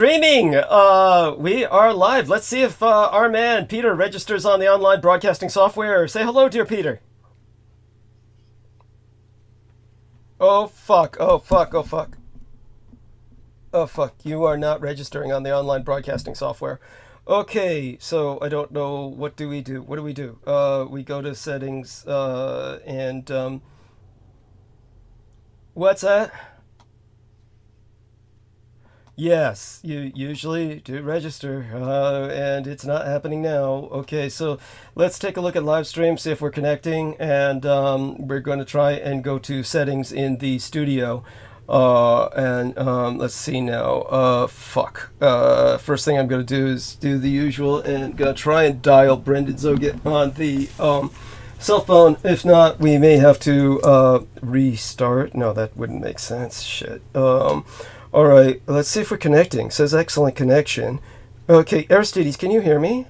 Streaming! We are live. Let's see if our man Peter registers on the online broadcasting software. Say hello, dear Peter. Oh fuck, oh fuck, oh fuck. Oh fuck, you are not registering on the online broadcasting software. Okay, so I don't know, what do we do? What do we do? We go to settings, and what's that? Yes, you usually do register, and it's not happening now. Okay, so let's take a look at live stream, see if we're connecting, and we're going to try and go to settings in the studio. And let's see now. Fuck. First thing I'm going to do is do the usual, and going to try and dial Brendan Zoget on the cell phone. If not, we may have to restart. No, that wouldn't make sense. Shit. All right, let's see if we're connecting. It says excellent connection. Okay, Aristides, can you hear me?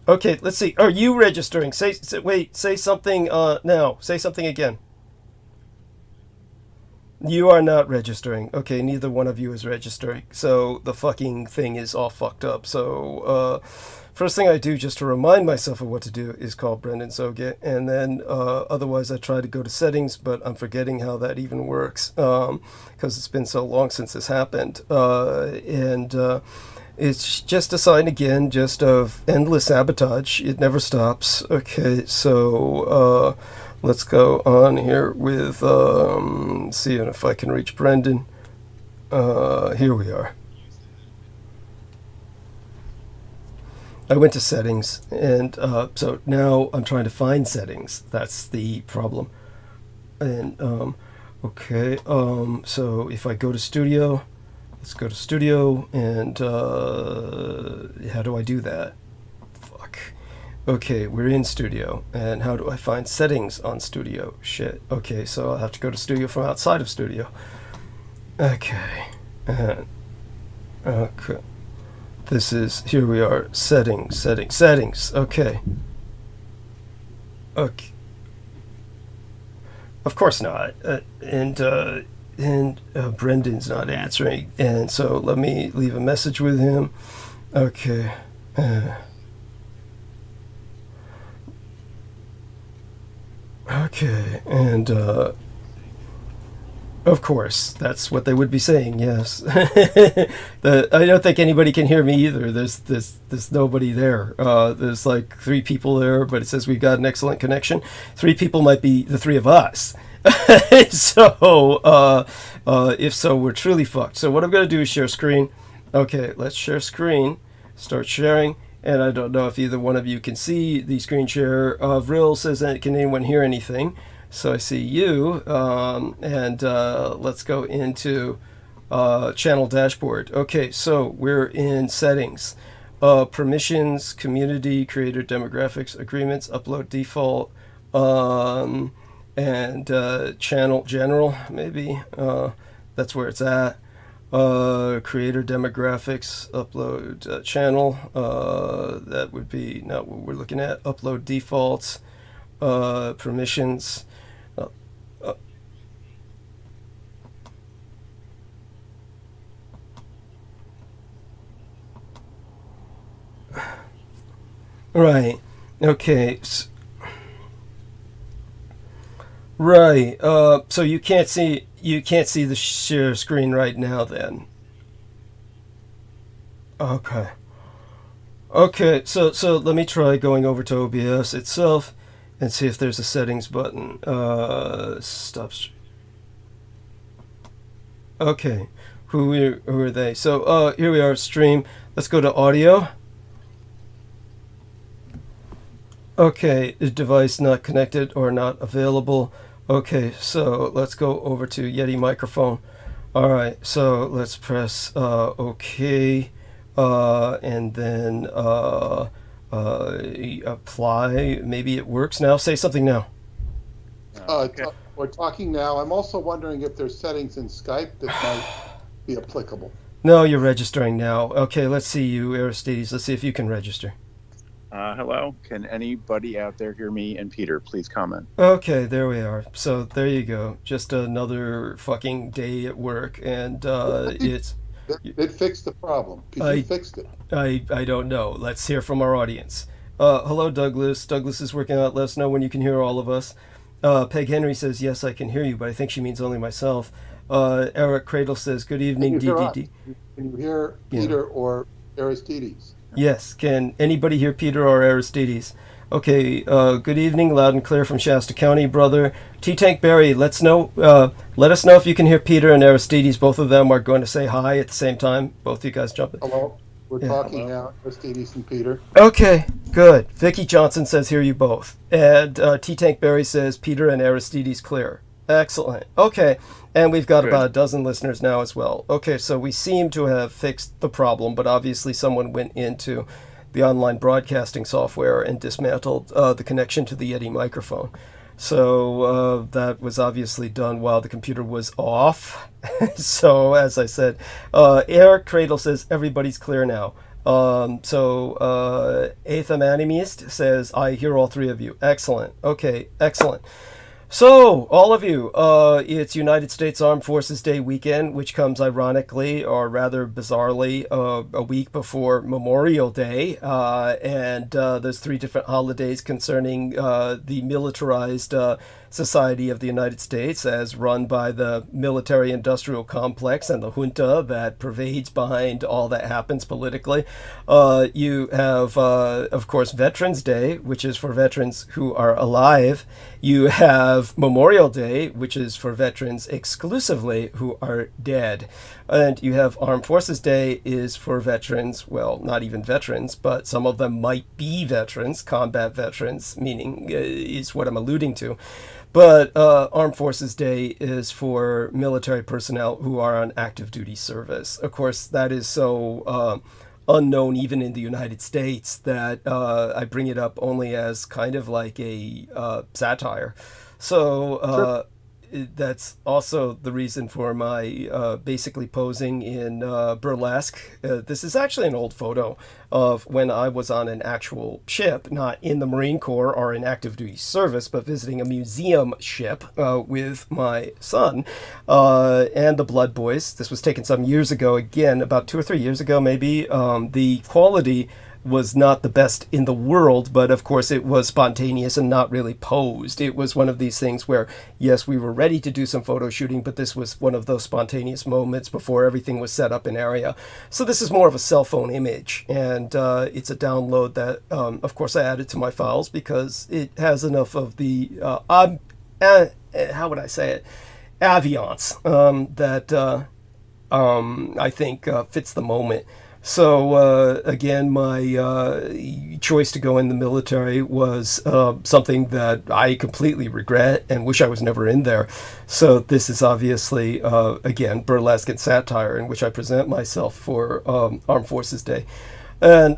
Okay, let's see. Are you registering? Wait, say something now. Say something again. You are not registering. Okay, neither one of you is registering. So the fucking thing is all fucked up. So first thing I do just to remind myself of what to do is call Brendan Zoget. And then otherwise I try to go to settings, but I'm forgetting how that even works because it's been so long since this happened. And it's just a sign again just of endless sabotage. It never stops. Okay, so let's go on here with seeing if I can reach Brendan. Here we are. I went to settings, and so now I'm trying to find settings. That's the problem. And okay, so if I go to studio, let's go to studio, and how do I do that? Fuck. Okay, we're in studio, and how do I find settings on studio? Shit. Okay, so I'll have to go to studio from outside of studio. Okay. Okay. This is, here we are, settings. Okay. Okay. Of course not. And Brendan's not answering, and so let me leave a message with him. Okay. Okay, and of course, that's what they would be saying. Yes, I don't think anybody can hear me either. There's nobody there. There's like 3 people there, but it says we've got an excellent connection. 3 people might be the 3 of us. So if so, we're truly fucked. So what I'm going to do is share screen. Okay, let's share screen. Start sharing. And I don't know if either one of you can see the screen share. Vril says, can anyone hear anything? So I see you, and let's go into channel dashboard. Okay, so we're in settings, permissions, community, creator demographics, agreements, upload default, and channel general, maybe. That's where it's at. Creator demographics, upload channel, that would be not what we're looking at. Upload defaults, permissions. Right. Okay. Right. So you can't see the share screen right now then. Okay. Okay. So let me try going over to OBS itself and see if there's a settings button. Stop. Okay. Who are they? So here we are, stream. Let's go to audio. Okay, the device not connected or not available. Okay, so let's go over to Yeti microphone. All right, so let's press OK, and then apply. Maybe it works now. Say something now. Okay. We're talking now. I'm also wondering if there's settings in Skype that might be applicable. No, you're registering now. Okay, let's see you, Aristides. Let's see if you can register. Hello, can anybody out there hear me? And Peter, please comment. Okay, there we are. So there you go. Just another fucking day at work, and it's It fixed the problem because you fixed it. I don't know. Let's hear from our audience. Hello, Douglas. Douglas is working out. Let us know when you can hear all of us. Peg Henry says, yes, I can hear you, but I think she means only myself. Eric Cradle says, good evening, DDD. Can you hear Peter or Aristides? Yes. Can anybody hear Peter or Aristides? Okay. Good evening, loud and clear from Shasta County, brother. T-Tank Barry, let us know if you can hear Peter and Aristides. Both of them are going to say hi at the same time. Both of you guys jump in. Hello. We're talking now, Aristides and Peter. Okay, good. Vicky Johnson says, hear you both. And T-Tank Barry says, Peter and Aristides clear. Excellent. Okay, and we've got about a dozen listeners now as well. Okay, so we seem to have fixed the problem, but obviously someone went into the online broadcasting software and dismantled the connection to the Yeti microphone. So that was obviously done while the computer was off. So as I said, Eric Cradle says everybody's clear now. Atham Animist says, I hear all three of you. Excellent. Okay, excellent. So, all of you, it's United States Armed Forces Day weekend, which comes ironically, or rather bizarrely, a week before Memorial Day. And there's three different holidays concerning the militarized society of the United States, as run by the military-industrial complex and the junta that pervades behind all that happens politically. You have, of course, Veterans Day, which is for veterans who are alive. You have Memorial Day, which is for veterans exclusively who are dead. And you have Armed Forces Day is for veterans, well, not even veterans, but some of them might be veterans, combat veterans, meaning is what I'm alluding to. But Armed Forces Day is for military personnel who are on active duty service. Of course, that is so unknown even in the United States that I bring it up only as kind of like a satire. So that's also the reason for my basically posing in burlesque. This is actually an old photo of when I was on an actual ship, not in the Marine Corps or in active duty service, but visiting a museum ship with my son and the Blood Boys. This was taken some years ago, again, about 2 or 3 years ago maybe. The quality was not the best in the world, but of course it was spontaneous and not really posed. It was one of these things where, yes, we were ready to do some photo shooting, but this was one of those spontaneous moments before everything was set up in area. So this is more of a cell phone image, and it's a download that, of course, I added to my files because it has enough of the, how would I say it, aviance that I think fits the moment. So, again, my choice to go in the military was something that I completely regret and wish I was never in there. So this is obviously, again, burlesque and satire in which I present myself for Armed Forces Day. And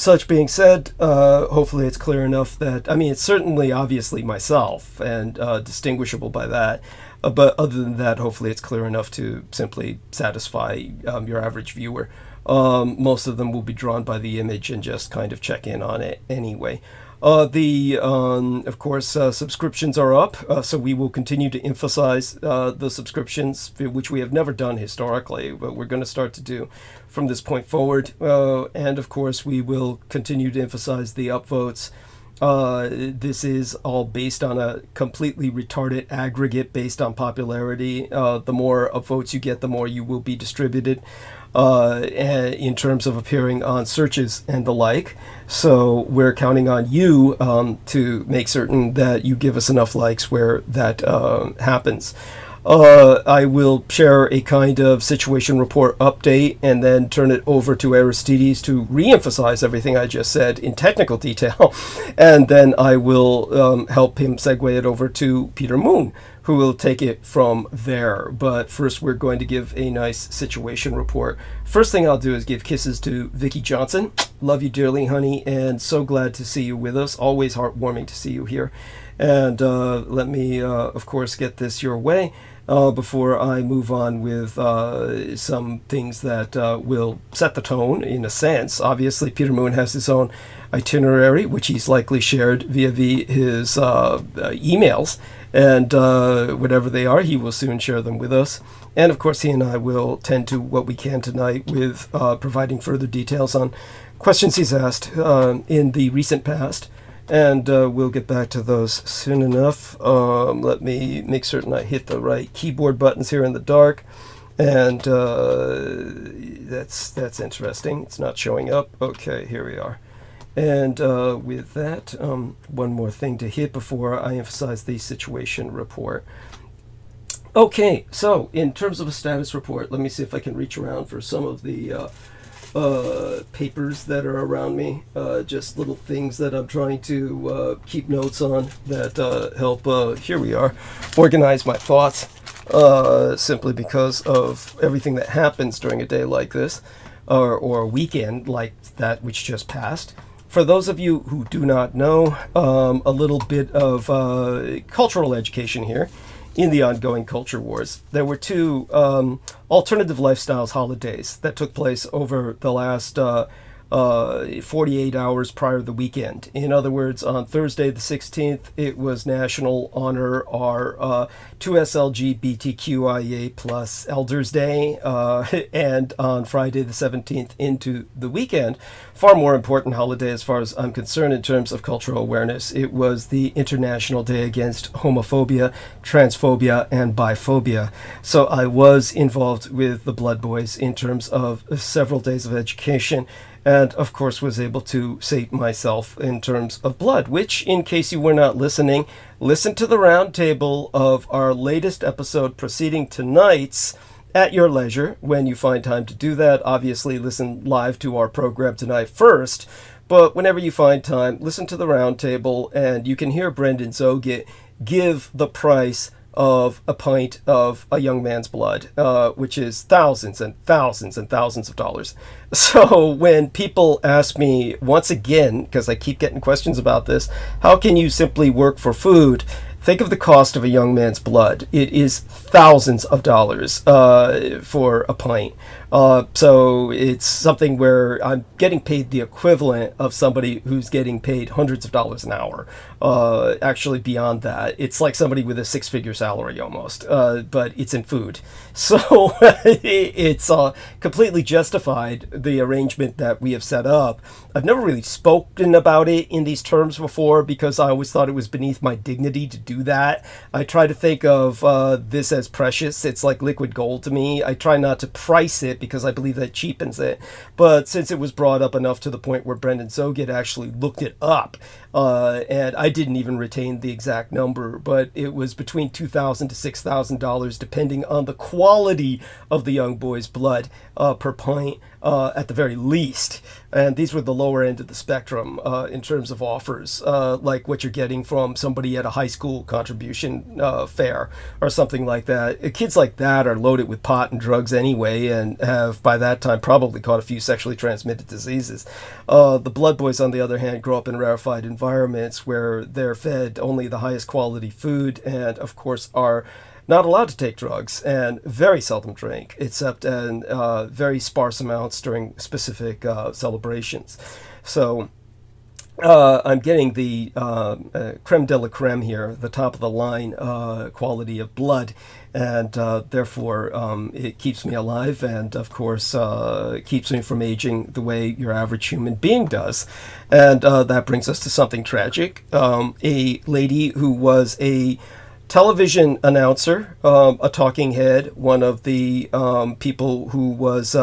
such being said, hopefully it's clear enough that, I mean, it's certainly obviously myself and distinguishable by that. But other than that, hopefully it's clear enough to simply satisfy your average viewer. Most of them will be drawn by the image and just kind of check in on it anyway. Of course, subscriptions are up, so we will continue to emphasize the subscriptions, which we have never done historically, but we're going to start to do from this point forward. And of course, we will continue to emphasize the upvotes. This is all based on a completely retarded aggregate based on popularity. The more upvotes you get, the more you will be distributed in terms of appearing on searches and the like. So we're counting on you to make certain that you give us enough likes where that happens. I will share a kind of situation report update and then turn it over to Aristides to re-emphasize everything I just said in technical detail. And then I will help him segue it over to Peter Moon, who will take it from there. But first, we're going to give a nice situation report. First thing I'll do is give kisses to Vicky Johnson. Love you dearly, honey, and so glad to see you with us. Always heartwarming to see you here. And let me, of course, get this your way. before I move on with some things that will set the tone, in a sense. Obviously, Peter Moon has his own itinerary, which he's likely shared via his emails, and whatever they are, he will soon share them with us. And of course, he and I will tend to what we can tonight with providing further details on questions he's asked in the recent past. And we'll get back to those soon enough. Let me make certain I hit the right keyboard buttons here in the dark. And that's interesting. It's not showing up. Okay, here we are. And with that, one more thing to hit before I emphasize the situation report. Okay, so in terms of a status report, let me see if I can reach around for some of the papers that are around me. Just little things that I'm trying to keep notes on that help, here we are, organize my thoughts, simply because of everything that happens during a day like this, or a weekend like that which just passed. For those of you who do not know, a little bit of cultural education here. In the ongoing culture wars, there were two alternative lifestyles holidays that took place over the last 48 hours prior to the weekend. In other words, on Thursday the 16th, it was National Honor Our 2SLGBTQIA plus Elders Day, and on Friday the 17th into the weekend, far more important holiday as far as I'm concerned in terms of cultural awareness, it was the International Day Against Homophobia, Transphobia, and Biphobia. So I was involved with the Blood Boys in terms of several days of education, and of course was able to sate myself in terms of blood, which, in case you were not listening, listen to the roundtable of our latest episode preceding tonight's at your leisure when you find time to do that. Obviously, listen live to our program tonight first, but whenever you find time, listen to the roundtable, and you can hear Brendan Zogit give the price of a pint of a young man's blood, which is thousands and thousands and thousands of dollars. So when people ask me, once again, because I keep getting questions about this, how can you simply work for food? Think of the cost of a young man's blood. It is thousands of dollars for a pint. So it's something where I'm getting paid the equivalent of somebody who's getting paid hundreds of dollars an hour. Actually, beyond that, it's like somebody with a six-figure salary almost, but it's in food. So it's completely justified, the arrangement that we have set up. I've never really spoken about it in these terms before because I always thought it was beneath my dignity to do that. I try to think of this as precious. It's like liquid gold to me. I try not to price it because I believe that cheapens it. But since it was brought up enough to the point where Brendan Zogit actually looked it up, and I didn't even retain the exact number, but it was between $2,000 to $6,000 depending on the quality of the young boy's blood per pint, at the very least. And these were the lower end of the spectrum in terms of offers, like what you're getting from somebody at a high school contribution fair or something like that. Kids like that are loaded with pot and drugs anyway, and have by that time probably caught a few sexually transmitted diseases. The blood boys, on the other hand, grow up in rarefied environments where they're fed only the highest quality food, and of course are not allowed to take drugs and very seldom drink, except in very sparse amounts during specific celebrations. So I'm getting the creme de la creme here, the top of the line quality of blood, and therefore it keeps me alive, and of course keeps me from aging the way your average human being does. And that brings us to something tragic. A lady who was a television announcer, a talking head, one of the people who was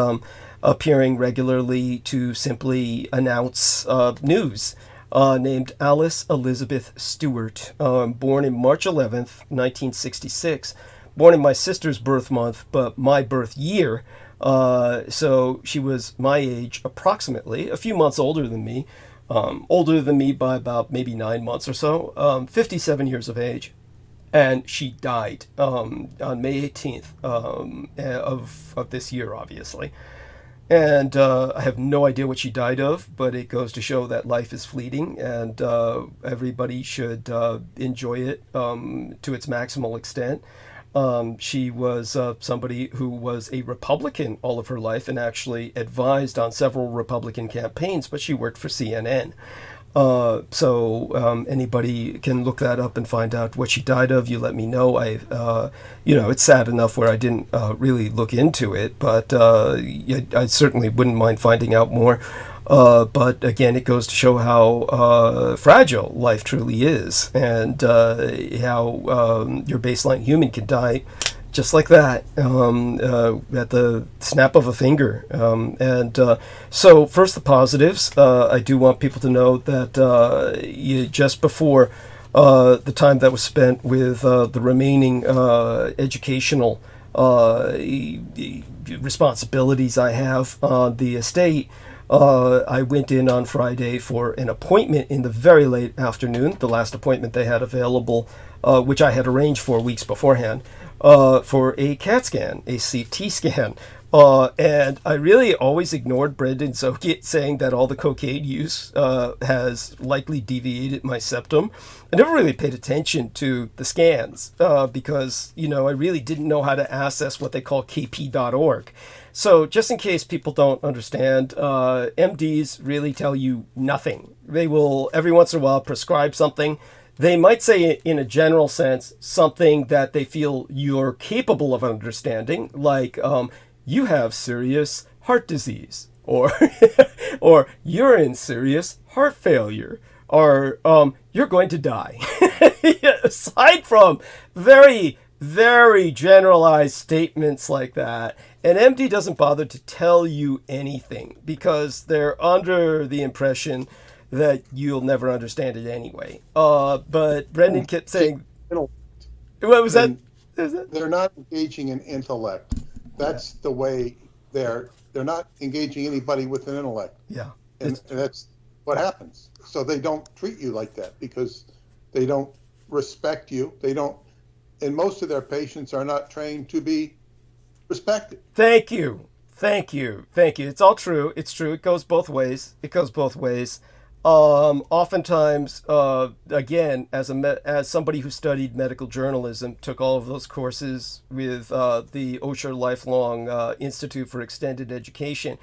appearing regularly to simply announce news, named Alice Elizabeth Stewart, born in March 11th, 1966, born in my sister's birth month, but my birth year. So she was my age approximately, a few months older than me by about maybe 9 months or so, 57 years of age. And she died on May 18th of this year, obviously. And I have no idea what she died of, but it goes to show that life is fleeting, and everybody should enjoy it to its maximal extent. She was somebody who was a Republican all of her life and actually advised on several Republican campaigns, but she worked for CNN. So anybody can look that up and find out what she died of. You let me know. It's sad enough where I didn't really look into it, but I certainly wouldn't mind finding out more. But again, it goes to show how fragile life truly is, and how your baseline human can die just like that, at the snap of a finger. So first, the positives. I do want people to know that just before the time that was spent with the remaining educational responsibilities I have on the estate, I went in on Friday for an appointment in the very late afternoon, the last appointment they had available, which I had arranged for weeks beforehand, for a CAT scan, a CT scan. And I really always ignored Brendan Zokit saying that all the cocaine use has likely deviated my septum. I never really paid attention to the scans because, I really didn't know how to access what they call kp.org. So just in case people don't understand, MDs really tell you nothing. They will every once in a while prescribe something. They might say in a general sense something that they feel you're capable of understanding, like you have serious heart disease, or or you're in serious heart failure, or you're going to die. Aside from very, very generalized statements like that, an MD doesn't bother to tell you anything because they're under the impression that you'll never understand it anyway. But Brendan kept saying, what was that? They're not engaging in intellect. That's the way they're not engaging anybody with an intellect. Yeah. And that's what happens. So they don't treat you like that because they don't respect you. And most of their patients are not trained to be respected. Thank you. It's all true. It's true. It goes both ways. Oftentimes, again, as somebody who studied medical journalism, took all of those courses with the Osher Lifelong Institute for Extended Education,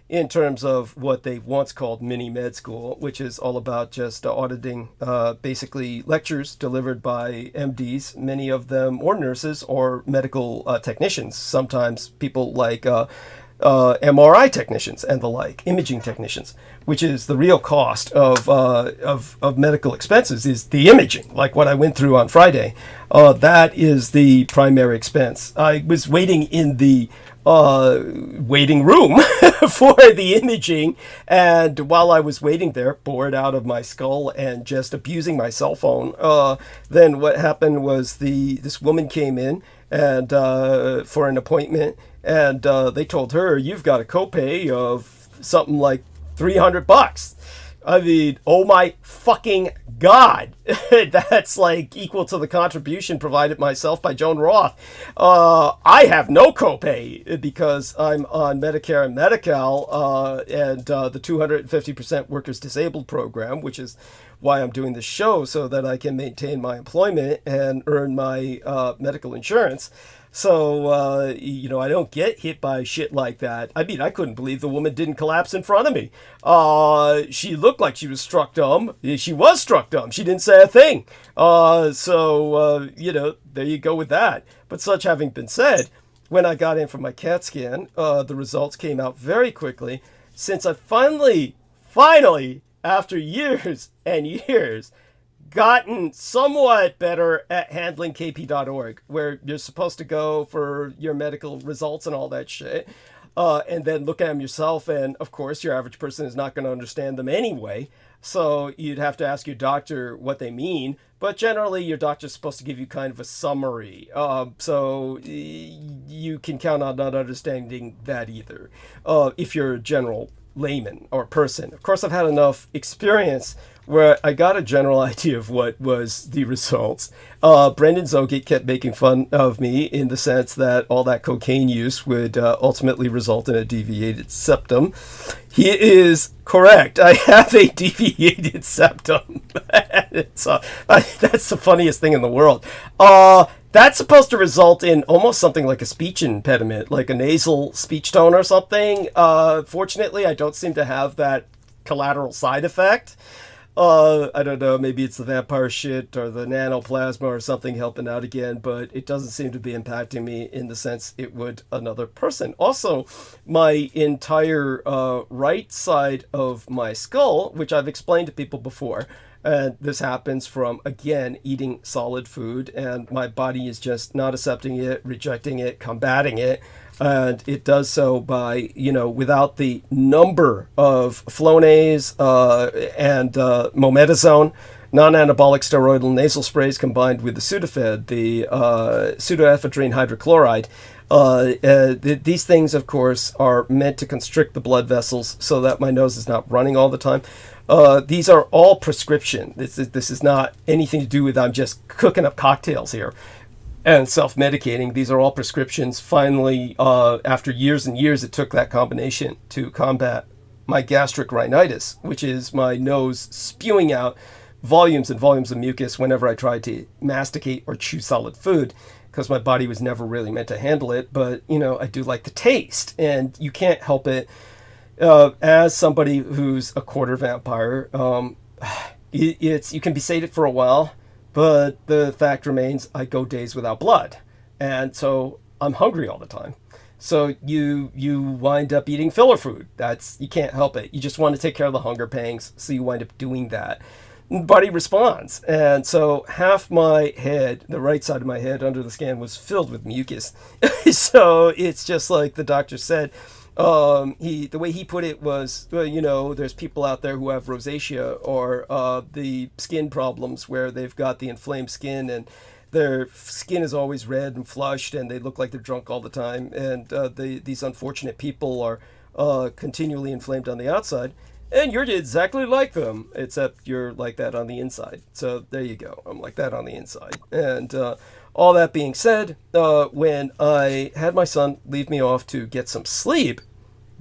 in terms of what they once called mini med school, which is all about just auditing basically lectures delivered by MDs, many of them, or nurses, or medical technicians. Sometimes people like MRI technicians and the like, imaging technicians, which is the real cost of medical expenses, is the imaging, like what I went through on Friday. That is the primary expense. I was waiting in the waiting room for the imaging, and while I was waiting there, bored out of my skull and just abusing my cell phone, then what happened was this woman came in and for an appointment, and they told her, you've got a copay of something like $300. I mean, oh my fucking God. That's like equal to the contribution provided myself by Joan Roth. I have no copay because I'm on Medicare and Medi-Cal and the 250% Workers Disabled program, which is why I'm doing this show, so that I can maintain my employment and earn my medical insurance. So, I don't get hit by shit like that. I mean, I couldn't believe the woman didn't collapse in front of me. She looked like she was struck dumb. She was struck dumb. She didn't say a thing. There you go with that. But such having been said, when I got in for my CAT scan, the results came out very quickly, since I finally, after years and years, gotten somewhat better at handling kp.org, where you're supposed to go for your medical results and all that shit, and then look at them yourself, and of course your average person is not going to understand them anyway, so you'd have to ask your doctor what they mean, but generally your doctor's supposed to give you kind of a summary, so you can count on not understanding that either, if you're a general layman or person. Of course, I've had enough experience where I got a general idea of what was the results. Brendan Zogate kept making fun of me in the sense that all that cocaine use would ultimately result in a deviated septum. He is correct. I have a deviated septum. That's the funniest thing in the world. that's supposed to result in almost something like a speech impediment, like a nasal speech tone or something. Fortunately, I don't seem to have that collateral side effect. I don't know, maybe it's the vampire shit or the nanoplasma or something helping out again, but it doesn't seem to be impacting me in the sense it would another person. Also, my entire right side of my skull, which I've explained to people before, and this happens from, again, eating solid food, and my body is just not accepting it, rejecting it, combating it. And it does so by, without the number of Flonase and mometasone, non-anabolic steroidal nasal sprays combined with the Sudafed, the pseudoephedrine hydrochloride. These things, of course, are meant to constrict the blood vessels so that my nose is not running all the time. These are all prescription. This is not anything to do with I'm just cooking up cocktails here and self-medicating. These are all prescriptions. Finally, after years and years, it took that combination to combat my gastric rhinitis, which is my nose spewing out volumes and volumes of mucus whenever I tried to masticate or chew solid food, because my body was never really meant to handle it. But, I do like the taste, and you can't help it. As somebody who's a quarter vampire, you can be sated for a while, but the fact remains I go days without blood, and so I'm hungry all the time. So you wind up eating filler food. You can't help it. You just want to take care of the hunger pangs, so you wind up doing that. The body responds, and so half my head, the right side of my head under the scan, was filled with mucus. So it's just like the doctor said. The way he put it was, there's people out there who have rosacea or the skin problems where they've got the inflamed skin and their skin is always red and flushed and they look like they're drunk all the time. And these unfortunate people are continually inflamed on the outside. And you're exactly like them, except you're like that on the inside. So there you go. I'm like that on the inside. And all that being said, when I had my son leave me off to get some sleep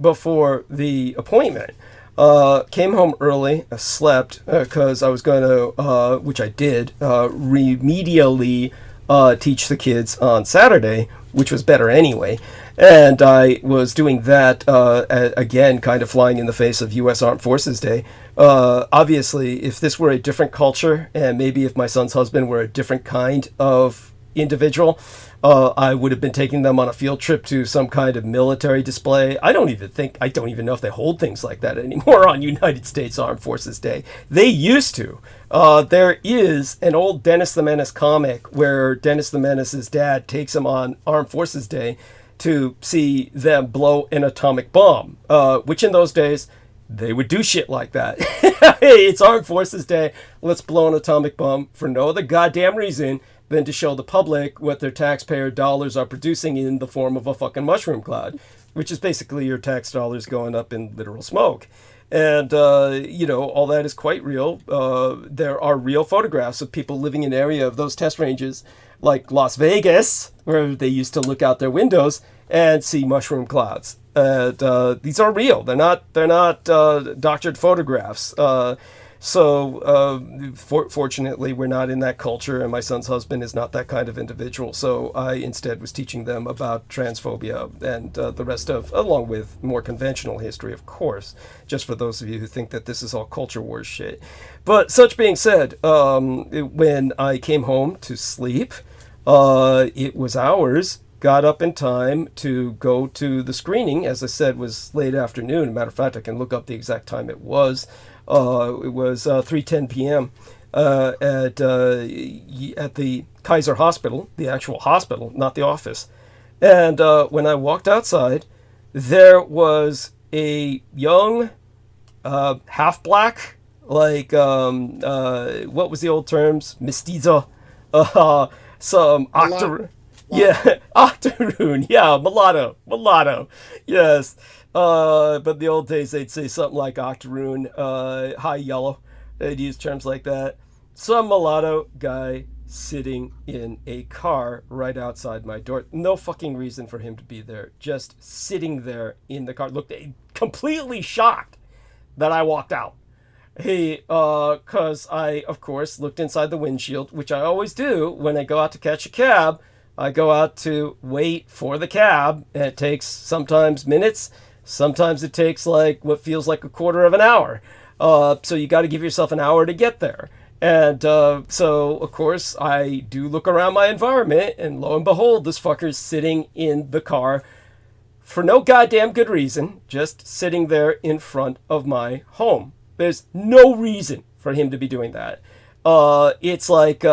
before the appointment, came home early, slept, because I was going to, which I did, remedially teach the kids on Saturday, which was better anyway. And I was doing that, again, kind of flying in the face of U.S. Armed Forces Day. Obviously, if this were a different culture, and maybe if my son's husband were a different kind of individual, I would have been taking them on a field trip to some kind of military display. I don't even know if they hold things like that anymore on United States Armed Forces Day. They used to. There is an old Dennis the Menace comic where Dennis the Menace's dad takes him on Armed Forces Day to see them blow an atomic bomb, which in those days, they would do shit like that. Hey, it's Armed Forces Day. Let's blow an atomic bomb for no other goddamn reason than to show the public what their taxpayer dollars are producing in the form of a fucking mushroom cloud, which is basically your tax dollars going up in literal smoke. And, all that is quite real. There are real photographs of people living in an area of those test ranges, like Las Vegas, where they used to look out their windows and see mushroom clouds. These are real. They're not doctored photographs. Fortunately, we're not in that culture, and my son's husband is not that kind of individual. So I instead was teaching them about transphobia and the rest of, along with more conventional history, of course, just for those of you who think that this is all culture wars shit. But such being said, when I came home to sleep, it was hours. Got up in time to go to the screening. As I said, was late afternoon. Matter of fact, I can look up the exact time it was. It was 3:10 p.m. At the Kaiser Hospital, the actual hospital, not the office. And when I walked outside, there was a young, half-black, like, what was the old terms? Mestizo. Some octoroon. Yeah, octoroon. Yeah, mulatto. Yes. But the old days, they'd say something like octoroon, high yellow. They'd use terms like that. Some mulatto guy sitting in a car right outside my door. No fucking reason for him to be there. Just sitting there in the car. Looked completely shocked that I walked out. Cause I, of course, looked inside the windshield, which I always do when I go out to catch a cab. I go out to wait for the cab, and it takes sometimes minutes, sometimes it takes like what feels like a quarter of an hour. So you got to give yourself an hour to get there. And so, of course, I do look around my environment, and lo and behold, this fucker's sitting in the car for no goddamn good reason, just sitting there in front of my home. There's no reason for him to be doing that. It's like,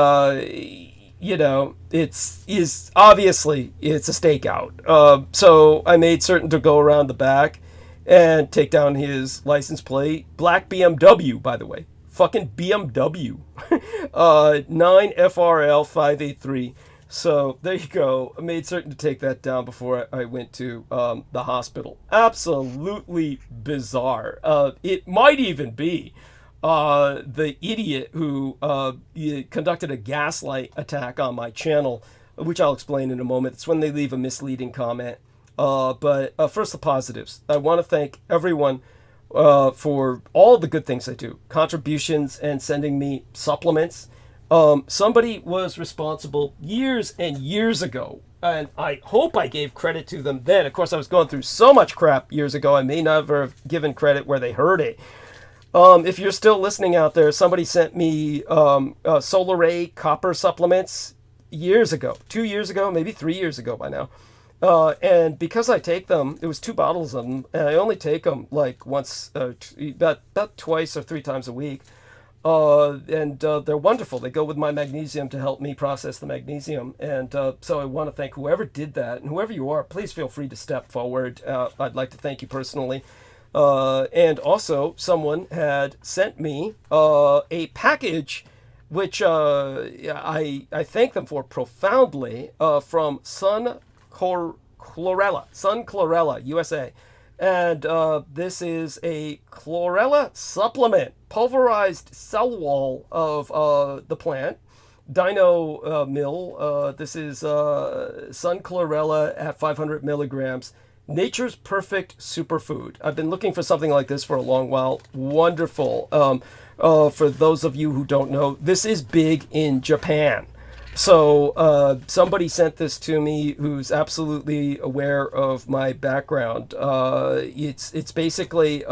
it's obviously it's a stakeout. So I made certain to go around the back and take down his license plate. Black BMW, by the way. Fucking BMW. 9FRL583. So there you go. I made certain to take that down before I went to the hospital. Absolutely bizarre. It might even be the idiot who conducted a gaslight attack on my channel, which I'll explain in a moment. It's when they leave a misleading comment. But first, the positives. I want to thank everyone for all the good things they do, contributions and sending me supplements. Somebody was responsible years and years ago, and I hope I gave credit to them then. Of course, I was going through so much crap years ago, I may never have given credit where they heard it. If you're still listening out there, somebody sent me solar ray copper supplements years ago, 2 years ago, maybe 3 years ago by now. And because I take them, it was 2 bottles of them, and I only take them like once, about twice or 3 times a week. And they're wonderful. They go with my magnesium to help me process the magnesium. And so I want to thank whoever did that. And whoever you are, please feel free to step forward. I'd like to thank you personally. And also, someone had sent me a package, which I thank them for profoundly, from Sun Chlorella, USA. And this is a chlorella supplement, pulverized cell wall of the plant, Dino Mill. This is Sun Chlorella at 500 milligrams. Nature's perfect superfood. I've been looking for something like this for a long while. Wonderful. For those of you who don't know, this is big in Japan. So somebody sent this to me who's absolutely aware of my background. It's basically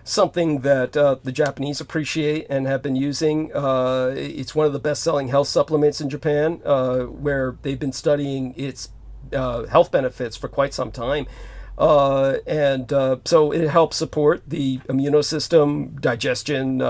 something that the Japanese appreciate and have been using. It's one of the best-selling health supplements in Japan, where they've been studying its health benefits for quite some time. And so it helps support the immunosystem, digestion,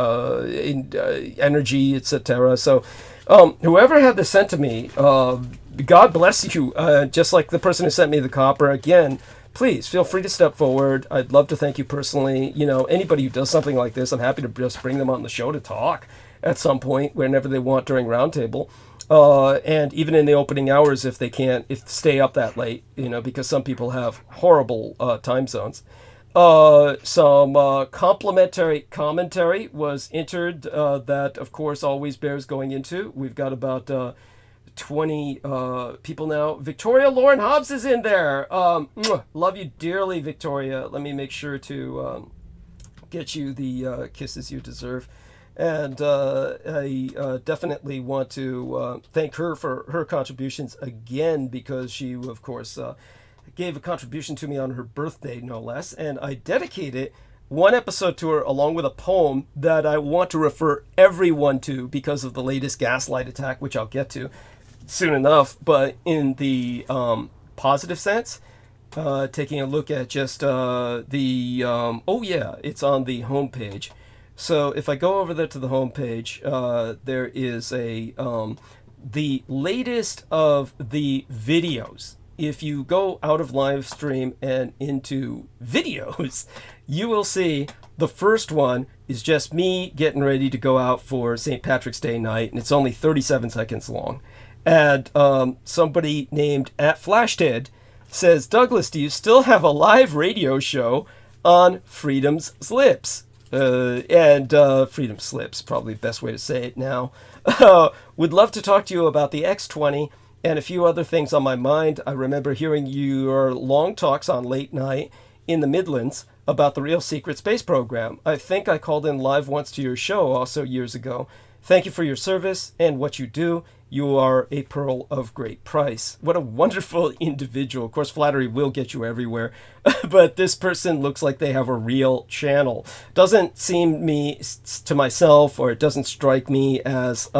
energy, etc. So whoever had this sent to me, God bless you. Just like the person who sent me the copper, again, please feel free to step forward. I'd love to thank you personally. You know, anybody who does something like this, I'm happy to just bring them on the show to talk at some point, whenever they want during Roundtable. And even in the opening hours, if they can't stay up that late, you know, because some people have horrible time zones. Some complimentary commentary was entered that, of course, always bears going into. We've got about 20 people now. Victoria Lauren Hobbs is in there. Love you dearly, Victoria. Let me make sure to get you the kisses you deserve. And I definitely want to thank her for her contributions again, because she, of course, gave a contribution to me on her birthday, no less. And I dedicated one episode to her along with a poem that I want to refer everyone to because of the latest gaslight attack, which I'll get to soon enough. But in the positive sense, taking a look at just it's on the homepage. So if I go over there to the homepage, there is the latest of the videos. If you go out of live stream and into videos, you will see the first one is just me getting ready to go out for St. Patrick's Day night, and it's only 37 seconds long. And somebody named @Flashhead says, Douglas, do you still have a live radio show on Freedom's Lips? Freedom Slips, probably the best way to say it now. Would love to talk to you about the X20 and a few other things on my mind. I remember hearing your long talks on late night in the Midlands. about the real secret space program. I think I called in live once to your show also years ago. Thank you for your service and what you do. You are a pearl of great price. What a wonderful individual. Of course, flattery will get you everywhere, but this person looks like they have a real channel. Doesn't seem me to myself, or it doesn't strike me as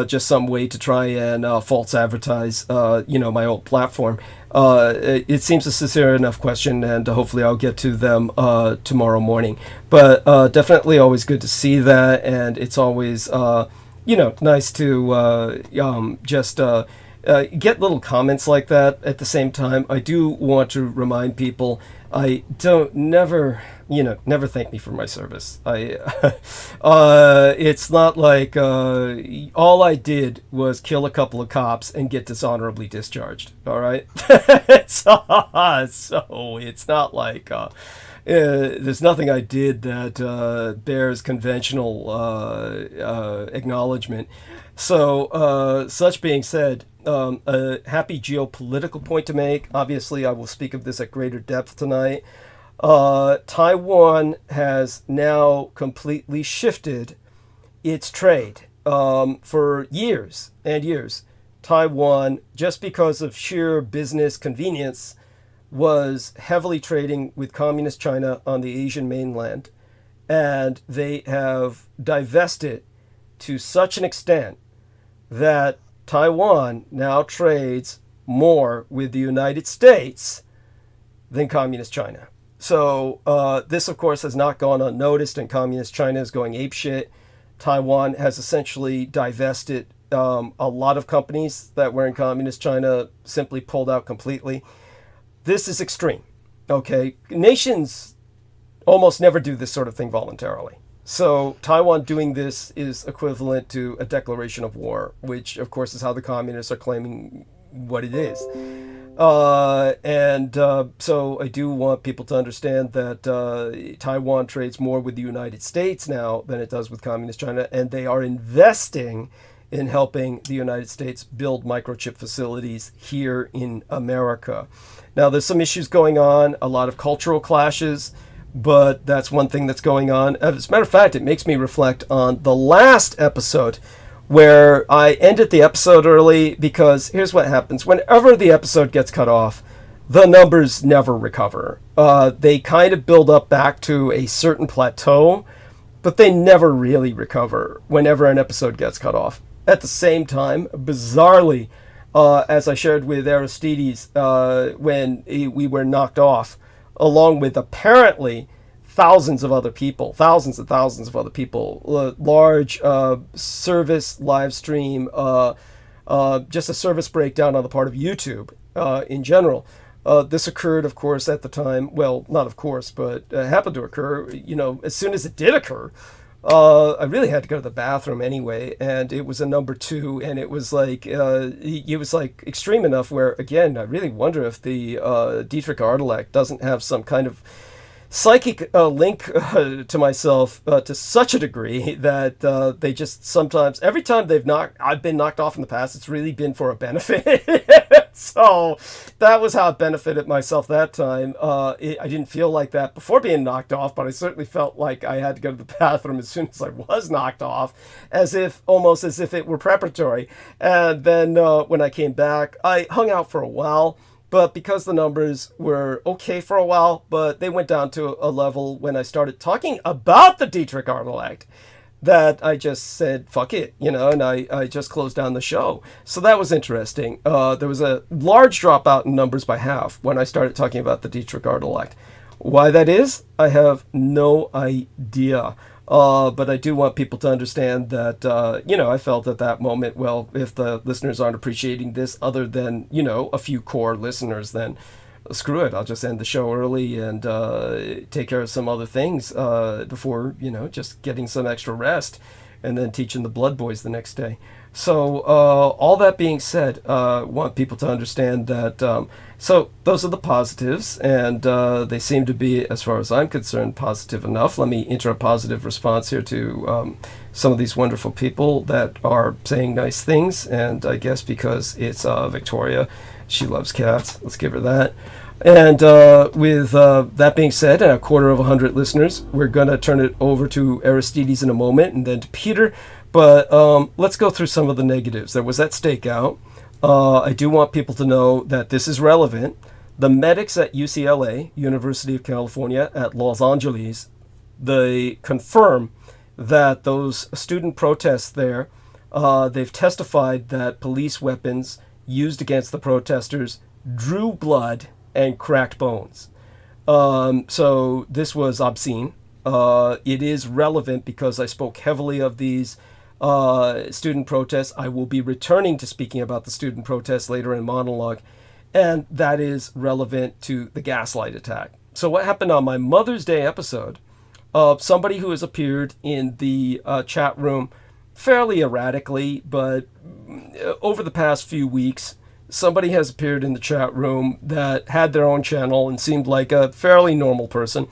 just some way to try and false advertise, my old platform. It seems a sincere enough question, and hopefully I'll get to them tomorrow morning. But definitely always good to see that, and it's always, nice to just get little comments like that. At the same time, I do want to remind people, I don't never thank me for my service. It's not like all I did was kill a couple of cops and get dishonorably discharged. All right, so it's not like there's nothing I did that bears conventional acknowledgement. So, such being said, a happy geopolitical point to make. Obviously, I will speak of this at greater depth tonight. Taiwan has now completely shifted its trade. For years and years, Taiwan, just because of sheer business convenience, was heavily trading with communist China on the Asian mainland. And they have divested to such an extent that Taiwan now trades more with the United States than communist China. So this, of course, has not gone unnoticed, and communist China is going apeshit. Taiwan has essentially divested a lot of companies that were in communist China, simply pulled out completely. This is extreme, okay? Nations almost never do this sort of thing voluntarily. So Taiwan doing this is equivalent to a declaration of war, which, of course, is how the communists are claiming what it is. So I do want people to understand that Taiwan trades more with the United States now than it does with communist China, and they are investing in helping the United States build microchip facilities here in America. Now, there's some issues going on, a lot of cultural clashes, but that's one thing that's going on. As a matter of fact, it makes me reflect on the last episode, where I ended the episode early, because here's what happens. Whenever the episode gets cut off, the numbers never recover. They kind of build up back to a certain plateau, but they never really recover whenever an episode gets cut off. At the same time, bizarrely, as I shared with Aristides when we were knocked off, along with apparently thousands and thousands of other people, large service live stream, just a service breakdown on the part of YouTube in general. This occurred, of course, at the time. Well, not of course, but happened to occur. As soon as it did occur, I really had to go to the bathroom anyway, and it was a number 2, and it was like extreme enough where, again, I really wonder if the Dietrich doesn't have some kind of psychic link to myself to such a degree that they just sometimes, every time I've been knocked off in the past, it's really been for a benefit. So that was how it benefited myself that time. I didn't feel like that before being knocked off, but I certainly felt like I had to go to the bathroom as soon as I was knocked off, almost as if it were preparatory. And then when I came back, I hung out for a while. But because the numbers were okay for a while, but they went down to a level when I started talking about the Dietrich Arnold, that I just said, fuck it, and I just closed down the show. So that was interesting. There was a large dropout in numbers by half when I started talking about the Dietrich Arnold. Why that is, I have no idea. But I do want people to understand that, I felt at that moment, well, if the listeners aren't appreciating this other than, a few core listeners, then screw it. I'll just end the show early and take care of some other things before, just getting some extra rest and then teaching the Blood Boys the next day. So all that being said, want people to understand that, so those are the positives, and they seem to be, as far as I'm concerned, positive enough. Let me enter a positive response here to some of these wonderful people that are saying nice things, and I guess because it's Victoria, she loves cats. Let's give her that. And with that being said, and 250 listeners, we're going to turn it over to Aristides in a moment and then to Peter. But let's go through some of the negatives. There was that stakeout. I do want people to know that this is relevant. The medics at UCLA, University of California at Los Angeles, they confirm that those student protests there, they've testified that police weapons used against the protesters drew blood and cracked bones. So this was obscene. It is relevant because I spoke heavily of these student protests. I will be returning to speaking about the student protests later in monologue, and that is relevant to the gaslight attack. So what happened on my Mother's Day episode, somebody who has appeared in the chat room fairly erratically, but over the past few weeks, somebody has appeared in the chat room that had their own channel and seemed like a fairly normal person.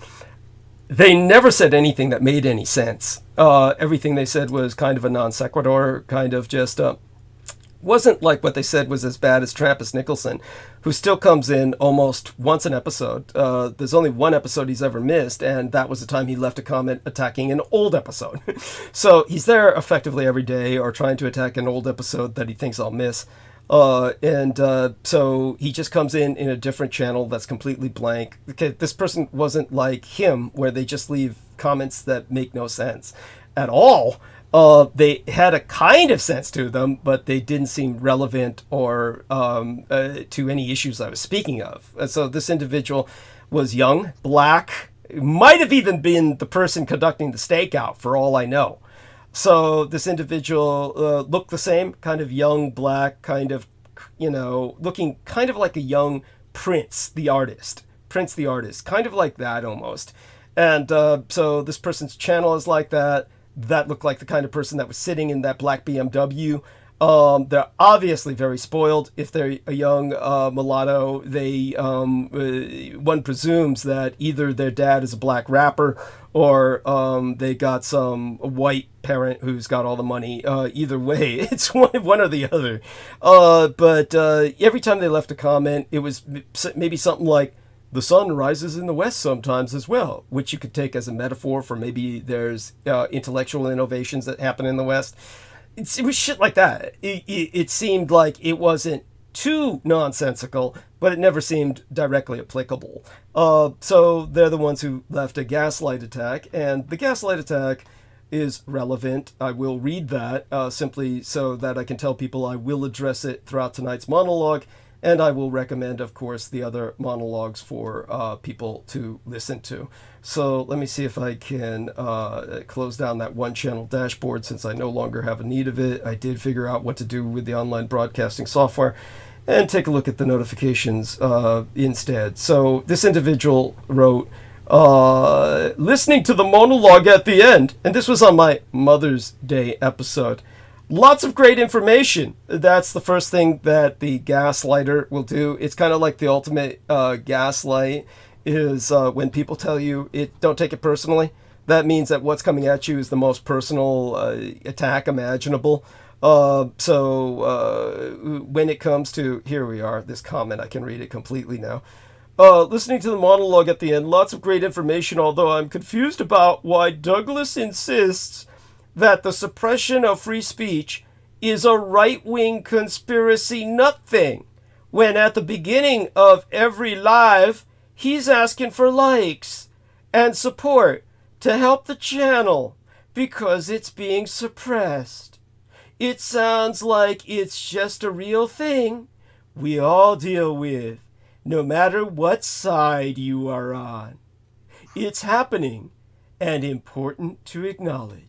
They never said anything that made any sense. Everything they said was kind of a non sequitur, kind of just wasn't like what they said was as bad as Trappist Nicholson, who still comes in almost once an episode. There's only one episode he's ever missed, and that was the time he left a comment attacking an old episode. So he's there effectively every day or trying to attack an old episode that he thinks I'll miss. So he just comes in a different channel that's completely blank. Okay, this person wasn't like him, where they just leave comments that make no sense at all. They had a kind of sense to them, but they didn't seem relevant or to any issues I was speaking of. And so this individual was young, black, might have even been the person conducting the stakeout for all I know. So this individual looked the same, kind of young, black, kind of, looking kind of like a young Prince the artist, kind of like that almost. And so this person's channel is like that. That looked like the kind of person that was sitting in that black BMW. They're obviously very spoiled. If they're a young mulatto, one presumes that either their dad is a black rapper or they got some white parent who's got all the money. Either way, it's one or the other. But every time they left a comment, it was maybe something like, the sun rises in the west sometimes as well, which you could take as a metaphor for maybe there's intellectual innovations that happen in the west. It was shit like that. It seemed like it wasn't too nonsensical, but it never seemed directly applicable. So they're the ones who left a gaslight attack, and the gaslight attack is relevant. I will read that simply so that I can tell people I will address it throughout tonight's monologue. And I will recommend, of course, the other monologues for people to listen to. So let me see if I can close down that one channel dashboard since I no longer have a need of it. I did figure out what to do with the online broadcasting software and take a look at the notifications instead. So this individual wrote, listening to the monologue at the end, and this was on my Mother's Day episode. Lots of great information. That's the first thing that the gaslighter will do. It's kind of like the ultimate gaslight is when people tell you don't take it personally. That means that what's coming at you is the most personal attack imaginable. So when it comes to, here we are, this comment, I can read it completely now. Listening to the monologue at the end, lots of great information, although I'm confused about why Douglas insists that the suppression of free speech is a right-wing conspiracy nut thing, when at the beginning of every live, he's asking for likes and support to help the channel because it's being suppressed. It sounds like it's just a real thing we all deal with, no matter what side you are on. It's happening and important to acknowledge.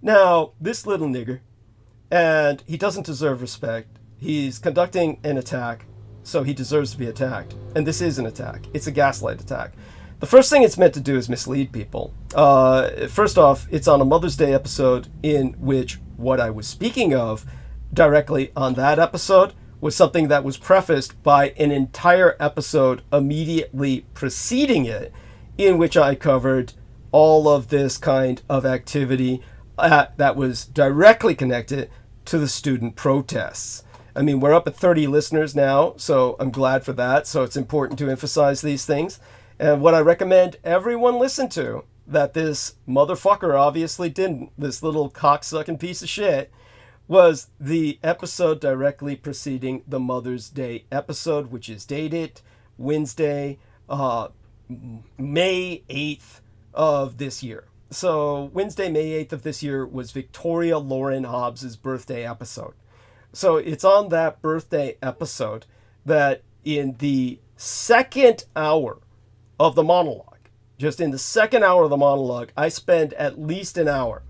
Now, this little nigger, and he doesn't deserve respect. He's conducting an attack, so he deserves to be attacked. And this is an attack. It's a gaslight attack. The first thing it's meant to do is mislead people. First off, it's on a Mother's Day episode in which what I was speaking of directly on that episode was something that was prefaced by an entire episode immediately preceding it, in which I covered all of this kind of activity that was directly connected to the student protests. I mean, we're up at 30 listeners now, so I'm glad for that. So it's important to emphasize these things. And what I recommend everyone listen to, that this motherfucker obviously didn't, this little cocksucking piece of shit, was the episode directly preceding the Mother's Day episode, which is dated Wednesday, May 8th of this year. So Wednesday, May 8th of this year was Victoria Lauren Hobbs's birthday episode. So it's on that birthday episode that in the second hour of the monologue, just in the second hour of the monologue, I spend at least an hour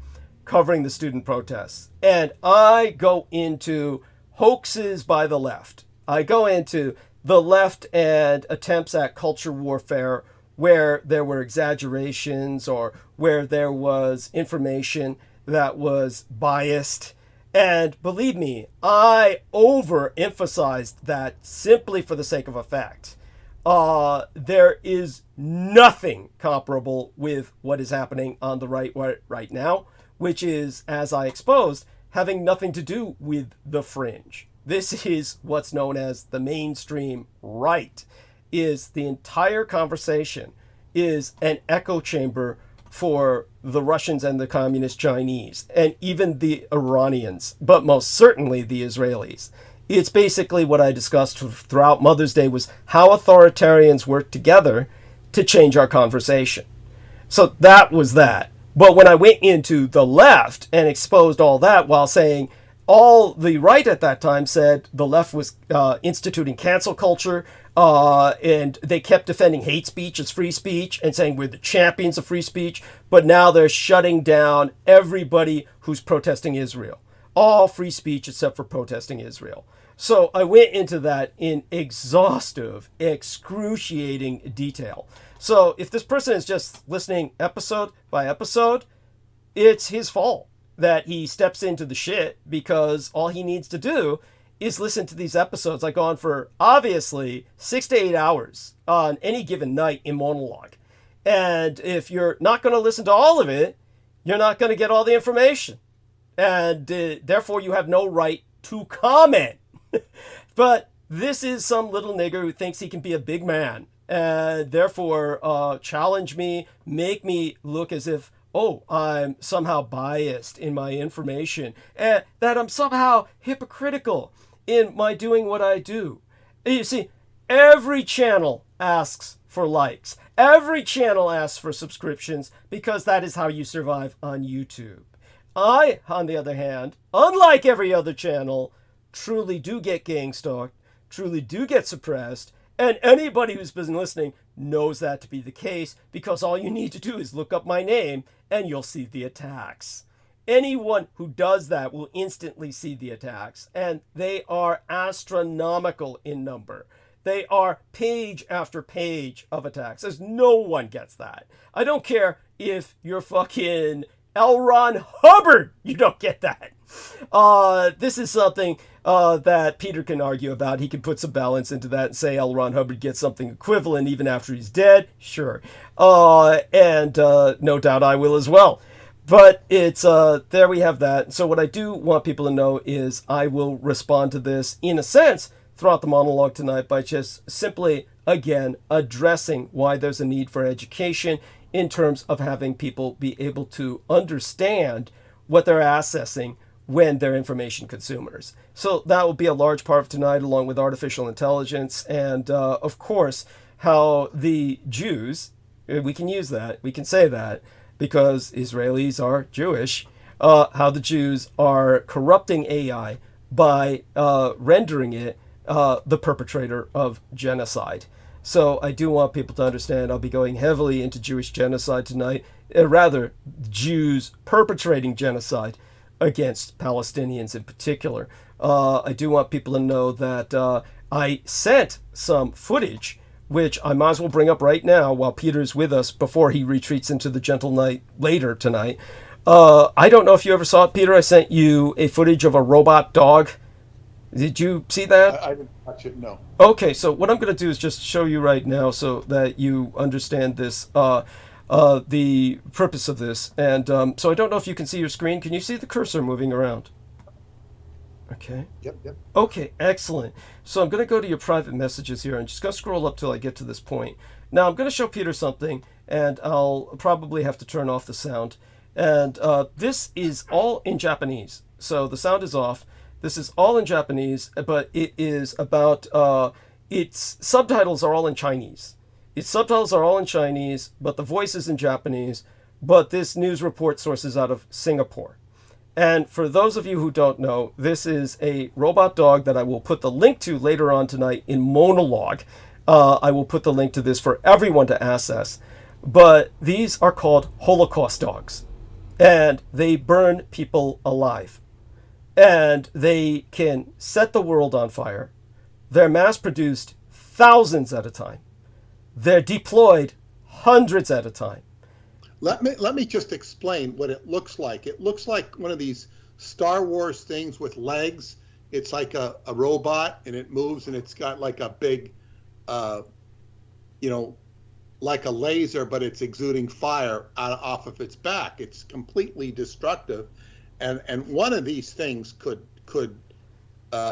covering the student protests. And I go into hoaxes by the left. I go into the left and attempts at culture warfare where there were exaggerations or where there was information that was biased. And believe me, I overemphasized that simply for the sake of effect. There is nothing comparable with what is happening on the right now, which is, as I exposed, having nothing to do with the fringe. This is what's known as the mainstream right. Is the entire conversation is an echo chamber for the Russians and the communist Chinese, and even the Iranians, but most certainly the Israelis. It's basically what I discussed throughout Mother's Day was how authoritarians work together to change our conversation. So that was that. But when I went into the left and exposed all that while saying all the right at that time said the left was instituting cancel culture, and they kept defending hate speech as free speech and saying we're the champions of free speech, but now they're shutting down everybody who's protesting Israel. All free speech except for protesting Israel. So I went into that in exhaustive, excruciating detail. So if this person is just listening episode by episode, it's his fault that he steps into the shit, because all he needs to do is listen to these episodes. I go on for obviously 6 to 8 hours on any given night in monologue. And if you're not going to listen to all of it, you're not going to get all the information. And therefore you have no right to comment. But this is some little nigger who thinks he can be a big man and therefore challenge me, make me look as if, oh, I'm somehow biased in my information, and that I'm somehow hypocritical in my doing what I do. You see, every channel asks for likes. Every channel asks for subscriptions because that is how you survive on YouTube. I, on the other hand, unlike every other channel, truly do get gang stalked, truly do get suppressed, and anybody who's been listening knows that to be the case, because all you need to do is look up my name and you'll see the attacks. Anyone who does that will instantly see the attacks, and they are astronomical in number. They are page after page of attacks, as no one gets that. I don't care if you're fucking L. Ron Hubbard, you don't get that. This is something that Peter can argue about. He can put some balance into that and say L. Ron Hubbard gets something equivalent even after he's dead. Sure. And no doubt I will as well. But it's, there we have that. So what I do want people to know is I will respond to this in a sense throughout the monologue tonight by just simply, again, addressing why there's a need for education in terms of having people be able to understand what they're accessing when they're information consumers. So that will be a large part of tonight, along with artificial intelligence and, of course, how the Jews, we can use that, we can say that, because Israelis are Jewish, how the Jews are corrupting AI by rendering it the perpetrator of genocide. So I do want people to understand I'll be going heavily into Jewish genocide tonight, rather Jews perpetrating genocide against Palestinians in particular. I do want people to know that I sent some footage, which I might as well bring up right now while Peter's with us before he retreats into the gentle night later tonight. I don't know if you ever saw it, Peter. I sent you a footage of a robot dog. Did you see that? I didn't watch it, no. Okay, so what I'm going to do is just show you right now so that you understand this, the purpose of this. And so I don't know if you can see your screen. Can you see the cursor moving around? Okay. Yep. Okay, excellent. So I'm going to go to your private messages here and just go scroll up till I get to this point. Now I'm going to show Peter something, and I'll probably have to turn off the sound. And this is all in Japanese. So the sound is off. This is all in Japanese, but it is about, its subtitles are all in Chinese. Its subtitles are all in Chinese, but the voice is in Japanese. But this news report source is out of Singapore. And for those of you who don't know, this is a robot dog that I will put the link to later on tonight in Monologue. I will put the link to this for everyone to access. But these are called Holocaust dogs. And they burn people alive. And they can set the world on fire. They're mass produced thousands at a time. They're deployed hundreds at a time. Let me just explain what it looks like. It looks like one of these Star Wars things with legs. It's like a robot, and it moves, and it's got like a big, like a laser, but it's exuding fire off of its back. It's completely destructive, and one of these things could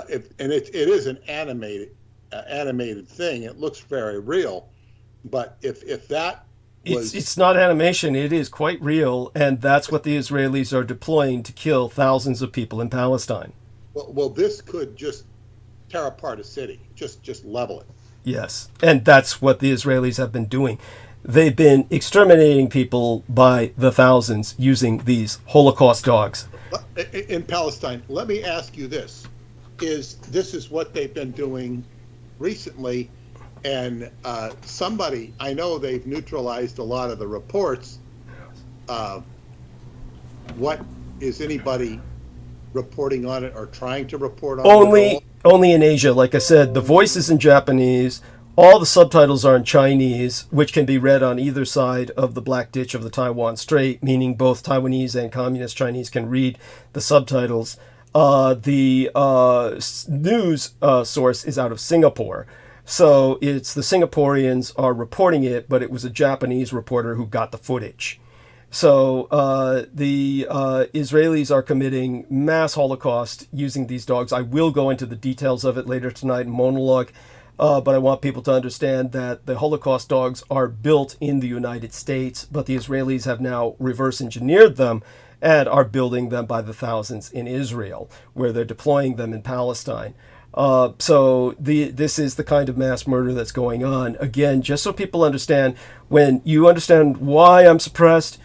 it is an animated thing. It looks very real, but if that it's not animation, it is quite real, and that's what the Israelis are deploying to kill thousands of people in Palestine. Well, this could just tear apart a city, just level it. Yes, and that's what the Israelis have been doing. They've been exterminating people by the thousands using these Holocaust dogs. In Palestine, let me ask you this. This is what they've been doing recently, and somebody, I know they've neutralized a lot of the reports. What is anybody reporting on it or trying to report on it? Only in Asia. Like I said, the voice is in Japanese. All the subtitles are in Chinese, which can be read on either side of the Black Ditch of the Taiwan Strait, meaning both Taiwanese and Communist Chinese can read the subtitles. The news source is out of Singapore. So it's the Singaporeans are reporting it, but it was a Japanese reporter who got the footage. So the Israelis are committing mass Holocaust using these dogs. I will go into the details of it later tonight in Monologue, but I want people to understand that the Holocaust dogs are built in the United States, but the Israelis have now reverse engineered them and are building them by the thousands in Israel, where they're deploying them in Palestine. So this is the kind of mass murder that's going on. Again, just so people understand, when you understand why I'm suppressed,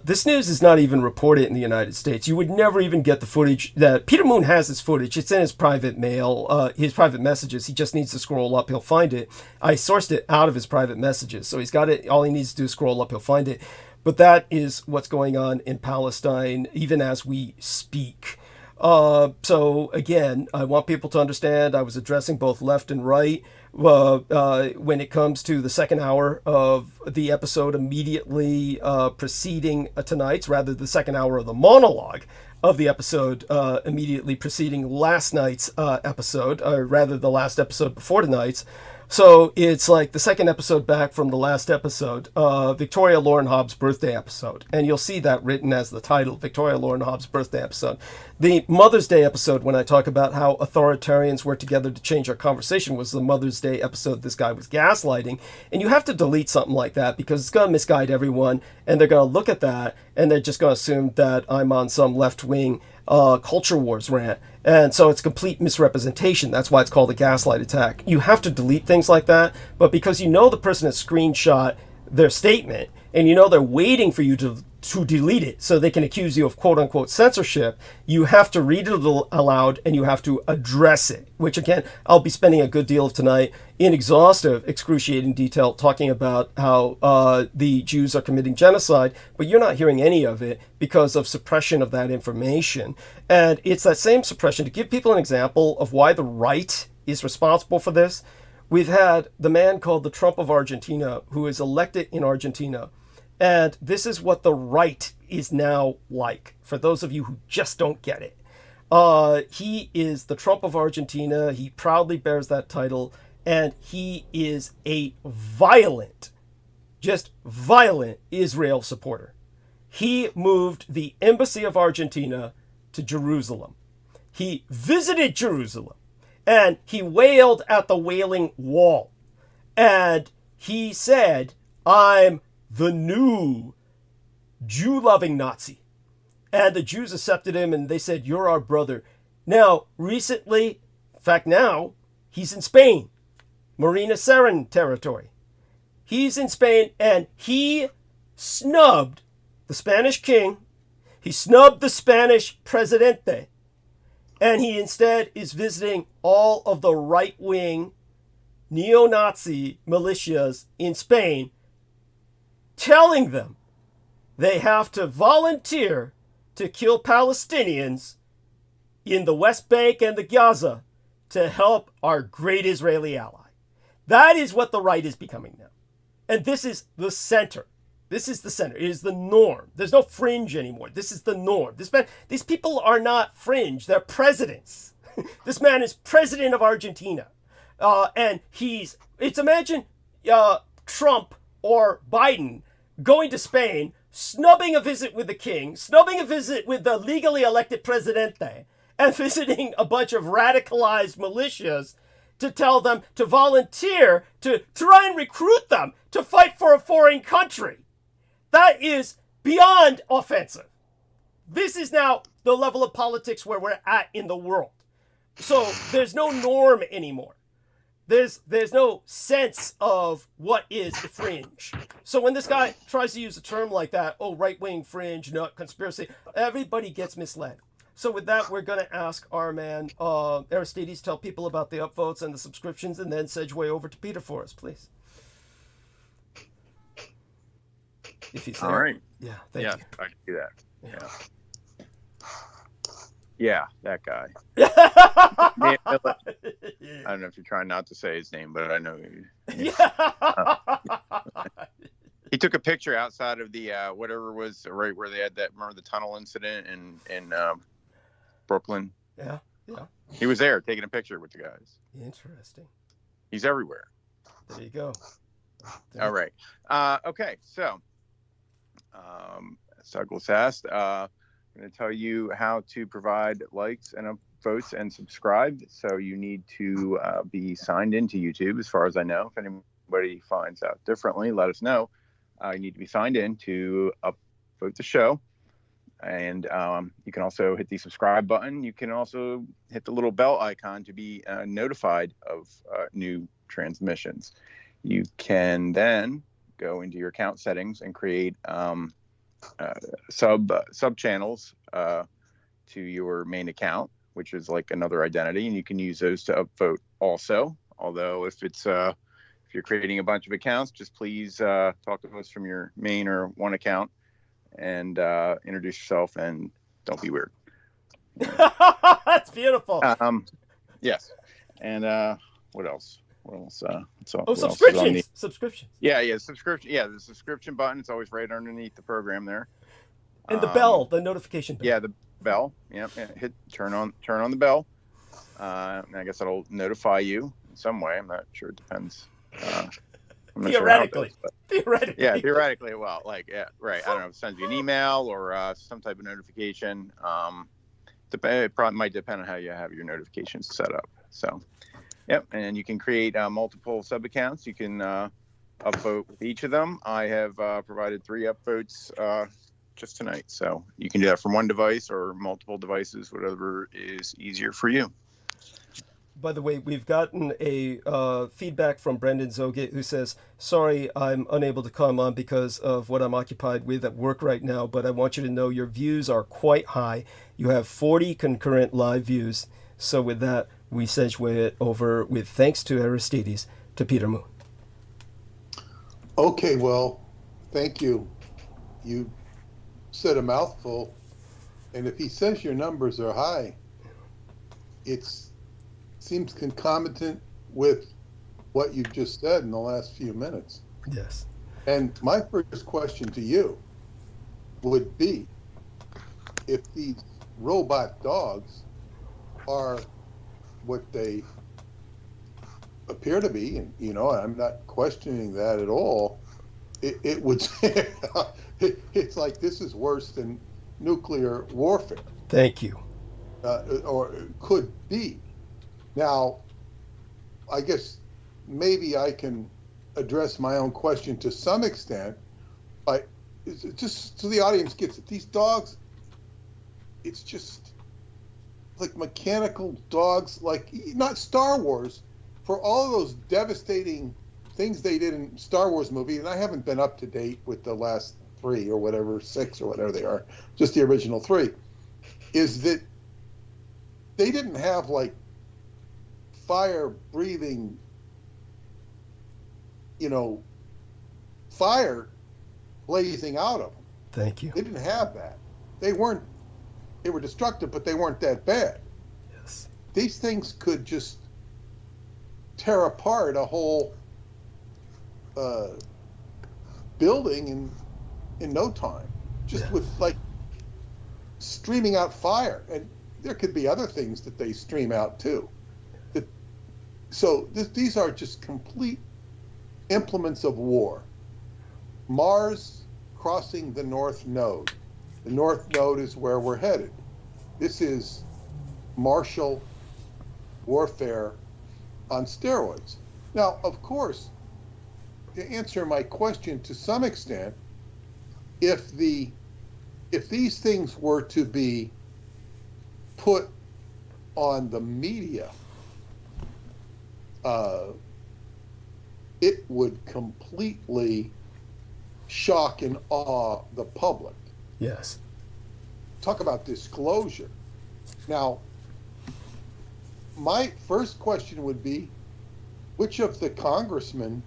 this news is not even reported in the United States. You would never even get the footage that Peter Moon has. His footage. It's in his private mail, his private messages. He just needs to scroll up. He'll find it. I sourced it out of his private messages. So he's got it. All he needs to do is scroll up. He'll find it. But that is what's going on in Palestine, even as we speak. So again, I want people to understand I was addressing both left and right. When it comes to the second hour of the episode immediately preceding tonight's, rather the second hour of the monologue of the episode immediately preceding last night's episode, or rather the last episode before tonight's. So it's like the second episode back from the last episode, Victoria Lauren Hobbs' birthday episode. And you'll see that written as the title, Victoria Lauren Hobbs' birthday episode. The Mother's Day episode, when I talk about how authoritarians work together to change our conversation, was the Mother's Day episode this guy was gaslighting. And you have to delete something like that because it's going to misguide everyone. And they're going to look at that and they're just going to assume that I'm on some left-wing culture wars rant. And so it's complete misrepresentation. That's why it's called a gaslight attack. You have to delete things like that, but because you know the person has screenshot their statement and you know they're waiting for you to delete it so they can accuse you of quote-unquote censorship, you have to read it aloud and you have to address it, which again, I'll be spending a good deal of tonight in exhaustive, excruciating detail talking about how the Jews are committing genocide, but you're not hearing any of it because of suppression of that information. And it's that same suppression. To give people an example of why the right is responsible for this, we've had the man called the Trump of Argentina, who is elected in Argentina. And this is what the right is now like, for those of you who just don't get it. He is the Trump of Argentina. He proudly bears that title. And he is a violent, just violent Israel supporter. He moved the embassy of Argentina to Jerusalem. he visited Jerusalem, and he wailed at the Wailing Wall. And he said, I'm the new Jew-loving Nazi. And the Jews accepted him, and they said, you're our brother. Now, recently, in fact now, he's in Spain, Marina Seren territory. He's in Spain, and he snubbed the Spanish king. He snubbed the Spanish presidente. And he instead is visiting all of the right-wing neo-Nazi militias in Spain, telling them they have to volunteer to kill Palestinians in the West Bank and the Gaza to help our great Israeli ally. That is what the right is becoming now. And this is the center. This is the center. It is the norm. There's no fringe anymore. This is the norm. These people are not fringe. They're presidents. This man is president of Argentina. And imagine Trump or Biden going to Spain, snubbing a visit with the king, snubbing a visit with the legally elected presidente, and visiting a bunch of radicalized militias to tell them to volunteer to try and recruit them to fight for a foreign country. That is beyond offensive. This is now the level of politics where we're at in the world. So there's no norm anymore. There's no sense of what is fringe. So when this guy tries to use a term like that, oh, right-wing fringe, not conspiracy, everybody gets misled. So with that, we're going to ask our man, Aristides, tell people about the upvotes and the subscriptions, and then segue over to Peter for us, please. If he's there. All right. Yeah, thank you. I can do that. Yeah, that guy. I don't know if you're trying not to say his name, but I know. He took a picture outside of the whatever was right where they had that. Remember the tunnel incident in Brooklyn? Yeah. He was there taking a picture with the guys. Interesting. He's everywhere. There you go. All right. Okay. So, Douglas asked, I'm going to tell you how to provide likes and votes and subscribe. So you need to be signed into YouTube, as far as I know. If anybody finds out differently, let us know. You need to be signed in to upvote the show. And you can also hit the subscribe button. You can also hit the little bell icon to be notified of new transmissions. You can then go into your account settings and create sub channels to your main account, which is like another identity, and you can use those to upvote also. Although if you're creating a bunch of accounts, just please talk to us from your main or one account and introduce yourself and don't be weird. That's beautiful. Yes. And what else? Subscriptions. Yeah, subscription. Yeah, the subscription button. It's always right underneath the program there. And the bell, the notification bell. Yeah, the bell. Yeah, turn on the bell. And I guess that'll notify you in some way. I'm not sure. It depends. I'm not theoretically. Sure theoretically. Yeah, theoretically. Well, right. I don't know. If it sends you an email or some type of notification. It probably might depend on how you have your notifications set up. So. Yep, and you can create multiple sub-accounts. You can upvote with each of them. I have provided 3 upvotes just tonight. So you can do that from one device or multiple devices, whatever is easier for you. By the way, we've gotten a feedback from Brendan Zogit who says, sorry, I'm unable to come on because of what I'm occupied with at work right now, but I want you to know your views are quite high. You have 40 concurrent live views. So with that, we segue it over with thanks to Aristides to Peter Moon. Okay, well, thank you. You said a mouthful, and if he says your numbers are high, it seems concomitant with what you've just said in the last few minutes. Yes. And my first question to you would be, if these robot dogs are what they appear to be, and I'm not questioning that at all, it would it's like this is worse than nuclear warfare. Thank you. or could be. Now, I guess maybe I can address my own question to some extent, but just so the audience gets it. These dogs, it's just like mechanical dogs, like not Star Wars, for all those devastating things they did in Star Wars movie, and I haven't been up to date with the last 3 or whatever, 6 or whatever they are, just the original 3, is that they didn't have like fire breathing, fire blazing out of them. Thank you. They didn't have that. They were destructive, but they weren't that bad. Yes. These things could just tear apart a whole building in no time, just with like streaming out fire. And there could be other things that they stream out too. These are just complete implements of war. Mars crossing the North Node. The North Node is where we're headed. This is martial warfare on steroids. Now, of course, to answer my question to some extent, if these things were to be put on the media, it would completely shock and awe the public. Yes. Talk about disclosure. Now, my first question would be, which of the congressmen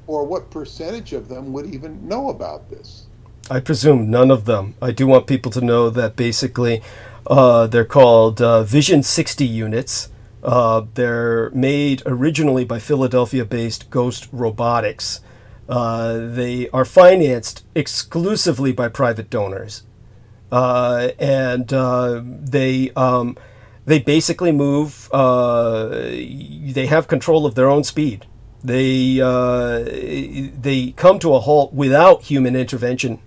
or what percentage of them would even know about this? I presume none of them. I do want people to know that basically they're called Vision 60 units. They're made originally by Philadelphia-based Ghost Robotics. They are financed exclusively by private donors. And they basically move, they have control of their own speed. They come to a halt without human intervention.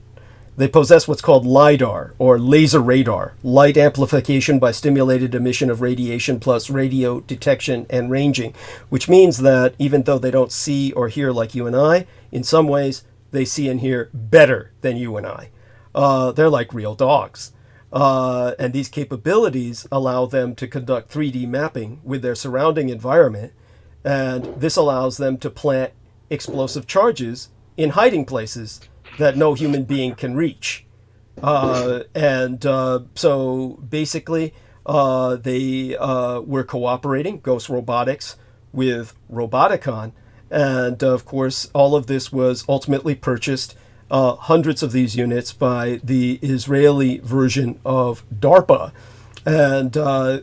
They possess what's called LIDAR, or laser radar, light amplification by stimulated emission of radiation plus radio detection and ranging, which means that even though they don't see or hear like you and I, in some ways they see and hear better than you and I. They're like real dogs. And these capabilities allow them to conduct 3D mapping with their surrounding environment, and this allows them to plant explosive charges in hiding places that no human being can reach. So basically, they were cooperating, Ghost Robotics, with Roboticon. And of course, all of this was ultimately purchased, hundreds of these units, by the Israeli version of DARPA. And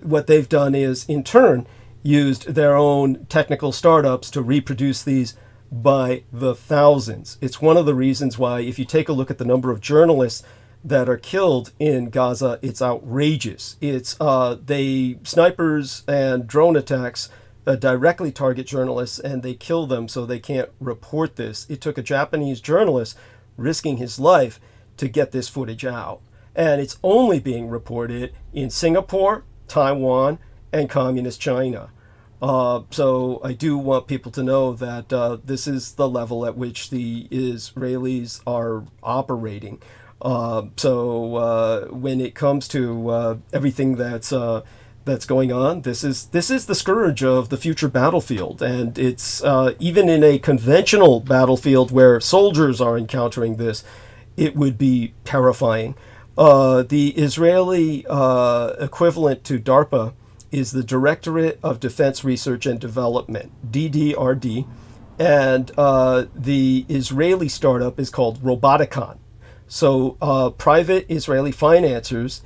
what they've done is, in turn, used their own technical startups to reproduce these by the thousands. It's one of the reasons why, if you take a look at the number of journalists that are killed in Gaza, it's outrageous. It's snipers and drone attacks directly target journalists, and they kill them so they can't report this. It took a Japanese journalist risking his life to get this footage out, and it's only being reported in Singapore, Taiwan, and communist China. So I do want people to know that this is the level at which the Israelis are operating. When it comes to everything that's going on, this is the scourge of the future battlefield, and it's even in a conventional battlefield where soldiers are encountering this, it would be terrifying. The Israeli equivalent to DARPA is the Directorate of Defense Research and Development, DDRD, and the Israeli startup is called Roboticon. So private Israeli financiers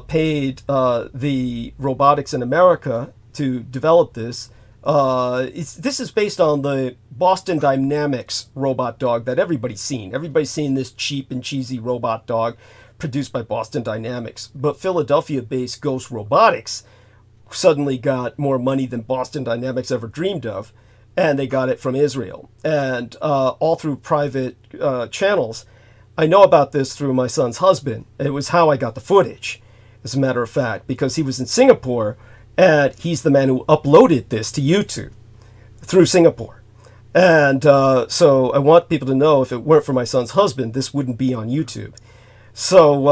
paid the robotics in America to develop this. This is based on the Boston Dynamics robot dog that everybody's seen. Everybody's seen this cheap and cheesy robot dog produced by Boston Dynamics. But Philadelphia-based Ghost Robotics suddenly got more money than Boston Dynamics ever dreamed of, and they got it from Israel. And all through private channels. I know about this through my son's husband. It was how I got the footage. as a matter of fact, because he was in Singapore, and he's the man who uploaded this to YouTube through Singapore. And so I want people to know, if it weren't for my son's husband, this wouldn't be on YouTube. So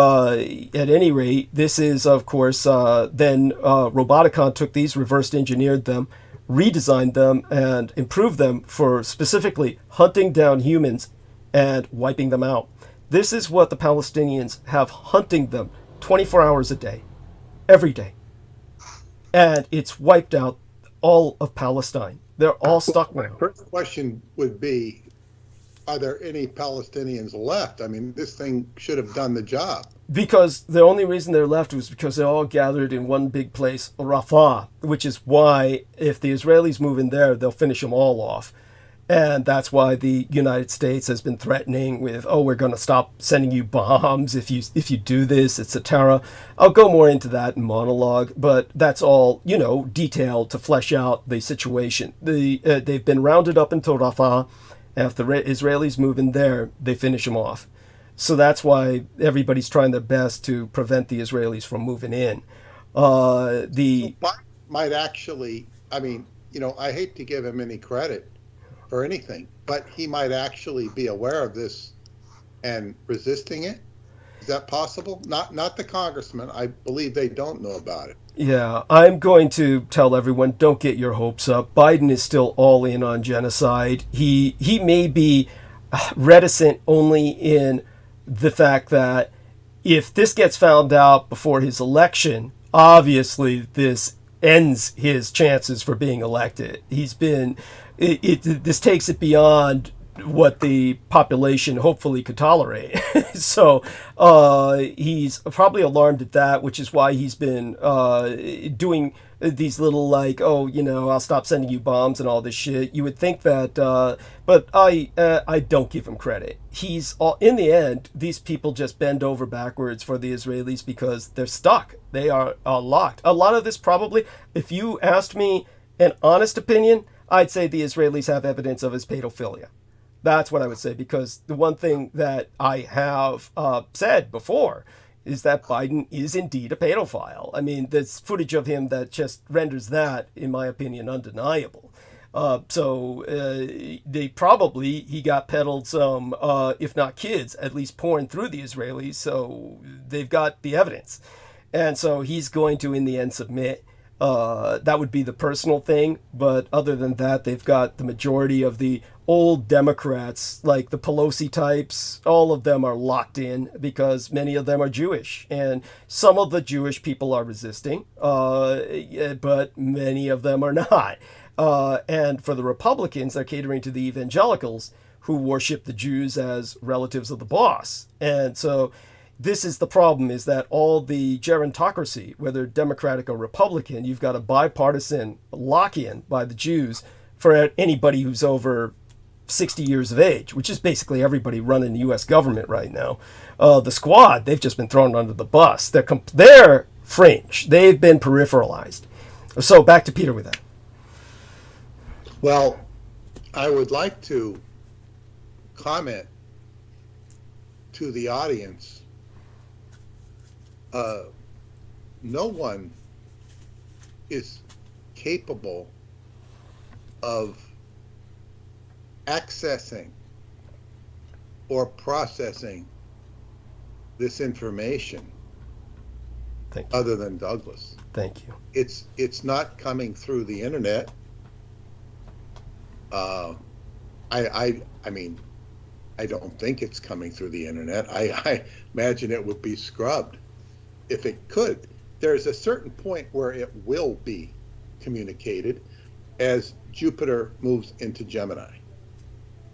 at any rate, this is, of course, then Roboticon took these, reversed engineered them, redesigned them, and improved them for specifically hunting down humans and wiping them out. This is what the Palestinians have hunting them 24 hours a day, every day. And it's wiped out all of Palestine. They're all stuck now. First question would be, are there any Palestinians left? I mean, this thing should have done the job. Because the only reason they're left was because they all gathered in one big place, Rafah, which is why if the Israelis move in there, they'll finish them all off. And that's why the United States has been threatening with, oh, we're going to stop sending you bombs if you do this, etc. I'll go more into that in monologue, but that's all, detailed to flesh out the situation. They've been rounded up into Rafah. After the Israelis move in there, they finish them off. So that's why everybody's trying their best to prevent the Israelis from moving in. Might actually, I hate to give him any credit or anything, but he might actually be aware of this and resisting it. Is that possible? Not the congressman. I believe they don't know about it. Yeah, I'm going to tell everyone, don't get your hopes up. Biden is still all in on genocide. He may be reticent only in the fact that if this gets found out before his election, obviously this ends his chances for being elected. This takes it beyond what the population hopefully could tolerate. So he's probably alarmed at that, which is why he's been doing these little I'll stop sending you bombs and all this shit. You would think that, but I don't give him credit. In the end, these people just bend over backwards for the Israelis because they're stuck. They are locked. A lot of this probably, if you asked me an honest opinion, I'd say the Israelis have evidence of his pedophilia. That's what I would say, because the one thing that I have said before is that Biden is indeed a pedophile. I mean, there's footage of him that just renders that, in my opinion, undeniable. He got peddled some, if not kids, at least porn through the Israelis, so they've got the evidence. And so he's going to, in the end, submit. That would be the personal thing, but other than that, they've got the majority of the old Democrats, like the Pelosi types, all of them are locked in because many of them are Jewish, and some of the Jewish people are resisting, but many of them are not. And for the Republicans, they're catering to the evangelicals who worship the Jews as relatives of the boss. And so this is the problem, is that all the gerontocracy, whether Democratic or Republican, you've got a bipartisan lock-in by the Jews for anybody who's over 60 years of age, which is basically everybody running the U.S. government right now. The squad, they've just been thrown under the bus. They're fringe. They've been peripheralized. So back to Peter with that. Well, I would like to comment to the audience. No one is capable of accessing or processing this information other than Douglas. Thank you. It's not coming through the internet. I don't think it's coming through the internet. I imagine it would be scrubbed if it could. There's a certain point where it will be communicated as Jupiter moves into Gemini.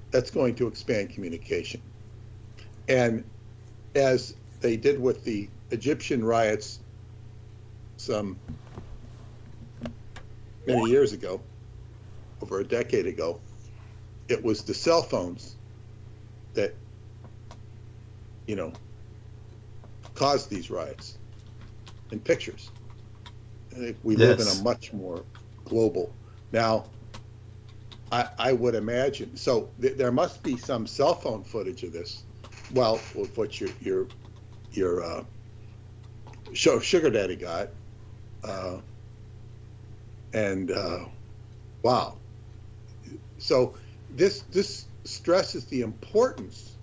That's going to expand communication. And as they did with the Egyptian riots some many years ago, over a decade ago, it was the cell phones that, caused these riots, and pictures. I think we live in a much more global. Now, I would imagine, so there must be some cell phone footage of this. Well, with what your Sugar Daddy got, and wow. So this stresses the importance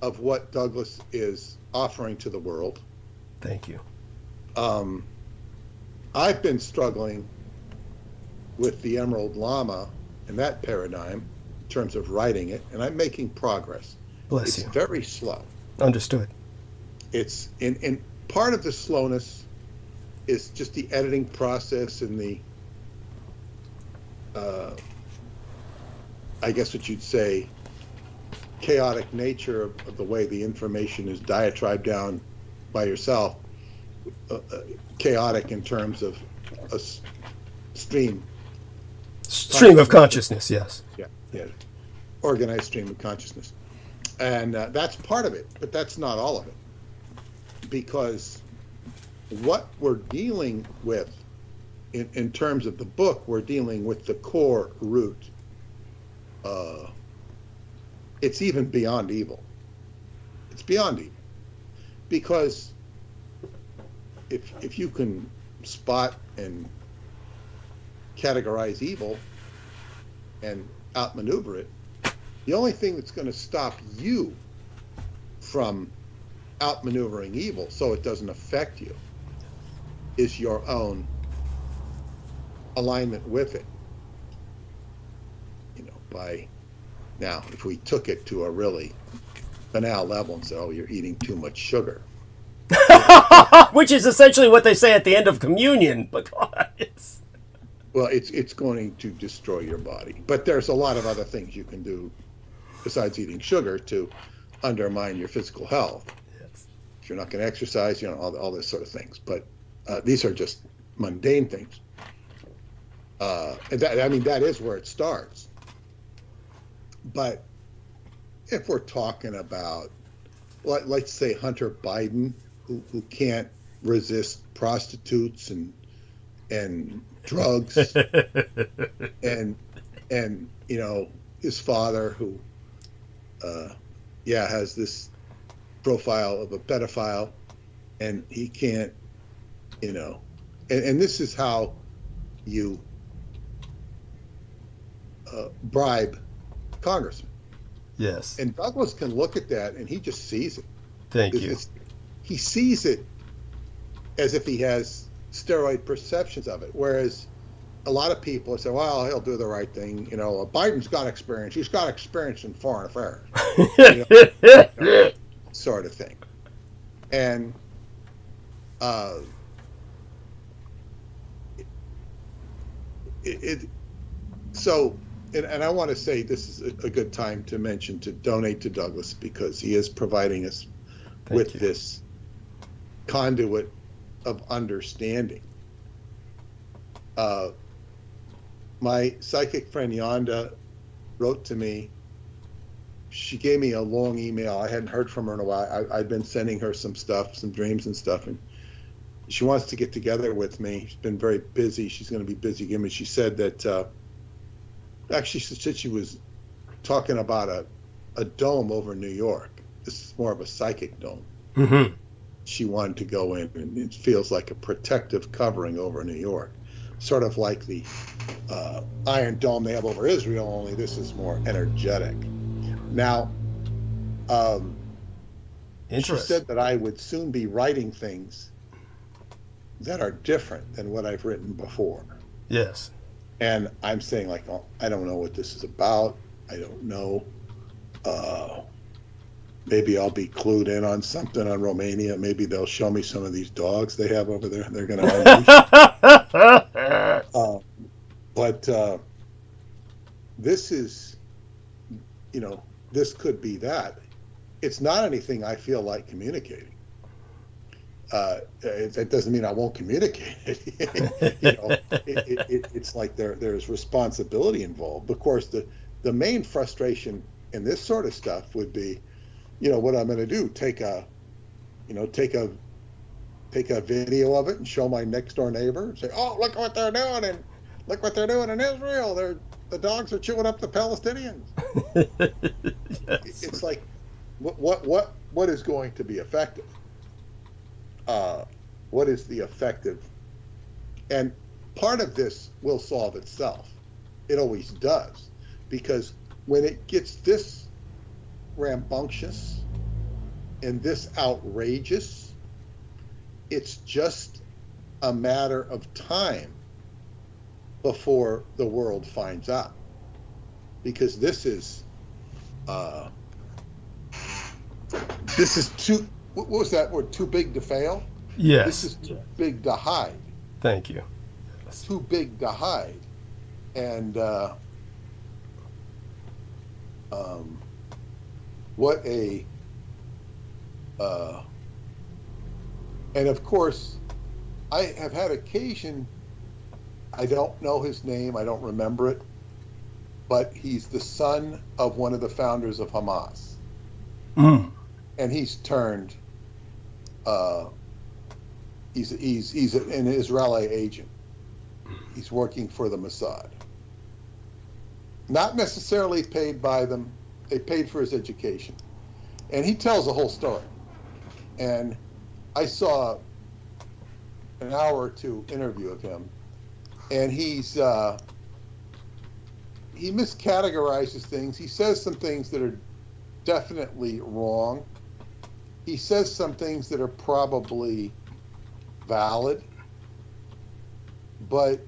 of what Douglas is offering to the world. Thank you. I've been struggling with the Emerald Llama and that paradigm in terms of writing it, and I'm making progress. Bless It's you. very slow. Understood. It's in part of the slowness is just the editing process and the I guess what you'd say chaotic nature of the way the information is diatribed down by yourself. Chaotic in terms of a stream of consciousness, yes. Yeah, organized stream of consciousness, and that's part of it, but that's not all of it, because what we're dealing with in terms of the book, we're dealing with the core root. It's even beyond evil. It's beyond evil, because if you can spot and categorize evil and outmaneuver it, the only thing that's going to stop you from outmaneuvering evil so it doesn't affect you is your own alignment with it. By now, if we took it to a really banal level and said, oh, you're eating too much sugar. Which is essentially what they say at the end of communion, because Well, it's going to destroy your body. But there's a lot of other things you can do besides eating sugar to undermine your physical health. yes. If you're not going to exercise, all this sort of things. But these are just mundane things. And that is where it starts. But if we're talking about, let's say Hunter Biden, who can't resist prostitutes and drugs, and his father who has this profile of a pedophile, and he can't, and this is how you bribe congressman. Yes. And Douglas can look at that and he just sees it. Thank you. He sees it as if he has steroid perceptions of it, whereas a lot of people say, well, he'll do the right thing. Biden's got experience. He's got experience in foreign affairs. Sort of thing. And so, and I want to say this is a good time to mention to donate to Douglas, because he is providing us with this conduit of understanding. My psychic friend Yonda wrote to me. She gave me a long email. I hadn't heard from her in a while. I'd been sending her some stuff, some dreams and stuff, and she wants to get together with me. She's been very busy. She's going to be busy again. She said that actually, she said she was talking about a dome over New York. This is more of a psychic dome. Mm-hmm. She wanted to go in, and it feels like a protective covering over New York, sort of like the Iron Dome they have over Israel, only this is more energetic. Now, she said that I would soon be writing things that are different than what I've written before. Yes. And I'm saying, like, oh, I don't know what this is about. I don't know. Maybe I'll be clued in on something on Romania. Maybe they'll show me some of these dogs they have over there. They're going to unleash. But this is, this could be that. It's not anything I feel like communicating. That doesn't mean I won't communicate it. It's like there's responsibility involved. Of course, the main frustration in this sort of stuff would be, what I'm going to do, take a video of it and show my next door neighbor and say, oh, look what they're doing, and look what they're doing in Israel. The dogs are chewing up the Palestinians. Yes. It's like, what is going to be effective? what is the effective, and part of this will solve itself. It always does, because when it gets this rambunctious and this outrageous, it's just a matter of time before the world finds out, because this is too, what was that word, too big to fail? Yes. This is too big to hide. Thank you. Too big to hide. And what a and of course, I have had occasion, I don't know his name, I don't remember it, but he's the son of one of the founders of Hamas. And he's turned, he's an Israeli agent. He's working for the Mossad. Not necessarily paid by them, they paid for his education. And he tells the whole story. And I saw an hour or two interview of him, and he miscategorizes things. He says some things that are definitely wrong. He says some things that are probably valid, but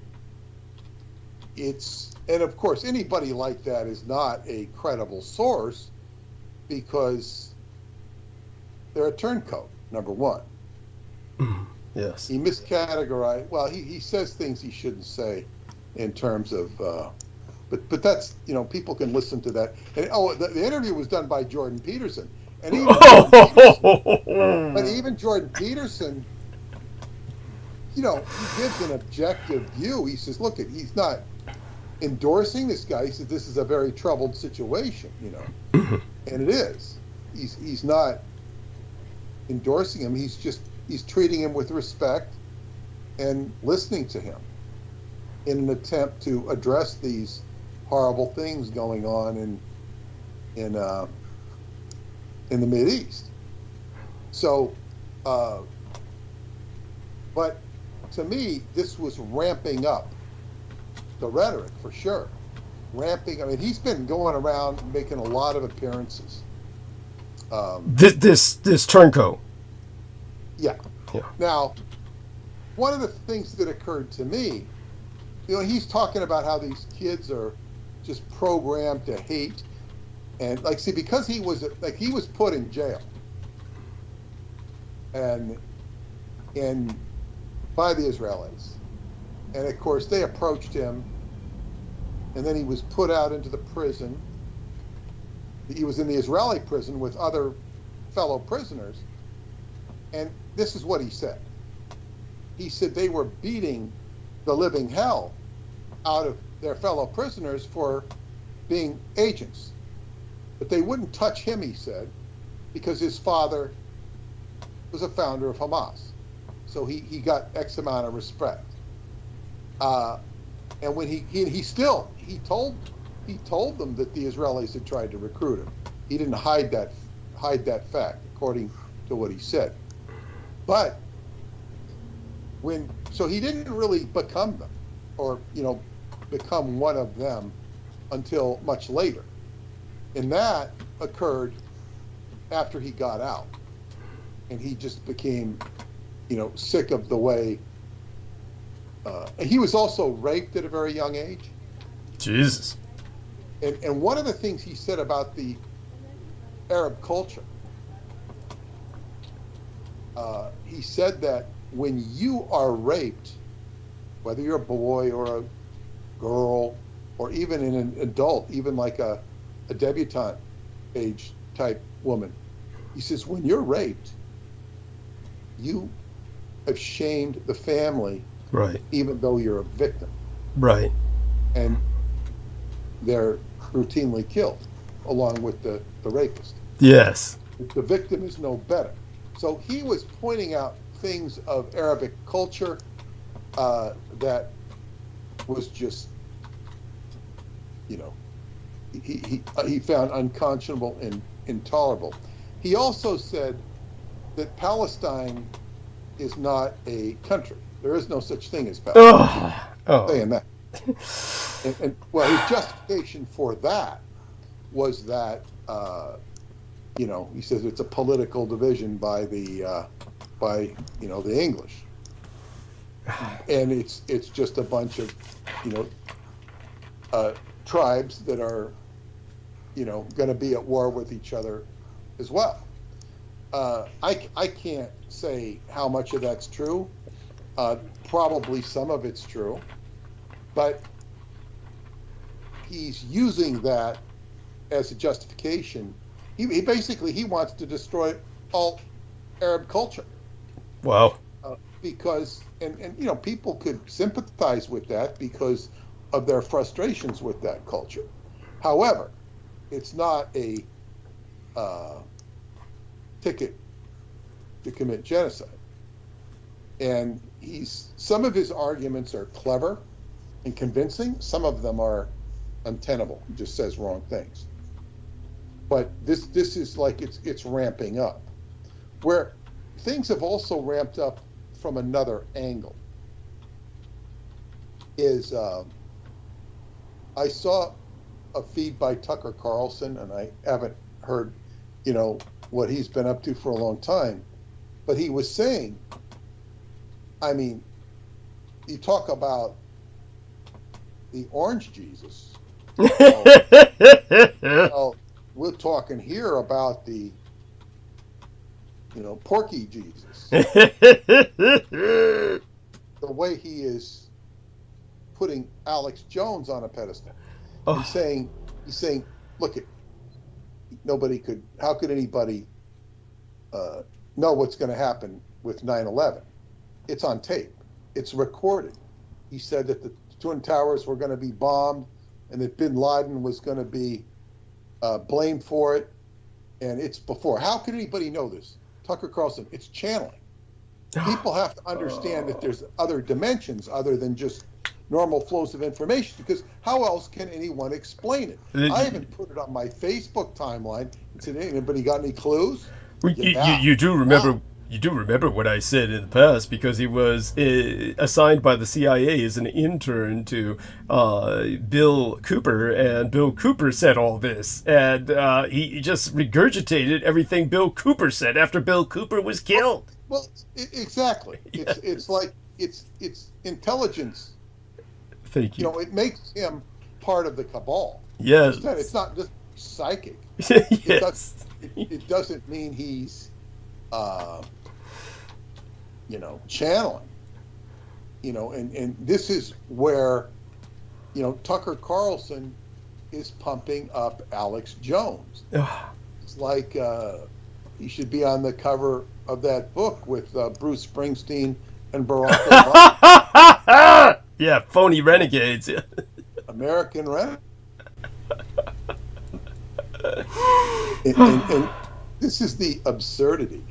and of course, anybody like that is not a credible source, because they're a turncoat, number one. Yes. He miscategorized, well, he says things he shouldn't say in terms of, but that's, people can listen to that. And the interview was done by Jordan Peterson. And even Jordan Peterson, he gives an objective view. He says, look, he's not endorsing this guy. He says this is a very troubled situation, and it is. He's not endorsing him. He's treating him with respect and listening to him in an attempt to address these horrible things going on in the Mideast. So, but to me, this was ramping up the rhetoric for sure. Ramping. I mean, he's been going around making a lot of appearances. This turncoat. Yeah. Yeah. Now, one of the things that occurred to me, he's talking about how these kids are just programmed to hate, and because he was put in jail, and by the Israelis, and of course they approached him, and then he was put out into the prison. He was in the Israeli prison with other fellow prisoners, and this is what he said. He said they were beating the living hell out of their fellow prisoners for being agents. But they wouldn't touch him, he said, because his father was a founder of Hamas. So he got X amount of respect. And when he told them that the Israelis had tried to recruit him. He didn't hide that fact, according to what he said. But so he didn't really become them, or become one of them, until much later. And that occurred after he got out, and he just became sick of the way. He was also raped at a very young age. Jesus. And one of the things he said about the Arab culture, he said that when you are raped, whether you're a boy or a girl, or even an adult, even like a debutante age type woman, he says, when you're raped, you have shamed the family, right? Even though you're a victim, right? And they're routinely killed along with the rapist. Yes. The victim is no better. So he was pointing out things of Arabic culture that was just, he found unconscionable and intolerable. He also said that Palestine is not a country. There is no such thing as Palestine. Saying that. And well, his justification for that was that he says it's a political division by the English, and it's just a bunch of tribes that are going to be at war with each other as well. I can't say how much of that's true. Probably some of it's true, but he's using that as a justification. He basically wants to destroy all Arab culture. Wow. Because and people could sympathize with that because of their frustrations with that culture. However, it's not a ticket to commit genocide. And some of his arguments are clever and convincing. Some of them are untenable. He just says wrong things. But this is like it's ramping up. Where things have also ramped up from another angle is I saw a feed by Tucker Carlson, and I haven't heard what he's been up to for a long time, but he was saying, I mean, you talk about the orange Jesus. We're talking here about the porky Jesus. The way he is putting Alex Jones on a pedestal and he's saying, look, how could anybody know what's going to happen with 9/11? It's on tape. It's recorded. He said that the Twin Towers were going to be bombed and that bin Laden was going to be blamed for it. And it's before. How could anybody know this? Tucker Carlson, it's channeling. People have to understand that there's other dimensions other than just normal flows of information, because how else can anyone explain it? I haven't put it on my Facebook timeline and said, anybody got any clues? You do remember You do remember what I said in the past, because he was assigned by the CIA as an intern to Bill Cooper, and Bill Cooper said all this, and he just regurgitated everything Bill Cooper said after Bill Cooper was killed. Well, exactly. Yes. It's like it's intelligence. Thank you. You know, it makes him part of the cabal. Yes. It's not just psychic. Yes. It doesn't mean he's channeling, and this is where, Tucker Carlson is pumping up Alex Jones. It's like he should be on the cover of that book with Bruce Springsteen and Barack Obama. Yeah, phony renegades. American Renegades. and this is the absurdity,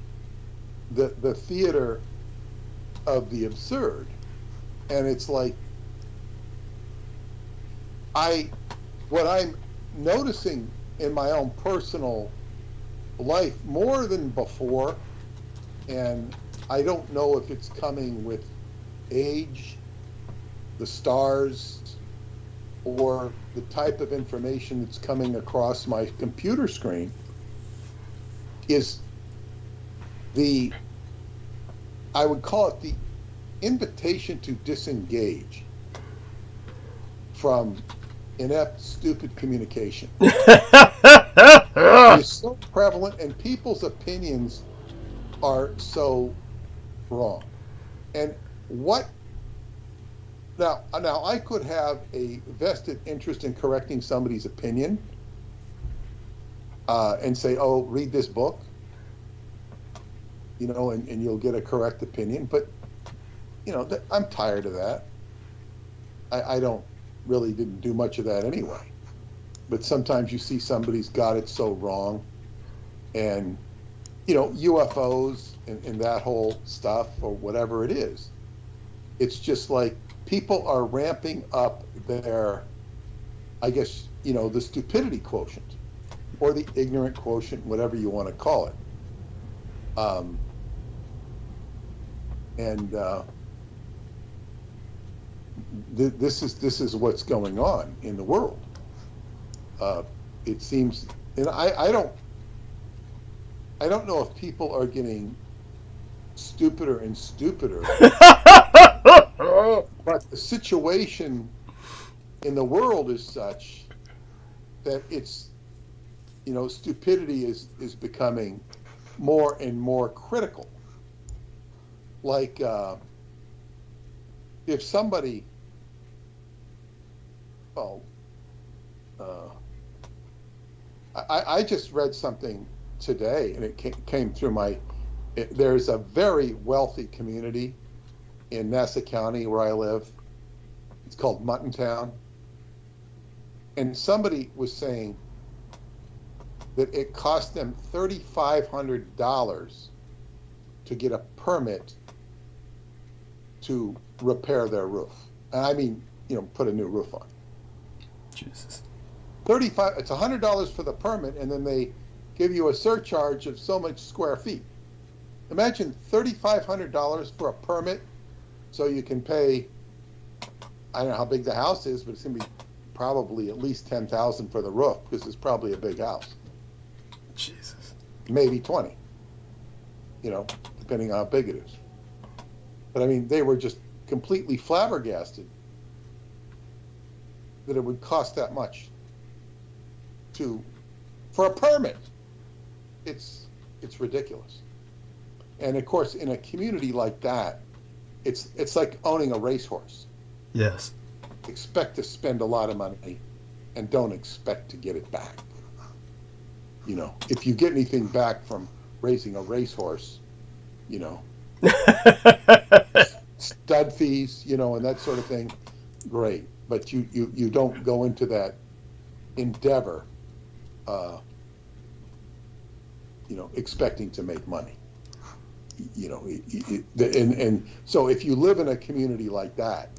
the theater of the absurd. And it's like, what I'm noticing in my own personal life more than before, and I don't know if it's coming with age, the stars, or the type of information that's coming across my computer screen, is I would call it the invitation to disengage from inept, stupid communication. It's so prevalent, and people's opinions are so wrong. And now I could have a vested interest in correcting somebody's opinion, and say, oh, read this book, and you'll get a correct opinion. But, I'm tired of that. I didn't do much of that anyway. But sometimes you see somebody's got it so wrong, and, UFOs and that whole stuff, or whatever it is. It's just like people are ramping up their, I guess, the stupidity quotient, or the ignorant quotient, whatever you want to call it. And this is what's going on in the world. It seems, and I don't know if people are getting stupider and stupider, but the situation in the world is such that it's, stupidity is becoming more and more critical. Like, if somebody, I just read something today, and it came through there's a very wealthy community in Nassau County where I live. It's called Muttontown. And somebody was saying that it cost them $3,500 to get a permit to repair their roof. And I mean, put a new roof on. Jesus. It's $100 for the permit, and then they give you a surcharge of so much square feet. Imagine $3,500 for a permit, so you can pay, I don't know how big the house is, but it's going to be probably at least $10,000 for the roof, because it's probably a big house. Jesus. Maybe 20, depending on how big it is. But I mean, they were just completely flabbergasted that it would cost that much for a permit. It's ridiculous. And of course, in a community like that, it's like owning a racehorse. Yes. Expect to spend a lot of money and don't expect to get it back. If you get anything back from raising a racehorse, stud fees, and that sort of thing, great. But you don't go into that endeavor, expecting to make money. And so if you live in a community like that,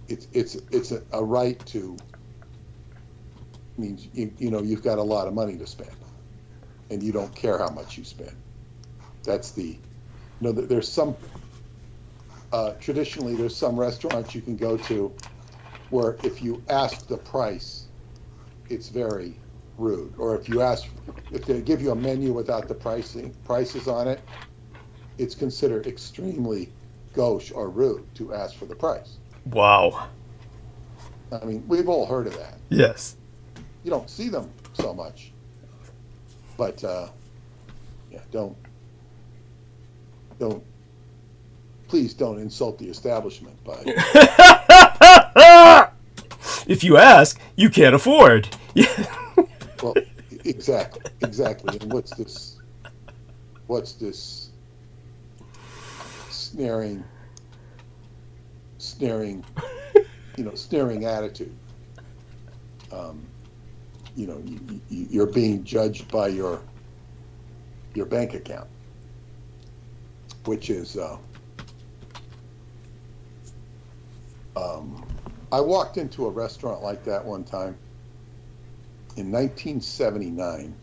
it's a right to, means you've got a lot of money to spend, and you don't care how much you spend. That's there's some traditionally there's some restaurants you can go to where if you ask the price, it's very rude. Or if they give you a menu without the prices on it, it's considered extremely gauche or rude to ask for the price. Wow. I mean, we've all heard of that. Yes. You don't see them so much, but please don't insult the establishment by. If you ask, you can't afford. Well, exactly. And what's this snaring attitude? You're being judged by your bank account, which is. I walked into a restaurant like that one time in 1979,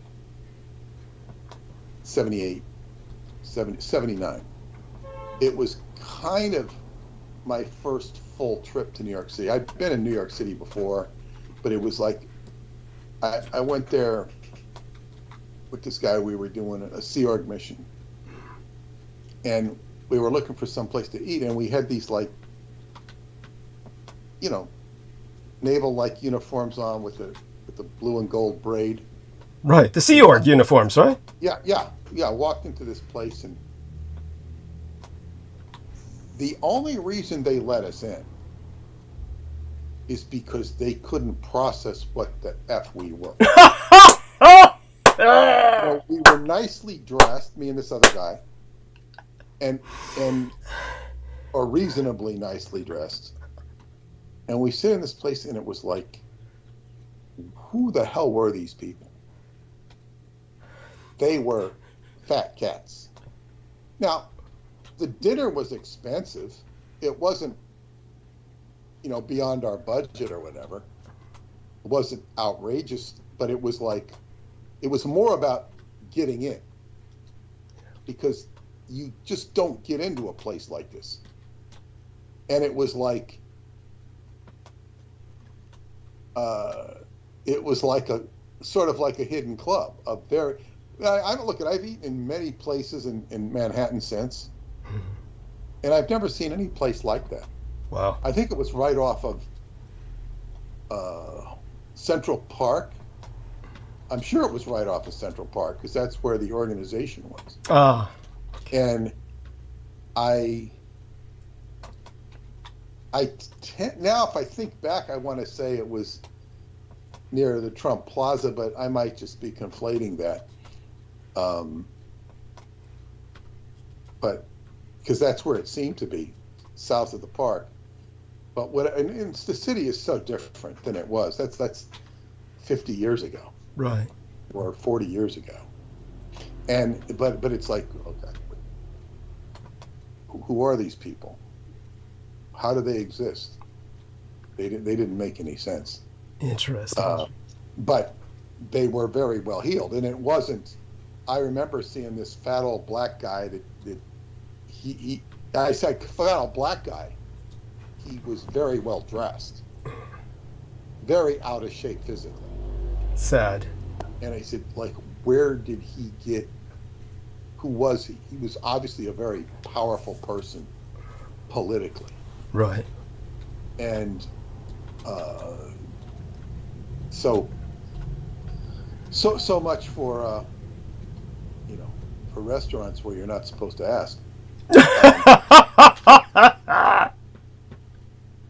78, 79. It was kind of my first full trip to New York City. I'd been in New York City before, but it was like I went there with this guy. We were doing a Sea Org mission, and we were looking for some place to eat, and we had these naval-like uniforms on with the blue and gold braid. Right, the Sea Org uniforms, right? Yeah. I walked into this place, and the only reason they let us in is because they couldn't process what the F we were. We were nicely dressed, me and this other guy, or reasonably nicely dressed. And we sit in this place, and it was like, who the hell were these people? They were fat cats. Now, the dinner was expensive. It wasn't, beyond our budget or whatever. It wasn't outrageous, but it was more about getting in. because you just don't get into a place like this. And it was like, a sort of like a hidden club. I don't look at. I've eaten in many places in Manhattan since, and I've never seen any place like that. Wow. I think it was right off of Central Park. I'm sure it was right off of Central Park because that's where the organization was. Ah. And now if I think back, I want to say it was near the Trump Plaza, but I might just be conflating that. But because that's where it seemed to be, south of the park. But and the city is so different than it was. That's 50 years ago, Right. or 40 years ago. And but it's like, okay, who are these people? How do they exist? They didn't make any sense. Interesting. But they were very well heeled, and it wasn't. I remember seeing this fat old black guy I said fat old black guy. He was very well dressed, very out of shape physically. Sad. And I said, like, where did he get? Who was he? He was obviously a very powerful person politically. Right. And so much for for restaurants where you're not supposed to ask.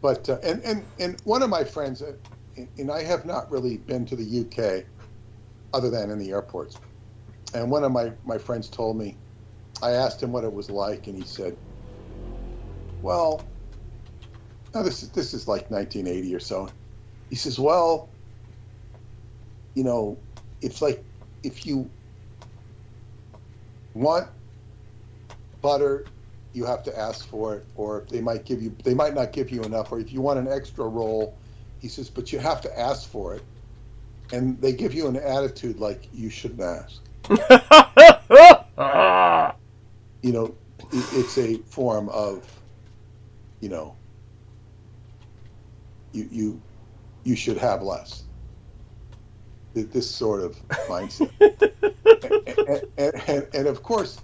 But and one of my friends, and I have not really been to the UK other than in the airports. And one of my friends told me, I asked him what it was like, and he said, well, now this is like 1980 or so. He says, well, it's like if you want butter, you have to ask for it, or they might not give you enough, or if you want an extra roll, he says, but you have to ask for it. And they give you an attitude like you shouldn't ask. It's a form of, you should have less. This sort of mindset. and of course,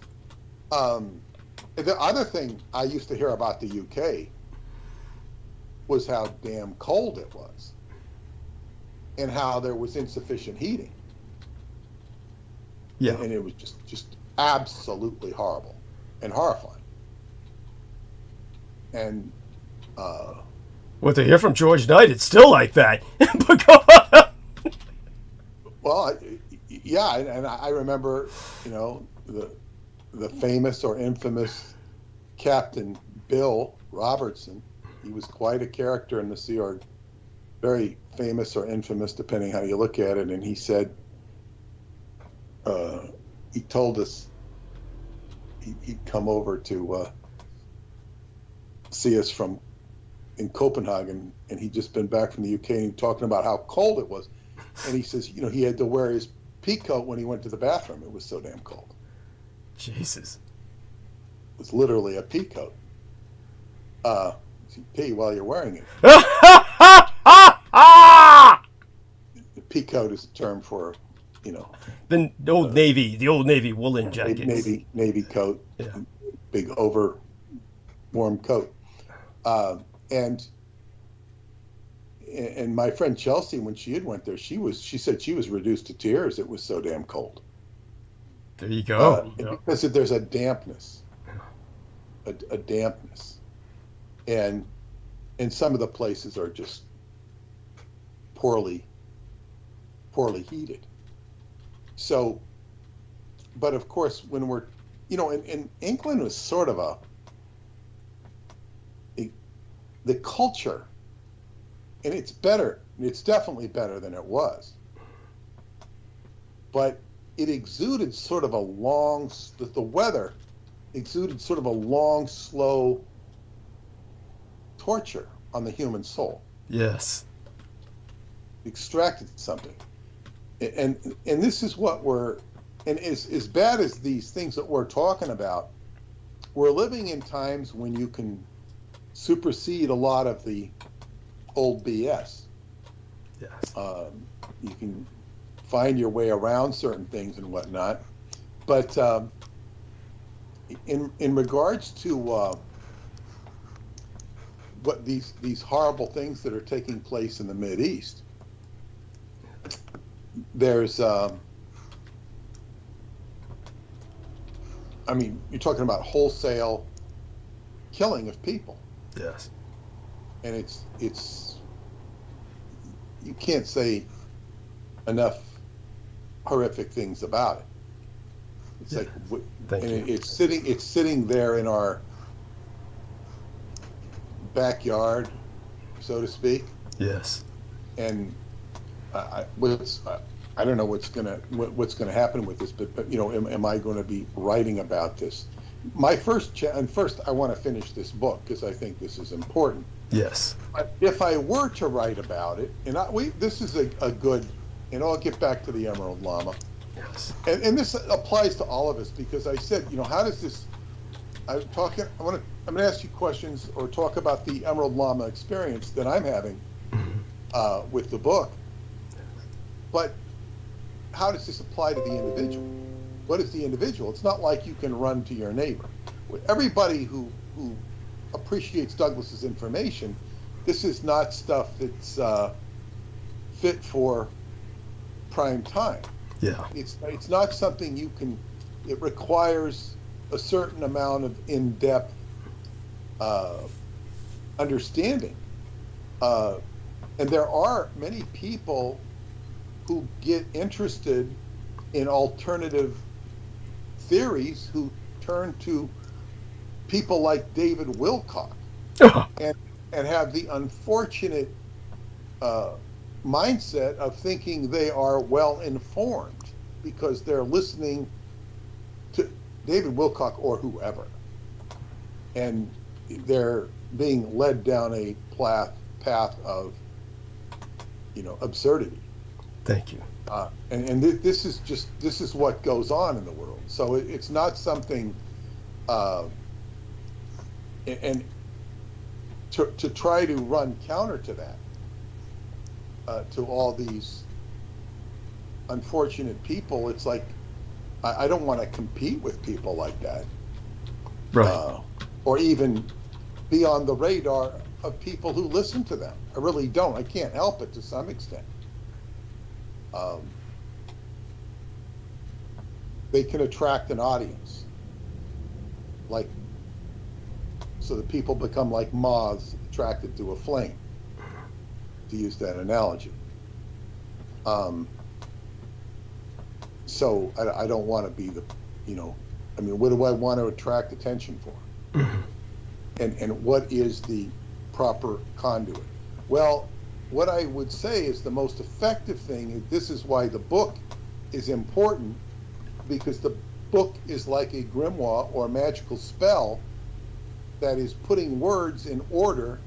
the other thing I used to hear about the UK was how damn cold it was, and how there was insufficient heating. Yeah. And it was just absolutely horrible and horrifying. And what to hear from George Knight, it's still like that. well, yeah, and I remember, the famous or infamous Captain Bill Robertson. He was quite a character in the Sea Org, very famous or infamous, depending how you look at it. And he said, he told us he'd come over to see us in Copenhagen, and he'd just been back from the UK, and he was talking about how cold it was. And he says, he had to wear his pea coat when he went to the bathroom. It was so damn cold. Jesus. It was literally a pea coat. You pee while you're wearing it. The pea coat is a term for, the old Navy woolen jackets. Navy coat. Yeah. Big over warm coat. And my friend Chelsea, when she had went there, she said she was reduced to tears. It was so damn cold. There you go. Because there's a dampness, a dampness, and some of the places are just poorly heated. So, but of course, when we're, and England was sort of the culture, and it's better. It's definitely better than it was. But it exuded sort of the weather exuded sort of a long, slow torture on the human soul. Yes. Extracted something. And this is what And as bad as these things that we're talking about, we're living in times when you can supersede a lot of the old BS. Yes. You can find your way around certain things and whatnot. But in regards to what these horrible things that are taking place in the Mideast, there's I mean, you're talking about wholesale killing of people. Yes. And it's you can't say enough horrific things about it. It's Yeah. like, Thank and you. it's sitting there in our backyard, so to speak. Yes. And I don't know what's gonna happen with this, but you know, am I going to be writing about this? My first I want to finish this book because I think this is important. Yes. But if I were to write about it, and this is a good, and I'll get back to the Emerald Llama, Yes. and this applies to all of us because I said, you know, how does this? I'm going to ask you questions or talk about the Emerald Llama experience that I'm having with the book. But how does this apply to the individual? What is the individual? It's not like you can run to your neighbor. Everybody who appreciates Douglas's information, this is not stuff that's fit for prime time. Yeah. It's not something you can. It requires a certain amount of in-depth understanding, and there are many people who get interested in alternative theories who turn to people like David Wilcock and have the unfortunate mindset of thinking they are well informed because they're listening to David Wilcock or whoever, and they're being led down a path of, you know, absurdity. Thank you. And this is what goes on in the world. So it's not something, and to try to run counter to that, to all these unfortunate people, it's like I don't want to compete with people like that, Right. or even be on the radar of people who listen to them. I really don't. I can't help it to some extent. They can attract an audience, like, so that people become like moths attracted to a flame, to use that analogy. So I don't want to be the, you know, I mean, what do I want to attract attention for? And what is the proper conduit? Well, what I would say is the most effective thing, this is why the book is important, because the book is like a grimoire or a magical spell that is putting words in order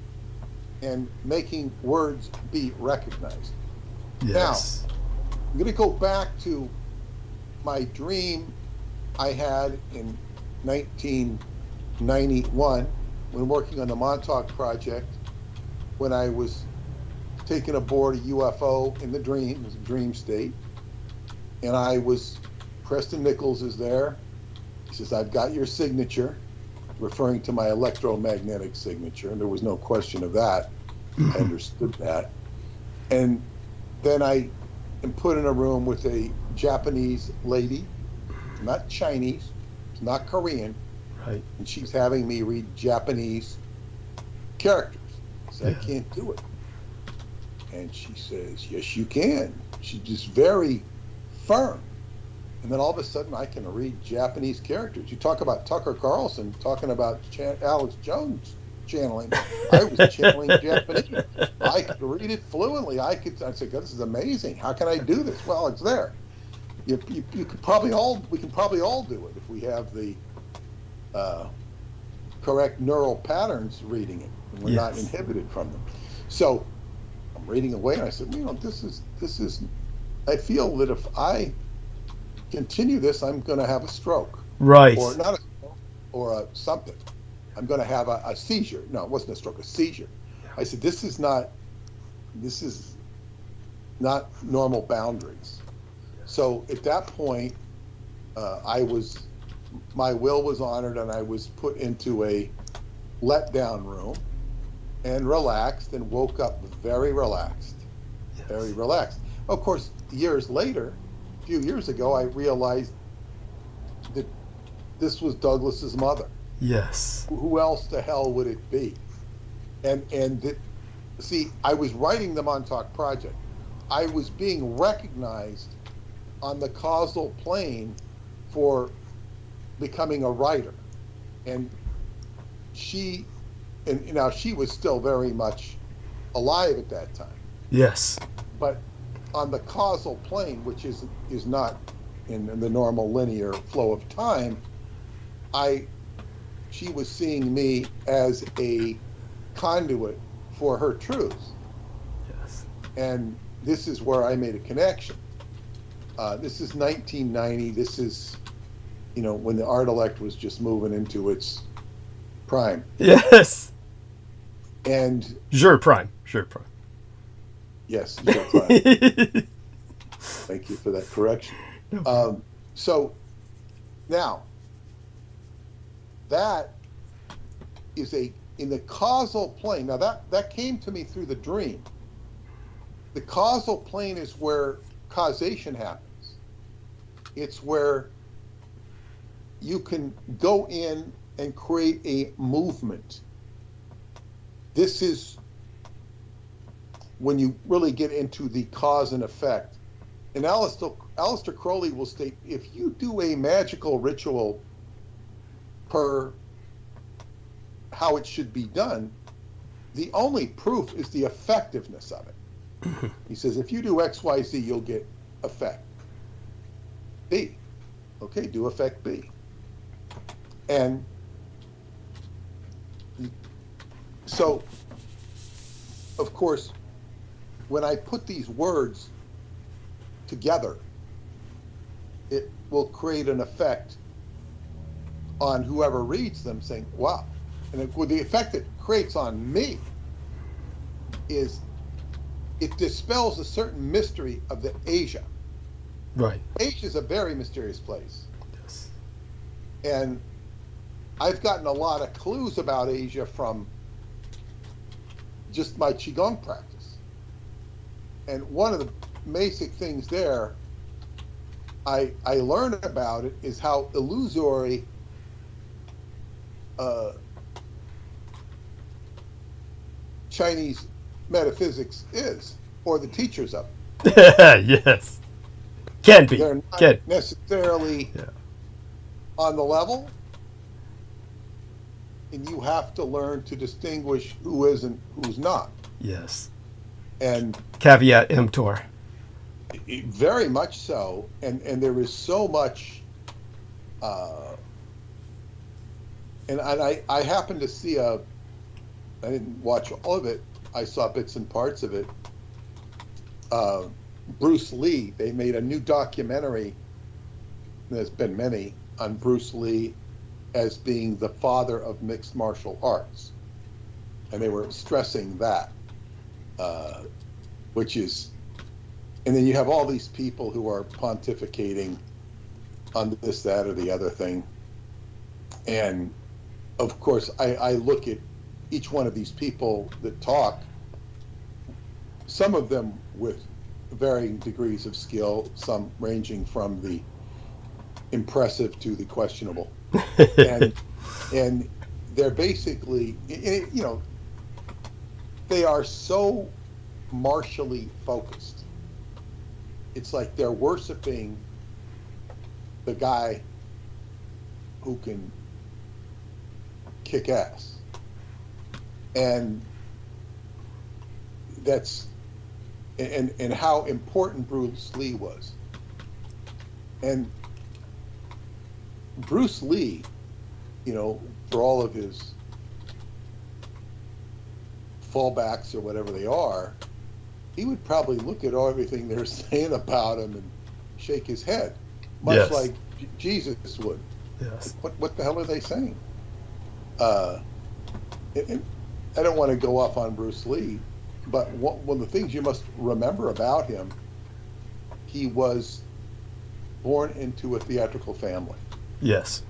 and making words be recognized. Yes. Now, I'm going to go back to my dream I had in 1991 when working on the Montauk Project, when I was taken aboard a UFO in the dream. It was a dream state. And I was, Preston Nichols is there. He says, "I've got your signature," referring to my electromagnetic signature. And there was no question of that. I understood that. And then I am put in a room with a Japanese lady, not Chinese, not Korean. Right. And she's having me read Japanese characters. I said, I can't do it. And she says, yes, you can. She's just very firm. And then all of a sudden, I can read Japanese characters. You talk about Tucker Carlson talking about Alex Jones channeling. I was channeling Japanese. I could read it fluently. I said, God, this is amazing. How can I do this? Well, it's there. You could probably we can probably all do it if we have the correct neural patterns reading it, and we're not inhibited from them. So I'm reading away, and I said, you know, this is. I feel that if I continue this, I'm going to have a stroke. Right. Or not a stroke, or something. I'm going to have a seizure. No, it wasn't a stroke, a seizure. I said, this is not normal boundaries. So at that point, my will was honored, and I was put into a letdown room and relaxed, and woke up very relaxed, very relaxed. Of course, years later, a few years ago, I realized that this was Douglas's mother. Yes. Who else the hell would it be? See, I was writing the Montauk Project. I was being recognized on the causal plane for becoming a writer, and now she was still very much alive at that time. Yes. But on the causal plane, which is not in the normal linear flow of time, she was seeing me as a conduit for her truths. Yes. And this is where I made a connection. This is 1990. This is, when the art elect was just moving into its prime. Yes. And Sure prime. yes, your prime. Thank you for that correction. So now, that is in the causal plane. Now that came to me through the dream. The causal plane is where causation happens. It's where you can go in and create a movement. This is when you really get into the cause and effect. And Aleister Crowley will state, if you do a magical ritual per how it should be done, the only proof is the effectiveness of it. He says, if you do X, Y, Z, you'll get effect B. Okay, do effect B. And so, of course, when I put these words together, it will create an effect on whoever reads them, saying, wow. And the effect it creates on me is it dispels a certain mystery of the Asia. Right. Asia is a very mysterious place. Yes. And I've gotten a lot of clues about Asia from just my Qigong practice. And one of the basic things there I learned about it is how illusory Chinese metaphysics is, or the teachers of it. Yes. Can be. They're not necessarily on the level, and you have to learn to distinguish who is and who's not. Yes. And caveat emptor. Very much so, and there is so much. And I happened to see I didn't watch all of it. I saw bits and parts of it. Bruce Lee, they made a new documentary, there's been many, on Bruce Lee as being the father of mixed martial arts. And they were stressing that, which is, and then you have all these people who are pontificating on this, that, or the other thing. And of course, I look at each one of these people that talk, some of them with varying degrees of skill, some ranging from the impressive to the questionable. and they're basically, they are so martially focused. It's like they're worshiping the guy who can kick ass. And that's and how important Bruce Lee was. And Bruce Lee, for all of his fallbacks or whatever they are, he would probably look at everything they're saying about him and shake his head. much Yes. like Jesus would. Yes. What the hell are they saying? Uh, and I don't want to go off on Bruce Lee, but one of the things you must remember about him, he was born into a theatrical family, Yes.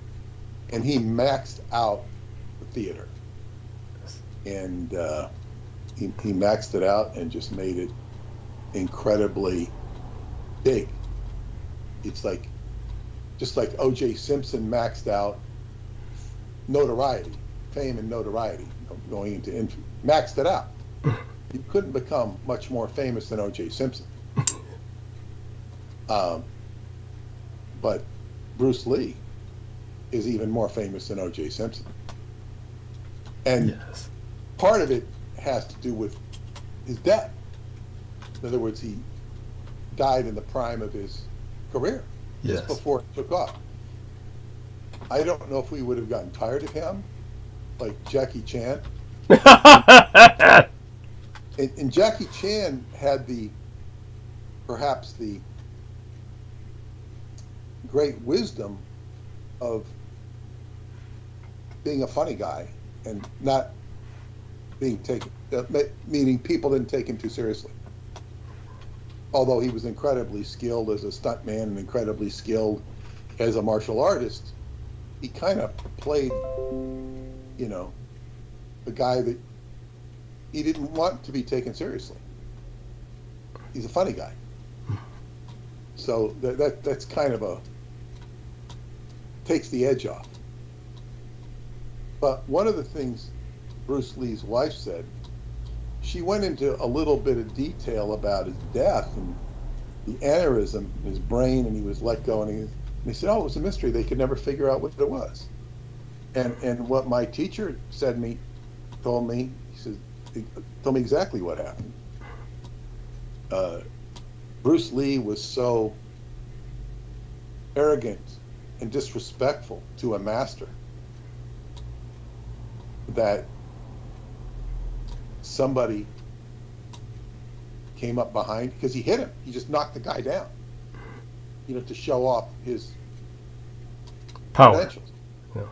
and he maxed out the theater, and he maxed it out and just made it incredibly big. It's like just like O.J. Simpson maxed out notoriety, fame and notoriety, going into maxed it out. You couldn't become much more famous than O.J. Simpson. But Bruce Lee is even more famous than O.J. Simpson. And Yes. part of it has to do with his death. In other words, he died in the prime of his career, just Yes. before it took off. I don't know if we would have gotten tired of him, like Jackie Chan. And Jackie Chan had perhaps the great wisdom of being a funny guy and not being taken, meaning people didn't take him too seriously. Although he was incredibly skilled as a stuntman and incredibly skilled as a martial artist, he kind of played, the guy that he didn't want to be taken seriously. He's a funny guy. So that's kind of takes the edge off. But one of the things Bruce Lee's wife said, she went into a little bit of detail about his death and the aneurysm in his brain, and he was let go, and he said, it was a mystery. They could never figure out what it was. And what my teacher told me, he said, told me exactly what happened. Bruce Lee was so arrogant and disrespectful to a master that somebody came up behind, because he hit him. He just knocked the guy down, to show off his Power. credentials. Yeah.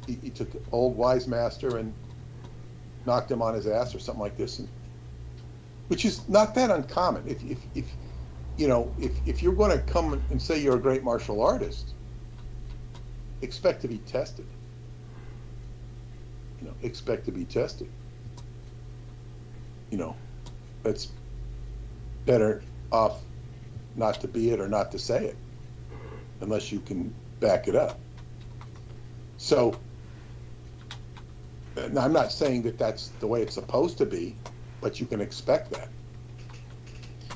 He took an old wise master and knocked him on his ass or something like this, which is not that uncommon. If you're going to come and say you're a great martial artist, expect to be tested. Expect to be tested. That's better off not to be it or not to say it, unless you can back it up. So, now I'm not saying that that's the way it's supposed to be, but you can expect that.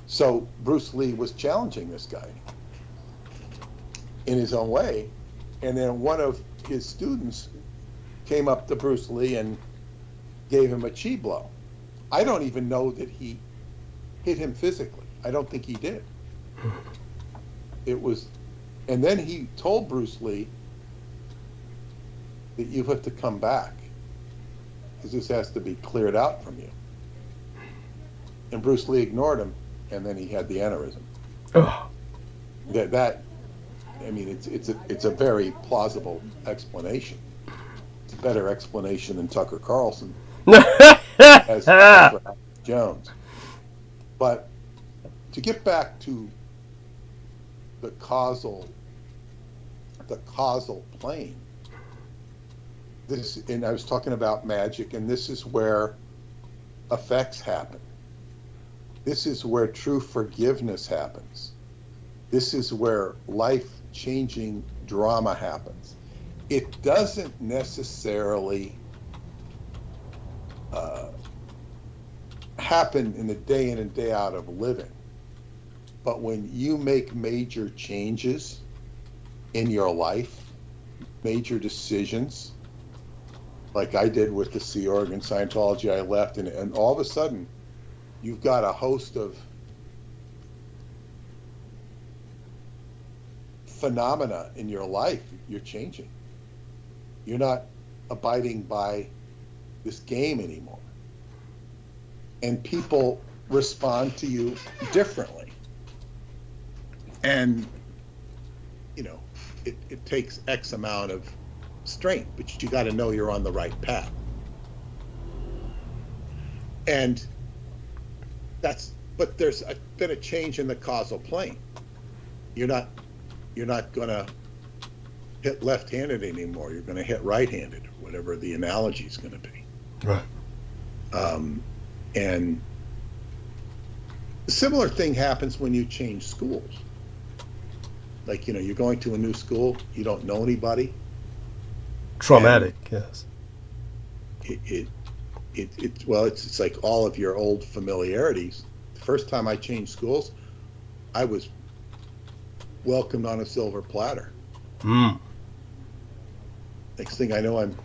So Bruce Lee was challenging this guy in his own way, and then one of his students came up to Bruce Lee and gave him a chi blow. I don't even know that he hit him physically. I don't think he did. And then he told Bruce Lee that you have to come back, because this has to be cleared out from you. And Bruce Lee ignored him, and then he had the aneurysm. Oh. It's a very plausible explanation. It's a better explanation than Tucker Carlson as Jones. But to get back to the causal plane, and I was talking about magic, and this is where effects happen. This is where true forgiveness happens. This is where life-changing drama happens. It doesn't necessarily happen in the day in and day out of living. But when you make major changes in your life, major decisions, like I did with the Sea Org and Scientology, I left, and all of a sudden, you've got a host of phenomena in your life. You're changing. You're not abiding by this game anymore. And people respond to you differently. And you know, it takes X amount of strength, but you got to know you're on the right path. And but there's been a change in the causal plane. You're not going to hit left-handed anymore. You're going to hit right-handed, or whatever the analogy is going to be. Right. And a similar thing happens when you change schools. Like, you're going to a new school, you don't know anybody. Traumatic, yes. It's like all of your old familiarities. The first time I changed schools, I was welcomed on a silver platter. Next thing I know, I'm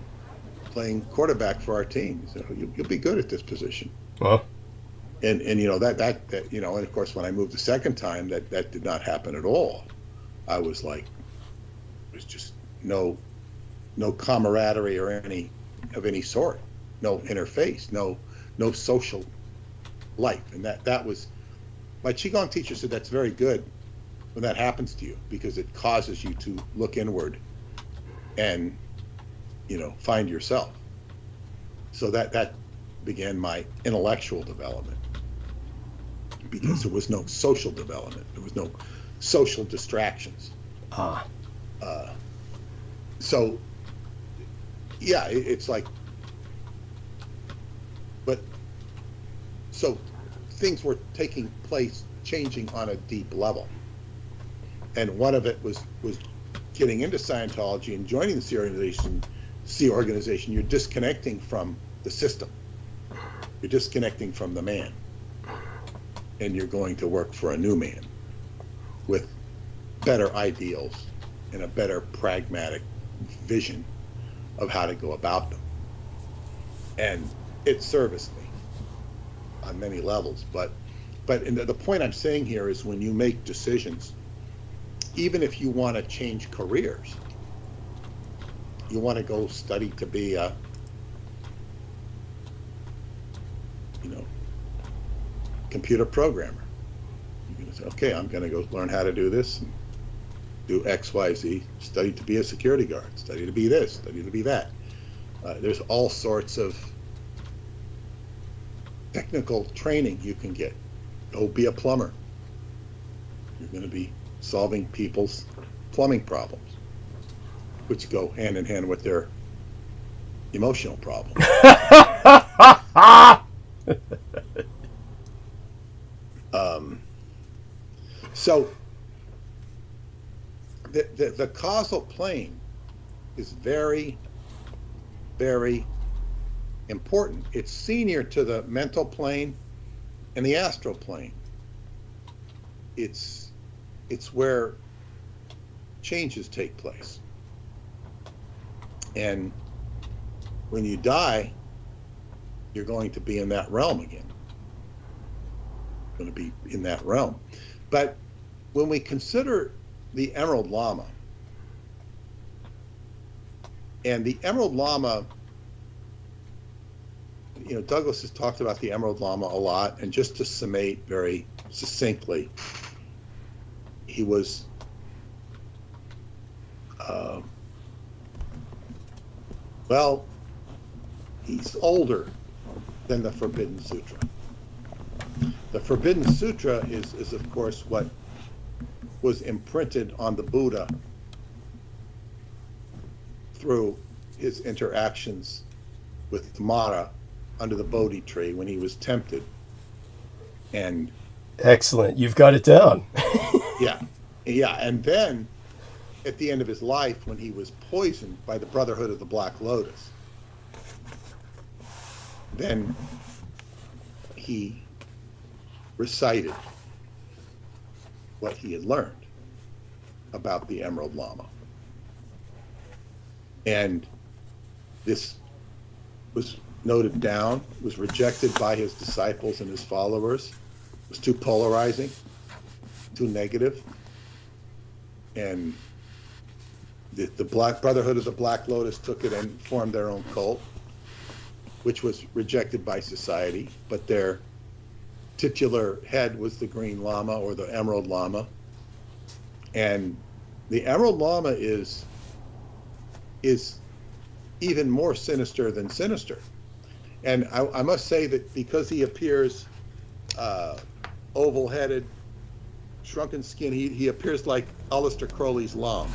playing quarterback for our team. So you'll be good at this position. Well, and that and of course when I moved the second time, that did not happen at all. I was like, it was just no camaraderie or any sort, no interface, no social life. And that was, my Qigong teacher said that's very good when that happens to you, because it causes you to look inward and find yourself. So that began my intellectual development, because there was no social development, there was no social distractions. So yeah, it's like, but so things were taking place, changing on a deep level, and one of it was getting into Scientology and joining the C organization. You're disconnecting from the system, you're disconnecting from the man, and you're going to work for a new man with better ideals and a better pragmatic vision of how to go about them. And it serviced me on many levels. But the point I'm saying here is, when you make decisions, even if you want to change careers, you want to go study to be a computer programmer, you're going to say, okay, I'm going to go learn how to do this, and do X, Y, Z, study to be a security guard, study to be this, study to be that. There's all sorts of technical training you can get. Go be a plumber. You're going to be solving people's plumbing problems, which go hand in hand with their emotional problems. So the causal plane is very, very important. It's senior to the mental plane and the astral plane. It's where changes take place. And when you die, you're going to be in that realm again. Going to be in that realm. But when we consider the Emerald Llama, and the Emerald Llama, Douglas has talked about the Emerald Llama a lot, and just to summate very succinctly, he was he's older than the Forbidden Sutra. The Forbidden Sutra is of course what was imprinted on the Buddha through his interactions with Mara under the Bodhi tree when he was tempted. And excellent, you've got it down. yeah, and then at the end of his life, when he was poisoned by the Brotherhood of the Black Lotus, then he recited what he had learned about the Emerald Llama. And this was noted down, was rejected by his disciples and his followers. It was too polarizing, too negative. And the Black Brotherhood of the Black Lotus took it and formed their own cult, which was rejected by society, but their titular head was the Green Llama or the Emerald Llama. And the Emerald Llama is even more sinister than sinister. And I must say that because he appears oval-headed, shrunken skin, he appears like Aleister Crowley's Lam,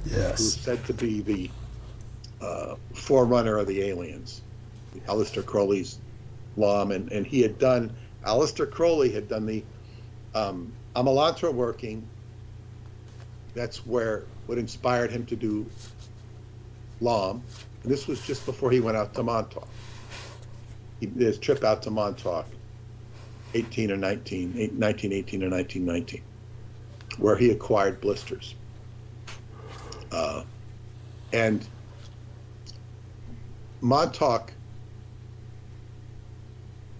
Yes. who's said to be the forerunner of the aliens. Aleister Crowley's Lam, and Aleister Crowley had done the Amalantra working. That's what inspired him to do Lam. And this was just before he went out to Montauk. His trip out to Montauk, 1918 or 1919, where he acquired blisters. And Montauk,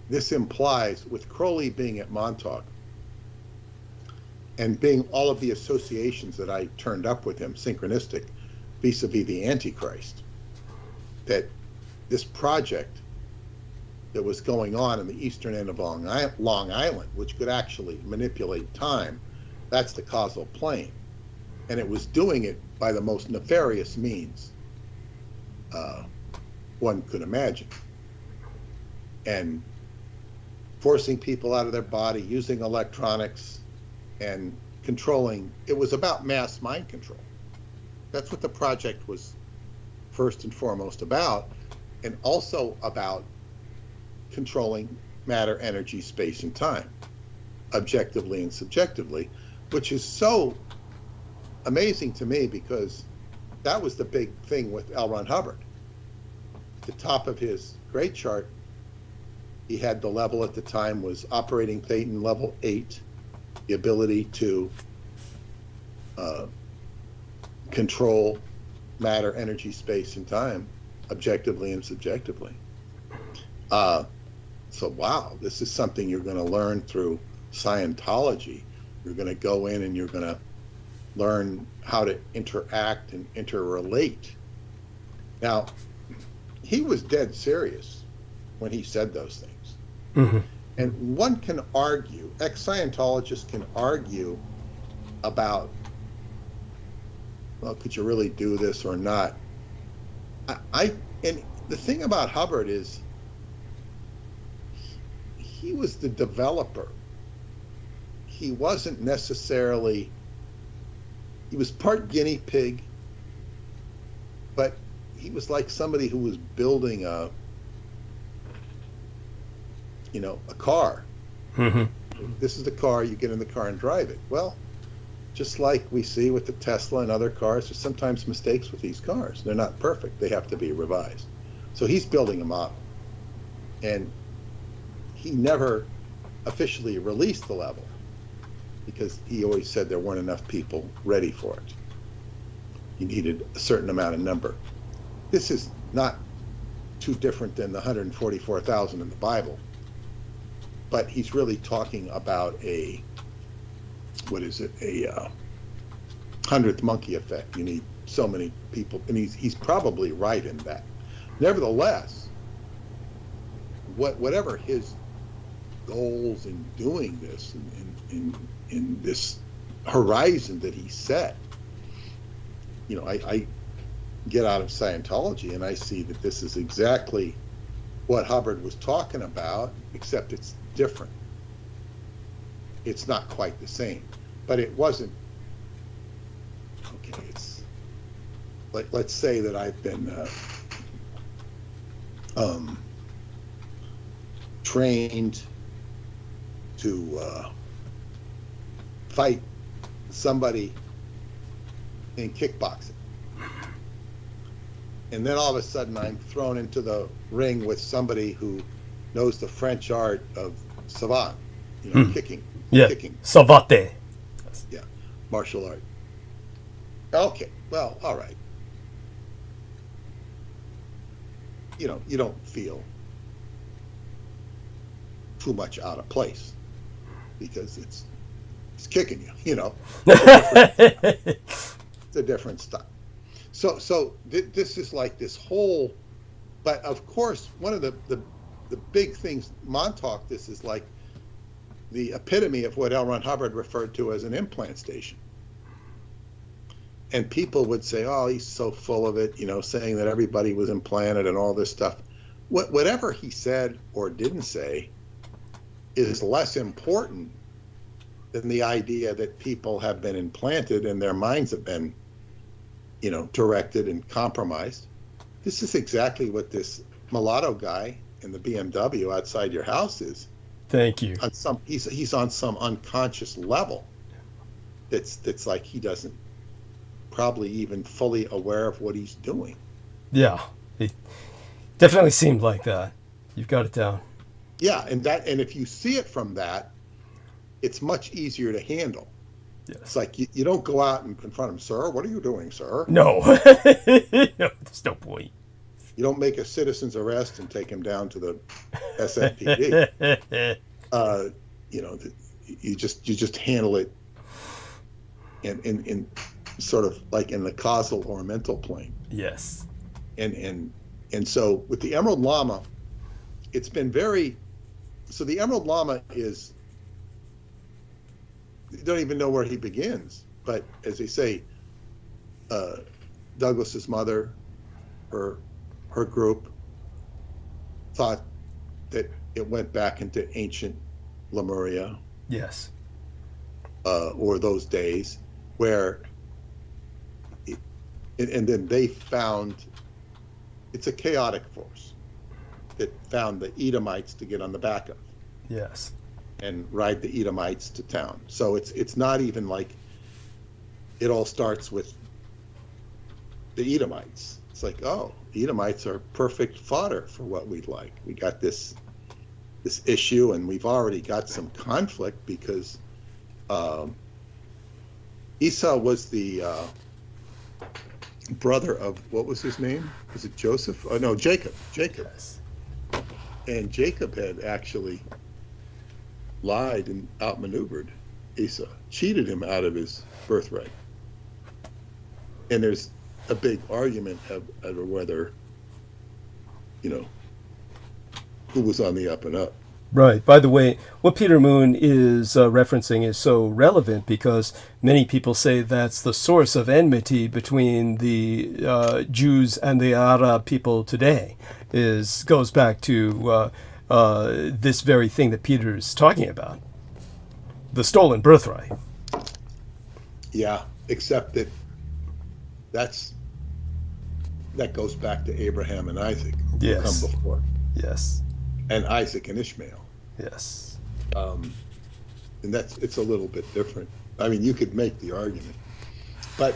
this implies, with Crowley being at Montauk and being all of the associations that I turned up with him, synchronistic, vis-a-vis the Antichrist, that this project that was going on in the eastern end of Long Island, which could actually manipulate time, that's the causal plane. And it was doing it by the most nefarious means one could imagine. And forcing people out of their body, using electronics, and controlling. It was about mass mind control. That's what the project was first and foremost about, and also about controlling matter, energy, space, and time, objectively and subjectively, which is so amazing to me because that was the big thing with L. Ron Hubbard. At the top of his great chart, he had the level at the time was operating Thetan level 8, the ability to control matter, energy, space, and time, objectively and subjectively. So, wow, this is something you're going to learn through Scientology. You're going to go in and you're going to learn how to interact and interrelate. Now, he was dead serious when he said those things. Mm-hmm. And one can argue, ex-Scientologists can argue about, well, could you really do this or not? And the thing about Hubbard is he was the developer. He wasn't necessarily, he was part guinea pig, but he was like somebody who was building a car. Mm-hmm. This is the car, you get in the car and drive it. Well, just like we see with the Tesla and other cars, there's sometimes mistakes with these cars. They're not perfect. They have to be revised. So he's building a model. And he never officially released the level because he always said there weren't enough people ready for it. He needed a certain amount of number. This is not too different than the 144,000 in the Bible. But he's really talking about a 100th monkey effect. You need so many people, and he's probably right in that. Nevertheless, whatever his goals in doing this, in this horizon that he set, I get out of Scientology and I see that this is exactly what Hubbard was talking about, except it's different. It's not quite the same, but it wasn't. Okay, it's like, let's say that I've been trained to fight somebody in kickboxing, and then all of a sudden I'm thrown into the ring with somebody who knows the French art of savate, kicking. Yeah, kicking. savate. Yeah, martial art. Okay, well, all right. You don't feel too much out of place because it's kicking you, It's a different style. So this is like this whole, but of course, one of the big things, Montauk, this is like the epitome of what L. Ron Hubbard referred to as an implant station. and people would say, oh, he's so full of it, saying that everybody was implanted and all this stuff. Whatever he said or didn't say is less important than the idea that people have been implanted and their minds have been, directed and compromised. This is exactly what this mulatto guy in the BMW outside your house is. Thank you. He's on some unconscious level. That's like he doesn't probably even fully aware of what he's doing. Yeah, it definitely seemed like that. You've got it down. Yeah, and if you see it from that, it's much easier to handle. Yes. It's like you don't go out and confront him, sir. What are you doing, sir? No, no, there's no point. You don't make a citizen's arrest and take him down to the SFPD. You just handle it in sort of like in the causal or mental plane. Yes. And so with the Emerald Llama, it's been so the Emerald Llama is, you don't even know where he begins, but as they say, Douglas's mother, her group thought that it went back into ancient Lemuria. Yes. Or those days where, and then they found, it's a chaotic force that found the Edomites to get on the back of. Yes. And ride the Edomites to town. So it's not even like it all starts with the Edomites. It's like, oh, the Edomites are perfect fodder for what we'd like. We got this issue, and we've already got some conflict because Esau was the brother of, what was his name? Was it Joseph? Oh no, Jacob. Yes. And Jacob had actually lied and outmaneuvered Esau, cheated him out of his birthright. And there's a big argument over whether, who was on the up and up. Right. By the way, what Peter Moon is referencing is so relevant because many people say that's the source of enmity between the Jews and the Arab people today. Goes back to this very thing that Peter's talking about, the stolen birthright. Yeah, except that goes back to Abraham and Isaac, who Yes. come before. Yes. And Isaac and Ishmael. Yes. And it's a little bit different. I mean, you could make the argument. But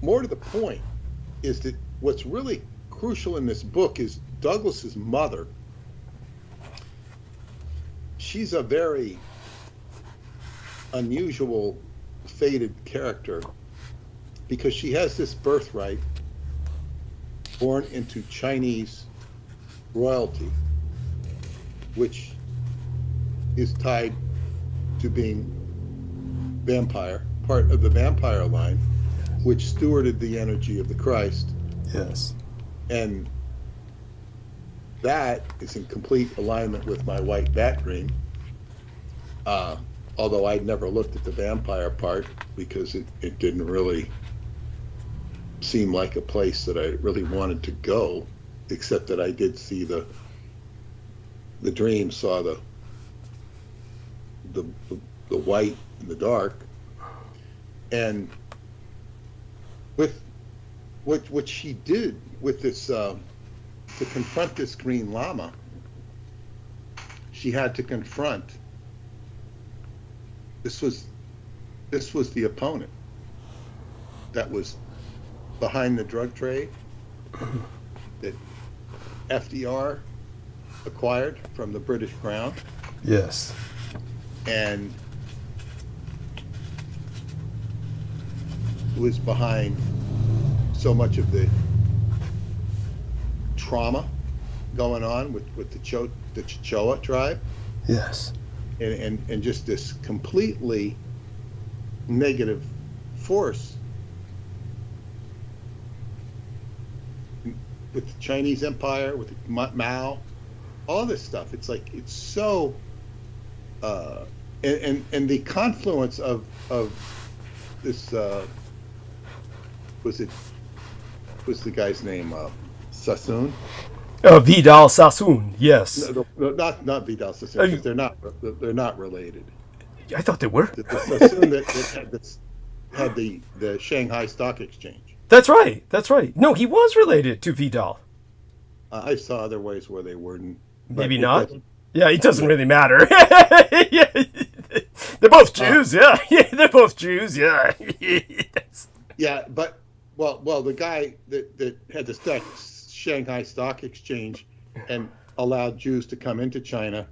more to the point is that what's really crucial in this book is Douglas's mother. She's a very unusual, fated character because she has this birthright born into Chinese royalty, which is tied to being vampire, part of the vampire line, which stewarded the energy of the Christ. Yes. And that is in complete alignment with my white bat dream. Although I'd never looked at the vampire part because it didn't really seem like a place that I really wanted to go, except that I did see the dream, saw the white and the dark. And with what she did with this, to confront this green llama, she had to confront, this was the opponent that was behind the drug trade that FDR acquired from the British Crown. Yes. And was behind so much of the trauma going on with the Chichewa tribe. Yes. And just this completely negative force with the Chinese Empire, with Mao, all this stuff. It's like, it's so, and the confluence of this was it was the guy's name Sassoon? Vidal Sassoon, yes. No, not Vidal Sassoon, because they're not related. I thought they were. The Sassoon that had the Shanghai Stock Exchange. That's right. That's right. No, he was related to Vidal. I saw other ways where they weren't. Maybe not. Yeah, it doesn't really matter. Yeah. They're both Jews. Yeah, they're both Jews. Yeah. Yeah, but well, the guy that had the Shanghai Stock Exchange and allowed Jews to come into China,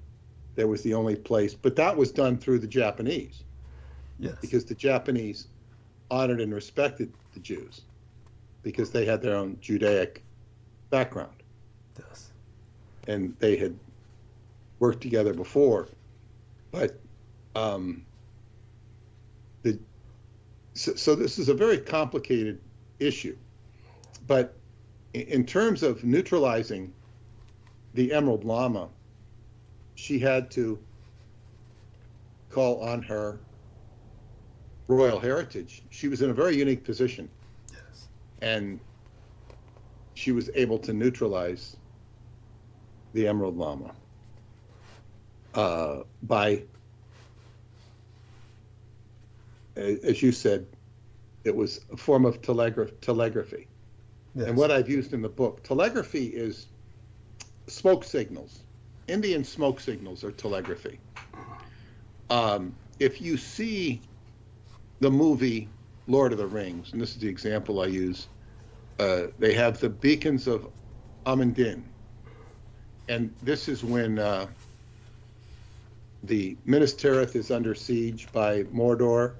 that was the only place. But that was done through the Japanese. Yes. Because the Japanese honored and respected the Jews, because they had their own Judaic background. Yes. And they had worked together before, but so this is a very complicated issue. But in terms of neutralizing the Emerald Llama, she had to call on her royal heritage. She was in a very unique position. Yes. And she was able to neutralize the Emerald Llama by, as you said, it was a form of telegraphy. Yes. And what I've used in the book, telegraphy is smoke signals. Indian smoke signals are telegraphy. If you see the movie Lord of the Rings, and this is the example I use, they have the beacons of Amundin. And this is when the Minas Tirith is under siege by Mordor,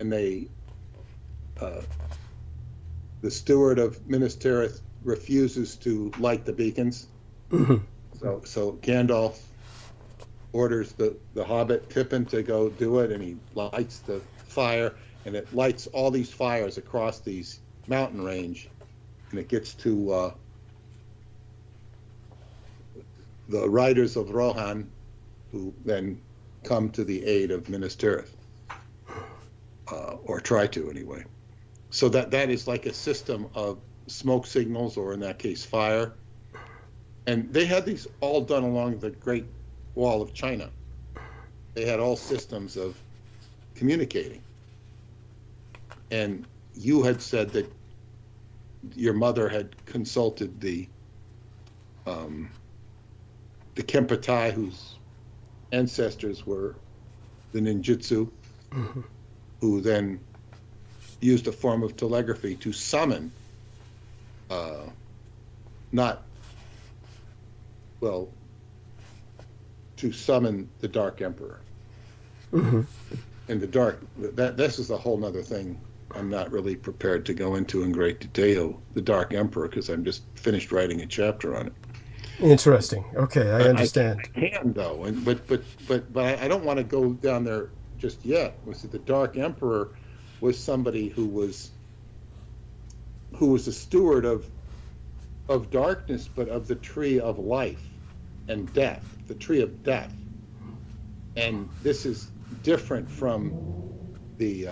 and the steward of Minas Tirith refuses to light the beacons. Mm-hmm. So Gandalf orders the Hobbit Pippin to go do it, and he lights the fire, and it lights all these fires across these mountain range, and it gets to the riders of Rohan, who then come to the aid of Minas Tirith, or try to anyway. So that is like a system of smoke signals, or in that case, fire. And they had these all done along the Great Wall of China. They had all systems of communicating. And you had said that your mother had consulted the Kempeitai, whose ancestors were the ninjutsu, Mm-hmm. who then used a form of telegraphy to summon, to summon the Dark Emperor. Mm-hmm. And this is a whole nother thing I'm not really prepared to go into in great detail, the Dark Emperor, because I'm just finished writing a chapter on it. Interesting. Okay, I understand. I can though, but I don't want to go down there just yet. Was that the Dark Emperor was somebody who was a steward of darkness, but of the tree of life and death, the tree of death. And this is different from the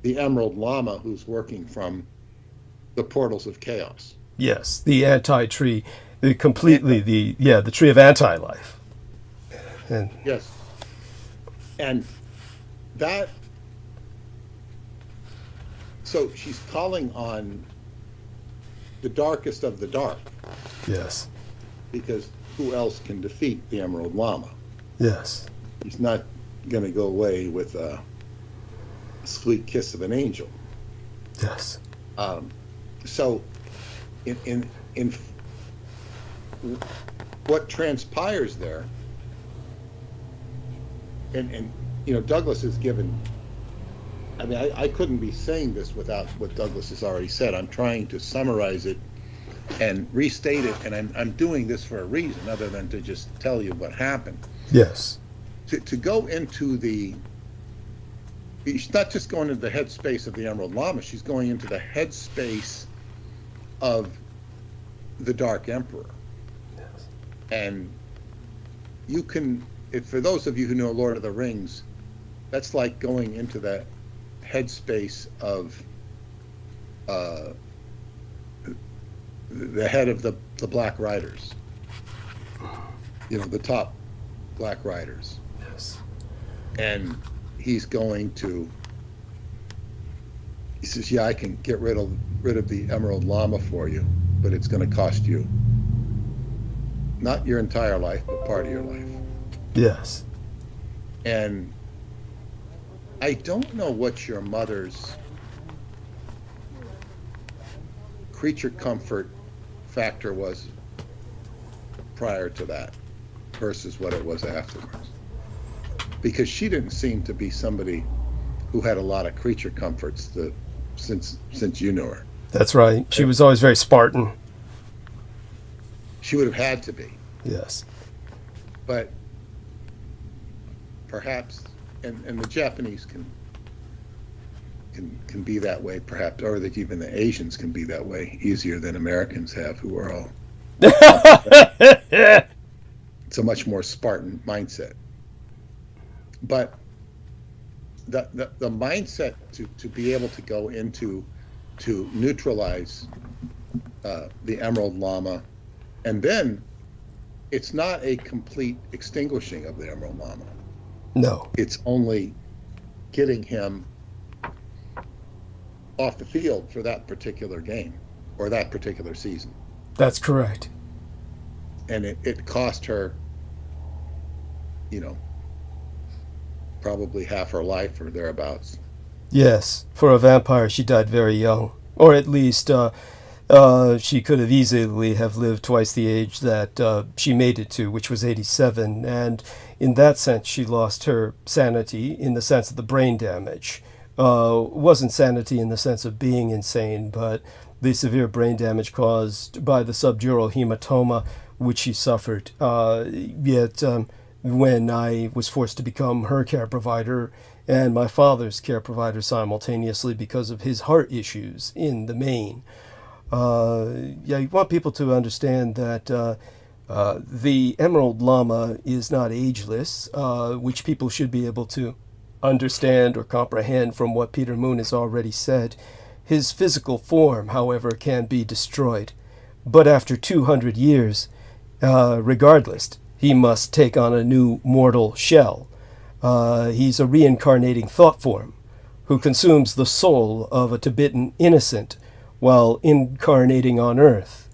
Emerald Llama, who's working from the portals of chaos. Yes, the anti-tree, the tree of anti-life. And yes, and that. So she's calling on the darkest of the dark. Yes. Because who else can defeat the Emerald Llama? Yes. He's not going to go away with a sweet kiss of an angel. Yes. So, in what transpires there, and Douglas has given. I mean, I couldn't be saying this without what Douglas has already said. I'm trying to summarize it and restate it, and I'm doing this for a reason other than to just tell you what happened. Yes. To go into she's not just going into the headspace of the Emerald Llama, she's going into the headspace of the Dark Emperor. Yes. And you can, for those of you who know Lord of the Rings, that's like going into the headspace of uh, the head of the Black Riders, the top Black Riders. Yes. And he says, yeah, I can get rid of the Emerald Llama for you, but it's going to cost you not your entire life, but part of your life. Yes. And I don't know what your mother's creature comfort factor was prior to that versus what it was afterwards. Because she didn't seem to be somebody who had a lot of creature comforts since you knew her. That's right. She was always very Spartan. She would have had to be. Yes. But perhaps, and the Japanese can be that way, perhaps, or that even the Asians can be that way easier than Americans have, who are all. It's a much more Spartan mindset. But the mindset to be able to go into to neutralize the Emerald Llama, and then it's not a complete extinguishing of the Emerald Llama. No. It's only getting him off the field for that particular game or that particular season. That's correct. And it cost her, probably half her life or thereabouts. Yes. For a vampire, she died very young. Or at least she could have easily have lived twice the age that she made it to, which was 87. And in that sense, she lost her sanity in the sense of the brain damage. Wasn't sanity in the sense of being insane, but the severe brain damage caused by the subdural hematoma, which she suffered. Yet when I was forced to become her care provider and my father's care provider simultaneously because of his heart issues in the main. You want people to understand that the Emerald Llama is not ageless, which people should be able to understand or comprehend from what Peter Moon has already said. His physical form, however, can be destroyed. But after 200 years, regardless, he must take on a new mortal shell. He's a reincarnating thought form who consumes the soul of a Tibetan innocent while incarnating on Earth.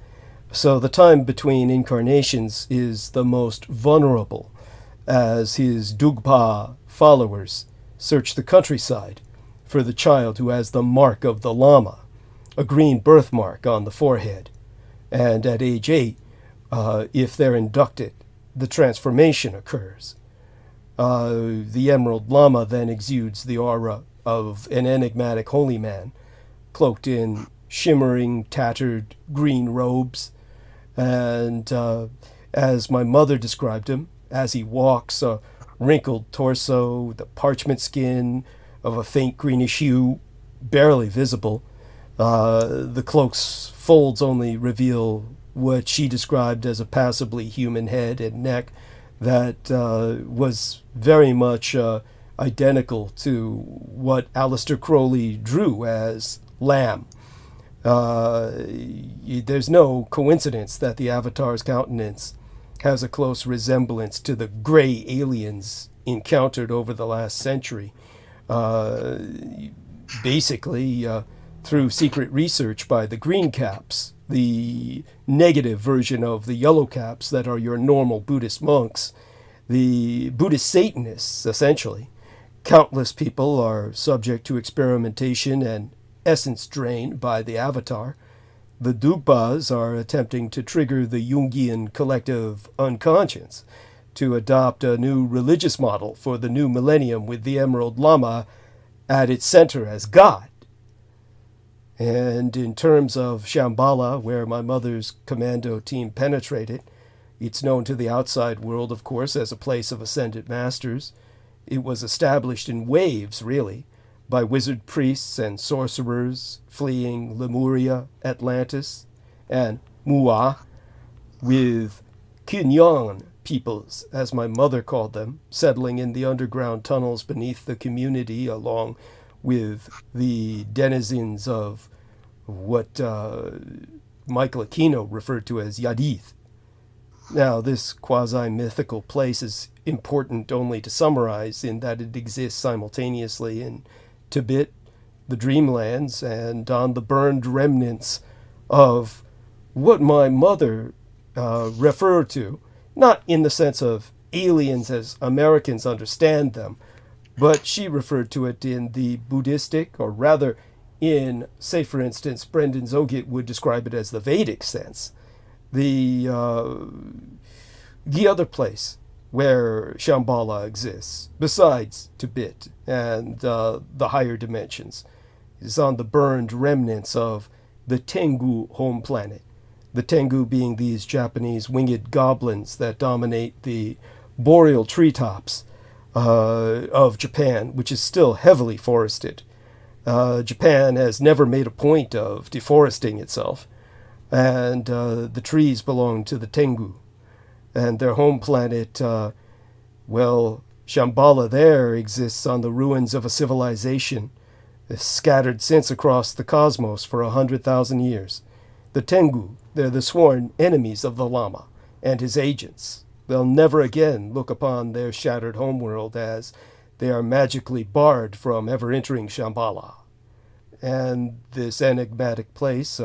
So the time between incarnations is the most vulnerable, as his Dugpa followers search the countryside for the child who has the mark of the Llama, a green birthmark on the forehead. And at age 8, if they're inducted, the transformation occurs. The Emerald Llama then exudes the aura of an enigmatic holy man, cloaked in shimmering, tattered green robes. And as my mother described him, as he walks, a wrinkled torso, the parchment skin of a faint greenish hue, barely visible. The cloak's folds only reveal what she described as a passably human head and neck that was very much identical to what Aleister Crowley drew as Lamb. There's no coincidence that the Avatar's countenance has a close resemblance to the gray aliens encountered over the last century. Basically, through secret research by the Green Caps, the negative version of the Yellow Caps that are your normal Buddhist monks, the Buddhist Satanists, essentially. Countless people are subject to experimentation and essence drain by the Avatar. The Dugpas are attempting to trigger the Jungian collective unconscious to adopt a new religious model for the new millennium with the Emerald Llama at its center as God. And in terms of Shambhala, where my mother's commando team penetrated, it's known to the outside world, of course, as a place of ascended masters. It was established in waves, really, by wizard priests and sorcerers fleeing Lemuria, Atlantis, and Mua, with Kinyon peoples, as my mother called them, settling in the underground tunnels beneath the community along with the denizens of what Michael Aquino referred to as Yadith. Now, this quasi-mythical place is important only to summarize in that it exists simultaneously in Tibet, the Dreamlands, and on the burned remnants of what my mother referred to, not in the sense of aliens as Americans understand them, but she referred to it in the Buddhistic, or rather in, say for instance, Brendan Zogit would describe it as the Vedic sense. The other place where Shambhala exists, besides Tibet and the higher dimensions, is on the burned remnants of the Tengu home planet. The Tengu being these Japanese winged goblins that dominate the boreal treetops of Japan, which is still heavily forested. Japan has never made a point of deforesting itself, and the trees belong to the Tengu. And their home planet, well, Shambhala there exists on the ruins of a civilization scattered since across the cosmos for 100,000 years. The Tengu, they're the sworn enemies of the Lama and his agents. They'll never again look upon their shattered homeworld as they are magically barred from ever entering Shambhala. And this enigmatic place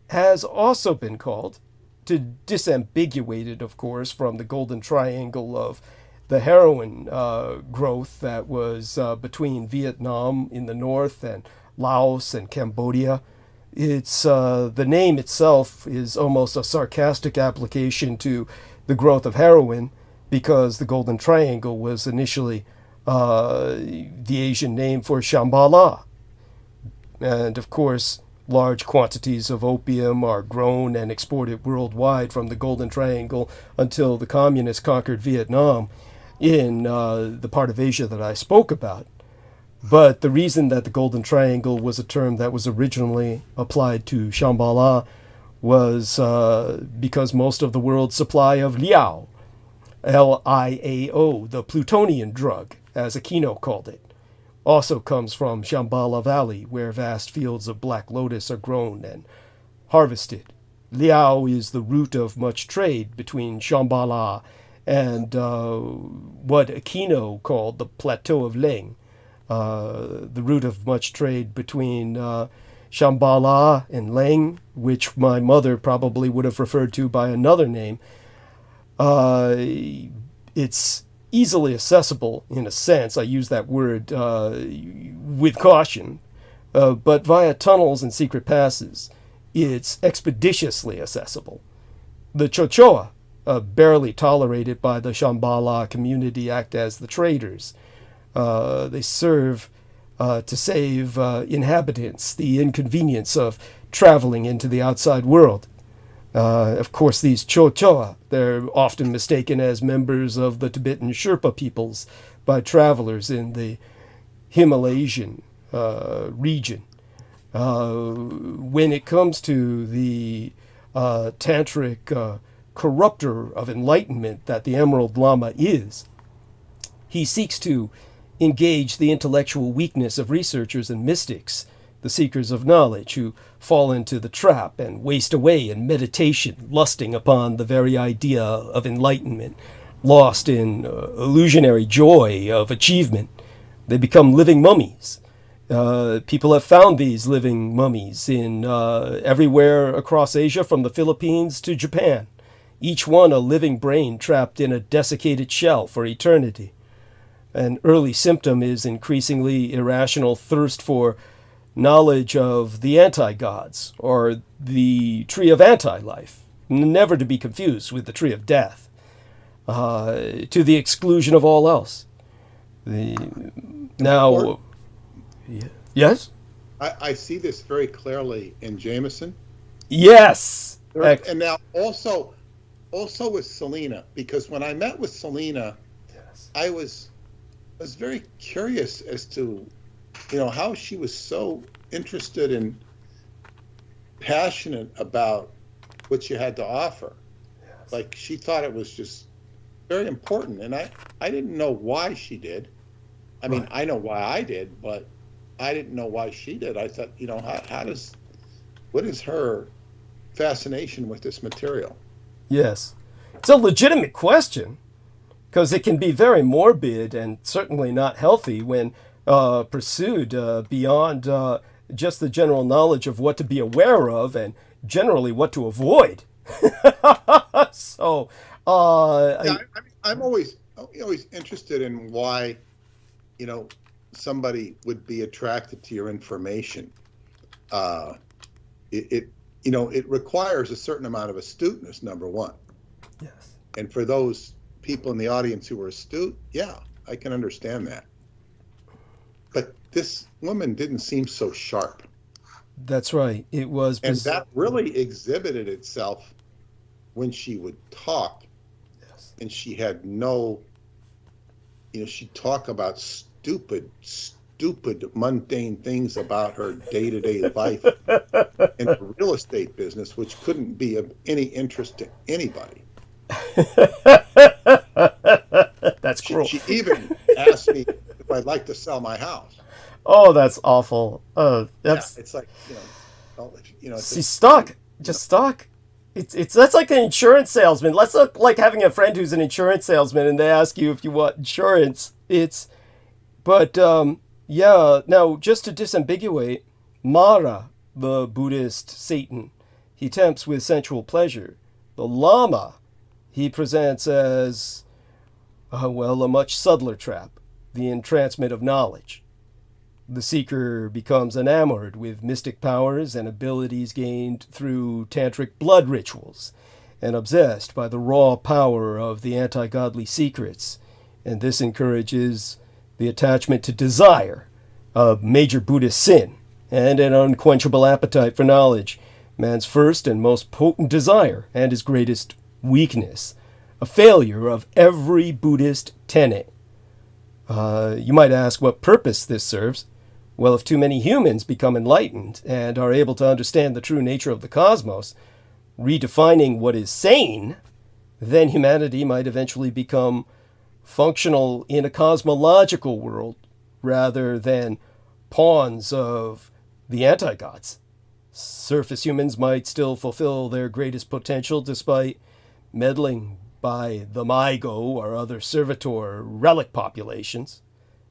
has also been called, to disambiguate it, of course, from the golden triangle of the heroin growth that was between Vietnam in the north and Laos and Cambodia. It's the name itself is almost a sarcastic application to the growth of heroin, because the golden triangle was initially the Asian name for Shambhala. And of course, large quantities of opium are grown and exported worldwide from the Golden Triangle until the communists conquered Vietnam in the part of Asia that I spoke about. But the reason that the Golden Triangle was a term that was originally applied to Shambhala was because most of the world's supply of Liao, Liao, the plutonian drug, as Aquino called it, also comes from Shambhala Valley, where vast fields of black lotus are grown and harvested. Liao is the root of much trade between Shambhala and what Aquino called the Plateau of Leng, the root of much trade between Shambhala and Leng, which my mother probably would have referred to by another name. It's easily accessible, in a sense. I use that word with caution, but via tunnels and secret passes, it's expeditiously accessible. The Chochoa, barely tolerated by the Shambhala community, act as the traders. They serve to save inhabitants the inconvenience of traveling into the outside world. Of course, these Chochoa, they're often mistaken as members of the Tibetan Sherpa peoples by travelers in the Himalayasian region. When it comes to the tantric corrupter of enlightenment that the Emerald Llama is, he seeks to engage the intellectual weakness of researchers and mystics, the seekers of knowledge, who fall into the trap and waste away in meditation, lusting upon the very idea of enlightenment, lost in illusionary joy of achievement. They become living mummies. People have found these living mummies in everywhere across Asia, from the Philippines to Japan, each one a living brain trapped in a desiccated shell for eternity. An early symptom is increasingly irrational thirst for knowledge of the anti-gods, or the tree of anti-life, never to be confused with the tree of death, to the exclusion of all else. Yes? I see this very clearly in Jameson. Yes! And now also with Selena, because when I met with Selena, Yes. I was very curious as to, how she was so interested and passionate about what she had to offer. Yes. Like, she thought it was just very important, and I didn't know why she did. I mean, Right. I know why I did, but I didn't know why she did. I thought, What is her fascination with this material? Yes. It's a legitimate question, because it can be very morbid and certainly not healthy when pursued beyond just the general knowledge of what to be aware of and generally what to avoid. So, I'm always interested in why, somebody would be attracted to your information. It requires a certain amount of astuteness, number one. yes. And for those people in the audience who are astute, yeah, I can understand that. But this woman didn't seem so sharp. That's right. It was, and that really exhibited itself when she would talk. Yes. And she had no, she'd talk about stupid, mundane things about her day-to-day life in the real estate business, which couldn't be of any interest to anybody. That's cruel. She even asked me if I'd like to sell my house. Oh, that's awful. That's yeah, it's like, see, stock. Just stock. That's like an insurance salesman. That's like having a friend who's an insurance salesman and they ask you if you want insurance. Yeah. Now, just to disambiguate, Mara, the Buddhist Satan, he tempts with sensual pleasure. The Llama, he presents as, a much subtler trap, the entrancement of knowledge. The seeker becomes enamored with mystic powers and abilities gained through tantric blood rituals, and obsessed by the raw power of the anti-godly secrets, and this encourages the attachment to desire, a major Buddhist sin, and an unquenchable appetite for knowledge, man's first and most potent desire and his greatest weakness, a failure of every Buddhist tenet. You might ask what purpose this serves. Well, if too many humans become enlightened and are able to understand the true nature of the cosmos, redefining what is sane, then humanity might eventually become functional in a cosmological world rather than pawns of the anti-gods. Surface humans might still fulfill their greatest potential despite meddling by the Maigo or other servitor relic populations.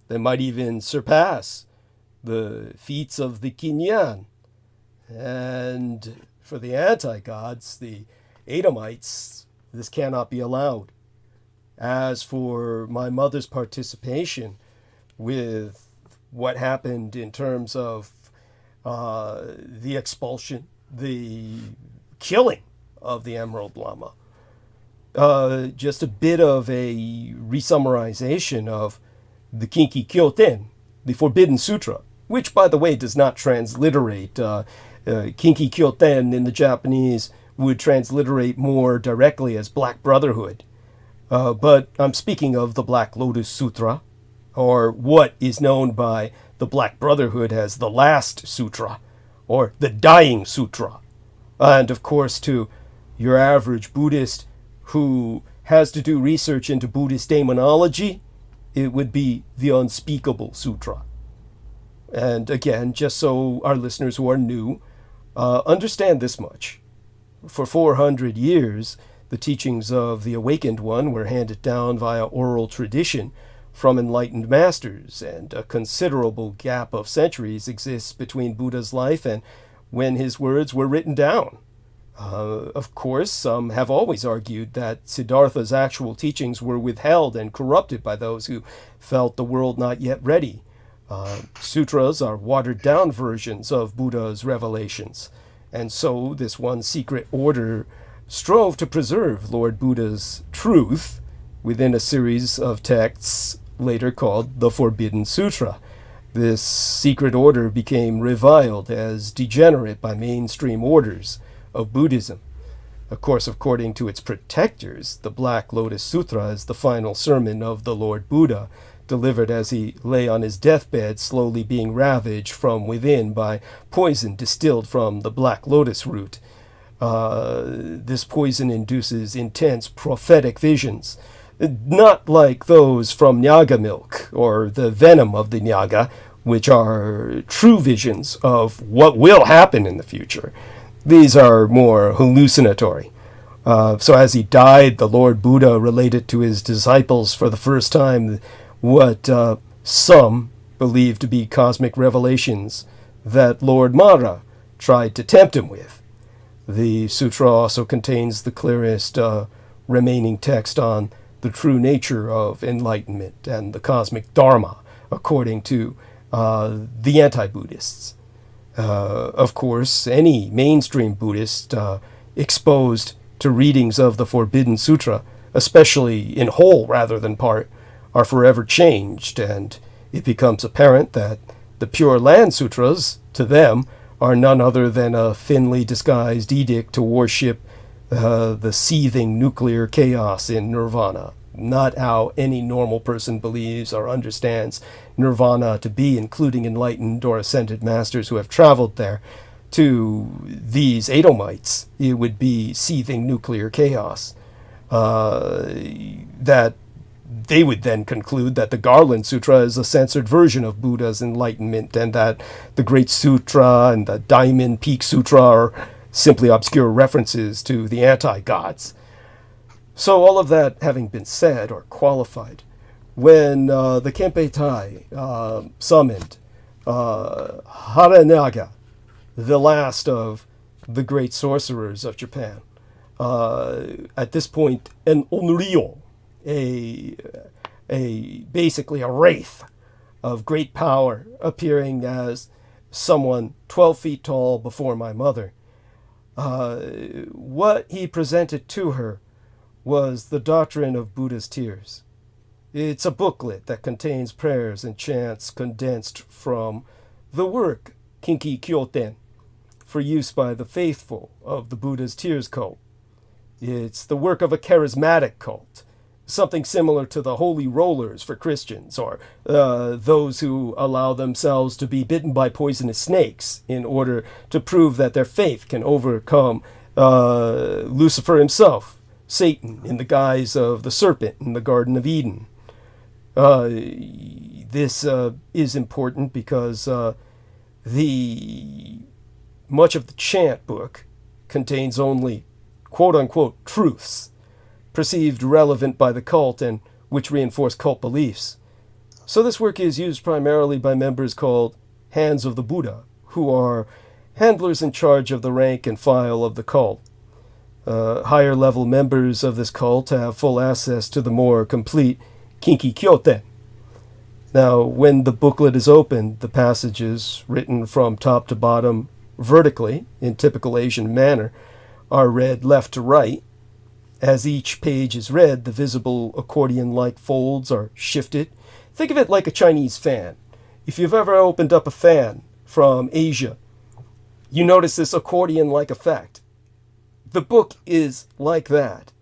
They might even surpass the feats of the Kinyan. And for the anti-gods, the Edomites, this cannot be allowed. As for my mother's participation with what happened in terms of the expulsion, the killing of the Emerald Llama, just a bit of a resummarization of the Kinki Kyoten, the Forbidden Sutra, which, by the way, does not transliterate. Kinki Kyoten in the Japanese would transliterate more directly as Black Brotherhood. But I'm speaking of the Black Lotus Sutra, or what is known by the Black Brotherhood as the Last Sutra, or the Dying Sutra. And, of course, to your average Buddhist who has to do research into Buddhist demonology, it would be the Unspeakable Sutra. And again, just so our listeners who are new understand this much. For 400 years, the teachings of the Awakened One were handed down via oral tradition from enlightened masters, and a considerable gap of centuries exists between Buddha's life and when his words were written down. Of course, some have always argued that Siddhartha's actual teachings were withheld and corrupted by those who felt the world not yet ready. Sutras are watered-down versions of Buddha's revelations, and so this one secret order strove to preserve Lord Buddha's truth within a series of texts later called the Forbidden Sutra. This secret order became reviled as degenerate by mainstream orders of Buddhism. Of course, according to its protectors, the Black Lotus Sutra is the final sermon of the Lord Buddha, delivered as he lay on his deathbed, slowly being ravaged from within by poison distilled from the Black Lotus root. This poison induces intense prophetic visions, not like those from Nyaga milk or the venom of the Nyaga, which are true visions of what will happen in the future. These are more hallucinatory. So as he died, the Lord Buddha related to his disciples for the first time what some believe to be cosmic revelations that Lord Mara tried to tempt him with. The sutra also contains the clearest remaining text on the true nature of enlightenment and the cosmic dharma, according to the anti-Buddhists. Of course, any mainstream Buddhist exposed to readings of the Forbidden Sutra, especially in whole rather than part, are forever changed, and it becomes apparent that the Pure Land Sutras, to them, are none other than a thinly disguised edict to worship the seething nuclear chaos in nirvana, not how any normal person believes or understands nirvana to be, including enlightened or ascended masters who have traveled there. To these Edomites, it would be seething nuclear chaos. That they would then conclude that the Garland Sutra is a censored version of Buddha's enlightenment, and that the Great Sutra and the Diamond Peak Sutra are simply obscure references to the anti-gods. So all of that having been said or qualified, when the Kempeitai summoned Haranaga, the last of the great sorcerers of Japan, at this point an onryo, basically a wraith of great power, appearing as someone 12 feet tall before my mother. What he presented to her was the doctrine of Buddha's tears. It's a booklet that contains prayers and chants condensed from the work Kinki Kyoten for use by the faithful of the Buddha's Tears cult. It's the work of a charismatic cult, something similar to the Holy Rollers for Christians, or those who allow themselves to be bitten by poisonous snakes in order to prove that their faith can overcome Lucifer himself, Satan, in the guise of the serpent in the Garden of Eden. This is important because much of the chant book contains only quote-unquote truths perceived relevant by the cult and which reinforce cult beliefs. So this work is used primarily by members called Hands of the Buddha, who are handlers in charge of the rank and file of the cult. Higher level members of this cult have full access to the more complete Kinki Kyoten. Now, when the booklet is opened, the passages, written from top to bottom vertically in typical Asian manner, are read left to right. As each page is read, the visible accordion-like folds are shifted. Think of it like a Chinese fan. If you've ever opened up a fan from Asia, you notice this accordion-like effect. The book is like that.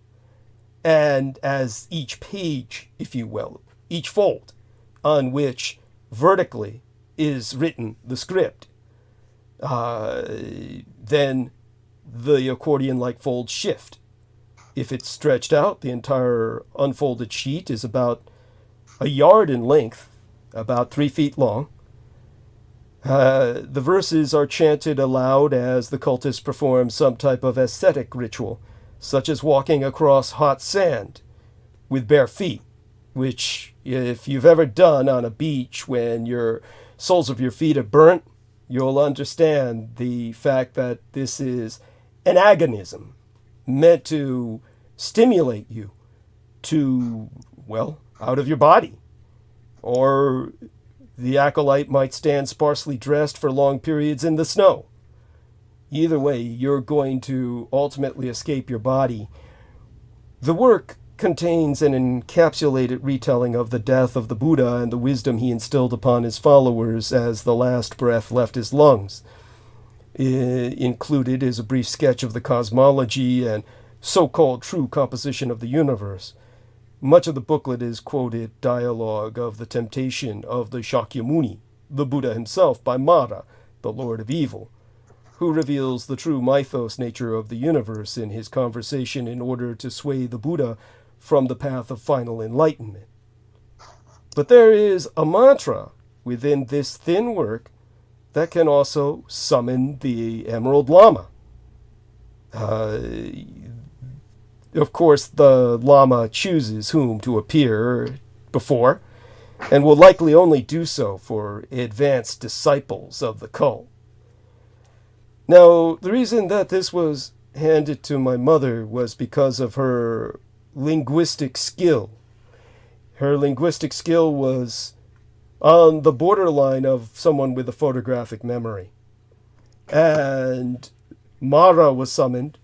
And as each page, if you will, each fold on which vertically is written the script, then the accordion-like folds shift. If it's stretched out, the entire unfolded sheet is about a yard in length, about 3 feet long. The verses are chanted aloud as the cultists perform some type of ascetic ritual, such as walking across hot sand with bare feet, which, if you've ever done on a beach when your soles of your feet are burnt, you'll understand the fact that this is an agonism meant to stimulate you to, well, out of your body. Or the acolyte might stand sparsely dressed for long periods in the snow. Either way, you're going to ultimately escape your body. The work contains an encapsulated retelling of the death of the Buddha and the wisdom he instilled upon his followers as the last breath left his lungs. Included is a brief sketch of the cosmology and so-called true composition of the universe. Much of the booklet is quoted dialogue of the temptation of the Shakyamuni, the Buddha himself, by Mara, the Lord of Evil, who reveals the true mythos nature of the universe in his conversation in order to sway the Buddha from the path of final enlightenment. But there is a mantra within this thin work that can also summon the Emerald Llama. Of course, the Llama chooses whom to appear before, and will likely only do so for advanced disciples of the cult. Now, the reason that this was handed to my mother was because of her linguistic skill. Her linguistic skill was on the borderline of someone with a photographic memory. And Mara was summoned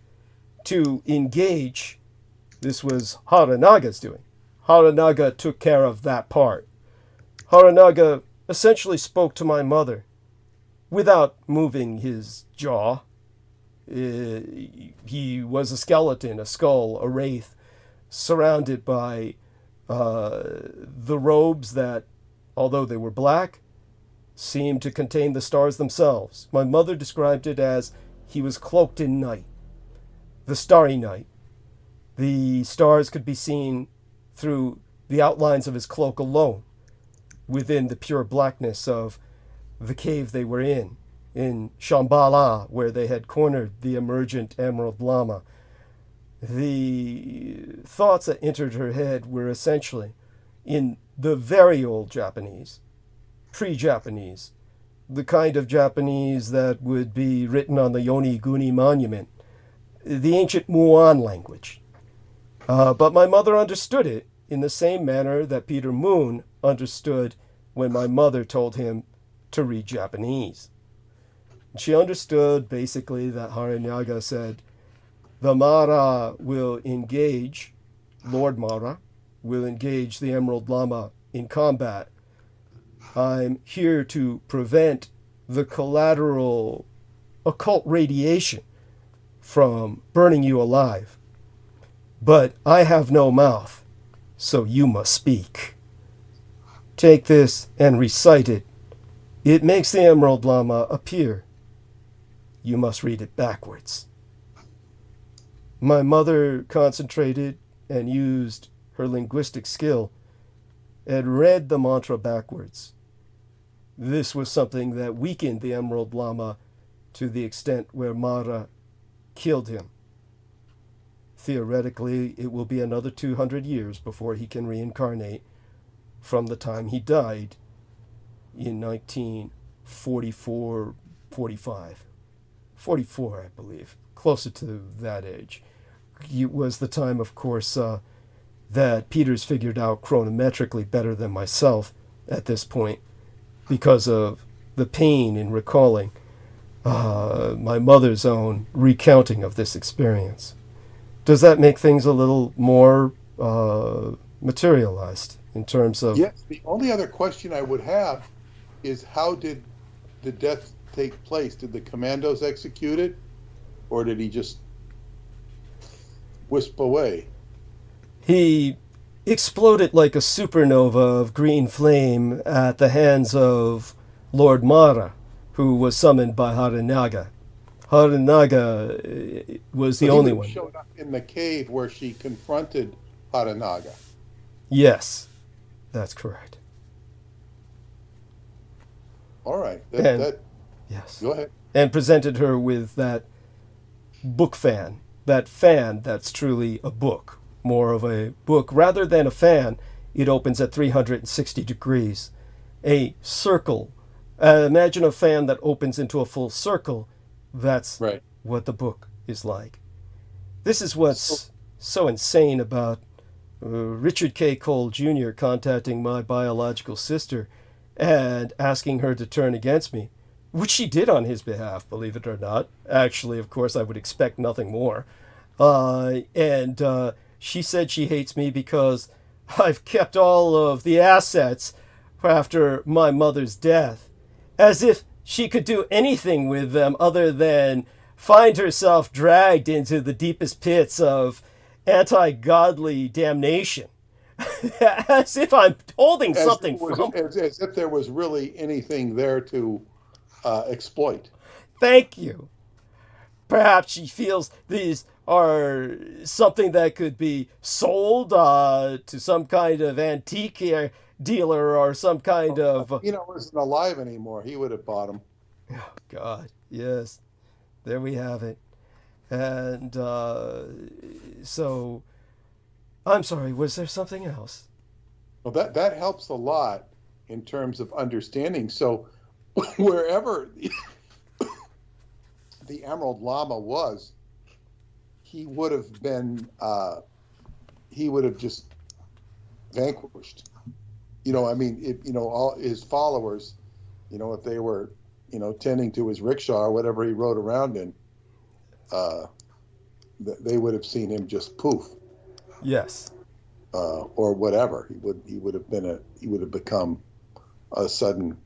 to engage. This was Haranaga's doing. Haranaga took care of that part. Haranaga essentially spoke to my mother without moving his jaw. He was a skeleton, a skull, a wraith, surrounded by the robes that, although they were black, seemed to contain the stars themselves. My mother described it as he was cloaked in night, the starry night. The stars could be seen through the outlines of his cloak alone, within the pure blackness of the cave they were in Shambhala, where they had cornered the emergent Emerald Llama. The thoughts that entered her head were essentially, in the very old Japanese, pre-Japanese, the kind of Japanese that would be written on the Yoniguni monument, the ancient Muon language. But my mother understood it in the same manner that Peter Moon understood when my mother told him to read Japanese. She understood basically that Haranaga said, the Mara will engage, Lord Mara will engage the Emerald Llama in combat. I'm here to prevent the collateral occult radiation from burning you alive. But I have no mouth, so you must speak. Take this and recite it. It makes the Emerald Llama appear. You must read it backwards. My mother concentrated and used her linguistic skill and read the mantra backwards. This was something that weakened the Emerald Llama to the extent where Mara killed him. Theoretically, it will be another 200 years before he can reincarnate from the time he died in 1944, 45. 44, I believe, closer to that age. It was the time, of course, that Peters figured out chronometrically better than myself at this point because of the pain in recalling my mother's own recounting of this experience. Does that make things a little more materialized in terms of... Yes, the only other question I would have is how did the death take place? Did the commandos execute it, or did he just wisp away? He exploded like a supernova of green flame at the hands of Lord Mara, who was summoned by Haranaga. Haranaga was the only one. He showed up in the cave where she confronted Haranaga. Yes, that's correct. All right. Yes. Go ahead. And presented her with that book fan. That fan that's truly a book. More of a book. Rather than a fan, it opens at 360 degrees. A circle. Imagine a fan that opens into a full circle. That's right. What the book is like. This is what's so insane about Richard K. Cole Jr. contacting my biological sister and asking her to turn against me, which she did on his behalf, believe it or not. Actually, of course, I would expect nothing more. And she said she hates me because I've kept all of the assets after my mother's death, as if she could do anything with them other than find herself dragged into the deepest pits of anti-godly damnation. As if I'm holding something from... As if there was really anything there to exploit. Thank you. Perhaps she feels these are something that could be sold to some kind of antique dealer or some kind of. Wasn't alive anymore. He would have bought them. Oh, God, yes. There we have it. And so, I'm sorry, was there something else? Well, that helps a lot in terms of understanding. So, wherever the Emerald Llama was, he would have just vanquished. All his followers, if they were, tending to his rickshaw or whatever he rode around in, they would have seen him just poof. Yes. Or whatever. He would have become a sudden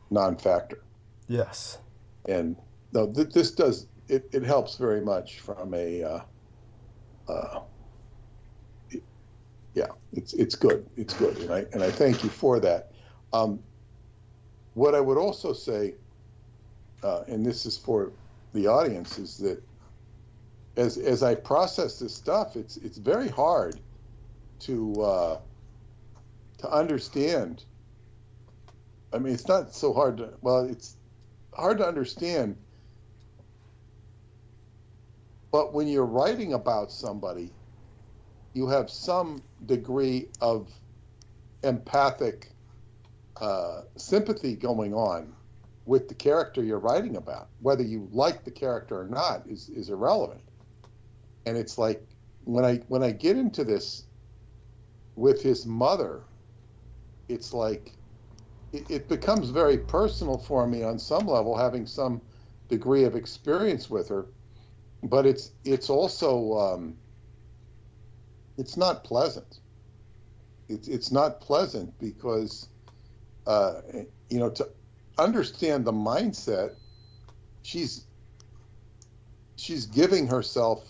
non-factor. Yes. And no, this does it helps very much from a it's good. It's good, and I thank you for that. What I would also say, and this is for the audience, is that as I process this stuff, it's very hard to understand. I mean, it's not so hard to, it's hard to understand, but when you're writing about somebody, you have some degree of empathic sympathy going on with the character you're writing about. Whether you like the character or not is irrelevant. And it's like when I get into this with his mother, it's like it becomes very personal for me on some level, having some degree of experience with her. But it's also it's not pleasant. It's not pleasant because to understand the mindset, she's giving herself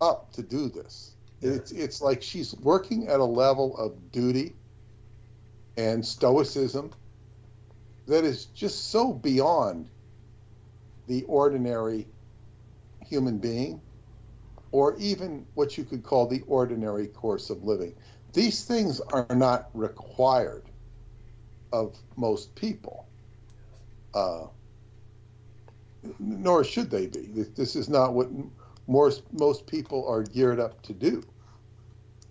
up to do this. It's like she's working at a level of duty and stoicism that is just so beyond the ordinary human being, or even what you could call the ordinary course of living. These things are not required of most people, nor should they be. This is not what most people are geared up to do.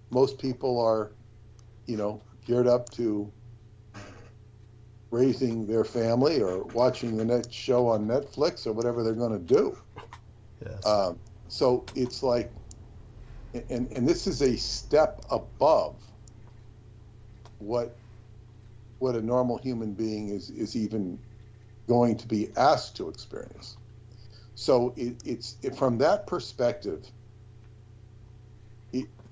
Most people are, geared up to raising their family or watching the next show on Netflix or whatever they're going to do. Yes. So it's like, and this is a step above what a normal human being is even going to be asked to experience. So it's from that perspective,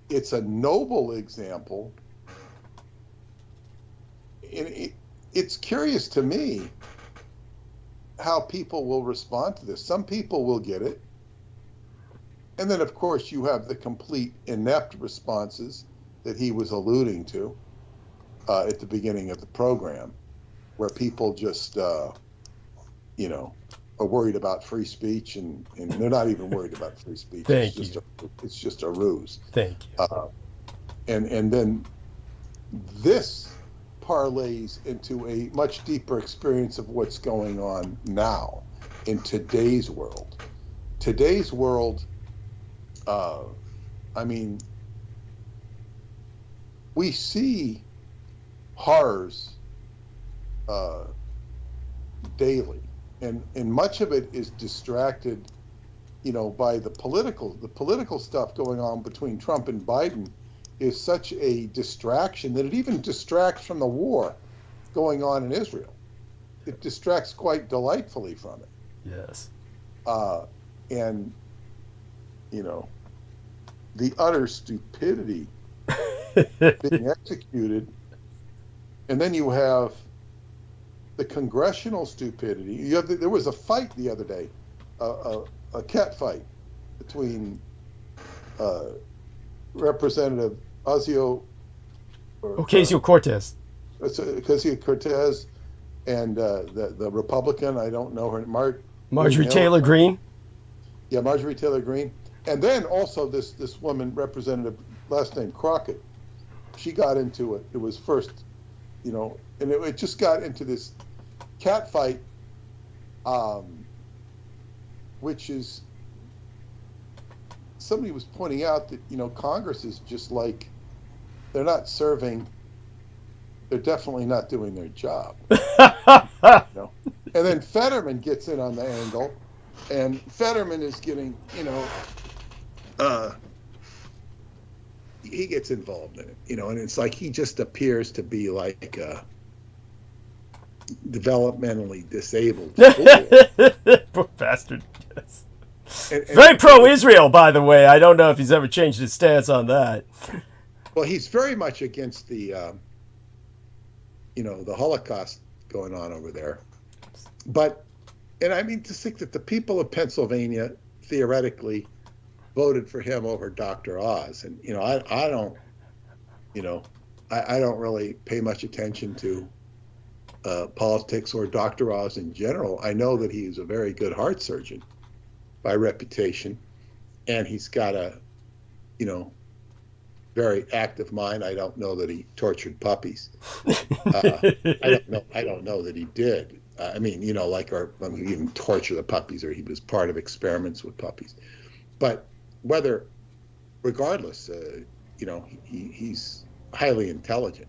it's a noble example. And it's curious to me how people will respond to this. Some people will get it. And then, of course, you have the complete inept responses that he was alluding to at the beginning of the program, where people just, are worried about free speech, and they're not even worried about free speech. It's just a ruse. Thank you. And then this parlays into a much deeper experience of what's going on now in today's world. Today's world, we see horrors daily, and much of it is distracted, by the political stuff going on between Trump and Biden is such a distraction that it even distracts from the war going on in Israel. It distracts quite delightfully from it. Yes. And the utter stupidity being executed. And then you have the congressional stupidity. There was a fight the other day, a cat fight between Representative Ocasio-Cortez. Ocasio-Cortez and the Republican, I don't know her, Marjorie Taylor Greene. Yeah, Marjorie Taylor Greene. And then also this woman, Representative, last name Crockett, she got into it. It was first, and it just got into this cat fight, which is, somebody was pointing out that, Congress is just like, they're not serving, they're definitely not doing their job. And then Fetterman gets in on the angle, and Fetterman is getting, he gets involved in it, and it's like he just appears to be like a developmentally disabled fool. Poor bastard. Yes. And very pro-Israel, by the way. I don't know if he's ever changed his stance on that. Well, he's very much against the, the Holocaust going on over there. But, and I mean to think that the people of Pennsylvania theoretically voted for him over Dr. Oz, and I don't, I don't really pay much attention to politics or Dr. Oz in general. I know that he's a very good heart surgeon by reputation, and he's got a, very active mind. I don't know that he tortured puppies. I don't know that he did. I mean, he didn't torture the puppies, or he was part of experiments with puppies. But regardless, he's highly intelligent,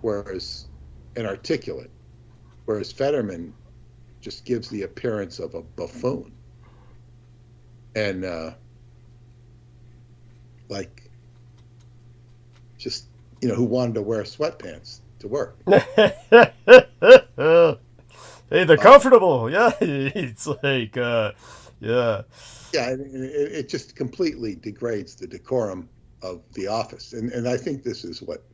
and articulate, whereas Fetterman just gives the appearance of a buffoon. And who wanted to wear sweatpants to work. Hey, they're comfortable. Yeah, it's like, yeah. Yeah, it just completely degrades the decorum of the office, and I think this is what,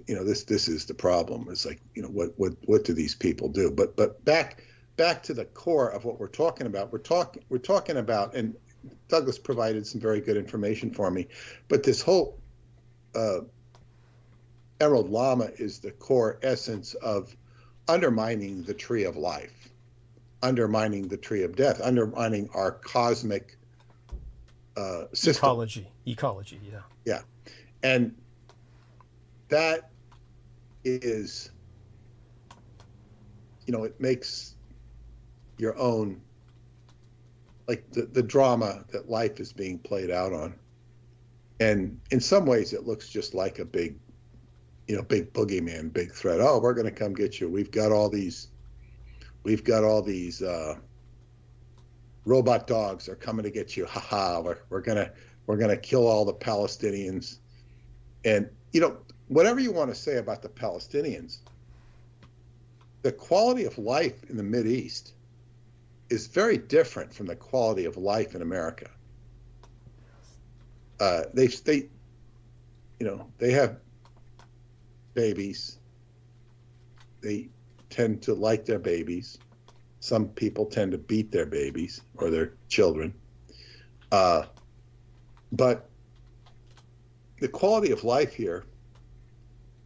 this is the problem. It's like, what do these people do? But back to the core of what we're talking about. We're talking about, and Douglas provided some very good information for me, but this whole Emerald Llama is the core essence of undermining the tree of life, undermining the tree of death, undermining our cosmic system. Ecology, yeah. Yeah. And that is, it makes your own, like the drama that life is being played out on. And in some ways it looks just like a big boogeyman, big threat. Oh, we're going to come get you. We've got all these robot dogs are coming to get you. Ha ha. We're going to kill all the Palestinians. And, whatever you want to say about the Palestinians, the quality of life in the Mideast is very different from the quality of life in America. They have babies. They tend to like their babies. Some people tend to beat their babies or their children. But the quality of life here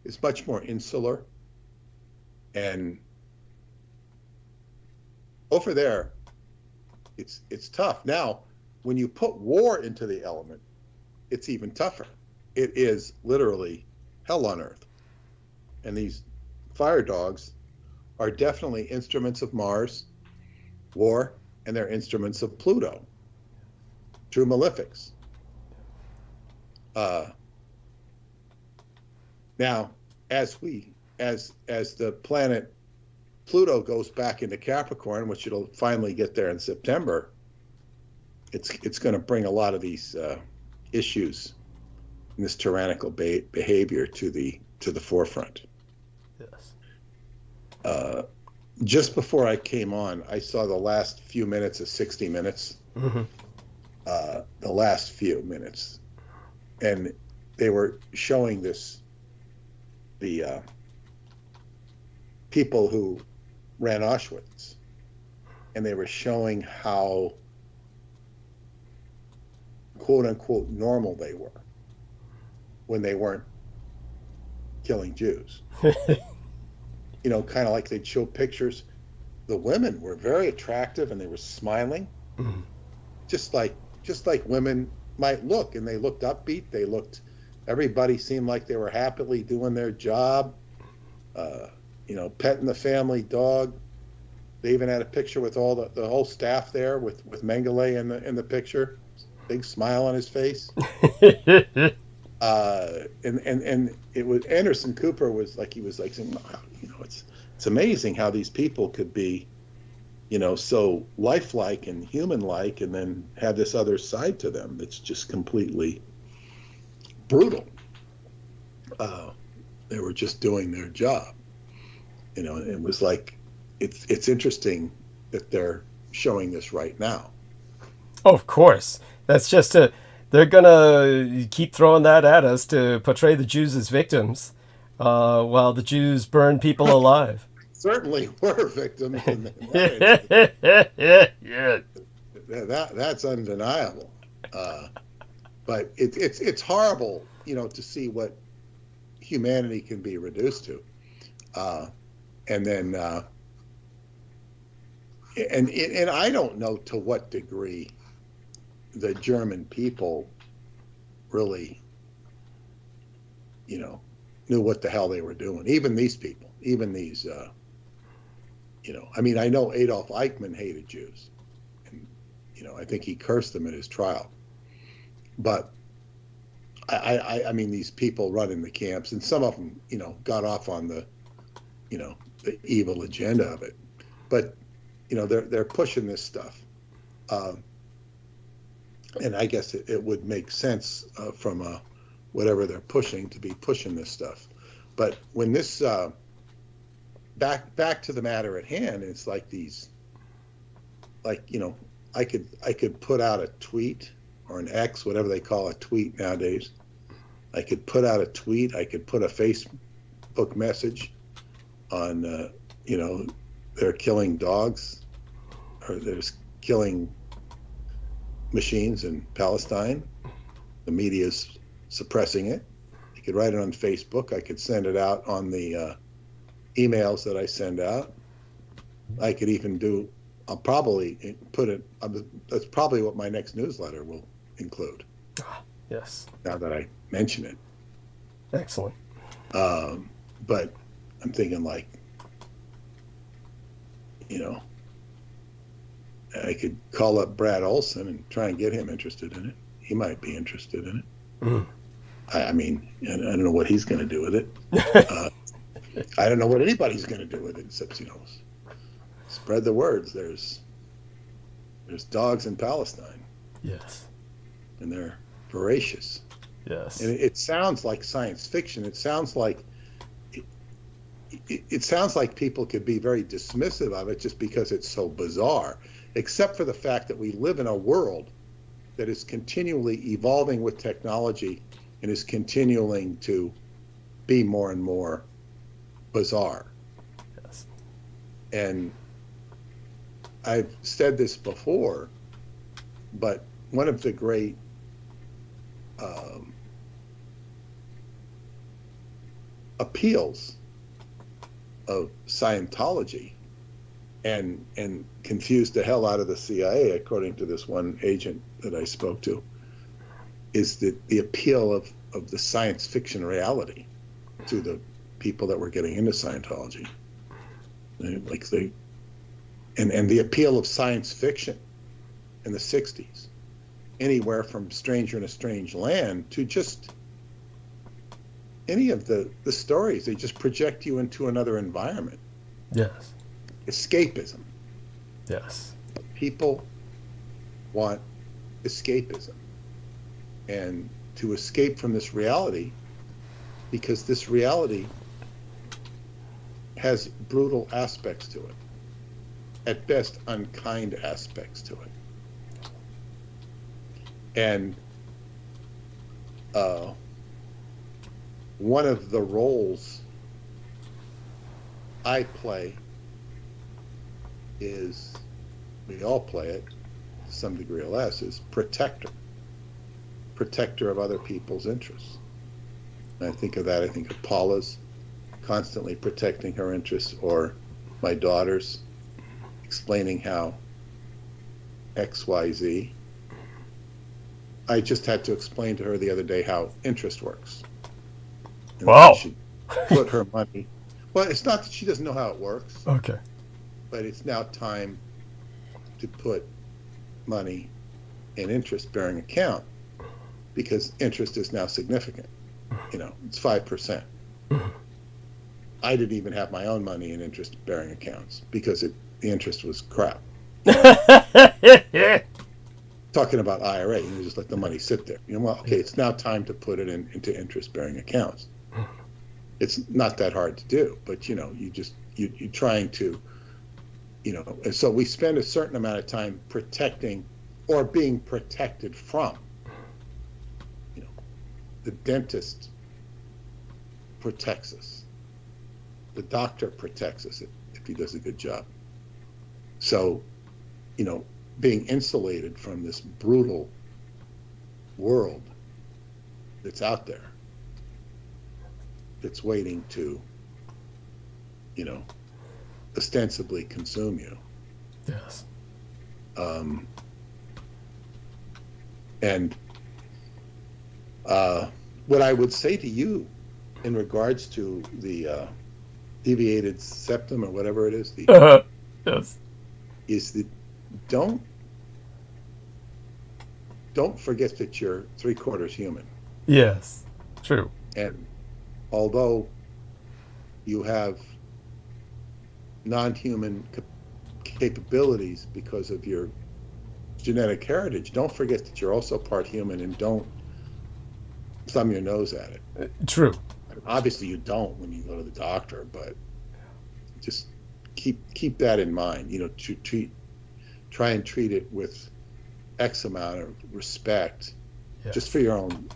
is much more insular. And over there, it's tough. Now, when you put war into the element, it's even tougher. It is literally hell on earth. And these fire dogs are definitely instruments of Mars, war, and they're instruments of Pluto, true malefics. Now, as the planet Pluto goes back into Capricorn, which it'll finally get there in September, it's going to bring a lot of these issues and this tyrannical behavior to the forefront. Yes. Just before I came on, I saw the last few minutes of 60 Minutes. Mm-hmm. The last few minutes, and they were showing the people who ran Auschwitz, and they were showing how quote unquote normal they were when they weren't killing Jews. Kind of like they'd show pictures. The women were very attractive and they were smiling, just like women might look, and they looked upbeat. They looked Everybody seemed like they were happily doing their job, petting the family dog. They even had a picture with all the whole staff there with Mengele in the picture. Big smile on his face. And it was Anderson Cooper was like, he was like saying, wow, it's amazing how these people could be, so lifelike and human-like, and then have this other side to them that's just completely brutal. They were just doing their job, it was like, it's interesting that they're showing this right now. Oh, of course. That's just they're gonna keep throwing that at us to portray the Jews as victims, while the Jews burn people alive. Certainly were victims in that Yeah. That's undeniable. But it's horrible, to see what humanity can be reduced to, and then and I don't know to what degree the German people really, knew what the hell they were doing. Even these people, even these, I know Adolf Eichmann hated Jews, and I think he cursed them at his trial. But I mean, these people running the camps, and some of them, got off on the evil agenda of it. But they're pushing this stuff, and I guess it would make sense from whatever they're pushing to be pushing this stuff. But when this back to the matter at hand, it's like these, I could put out a tweet or an X, whatever they call a tweet nowadays. I could put out a tweet. I could put a Facebook message on, they're killing dogs, or there's killing machines in Palestine. The media's suppressing it. I could write it on Facebook. I could send it out on the emails that I send out. I could even I'll probably put it, that's probably what my next newsletter will include. Yes. Now that I mention it. Excellent. But I'm thinking I could call up Brad Olson and try and get him interested in it. He might be interested in it. Mm. I don't know what he's going to do with it. I don't know what anybody's going to do with it, except, spread the words. There's dogs in Palestine. Yes. And they're voracious. Yes. And it sounds like science fiction. It sounds like it sounds like people could be very dismissive of it just because it's so bizarre, except for the fact that we live in a world that is continually evolving with technology and is continuing to be more and more bizarre. Yes. And I've said this before, but one of the great appeals of Scientology and confused the hell out of the CIA, according to this one agent that I spoke to, is the appeal of the science fiction reality to the people that were getting into Scientology. And the appeal of science fiction in the 60s, anywhere from Stranger in a Strange Land to just any of the stories. They just project you into another environment. Yes. Escapism. Yes. People want escapism, and to escape from this reality, because this reality has brutal aspects to it, at best unkind aspects to it. And one of the roles I play is, we all play it to some degree or less, is protector of other people's interests. And I think of Paula's constantly protecting her interests, or my daughter's explaining how XYZ, I just had to explain to her the other day how interest works. And Wow. She should put her money. Well, it's not that she doesn't know how it works, Okay. but it's now time to put money in interest-bearing account because interest is now significant. It's 5%. I didn't even have my own money in interest-bearing accounts because the interest was crap. Talking about IRA, just let the money sit there. Well, okay, it's now time to put it into interest-bearing accounts. It's not that hard to do, but you're trying to, and so we spend a certain amount of time protecting or being protected from. The dentist protects us. The doctor protects us if he does a good job. So, being insulated from this brutal world that's out there, that's waiting to, ostensibly consume you. Yes. And what I would say to you in regards to the deviated septum or whatever it is, Yes. is that don't forget that you're 3/4 human. Yes. True. And although you have non-human capabilities because of your genetic heritage, don't forget that you're also part human, and don't thumb your nose at it. True. Obviously you don't when you go to the doctor, but just keep that in mind. Try and treat it with X amount of respect, Yes. just for your own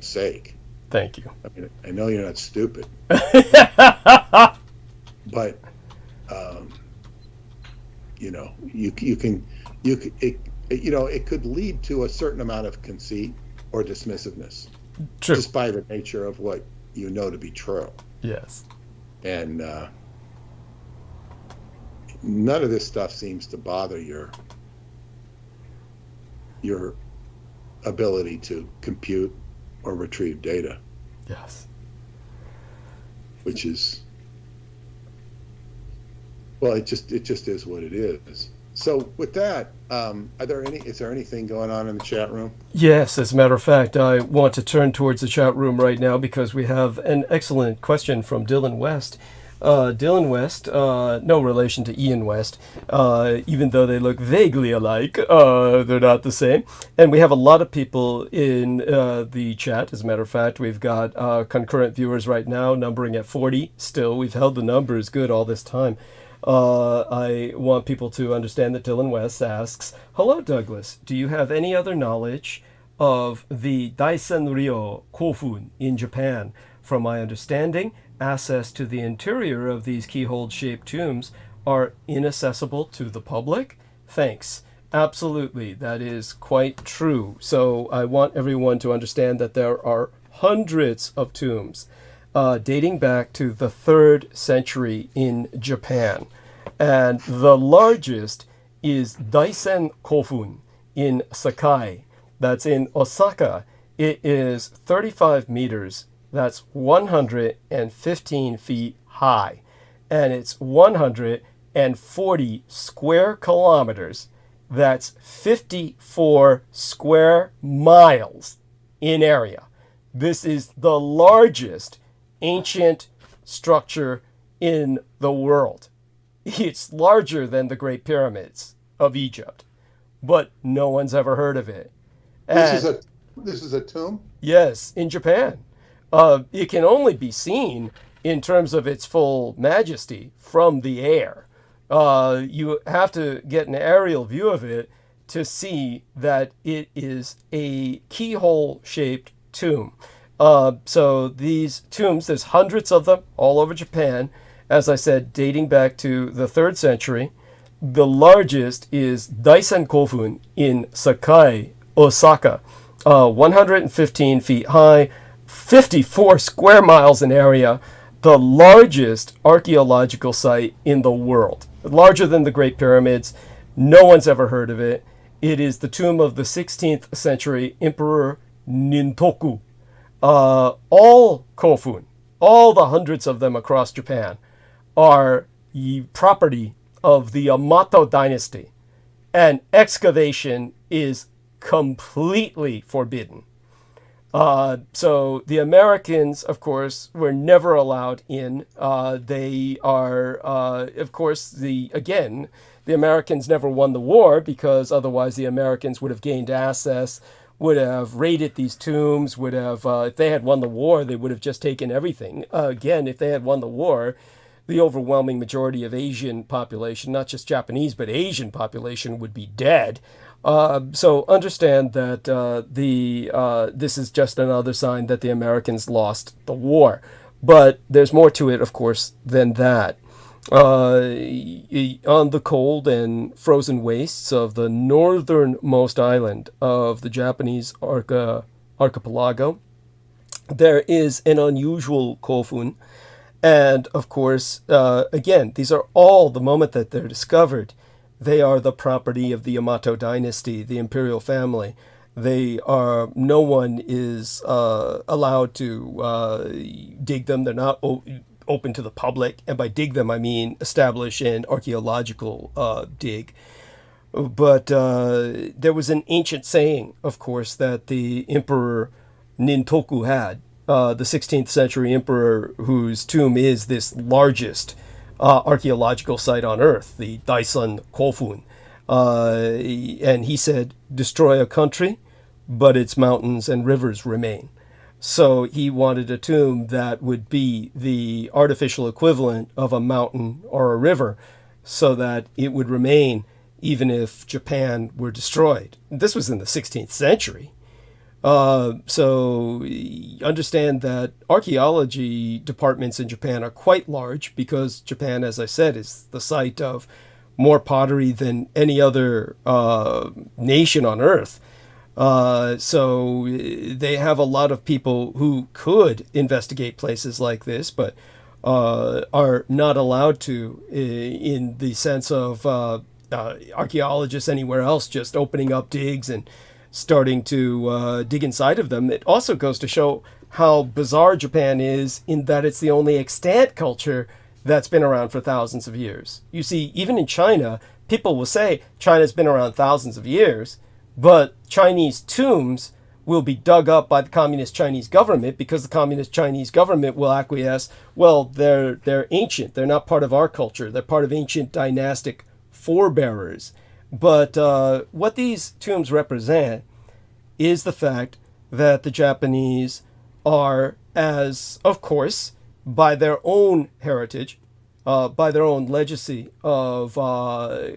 sake. Thank you. I mean, I know you're not stupid, but it could lead to a certain amount of conceit or dismissiveness, True. just by the nature of what you know to be true. Yes. And none of this stuff seems to bother your ability to compute or retrieve data, Yes. which is, well, it just is what it is. So with that, is there anything going on in the chat room? Yes, as a matter of fact, I want to turn towards the chat room right now because we have an excellent question from Dylan West. Dylan West, no relation to Ian West, even though they look vaguely alike, they're not the same. And we have a lot of people in the chat. As a matter of fact, we've got concurrent viewers right now, numbering at 40 still. We've held the numbers good all this time. I want people to understand that Dylan West asks, "Hello, Douglas. Do you have any other knowledge of the Daisen-ryo Kofun in Japan? From my understanding, access to the interior of these keyhole-shaped tombs are inaccessible to the public? Thanks." Absolutely, that is quite true. So I want everyone to understand that there are hundreds of tombs dating back to the 3rd century in Japan. And the largest is Daisen Kofun in Sakai. That's in Osaka. It is 35 meters. That's 115 feet high. And it's 140 square kilometers. That's 54 square miles in area. This is the largest ancient structure in the world. It's larger than the Great Pyramids of Egypt, but no one's ever heard of it. This is a tomb? Yes, in Japan. It can only be seen in terms of its full majesty from the air. You have to get an aerial view of it to see that it is a keyhole-shaped tomb. So these tombs, there's hundreds of them all over Japan, as I said, dating back to the 3rd century. The largest is Daisen Kofun in Sakai, Osaka, 115 feet high, 54 square miles in area, the largest archaeological site in the world. Larger than the Great Pyramids. No one's ever heard of it. It is the tomb of the 16th century Emperor Nintoku. All Kofun, all the hundreds of them across Japan, are property of the Yamato dynasty, and excavation is completely forbidden. So the Americans, of course, were never allowed in. They are, of course, the Americans never won the war, because otherwise the Americans would have gained access, would have raided these tombs, would have, if they had won the war, they would have just taken everything. Again, if they had won the war, the overwhelming majority of Asian population, not just Japanese, but Asian population, would be dead. So understand that this is just another sign that the Americans lost the war. But there's more to it, of course, than that. On the cold and frozen wastes of the northernmost island of the Japanese archipelago, there is an unusual Kofun. And, of course, again, these are all, the moment that they're discovered, they are the property of the Yamato dynasty, the imperial family. No one is allowed to dig them. They're not open to the public. And by dig them, I mean establish an archaeological dig. But there was an ancient saying, of course, that the Emperor Nintoku had, the 16th century emperor whose tomb is this largest archaeological site on Earth, the Daisen Kofun. And he said, destroy a country, but its mountains and rivers remain. So he wanted a tomb that would be the artificial equivalent of a mountain or a river, so that it would remain even if Japan were destroyed. This was in the 16th century. So understand that archaeology departments in Japan are quite large, because Japan, as I said, is the site of more pottery than any other nation on Earth. So they have a lot of people who could investigate places like this, but are not allowed to, in the sense of archaeologists anywhere else just opening up digs and starting to dig inside of them. It also goes to show how bizarre Japan is, in that it's the only extant culture that's been around for thousands of years. You see, even in China, people will say China's been around thousands of years, but Chinese tombs will be dug up by the communist Chinese government, because the communist Chinese government will acquiesce, well, they're ancient. They're not part of our culture. They're part of ancient dynastic forebearers. But what these tombs represent is the fact that the Japanese are, as, of course, by their own heritage, by their own legacy of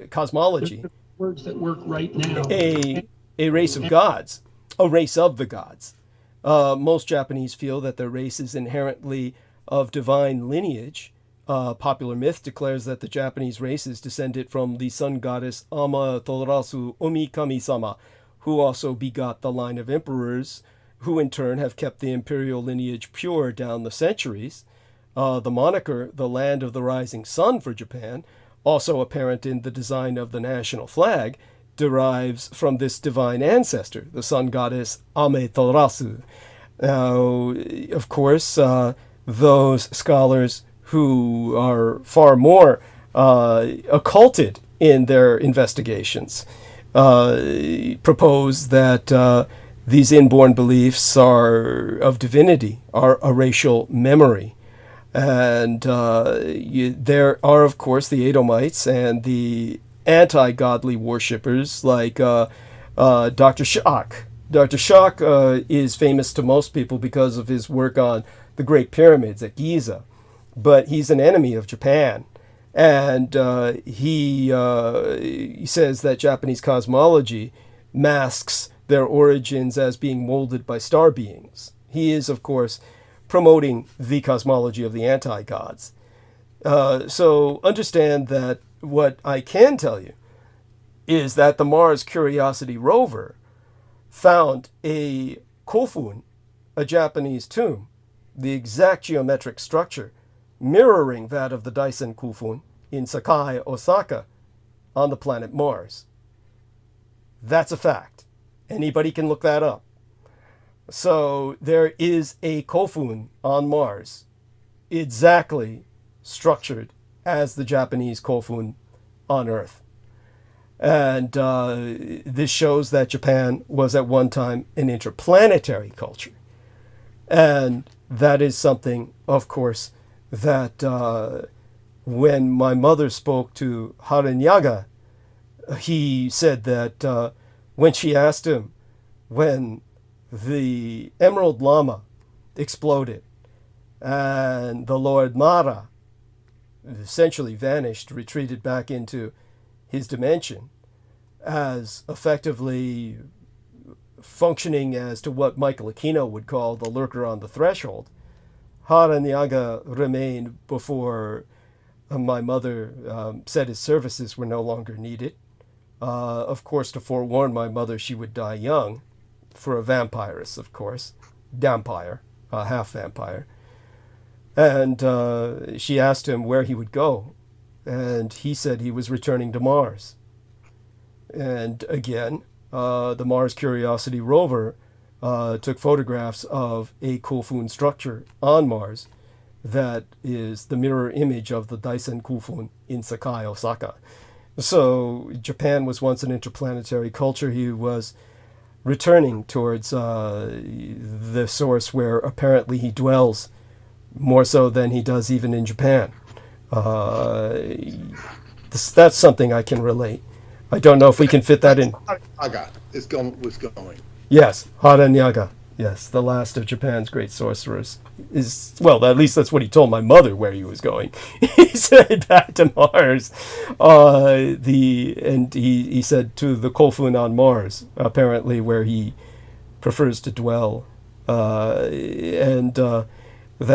cosmology, words that work right now, a race of gods, a race of the gods. Most Japanese feel that their race is inherently of divine lineage. Popular myth declares that the Japanese race is descended from the sun goddess Amaterasu Omikami-sama, who also begot the line of emperors, who in turn have kept the imperial lineage pure down the centuries. The moniker, the land of the rising sun for Japan, also apparent in the design of the national flag, derives from this divine ancestor, the sun goddess Amaterasu. Now, of course, those scholars who are far more occulted in their investigations propose that these inborn beliefs are of divinity, are a racial memory. And there are, of course, the Edomites and the anti-godly worshippers like Dr. Shock. Dr. Shock is famous to most people because of his work on the Great Pyramids at Giza. But he's an enemy of Japan. And he says that Japanese cosmology masks their origins as being molded by star beings. He is, of course, promoting the cosmology of the anti-gods. So understand that what I can tell you is that the Mars Curiosity rover found a Kofun, a Japanese tomb, the exact geometric structure mirroring that of the Daisen Kofun in Sakai, Osaka, on the planet Mars. That's a fact. Anybody can look that up. So there is a Kofun on Mars, exactly structured as the Japanese Kofun on Earth. And this shows that Japan was at one time an interplanetary culture. And that is something, of course, that when my mother spoke to Haranyaga, he said that when she asked him when the Emerald Llama exploded and the Lord Mara essentially vanished, retreated back into his dimension as effectively functioning as to what Michael Aquino would call the lurker on the threshold, Haranyaga remained before my mother said his services were no longer needed. Of course, to forewarn my mother she would die young, for a vampiress, of course, dampire, half vampire. And she asked him where he would go, and he said he was returning to Mars. And again, the Mars Curiosity rover took photographs of a Kofun structure on Mars that is the mirror image of the Daisen Kofun in Sakai, Osaka. So Japan was once an interplanetary culture. He was returning towards the source where apparently he dwells more so than he does even in Japan. That's something I can relate. I don't know if we can fit that in. Saga was going. Yes, Haranyaga. Yes, the last of Japan's great sorcerers. Well, at least that's what he told my mother where he was going. He said back to Mars. He said to the Kofun on Mars, apparently where he prefers to dwell. That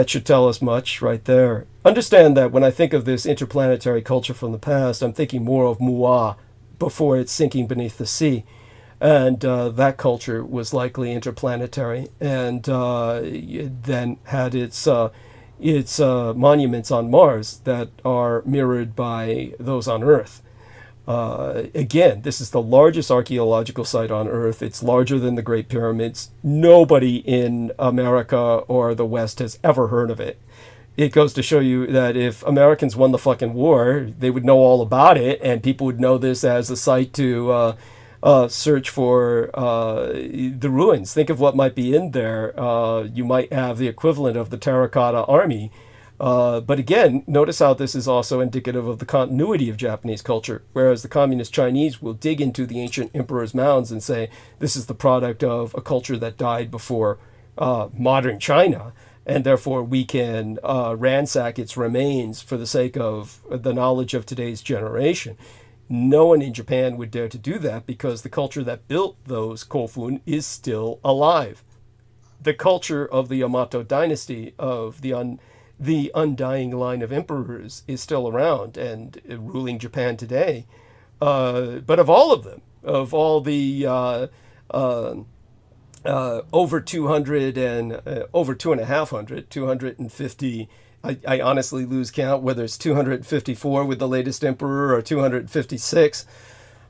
should tell us much right there. Understand that when I think of this interplanetary culture from the past, I'm thinking more of Mu'a before it's sinking beneath the sea. And that culture was likely interplanetary, and then had its monuments on Mars that are mirrored by those on Earth. Again, this is the largest archaeological site on Earth. It's larger than the Great Pyramids. Nobody in America or the West has ever heard of it. It goes to show you that if Americans won the fucking war, they would know all about it, and people would know this as a site to search for the ruins. Think of what might be in there. You might have the equivalent of the terracotta army. But again, notice how this is also indicative of the continuity of Japanese culture, whereas the communist Chinese will dig into the ancient emperor's mounds and say this is the product of a culture that died before modern China, and therefore we can ransack its remains for the sake of the knowledge of today's generation. No one in Japan would dare to do that because the culture that built those Kofun is still alive. The culture of the Yamato dynasty, of the undying line of emperors, is still around and ruling Japan today. But of all of them, of all the over 200 and over 250, I honestly lose count whether it's 254 with the latest emperor or 256.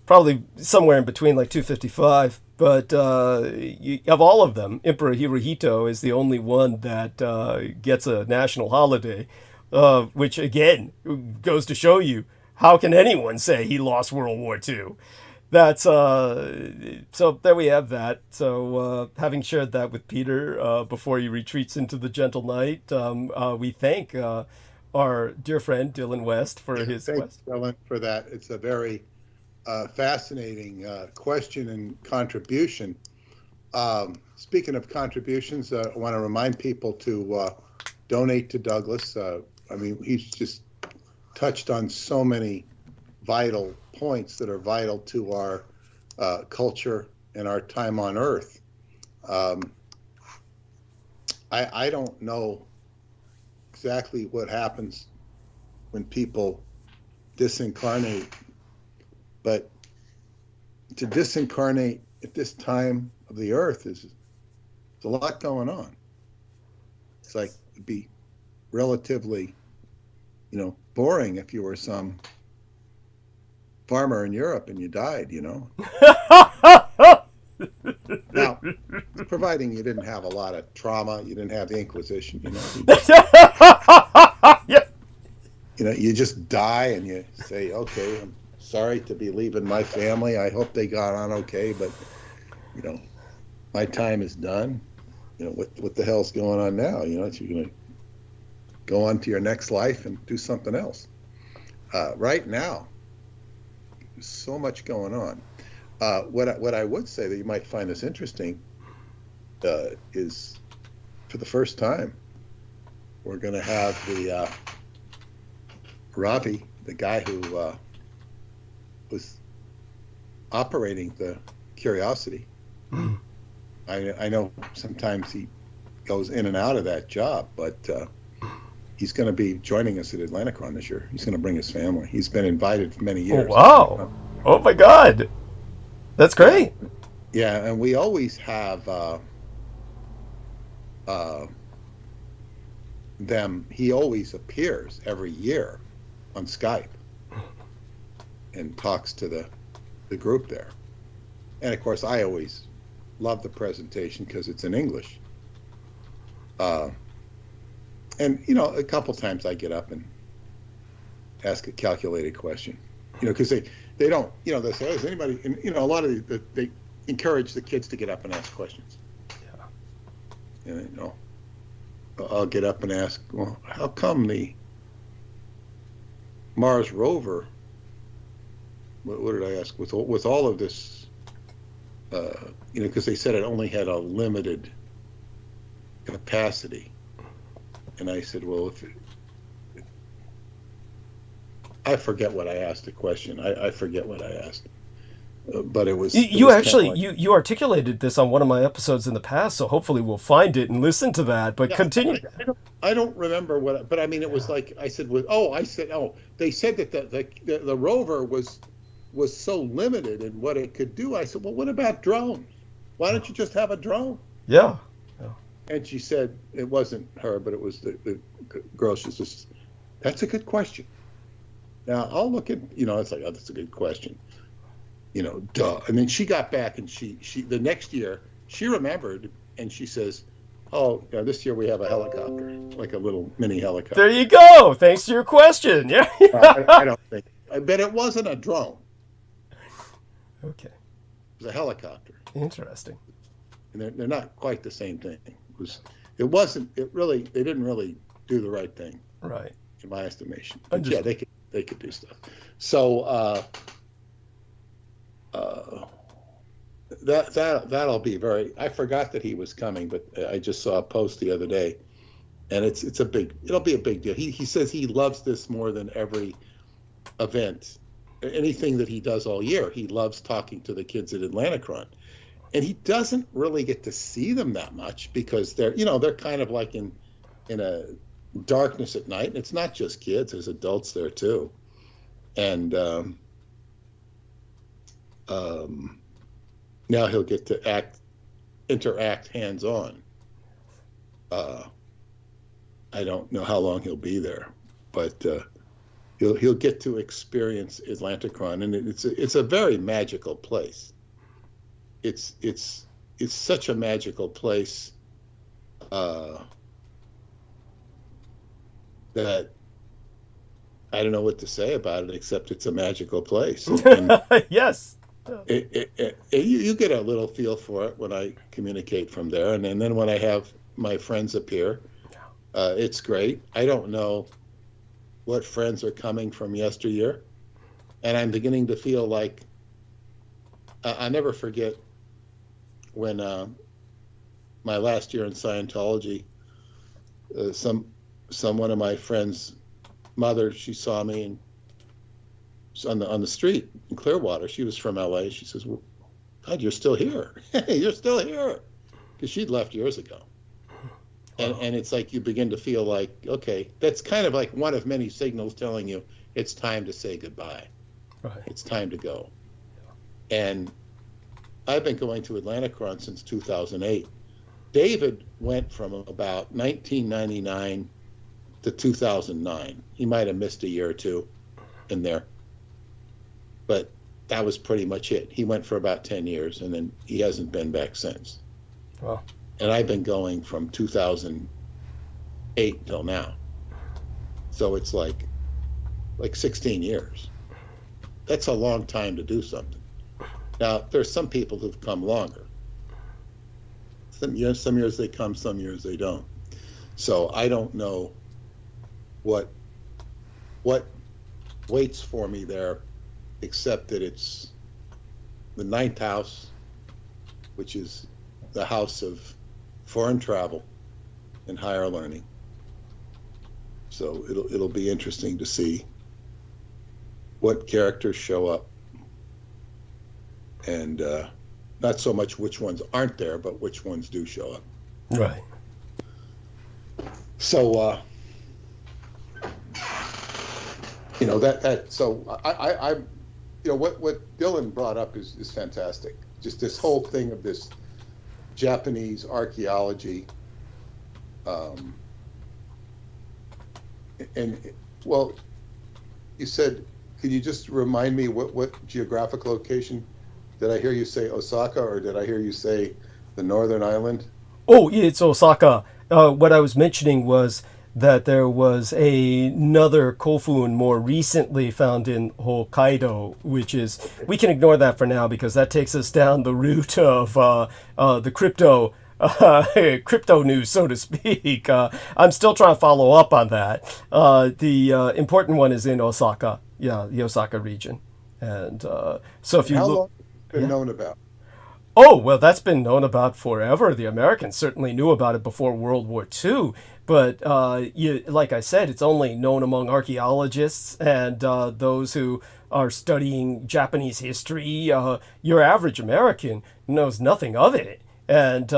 Probably somewhere in between, like 255. But of all of them, Emperor Hirohito is the only one that gets a national holiday, which again goes to show you, how can anyone say he lost World War II? That's so there we have that. So having shared that with Peter before he retreats into the gentle night, we thank our dear friend Dylan West for his Thanks, Dylan, for that. It's a very fascinating question and contribution. Speaking of contributions, I want to remind people to donate to Douglas. I mean, he's just touched on so many vital points that are vital to our culture and our time on Earth. I don't know exactly what happens when people disincarnate, but to disincarnate at this time of the Earth is a lot going on. It's like it'd be relatively, boring if you were some farmer in Europe and you died, Now, providing you didn't have a lot of trauma, you didn't have the Inquisition, Yeah. You just die and you say, okay, I'm sorry to be leaving my family. I hope they got on okay, but, my time is done. What the hell's going on now? You're going to go on to your next life and do something else. Right now, there's so much going on. What I would say that you might find this interesting is, for the first time, we're going to have the Ravi, the guy who was operating the Curiosity. I know sometimes he goes in and out of that job, but he's going to be joining us at Atlanticron this year. He's going to bring his family. He's been invited for many years. Oh, wow. Oh, my God. That's great. Yeah, and we always have them. He always appears every year on Skype and talks to the group there. And, of course, I always love the presentation because it's in English. And, a couple times I get up and ask a calculated question, because they don't, they say, is anybody, and, a lot of they encourage the kids to get up and ask questions. Yeah. And, I'll get up and ask, well, how come the Mars rover, what did I ask, with all of this, because they said it only had a limited capacity. And I said, well, I forget what I asked the question. I forget what I asked. But it was... You actually, you articulated this on one of my episodes in the past, so hopefully we'll find it and listen to that, but continue. I don't remember but I mean, it was like, they said that the rover was so limited in what it could do. I said, well, what about drones? Why don't you just have a drone? Yeah. And she said, it wasn't her, but it was the girl. She says, that's a good question. Now, I'll look at, it's like, oh, that's a good question. Duh. And then she got back and she the next year, she remembered and she says, oh, this year we have a helicopter, like a little mini helicopter. There you go. Thanks to your question. Yeah. I don't think. But it wasn't a drone. Okay. It was a helicopter. Interesting. And they're not quite the same thing. They didn't really do the right thing. Right. In my estimation. But yeah, they could do stuff. So that'll be very. I forgot that he was coming, but I just saw a post the other day, and it'll be a big deal. He says he loves this more than every event, anything that he does all year. He loves talking to the kids at Atlanticron, and he doesn't really get to see them that much because they're kind of like in a darkness at night, and it's not just kids. There's adults there too, and now he'll get to interact hands-on. I don't know how long he'll be there, but he'll get to experience Atlanticron, and it's a very magical place. It's such a magical place that I don't know what to say about it except it's a magical place. And yes. You get a little feel for it when I communicate from there, and then when I have my friends appear, it's great. I don't know what friends are coming from yesteryear, and I'm beginning to feel like I never forget when my last year in Scientology, one of my friends' mother, she saw me and on the street in Clearwater. She was from LA. She says, well, God, you're still here. You're still here. Because she'd left years ago. And it's like you begin to feel like, okay, that's kind of like one of many signals telling you it's time to say goodbye. Right. It's time to go. And I've been going to Atlanticron since 2008. David went from about 1999 to 2009. He might have missed a year or two in there. but that was pretty much it. He went for about 10 years, and then he hasn't been back since. Wow. And I've been going from 2008 till now. So it's like 16 years. That's a long time to do something. Now, there's some people who've come longer. Some years they come, some years they don't. So I don't know what waits for me there, except that it's the ninth house, which is the house of foreign travel and higher learning. So it'll be interesting to see what characters show up, and not so much which ones aren't there, but which ones do show up. Right. So so I what Dylan brought up is fantastic. Just this whole thing of this Japanese archaeology, and well, you said, can you just remind me what geographic location? Did I hear you say Osaka, or did I hear you say the northern island? Oh, yeah, it's Osaka. What I was mentioning was that there was another Kofun more recently found in Hokkaido, which is, we can ignore that for now because that takes us down the route of the crypto news, so to speak. I'm still trying to follow up on that. The important one is in Osaka, the Osaka region. And so if you How look... long has it been known about? Oh, well, that's been known about forever. The Americans certainly knew about it before World War II. But like I said, it's only known among archaeologists and those who are studying Japanese history. Your average American knows nothing of it. And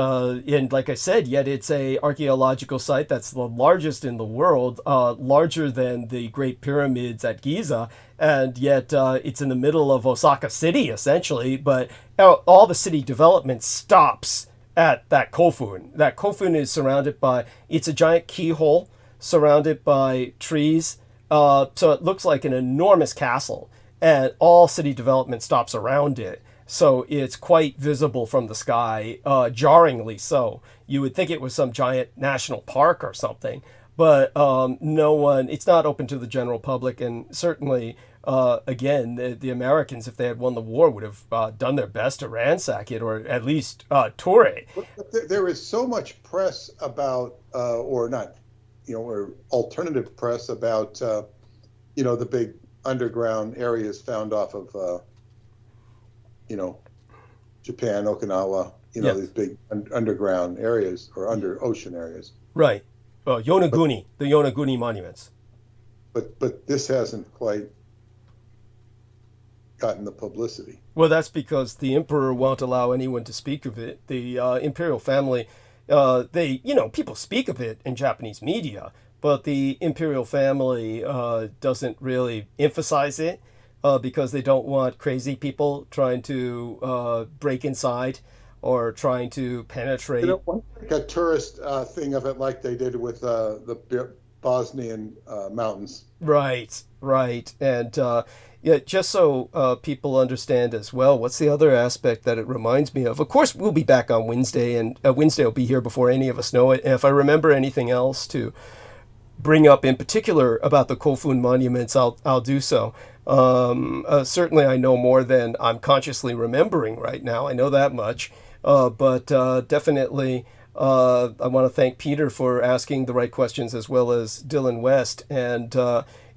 like I said, yet it's a archaeological site that's the largest in the world, larger than the Great Pyramids at Giza, and yet it's in the middle of Osaka City, essentially, but all the city development stops at that Kofun. That Kofun is surrounded by, it's a giant keyhole surrounded by trees, so it looks like an enormous castle, and all city development stops around it. So it's quite visible from the sky, jarringly so. You would think it was some giant national park or something, but no one, it's not open to the general public, and certainly, again, the Americans, if they had won the war, would have done their best to ransack it, or at least tour it. But there is so much press about, or not, or alternative press about, the big underground areas found off of, Japan, Okinawa, Yes. these big underground areas or under ocean areas. Right. Yonaguni, the Yonaguni monuments. But this hasn't quite gotten the publicity. Well, that's because the emperor won't allow anyone to speak of it. The imperial family, people speak of it in Japanese media, but the imperial family doesn't really emphasize it. Because they don't want crazy people trying to break inside or trying to penetrate. Like a tourist thing of it, like they did with the Bosnian mountains. Right. And just so people understand as well, what's the other aspect that it reminds me of? Of course, we'll be back on Wednesday, and Wednesday will be here before any of us know it. And if I remember anything else to bring up in particular about the Kofun monuments, I'll do so. Certainly I know more than I'm consciously remembering right now. I know that much. But definitely I want to thank Peter for asking the right questions, as well as Dylan West. And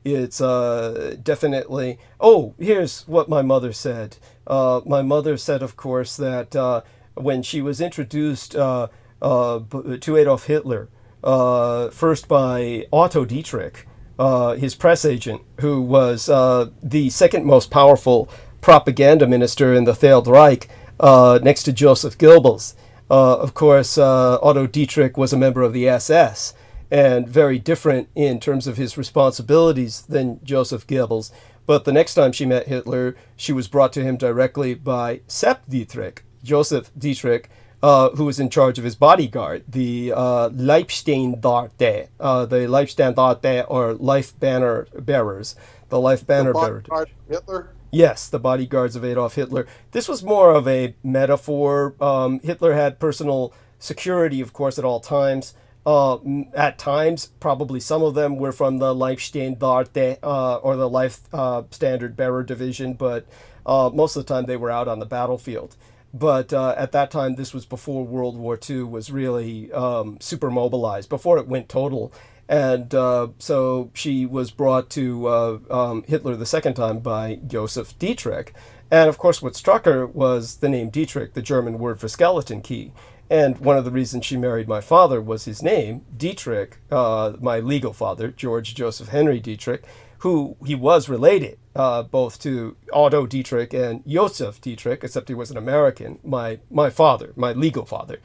it's definitely... Oh, here's what my mother said. My mother said, of course, that when she was introduced to Adolf Hitler, first by Otto Dietrich, his press agent, who was the second most powerful propaganda minister in the Third Reich, next to Joseph Goebbels. Of course, Otto Dietrich was a member of the SS, and very different in terms of his responsibilities than Joseph Goebbels. But the next time she met Hitler, she was brought to him directly by Sepp Dietrich, Joseph Dietrich, who was in charge of his bodyguard, the Leibstandarte, or life banner bearers. The life banner bearer. Hitler? Yes, the bodyguards of Adolf Hitler. This was more of a metaphor. Hitler had personal security, of course, at all times. At times, probably some of them were from the Leibstandarte, or the Life Standard Bearer Division, but most of the time they were out on the battlefield. But at that time, this was before World War II was really super mobilized, before it went total. And so she was brought to Hitler the second time by Joseph Dietrich. And of course, what struck her was the name Dietrich, the German word for skeleton key. And one of the reasons she married my father was his name, Dietrich, my legal father, George Joseph Henry Dietrich, who he was related both to Otto Dietrich and Joseph Dietrich, except he was an American, my father, my legal father.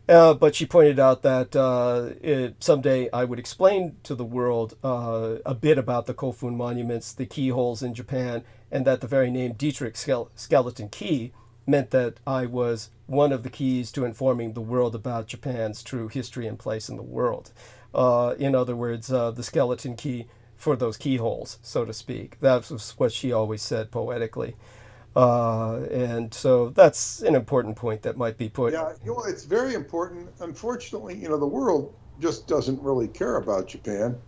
But she pointed out that someday I would explain to the world a bit about the Kofun monuments, the keyholes in Japan, and that the very name Dietrich skeleton key meant that I was one of the keys to informing the world about Japan's true history and place in the world. In other words, the skeleton key for those keyholes, so to speak. That was what she always said poetically. And so that's an important point that might be put. Yeah, it's very important. Unfortunately, the world just doesn't really care about Japan.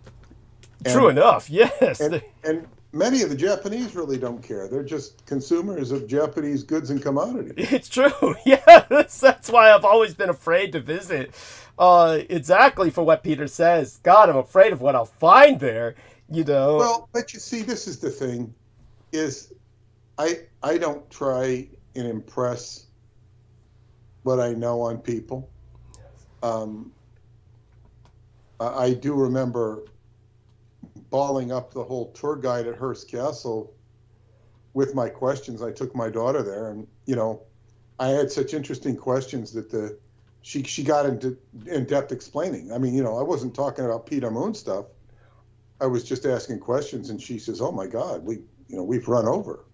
True enough, yes. And many of the Japanese really don't care. They're just consumers of Japanese goods and commodities. It's true. Yes, that's why I've always been afraid to visit. Exactly for what Peter says. God, I'm afraid of what I'll find there, Well, but you see, this is the thing, is I don't try and impress what I know on people. I do remember balling up the whole tour guide at Hearst Castle with my questions. I took my daughter there, and I had such interesting questions that she got into in-depth explaining. I mean, I wasn't talking about Peter Moon stuff. I was just asking questions, and she says, "Oh my God, we've run over.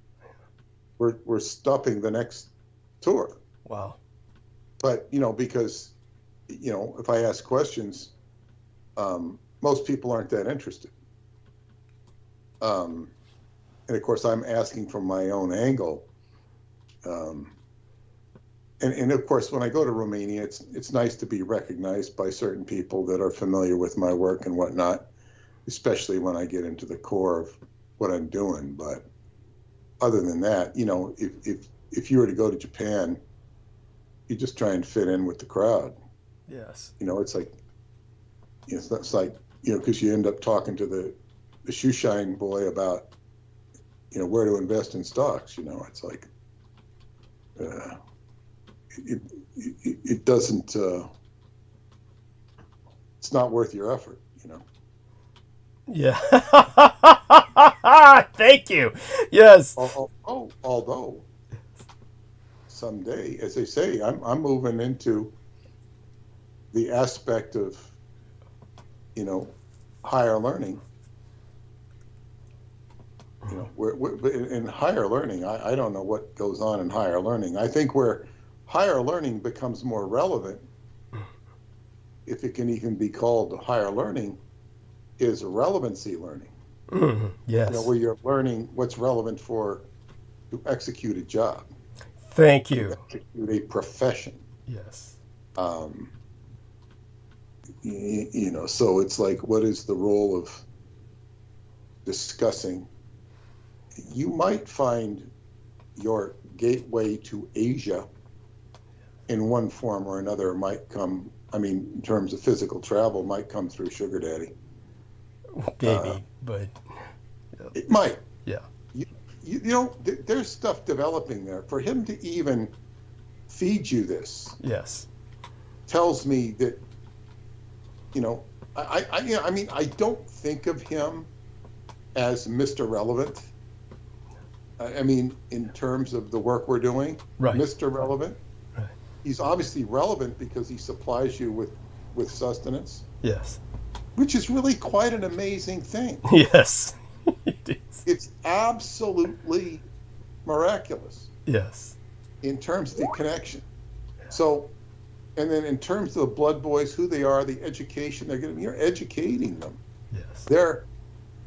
We're stopping the next tour." Wow. But because if I ask questions, most people aren't that interested. And of course, I'm asking from my own angle. And of course, when I go to Romania, it's nice to be recognized by certain people that are familiar with my work and whatnot, especially when I get into the core of what I'm doing. But other than that, if you were to go to Japan, you just try and fit in with the crowd. Yes. It's like, it's like, because you end up talking to the shoeshine boy about, where to invest in stocks. It's like, it doesn't, it's not worth your effort, Yeah. Thank you. Yes. Although someday, as they say, I'm moving into the aspect of, higher learning. In higher learning, I don't know what goes on in higher learning. I think where higher learning becomes more relevant, if it can even be called higher learning, is relevancy learning. Yes. Where you're learning what's relevant to execute a job. Thank you. Execute a profession. Yes. So it's like, what is the role of discussing? You might find your gateway to Asia in one form or another might come, in terms of physical travel, might come through Sugar Daddy. Maybe, but... It might. Yeah. There's stuff developing there. For him to even feed you this... Yes. ...tells me that, I don't think of him as Mr. Relevant. In terms of the work we're doing, right. Mr. Relevant. Right. He's obviously relevant because he supplies you with sustenance. Yes. Which is really quite an amazing thing. Yes. It is. It's absolutely miraculous. Yes. In terms of the connection. So, and then in terms of the blood boys, who they are, the education they're getting, you're educating them. Yes. They're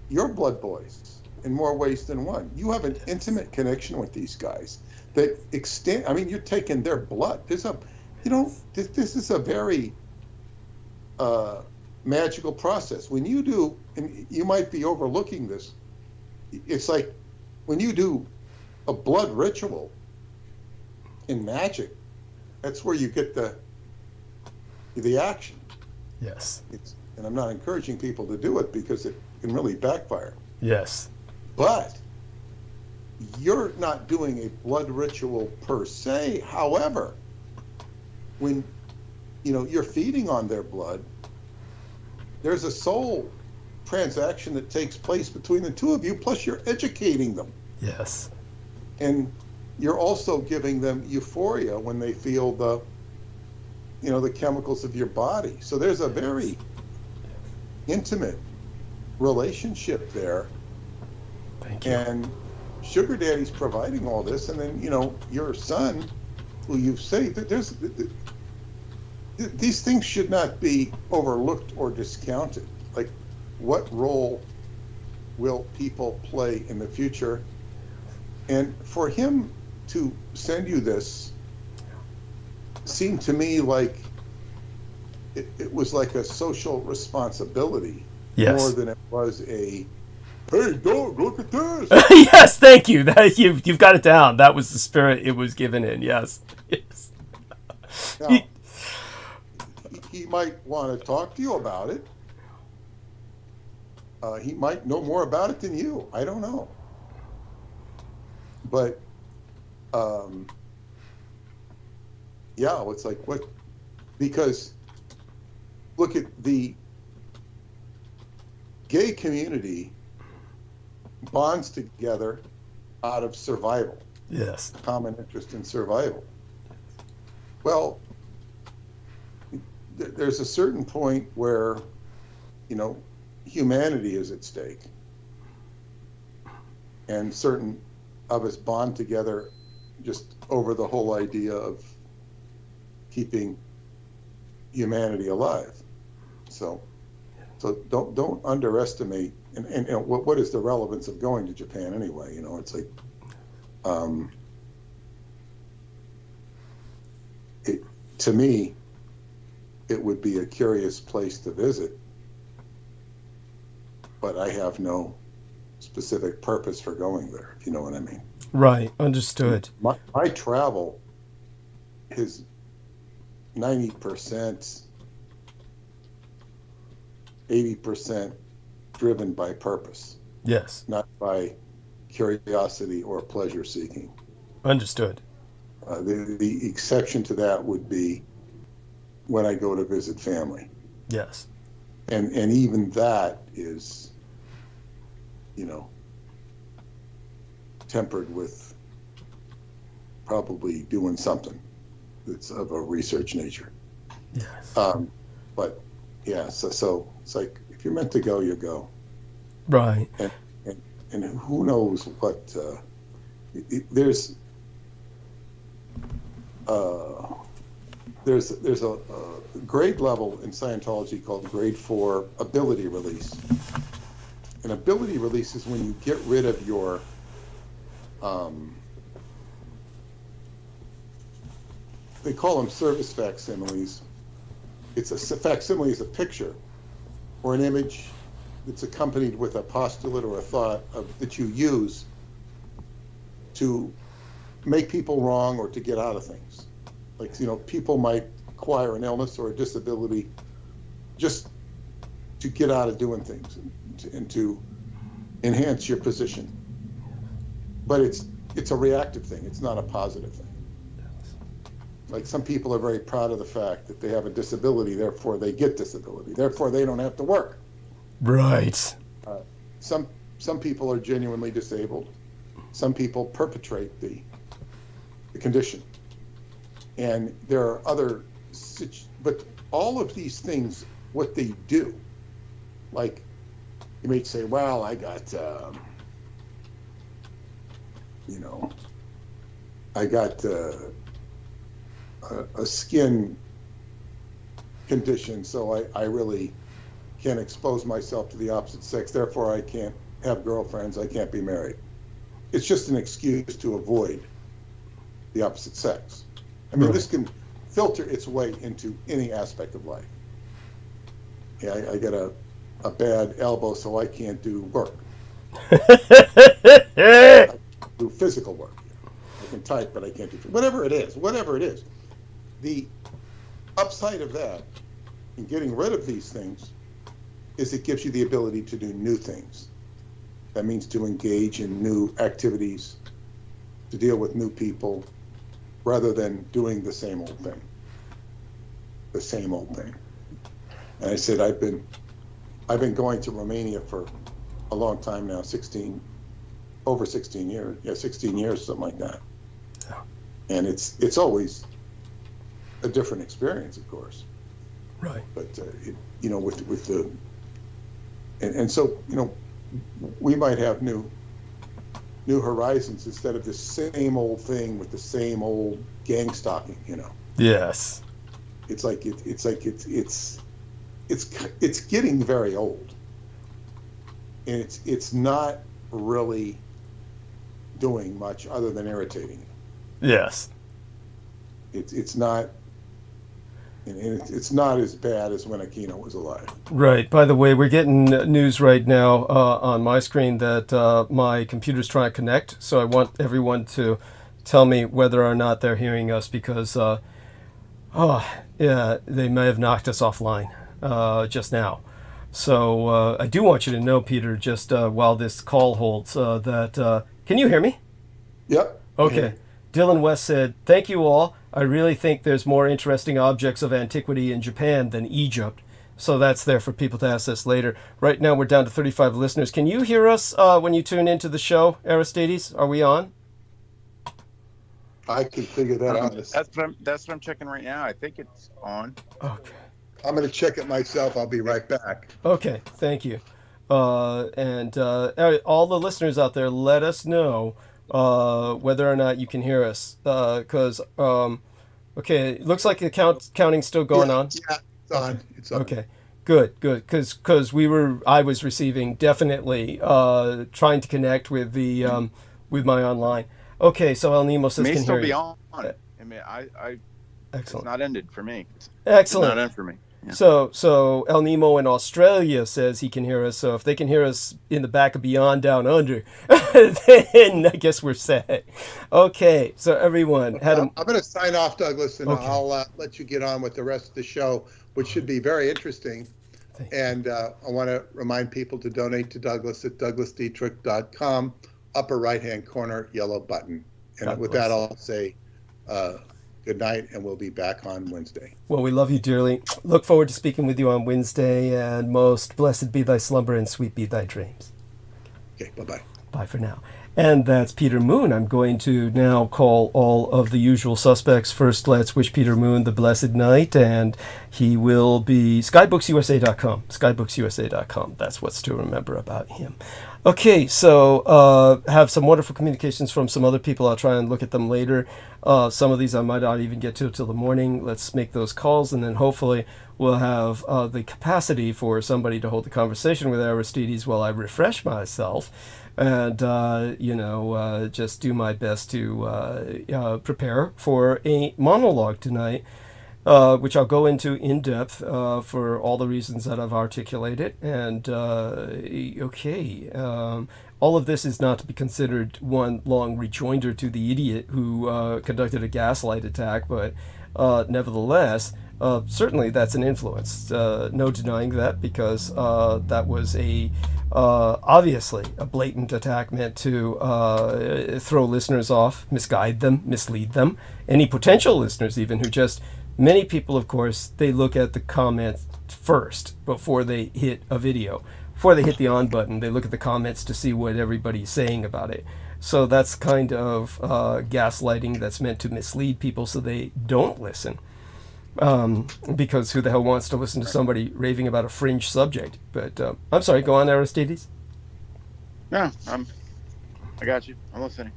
your blood boys. in more ways than one. You have an intimate connection with these guys that extend. I mean, you're taking their blood. This is a very magical process. When you do, and you might be overlooking this, it's like when you do a blood ritual in magic, that's where you get the action. Yes. And I'm not encouraging people to do it because it can really backfire. Yes. But you're not doing a blood ritual per se. However, when you're feeding on their blood, there's a soul transaction that takes place between the two of you, plus you're educating them. Yes. And you're also giving them euphoria when they feel the chemicals of your body. So there's a very intimate relationship there. Thank you. And Sugar Daddy's providing all this, and then your son, who you say that these things should not be overlooked or discounted. Like, what role will people play in the future? And for him to send you this seemed to me like it was like a social responsibility, Yes. more than it was a, hey, dog, look at this. Yes, thank you. That you've got it down. That was the spirit it was given in. Yes. Yes. Now, he might want to talk to you about it. He might know more about it than you. I don't know. But, yeah, it's like, what? Because look at the gay community bonds together out of survival. Yes. Common interest in survival. Well, there's a certain point where, humanity is at stake. And certain of us bond together just over the whole idea of keeping humanity alive. So don't underestimate. And what is the relevance of going to Japan anyway? It's like, to me, it would be a curious place to visit, but I have no specific purpose for going there, if you know what I mean. Right. Understood. My travel is 90%, 80% driven by purpose. Yes. Not by curiosity or pleasure seeking. Understood. The exception to that would be when I go to visit family. Yes. And even that is, tempered with probably doing something that's of a research nature. Yes. But yeah, so it's like, if you're meant to go, you go. Right. And who knows what there's a grade level in Scientology called grade 4 ability release. An ability release is when you get rid of your they call them service facsimiles. It's a facsimile is a picture or an image that's accompanied with a postulate or a thought that you use to make people wrong or to get out of things. Like, people might acquire an illness or a disability just to get out of doing things and to enhance your position. But it's a reactive thing. It's not a positive thing. Like, some people are very proud of the fact that they have a disability, therefore they get disability, therefore they don't have to work. Right. Some people are genuinely disabled. Some people perpetrate the condition. And there are other, but all of these things, what they do, like, you may say, well, I got, a skin condition, so I really can't expose myself to the opposite sex, therefore I can't have girlfriends, I can't be married. It's just an excuse to avoid the opposite sex. I mean, this can filter its way into any aspect of life. Yeah, I get a bad elbow, so I can't do work. I do physical work. I can type, but I can't do whatever it is. The upside of that, in getting rid of these things, is it gives you the ability to do new things. That means to engage in new activities, to deal with new people, rather than doing the same old thing. The same old thing. And I said, I've been going to Romania for a long time now, over 16 years. Yeah, 16 years, something like that. Yeah. And it's always a different experience, of course. Right. But with the and so we might have new horizons instead of the same old thing with the same old gang stalking. Yes. It's getting very old, and it's not really doing much other than irritating. Yes. It's not. And it's not as bad as when Aquino was alive. Right. By the way, we're getting news right now on my screen that my computer's trying to connect. So I want everyone to tell me whether or not they're hearing us because, they may have knocked us offline just now. So I do want you to know, Peter, just while this call holds, that can you hear me? Yep. Okay. Yeah. Dylan West said, "Thank you all. I really think there's more interesting objects of antiquity in Japan than Egypt." So that's there for people to ask us later. Right now we're down to 35 listeners. Can you hear us when you tune into the show, Aristides? Are we on? I can figure that out. That's what I'm checking right now. I think it's on. Okay. I'm going to check it myself. I'll be right back. Okay, thank you. And all the listeners out there, let us know whether or not you can hear us. Because, okay, it looks like the counting's still going on. Yeah, it's on. It's on. Okay, good. Because I was receiving definitely trying to connect with the with my online. Okay, so El Nemo says It may can still hear be you. on. I mean, Excellent. It's not ended for me. Excellent. It's not end for me. Yeah. So El Nemo in Australia says he can hear us. So if they can hear us in the back of Beyond Down Under, then I guess we're set. Okay, so everyone I'm going to sign off, Douglas, and Okay. I'll let you get on with the rest of the show, which should be very interesting. And I want to remind people to donate to Douglas at douglasdietrich.com, upper right-hand corner, yellow button. And God with bless. that, I'll say good night, and we'll be back on Wednesday. Well, we love you dearly. Look forward to speaking with you on Wednesday, and most blessed be thy slumber and sweet be thy dreams. Okay, bye-bye. Bye for now. And that's Peter Moon. I'm going to now call all of the usual suspects. First, let's wish Peter Moon the blessed night, and he will be skybooks.usa.com. skybooks.usa.com. That's what's to remember about him. Okay, so have some wonderful communications from some other people. I'll try and look at them later. Some of these I might not even get to till the morning. Let's make those calls, and then hopefully we'll have the capacity for somebody to hold the conversation with Aristides while I refresh myself and, just do my best to prepare for a monologue tonight, which I'll go into in depth for all the reasons that I've articulated. And, all of this is not to be considered one long rejoinder to the idiot who conducted a gaslight attack, but nevertheless, certainly that's an influence. No denying that, because that was obviously a blatant attack meant to throw listeners off, misguide them, mislead them, any potential listeners even who just, many people, of course, they look at the comments first before they hit a video. Before they hit the on button, they look at the comments to see what everybody's saying about it. So that's kind of gaslighting that's meant to mislead people so they don't listen. Because who the hell wants to listen to somebody raving about a fringe subject? But I'm sorry, go on, Aristides. No, I got you. I'm listening.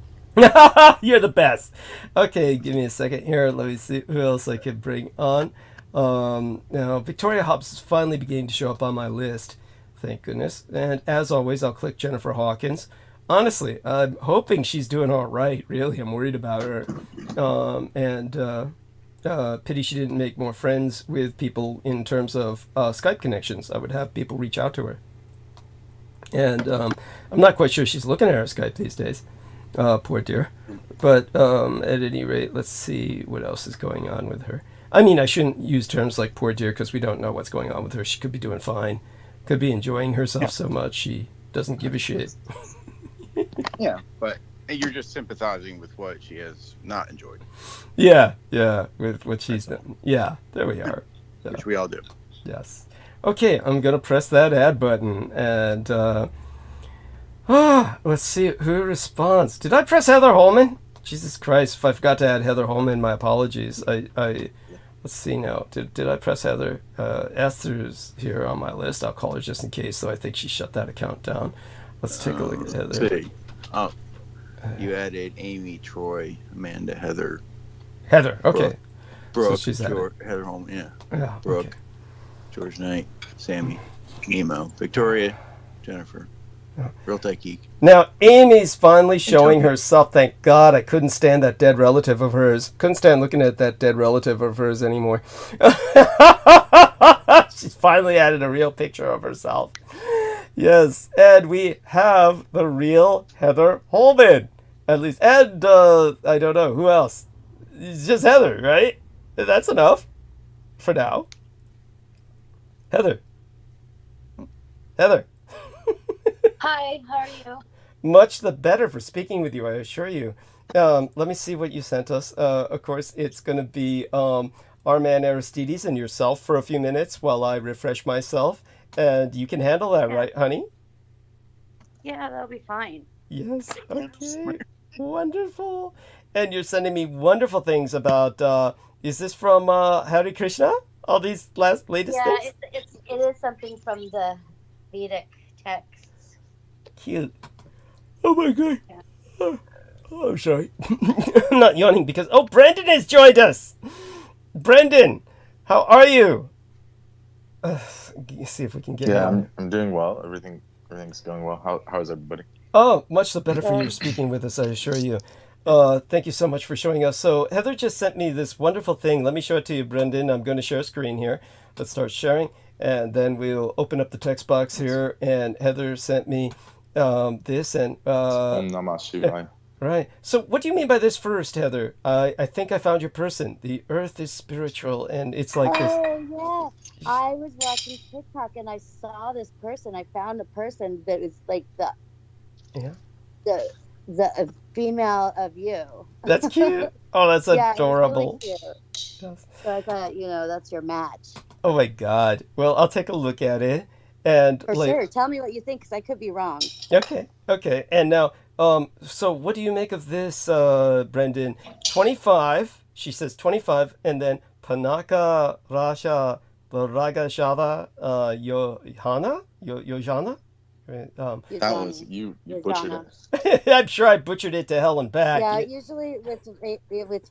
You're the best. Okay, give me a second here. Let me see who else I can bring on. Now, Victoria Hobbs is finally beginning to show up on my list. thank goodness. And as always, I'll click Jennifer Hawkins. Honestly, I'm hoping she's doing all right. Really, I'm worried about her. Pity she didn't make more friends with people in terms of Skype connections. I would have people reach out to her. And I'm not quite sure she's looking at her Skype these days. Poor dear. But at any rate, let's see what else is going on with her. I mean, I shouldn't use terms like poor dear because we don't know what's going on with her. She could be doing fine. Could be enjoying herself so much she doesn't give a shit. Yeah, but you're just sympathizing with what she has not enjoyed. Yeah, with what she's done. Yeah, there we are. Yeah. Which we all do. Yes. Okay, I'm going to press that add button and let's see who responds. Did I press Heather Holman? Jesus Christ, if I forgot to add Heather Holman, my apologies. Let's see now. Did I press Heather? Esther's here on my list. I'll call her just in case, though I think she shut that account down. Let's take a look at Heather. See. Oh, you added Amy, Troy, Amanda, Heather. Heather, okay. Brooke, So she's added. Heather Holman, yeah. Yeah, Brooke, okay. George Knight, Sammy, Nemo, Victoria, Jennifer, Real Tech Geek. Now, Amy's finally showing herself. Thank God. I couldn't stand that dead relative of hers. Couldn't stand looking at that dead relative of hers anymore. She's finally added a real picture of herself. Yes, and we have the real Heather Holman. At least, and I don't know, who else? It's just Heather, right? That's enough for now. Heather. Hi, how are you? Much the better for speaking with you, I assure you. Let me see what you sent us. Of course, it's going to be our man Aristides and yourself for a few minutes while I refresh myself. And you can handle that, right, honey? Yeah, that'll be fine. Yes. Okay. Wonderful. And you're sending me wonderful things about, is this from Hare Krishna? All these latest things? It is something from the Vedic texts. Cute. Oh my God. Yeah. Oh, I'm sorry. I'm not yawning because, Brendan has joined us. Brendan, how are you? See if we can get him. I'm doing well. Everything's going well. How's everybody? Oh, much the better for you speaking with us, I assure you. Thank you so much for showing us. So Heather just sent me this wonderful thing. Let me show it to you, Brendan. I'm going to share a screen here. Let's start sharing, and then we'll open up the text box here. And Heather sent me this, and Namah Shivaya. Right. So what do you mean by this first, Heather? I think I found your person. The earth is spiritual, and it's like this. Oh, yeah. I was watching TikTok, and I saw this person. I found a person that is like the female of you. That's cute. Oh, that's adorable. Really cute. Yes. So I thought, that's your match. Oh, my God. Well, I'll take a look at it. And For sure. Tell me what you think, because I could be wrong. Okay. And now... so what do you make of this, Brendan? 25, she says 25, and then Panaka Rasha Ragashava Yojana? That was, you butchered it. I'm sure I butchered it to hell and back. Yeah, usually with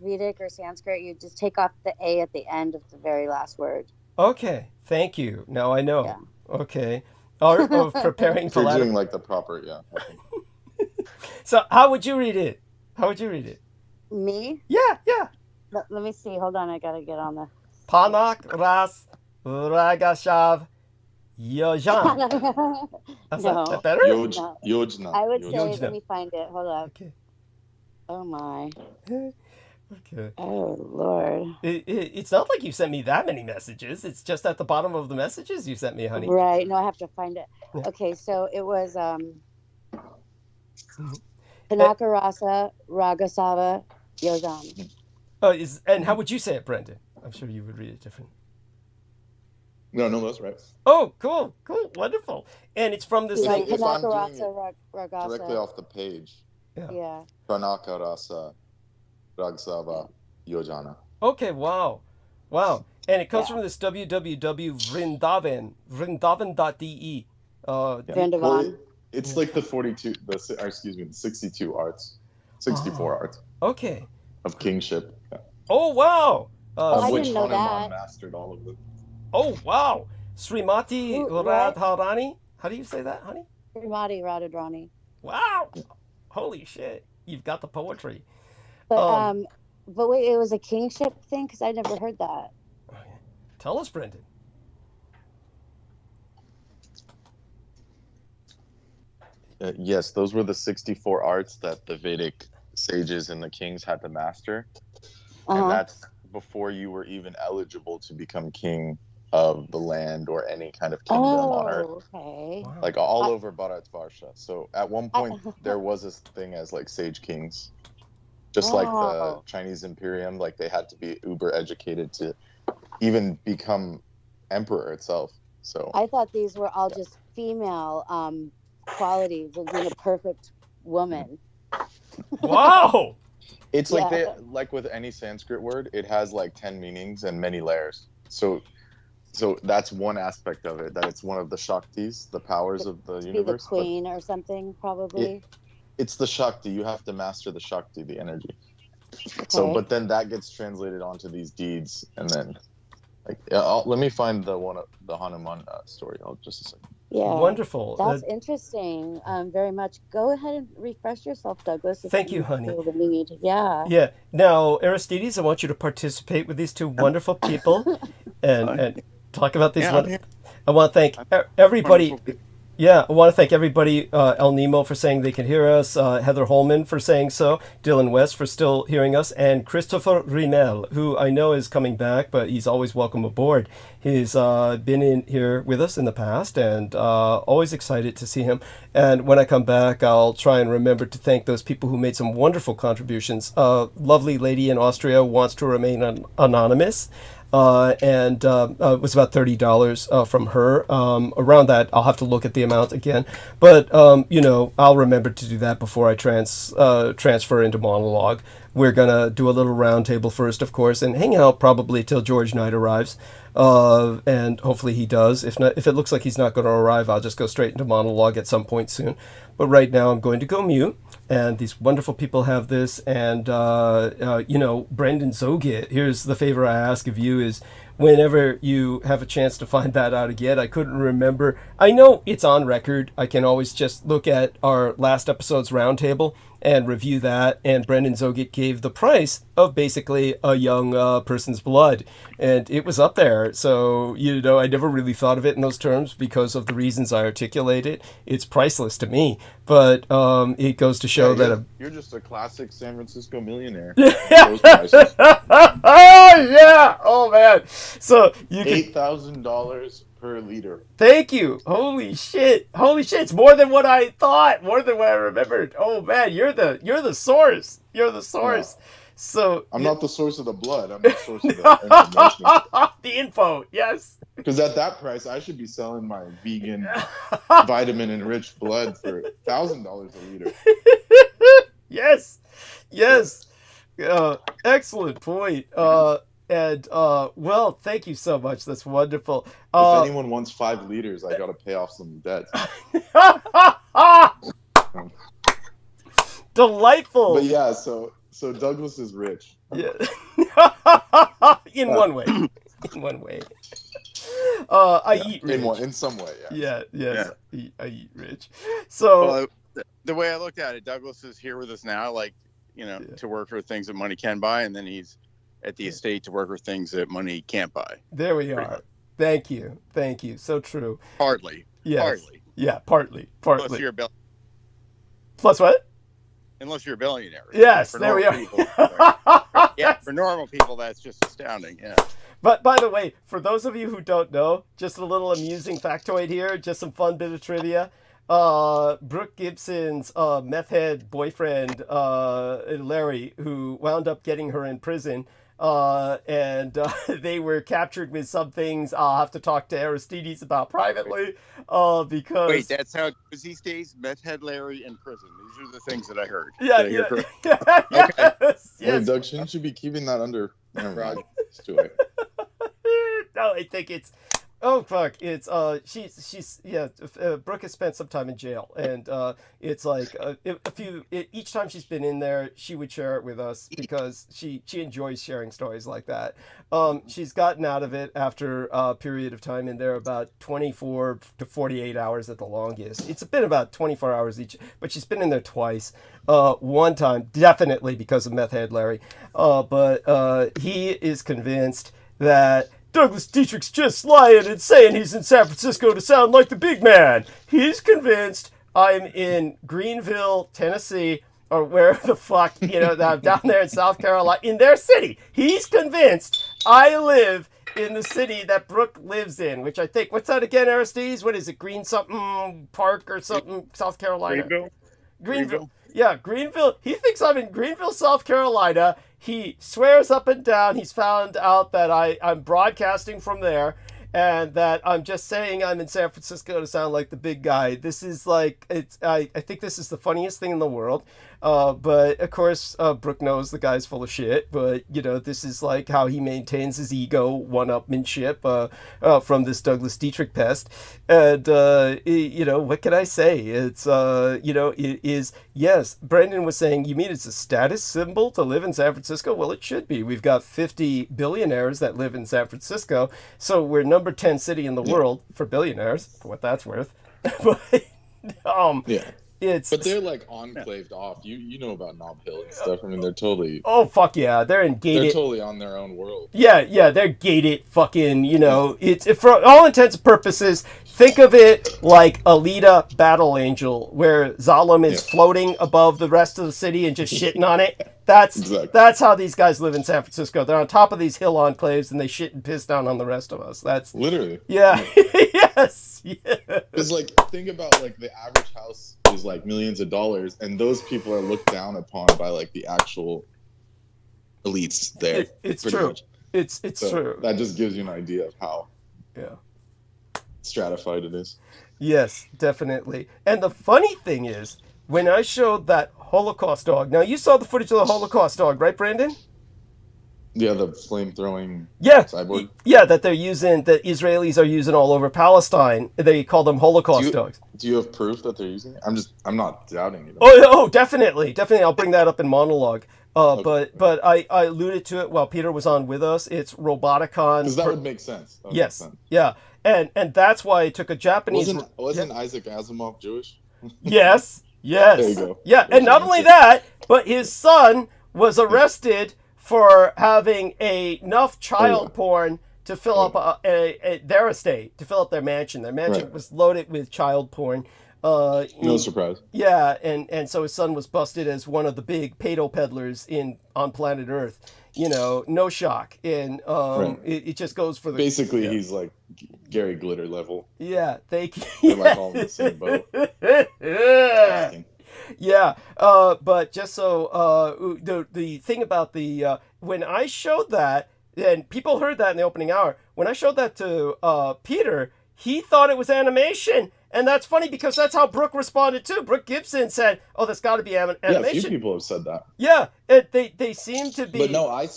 Vedic or Sanskrit, you just take off the A at the end of the very last word. Okay, thank you. Now I know. Yeah. Okay. Art of preparing for you're doing like the proper, So how would you read it? Me? Yeah. Let me see. Hold on. I got to get on the... Panak Ras Ragashav Yojan. No. That better? Yojna. I would say, Yojna. Let me find it. Hold on. Okay. Oh, my. Okay. Oh, Lord. It's not like you sent me that many messages. It's just at the bottom of the messages you sent me, honey. Right. No, I have to find it. Yeah. Okay, so it was Panakarasa Ragasava Yojan. And how would you say it, Brendan? I'm sure you would read it different. No, that's right. Oh, cool, wonderful. And it's from this thing. If I'm doing it directly off the page. Yeah. Panakarasa Ragsava Yojana. Okay, wow. And it comes from this www.vrindavan.de. Vrindavan. It's like the 62 arts, 64 arts. Okay. Of kingship. Yeah. Oh, wow. I which didn't know Hanuman that. mastered all of them. Oh, wow. Srimati Radharani How do you say that, honey? Srimati Radhadrani. Wow. Holy shit. You've got the poetry. But wait, it was a kingship thing? Because I never heard that. Tell us, Brendan. Yes, those were the 64 arts that the Vedic sages and the kings had to master. And that's before you were even eligible to become king of the land or any kind of kingdom on earth. Okay. Like all over Bharatvarsha. So at one point there was this thing as like sage kings. Just like the Chinese Imperium, like they had to be uber educated to even become emperor itself. So I thought these were all just female qualities of being a perfect woman. Wow. It's like like with any Sanskrit word, it has like 10 meanings and many layers. So that's one aspect of it, that it's one of the Shaktis, the powers of the universe. Be the queen or something, probably. It's the Shakti. You have to master the Shakti, the energy. Okay. So, but then that gets translated onto these deeds, and then, like, let me find the Hanuman story. Just a second. Yeah. Wonderful. That's interesting. Very much. Go ahead and refresh yourself, Douglas. Thank you, honey. Feel the need. Yeah. Yeah. Now, Aristides, I want you to participate with these two wonderful people and talk about these. I want to thank everybody. Yeah, I want to thank everybody, El Nemo for saying they can hear us, Heather Holman for saying so, Dylan West for still hearing us, and Christopher Rinel, who I know is coming back, but he's always welcome aboard. He's been in here with us in the past, and always excited to see him. And when I come back, I'll try and remember to thank those people who made some wonderful contributions. Lovely lady in Austria wants to remain anonymous. And it was about $30 from her. Around that, I'll have to look at the amount again. But, I'll remember to do that before I transfer into monologue. We're going to do a little roundtable first, of course, and hang out probably till George Knight arrives. And hopefully he does. If not, if it looks like he's not going to arrive, I'll just go straight into monologue at some point soon. But right now, I'm going to go mute. And these wonderful people have this. And, Brendan Zogit, here's the favor I ask of you is whenever you have a chance to find that out again, I couldn't remember. I know it's on record. I can always just look at our last episode's roundtable and review that. And Brendan Zogit gave the price of basically a young person's blood. And it was up there. So, I never really thought of it in those terms because of the reasons I articulated. It's priceless to me. But it goes to show that... You're just a classic San Francisco millionaire. Oh, yeah! Oh, man. So you can... $8,000 per liter. Thank you. Holy shit. It's more than what I thought. More than what I remembered. Oh, man. You're the source. You're the source. Yeah. So I'm not the source of the blood. I'm the source of the information. The info, yes. Because at that price, I should be selling my vegan, vitamin-enriched blood for $1,000 a liter. Yes. Excellent point. Well, thank you so much. That's wonderful. If anyone wants 5 liters, I got to pay off some debt. Delightful. But yeah, so Douglas is rich. Yeah. In one way. I eat rich. In some way, yeah. Yes. Yeah. I eat rich. So the way I looked at it, Douglas is here with us now, to work for things that money can buy, and then he's at the estate to work for things that money can't buy. There we are. Thank you. So true. Partly. Yes. Partly. Yeah, partly. Plus you're a billionaire. Plus what? Unless you're a billionaire. Yes, there we are. For normal people, that's just astounding. Yeah. But by the way, for those of you who don't know, just a little amusing factoid here, just some fun bit of trivia. Brooke Gibson's meth head boyfriend, Larry, who wound up getting her in prison, and they were captured with some things I'll have to talk to Aristides about privately, because... Wait, that's how these days, meth head Larry in prison. These are the things that I heard. Yeah. Okay. Yes. Hey, Doug, shouldn't you be keeping that under Rod? No, I think it's... Oh fuck! It's she's yeah. Brooke has spent some time in jail, and it's like each time she's been in there, she would share it with us because she enjoys sharing stories like that. She's gotten out of it after a period of time in there, about 24 to 48 hours at the longest. It's been about 24 hours each, but she's been in there twice. One time definitely because of meth head Larry, but he is convinced that Douglas Dietrich's just lying and saying he's in San Francisco to sound like the big man. He's convinced I'm in Greenville, Tennessee, or where the fuck, that I'm down there in South Carolina, in their city. He's convinced I live in the city that Brooke lives in, which I think, what's that again, Aristides? What is it, Green something Park or something, South Carolina? Greenville. Yeah, Greenville. He thinks I'm in Greenville, South Carolina. He swears up and down he's found out that I'm broadcasting from there and that I'm just saying I'm in San Francisco to sound like the big guy. This is like, I think this is the funniest thing in the world. But of course, Brooke knows the guy's full of shit, but this is like how he maintains his ego, one-upmanship, from this Douglas Dietrich pest. And, what can I say? It's, it is, yes, Brendan was saying, you mean it's a status symbol to live in San Francisco? Well, it should be. We've got 50 billionaires that live in San Francisco. So we're number 10 city in the world for billionaires, for what that's worth. But, Yeah. But they're like enclaved off. You know about Nob Hill and stuff. I mean, they're totally. Oh fuck yeah, they're in gated. They're totally on their own world. Yeah, they're gated. Fucking, it's for all intents and purposes. Think of it like Alita Battle Angel, where Zalem is floating above the rest of the city and just shitting on it. That's how these guys live in San Francisco. They're on top of these hill enclaves and they shit and piss down on the rest of us. That's literally. Yeah. Yes. Yeah. It's like, think about like the average house is like millions of dollars, and those people are looked down upon by like the actual elites there. It's true. Much. It's so true. That just gives you an idea of how stratified it is. Yes, definitely. And the funny thing is, when I showed that Holocaust dog, now you saw the footage of the Holocaust dog, right, Brandon? Yeah, the flame-throwing cyborg. Yeah, that they're using, that Israelis are using all over Palestine. They call them Holocaust dogs. Do you have proof that they're using it? I'm not doubting it. Oh, definitely. I'll bring that up in monologue. Okay. But I alluded to it while Peter was on with us. It's Roboticon. Because that would make sense. Yes. Make sense. Yeah. And that's why I took a Japanese... Wasn't Isaac Asimov Jewish? Yes. There you go. Yeah, and not only that, but his son was arrested for having enough child porn to fill up their estate, to fill up their mansion. Their mansion was loaded with child porn. No surprise. Yeah, and so his son was busted as one of the big pedo peddlers on planet Earth. No shock. And it just goes for the... Basically, he's like Gary Glitter level. Yeah, thank you. They're like all in the same boat. Yeah, but just so the thing about the when I showed that, and people heard that in the opening hour, when I showed that to Peter, he thought it was animation, and that's funny because that's how Brooke responded too. Brooke Gibson said, "Oh, that's got to be animation." Yeah, a few people have said that. Yeah, they seem to be. But no, I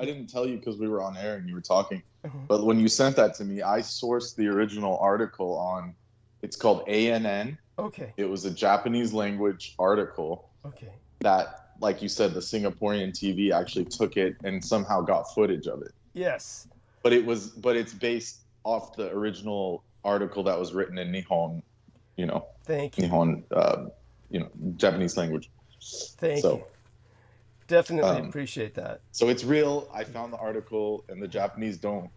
didn't tell you because we were on air and you were talking. But when you sent that to me, I sourced the original article on. It's called ANN. Okay. It was a Japanese language article. Okay. That, like you said, the Singaporean TV actually took it and somehow got footage of it. Yes. But it's based off the original article that was written in Nihon, Thank you. Nihon, Japanese language. Thank you. Definitely appreciate that. So it's real. I found the article, and the Japanese don't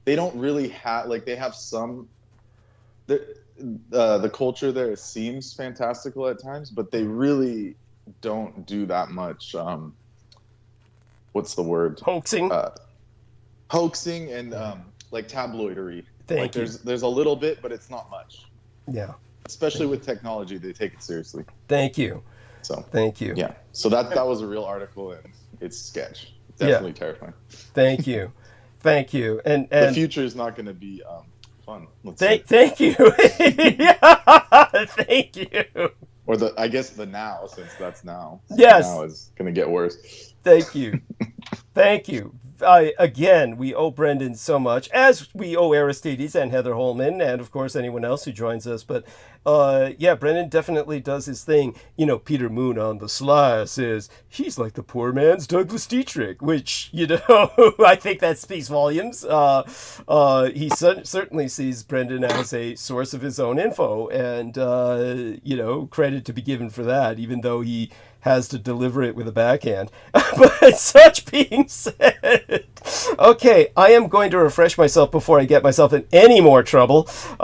really have, like, they have some. The culture there seems fantastical at times, but they really don't do that much. What's the word? Hoaxing. Hoaxing and like tabloidery. Thank you. There's a little bit, but it's not much. Yeah. Especially with technology, they take it seriously. Thank you. So. Thank you. Yeah. So that was a real article, and it's sketch. Definitely terrifying. Thank you. Thank you. And the future is not going to be fun. Thank you. Yeah, thank you. Or I guess the now, since that's now. Yes. Now is going to get worse. Thank you. Thank you. again, we owe Brendan so much, as we owe Aristides and Heather Holman, and of course anyone else who joins us. But yeah, Brendan definitely does his thing. You know, Peter Moon on the sly says he's like the poor man's Douglas Dietrich, which, you know, I think that speaks volumes. He certainly sees Brendan as a source of his own info, and you know, credit to be given for that, even though he has to deliver it with a backhand. But such being said, okay, I am going to refresh myself before I get myself in any more trouble. So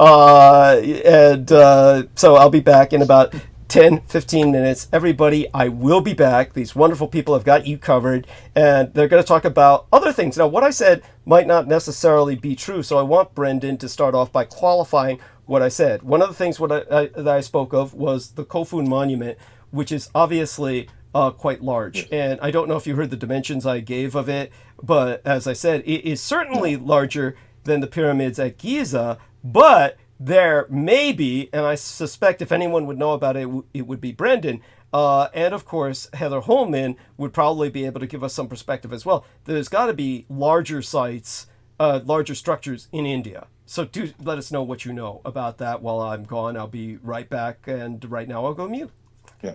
I'll be back in about 10-15 minutes. Everybody, I will be back. These wonderful people have got you covered, and they're going to talk about other things. Now, what I said might not necessarily be true, so I want Brendan to start off by qualifying what I said. One of the things that I spoke of was the Kofun monument, which is obviously quite large. And I don't know if you heard the dimensions I gave of it, but as I said, it is certainly larger than the pyramids at Giza, but there may be, and I suspect if anyone would know about it, it would be Brendan. And of course, Heather Holman would probably be able to give us some perspective as well. There's got to be larger sites, larger structures in India. So do let us know what you know about that while I'm gone. I'll be right back, and right now I'll go mute. Yeah.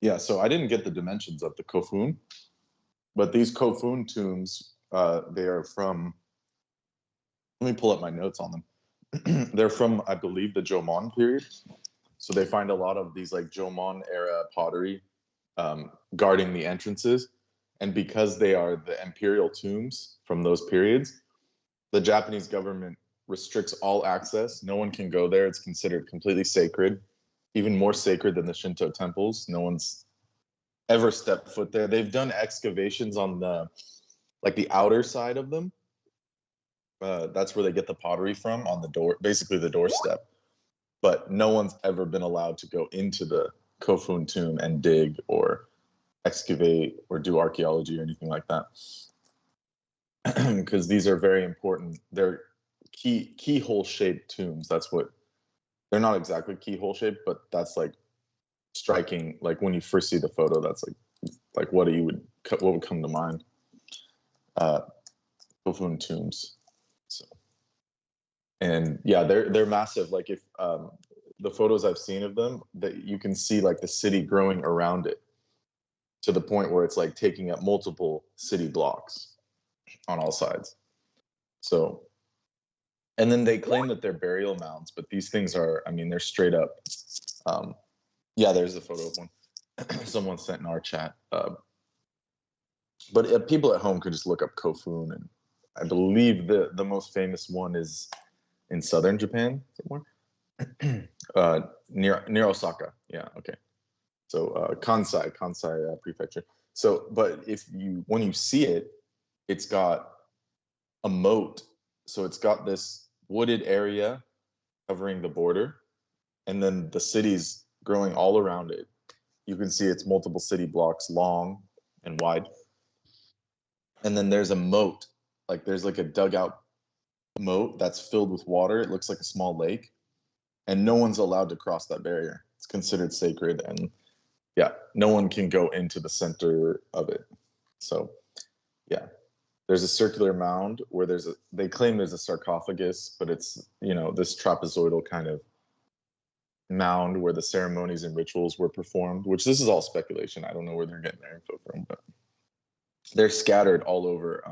Yeah, so I didn't get the dimensions of the Kofun, but these Kofun tombs, they are from, let me pull up my notes on them. They're from, I believe, the Jomon period. So they find a lot of these like Jomon era pottery guarding the entrances. And because they are the imperial tombs from those periods, the Japanese government restricts all access. No one can go there. It's considered completely sacred, even more sacred than the Shinto temples. No one's ever stepped foot there. They've done excavations on the outer side of them. That's where they get the pottery from, on the door, basically the doorstep. But no one's ever been allowed to go into the Kofun tomb and dig or excavate or do archaeology or anything like that. Because these are very important. They're keyhole shaped tombs. That's what, they're not exactly keyhole shaped, but that's like striking. Like when you first see the photo, that's like what would come to mind. Kofun tombs. So, and yeah, they're massive. Like if the photos I've seen of them, that you can see like the city growing around it to the point where it's like taking up multiple city blocks on all sides. So, and then they claim that they're burial mounds, but these things are, I mean, they're straight up. Yeah, there's a photo of one someone sent in our chat. But people at home could just look up Kofun, and I believe the most famous one is in southern Japan somewhere, near Osaka. Yeah, okay. So Kansai prefecture. So, but when you see it, it's got a moat. So it's got this wooded area covering the border, and then the city's growing all around it. You can see it's multiple city blocks long and wide. And then there's a moat, like there's like a dugout moat that's filled with water. It looks like a small lake, and no one's allowed to cross that barrier. It's considered sacred, and yeah, no one can go into the center of it. So yeah, there's a circular mound where they claim there's a sarcophagus, but it's, this trapezoidal kind of mound where the ceremonies and rituals were performed, which this is all speculation. I don't know where they're getting their info from, but they're scattered all over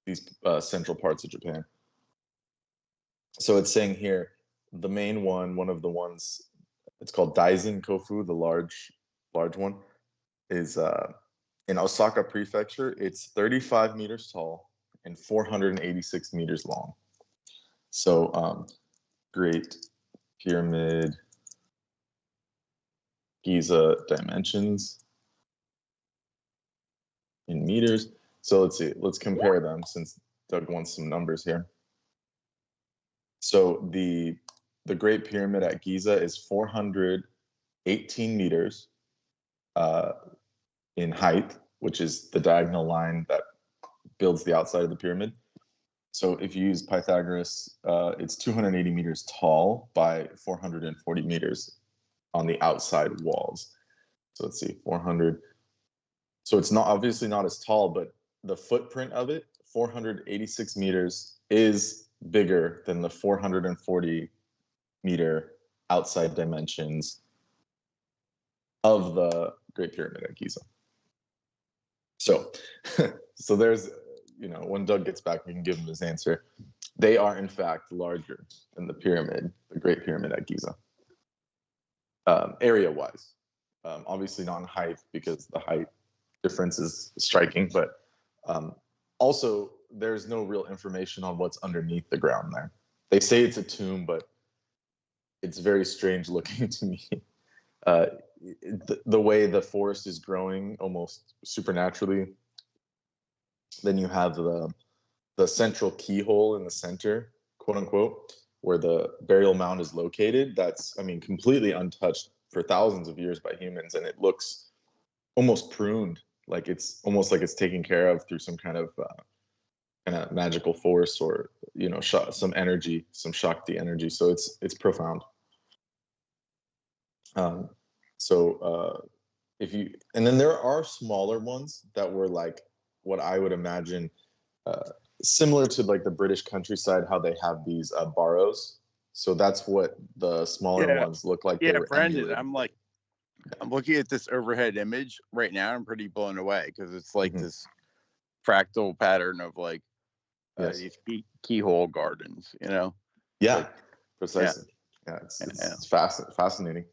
these central parts of Japan. So it's saying here, the main one of the ones, it's called Daisen Kofu, the large one, is in Osaka Prefecture. It's 35 meters tall and 486 meters long. So Great Pyramid Giza dimensions in meters. So let's see, let's compare them since Doug wants some numbers here. So the Great Pyramid at Giza is 418 meters in height, which is the diagonal line that builds the outside of the pyramid. So if you use Pythagoras, it's 280 meters tall by 440 meters on the outside walls. So let's see, 400. So it's not obviously not as tall, but the footprint of it, 486 meters, is bigger than the 440 meter outside dimensions of the Great Pyramid at Giza. So, so there's, when Doug gets back, we can give him his answer. They are in fact larger than the pyramid, the Great Pyramid at Giza, area-wise. Obviously not in height, because the height difference is striking, but also there's no real information on what's underneath the ground there. They say it's a tomb, but it's very strange looking to me. The way the forest is growing almost supernaturally. Then you have the central keyhole in the center, quote unquote, where the burial mound is located. That's, completely untouched for thousands of years by humans, and it looks almost pruned, like it's almost like it's taken care of through some kind of magical force, or some energy, some Shakti energy. So it's profound. And then there are smaller ones that were like what I would imagine similar to like the British countryside, how they have these barrows. So that's what the smaller ones look like. Yeah, Brendan, emulating. I'm looking at this overhead image right now. I'm pretty blown away because it's like this fractal pattern of like these keyhole gardens, Yeah, like, precisely. Yeah, it's fascinating.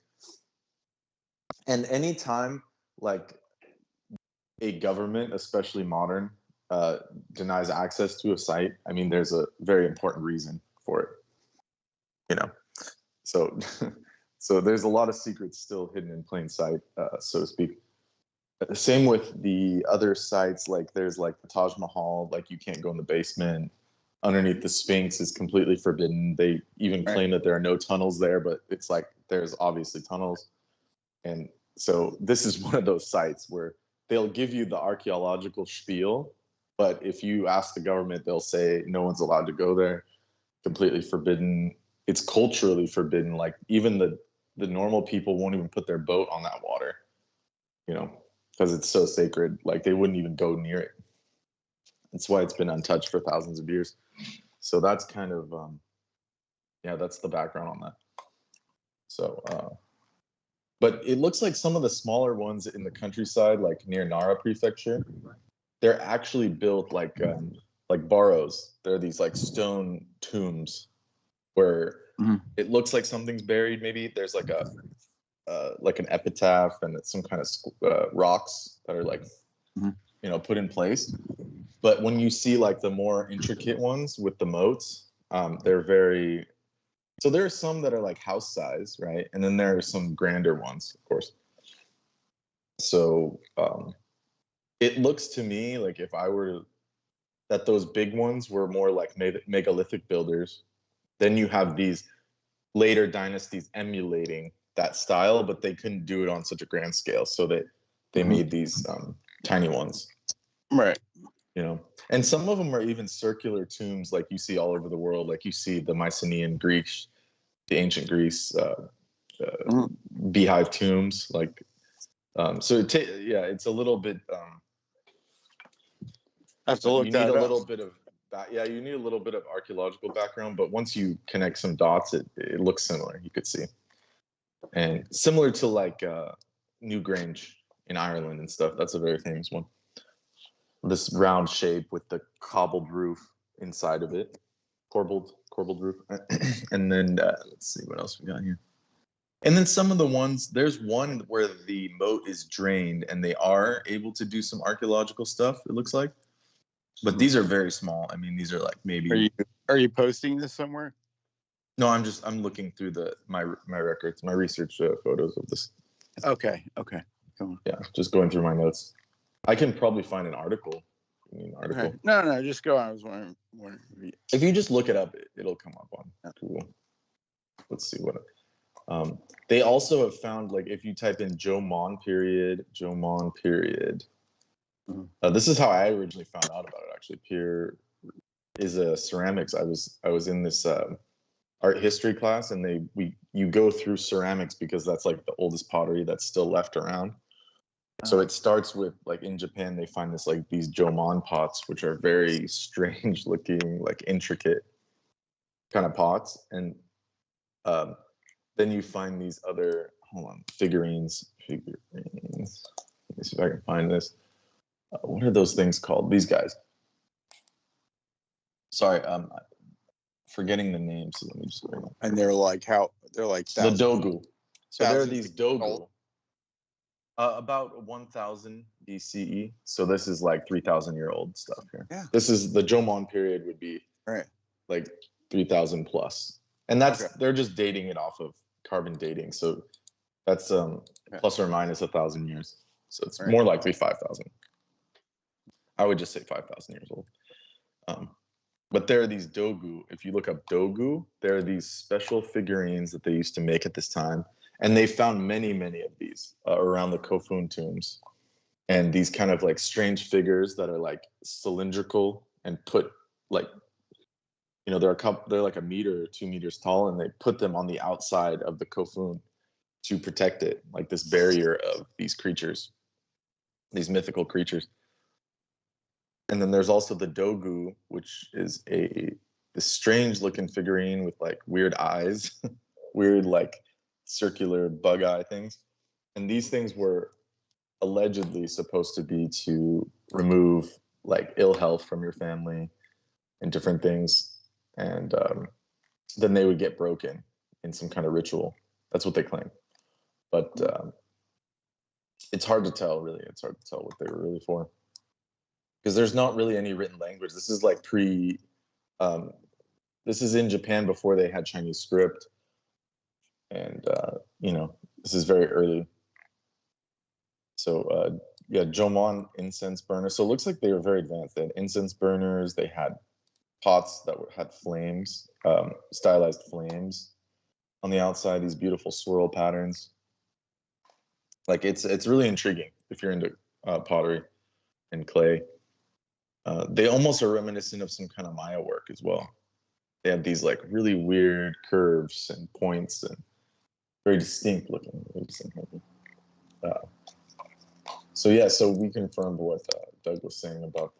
And anytime like a government, especially modern, denies access to a site, there's a very important reason for it. So so there's a lot of secrets still hidden in plain sight, so to speak. Same with the other sites, like there's like the Taj Mahal, like you can't go in the basement. Underneath the Sphinx is completely forbidden. They even claim that there are no tunnels there, but it's like there's obviously tunnels. And so this is one of those sites where they'll give you the archaeological spiel, but if you ask the government, they'll say no one's allowed to go there, completely forbidden. It's culturally forbidden. Like even the normal people won't even put their boat on that water, because it's so sacred. Like they wouldn't even go near it. That's why it's been untouched for thousands of years. So that's kind of, that's the background on that. So, but it looks like some of the smaller ones in the countryside, like near Nara Prefecture, they're actually built like barrows. They're these like stone tombs where it looks like something's buried. Maybe there's like an epitaph and some kind of rocks that are like, put in place. But when you see like the more intricate ones with the moats, they're very. So there are some that are like house size, right? And then there are some grander ones, of course. So it looks to me like if I were that those big ones were more like megalithic builders. Then you have these later dynasties emulating that style, but they couldn't do it on such a grand scale. So they made these tiny ones. Right. And some of them are even circular tombs like you see all over the world. Like you see the Mycenaean Greece, the ancient Greece beehive tombs. Like, so it's a little bit. I have to look that up. You need a little bit of archaeological background, but once you connect some dots, it looks similar. You could see, and similar to like Newgrange in Ireland and stuff. That's a very famous one. This round shape with the cobbled roof inside of it, corbelled roof. And then let's see what else we got here. And then some of the ones, there's one where the moat is drained and they are able to do some archaeological stuff, it looks like. But these are very small. These are like maybe. Are you posting this somewhere? No, I'm looking through my records, my research photos of this. Okay. Yeah, just going through my notes. I can probably find an article. Okay. No, just go on. I was wondering. If you just look it up, it'll come up on Google. Let's see what. They also have found, like, if you type in Jomon period. This is how I originally found out about it. Actually, Pierre is a ceramics. I was in this art history class, and you go through ceramics because that's like the oldest pottery that's still left around. So it starts with, like, in Japan, they find this, like, these jomon pots, which are very strange looking, like, intricate kind of pots. And then you find these other, figurines. Let me see if I can find this. What are those things called? These guys. Sorry, forgetting the names. So let me just bring them. And they're like The dogu. So there are thousands these of years dogu. old? About 1000 BCE. So this is like 3,000-year-old stuff here. Yeah. This is the Jomon period would be Right. like 3,000 plus. And that's Okay. they're just dating it off of carbon dating. So that's plus or minus 1,000 years. So it's more likely 5,000. I would just say 5,000 years old. But there are these dogu. If you look up dogu, there are these special figurines that they used to make at this time. And they found many, many of these around the Kofun tombs. And these kind of like strange figures that are like cylindrical and put like, they're like a meter or 2 meters tall, and they put them on the outside of the Kofun to protect it, like this barrier of these creatures, these mythical creatures. And then there's also the dogu, which is this strange looking figurine with like weird eyes, weird like circular bug eye things. And these things were allegedly supposed to be to remove like ill health from your family and different things. And then they would get broken in some kind of ritual. That's what they claim. But it's hard to tell, really. It's hard to tell what they were really for. Because there's not really any written language. This is like this is in Japan before they had Chinese script. And, this is very early. So, Jomon incense burners. So it looks like they were very advanced. They had incense burners. They had pots that had flames, stylized flames on the outside, these beautiful swirl patterns. Like, it's really intriguing if you're into pottery and clay. They almost are reminiscent of some kind of Maya work as well. They have these like really weird curves and points and very distinct looking. So we confirmed what Doug was saying about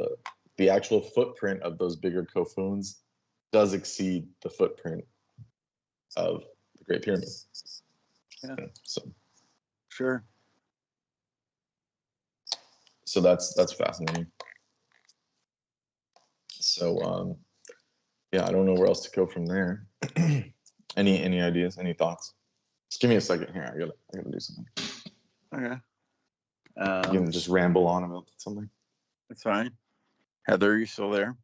the actual footprint of those bigger Kofuns does exceed the footprint of the Great Pyramid. Yeah. So Sure. So that's fascinating. So I don't know where else to go from there. Any ideas? Any thoughts? Just give me a second here. I gotta do something. Okay. You can just ramble on about something. That's fine. Heather, are you still there?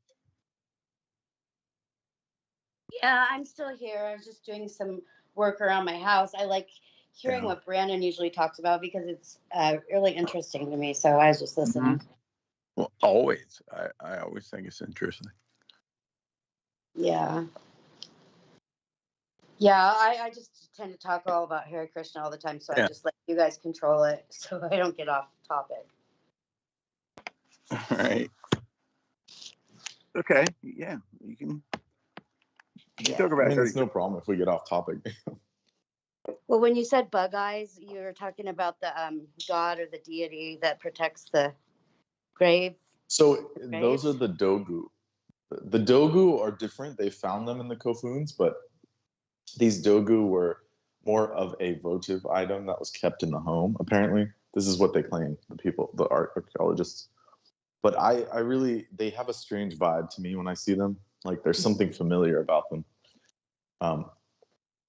Yeah, I'm still here. I was just doing some work around my house. I like hearing what Brandon usually talks about because it's really interesting to me. So I was just listening. Mm-hmm. Well, always. I always think it's interesting. Yeah. Yeah, I just tend to talk all about Hare Krishna all the time, so I just let you guys control it so I don't get off topic. All right. Okay. Yeah, you can talk about it's no problem if we get off topic. Well, when you said bug eyes, you were talking about the god or the deity that protects the grave. So those are the dogu. The dogu are different. They found them in the Kofuns, but these dogu were more of a votive item that was kept in the home, apparently. This is what they claim, the archaeologists. But I really, they have a strange vibe to me when I see them. Like there's something familiar about them.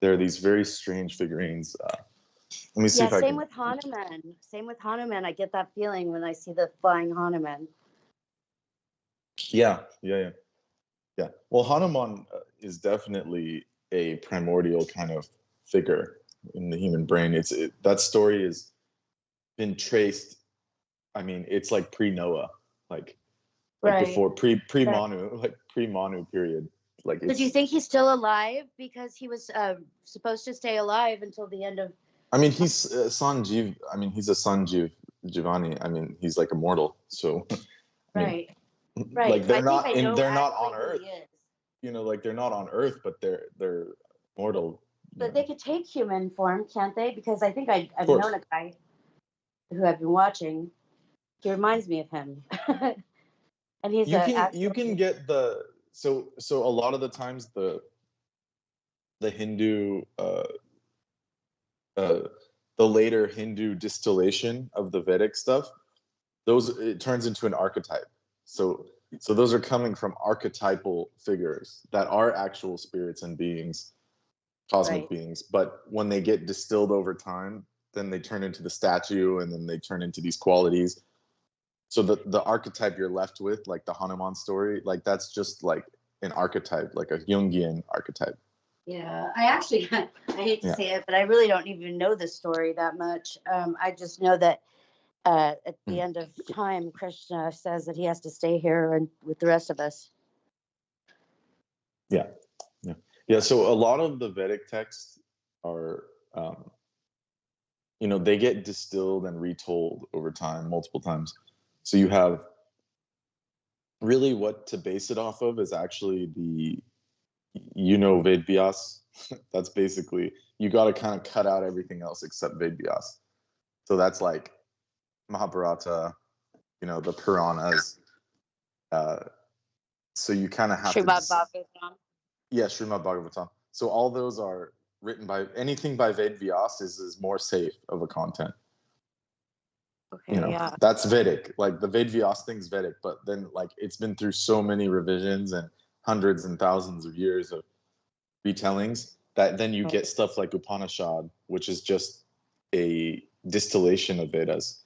There are these very strange figurines. Let me see if I can. Same with Hanuman. I get that feeling when I see the flying Hanuman. Yeah. Well, Hanuman is definitely a primordial kind of figure in the human brain. That story has been traced. I mean, it's like pre-Noah, like before pre-Manu, like pre-Manu period. Like, so do you think he's still alive because he was supposed to stay alive until the end of? I mean, he's Sanjeev. I mean, he's a Sanjeev Jivani. I mean, he's like immortal. So, Right. Like they're not on Earth. Like they're not on Earth, but they're mortal. But they could take human form, can't they? Because I think I've known a guy. who I've been watching, he reminds me of him. And he's you can get so a lot of the times the Hindu the later Hindu distillation of the Vedic stuff, it turns into an archetype. So those are coming from archetypal figures that are actual spirits and beings, cosmic beings. But when they get distilled over time, then they turn into the statue, and then they turn into these qualities. So the archetype you're left with, like the Hanuman story, like that's just like an archetype, like a Jungian archetype. Yeah, I actually, I hate to say it, but I really don't even know the story that much. I just know that at the end of time, Krishna says that he has to stay here and with the rest of us. Yeah. So a lot of the Vedic texts are, they get distilled and retold over time, multiple times. So you have really what to base it off of is actually Ved Vyas. That's basically, you got to kind of cut out everything else except Ved Vyas. So that's like Mahabharata, the Puranas. So you kind of have Srimad Bhagavatam. Yeah, Srimad Bhagavatam. So all those are written by, anything by Ved Vyas is more safe of a content. Okay, that's Vedic. Like the Ved Vyas thing's Vedic, but then like it's been through so many revisions and hundreds and thousands of years of retellings that then you get stuff like Upanishad, which is just a distillation of Vedas,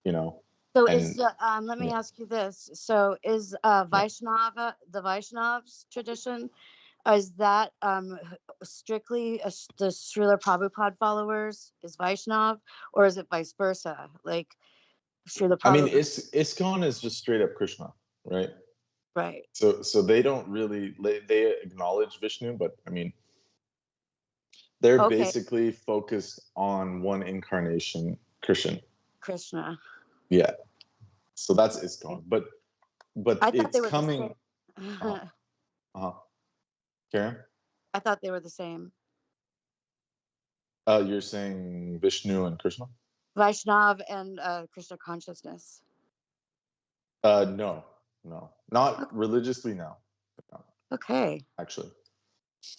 So let me ask you this. So is Vaishnava, the Vaishnav's tradition, is that strictly the Srila Prabhupada followers is Vaishnav, or is it vice versa? Like Srila Prabhupada. I mean, ISKCON is just straight up Krishna, right? Right. So they don't really, they acknowledge Vishnu, but I mean, they're basically focused on one incarnation, Krishna. Yeah. So that's ISKCON, but it's coming. Karen? I thought they were the same. You're saying Vishnu and Krishna? Vaishnav and Krishna consciousness. No, not religiously. No. Okay. Actually.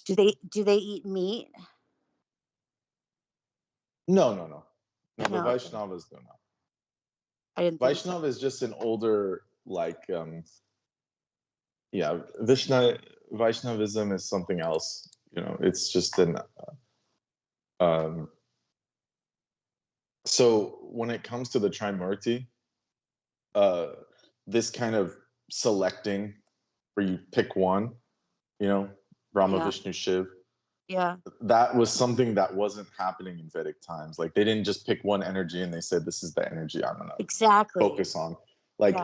Do they eat meat? No. The Vaishnavas do not. I didn't. Vaishnav is just an older, like, Vaishnavism is something else. It's just an. So when it comes to the Trimurti, this kind of selecting, where you pick one, Brahma, Vishnu, Shiv. Yeah. That was something that wasn't happening in Vedic times. Like they didn't just pick one energy and they said, this is the energy I'm gonna focus on. Like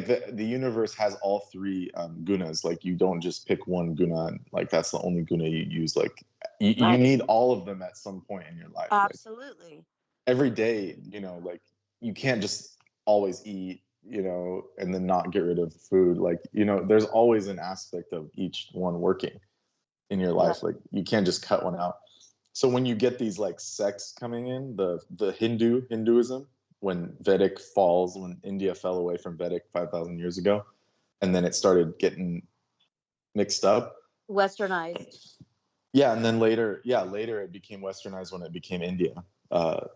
the universe has all three gunas. Like you don't just pick one guna and like that's the only guna you use. Like you need all of them at some point in your life. Absolutely. Like, every day, like you can't just always eat, and then not get rid of food. Like, there's always an aspect of each one working in your life. Like you can't just cut one out. So when you get these like sects coming in, the Hinduism, when Vedic falls, when India fell away from Vedic 5,000 years ago, and then it started getting mixed up. Westernized. Yeah, and then later it became westernized when it became India.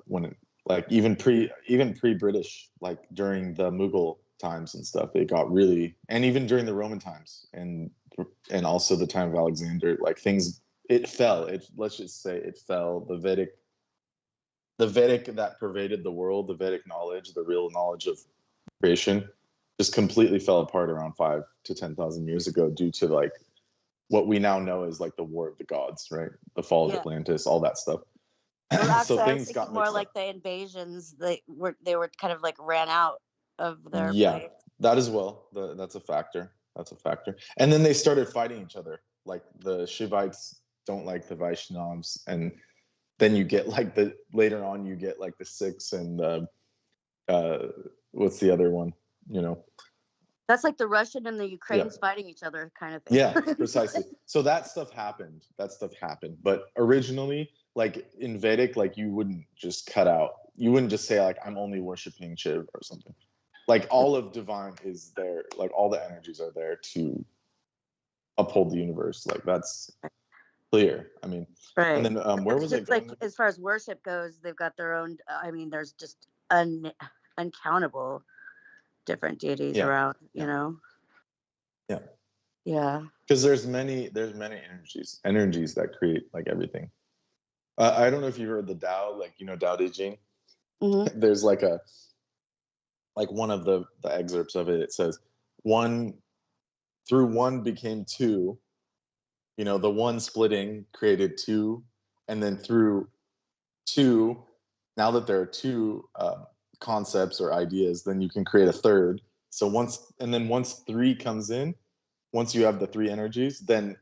When it, like even pre-British, like during the Mughal times and stuff, it got really, and even during the Roman times and also the time of Alexander, like it fell. Let's just say it fell. The Vedic that pervaded the world, the Vedic knowledge, the real knowledge of creation, just completely fell apart around 5,000 to 10,000 years ago due to like what we now know as like the War of the Gods, right? The fall of Atlantis, all that stuff. Well, actually, so things got more like the invasions. They were kind of like ran out of their place. That as well. That's a factor. And then they started fighting each other. Like the Shivites don't like the Vaishnavs, and then you get like later on you get like the Sikhs and what's the other one? That's like the Russian and the Ukrainians fighting each other kind of thing. Yeah, precisely. So that stuff happened. But originally like in Vedic, like you wouldn't just cut out. You wouldn't just say like I'm only worshiping Shiv or something. Like all of divine is there. Like all the energies are there to uphold the universe. Like that's clear. I mean, Right. and then where was it Just going? like as far as worship goes, they've got their own. I mean, there's just uncountable different deities Yeah. around. Yeah. You know. Yeah. Yeah. Because there's many energies that create like everything. I don't know if you heard the Tao, like Tao Te Ching. Mm-hmm. There's like one of the excerpts of it. It says one through one became two. The one splitting created two, and then through two, now that there are two concepts or ideas, then you can create a third. So once three comes in, once you have the three energies, then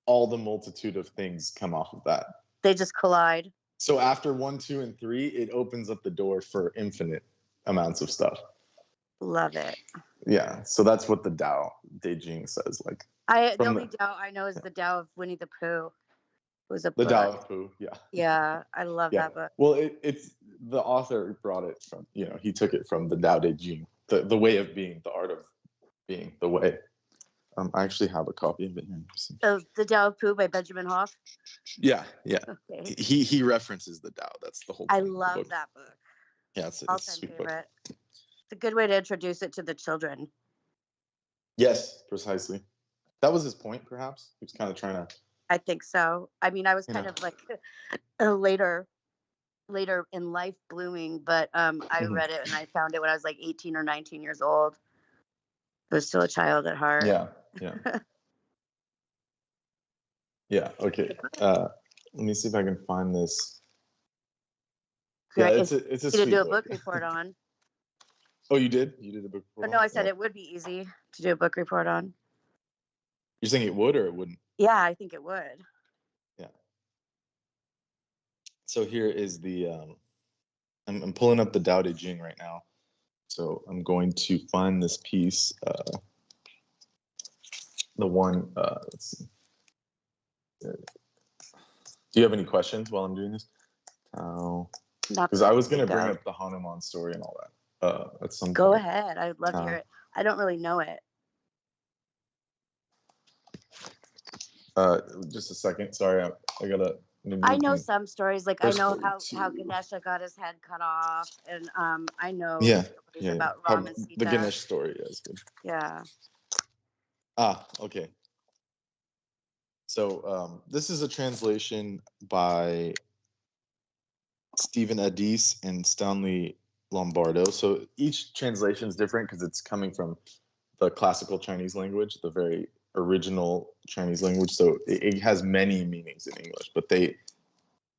all the multitude of things come off of that. They just collide. So after 1, 2, and 3, it opens up the door for infinite amounts of stuff. Love it. Yeah. So that's what the Tao Te Ching says. Like The only Tao I know is the Tao of Winnie the Pooh. It was a the book. Tao of Pooh. Yeah. Yeah, I love that book. Well, it's the author brought it from. He took it from the Tao Te Ching, the way of being, the art of being, the way. I actually have a copy of it here. So the Tao of Pooh by Benjamin Hoff. Yeah. Okay. He references the Tao. That's the whole. I point of the love book. that book. Yeah, it's a All-time sweet favorite. book. It's a good way to introduce it to the children. Yes, precisely. That was his point, perhaps. He was kind of trying to. I think so. I mean, I was kind of like later in life blooming, but I read it and I found it when I was like 18 or 19 years old. I was still a child at heart. Yeah. Yeah. Okay. Let me see if I can find this. Yeah, it's a sweet to do a book. book report on. Oh, you did? You did a book report? No, I said Yeah. it would be easy to do a book report on. You're saying it would or it wouldn't? Yeah, I think it would. Yeah. So here is the. I'm pulling up the Tao Te Ching right now. So I'm going to find this piece. The one. Let's see. Do you have any questions while I'm doing this? Because I was going to bring up the Hanuman story and all that at some point. Go ahead. I'd love to hear it. I don't really know it. Just a second. Sorry, I gotta. I know some stories. Like I know how Ganesha got his head cut off, and I know stories about Ram and Sita. The Ganesh story is good. Yeah. Okay. So this is a translation by Stephen Adis and Stanley Lombardo. So each translation is different because it's coming from the classical Chinese language, the very original Chinese language. So it has many meanings in English, but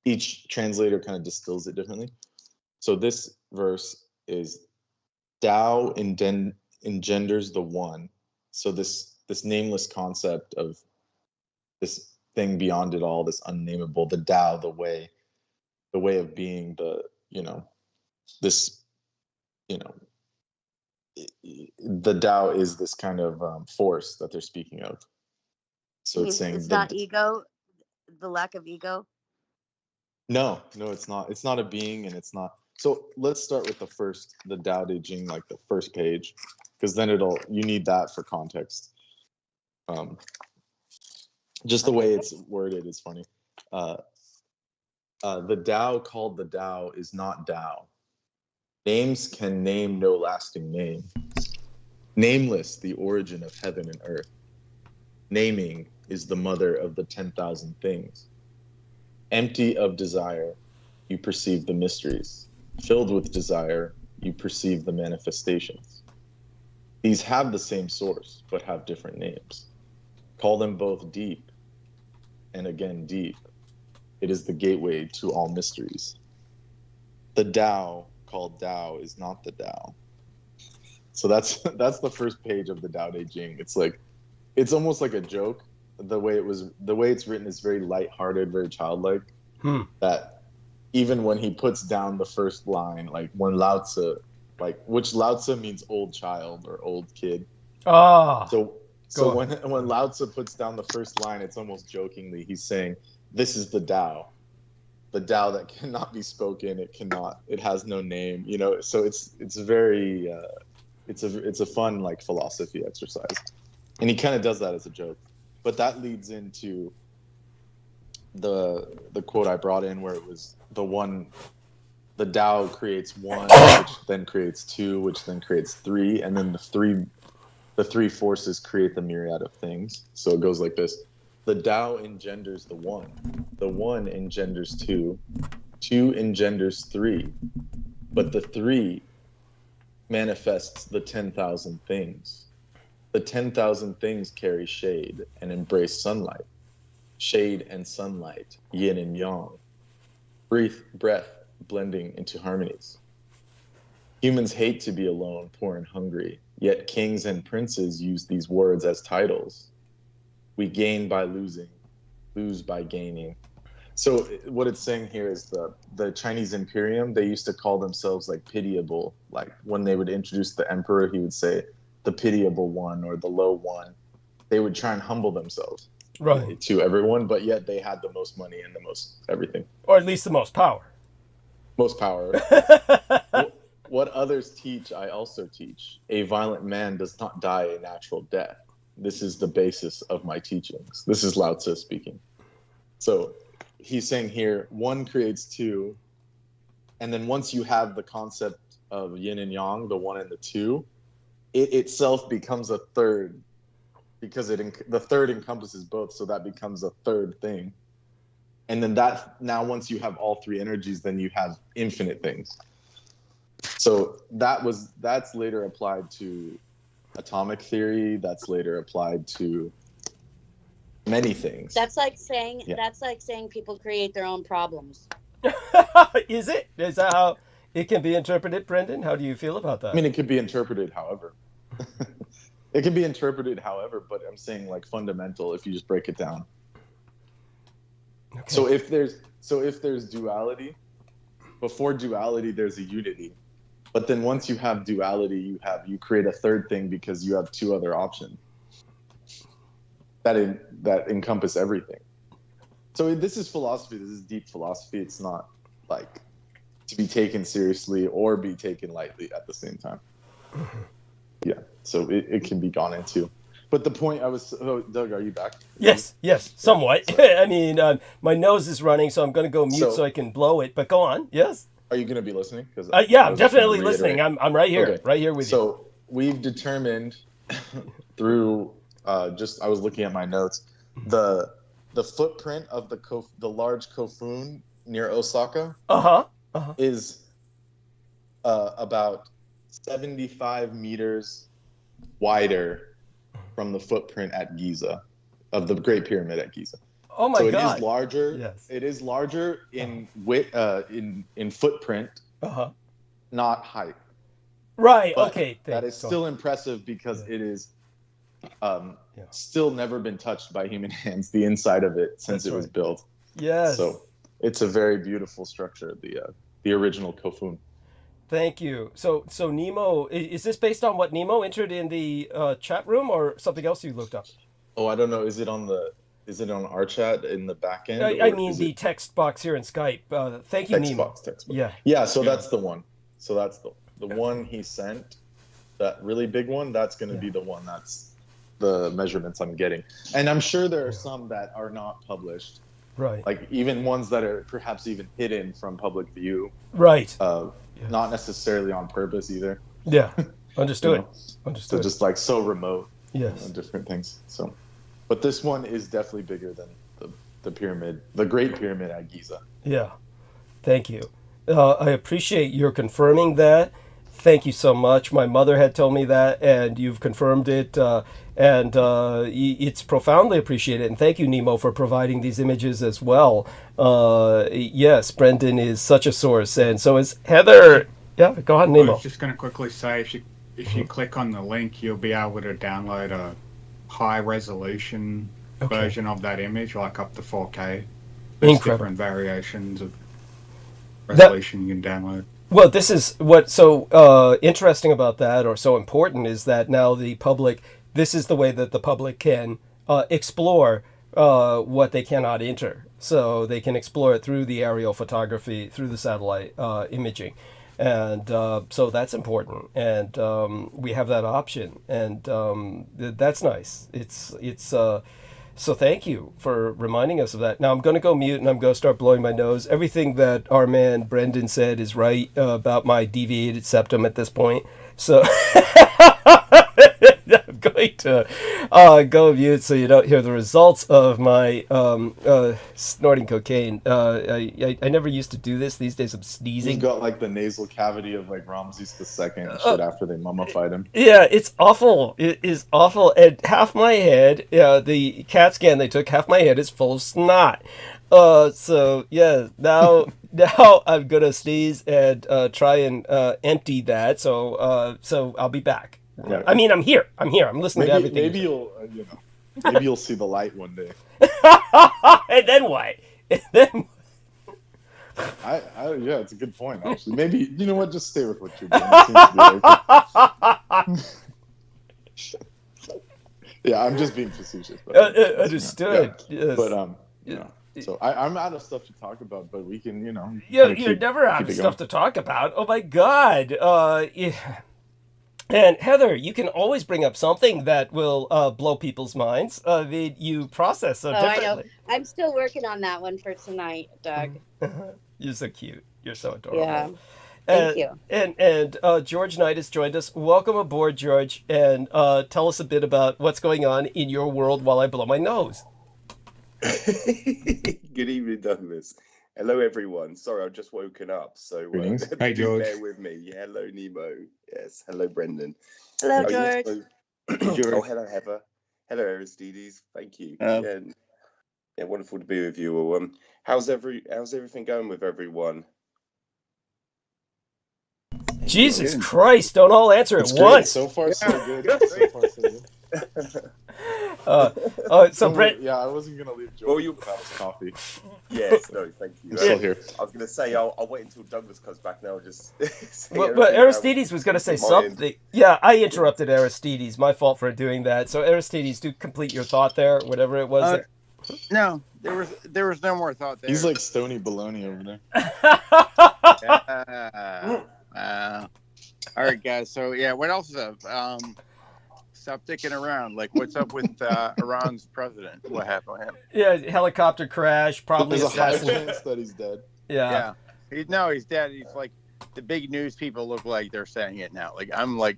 each translator kind of distills it differently. So this verse is Tao engenders the one. So this nameless concept of this thing beyond it all, this unnameable, the Tao, the way of being, the Tao is this kind of force that they're speaking of. So it's saying it's not ego, the lack of ego. No, it's not. It's not a being, and it's not. So let's start with the Tao Te Ching, like the first page, because then you need that for context. Just the way it's worded is funny. The Tao called the Tao is not Tao. Names can name no lasting name. Nameless, the origin of heaven and earth. Naming is the mother of the 10,000 things. Empty of desire, you perceive the mysteries. Filled with desire, you perceive the manifestations. These have the same source, but have different names. Call them both deep, and again deep. It is the gateway to all mysteries. The Tao called Tao is not the Tao. So that's the first page of the Tao Te Ching. It's almost like a joke. The way it's written is very lighthearted, very childlike. That even when he puts down the first line, like when Lao Tzu, which Lao Tzu means old child or old kid. So when Lao Tzu puts down the first line, it's almost jokingly he's saying, "This is the Tao." the Tao that cannot be spoken. It has no name, you know. So it's very it's a fun like philosophy exercise, and he kind of does that as a joke. But that leads into the quote I brought in, where it was the Tao creates one, which then creates two, which then creates three, and then the three forces create the myriad of things. So it goes like this: the Tao engenders the one engenders two engenders three, but the three manifests the 10,000 things. The 10,000 things carry shade and embrace sunlight. Shade and sunlight, yin and yang. Breath blending into harmonies. Humans hate to be alone, poor and hungry, yet kings and princes use these words as titles. We gain by losing, lose by gaining. So what it's saying here is the Chinese Imperium, they used to call themselves like pitiable. Like when they would introduce the emperor, he would say the pitiable one or the low one. They would try and humble themselves to everyone, but yet they had the most money and the most everything. Or at least the most power. Most power. What others teach, I also teach. A violent man does not die a natural death. This is the basis of my teachings. This is Lao Tzu speaking. So he's saying here, one creates two. And then once you have the concept of yin and yang, the one and the two, it itself becomes a third, because the third encompasses both. So that becomes a third thing. And then now once you have all three energies, then you have infinite things. So that's later applied to atomic theory. That's later applied to many things. That's like saying people create their own problems. Is it? Is that how it can be interpreted, Brendan? How do you feel about that? I mean, it could be interpreted however. It can be interpreted however, but I'm saying like fundamental if you just break it down. Okay. So if there's duality, before duality there's a unity. But then once you have duality, you create a third thing because you have two other options that encompass everything. So this is philosophy. This is deep philosophy. It's not like to be taken seriously or be taken lightly at the same time. Yeah. So it can be gone into. But the point Doug, are you back? Yes, somewhat. I mean, my nose is running, so I'm going to go mute so I can blow it. But go on. Yes. Are you going to be listening? Yeah, I'm definitely listening. I'm right here, right here with you. So we've determined through I was looking at my notes, the footprint of the large Kofun near Osaka is about 75 meters wider from the footprint at Giza, of the Great Pyramid at Giza. Oh my God! So it is larger. Yes. It is larger in width, in footprint, not height. Right. But okay. That is still impressive because it is still never been touched by human hands. The inside of it since it was built. Yes. So it's a very beautiful structure. The original Kofun. Thank you. So Nemo, is this based on what Nemo entered in the chat room or something else you looked up? Oh, I don't know. Is it on our chat in the back end? I mean the text box here in Skype. Thank you, Nemo. Text box. Yeah. So that's the one. So that's the one he sent. That really big one. That's going to be the one. That's the measurements I'm getting. And I'm sure there are some that are not published. Right. Like even ones that are perhaps even hidden from public view. Right. Not necessarily on purpose either. Yeah. Understood. Understood. So just like so remote. Yes. And different things. So, but this one is definitely bigger than the pyramid, the Great Pyramid at Giza. Yeah. Thank you. I appreciate your confirming that. Thank you so much. My mother had told me that, and you've confirmed it, and it's profoundly appreciated. And thank you, Nemo, for providing these images as well. Yes, Brendan is such a source, and so is Heather. Yeah, go ahead, Nemo. I was just going to quickly say, if you click on the link, you'll be able to download a high-resolution version of that image, like up to 4K. There's different variations of resolution you can download. Well, this is what's so interesting about that, or so important, is that now the public, this is the way that the public can explore what they cannot enter. so they can explore it through the aerial photography, through the satellite imaging. And so that's important, and we have that option, and that's nice. So thank you for reminding us of that. Now I'm going to go mute and I'm going to start blowing my nose. Everything that our man Brendan said is right about my deviated septum at this point. So I'm going to go mute so you don't hear the results of my snorting cocaine. I never used to do this. These days I'm sneezing. He's got like the nasal cavity of like Ramses II and shit after they mummified him. Yeah, it's awful. It is awful. And half my head, the CAT scan they took, half my head is full of snot. So yeah, now I'm gonna sneeze and try and empty that. So I'll be back. Yeah. I mean, I'm here. I'm listening to everything. Maybe you'll maybe you'll see the light one day. And then what? And then yeah, it's a good point actually. Maybe you know what? Just stay with what you're doing. It seems to be okay. Yeah, I'm just being facetious. But, understood. Yeah. Yes. But so I'm out of stuff to talk about, but we can You're never out of stuff to talk about. Oh my God. Yeah. And Heather, you can always bring up something that will blow people's minds. You process so differently. I know. I'm still working on that one for tonight, Doug. You're so cute. You're so adorable. Yeah. Thank you. And George Knight has joined us. Welcome aboard, George. And tell us a bit about what's going on in your world while I blow my nose. Good evening, Douglas. Hello, everyone. Sorry, I've just woken up, so Hey, George. bear with me. Yeah, hello, Nemo. Yes, hello, Brendan. Hello, Oh, yes, George. oh, hello, Heather. Hello, Aristides. Thank you. Yeah, wonderful to be with you all. How's everything going with everyone? Jesus Christ! Don't all answer at once. So far, so good. So far, so good. So Brent, yeah, I wasn't gonna leave George without his coffee. Yes, no, thank you. I'm still here. I was gonna say I'll wait until Douglas comes back now. Just. But Aristides was gonna say something. Yeah, I interrupted Aristides. My fault for doing that. So Aristides, do complete your thought there, whatever it was. No, there was no more thought there. He's like Stony Baloney over there. All right, guys. So yeah, what else is up? Stop dicking around. Like, what's up with Iran's president? What happened to him? Yeah, helicopter crash, probably There's a high assassin. chance that he's dead. Yeah. He's dead. He's like the big news people look like they're saying it now. Like I'm like,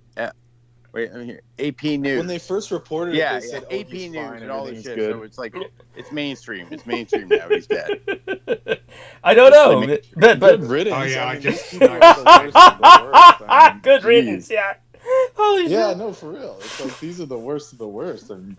wait, let me hear. AP News. When they first reported it, they said, AP he's News fine, and all this shit. good. So it's like it's mainstream. It's mainstream now. He's dead. I don't know, but Good riddance. Oh yeah, I mean, just these people are the worst of the worst. I mean, good geez. riddance. Yeah. Holy Yeah, shit. no, for real. It's like these are the worst of the worst. I mean,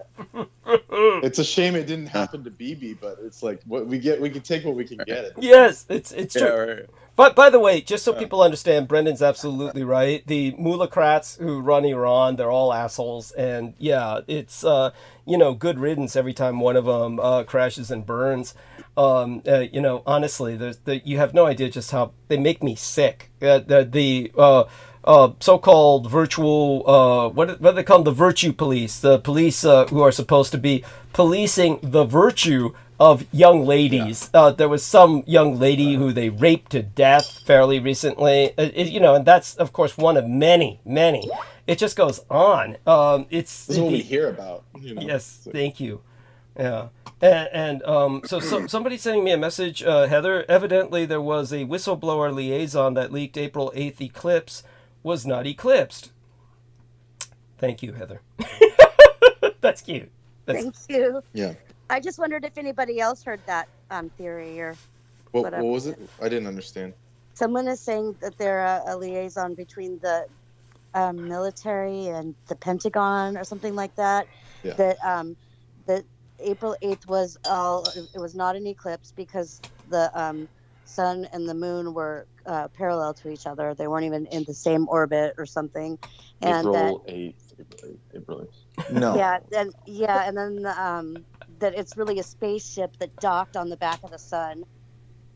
it's a shame it didn't happen to BB, but it's like what we get. We can take what we can get. Yes, it's true. Right. But by the way, just so people understand, Brendan's absolutely right. The mullahcrats who run Iran, they're all assholes, and yeah, it's good riddance every time one of them crashes and burns. Honestly, you have no idea just how they make me sick. So-called virtual, what do they call them? The virtue police, the police who are supposed to be policing the virtue of young ladies. Yeah. There was some young lady who they raped to death fairly recently. And that's, of course, one of many. It just goes on. This is what we hear about. Yes, thank you. Yeah. And so somebody sending me a message, Heather, evidently there was a whistleblower liaison that leaked April 8th eclipse was not eclipsed. Thank you, Heather. That's cute. Thank you. Yeah. I just wondered if anybody else heard that theory or what was it? I didn't understand. Someone is saying that they're a liaison between the military and the Pentagon or something like that. Yeah. That April 8th was not an eclipse because the sun and the moon were parallel to each other. They weren't even in the same orbit or something. And April 8th. April 8th. No. Yeah, and then that it's really a spaceship that docked on the back of the sun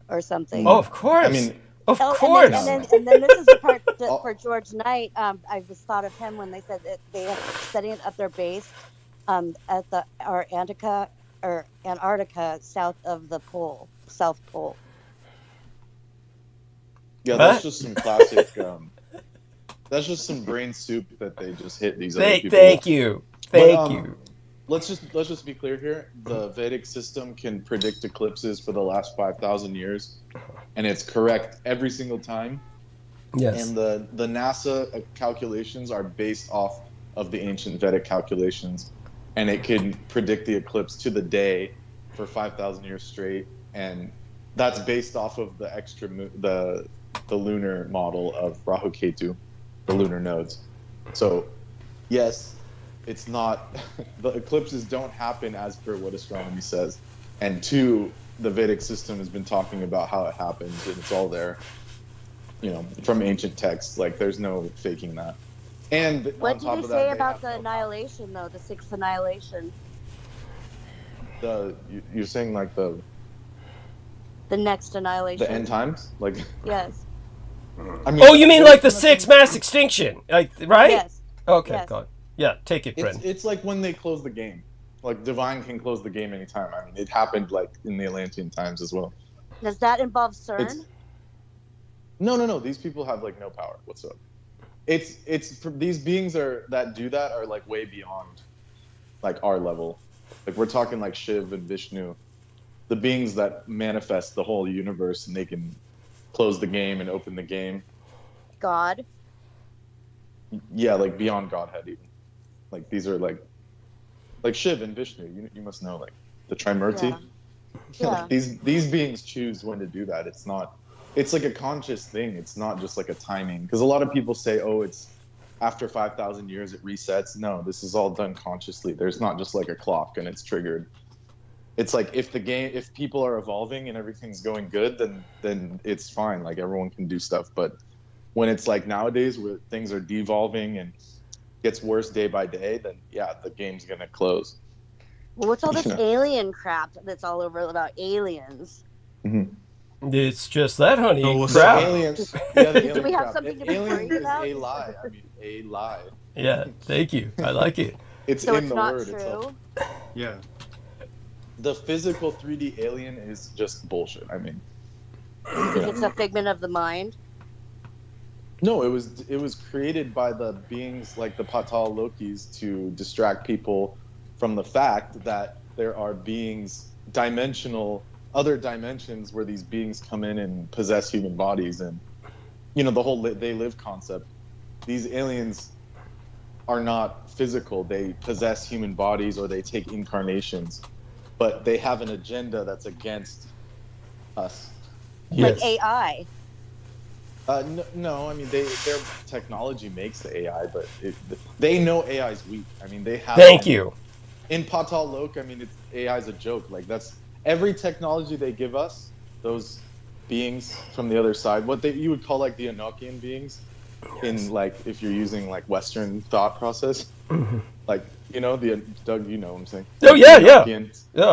or something. Oh, of course. I mean, of course. And then this is the part for George Knight. I just thought of him when they said that they are setting up their base at the Antarctica Antarctica south of the pole, South Pole. Yeah, What? that's just some classic. That's just some brain soup that they just hit these other people Thank with. you. But, Thank you. Let's just be clear here. The Vedic system can predict eclipses for the last 5,000 years, and it's correct every single time. Yes. And the NASA calculations are based off of the ancient Vedic calculations, and it can predict the eclipse to the day for 5,000 years straight, and that's based off of the the lunar model of Rahu Ketu, the lunar nodes. So, yes, it's not the eclipses don't happen as per what astronomy says, and two, the Vedic system has been talking about how it happens, and it's all there. From ancient texts, like there's no faking that. And What on do top they of say that, about the annihilation, though? The sixth annihilation. You're saying like the next annihilation. the end times, like Yes. I mean, Oh, you mean like the sixth mass extinction, like right? Yes. Okay, Yes. God. Yeah, take it, Brendan. it's like when they close the game. Like Divine can close the game anytime. I mean, it happened like in the Atlantean times as well. Does that involve CERN? No. These people have like no power whatsoever. These beings that do that are like way beyond like our level. Like we're talking like Shiv and Vishnu, the beings that manifest the whole universe, and they can close the game and open the game. God. Yeah, like beyond Godhead even. Like these are like Shiv and Vishnu. You must know like the Trimurti. Yeah. Like these beings choose when to do that. It's like a conscious thing. It's not just like a timing. Because a lot of people say, oh, it's after 5,000 years it resets. No, this is all done consciously. There's not just like a clock and it's triggered. It's like if people are evolving and everything's going good, then it's fine. Like everyone can do stuff. But when it's like nowadays where things are devolving and gets worse day by day, then yeah, the game's gonna close. Well, what's all this alien crap that's all over about aliens? Mm-hmm. It's just that, honey. Those Crap. Aliens. Yeah, the Do alien we have crap. something to be Aliens worried is about? a lie. I mean, a lie. Yeah, thank you. I like it. It's So in it's the not word true? itself. Yeah. The physical 3D alien is just bullshit. I mean, It's a figment of the mind. no, it was created by the beings like the Patal Lokis to distract people from the fact that there are beings, other dimensions where these beings come in and possess human bodies, and the whole they live concept. These aliens are not physical. They possess human bodies or they take incarnations, but they have an agenda that's against us. Yes. Like AI. No, I mean their technology makes the AI, but they know AI is weak. I mean they have. Thank you. In Patal Lok, I mean AI is a joke. Like that's every technology they give us. Those beings from the other side, what you would call like the Enochian beings, in like if you're using like Western thought process, like Doug, you know what I'm saying? Oh yeah,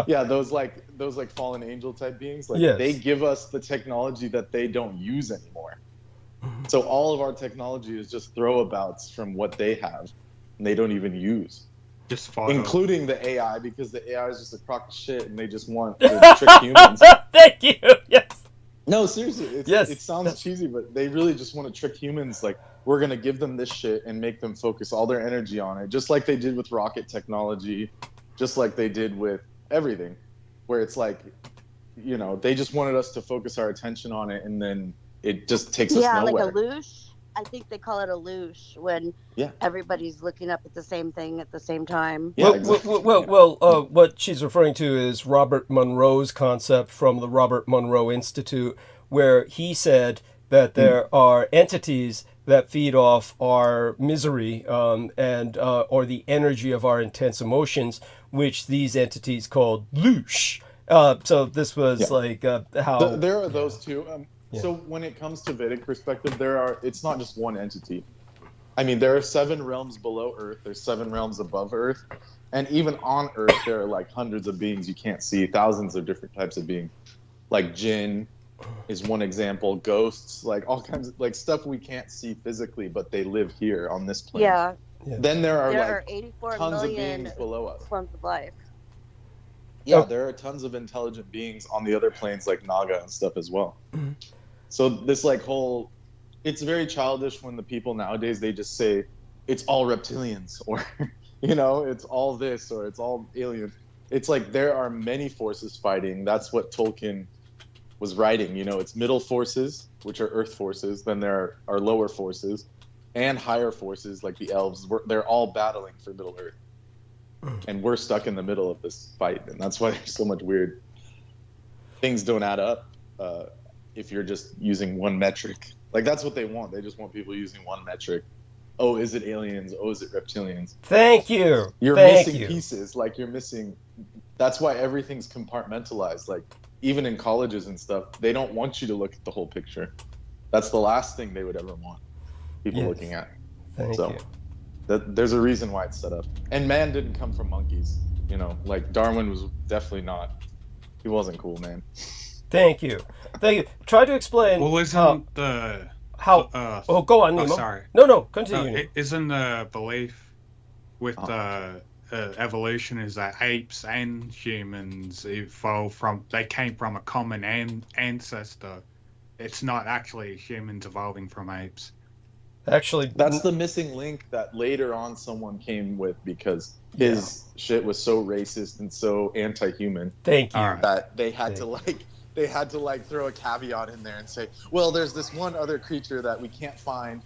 yeah. Those like fallen angel type beings, like Yes. they give us the technology that they don't use anymore. So all of our technology is just throwabouts from what they have, and they don't even use. Just fire. Including the AI, because the AI is just a crock of shit, and they just want to trick humans. Thank you. Yes. No, seriously, it sounds Yes. cheesy, but they really just want to trick humans. Like, we're going to give them this shit and make them focus all their energy on it, just like they did with rocket technology, just like they did with everything, where it's like, they just wanted us to focus our attention on it, and then it just takes us nowhere. Yeah, like a loosh. I think they call it a loosh when everybody's looking up at the same thing at the same time. Yeah, well, what she's referring to is Robert Monroe's concept from the Robert Monroe Institute, where he said that there are entities that feed off our misery and or the energy of our intense emotions, which these entities called loosh. So this was like how there are those two. So when it comes to Vedic perspective, it's not just one entity. I mean, there are 7 realms below Earth. There's 7 realms above Earth. And even on Earth, there are like hundreds of beings you can't see, thousands of different types of beings. Like jinn is one example, ghosts, like all kinds of like stuff we can't see physically, but they live here on this planet. Yeah. Then there are 84 tons of million beings below us. forms of life. Yeah, there are tons of intelligent beings on the other planes like Naga and stuff as well. Mm-hmm. So this like whole, it's very childish when the people nowadays, they just say it's all reptilians, or you know, it's all this, or it's all aliens. It's like there are many forces fighting. That's what Tolkien was writing. You know, it's middle forces, which are earth forces, then there are lower forces and higher forces like the elves. They're all battling for Middle Earth. And we're stuck in the middle of this fight, and that's why there's so much weird things don't add up if you're just using one metric. Like, that's what they want. They just want people using one metric. Oh, is it aliens? Oh, is it reptilians? Thank you. You're missing pieces. Like, you're missing. That's why everything's compartmentalized. Like, even in colleges and stuff, they don't want you to look at the whole picture. That's the last thing they would ever want people looking at. Thank you. There's a reason why it's set up. And man didn't come from monkeys, you know, like Darwin was definitely not. He wasn't cool, man. Thank you. Try to explain. Well, isn't the how? Go on, Nemo. Oh, sorry. No, continue. Isn't the belief with evolution is that apes and humans evolved they came from a common ancestor. It's not actually humans evolving from apes. Actually, that's the missing link that later on someone came with, because his shit was so racist and so anti-human. Thank you. That they had to throw a caveat in there and say, well, there's this one other creature that we can't find.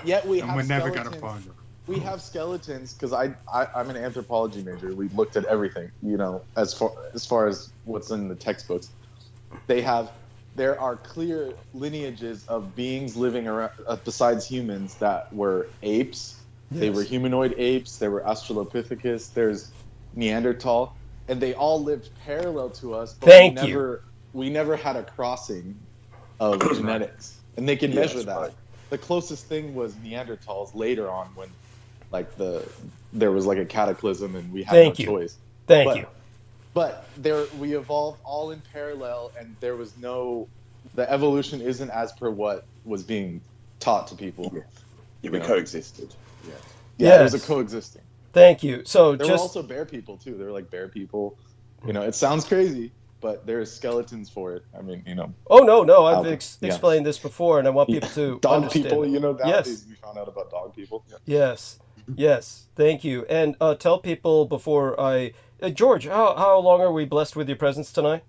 Yet we have we're never skeletons. gonna find it. We have skeletons, because I'm an anthropology major. We looked at everything, you know, as far as what's in the textbooks. There are clear lineages of beings living around besides humans that were apes. Yes. They were humanoid apes. There were Australopithecus. There's Neanderthal, and they all lived parallel to us. But we never had a crossing of genetics, and they can measure that. Right. The closest thing was Neanderthals later on, when there was like a cataclysm and we had no choice. Thank you. But we evolved all in parallel, and there was the evolution isn't as per what was being taught to people. Yeah, we coexisted. Yeah, it was a coexisting. Thank you. So there were also bear people too. There were like bear people. You know, it sounds crazy, but there's skeletons for it. I mean, you know. Oh no! I've explained this before, and I want people to dog understand people. it. You know, nowadays we found out about dog people. Yeah. Yes. Thank you. And tell people before George, how long are we blessed with your presence tonight?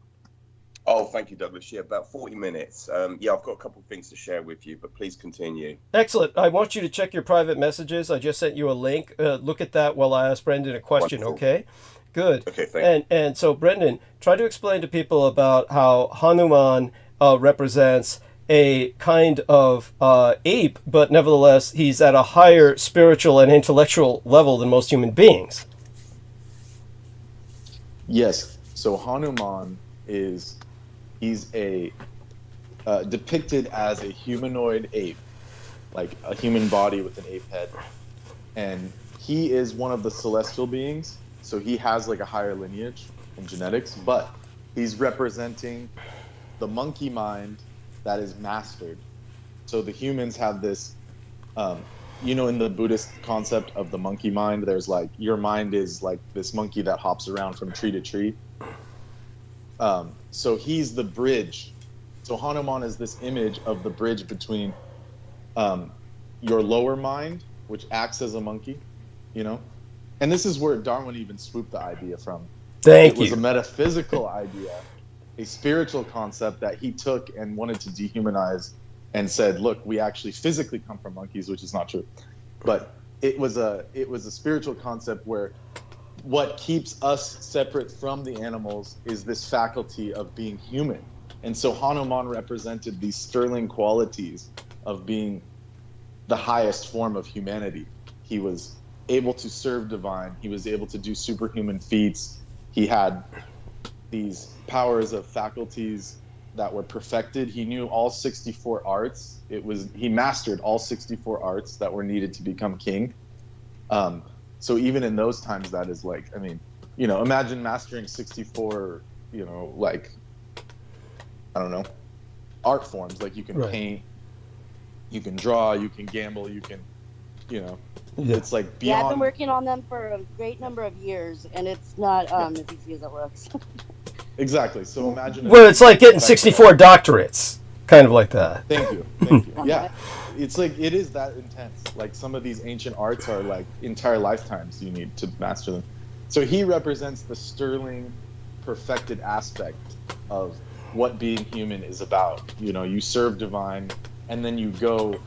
Oh, thank you, Douglas. Yeah, about 40 minutes. I've got a couple of things to share with you, but please continue. Excellent. I want you to check your private messages. I just sent you a link. Look at that while I ask Brendan a question, wonderful. Okay? Good. Okay, thank you. And so, Brendan, try to explain to people about how Hanuman represents a kind of ape, but nevertheless, he's at a higher spiritual and intellectual level than most human beings. Yes. So Hanuman he's depicted as a humanoid ape, like a human body with an ape head. And he is one of the celestial beings, so he has like a higher lineage in genetics, but he's representing the monkey mind that is mastered. So the humans have this, in the Buddhist concept of the monkey mind, there's like, your mind is like this monkey that hops around from tree to tree. So he's the bridge. So Hanuman is this image of the bridge between your lower mind, which acts as a monkey, you know? And this is where Darwin even swooped the idea from. It was a metaphysical idea, a spiritual concept that he took and wanted to dehumanize and said, look, we actually physically come from monkeys, which is not true. But it was a spiritual concept where what keeps us separate from the animals is this faculty of being human. And so Hanuman represented these sterling qualities of being the highest form of humanity. He was able to serve divine. He was able to do superhuman feats. He had these powers of faculties that were perfected. He knew all 64 arts. He mastered all 64 arts that were needed to become king. So even in those times, that is like, I mean, imagine mastering 64, art forms. Like you can paint, you can draw, you can gamble, you can you know, Yeah. it's like Yeah, I've been beyond. working on them for a great number of years, and it's not as easy as it looks. Exactly. So imagine. Well, it's like getting 64 doctorates, kind of like that. Thank you. Thank you. Yeah. It's like, it is that intense. Like some of these ancient arts are like entire lifetimes you need to master them. So he represents the sterling, perfected aspect of what being human is about. You know, you serve divine, and then you go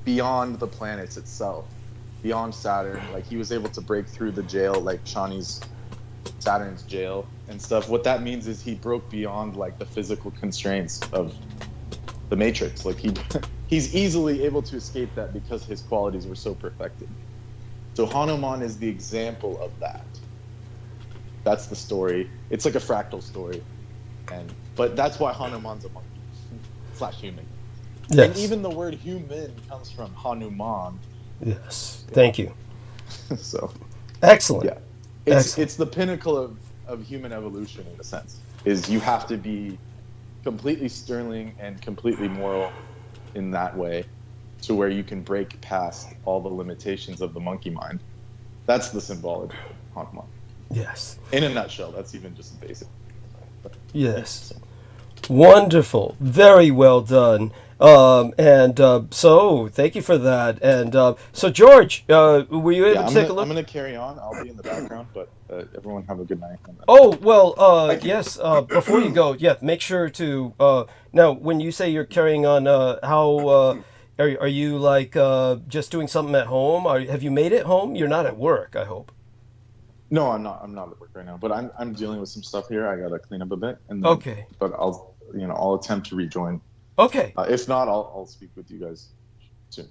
beyond the planets itself, beyond Saturn. Like he was able to break through the jail, like Shani's Saturn's jail and stuff. What that means is he broke beyond like the physical constraints of the Matrix. Like he's easily able to escape that because his qualities were so perfected. So Hanuman is the example of that. That's the story. It's like a fractal story, but that's why Hanuman's a monkey / human. Yes. And even the word human comes from Hanuman. Yes. Thank you. So excellent. Yeah. It's the pinnacle of human evolution in a sense. Is you have to be completely sterling and completely moral in that way, to where you can break past all the limitations of the monkey mind. That's the symbology of Hanuman. Yes. In a nutshell, that's even just basic. Yes. Wonderful. Very well done. So thank you for that. And so George, were you able to take a look? I'm going to carry on. I'll be in the background, but everyone have a good night. Oh, well, yes. Before you go, make sure to, now when you say you're carrying on, how, are you like just doing something at home? Have you made it home? You're not at work, I hope. No, I'm not at work right now, but I'm dealing with some stuff here. I got to clean up a bit. And then, okay. But I'll attempt to rejoin. Okay. If not, I'll speak with you guys soon.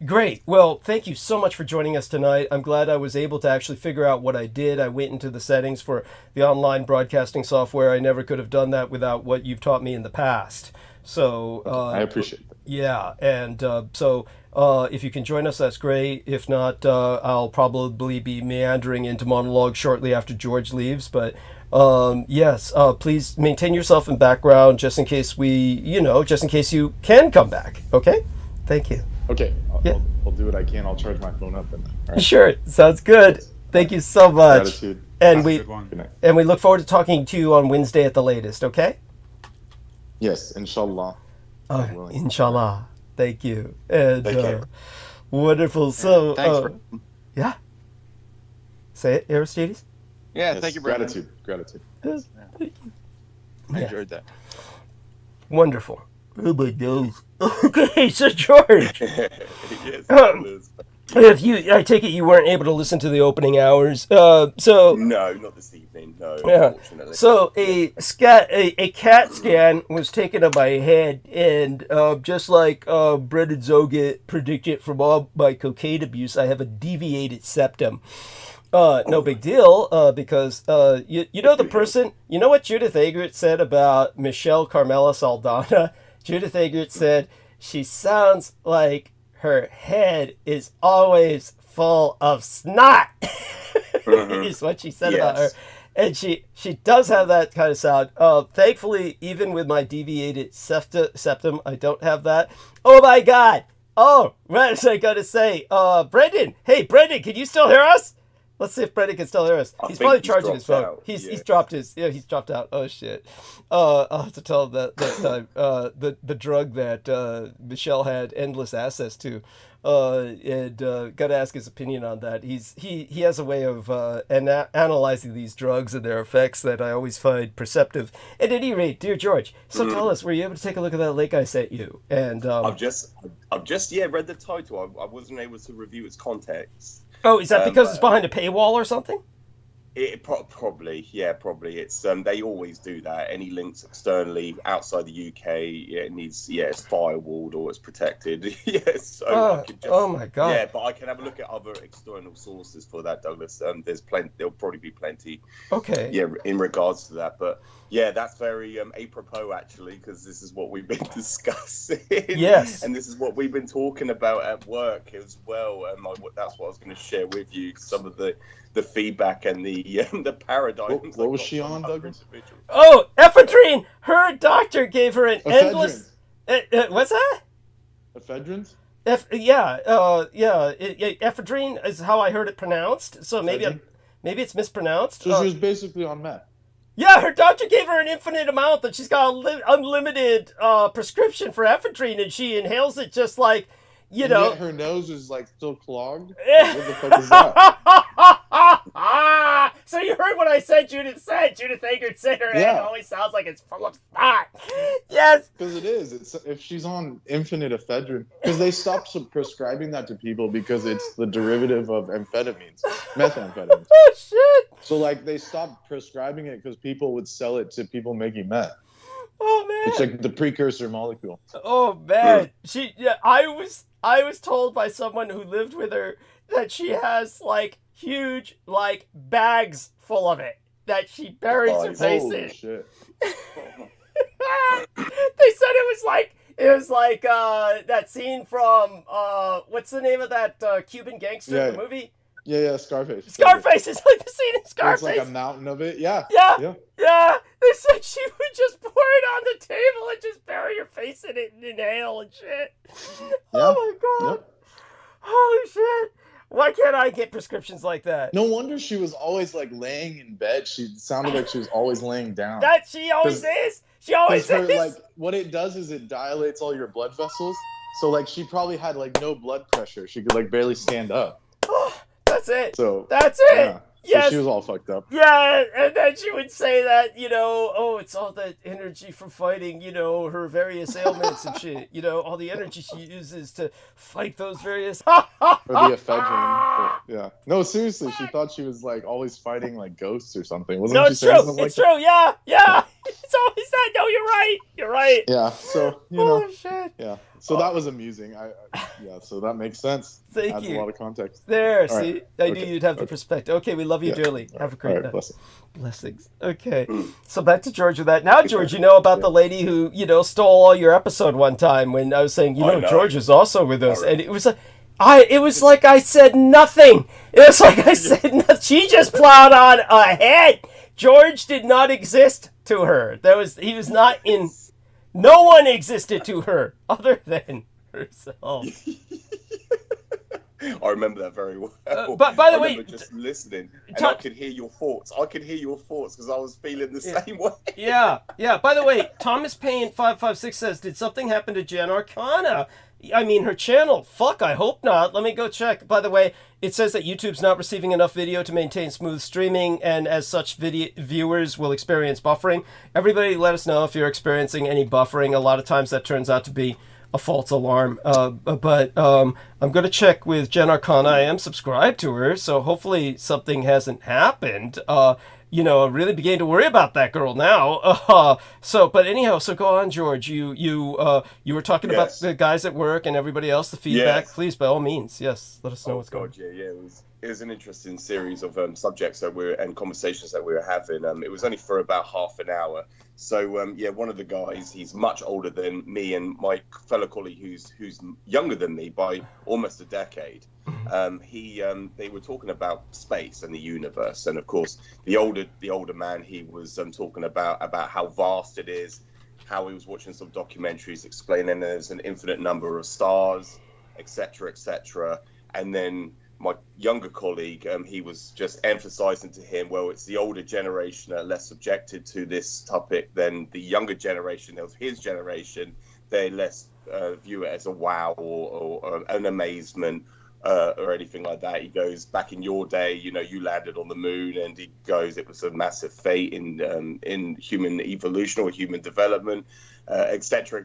Great. Well, thank you so much for joining us tonight. I'm glad I was able to actually figure out what I did. I went into the settings for the online broadcasting software. I never could have done that without what you've taught me in the past. So I appreciate that. Yeah, and so if you can join us, that's great. If not, I'll probably be meandering into monologue shortly after George leaves. But yes, please maintain yourself in background just in case just in case you can come back. Okay? Thank you. Okay, I'll do what I can. I'll charge my phone up. And all right. Sure, sounds good. Thank you so much. Gratitude. And we look forward to talking to you on Wednesday at the latest. Okay? Yes, inshallah. Inshallah. Thank you. And wonderful. So yeah. Say it, Aristides. Yeah, yes, thank you, Brandon. Gratitude. Yes. I enjoyed that. Wonderful. Oh my gosh. Okay, so George. Yes, I take it you weren't able to listen to the opening hours. No, not this evening. No, unfortunately. So a CAT scan was taken of my head, and just like Brendan Zoget predicted from all my cocaine abuse, I have a deviated septum. No big deal, because you know the person. You know what Judith Eggert said about Michelle Carmela Saldana? Judith Eggert said she sounds like her head is always full of snot. Is what she said about her. And she does have that kind of sound. Thankfully, even with my deviated septum, I don't have that. Oh my God. Oh, what was I going to say? Brendan. Hey, Brendan, can you still hear us? Let's see if Brendan can still hear us. He's probably charging his phone. He's dropped out. Oh shit. I'll have to tell him that next time. The drug that Michelle had endless access to. And got to ask his opinion on that. He has a way of analyzing these drugs and their effects that I always find perceptive. At any rate, dear George, so tell us, were you able to take a look at that link I sent you? And I've just read the title. I wasn't able to review its context. Oh, is that because it's behind a paywall or something? Probably. It's they always do that. Any links externally outside the UK, it's firewalled or it's protected. Oh my God. Yeah, but I can have a look at other external sources for that, Douglas. There's plenty. There'll probably be plenty. Okay. Yeah, in regards to that, but yeah, that's very apropos actually, because this is what we've been discussing. Yes. And this is what we've been talking about at work as well. And that's what I was going to share with you, some of the feedback and the paradigms. What was she on, Douglas? Oh, ephedrine! Her doctor gave her an endless... what's that? Ephedrines? Ephedrine is how I heard it pronounced. So maybe it's mispronounced. So she was basically on meth. Yeah, her doctor gave her an infinite amount that she's got unlimited prescription for ephedrine, and she inhales it just like, you know. Yet her nose is like still clogged. What the fuck is that? So you heard what I said. Judith Eggert said her head always sounds like it's full of snot. Yes, because it is. It's if she's on infinite ephedrine, because they stopped prescribing that to people because it's the derivative of amphetamines, methamphetamines. Oh shit! So like they stopped prescribing it because people would sell it to people making meth. Oh man! It's like the precursor molecule. Oh man! I was told by someone who lived with her that she has like huge like bags full of it that she buries her face in. Shit. They said it was like that scene from what's the name of that Cuban gangster the movie? Yeah, Scarface. Scarface is like the scene in Scarface. It's like a mountain of it. Yeah. Yeah. They said she would just pour it on the table and just bury her face in it and inhale and shit. Oh my god. Yep. Holy shit. Why can't I get prescriptions like that? No wonder she was always like laying in bed. She sounded like she was always laying down. That she always is. She always is. Like what it does is it dilates all your blood vessels. So like she probably had like no blood pressure. She could like barely stand up. That's it. So that's it. Yeah. Yes. So she was all fucked up. Yeah, and then she would say that, you know, oh, it's all that energy from fighting, you know, her various ailments and shit. You know, all the energy she uses to fight those various... Or the ephedrine. Yeah. No, seriously, she thought she was, like, always fighting, like, ghosts or something. Wasn't she saying something like that? It's true, yeah. It's always that. No, you're right. Yeah, so, you know. Oh, shit. Yeah. So that was amusing. So that makes sense. Thank Adds you. a lot of context. There, all see? right. I knew you'd have the perspective. Okay, we love you dearly. Have a great night. Blessings. Okay. So back to George with that. Now, George, you know about the lady who, you know, stole all your episode one time when I was saying, you know, George is also with us. And it was like, I said nothing. It was like I said nothing. She just plowed on ahead. George did not exist to her. He was not in... No one existed to her other than herself. I remember that very well. But by the way, just listening, and I could hear your thoughts. Because I was feeling the same way. Yeah. By the way, Thomas Payne 556 says, "Did something happen to Jen Arcana? I mean, her channel. Fuck, I hope not. Let me go check." By the way, it says that YouTube's not receiving enough video to maintain smooth streaming, and as such, viewers will experience buffering. Everybody, let us know if you're experiencing any buffering. A lot of times that turns out to be a false alarm. But I'm going to check with Jen Arcana. I am subscribed to her, so hopefully something hasn't happened. You know, I'm really beginning to worry about that girl now. But anyhow, so go on, George. You were talking about the guys at work and everybody else, the feedback. Please, by all means, let us know what's going on. Yeah. It was an interesting series of subjects and conversations that we were having. It was only for about half an hour. So one of the guys, he's much older than me and my fellow colleague who's younger than me by almost a decade. They were talking about space and the universe, and of course the older man, he was talking about how vast it is, how he was watching some documentaries explaining there's an infinite number of stars, etc. And then my younger colleague, he was just emphasizing to him, well, it's the older generation that are less subjected to this topic than the younger generation of his generation. They less view it as a wow or an amazement or anything like that. He goes, back in your day, you know, you landed on the moon, and he goes, it was a massive fate in human evolution or human development, etc.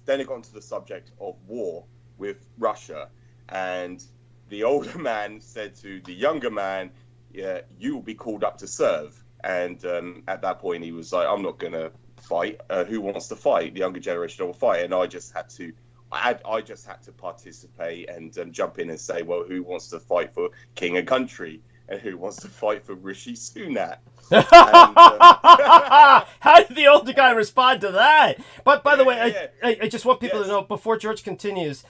Then it got into the subject of war with Russia, and the older man said to the younger man, "Yeah, you will be called up to serve." And at that point, he was like, "I'm not going to fight. Who wants to fight? The younger generation will fight." And I just had to participate and jump in and say, "Well, who wants to fight for king and country? And who wants to fight for Rishi Sunak?" How did the older guy respond to that? But by the way, I just want people to know, before George continues,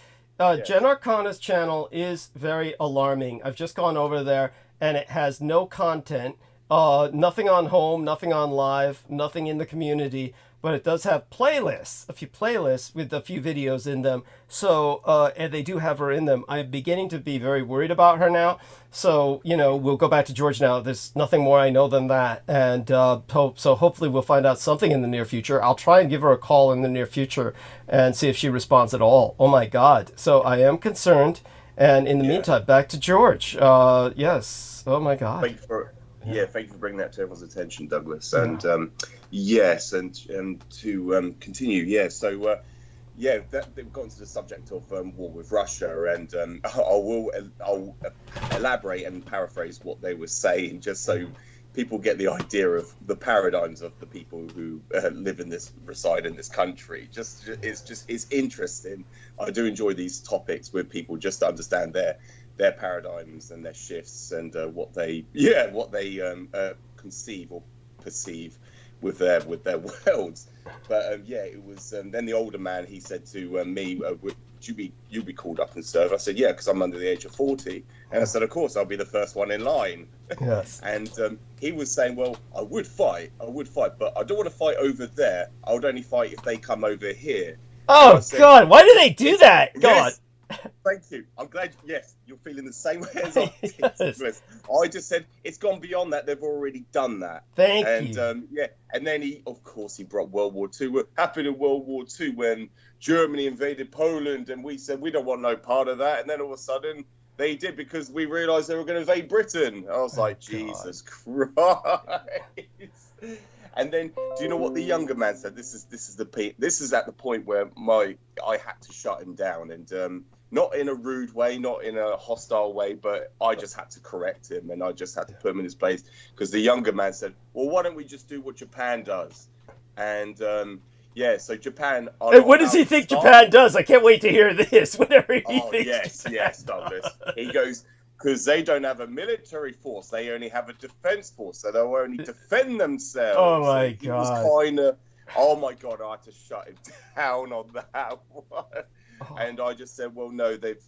Jen Arcana's channel is very alarming. I've just gone over there, and it has no content, nothing on home, nothing on live, nothing in the community. but it does have playlists, a few playlists with a few videos in them. So, and they do have her in them. I'm beginning to be very worried about her now. So, we'll go back to George now. There's nothing more I know than that. And so hopefully we'll find out something in the near future. I'll try and give her a call in the near future and see if she responds at all. Oh my God. So I am concerned. And in the meantime, back to George. Yes. Oh my God. Thank you for bringing that to everyone's attention, Douglas. And yes, and to continue, so they've gotten to the subject of war with Russia, and I'll elaborate and paraphrase what they were saying, just so people get the idea of the paradigms of the people who reside in this country. It's interesting. I do enjoy these topics with people just to understand their paradigms and their shifts and what they conceive or perceive with their worlds. But it was then the older man, he said to me, would you be called up and serve? I said, yeah, because I'm under the age of 40. And I said, of course, I'll be the first one in line. Yes. And he was saying, well, I would fight, but I don't want to fight over there. I would only fight if they come over here. Oh, said, God, why do they do that? Yes. God. Thank you. I'm glad. Yes, you're feeling the same way as I did. Yes. I just said it's gone beyond that. They've already done that. Thank you. And then he brought World War II. What happened in World War II when Germany invaded Poland, and we said we don't want no part of that. And then all of a sudden they did, because we realised they were going to invade Britain. I was like, Jesus Christ. And then, do you know what the younger man said? This is at the point where I had to shut him down, and not in a rude way, not in a hostile way, but I just had to correct him, and I just had to put him in his place, because the younger man said, well, why don't we just do what Japan does? And so Japan. What does he think Japan does? I can't wait to hear this. Whatever he thinks. Yes, Douglas. He goes, because they don't have a military force, they only have a defense force, so they'll only defend themselves. Oh my God! He was kind of, oh my God! I had to shut him down on that one. And I just said, well, no, they've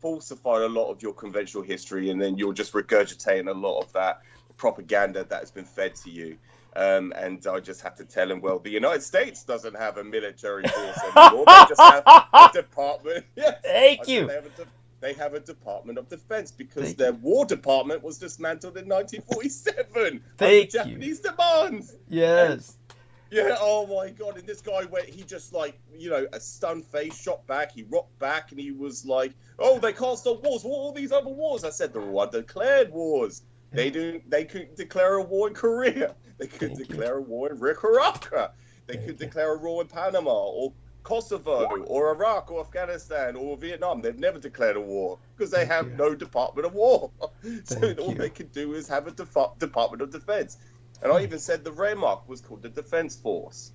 falsified a lot of your conventional history, and then you're just regurgitating a lot of that propaganda that has been fed to you. And I just have to tell him, well, the United States doesn't have a military force anymore. They just have a department. Yes. Thank you. They have a Department of Defense, because their War Department was dismantled in 1947. Thank you. Japanese demands. Yes. And, oh my God. And this guy went, he just a stunned face, shot back, he rocked back, and he was like, oh, they can't stop wars. What are all these other wars? I said, they're all undeclared wars. They couldn't declare a war in Korea. They could declare a war in Nicaragua. They could declare a war in Panama or Kosovo or Iraq or Afghanistan or Vietnam. They've never declared a war because they have no Department of War. So all they could do is have a Department of Defense. And I even said the Wehrmacht was called the Defense Force.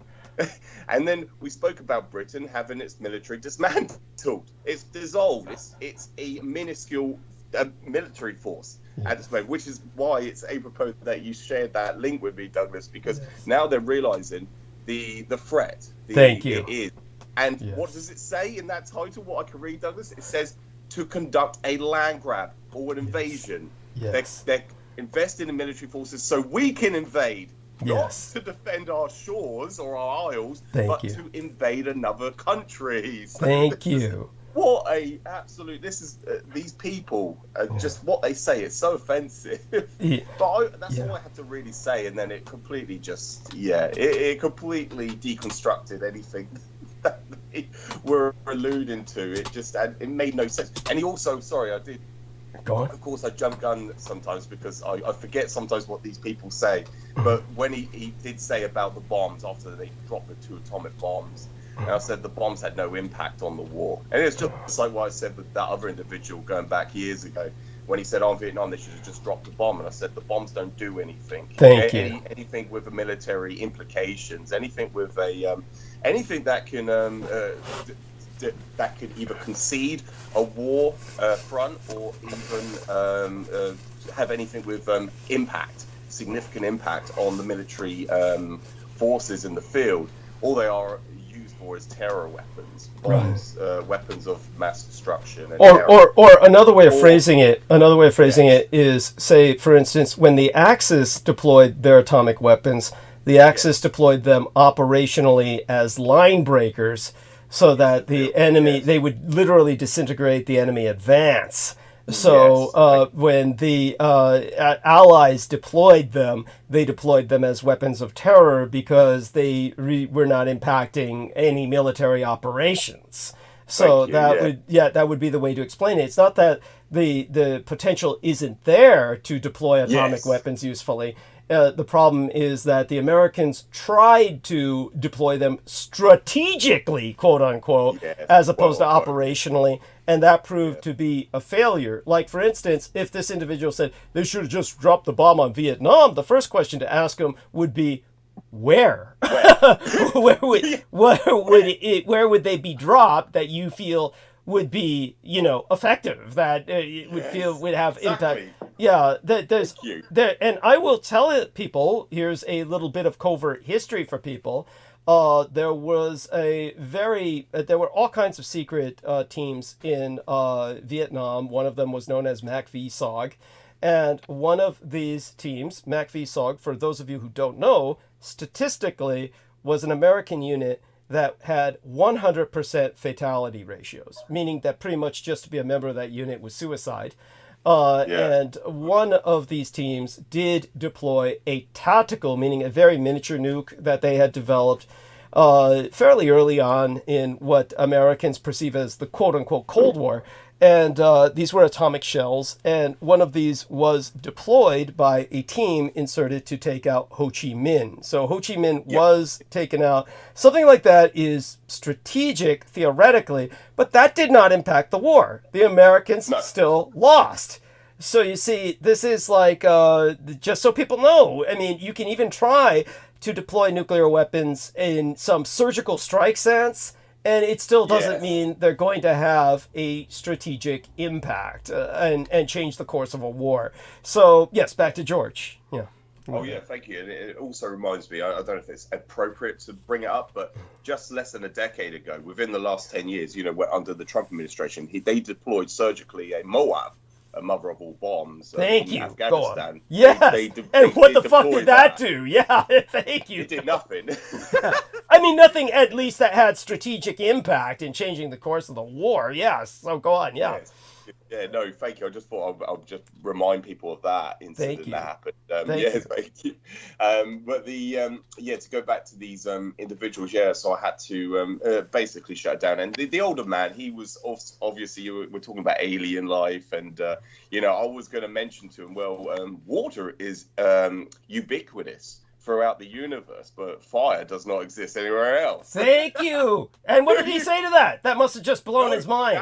And then we spoke about Britain having its military dismantled. It's dissolved. It's a minuscule military force at this moment, which is why it's apropos that you shared that link with me, Douglas, because now they're realizing the threat. Thank you. It is. And what does it say in that title? What I can read, Douglas? It says to conduct a land grab or an invasion. Yes. They're investing in military forces so we can invade. Not to defend our shores or our isles, but to invade another country. So Thank you. What a absolute! This is these people. Just what they say. It's so offensive. But that's all I had to really say, and then it completely it completely deconstructed anything that they were alluding to. It made no sense. And he also, I did. Go on. Of course, I jump gun sometimes because I forget sometimes what these people say. But when he did say about the bombs after they dropped the 2 atomic bombs. And I said the bombs had no impact on the war. And it's just like what I said with that other individual going back years ago when he said, in Vietnam, they should have just dropped the bomb. And I said the bombs don't do anything. Thank you. Anything with the military implications, anything with anything that can that could either concede a war front or even have anything with significant impact on the military forces in the field. All they are used for is terror weapons, bombs, weapons of mass destruction. And or another way of phrasing it. Another way of phrasing it is, say, for instance, when the Axis deployed their atomic weapons, The Axis deployed them operationally as line breakers so that the enemy, they would literally disintegrate the enemy advance. So when the Allies deployed them, they deployed them as weapons of terror because they were not impacting any military operations. So that would be the way to explain it. It's not that the potential isn't there to deploy atomic weapons usefully. The problem is that the Americans tried to deploy them strategically, quote unquote, as opposed to operationally, and that proved to be a failure. Like, for instance, if this individual said they should have just dropped the bomb on Vietnam, the first question to ask him would be, where? where would they be dropped that you feel would be, effective, that would have impact? Yeah, and I will tell people, here's a little bit of covert history for people. There were all kinds of secret teams in Vietnam. One of them was known as MACV-SOG. And one of these teams, MACV-SOG, for those of you who don't know, statistically was an American unit that had 100% fatality ratios, meaning that pretty much just to be a member of that unit was suicide. And one of these teams did deploy a tactical, meaning a very miniature nuke that they had developed fairly early on in what Americans perceive as the quote-unquote Cold War. And these were atomic shells, and one of these was deployed by a team inserted to take out Ho Chi Minh. So Ho Chi Minh was taken out. Something like that is strategic, theoretically, but that did not impact the war. The Americans still lost. So you see, this is like, just so people know, I mean, you can even try to deploy nuclear weapons in some surgical strike sense, and it still doesn't mean they're going to have a strategic impact and change the course of a war. So, yes, back to George. Yeah. Oh, yeah, thank you. And it also reminds me, I don't know if it's appropriate to bring it up, but just less than a decade ago, within the last 10 years, under the Trump administration, they deployed surgically a MOAB, a mother of all bombs. Thank you. Afghanistan. Yes. And what the fuck did that do? Yeah, thank you. It did nothing. I mean, nothing at least that had strategic impact in changing the course of the war. Yes. So go on. Yeah. Yeah, no, thank you. I just thought I'll just remind people of that incident that happened. Thank you. But to go back to these individuals, so I had to basically shut it down. And the older man, he was obviously, we're talking about alien life, and I was going to mention to him, water is ubiquitous throughout the universe, but fire does not exist anywhere else. Thank you. And what did he say to that? That must have just blown his mind.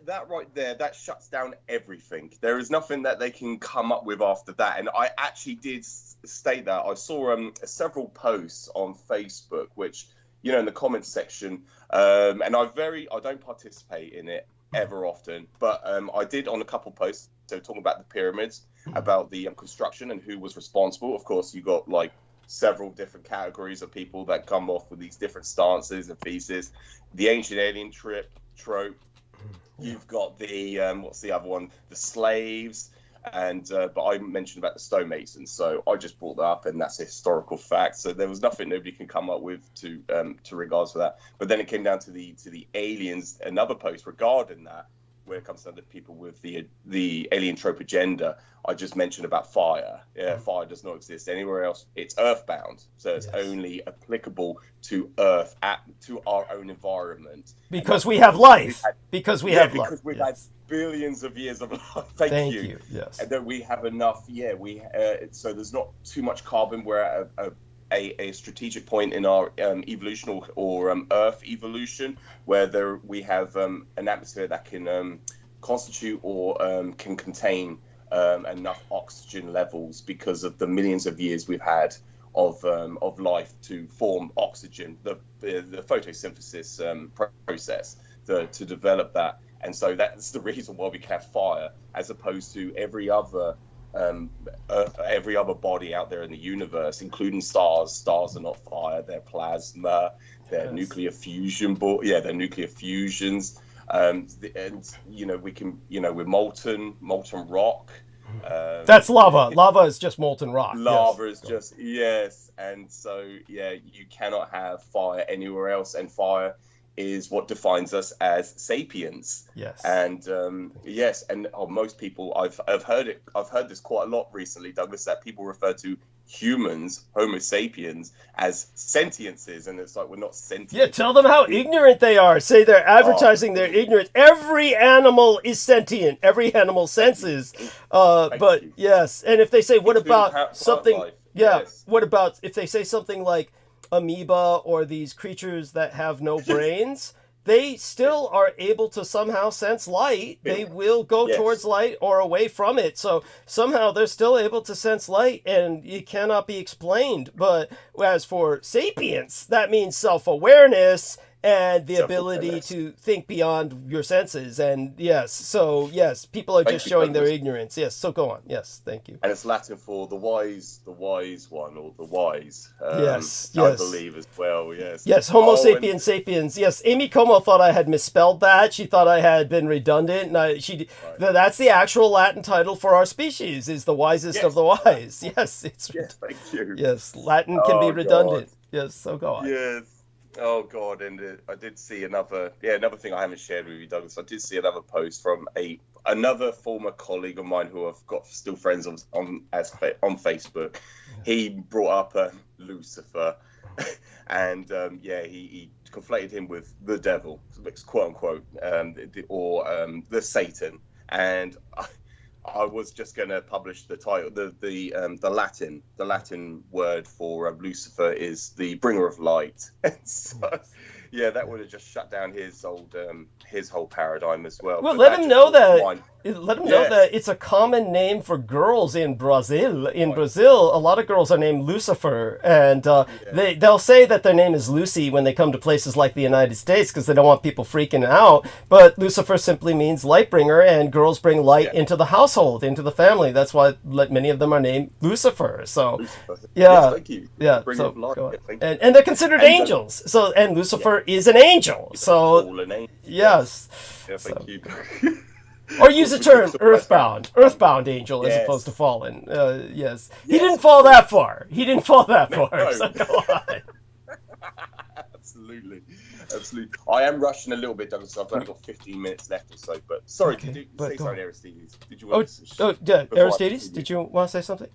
That right there, that shuts down everything. There is nothing that they can come up with after that. And I actually did state that. I saw several posts on Facebook, which, in the comments section, and I don't participate in it ever often, but I did on a couple posts, so talking about the pyramids, about the construction and who was responsible. Of course, you got several different categories of people that come off with these different stances and theses. The ancient alien trope. You've got the what's the other one? The slaves, and but I mentioned about the stonemasons, so I just brought that up, and that's a historical fact. So there was nothing nobody can come up with to regards to that. But then it came down to the aliens. Another post regarding that, when it comes to the people with the alien trope agenda, I just mentioned about fire. Yeah, fire does not exist anywhere else. It's earthbound, so it's only applicable to Earth, to our own environment. Because we have life. Because we've had billions of years of life. Thank you. Yes. And then we have enough. Yeah, so there's not too much carbon. We're at a strategic point in our evolution or Earth evolution, where we have an atmosphere that can constitute or can contain enough oxygen levels because of the millions of years we've had of life to form oxygen, the photosynthesis process to develop that. And so that's the reason why we can have fire, as opposed to every other body out there in the universe, including stars. Stars are not fire; they're plasma. They're nuclear fusion. They're nuclear fusions. And we can, with molten rock. That's lava. Lava is just molten rock. Lava yes. is just, yes. And so, yeah, you cannot have fire anywhere else. And fire is what defines us as sapiens. Yes. And yes, and most people, I've heard this quite a lot recently, Douglas, that people refer to humans, Homo sapiens, as sentiences, and it's like, we're not sentient. Yeah, tell them how ignorant they are. Say they're advertising their ignorance. Every animal is sentient. Every animal senses. But you. Yes, and if they say, what Including about something? life. Yeah, Yes. what about if they say something like amoeba or these creatures that have no brains? They still are able to somehow sense light. They will go Yes. towards light or away from it. So somehow they're still able to sense light, and it cannot be explained. But as for sapience, that means self-awareness and the ability to think beyond your senses. And yes, people are just showing their ignorance. Yes, so go on. Yes, thank you. And it's Latin for the wise one, or the wise. Yes. I believe as well. Yes. Yes, Homo sapiens sapiens. Yes, Amy Como thought I had misspelled that. She thought I had been redundant. And that's the actual Latin title for our species, is the wisest of the wise. Yes, Yes, thank you. Yes, Latin can be redundant. God. Yes, so go on. Yes. Oh God! And I did see another thing I haven't shared with you, Douglas. I did see another post from another former colleague of mine who I've got still friends on Facebook. He brought up Lucifer, and he conflated him with the devil, quote unquote, or the Satan. And I was just going to publish the title. The Latin word for Lucifer is the bringer of light. And so, yeah, that would have just shut down his whole paradigm as well. Well, let him know that. Let them know that it's a common name for girls in Brazil. In Brazil, a lot of girls are named Lucifer, and they'll say that their name is Lucy when they come to places like the United States because they don't want people freaking out. But Lucifer simply means light bringer, and girls bring light into the household, into the family. That's why many of them are named Lucifer. So, yes, thank you. Yeah, Bringer so of light. go on. Thank you. And they're considered angels. So, and Lucifer is an angel. So, yes. Yeah, thank you. Or use the term earthbound angel as opposed to fallen. Yes. He didn't fall that far. No. So go on. Absolutely. I am rushing a little bit, Douglas. I've only got 15 minutes left or so. But sorry, sorry, Aristides. Did you want to? Aristides, did you want to say something?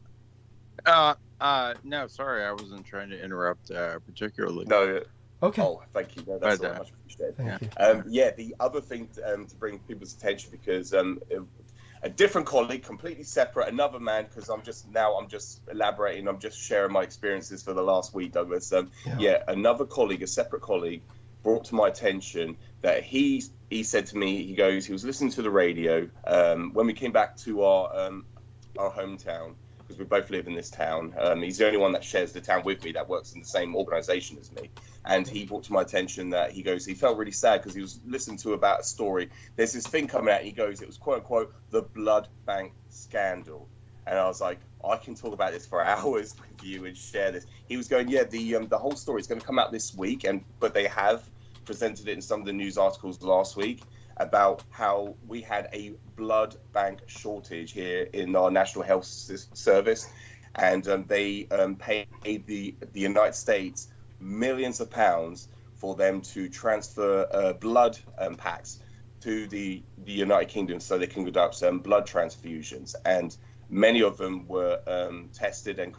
No, sorry, I wasn't trying to interrupt particularly. No. Okay. Oh, thank you. No, that's so much appreciated. Thank you. The other thing to bring people's attention, because a different colleague, completely separate, another man, because I'm just elaborating, I'm just sharing my experiences for the last week, Douglas. Another colleague, a separate colleague, brought to my attention that he said to me, he was listening to the radio when we came back to our hometown, because we both live in this town. He's the only one that shares the town with me that works in the same organization as me. And he brought to my attention that he felt really sad because he was listening to about a story. There's this thing coming out, and he goes, it was quote unquote the blood bank scandal. And I was like, I can talk about this for hours with you and share this. He was going, the whole story is going to come out this week, but they have presented it in some of the news articles last week about how we had a blood bank shortage here in our National Health Service, and they paid the United States millions of pounds for them to transfer blood packs to the United Kingdom so they can conduct blood transfusions. And many of them were tested and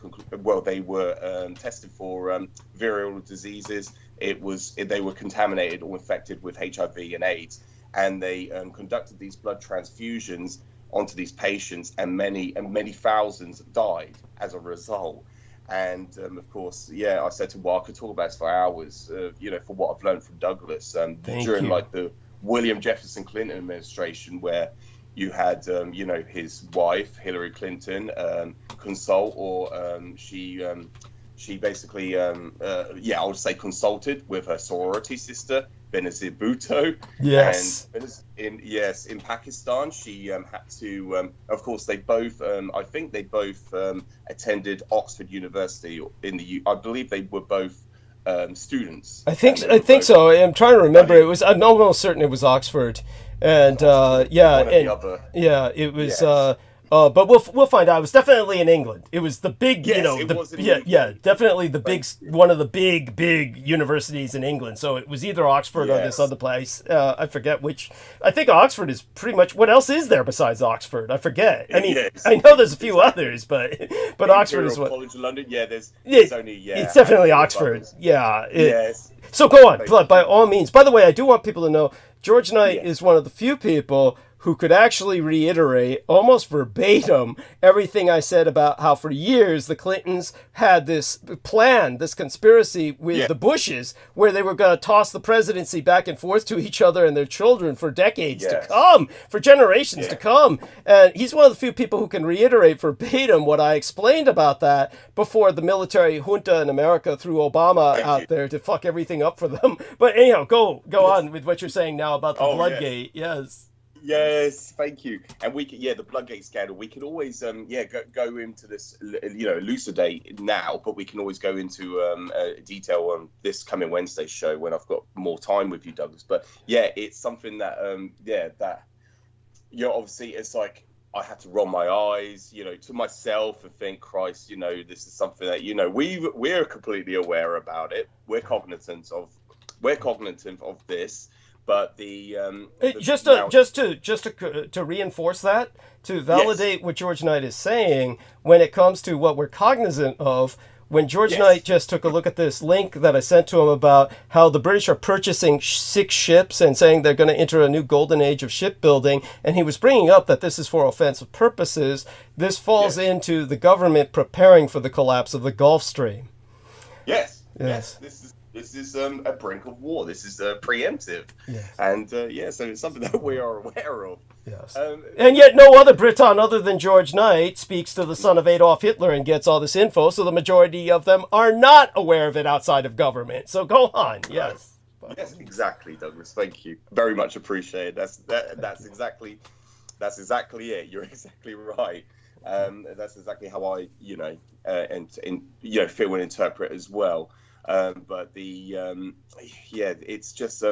they were tested for viral diseases. They were contaminated or infected with HIV and AIDS, and they conducted these blood transfusions onto these patients, and many thousands died as a result. And of course, I said to him, well, I could talk about this for hours, for what I've learned from Douglas during like the William Jefferson Clinton administration, where you had, his wife, Hillary Clinton, consult, or she basically, I would say consulted with her sorority sister, Benazir Bhutto. Yes. And in Pakistan, she had to, of course, they both, I think they both attended Oxford University I believe they were both students. I think so. I'm trying to remember. I'm almost certain it was Oxford. And it was But we'll find out. It was definitely in England. It was the big, Yes, you know, it was in definitely the big, one of the big universities in England. So it was either Oxford or this other place. I forget which. I think Oxford is pretty much. What else is there besides Oxford? I forget. I mean, I know there's a few others, but Oxford is what. College of London. Yeah, there's only It's definitely Oxford. Yeah. Yes. So go on, by all means. By the way, I do want people to know George Knight is one of the few people who could actually reiterate almost verbatim everything I said about how for years the Clintons had this plan, this conspiracy with the Bushes, where they were going to toss the presidency back and forth to each other and their children for decades to come, for generations to come. And he's one of the few people who can reiterate verbatim what I explained about that before the military junta in America threw Obama out there to fuck everything up for them. But anyhow, go on with what you're saying now about the Bloodgate. Yes. Yes, thank you. And we can, the Bloodgate scandal. We can always, go into this, elucidate now, but we can always go into detail on this coming Wednesday show when I've got more time with you, Douglas. But it's something that, obviously it's like I had to roll my eyes, to myself and think, Christ, this is something that, we're completely aware about it. We're cognizant of this. But just to reinforce that, to validate what George Knight is saying, when it comes to what we're cognizant of, when George Knight just took a look at this link that I sent to him about how the British are purchasing 6 ships and saying they're going to enter a new golden age of shipbuilding, and he was bringing up that this is for offensive purposes, this falls into the government preparing for the collapse of the Gulf Stream. Yes. This is a brink of war. This is preemptive. Yes. And so it's something that we are aware of. Yes. And yet no other Briton other than George Knight speaks to the son of Adolf Hitler and gets all this info, so the majority of them are not aware of it outside of government. So go on. Yes. Yes, exactly, Douglas. Thank you. Very much appreciated. That's exactly it. You're exactly right. That's exactly how I, feel and interpret as well. But it's just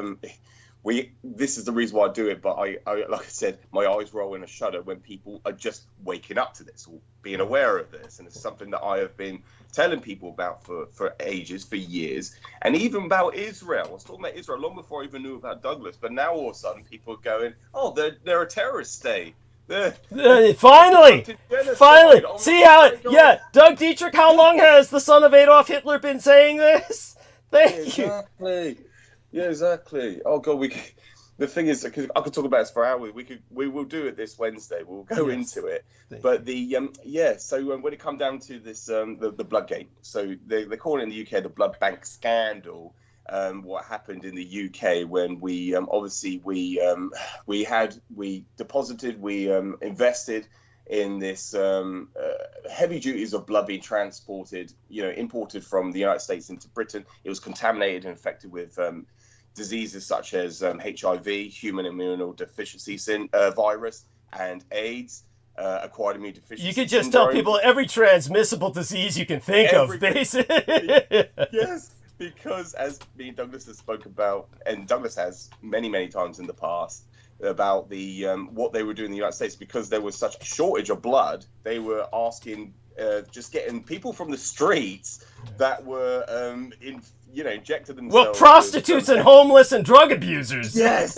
this is the reason why I do it. But I like I said, my eyes roll in a shudder when people are just waking up to this or being aware of this, and it's something that I have been telling people about for ages, for years, and even about Israel. I was talking about Israel long before I even knew about Douglas, but now all of a sudden people are going, "Oh, they're a terrorist state." Finally! See how Doug Dietrich, how long has the son of Adolf Hitler been saying this? Thank you. Yeah, exactly. Oh God, the thing is, I could talk about this for hours. We will do it this Wednesday. We'll go into it. But so when it comes down to this, the Bloodgate, so they call it in the UK the Blood Bank scandal. What happened in the UK when we invested in this heavy duties of blood being transported, imported from the United States into Britain. It was contaminated and infected with diseases such as HIV, human immunodeficiency virus, and AIDS. Acquired immune deficiency. You could just tell people every transmissible disease you can think of, basically. Yes. Because as me and Douglas has spoken about, and Douglas has many, many times in the past, about the what they were doing in the United States, because there was such a shortage of blood, they were asking, just getting people from the streets that were, injected themselves. Well, prostitutes and homeless and drug abusers. Yes,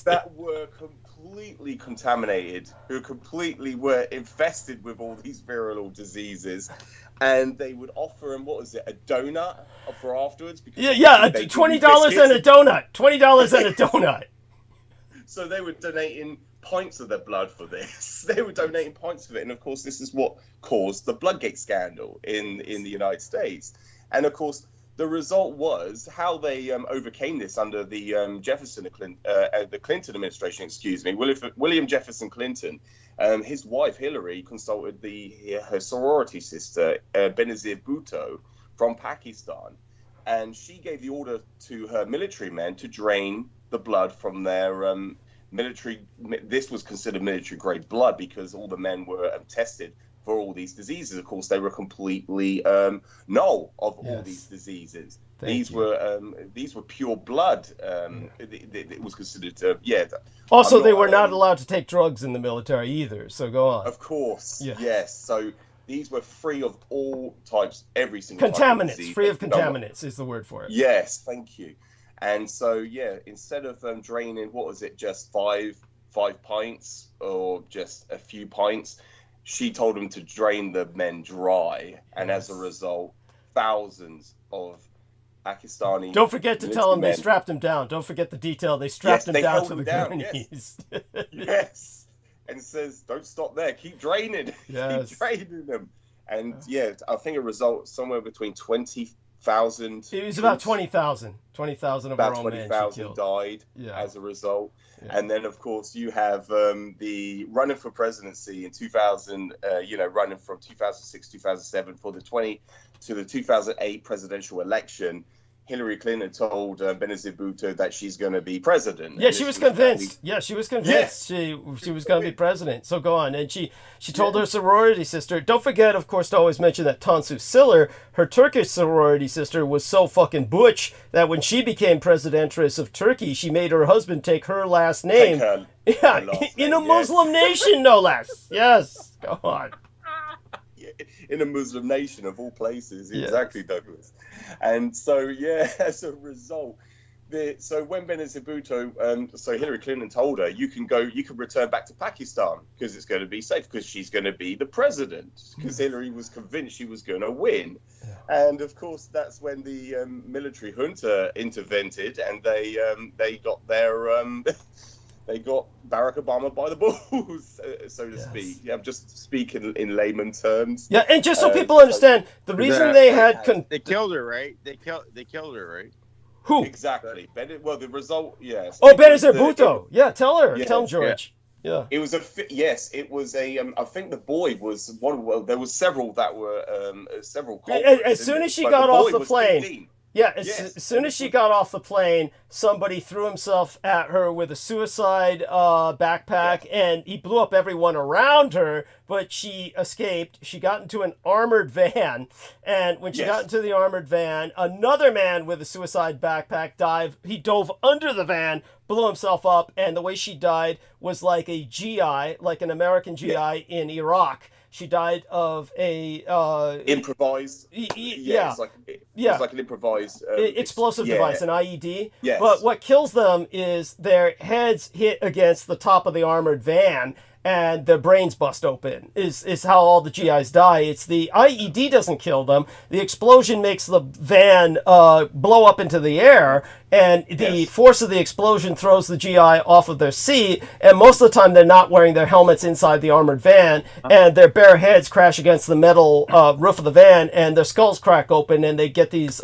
that were completely contaminated, who completely were infested with all these virulent diseases. And they would offer them, a donut for afterwards? Because $20 and a donut. $20 and a donut. So they were donating pints of their blood for this. They were donating pints of it. And, of course, this is what caused the Bloodgate scandal in the United States. And, of course, the result was how they overcame this under the the Clinton administration, William Jefferson Clinton. His wife, Hillary, consulted her sorority sister, Benazir Bhutto, from Pakistan. And she gave the order to her military men to drain the blood from their military. This was considered military-grade blood because all the men were tested for all these diseases. Of course, they were completely null of all these diseases. These were pure blood. It was considered, Also, they were not allowed to take drugs in the military either. So go on. Of course, yes. So these were free of all types, every single type of contaminants. disease. Free of contaminants is the word for it. Yes, thank you. And so, instead of draining, what was it, just five pints or just a few pints, she told them to drain the men dry. And as a result, thousands of Pakistani. Don't forget to tell them they strapped him down. Don't forget the detail. They strapped him down to the gurneys. Yes. And it says, don't stop there. Keep draining. Yes. Keep draining them. And I think a result somewhere between 20,000. It was about 20,000. 20,000 of our own men. About 20,000 died as a result. Yeah. And then, of course, you have the running for presidency in 2000, running from 2006, 2007 for the 2008 presidential election. Hillary Clinton told Benazir Bhutto that she's going to be president. Yeah, she was convinced. She was convinced she was going to be president. So go on. And she told her sorority sister, don't forget, of course, to always mention that Tansu Çiller, her Turkish sorority sister, was so fucking butch that when she became presidentress of Turkey, she made her husband take her last name. In a Muslim nation, no less. Yes, go on. In a Muslim nation of all places, exactly, Douglas. And so, as a result, so when Benazir Bhutto, so Hillary Clinton told her, you can return back to Pakistan because it's going to be safe because she's going to be the president, because Hillary was convinced she was going to win. And of course, that's when the military junta intervened, and they got their they got Barack Obama by the balls, so to speak. I'm just speaking in layman terms. Yeah, and just so people understand, the reason they had... they killed her, right? They killed her, right? Who? Exactly. The result, yes. Oh, Benazir Bhutto. Tell her. Yeah, tell him, George. Yeah. It was I think the boy was one. Well, there was several that were several culprits. As soon as she got off the plane... 15. As soon as she got off the plane, somebody threw himself at her with a suicide backpack, and he blew up everyone around her, but she escaped. She got into an armored van, and when she got into the armored van, another man with a suicide backpack he dove under the van, blew himself up, and the way she died was like a GI, like an American GI in Iraq. She died of a improvised. It's like an improvised explosive device, an IED. Yes. But what kills them is their heads hit against the top of the armored van, and their brains bust open. Is how all the GIs die. It's the IED doesn't kill them. The explosion makes the van blow up into the air, and the force of the explosion throws the GI off of their seat. And most of the time, they're not wearing their helmets inside the armored van, and their bare heads crash against the metal roof of the van, and their skulls crack open, and they get these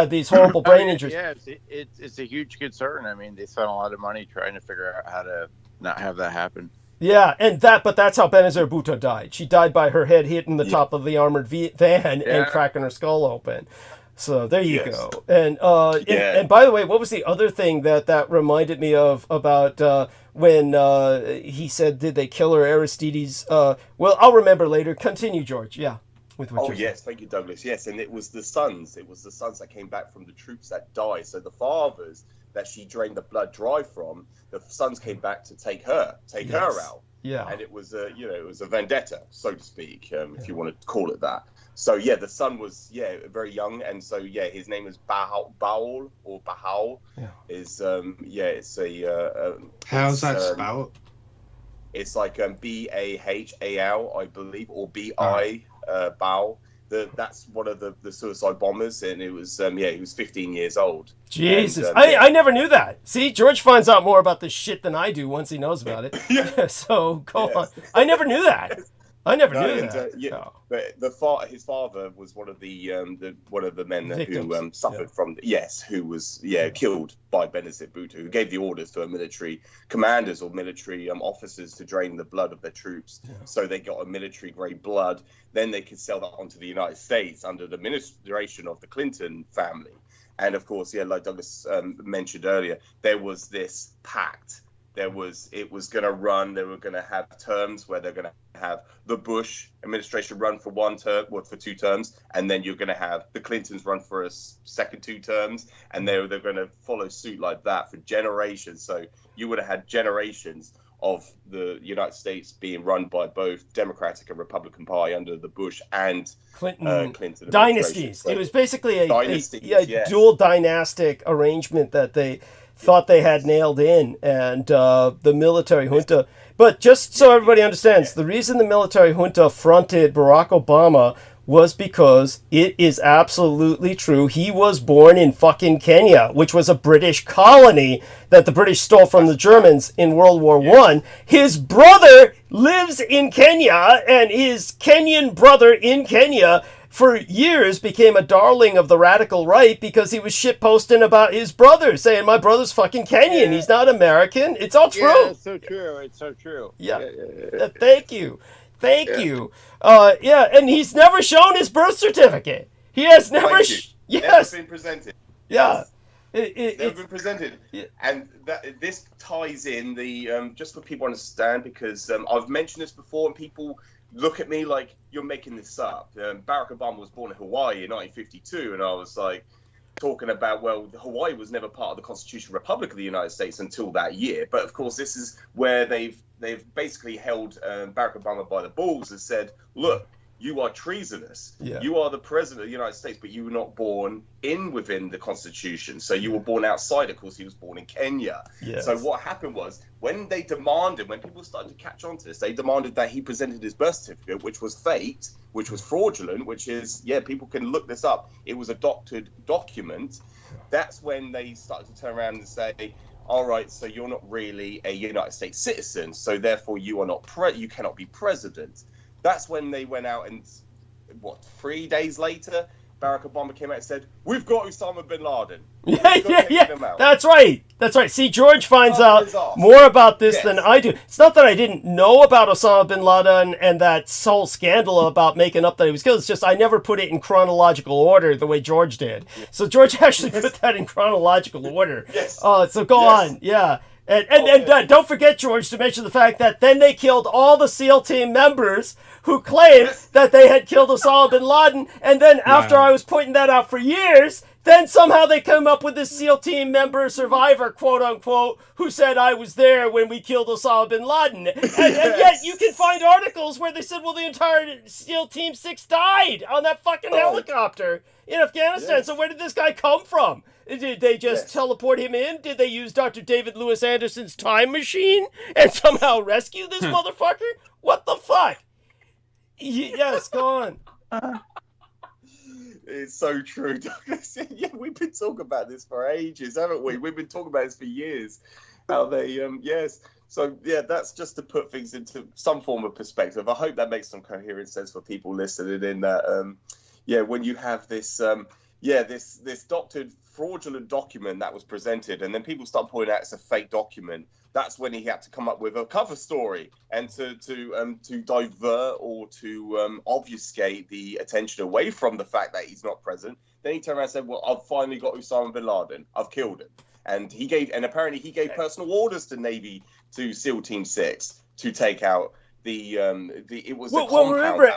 these horrible brain injuries. Yeah, it's a huge concern. I mean, they spent a lot of money trying to figure out how to not have that happen. Yeah, but that's how Benazir Bhutto died. She died by her head hitting the top of the armored van and cracking her skull open. So there you go. And and by the way, what was the other thing that reminded me of about when he said, did they kill her, Aristides? Well, I'll remember later. Continue, George. Yeah. With what yes, thank you, Douglas. Yes, and it was the sons. It was the sons that came back from the troops that died. So the fathers that she drained the blood dry from, the sons came back to take her out. Yeah. And it was it was a vendetta, so to speak, if you want to call it that. So the son was very young, and so his name is Baal or Bahal. Yeah. Is it's a how's that spelled? It's like Bahal, I believe, or Bi Baal. That's one of the suicide bombers, and it was he was 15 years old. Jesus, and, I never knew that. See, George finds out more about this shit than I do once he knows about it. So go on. I never knew that. I never knew that. But his father was one of the men who suffered from who was killed by Benazir Bhutto, who gave the orders to military commanders or military officers to drain the blood of their troops, so they got a military grade blood. Then they could sell that onto the United States under the administration of the Clinton family. And of course, like Douglas mentioned earlier, there was this pact it was going to run. They were going to have terms where they're going to have the Bush administration run for one term, for 2 terms, and then you're going to have the Clintons run for a second 2 terms, and they're going to follow suit like that for generations. So you would have had generations of the United States being run by both Democratic and Republican Party under the Bush and Clinton dynasties. So, it was basically a dual dynastic arrangement that they thought they had nailed in, and the military junta. But just so everybody understands, the reason the military junta fronted Barack Obama was because it is absolutely true. He was born in fucking Kenya, which was a British colony that the British stole from the Germans in World War I. His brother lives in Kenya, and his Kenyan brother in Kenya for years became a darling of the radical right because he was shitposting about his brother, saying, my brother's fucking Kenyan. He's not American. It's all true. Yeah, it's so true. It's so true. Yeah. Thank you. Thank you. And he's never shown his birth certificate. He has never. Never been presented. Yeah. It's never been presented. Yeah. And this ties in the just for people to understand, because I've mentioned this before, and people look at me like you're making this up. Barack Obama was born in Hawaii in 1952, and I was like talking about, well, Hawaii was never part of the Constitutional Republic of the United States until that year. But of course, this is where they've basically held Barack Obama by the balls and said, look, you are treasonous. Yeah. You are the president of the United States, but you were not born within the Constitution. So you were born outside. Of course, he was born in Kenya. Yes. So what happened was, when people started to catch on to this, they demanded that he presented his birth certificate, which was faked, which was fraudulent, which is, people can look this up. It was a doctored document. That's when they started to turn around and say, all right, so you're not really a United States citizen, so therefore you are not you cannot be president. That's when they went out and, 3 days later, Barack Obama came out and said, we've got Osama bin Laden. Yeah. That's right. See, George finds out more about this than I do. It's not that I didn't know about Osama bin Laden and that whole scandal about making up that he was killed. It's just I never put it in chronological order the way George did. So George actually put that in chronological order. Yes. So go on. Yeah. And don't forget, George, to mention the fact that then they killed all the SEAL team members who claimed that they had killed Osama bin Laden. And then after I was pointing that out for years, then somehow they come up with this SEAL team member survivor, quote unquote, who said I was there when we killed Osama bin Laden. And yet you can find articles where they said, well, the entire SEAL Team 6 died on that fucking helicopter in Afghanistan. So where did this guy come from? Did they just teleport him in? Did they use Dr. David Lewis Anderson's time machine and somehow rescue this motherfucker? What the fuck? Yes, go on. It's so true. Yeah, we've been talking about this for ages, haven't we? We've been talking about this for years. How they, So, that's just to put things into some form of perspective. I hope that makes some coherent sense for people listening in that, when you have this, this doctored fraudulent document that was presented, and then people start pointing out it's a fake document. That's when he had to come up with a cover story and to divert or to obfuscate the attention away from the fact that he's not president. Then he turned around and said, "Well, I've finally got Osama bin Laden. I've killed him." And apparently he gave personal orders to SEAL Team 6 to take out it was remember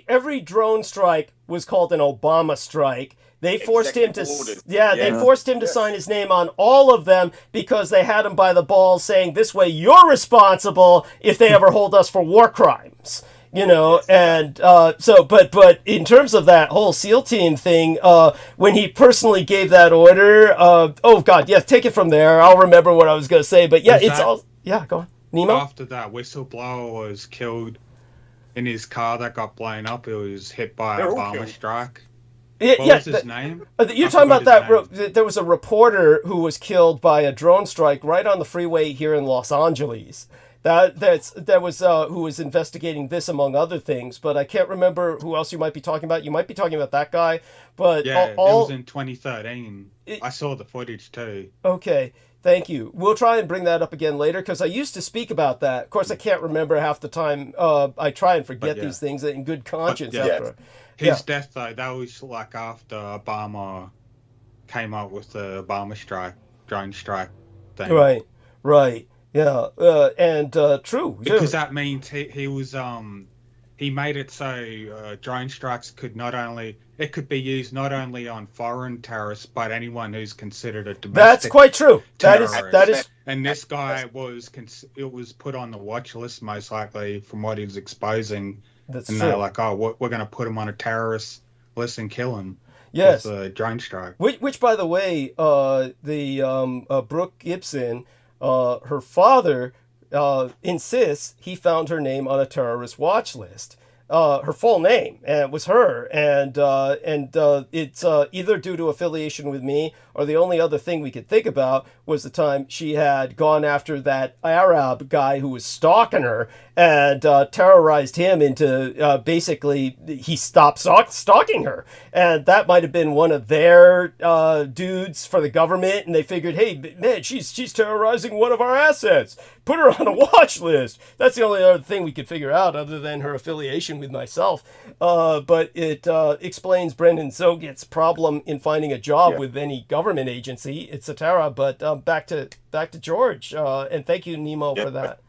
every drone strike was called an Obama strike. They forced him to they forced him to sign his name on all of them because they had him by the balls, saying this way you're responsible if they ever hold us for war crimes. And but in terms of that whole SEAL team thing, when he personally gave that order, take it from there. I'll remember what I was going to say, but go on. Nemo? After that whistleblower was killed in his car that got blown up, it was hit by a bomber strike. What was his name? You're talking about that. There was a reporter who was killed by a drone strike right on the freeway here in Los Angeles. That was who was investigating this, among other things. But I can't remember who else you might be talking about. You might be talking about that guy. But it was in 2013. I saw the footage too. Okay. Thank you. We'll try and bring that up again later because I used to speak about that. Of course, I can't remember half the time. I try and forget these things in good conscience. His death, though, that was like after Obama came up with the Obama drone strike thing. Right. Yeah, and true. Because that means he was he made it so drone strikes could be used not only on foreign terrorists but anyone who's considered a domestic. That's quite true. Terrorist. That is. And this guy it was put on the watch list most likely from what he was exposing. That's and true. they're like, oh, we're going to put him on a terrorist list and kill him. Yes. With a drone strike. Which, by the way, Brooke Gibson, her father insists he found her name on a terrorist watch list. Her full name was her, and it's either due to affiliation with me or the only other thing we could think about was the time she had gone after that Arab guy who was stalking her and terrorized him into basically he stopped stalking her, and that might have been one of their dudes for the government, and they figured, hey man, she's terrorizing one of our assets, put her on a watch list. That's the only other thing we could figure out other than her affiliation with myself, but it explains Brendan Zogit's problem in finding a job with any government agency. It's Satara, but back to George, and thank you, Nemo, for that.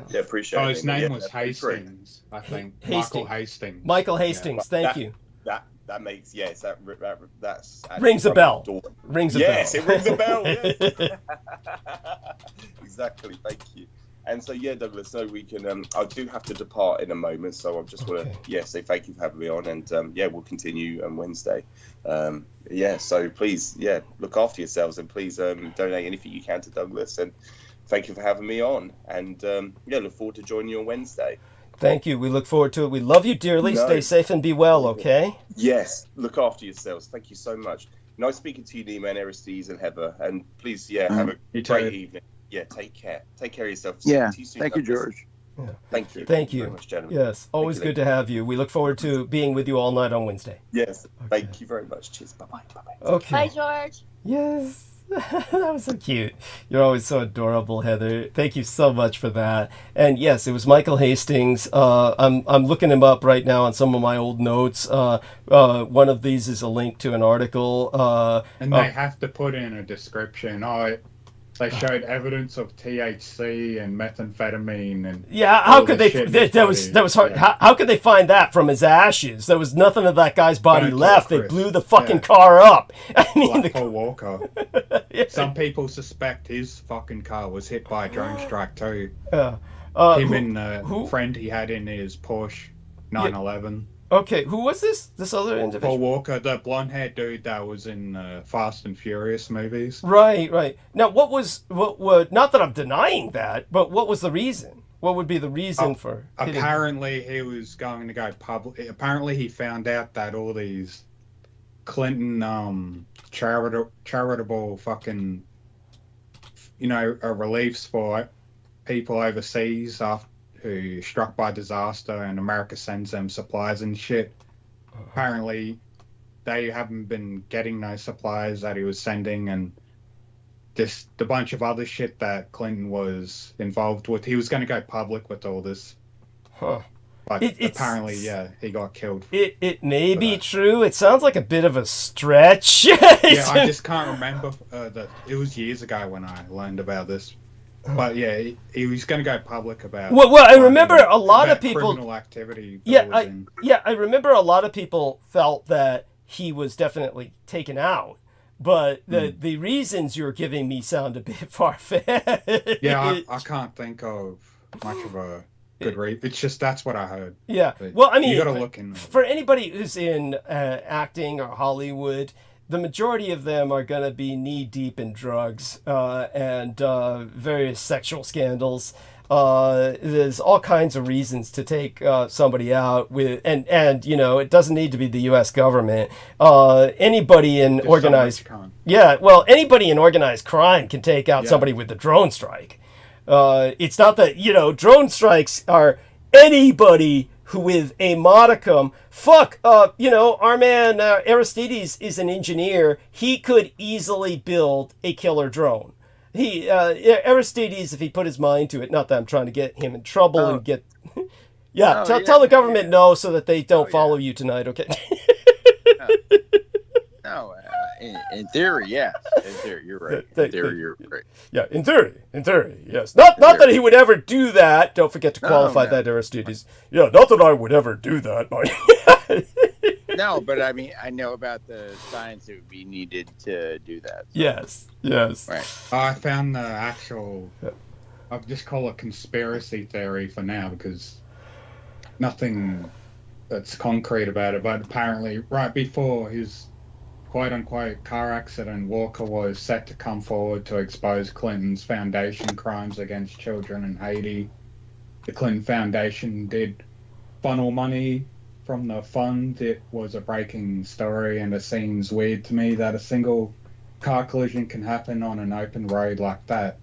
Yeah, appreciate it. Oh, his name was Hastings, I think. Michael Hastings. Michael Hastings, thank you. That makes, yes, that's rings a bell. Rings a bell. Yes, it rings a bell. Yes. Exactly. Thank you. And so, yeah, Douglas, so we can. I do have to depart in a moment, so I just want to, say thank you for having me on, and we'll continue on Wednesday. So please, look after yourselves, and please donate anything you can to Douglas, and thank you for having me on, and look forward to joining you on Wednesday. Thank you. We look forward to it. We love you dearly. Stay safe and be well, okay? Yes, look after yourselves. Thank you so much. Nice speaking to you, Nima, and Aristides, and Heather, and please, have a great evening. Yeah, take care. Take care of yourself. Yeah, you soon, thank you, Douglas. George. Yeah. Thank you. Thank you very much, gentlemen. Yes, always good to have you. We look forward to being with you all night on Wednesday. Yes, thank you very much. Cheers. Bye-bye. Bye-bye. Okay. Bye, George. Yes. That was so cute. You're always so adorable, Heather. Thank you so much for that. And yes, it was Michael Hastings. I'm looking him up right now on some of my old notes. One of these is a link to an article. And they have to put in a description. They showed evidence of THC and methamphetamine and how could they? That was hard. Yeah. How could they find that from his ashes? There was nothing of that guy's body left. They Chris. blew the fucking car up. I mean, like Paul Walker. Some people suspect his fucking car was hit by a drone strike too. Him and a friend he had in his Porsche 911. Okay, who was this? This other individual? Paul Walker, the blonde-haired dude that was in Fast and Furious movies. Right. Now, what not that I'm denying that, but what was the reason? What would be the reason for hitting him? Apparently, he was going to go public. Apparently, he found out that all these Clinton charitable fucking, reliefs for people overseas who struck by disaster, and America sends them supplies and shit. Apparently, they haven't been getting those supplies that he was sending, and just a bunch of other shit that Clinton was involved with. He was going to go public with all this. But apparently, he got killed. It may be true. It sounds like a bit of a stretch. I just can't remember. It was years ago when I learned about this. But he was going to go public about. Well, I remember a lot of people. Criminal activity. I remember a lot of people felt that he was definitely taken out, but the reasons you're giving me sound a bit far-fetched. Yeah, I can't think of much of a good reason. It's just that's what I heard. Yeah, but well, I mean, you got to look in. For anybody who's in acting or Hollywood, the majority of them are going to be knee-deep in drugs and various sexual scandals. There's all kinds of reasons to take somebody out with, and it doesn't need to be the U.S. government. Anybody in organized crime can take out somebody with the drone strike. It's not that drone strikes are anybody who with a modicum. Our man Aristides is an engineer. He could easily build a killer drone. Aristides, if he put his mind to it, not that I'm trying to get him in trouble and get... tell the government no so that they don't follow you tonight, okay? In theory, yes. In theory, you're right. In theory, you're right. Yeah, in theory, yes. Not that he would ever do that. Don't forget to qualify that, Aristides. Yeah, not that I would ever do that. No, but I mean, I know about the science that would be needed to do that. So. Yes. Right. I found the actual, I'll just call it conspiracy theory for now because nothing that's concrete about it. But apparently, right before his quote-unquote car accident, Walker was set to come forward to expose Clinton's foundation crimes against children in Haiti. The Clinton Foundation did funnel money from the fund. It was a breaking story, and it seems weird to me that a single car collision can happen on an open road like that.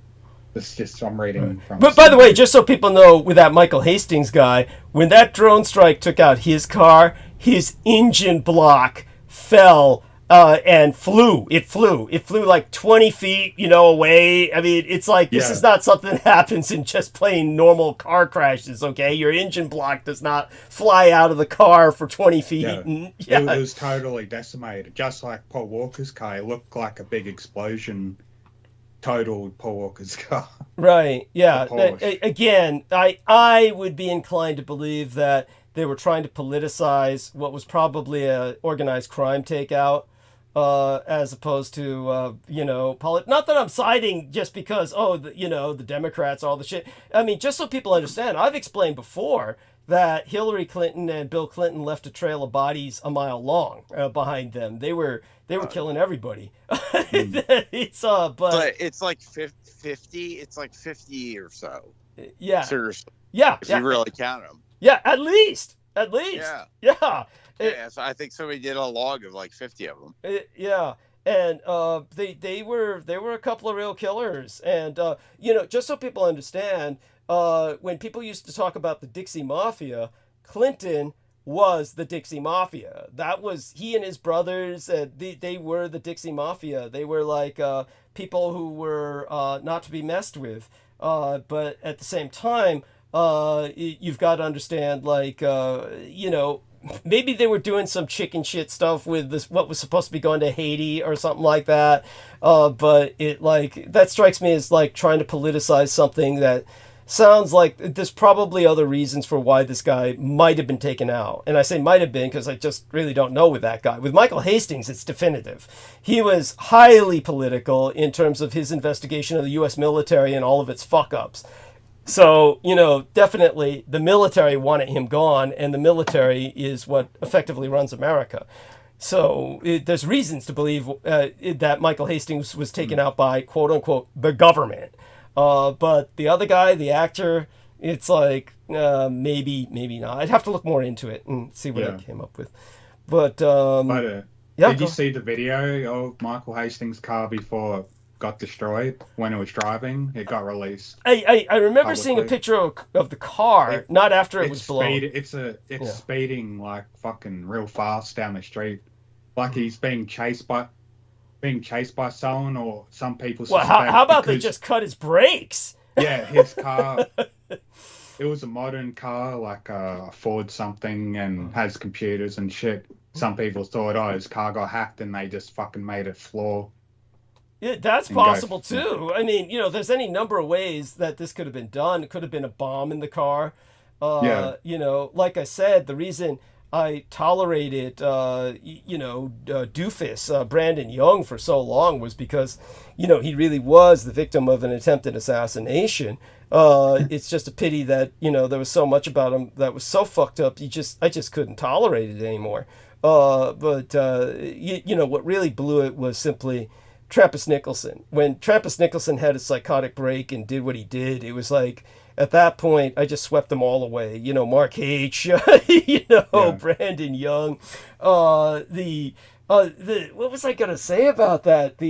It's just I'm reading from. But by the way, just so people know, with that Michael Hastings guy, when that drone strike took out his car, his engine block fell and flew. It flew like 20 feet, away. I mean, it's like this is not something that happens in just plain normal car crashes. Okay, your engine block does not fly out of the car for 20 feet. It was totally decimated, just like Paul Walker's car. It looked like a big explosion totaled Paul Walker's car. Right. Yeah. Again, I would be inclined to believe that they were trying to politicize what was probably a organized crime takeout. As opposed to, not that I'm siding just because, the Democrats, all the shit. I mean, just so people understand, I've explained before that Hillary Clinton and Bill Clinton left a trail of bodies a mile long behind them. They were killing everybody. But it's like 50. It's like 50 or so. Yeah. Seriously. Yeah. If you really count them. Yeah. At least. Yeah. Yeah. So I think somebody did a log of like 50 of them. And they were a couple of real killers. And just so people understand, when people used to talk about the Dixie Mafia, Clinton was the Dixie Mafia. That was he and his brothers. They were the Dixie Mafia. They were like people who were not to be messed with. But at the same time, you've got to understand, maybe they were doing some chicken shit stuff with this, what was supposed to be going to Haiti or something like that. But that strikes me as like trying to politicize something that sounds like there's probably other reasons for why this guy might have been taken out. And I say might have been because I just really don't know with that guy. With Michael Hastings, it's definitive. He was highly political in terms of his investigation of the U.S. military and all of its fuck-ups. So, definitely the military wanted him gone, and the military is what effectively runs America. So there's reasons to believe that Michael Hastings was taken out by, quote unquote, the government. But the other guy, the actor, it's like, maybe not. I'd have to look more into it and see what I came up with. But, did you see the video of Michael Hastings' car before got destroyed when it was driving? It got released. I remember seeing a picture of the car, not after it was blown. It's speeding like fucking real fast down the street, like he's being chased by someone, or some people. Well, how about they just cut his brakes? Yeah, his car. It was a modern car, like a Ford something, and has computers and shit. Some people thought, his car got hacked, and they just fucking made it floor. Yeah, that's possible too. I mean, there's any number of ways that this could have been done. It could have been a bomb in the car. Like I said, the reason I tolerated, doofus Brandon Young for so long was because, he really was the victim of an attempted assassination. It's just a pity that, there was so much about him that was so fucked up. I just couldn't tolerate it anymore. But what really blew it was simply Trappist Nicholson. When Trappist Nicholson had a psychotic break and did what he did, it was like, at that point, I just swept them all away. Mark H., Brandon Young. What was I going to say about that?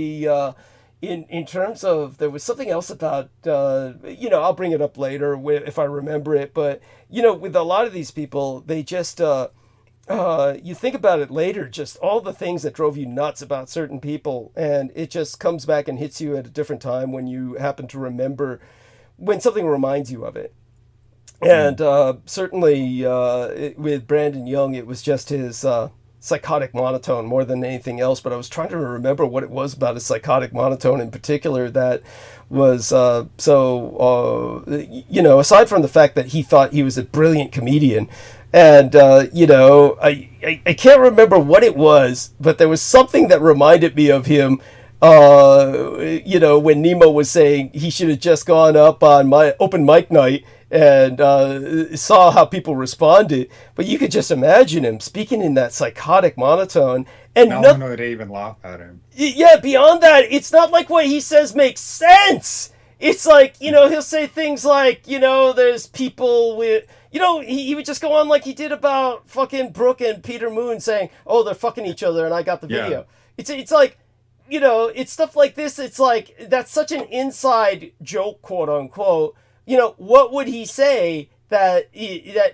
In terms of, there was something else about, I'll bring it up later if I remember it. But, with a lot of these people, they just, you think about it later, just all the things that drove you nuts about certain people, and it just comes back and hits you at a different time when you happen to remember, when something reminds you of it. And certainly with Brandon Young, it was just his psychotic monotone more than anything else, but I was trying to remember what it was about his psychotic monotone in particular that was aside from the fact that he thought he was a brilliant comedian, and I can't remember what it was, but there was something that reminded me of him. When Nemo was saying he should have just gone up on my open mic night and saw how people responded, but you could just imagine him speaking in that psychotic monotone, and no one would even laugh at him. Yeah, beyond that, it's not like what he says makes sense. It's like, he'll say things like, there's people with, he would just go on like he did about fucking Brooke and Peter Moon saying, oh, they're fucking each other and I got the video. It's like, it's stuff like this. It's like, that's such an inside joke, quote unquote. What would he say that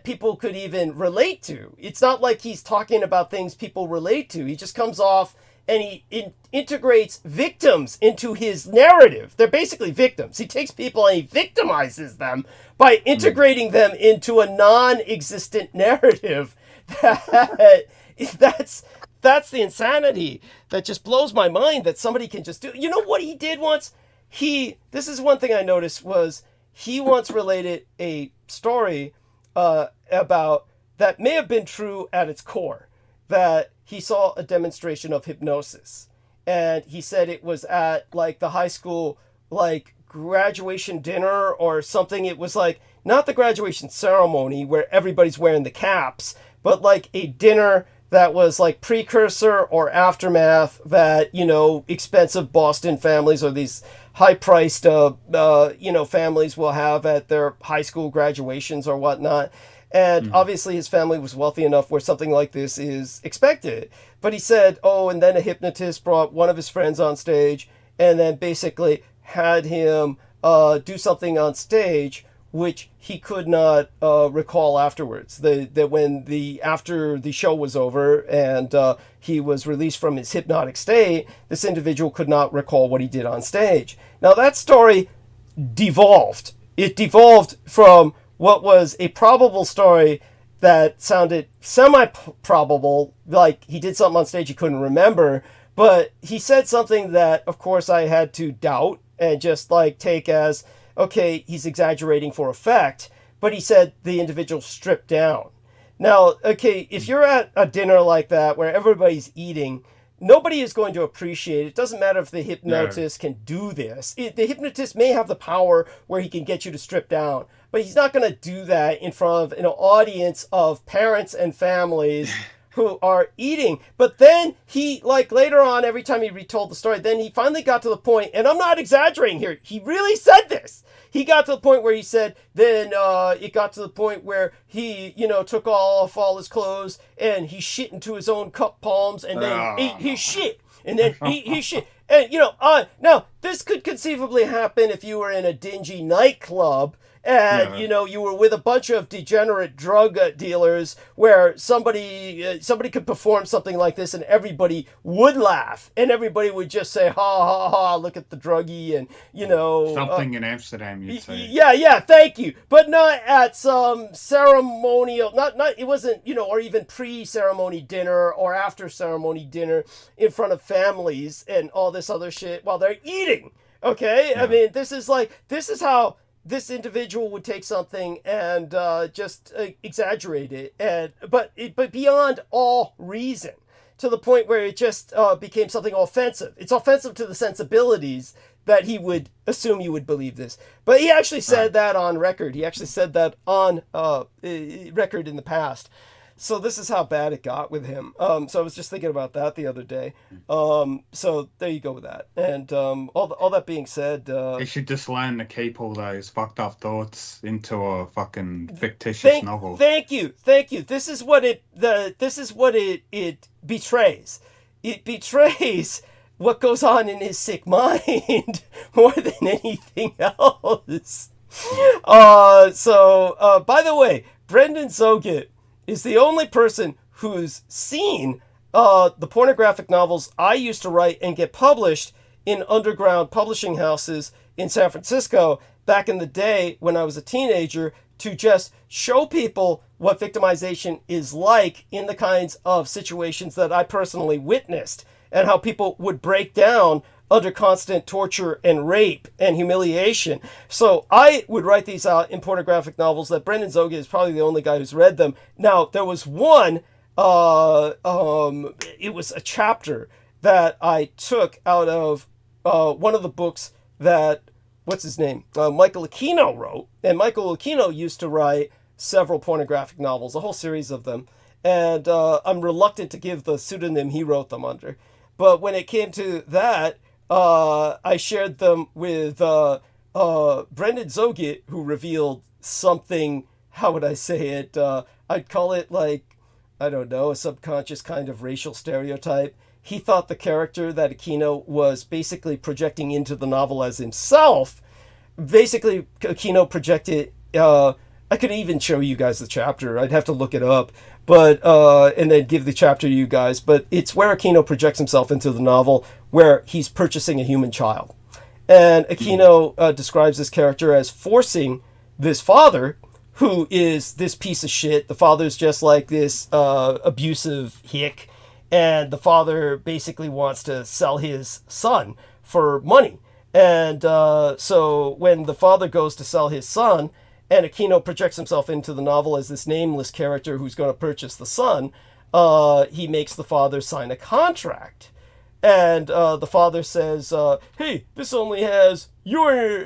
people could even relate to? It's not like he's talking about things people relate to. He just comes off and he integrates victims into his narrative. They're basically victims. He takes people and he victimizes them by integrating them into a non-existent narrative. That's the insanity that just blows my mind that somebody can just do. You know what he did once? This is one thing I noticed was he once related a story about that may have been true at its core, that he saw a demonstration of hypnosis. And he said it was at like the high school, like graduation dinner or something. It was like not the graduation ceremony where everybody's wearing the caps, but like a dinner that was like precursor or aftermath that, expensive Boston families or these high-priced, families will have at their high school graduations or whatnot. And obviously his family was wealthy enough where something like this is expected. But he said, and then a hypnotist brought one of his friends on stage and then basically had him do something on stage which he could not recall afterwards. After the show was over and he was released from his hypnotic state, this individual could not recall what he did on stage. Now that story devolved. It devolved from what was a probable story that sounded semi-probable, like he did something on stage he couldn't remember, but he said something that, of course, I had to doubt and just like take as, okay, he's exaggerating for effect, but he said the individual stripped down. Now, okay, if you're at a dinner like that where everybody's eating, nobody is going to appreciate it. It doesn't matter if the hypnotist can do this. The hypnotist may have the power where he can get you to strip down, but he's not going to do that in front of an audience of parents and families who are eating. But then he, like later on, every time he retold the story, then he finally got to the point, and I'm not exaggerating here, he really said this. He got to the point where he said, then it got to the point where he, took off all his clothes and he shit into his own cup palms and then ate his shit. And then ate his shit. And, now this could conceivably happen if you were in a dingy nightclub and, you were with a bunch of degenerate drug dealers where somebody could perform something like this and everybody would laugh and everybody would just say, ha, ha, ha, look at the druggie and, Something in Amsterdam, you'd say. Yeah, thank you. But not at some ceremonial, it wasn't, or even pre-ceremony dinner or after ceremony dinner in front of families and all this other shit while they're eating. Okay? Yeah. I mean, this is how this individual would take something and just exaggerate it, but beyond all reason, to the point where it just became something offensive. It's offensive to the sensibilities that he would assume you would believe this. But he actually said that on record. He actually said that on record in the past. So this is how bad it got with him. So I was just thinking about that the other day. So there you go with that. And all that being said, you should just learn to keep all those fucked up thoughts into a fucking fictitious novel. Thank you. This is what it betrays. It betrays what goes on in his sick mind more than anything else. By the way, Brendan Zoget is the only person who's seen the pornographic novels I used to write and get published in underground publishing houses in San Francisco back in the day when I was a teenager to just show people what victimization is like in the kinds of situations that I personally witnessed, and how people would break down under constant torture and rape and humiliation. So I would write these out in pornographic novels that Brendan Zoga is probably the only guy who's read them. Now, there was one, it was a chapter that I took out of one of the books that, what's his name? Michael Aquino wrote. And Michael Aquino used to write several pornographic novels, a whole series of them. And I'm reluctant to give the pseudonym he wrote them under. But when it came to that, I shared them with Brendan Zogit, who revealed something, how would I say it? I'd call it like, I don't know, a subconscious kind of racial stereotype. He thought the character that Aquino was basically projecting into the novel as himself, basically Aquino projected, I could even show you guys the chapter. I'd have to look it up, but and then give the chapter to you guys. But it's where Aquino projects himself into the novel, where he's purchasing a human child. And Aquino describes this character as forcing this father, who is this piece of shit. The father's just like this abusive hick. And the father basically wants to sell his son for money. And so when the father goes to sell his son, and Aquino projects himself into the novel as this nameless character who's going to purchase the son, he makes the father sign a contract. And the father says, hey, this only has your,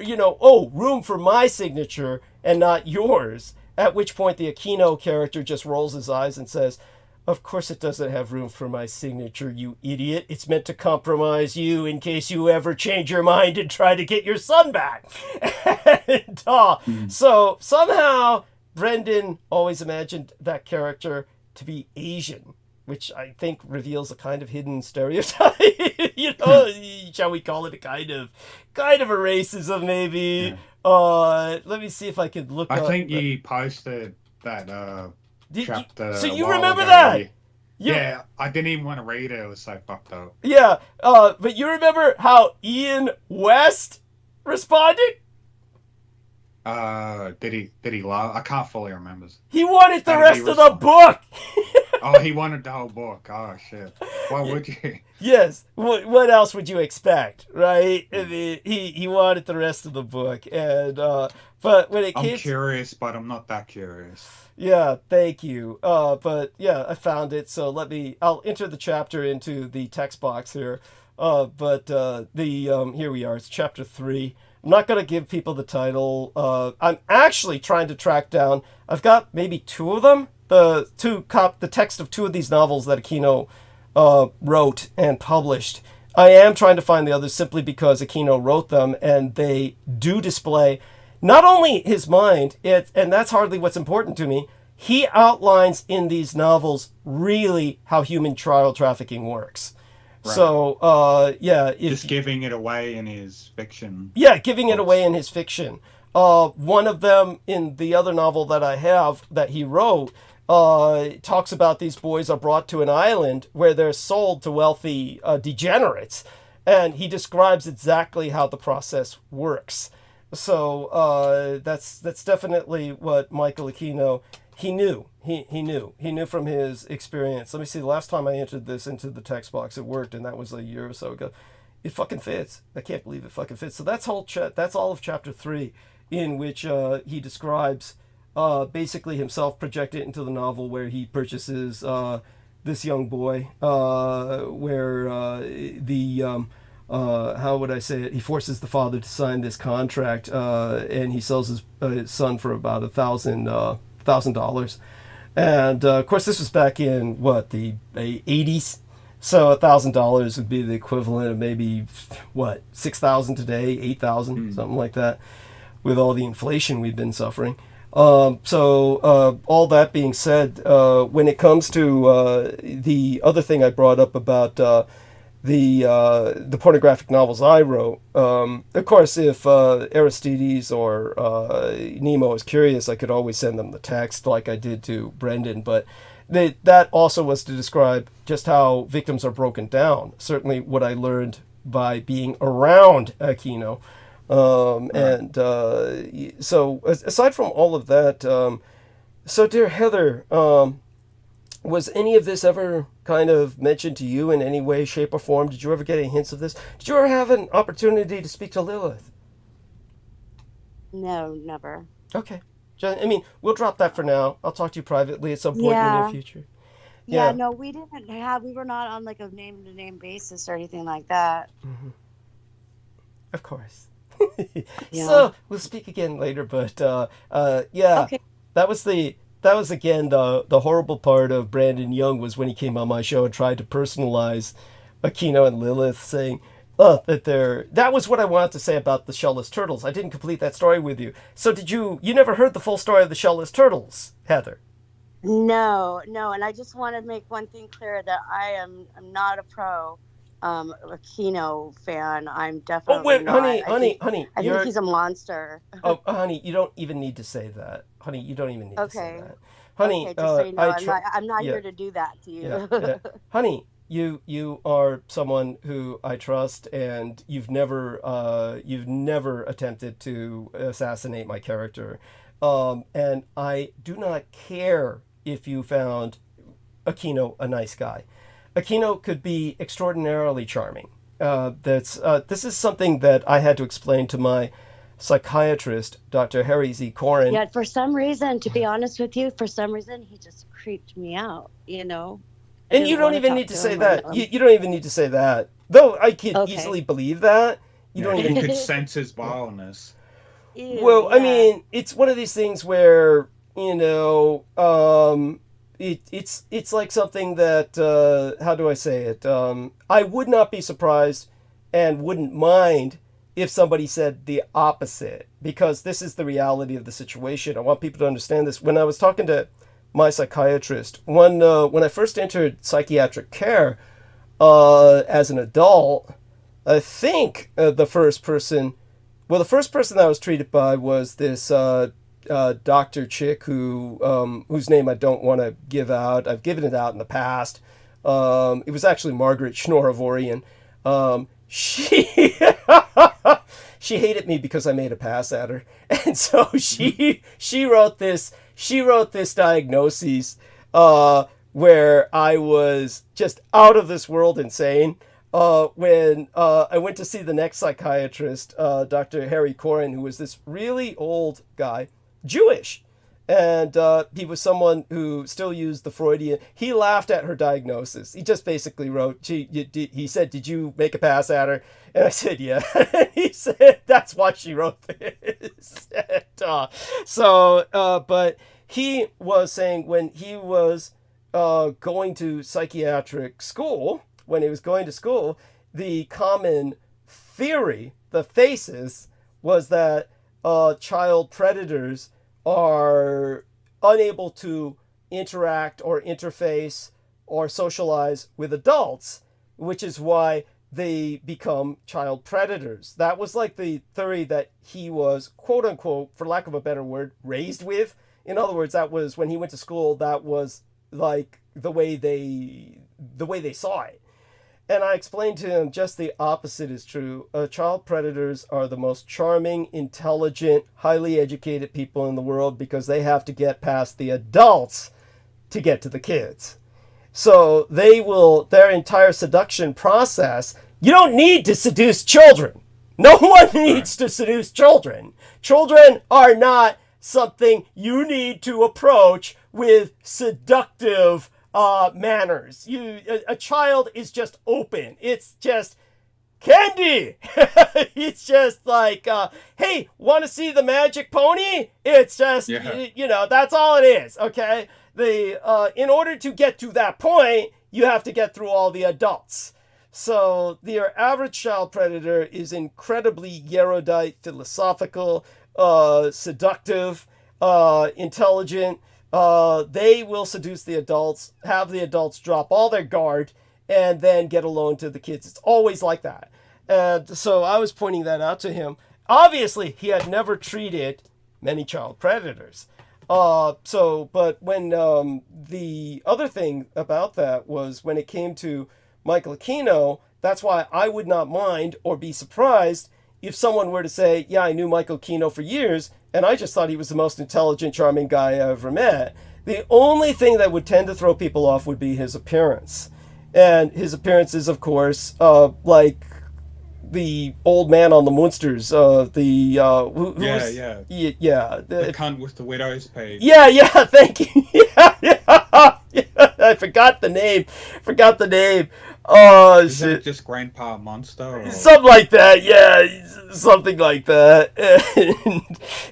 room for my signature and not yours. At which point the Aquino character just rolls his eyes and says, of course it doesn't have room for my signature, you idiot. It's meant to compromise you in case you ever change your mind and try to get your son back. And, so somehow Brendan always imagined that character to be Asian, which I think reveals a kind of hidden stereotype. Shall we call it a kind of a racism, maybe? Yeah. Let me see if I could look up. I think you posted that chapter. So you remember that? Yeah, I didn't even want to read it. It was so fucked up. Yeah, but you remember how Ian West responded? Did he lie? I can't fully remember. He wanted the rest of the book. Oh, he wanted the whole book. Oh shit. Why would you? Yes. What else would you expect, right? I mean, he wanted the rest of the book, and but when it came, I'm curious, but I'm not that curious. Yeah, thank you. But yeah, I found it. So I'll enter the chapter into the text box here. But here we are. It's chapter 3. I'm not going to give people the title. I'm actually trying to track down. I've got maybe 2 of them. The text of 2 of these novels that Aquino wrote and published. I am trying to find the others simply because Aquino wrote them, and they do display not only his mind, and that's hardly what's important to me. He outlines in these novels really how human child trafficking works. Right. So, just giving it away in his fiction. Yeah, giving it away in his fiction. One of them in the other novel that I have that he wrote talks about these boys are brought to an island where they're sold to wealthy degenerates, and he describes exactly how the process works. So that's definitely what Michael Aquino, he knew from his experience. Let me see, the last time I entered this into the text box, it worked, and that was a year or so ago. It fucking fits. I can't believe it fucking fits. So that's all of chapter 3, in which he describes basically himself projected into the novel, where he purchases this young boy, where how would I say it? He forces the father to sign this contract, and he sells his son for about $1,000. And of course, this was back in the 80s. So $1,000 would be the equivalent of maybe $6,000 today, $8,000, something like that, with all the inflation we've been suffering. So all that being said, when it comes to the other thing I brought up about the pornographic novels I wrote. Of course, if Aristides or Nemo is curious, I could always send them the text like I did to Brendan. But that also was to describe just how victims are broken down. Certainly what I learned by being around Aquino. And so aside from all of that, so dear Heather, was any of this ever kind of mentioned to you in any way, shape, or form? Did you ever get any hints of this? Did you ever have an opportunity to speak to Lilith? No, never. Okay. I mean, we'll drop that for now. I'll talk to you privately at some point in the near future. Yeah, no, we were not on like a name-to-name basis or anything like that. Mm-hmm. Of course. Yeah. So we'll speak again later, but yeah, Okay. that was again the horrible part of Brandon Young was when he came on my show and tried to personalize Aquino and Lilith, saying that was what I wanted to say about the shellless turtles. I didn't complete that story with you. So you never heard the full story of the shellless turtles, Heather? No, and I just want to make one thing clear that I'm not a pro Aquino fan. I'm definitely honey, I think he's a monster. Oh, honey, you don't even need to say that. Honey, you don't even need to say that. Honey, okay, just so you know, I'm not here to do that to you. Yeah. Honey, you are someone who I trust, and you've never attempted to assassinate my character, and I do not care if you found Aquino a nice guy. Aquino could be extraordinarily charming. This is something that I had to explain to my psychiatrist, Dr. Harry Z. Corin. Yeah, for some reason, to be honest with you, he just creeped me out, you know. And you don't even need to say that. You don't even need to say that. Though I could easily believe that. You could sense his vileness. Well, I mean, it's one of these things where, you know, it's like something that, how do I say it? I would not be surprised and wouldn't mind if somebody said the opposite, because this is the reality of the situation. I want people to understand this. When I was talking to my psychiatrist, when I first entered psychiatric care as an adult, I think the first person that I was treated by was this Dr. Chick whose name I don't want to give out. I've given it out in the past. It was actually Margaret Schnorovorian. She hated me because I made a pass at her, and so she wrote this diagnosis where I was just out of this world insane. When I went to see the next psychiatrist, Dr. Harry Corin, who was this really old guy, Jewish, and he was someone who still used the Freudian. He laughed at her diagnosis. He just basically wrote, he said, "Did you make a pass at her?" And I said, "Yeah." And he said, "That's why she wrote this." But he was saying when he was going to psychiatric school, when he was going to school, the common theory, the thesis, was that child predators are unable to interact or interface or socialize with adults, which is why they become child predators. That was like the theory that he was, quote unquote, for lack of a better word, raised with. In other words, that was when he went to school, that was like the way they saw it. And I explained to him just the opposite is true. Child predators are the most charming, intelligent, highly educated people in the world because they have to get past the adults to get to the kids. So their entire seduction process, you don't need to seduce children. No one needs to seduce children. Children are not something you need to approach with seductive manners. A child is just open. It's just candy. It's just like, hey, want to see the magic pony? It's just, that's all it is. Okay. In order to get to that point, you have to get through all the adults. So your average child predator is incredibly erudite, philosophical, seductive, intelligent. They will seduce the adults, have the adults drop all their guard, and then get alone to the kids. It's always like that. And so I was pointing that out to him. Obviously, he had never treated many child predators. But when the other thing about that was when it came to Michael Aquino, that's why I would not mind or be surprised if someone were to say, yeah, I knew Michael Kino for years, and I just thought he was the most intelligent, charming guy I ever met, the only thing that would tend to throw people off would be his appearance. And his appearance is, of course, like the old man on the Munsters, the cunt with the widow's page. Yeah, thank you. Yeah. I forgot the name. Oh, Is shit. it just Grandpa Monster? Or? Something like that, yeah. Something like that. And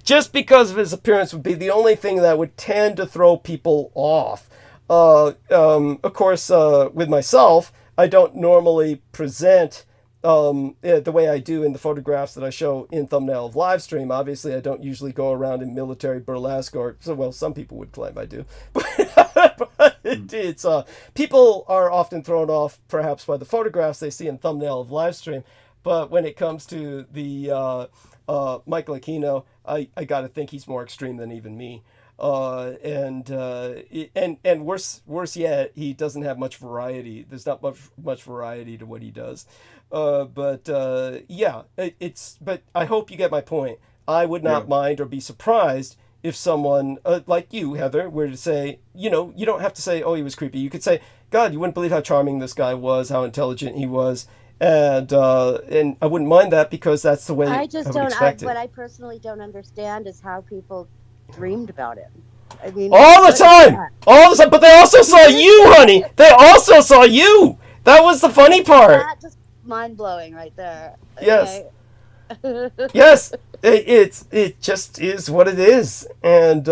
just because of his appearance would be the only thing that would tend to throw people off. Of course, with myself, I don't normally present the way I do in the photographs that I show in thumbnail of live stream. Obviously, I don't usually go around in military burlesque, or so. Well, some people would claim I do, but it's people are often thrown off perhaps by the photographs they see in thumbnail of live stream. But when it comes to the Michael Aquino, I got to think he's more extreme than even me. And worse yet, he doesn't have much variety. There's not much variety to what he does. But I hope you get my point. I would not mind or be surprised if someone like you, Heather, were to say, you don't have to say, oh, he was creepy. You could say, God, you wouldn't believe how charming this guy was, how intelligent he was. And I wouldn't mind that, because that's the way I would expect it. What I personally don't understand is how people dreamed about him. I mean, all the time. But they also saw you, honey. They also saw you. That was the funny part. That just mind blowing right there. Yes. Okay. Yes. It just is what it is, and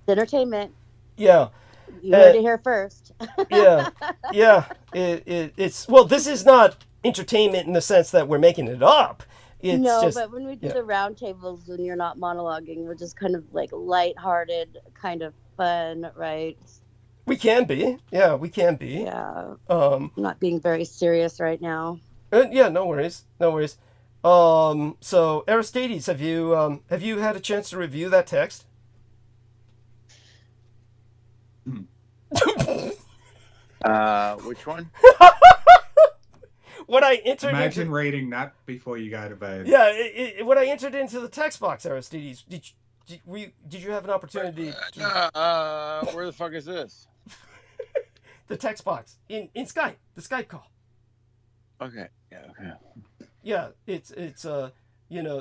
entertainment. Yeah. You heard it here first. Yeah. It's well. This is not entertainment in the sense that we're making it up. It's just, but when we do the roundtables and you're not monologuing, we're just kind of like lighthearted, kind of fun, right? We can be. Yeah, we can be. Yeah. I'm not being very serious right now. Yeah, no worries. So Aristides, have you had a chance to review that text? Which one? What I entered Imagine reading that before you go to bed. Yeah, what I entered into the text box, Aristides. Did you have an opportunity to... where the fuck is this? The text box in Skype, the Skype call. Okay. Yeah. Okay. Yeah, it's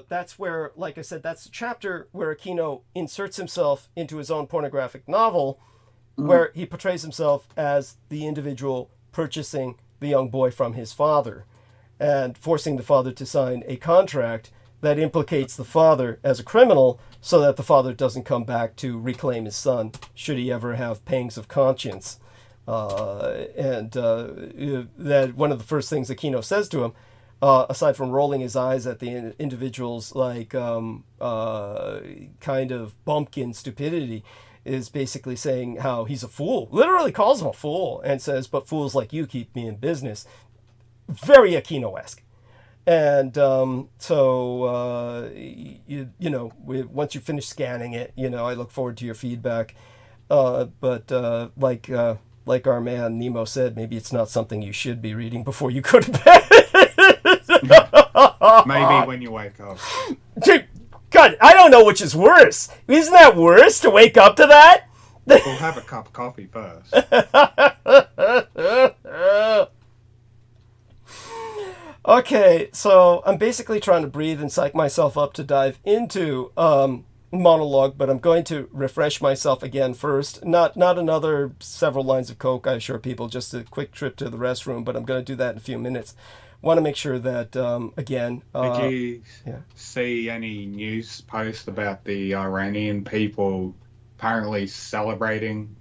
that's where, like I said, that's the chapter where Aquino inserts himself into his own pornographic novel, where he portrays himself as the individual purchasing the young boy from his father and forcing the father to sign a contract that implicates the father as a criminal, so that the father doesn't come back to reclaim his son should he ever have pangs of conscience. That one of the first things Aquino says to him, aside from rolling his eyes at the individual's like kind of bumpkin stupidity, is basically saying how he's a fool. Literally calls him a fool and says, "But fools like you keep me in business." Very Aquino-esque. And once you finish scanning it, I look forward to your feedback. But like our man Nemo said, maybe it's not something you should be reading before you go to bed. Maybe when you wake up. God, I don't know which is worse. Isn't that worse to wake up to that? We'll have a cup of coffee first. Okay, so I'm basically trying to breathe and psych myself up to dive into monologue, but I'm going to refresh myself again first. Not another several lines of coke, I assure people, just a quick trip to the restroom, but I'm going to do that in a few minutes. Want to make sure that, again... Did you see any news post about the Iranian people apparently celebrating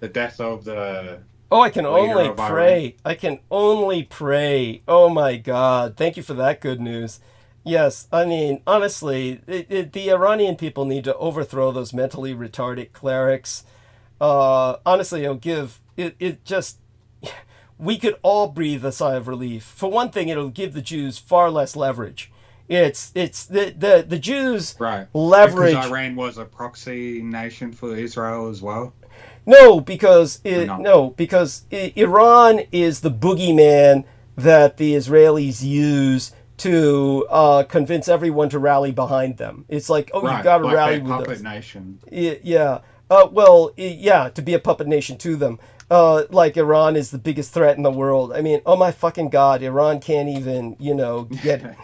the death of the... Oh, I can only pray. I can only pray. Oh, my God. Thank you for that good news. Yes, I mean, honestly, the Iranian people need to overthrow those mentally retarded clerics. Honestly, it'll give... It just... We could all breathe a sigh of relief. For one thing, it'll give the Jews far less leverage. It's the Jews leverage... Because Iran was a proxy nation for Israel as well? No, because Iran is the boogeyman that the Israelis use to convince everyone to rally behind them. It's like, oh, right, you've got to like rally their with puppet us. nation. Yeah. Yeah, to be a puppet nation to them. Like Iran is the biggest threat in the world. I mean, oh my fucking God, Iran can't even, get...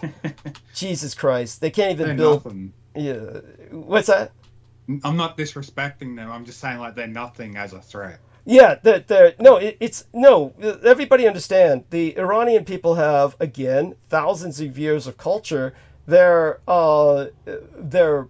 Jesus Christ. They can't even They're build... nothing. Yeah. What's that? I'm not disrespecting them. I'm just saying like they're nothing as a threat. Yeah, everybody understand. The Iranian people have, again, thousands of years of culture. Their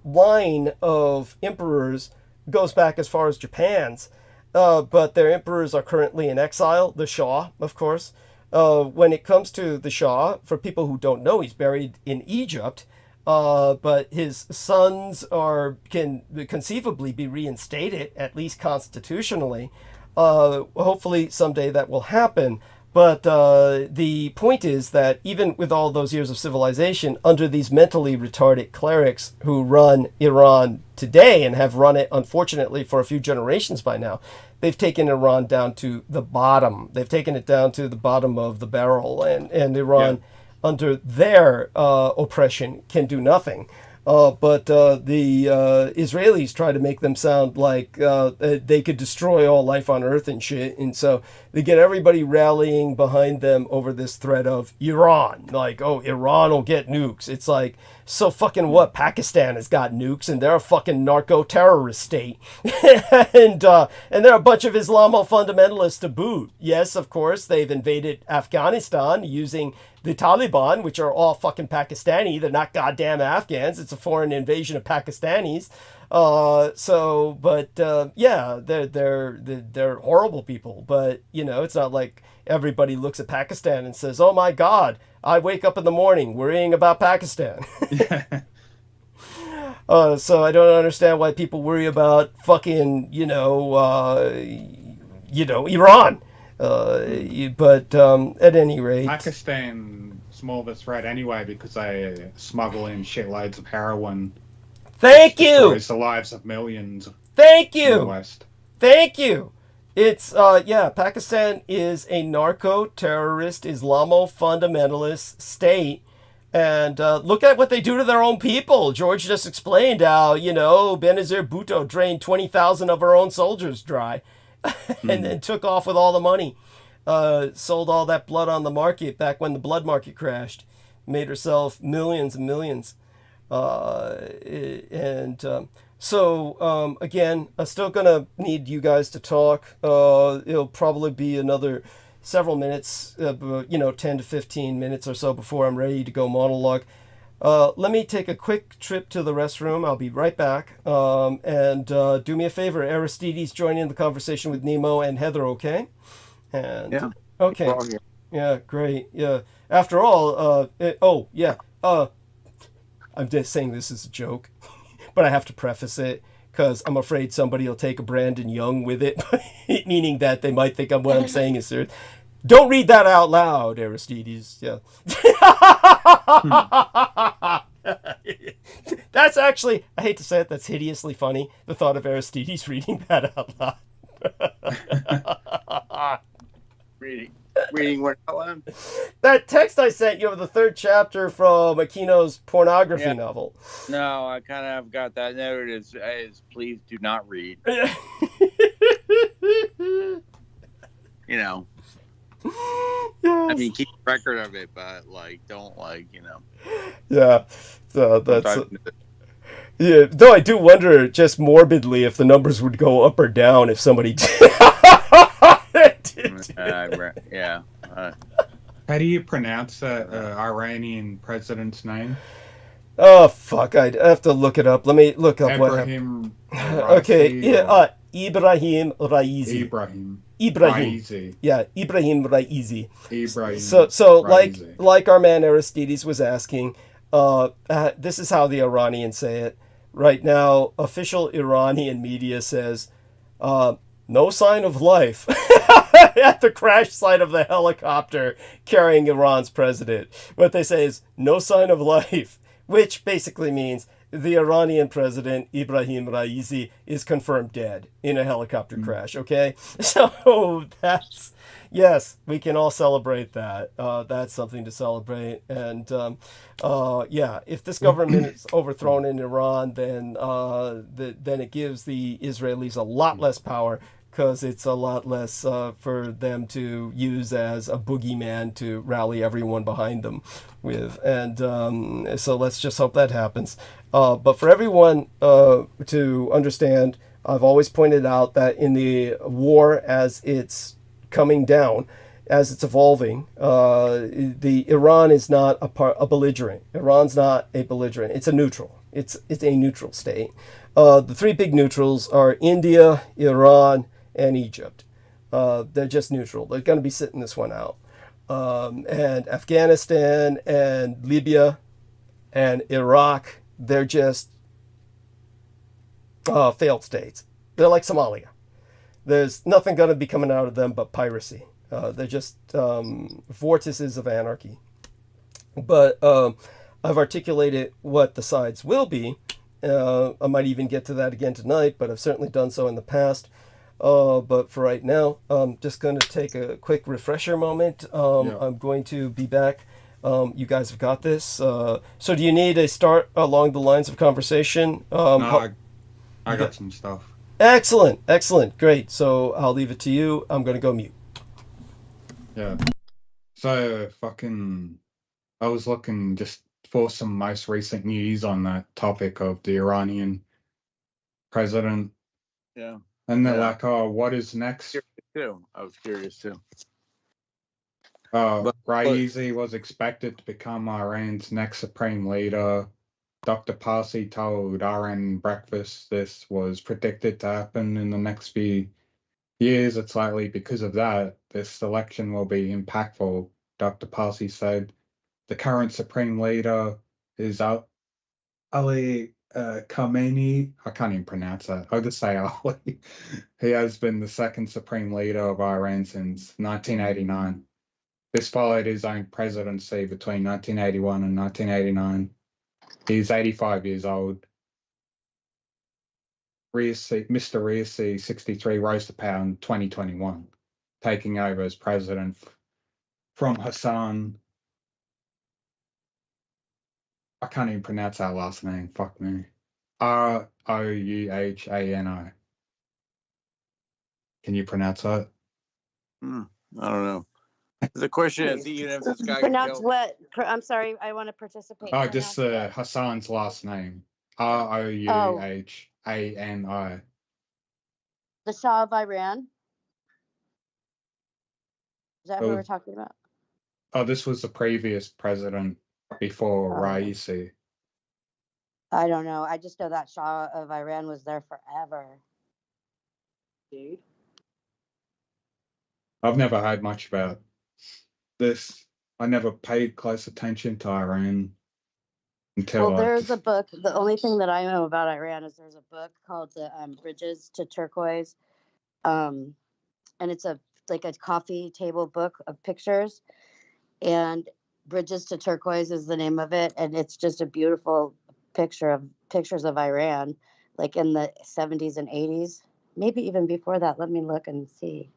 line of emperors goes back as far as Japan's, but their emperors are currently in exile. The Shah, of course. When it comes to the Shah, for people who don't know, he's buried in Egypt. But his sons can conceivably be reinstated, at least constitutionally. Hopefully someday that will happen. But the point is that even with all those years of civilization, under these mentally retarded clerics who run Iran today and have run it, unfortunately, for a few generations by now, they've taken Iran down to the bottom. They've taken it down to the bottom of the barrel, and Iran... Yeah. Under their oppression, can do nothing. But the Israelis try to make them sound like they could destroy all life on Earth and shit. And so they get everybody rallying behind them over this threat of Iran. Like, oh, Iran will get nukes. It's like, so fucking what? Pakistan has got nukes, and they're a fucking narco-terrorist state. and they're a bunch of Islamo-fundamentalists to boot. Yes, of course, they've invaded Afghanistan using the Taliban, which are all fucking Pakistani. They're not goddamn Afghans. It's a foreign invasion of Pakistanis. Yeah, they're horrible people. But, it's not like everybody looks at Pakistan and says, oh my God, I wake up in the morning worrying about Pakistan. So I don't understand why people worry about fucking, Iran. But at any rate, Pakistan's more of a threat anyway because they smuggle in shitloads of heroin. Thank you. Destroys the lives of millions. Thank in the you. West. Thank you. It's Pakistan is a narco-terrorist Islamo-fundamentalist state. And look at what they do to their own people. George just explained how, Benazir Bhutto drained 20,000 of her own soldiers dry. And then took off with all the money. Sold all that blood on the market back when the blood market crashed. Made herself millions and millions. Again, I'm still going to need you guys to talk. It'll probably be another several minutes, 10 to 15 minutes or so before I'm ready to go monologue. Let me take a quick trip to the restroom. I'll be right back. And do me a favor, Aristides, join in the conversation with Nemo and Heather, okay? And yeah. Okay. Yeah, great. Yeah. After all, I'm just saying this is a joke, but I have to preface it because I'm afraid somebody will take a Brandon Young with it, meaning that they might think what I'm saying is serious. Don't read that out loud, Aristides. Yeah. That's actually, I hate to say it, that's hideously funny. The thought of Aristides reading that out loud. Reading what out loud? That text I sent you of the third chapter from Aquino's pornography novel. No, I kind of got that note as please do not read. Yes. I mean, keep record of it, but don't Yeah, that's. Yeah, though I do wonder, just morbidly, if the numbers would go up or down if somebody did. Yeah. How do you pronounce the Iranian president's name? Oh fuck! I'd have to look it up. Let me look up what happened. Okay, Ibrahim Raizi. Ibrahim. Yeah, Ibrahim Raizi. So like our man Aristides was asking, this is how the Iranians say it. Right now, official Iranian media says, no sign of life at the crash site of the helicopter carrying Iran's president. What they say is, no sign of life, which basically means the Iranian president, Ibrahim Raisi, is confirmed dead in a helicopter crash, okay? So that's, yes, we can all celebrate that. That's something to celebrate. And yeah, if this government is overthrown in Iran, then then it gives the Israelis a lot less power, because it's a lot less for them to use as a boogeyman to rally everyone behind them with. And so let's just hope that happens. But for everyone to understand, I've always pointed out that in the war as it's coming down, as it's evolving, the Iran is not a belligerent. Iran's not a belligerent. It's a neutral. It's a neutral state. The three big neutrals are India, Iran, and Egypt. They're just neutral. They're going to be sitting this one out. And Afghanistan and Libya and Iraq, they're just failed states. They're like Somalia. There's nothing going to be coming out of them but piracy. They're just vortices of anarchy. But I've articulated what the sides will be. I might even get to that again tonight, but I've certainly done so in the past. But for right now, I'm just going to take a quick refresher moment. I'm going to be back. You guys have got this. So do you need a start along the lines of conversation? No, I got some stuff. Excellent. Great. So I'll leave it to you. I'm going to go mute. Yeah. So I was looking just for some most recent news on that topic of the Iranian president. Yeah. And they're like, oh, what is next? I was curious too. Raisi was expected to become Iran's next supreme leader. Dr. Parsi told RN Breakfast this was predicted to happen in the next few years. It's likely because of that, this election will be impactful. Dr. Parsi said the current supreme leader is Ali Khamenei. I can't even pronounce that. I'll just say Ali. He has been the second supreme leader of Iran since 1989. This followed his own presidency between 1981 and 1989. He's 85 years old. Mr. Raisi, 63, rose to power in 2021, taking over as president from Hassan. I can't even pronounce that last name. Fuck me. Rouhani. Can you pronounce that? I don't know. The question is, even if this guy pronounce what? I'm sorry, I want to participate. Oh, just Hassan's last name. Rouhani. The Shah of Iran. Is that who we're talking about? Oh, this was the previous president before Raisi. I don't know. I just know that Shah of Iran was there forever. Dude. I've never heard much about this. I never paid close attention to Iran until. Well, there's a book. The only thing that I know about Iran is there's a book called the Bridges to Turquoise, and it's like a coffee table book of pictures, and Bridges to Turquoise is the name of it, and it's just a beautiful pictures of Iran, like in the 70s and 80s, maybe even before that. Let me look and see.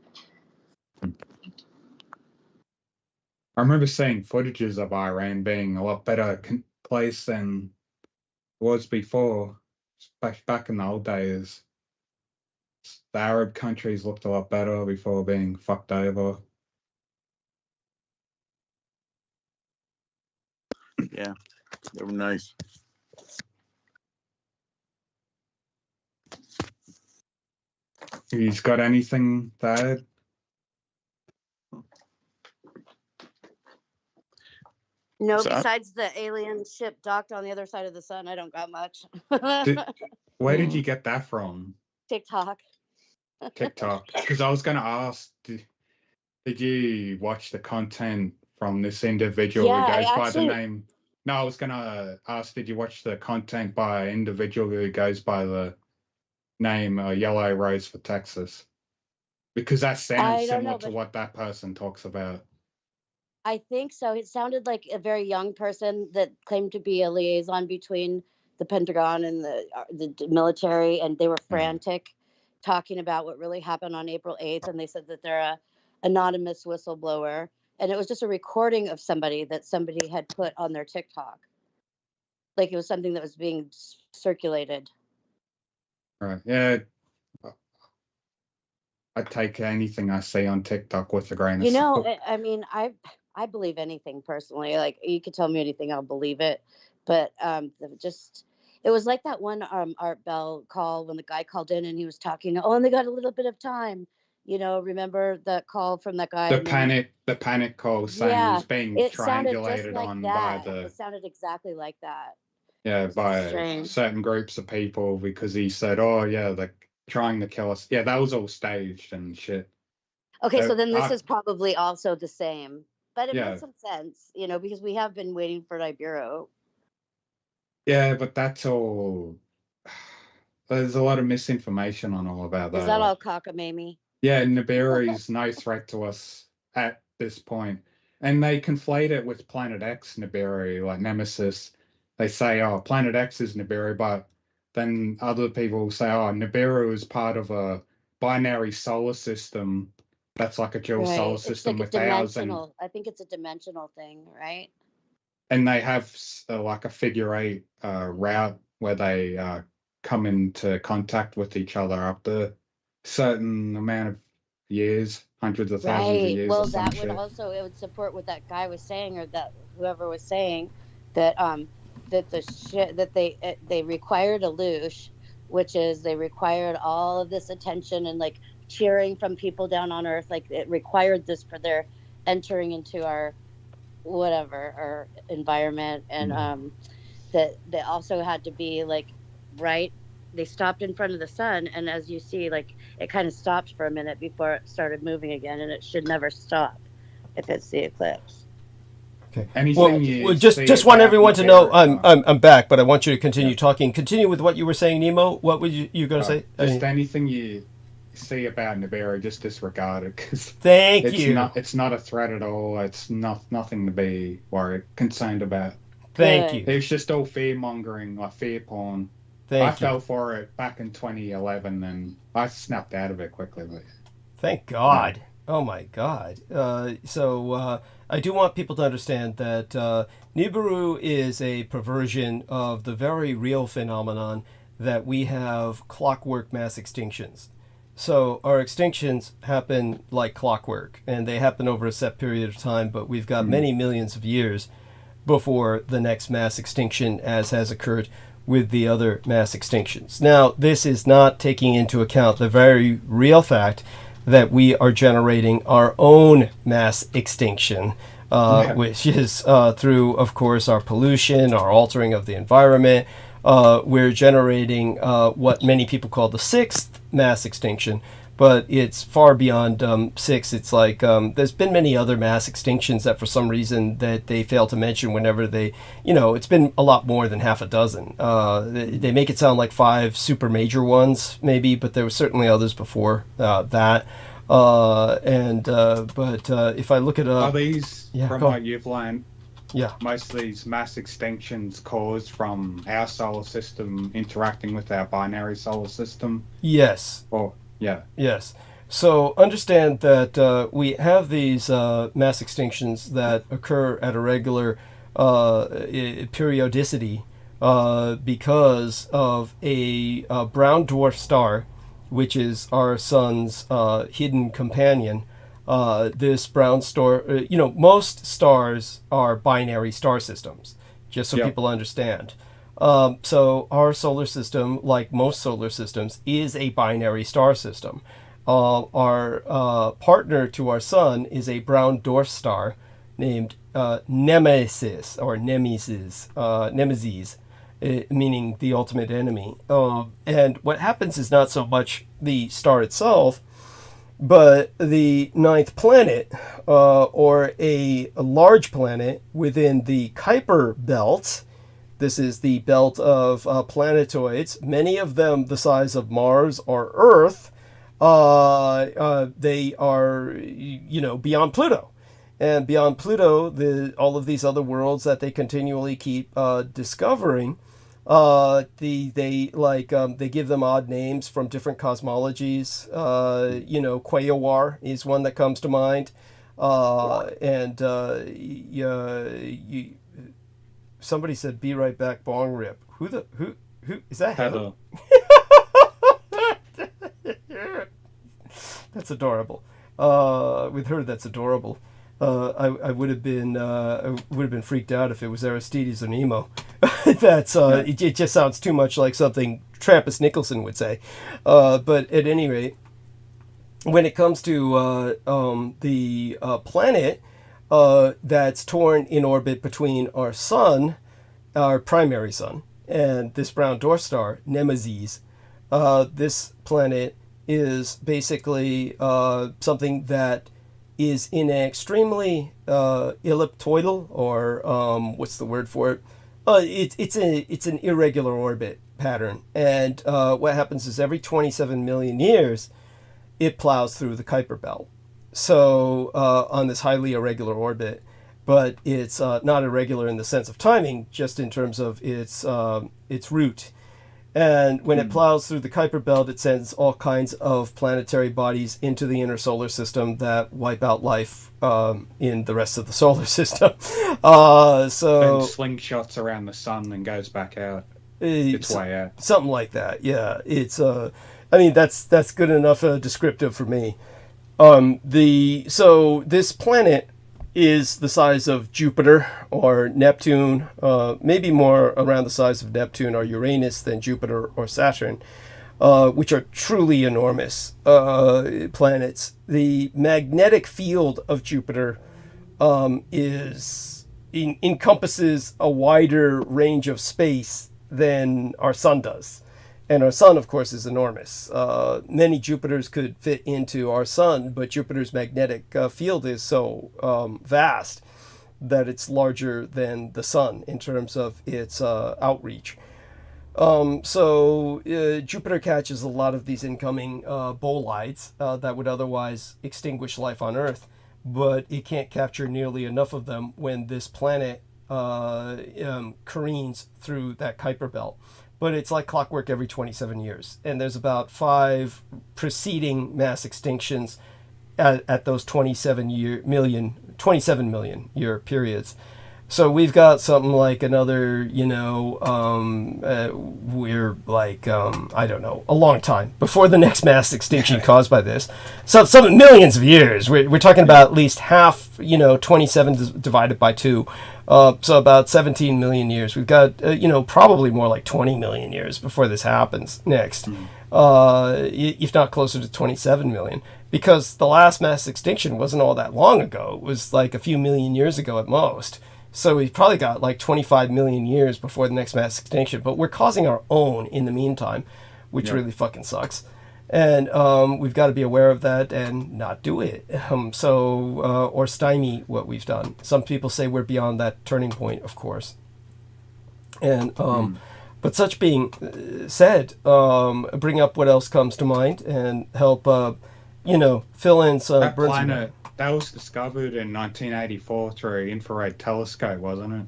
I remember seeing footages of Iran being a lot better place than it was before, back in the old days. The Arab countries looked a lot better before being fucked over. Yeah, they were nice. He's got anything to add? No, besides the alien ship docked on the other side of the sun, I don't got much. Where did you get that from? TikTok. Because I was going to ask, did you watch the content from this individual who goes by the name? No, I was going to ask, did you watch the content by an individual who goes by the name Yellow Rose for Texas? Because that sounds similar to what that person talks about. I think so. It sounded like a very young person that claimed to be a liaison between the Pentagon and the military, and they were frantic, talking about what really happened on April 8th, and they said that they're a anonymous whistleblower, and it was just a recording of somebody that somebody had put on their TikTok. Like it was something that was being circulated. Right. Yeah. I take anything I see on TikTok with a grain of salt. I mean, I believe anything personally. Like you could tell me anything, I'll believe it. But it was like that one Art Bell call when the guy called in and he was talking. Oh, and they got a little bit of time. Remember that call from that guy? The panic call saying it was being triangulated on by the. It sounded exactly like that. Yeah, by certain groups of people, because he said, "Oh yeah, they're trying to kill us." Yeah, that was all staged and shit. Okay, so then this is probably also the same, but it makes some sense, because we have been waiting for Nibiru. Yeah, but that's all. There's a lot of misinformation on all about that. Is that all cockamamie? Yeah, Nibiru is no threat to us at this point, and they conflate it with Planet X Nibiru, like Nemesis. They say, "Oh, Planet X is Nibiru," but then other people say, "Oh, Nibiru is part of a binary solar system that's like a dual solar system with ours." And I think it's a dimensional thing, right? And they have like a figure 8 route where they come into contact with each other after a certain amount of years, hundreds of thousands of years. Well, that would also, it would support what that guy was saying, or that whoever was saying that that they required a loosh, which is they required all of this attention and like cheering from people down on Earth, like it required this for their entering into our our environment, and that they also had to be like they stopped in front of the sun, and as you see, like it kind of stopped for a minute before it started moving again, and it should never stop if it's the eclipse. Okay. Well, just want everyone to know I'm back, but I want you to continue talking. Continue with what you were saying, Nemo. What were you going to say? Just anything you see about Nibiru, just disregard it, because it's not a threat at all. It's nothing to be concerned about. Thank you. It's just all fear mongering, like fear porn. I fell for it back in 2011, and I snapped out of it quickly. But thank God. Oh my God. So I do want people to understand that Nibiru is a perversion of the very real phenomenon that we have clockwork mass extinctions. So our extinctions happen like clockwork, and they happen over a set period of time, but we've got many millions of years before the next mass extinction, as has occurred with the other mass extinctions. Now, this is not taking into account the very real fact that we are generating our own mass extinction, which is through, of course, our pollution, our altering of the environment. We're generating what many people call the sixth mass extinction, but it's far beyond six. It's like there's been many other mass extinctions that for some reason that they fail to mention whenever they, it's been a lot more than half a dozen. They make it sound like 5 super major ones maybe, but there were certainly others before that. But if I look at are these from what you've learned? Yeah, most of these mass extinctions caused from our solar system interacting with our binary solar system. Yes. Yes. So understand that we have these mass extinctions that occur at a regular periodicity because of a brown dwarf star, which is our sun's hidden companion. This brown star, most stars are binary star systems, just so people understand. So our solar system, like most solar systems, is a binary star system. Our partner to our sun is a brown dwarf star named Nemesis, meaning the ultimate enemy. And what happens is not so much the star itself, but the 9th planet, or a large planet within the Kuiper belt. This is the belt of planetoids, many of them the size of Mars or Earth. They are, beyond Pluto. And beyond Pluto, all of these other worlds that they continually keep discovering They give them odd names from different cosmologies. Quaowar is one that comes to mind. Somebody said, "Be right back, bong rip." Who is that? Heather. That's adorable. With her, that's adorable. I would have been freaked out if it was Aristides or Nemo. It just sounds too much like something Trappist Nicholson would say. But at any rate, when it comes to the planet that's torn in orbit between our sun, our primary sun, and this brown dwarf star, Nemesis, this planet is basically something that is in an extremely elliptoidal, or what's the word for it? It's an irregular orbit pattern, and what happens is every 27 million years, it plows through the Kuiper Belt. So on this highly irregular orbit, but it's not irregular in the sense of timing, just in terms of its route. And when it plows through the Kuiper Belt, it sends all kinds of planetary bodies into the inner solar system that wipe out life in the rest of the solar system. And slingshots around the sun and goes back out. Its way out. Something like that, yeah. It's that's good enough descriptive for me. So this planet is the size of Jupiter or Neptune, maybe more around the size of Neptune or Uranus than Jupiter or Saturn, which are truly enormous planets. The magnetic field of Jupiter encompasses a wider range of space than our sun does. And our sun, of course, is enormous. Many Jupiters could fit into our sun, but Jupiter's magnetic field is so vast that it's larger than the sun in terms of its outreach. Jupiter catches a lot of these incoming bolides that would otherwise extinguish life on Earth, but it can't capture nearly enough of them when this planet careens through that Kuiper Belt. But it's like clockwork every 27 years. And there's about 5 preceding mass extinctions at those 27 million year periods. So we've got something like another, we're like, I don't know, a long time before the next mass extinction caused by this. So some millions of years. We're talking about at least half, 27 divided by 2. So about 17 million years. We've got, probably more like 20 million years before this happens next, if not closer to 27 million, because the last mass extinction wasn't all that long ago. It was like a few million years ago at most. So we've probably got like 25 million years before the next mass extinction, but we're causing our own in the meantime, which really fucking sucks. And we've got to be aware of that and not do it. Or stymie what we've done. Some people say we're beyond that turning point, of course. And but such being said, bring up what else comes to mind and help, fill in some. That planet that was discovered in 1984 through an infrared telescope, wasn't it?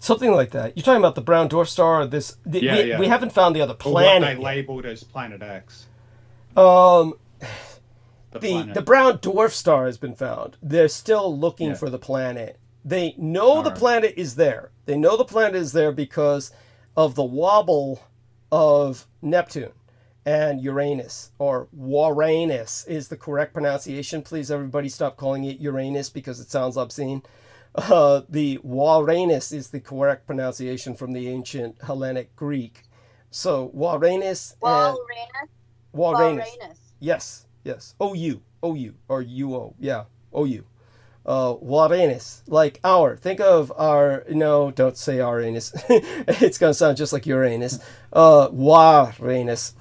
Something like that. You're talking about the brown dwarf star or this? We haven't found the other planet. Or what they labeled as Planet X. The brown dwarf star has been found. They're still looking for the planet. They know the planet is there. They know the planet is there because of the wobble of Neptune and Uranus, or Uranus is the correct pronunciation. Please, everybody, stop calling it Uranus because it sounds obscene. The Uranus is the correct pronunciation from the ancient Hellenic Greek. So Uranus and Uranus. Yes. O-U, or U-O, yeah, O-U. Uranus, like our. Think of our. No, don't say Uranus. It's gonna sound just like Uranus. Uranus.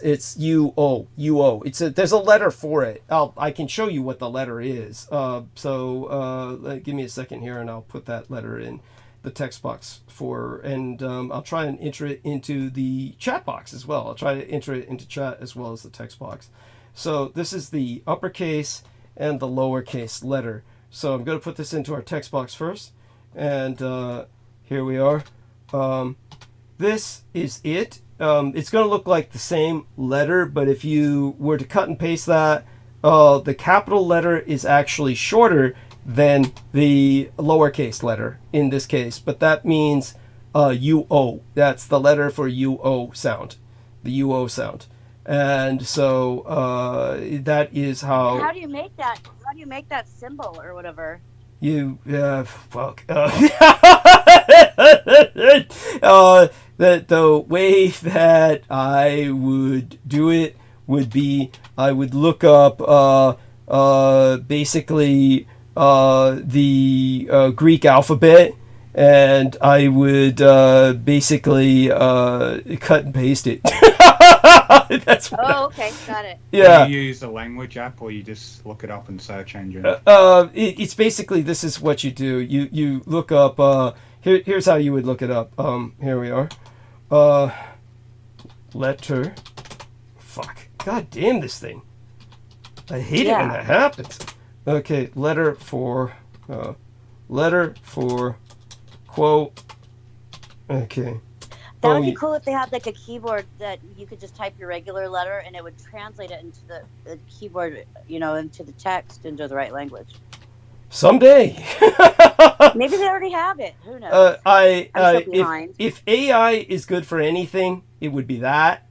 It's U-O. There's a letter for it. I can show you what the letter is. Give me a second here, and I'll put that letter in the text box I'll try and enter it into the chat box as well. I'll try to enter it into chat as well as the text box. So this is the uppercase and the lowercase letter. So I'm going to put this into our text box first. And here we are. this is it. It's going to look like the same letter, but if you were to cut and paste that, the capital letter is actually shorter than the lowercase letter in this case, but that means UO. That's the letter for UO sound, the UO sound. And so that is how. How do you make that? How do you make that symbol or whatever? You the way that I would do it would be I would look up basically the Greek alphabet, and I would basically cut and paste it. That's what okay, got it. Yeah. Do you use a language app, or you just look it up in search engine? It's basically, this is what you do. You look up. Here's how you would look it up. Here we are. Letter. Fuck. God damn this thing. I hate it when that happens. Okay, letter for quote. Okay. That would be cool if they had like a keyboard that you could just type your regular letter and it would translate it into the keyboard, into the text, into the right language. Someday. Maybe they already have it. Who knows? If AI is good for anything, it would be that.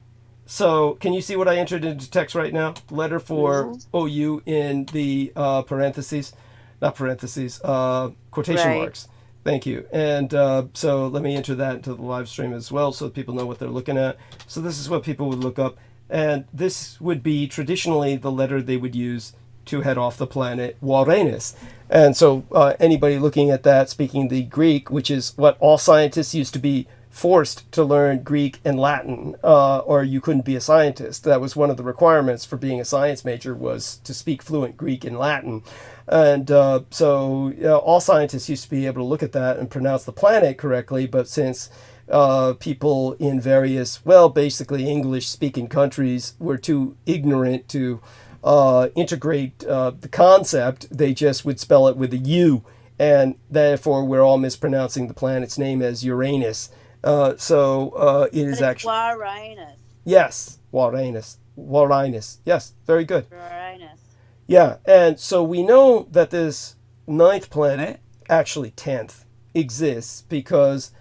So can you see what I entered into text right now? Letter for OU in the quotation marks. Thank you. And so let me enter that into the live stream as well so people know what they're looking at. So this is what people would look up. And this would be traditionally the letter they would use to head off the planet Uranus. And so anybody looking at that, speaking the Greek, which is what all scientists used to be forced to learn Greek and Latin, or you couldn't be a scientist. That was one of the requirements for being a science major, was to speak fluent Greek and Latin. And so all scientists used to be able to look at that and pronounce the planet correctly, but since people in various, basically English-speaking countries were too ignorant to integrate the concept, they just would spell it with a U, and therefore we're all mispronouncing the planet's name as Uranus. So it is actually Uranus. Yes, Uranus. Uranus. Yes, very good. Uranus. Yeah, and so we know that this 9th planet, actually 10th, exists because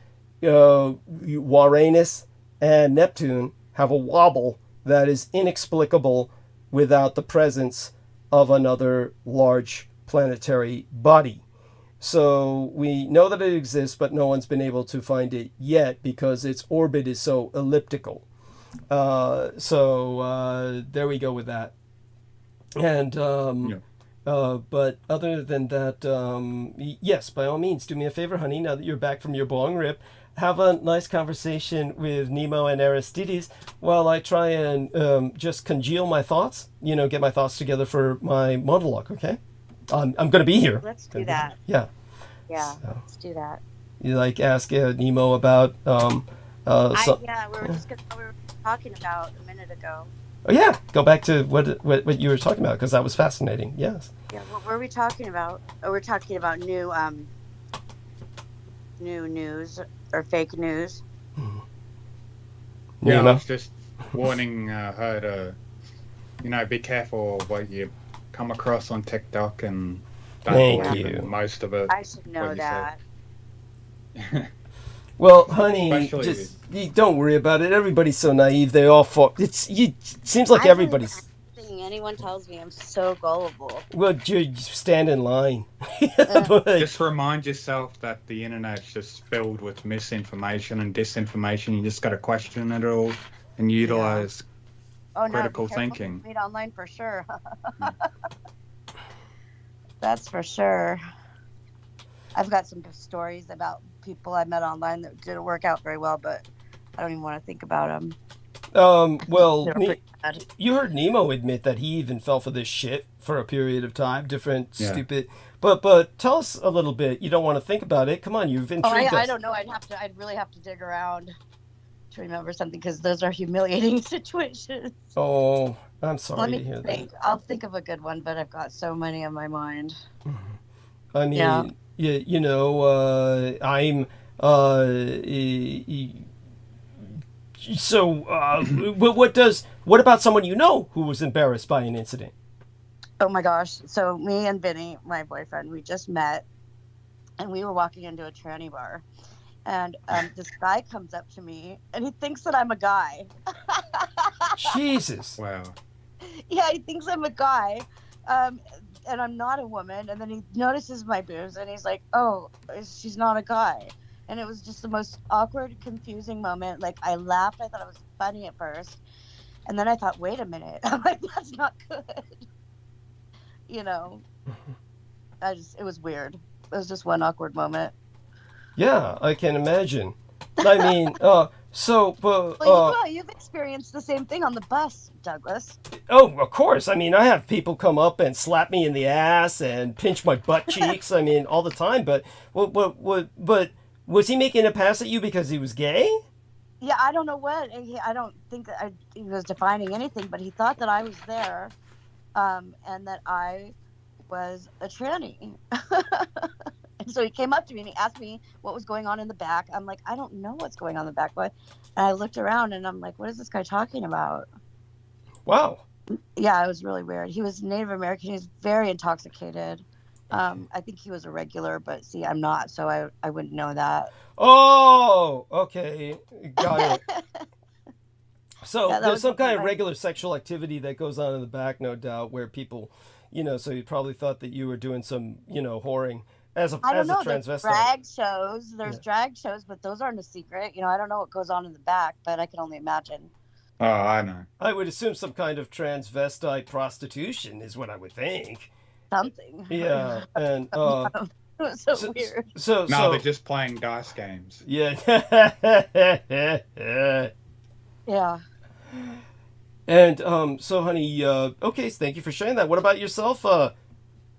Uranus and Neptune have a wobble that is inexplicable without the presence of another large planetary body. So we know that it exists, but no one's been able to find it yet because its orbit is so elliptical. So there we go with that. And but other than that, yes, by all means, do me a favor, honey. Now that you're back from your bong rip, have a nice conversation with Nemo and Aristides while I try and just congeal my thoughts. Get my thoughts together for my monologue. Okay, I'm going to be here. Let's do that. Yeah. Yeah. So, let's do that. You ask Nemo about. We were talking about a minute ago. Oh yeah, go back to what you were talking about, because that was fascinating. Yes. Yeah, what were we talking about? Oh, we're talking about new news or fake news. Mm-hmm. Yeah, I was just warning her to, be careful what you come across on TikTok and don't believe in most of it. I should know that. Well, honey, just don't worry about it. Everybody's so naive. They all fall. It seems like everybody's. Anyone tells me I'm so gullible. Well, you stand in line. Just remind yourself that the internet's just filled with misinformation and disinformation. You just got to question it all and utilize critical thinking. Read online for sure. That's for sure. I've got some stories about people I met online that didn't work out very well, but I don't even want to think about them. Well, you heard Nemo admit that he even fell for this shit for a period of time. Stupid. But tell us a little bit. You don't want to think about it. Come on, you've intrigued us. I don't know. I'd really have to dig around to remember something, because those are humiliating situations. Oh, I'm sorry to hear that. I'll think of a good one, but I've got so many on my mind. I mean, What about someone you know who was embarrassed by an incident? Oh my gosh. So me and Vinny, my boyfriend, we just met and we were walking into a tranny bar. And this guy comes up to me and he thinks that I'm a guy. Jesus. Wow. Yeah, he thinks I'm a guy. And I'm not a woman. And then he notices my boobs and he's like, oh, she's not a guy. And it was just the most awkward, confusing moment. Like, I laughed. I thought it was funny at first. And then I thought, wait a minute. I'm like, that's not good. You know, it was weird. It was just one awkward moment. Yeah, I can imagine. I mean, well, you've experienced the same thing on the bus, Douglas. Oh, of course. I mean, I have people come up and slap me in the ass and pinch my butt cheeks. I mean, all the time. But was he making a pass at you because he was gay? Yeah, I don't know what. I don't think that he was defining anything, but he thought that I was there, and that I was a tranny. And so he came up to me and he asked me what was going on in the back. I'm like, I don't know what's going on in the back. And I looked around and I'm like, what is this guy talking about? Wow. Yeah, it was really weird. He was Native American. He was very intoxicated. I think he was a regular, but see, I'm not, so I wouldn't know that. Oh, okay. Got it. So Yeah, there's some kind of regular sexual activity that goes on in the back, no doubt, where people, so you probably thought that you were doing some, whoring as a transvestite. There's drag shows. There's drag shows, but those aren't a secret. I don't know what goes on in the back, but I can only imagine. Oh, I know. I would assume some kind of transvestite prostitution is what I would think. Something. Yeah, and it was so weird. No, they're just playing dice games. Yeah. Yeah. And so, honey, okay, thank you for sharing that. What about yourself,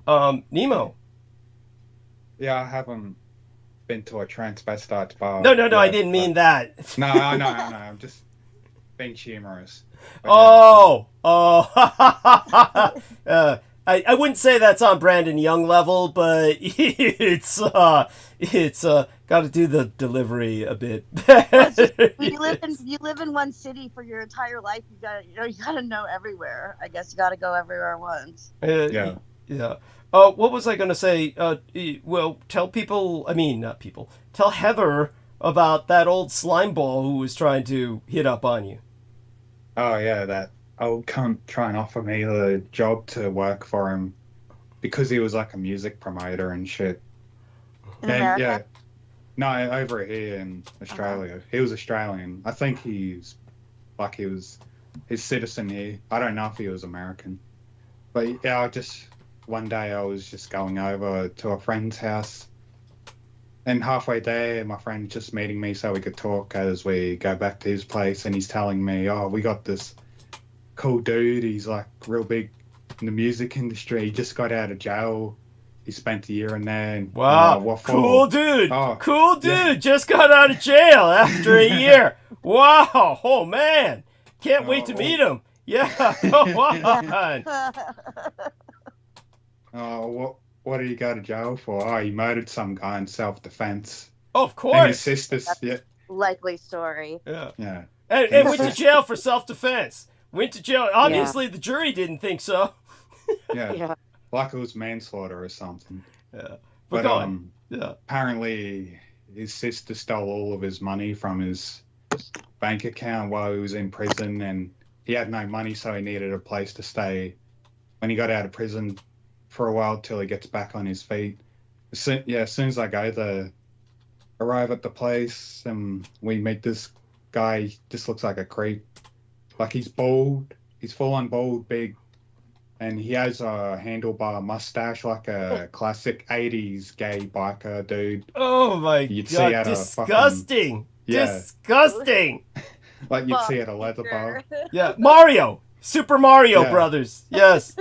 Nemo? Yeah, I haven't been to a transvestite bar. No, I didn't mean that. No, I know. I'm just being humorous. Oh. I wouldn't say that's on Brandon Young level, but it's got to do the delivery a bit. You live in one city for your entire life. You got to know everywhere. I guess you got to go everywhere once. Yeah. Oh, what was I going to say? Well, tell tell Heather about that old slime ball who was trying to hit up on you. Oh yeah, that old cunt trying to offer me the job to work for him because he was like a music promoter and shit. In America? Yeah, no, over here in Australia. He was Australian. I think he's citizen here. I don't know if he was American, but yeah, one day I was just going over to a friend's house, and halfway there, my friend just meeting me so we could talk as we go back to his place, and he's telling me, oh, we got this cool dude. He's like real big in the music industry. He just got out of jail. He spent a year in there. And, wow, what for? Cool dude. Oh, cool dude. Yeah. Just got out of jail after a year. Wow. Oh man, can't wait to meet him. Yeah, come on. Oh, what did he go to jail for? Oh, he murdered some guy in self-defense. Oh, of course. And his sister's, yeah. Likely story. Yeah. And went to jail for self-defense. Went to jail. Obviously, the jury didn't think so. Yeah. Like it was manslaughter or something. Yeah. But apparently his sister stole all of his money from his bank account while he was in prison, and he had no money, so he needed a place to stay when he got out of prison for a while till he gets back on his feet. As soon as I arrive at the place and we meet this guy, he just looks like a creep. Like he's bald, he's full on bald, big, and he has a handlebar mustache like a classic 80s gay biker dude. Oh my God, disgusting. Disgusting. Like you'd see at a leather bar. Yeah, Mario. Super Mario Brothers. Yes.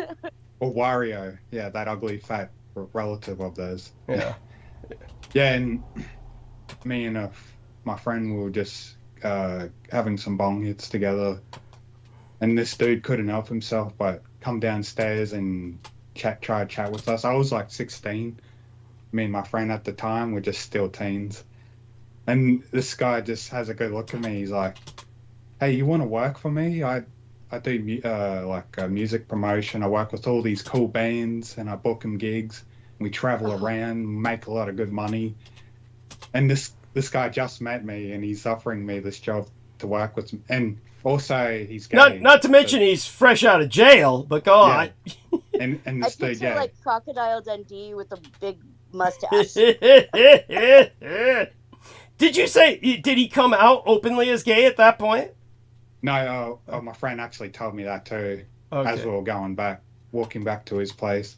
Or Wario. Yeah, that ugly fat relative of theirs. Yeah. Yeah, and me and my friend were just having some bong hits together, and this dude couldn't help himself but come downstairs and try to chat with us. I was like 16. Me and my friend at the time were just still teens. And this guy just has a good look at me. He's like, "Hey, you want to work for me? I do music promotion. I work with all these cool bands, and I book them gigs. We travel around, make a lot of good money." And this guy just met me, and he's offering me this job to work with him. And also, he's gay. Not to mention he's fresh out of jail. But go on. And this dude, picture like Crocodile Dundee with a big mustache. Did you say, did he come out openly as gay at that point? No, my friend actually told me that too, as we were walking back to his place.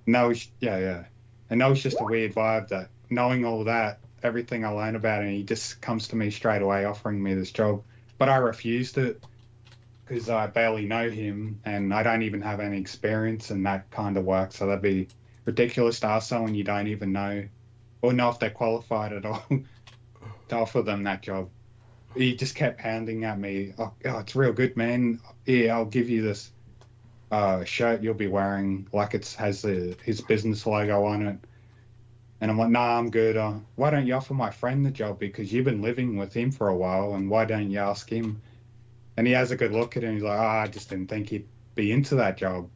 No, yeah. And that was just a weird vibe, that knowing all that, everything I learned about it, and he just comes to me straight away offering me this job. But I refused it because I barely know him and I don't even have any experience in that kind of work. So that'd be ridiculous to ask someone you don't even know or know if they're qualified at all to offer them that job. He just kept pounding at me. Oh, it's real good, man. Yeah, I'll give you this shirt you'll be wearing, like it has his business logo on it. And I'm like, nah, I'm good. Why don't you offer my friend the job? Because you've been living with him for a while, and why don't you ask him? And he has a good look at him. He's like, I just didn't think he'd be into that job.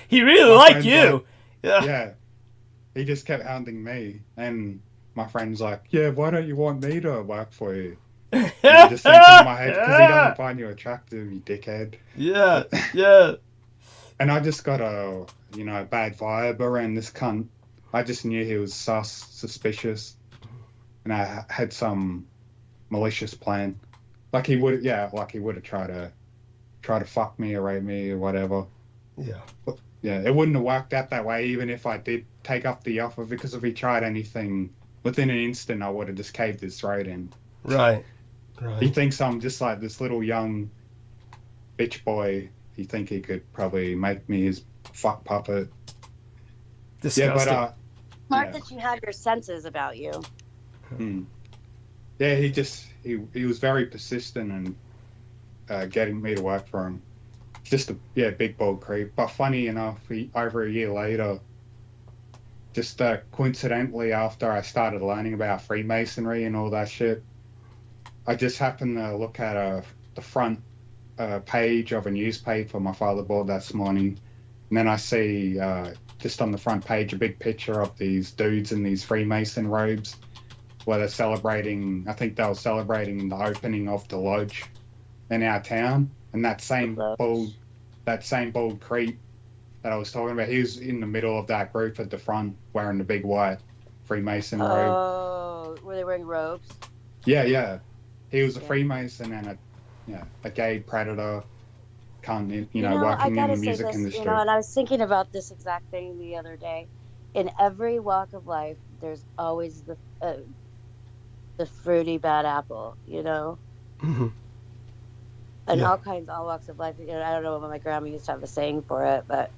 He really liked you. Like, yeah. He just kept hounding me. And my friend's like, yeah, why don't you want me to work for you? And he just thinks in my head, because he doesn't find you attractive, you dickhead. Yeah. And I just got a bad vibe around this cunt. I just knew he was suspicious. And I had some malicious plan. Like he would have tried to fuck me or rape me or whatever. Yeah. But, yeah, it wouldn't have worked out that way even if I did take up the offer, because if he tried anything within an instant, I would have just caved his throat in. Right. He thinks I'm just like this little young bitch boy. He think he could probably make me his fuck puppet. Disgusting. Yeah, but Smart that you had your senses about you. Yeah, he was very persistent in getting me to work for him. Just a big bold creep. But funny enough, over a year later, just coincidentally after I started learning about Freemasonry and all that shit, I just happened to look at the front page of a newspaper my father bought this morning, and then I see just on the front page a big picture of these dudes in these Freemason robes where they're celebrating, I think they were celebrating the opening of the lodge in our town. And that same bald creep that I was talking about, he was in the middle of that group at the front wearing the big white Freemason robe. Oh, were they wearing robes? Yeah. He was a Freemason and a gay predator, working in the music industry. And I was thinking about this exact thing the other day. In every walk of life, there's always the fruity bad apple, Mm-hmm. And all walks of life. I don't know what my grandma used to have a saying for it, but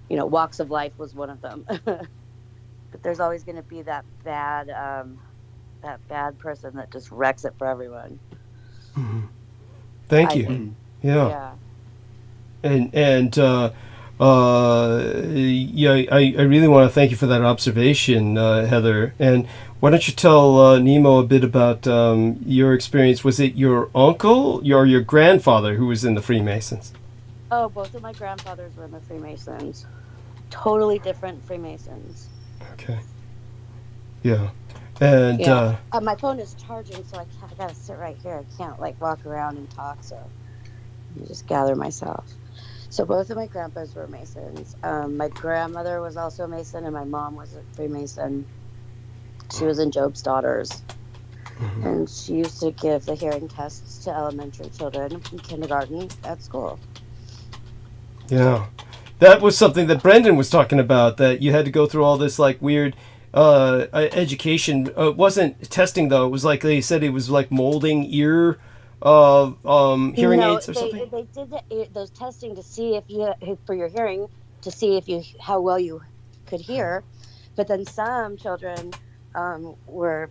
walks of life was one of them. But there's always going to be that bad person that just wrecks it for everyone. Mm-hmm. Thank you. Think. Yeah. And I really want to thank you for that observation, Heather. And why don't you tell Nemo a bit about your experience? Was it your uncle or your grandfather who was in the Freemasons? Oh, both of my grandfathers were in the Freemasons. Totally different Freemasons. Okay. Yeah. And my phone is charging, so I gotta sit right here. I can't walk around and talk, so let me just gather myself. So both of my grandpas were Masons. My grandmother was also a Mason, and my mom was a Freemason. She was in Job's Daughters. Mm-hmm. And she used to give the hearing tests to elementary children in kindergarten at school. Yeah. That was something that Brendan was talking about, that you had to go through all this weird education. It wasn't testing, though. It was they said it was molding ear hearing aids or something. They did those testing to see for your hearing, to see how well you could hear. But then some children were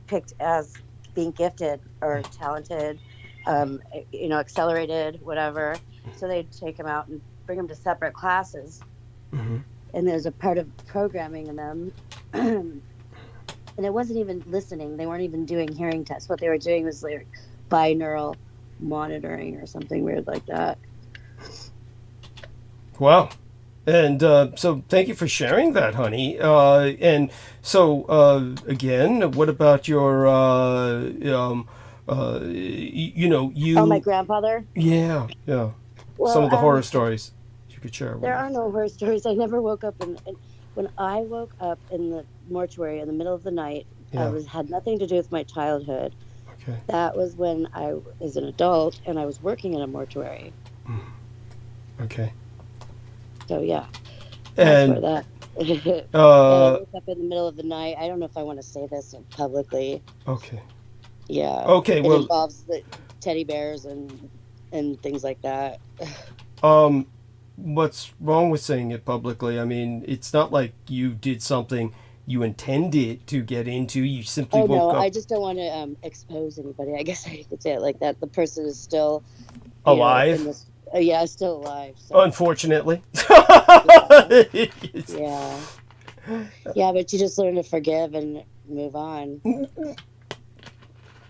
picked as being gifted or talented, accelerated, whatever. So they'd take them out and bring them to separate classes. Mm-hmm. and there's a part of programming in them. And it wasn't even listening. They weren't even doing hearing tests. What they were doing was like binaural monitoring or something weird like that. Wow. And so thank you for sharing that, honey. And so, again, what about your, you... Oh, my grandfather? Yeah. Well, some of the horror stories you could share with There us. are no horror stories. I never woke up and when I woke up in the mortuary in the middle of the night, had nothing to do with my childhood. Okay. That was when I was an adult and I was working in a mortuary. Okay. So yeah, And that's where that. And I woke up in the middle of the night. I don't know if I want to say this publicly. Okay. Yeah. Okay. It Well, involves the teddy bears and things like that. What's wrong with saying it publicly? I mean, it's not like you did something you intended to get into. You simply woke up I just don't want to expose anybody. I guess I could say it like that. The person is still alive. Still alive. So. Unfortunately. Yeah, but you just learn to forgive and move on.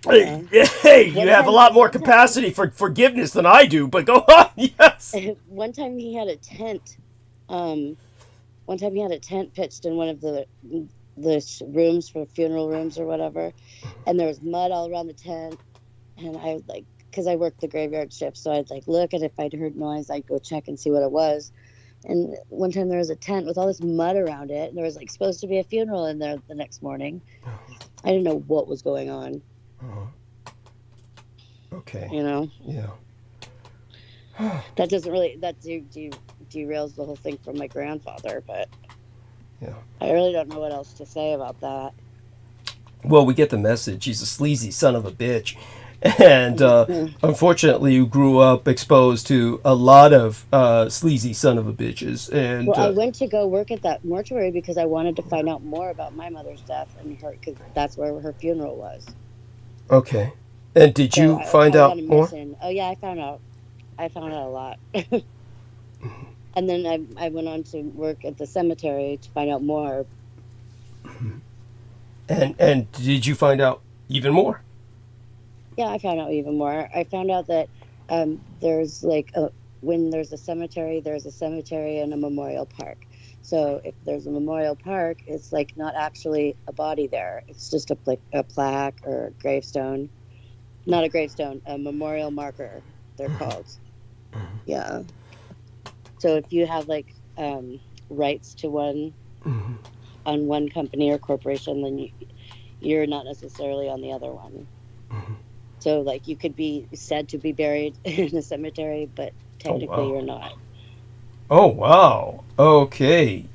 Hey, you have a lot more capacity for forgiveness than I do, but go on. Yes. One time he had a tent. One time he had a tent pitched in one of the rooms for funeral rooms or whatever, and there was mud all around the tent. And I was like, because I worked the graveyard shift, so I'd like look, and if I'd heard noise, I'd go check and see what it was. And one time there was a tent with all this mud around it, and there was like supposed to be a funeral in there the next morning. I didn't know what was going on. Okay. Yeah. That doesn't really derails the whole thing from my grandfather, but I really don't know what else to say about that. Well, we get the message. He's a sleazy son of a bitch. And unfortunately, you grew up exposed to a lot of sleazy son of a bitches. And I went to go work at that mortuary because I wanted to find out more about my mother's death and her, because that's where her funeral was. Okay. And did you find out more? Oh yeah, I found out a lot. And then I went on to work at the cemetery to find out more. And did you find out even more? Yeah, I found out even more. I found out that there's when there's a cemetery and a memorial park. So if there's a memorial park, it's like not actually a body there. It's just a plaque or a gravestone. Not a gravestone, a memorial marker, they're called. Yeah. So if you have rights to one on one company or corporation, then you're not necessarily on the other one. So you could be said to be buried in a cemetery, but technically you're not. Oh wow. Okay.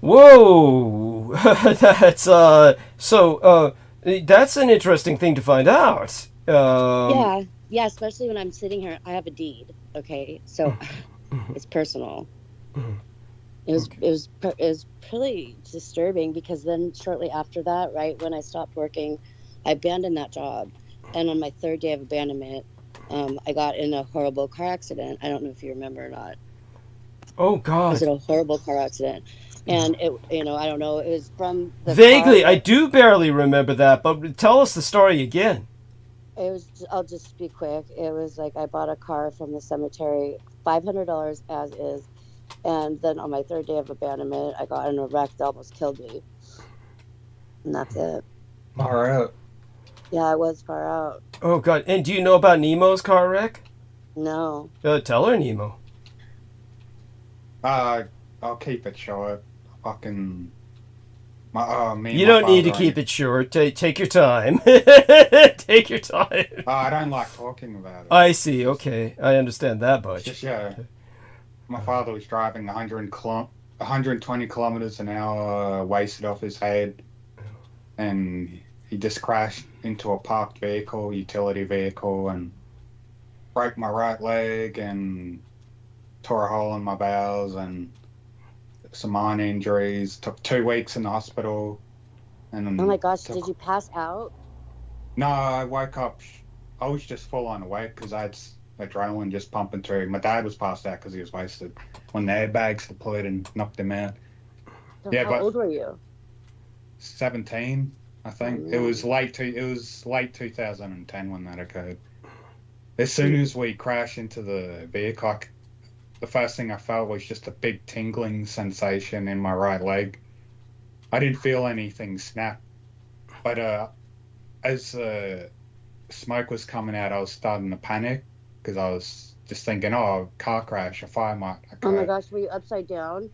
Whoa. That's so that's an interesting thing to find out. Yeah, especially when I'm sitting here. I have a deed, okay? So it's personal. It was pretty disturbing because then shortly after that, right when I stopped working, I abandoned that job. And on my third day of abandonment, I got in a horrible car accident. I don't know if you remember or not. Oh God. It was a horrible car accident. And it, I don't know, it was from the vaguely, I do barely remember that, but tell us the story again. It was, I'll just be quick. It was I bought a car from the cemetery, $500 as is. And then on my third day of abandonment, I got in a wreck that almost killed me. And that's it. Far out. Yeah, I was far out. Oh God. And do you know about Nemo's car wreck? No. Tell her, Nemo. I'll keep it short. Fucking. You don't need to keep it short. Take your time. Take your time. I don't like talking about it. I see. Okay, I understand that much. Just my father was driving 120 kilometers an hour, wasted off his head, and he just crashed into a parked vehicle, utility vehicle, and broke my right leg and tore a hole in my bowels and some minor injuries. Took 2 weeks in the hospital. And oh my gosh, did you pass out? No, I woke up. I was just full on awake because adrenaline just pumping through. My dad was passed out because he was wasted when the airbags deployed and knocked him out. So Yeah, how but old were you? 17, I think. Oh, It was late 2010 when that occurred. As soon as we crashed into the vehicle, the first thing I felt was just a big tingling sensation in my right leg. I didn't feel anything snap, but as the smoke was coming out, I was starting to panic because I was just thinking, oh, car crash, a fire might occur. Oh my gosh, were you upside down?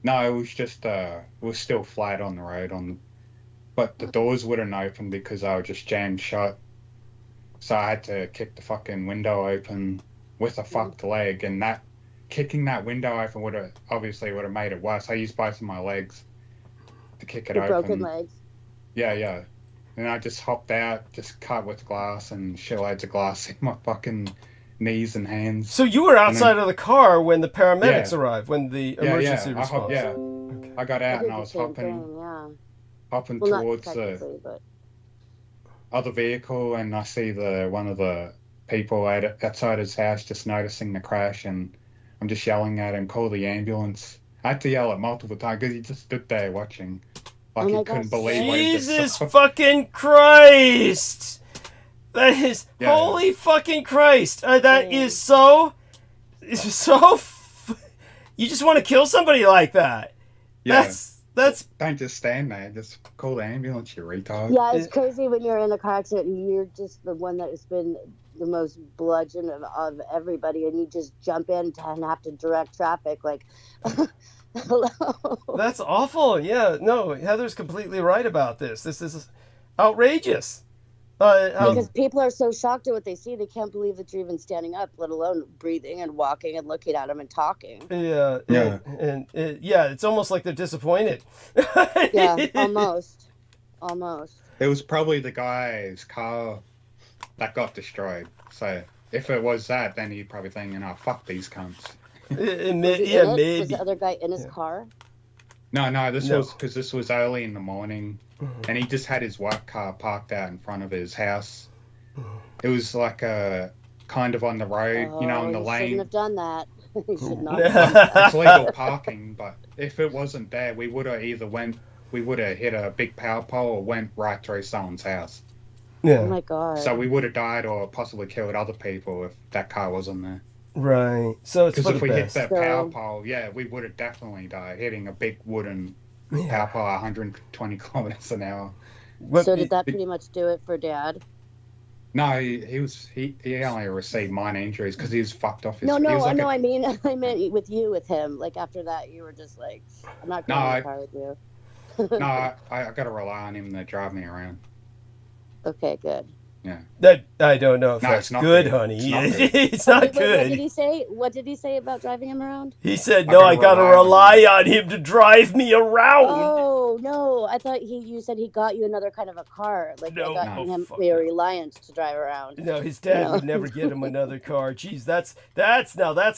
No, it was just it was still flat on the road but the doors wouldn't open because I was just jammed shut. So I had to kick the fucking window open with a fucked leg, and kicking that window open would have made it worse. I used both of my legs to kick it open. Broken legs. Yeah. And I just hopped out, just cut with glass and shitloads of glass in my fucking knees and hands. So you were outside of the car when the paramedics arrived, when the emergency response. I got out and I was hopping towards the other vehicle, and I see one of the people outside his house just noticing the crash, and I'm just yelling at him, call the ambulance. I had to yell it multiple times because he just stood there watching like he couldn't believe what he just Jesus saw. fucking Christ! That is holy fucking Christ! That is so. You just want to kill somebody like that. Yeah. That's. Don't just stand there. Just call the ambulance, you retard. Yeah, it's crazy when you're in a car accident and you're just the one that has been the most bludgeoned of everybody, and you just jump in and have to direct traffic. Like, hello. That's awful. Yeah, no, Heather's completely right about this. This is outrageous. Because people are so shocked at what they see, they can't believe that you're even standing up, let alone breathing and walking and looking at them and talking. Yeah. And it's almost like they're disappointed. Yeah, almost. It was probably the guy's car that got destroyed. So if it was that, then he'd probably thinking, oh, fuck these cunts. Maybe. Was the other guy in his car? No, this was early in the morning, and he just had his work car parked out in front of his house. It was like kind of on the road, in the lane. Shouldn't have done that. He should not. It's legal parking, but if it wasn't there, we would have hit a big power pole or went right through someone's house. Yeah. Oh my god. So we would have died or possibly killed other people if that car wasn't there. Right. So it's because if we best. hit that power pole, we would have definitely died hitting a big wooden power pole 120 kilometers an hour. So did that pretty much do it for Dad? No, he only received minor injuries because he was fucked off his. I meant with him. Like after that, you were just like, I'm not going to the car with you. No, I got to rely on him to drive me around. Okay, good. Yeah. That I don't know if that's good, honey. It's not good. What did he say? What did he say about driving him around? He said, "No, I gotta rely on him to drive me around." Oh no! I thought you said he got you another kind of a car, like him reliant to drive around. No, his dad would never get him another car. Jeez, that's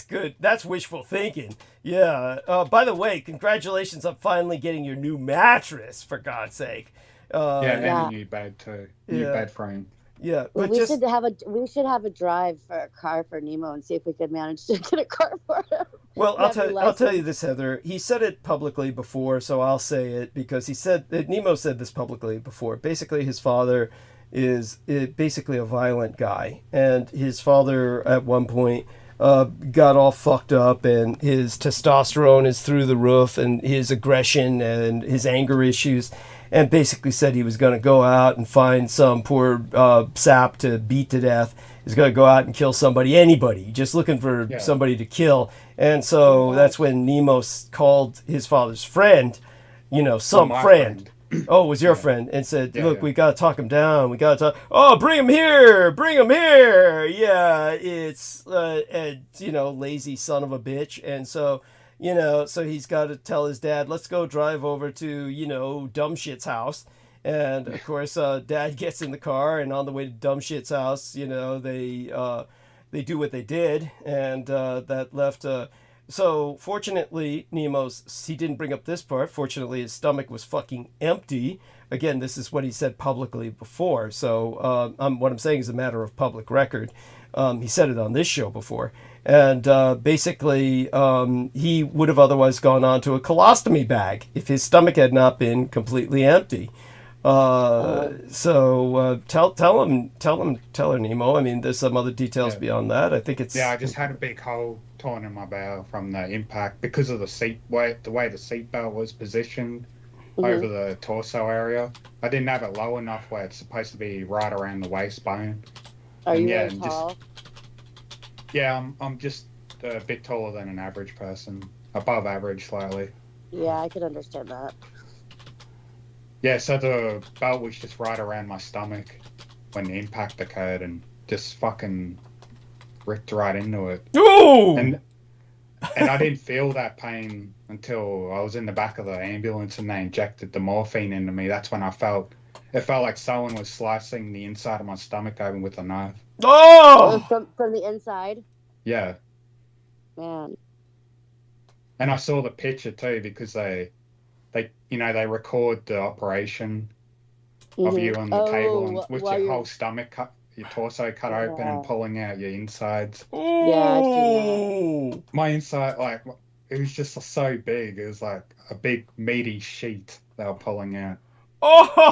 good. That's wishful thinking. Yeah. By the way, congratulations on finally getting your new mattress. For God's sake. And a new bed too. New bed frame. Yeah, but we should have a drive for a car for Nemo and see if we could manage to get a car for him. Well, I'll tell you this, Heather. He said it publicly before, so I'll say it because Nemo said this publicly before. Basically, his father is basically a violent guy, and his father at one point got all fucked up, and his testosterone is through the roof, and his aggression and his anger issues. And basically said he was going to go out and find some poor sap to beat to death. He's going to go out and kill anybody, just looking for somebody to kill. And so that's when Nemo called his father's friend, some friend. Oh, it was your friend. And said, look, we got to talk him down. We got to talk. Oh, bring him here. Yeah, it's, lazy son of a bitch. And so... so he's got to tell his dad, let's go drive over to, dumb shit's house. And of course, Dad gets in the car, and on the way to dumb shit's house, they do what they did. And that left, so fortunately, he didn't bring up this part. Fortunately, his stomach was fucking empty. Again, this is what he said publicly before. So what I'm saying is a matter of public record. He said it on this show before. And basically, he would have otherwise gone on to a colostomy bag if his stomach had not been completely empty. So tell her, Nemo. I mean, there's some other details beyond that. I think it's I just had a big hole torn in my bowel from the impact because of the way the seatbelt was positioned over the torso area. I didn't have it low enough where it's supposed to be right around the waist bone. Are you really tall? I'm just a bit taller than an average person, above average slightly. Yeah, I could understand that. Yeah, so the belt was just right around my stomach when the impact occurred and just fucking ripped right into it. Ooh! And I didn't feel that pain until I was in the back of the ambulance and they injected the morphine into me. That's when it felt like someone was slicing the inside of my stomach open with a knife. Oh! From the inside? Yeah. Man. And I saw the picture too because they record the operation of you on the table and with your whole stomach cut, your torso cut open and pulling out your insides. Yeah, I've seen that. My inside, like, it was just so big. It was like a big meaty sheet they were pulling out. Oh!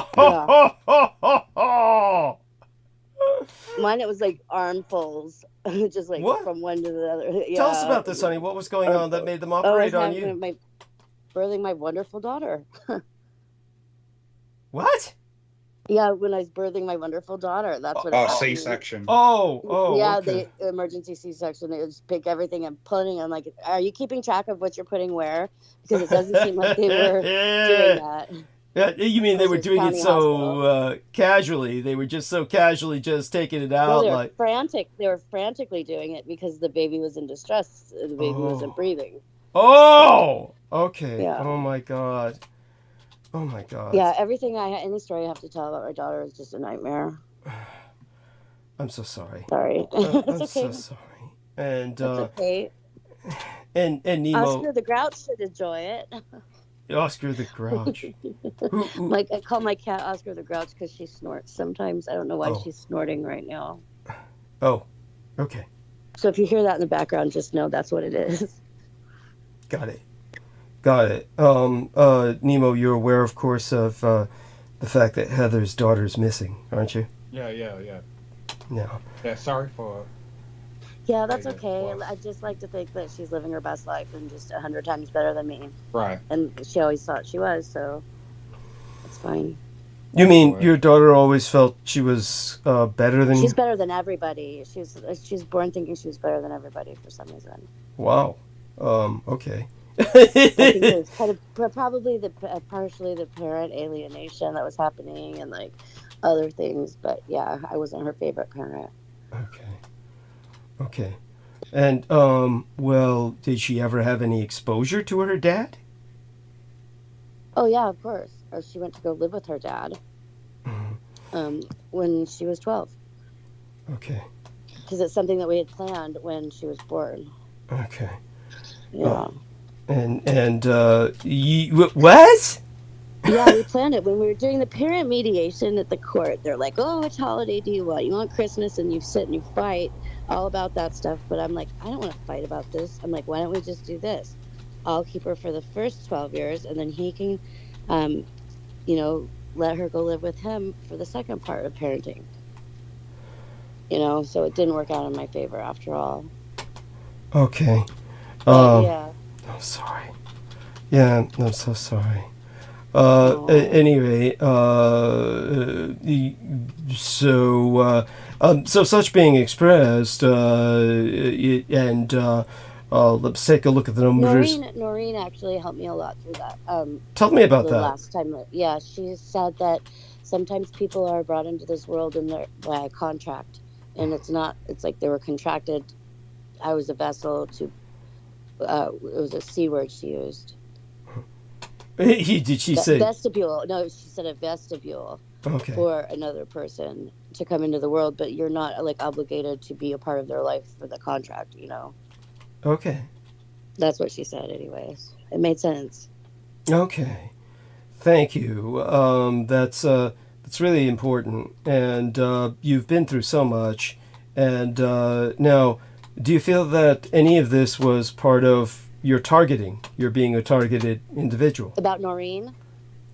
Mine, it was like armfuls, just like from one to the other. Yeah. Tell us about this, honey. What was going on that made them operate on you? Birthing my wonderful daughter. What? Yeah, when I was birthing my wonderful daughter, that's what. C-section. Yeah, okay. The emergency C-section. They would just pick everything and putting. I'm like, are you keeping track of what you're putting where? Because it doesn't seem like they were doing that. Yeah, you mean they were doing it so casually? They were just so casually just taking it out. No, they were frantic. They were frantically doing it because the baby was in distress. The baby wasn't breathing. Oh, okay. Yeah. Oh my God. Oh my God. Yeah, any story I have to tell about my daughter is just a nightmare. I'm so sorry. Sorry. I'm so sorry. And it's okay. And Nemo. Oscar the Grouch should enjoy it. Oscar the Grouch. Like, I call my cat Oscar the Grouch because she snorts sometimes. I don't know why she's snorting right now. Oh, okay. So if you hear that in the background, just know that's what it is. Got it. Nemo, you're aware, of course, of the fact that Heather's daughter's missing, aren't you? Yeah. No. Yeah, sorry for... Yeah, that's okay. I just like to think that she's living her best life and just 100 times better than me. Right. And she always thought she was, so it's fine. You mean your daughter always felt she was better than you? She's better than everybody. She's born thinking she was better than everybody for some reason. Wow. Okay. I think it was kind of probably partially the parent alienation that was happening and like other things, but yeah, I wasn't her favorite parent. Okay. And well, did she ever have any exposure to her dad? Oh yeah, of course. She went to go live with her dad when she was 12. Okay. Because it's something that we had planned when she was born. Okay. Yeah. What? Yeah, we planned it when we were doing the parent mediation at the court. They're like, "Oh, which holiday do you want? You want Christmas?" And you sit and you fight all about that stuff. But I'm like, I don't want to fight about this. I'm like, why don't we just do this? I'll keep her for the first 12 years, and then he can, let her go live with him for the second part of parenting. So it didn't work out in my favor after all. Okay. Yeah. I'm sorry. Yeah, I'm so sorry. Anyway, so such being expressed, and let's take a look at the numbers. Noreen actually helped me a lot through that. Tell me about that. Last time, yeah, she said that sometimes people are brought into this world by a contract, and it's like they were contracted. I was a vessel to. It was a C word she used. Did she say vestibule? No, she said a vestibule for another person to come into the world, but you're not like obligated to be a part of their life for the contract. Okay. That's what she said. Anyways, it made sense. Okay, thank you. That's really important, and you've been through so much, And now, do you feel that any of this was part of your targeting? You're being a targeted individual. About Noreen?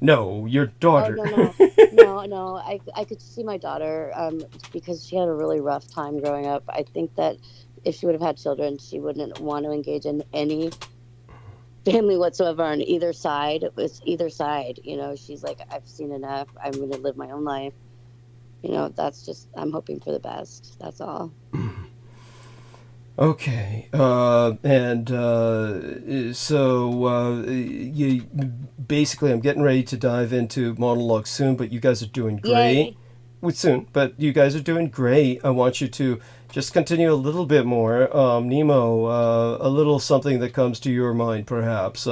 No, your daughter. Oh, no. I could see my daughter because she had a really rough time growing up. I think that if she would have had children, she wouldn't want to engage in any family whatsoever on either side. It was either side. You know, she's like, I've seen enough. I'm going to live my own life. You know, that's just, I'm hoping for the best. That's all. Okay. You basically, I'm getting ready to dive into monologue soon, but you guys are doing great. Soon, but you guys are doing great. I want you to just continue a little bit more. Nemo, a little something that comes to your mind, perhaps,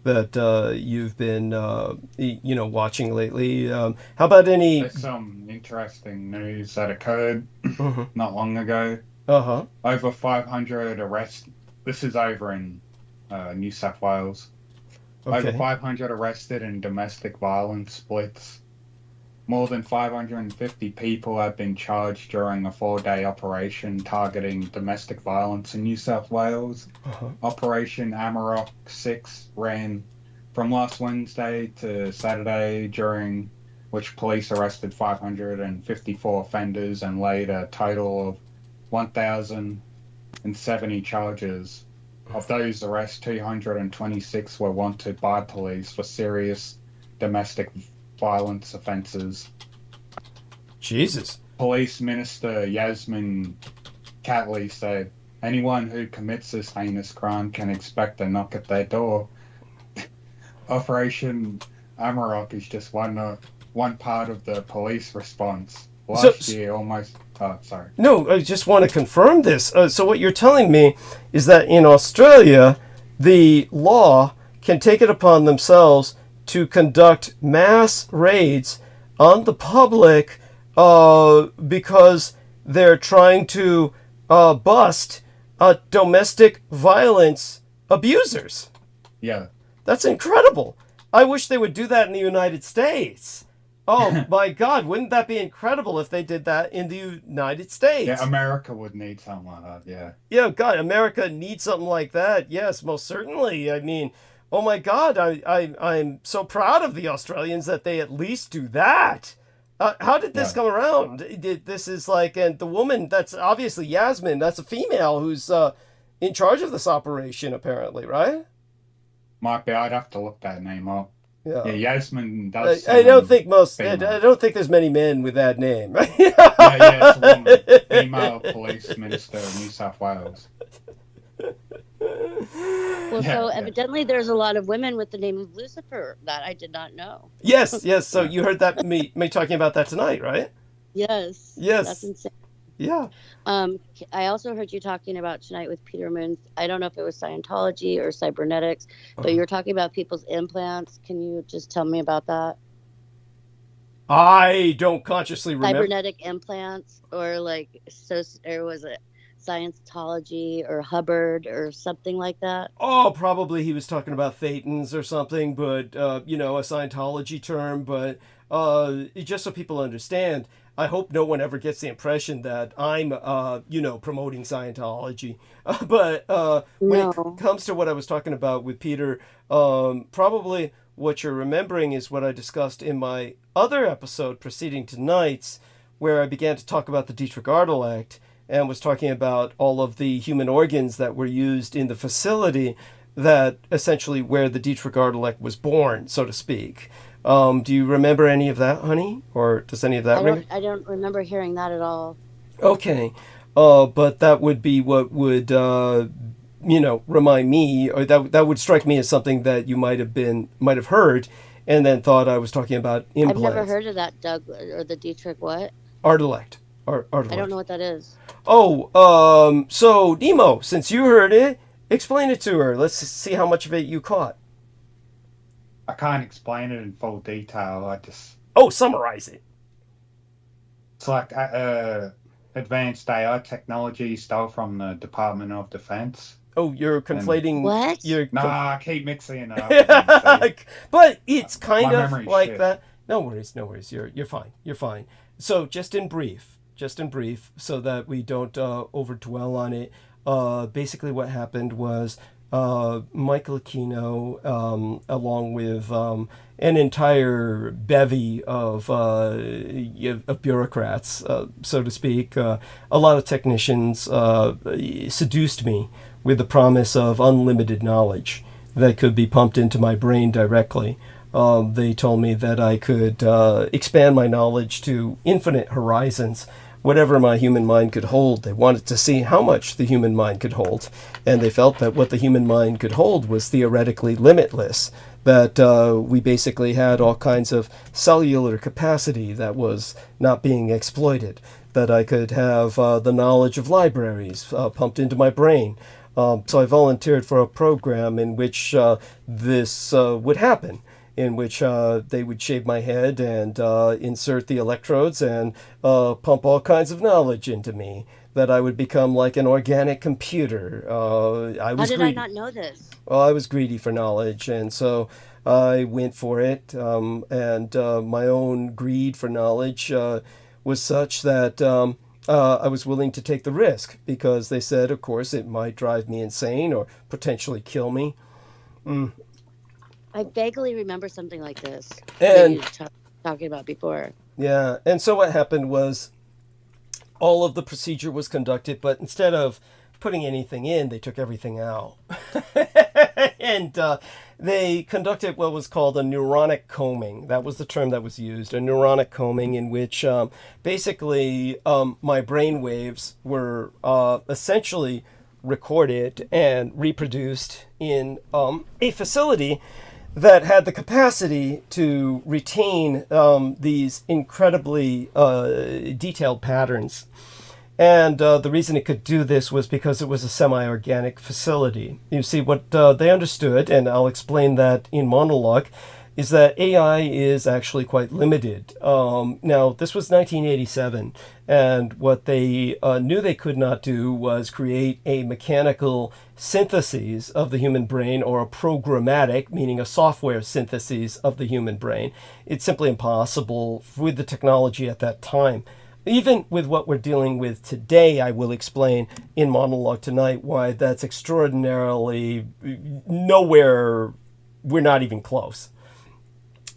that you've been, watching lately. How about any... There's some interesting news that occurred not long ago. Uh-huh. Over 500 arrests. This is over in New South Wales. Okay. Over 500 arrested in domestic violence splits. More than 550 people have been charged during a 4-day operation targeting domestic violence in New South Wales. Uh-huh. Operation Amarok 6 ran from last Wednesday to Saturday, during which police arrested 554 offenders and laid a total of 1,070 charges. Of those arrests, 226 were wanted by police for serious domestic violence offences. Jesus. Police Minister Yasmin Catley said, anyone who commits this heinous crime can expect a knock at their door. Operation Amarok is just one part of the police response. Last year, almost... Oh, sorry. No, I just want to confirm this. So what you're telling me is that in Australia, the law can take it upon themselves to conduct mass raids on the public because they're trying to bust domestic violence abusers. Yeah. That's incredible. I wish they would do that in the United States. Oh, my God. Wouldn't that be incredible if they did that in the United States? Yeah, America would need something like that, yeah. Yeah, God, America needs something like that. Yes, most certainly. I mean, oh, my God, I'm so proud of the Australians that they at least do that. How did this come around? This is like, and the woman, that's obviously Yasmin, that's a female who's in charge of this operation, apparently, right? Might be. I'd have to look that name up. Yeah, Yasmin does. I don't think I don't think there's many men with that name. Yeah, it's a woman. Female police minister of New South Wales. Well, so evidently there's a lot of women with the name of Lucifer that I did not know. Yes. So you heard that me talking about that tonight, right? Yes. That's insane. Yeah. I also heard you talking about tonight with Peter Moon. I don't know if it was Scientology or cybernetics, but you were talking about people's implants. Can you just tell me about that? I don't consciously remember. Cybernetic implants, or like, or was it Scientology or Hubbard or something like that? Oh, probably he was talking about Thetans or something, but a Scientology term. But just so people understand, I hope no one ever gets the impression that I'm, promoting Scientology. But when it comes to what I was talking about with Peter, probably what you're remembering is what I discussed in my other episode preceding tonight's, where I began to talk about the Dietrich Act and was talking about all of the human organs that were used in the facility that essentially where the Dietrich Act was born, so to speak. Do you remember any of that, honey? Or does any of that ring? I don't remember hearing that at all. Okay. But that would be what would, remind me, or that would strike me as something that you might have heard, and then thought I was talking about implants. I've never heard of that, Doug, or the Dietrich what? Artelect. I don't know what that is. Oh, so Nemo, since you heard it, explain it to her. Let's see how much of it you caught. I can't explain it in full detail. Summarize it. It's like advanced AI technology stole from the Department of Defense. Oh, you're conflating. What? I keep mixing it up. But it's kind of like shit. that. No worries. You're fine. So just in brief, just in brief, so that we don't overdwell on it. Basically, what happened was Michael Aquino, along with an entire bevy of bureaucrats, so to speak, a lot of technicians seduced me with the promise of unlimited knowledge that could be pumped into my brain directly. They told me that I could expand my knowledge to infinite horizons, whatever my human mind could hold. They wanted to see how much the human mind could hold, and they felt that what the human mind could hold was theoretically limitless, that we basically had all kinds of cellular capacity that was not being exploited, that I could have the knowledge of libraries pumped into my brain. So I volunteered for a program in which this would happen, in which they would shave my head and insert the electrodes and pump all kinds of knowledge into me, that I would become like an organic computer. How did I not know this? Well, I was greedy for knowledge, and so I went for it, and my own greed for knowledge was such that I was willing to take the risk, because they said, of course, it might drive me insane or potentially kill me. I vaguely remember something like this And you were talking about before. yeah, and so what happened was all of the procedure was conducted, but instead of putting anything in, they took everything out. And they conducted what was called a neuronic combing. That was the term that was used, a neuronic combing, in which basically my brain waves were essentially recorded and reproduced in a facility that had the capacity to retain these incredibly detailed patterns. And the reason it could do this was because it was a semi-organic facility. You see, what they understood, and I'll explain that in monologue, is that AI is actually quite limited. Now, this was 1987, and what they knew they could not do was create a mechanical synthesis of the human brain, or a programmatic, meaning a software synthesis of the human brain. It's simply impossible with the technology at that time. Even with what we're dealing with today, I will explain in monologue tonight why that's extraordinarily nowhere, we're not even close.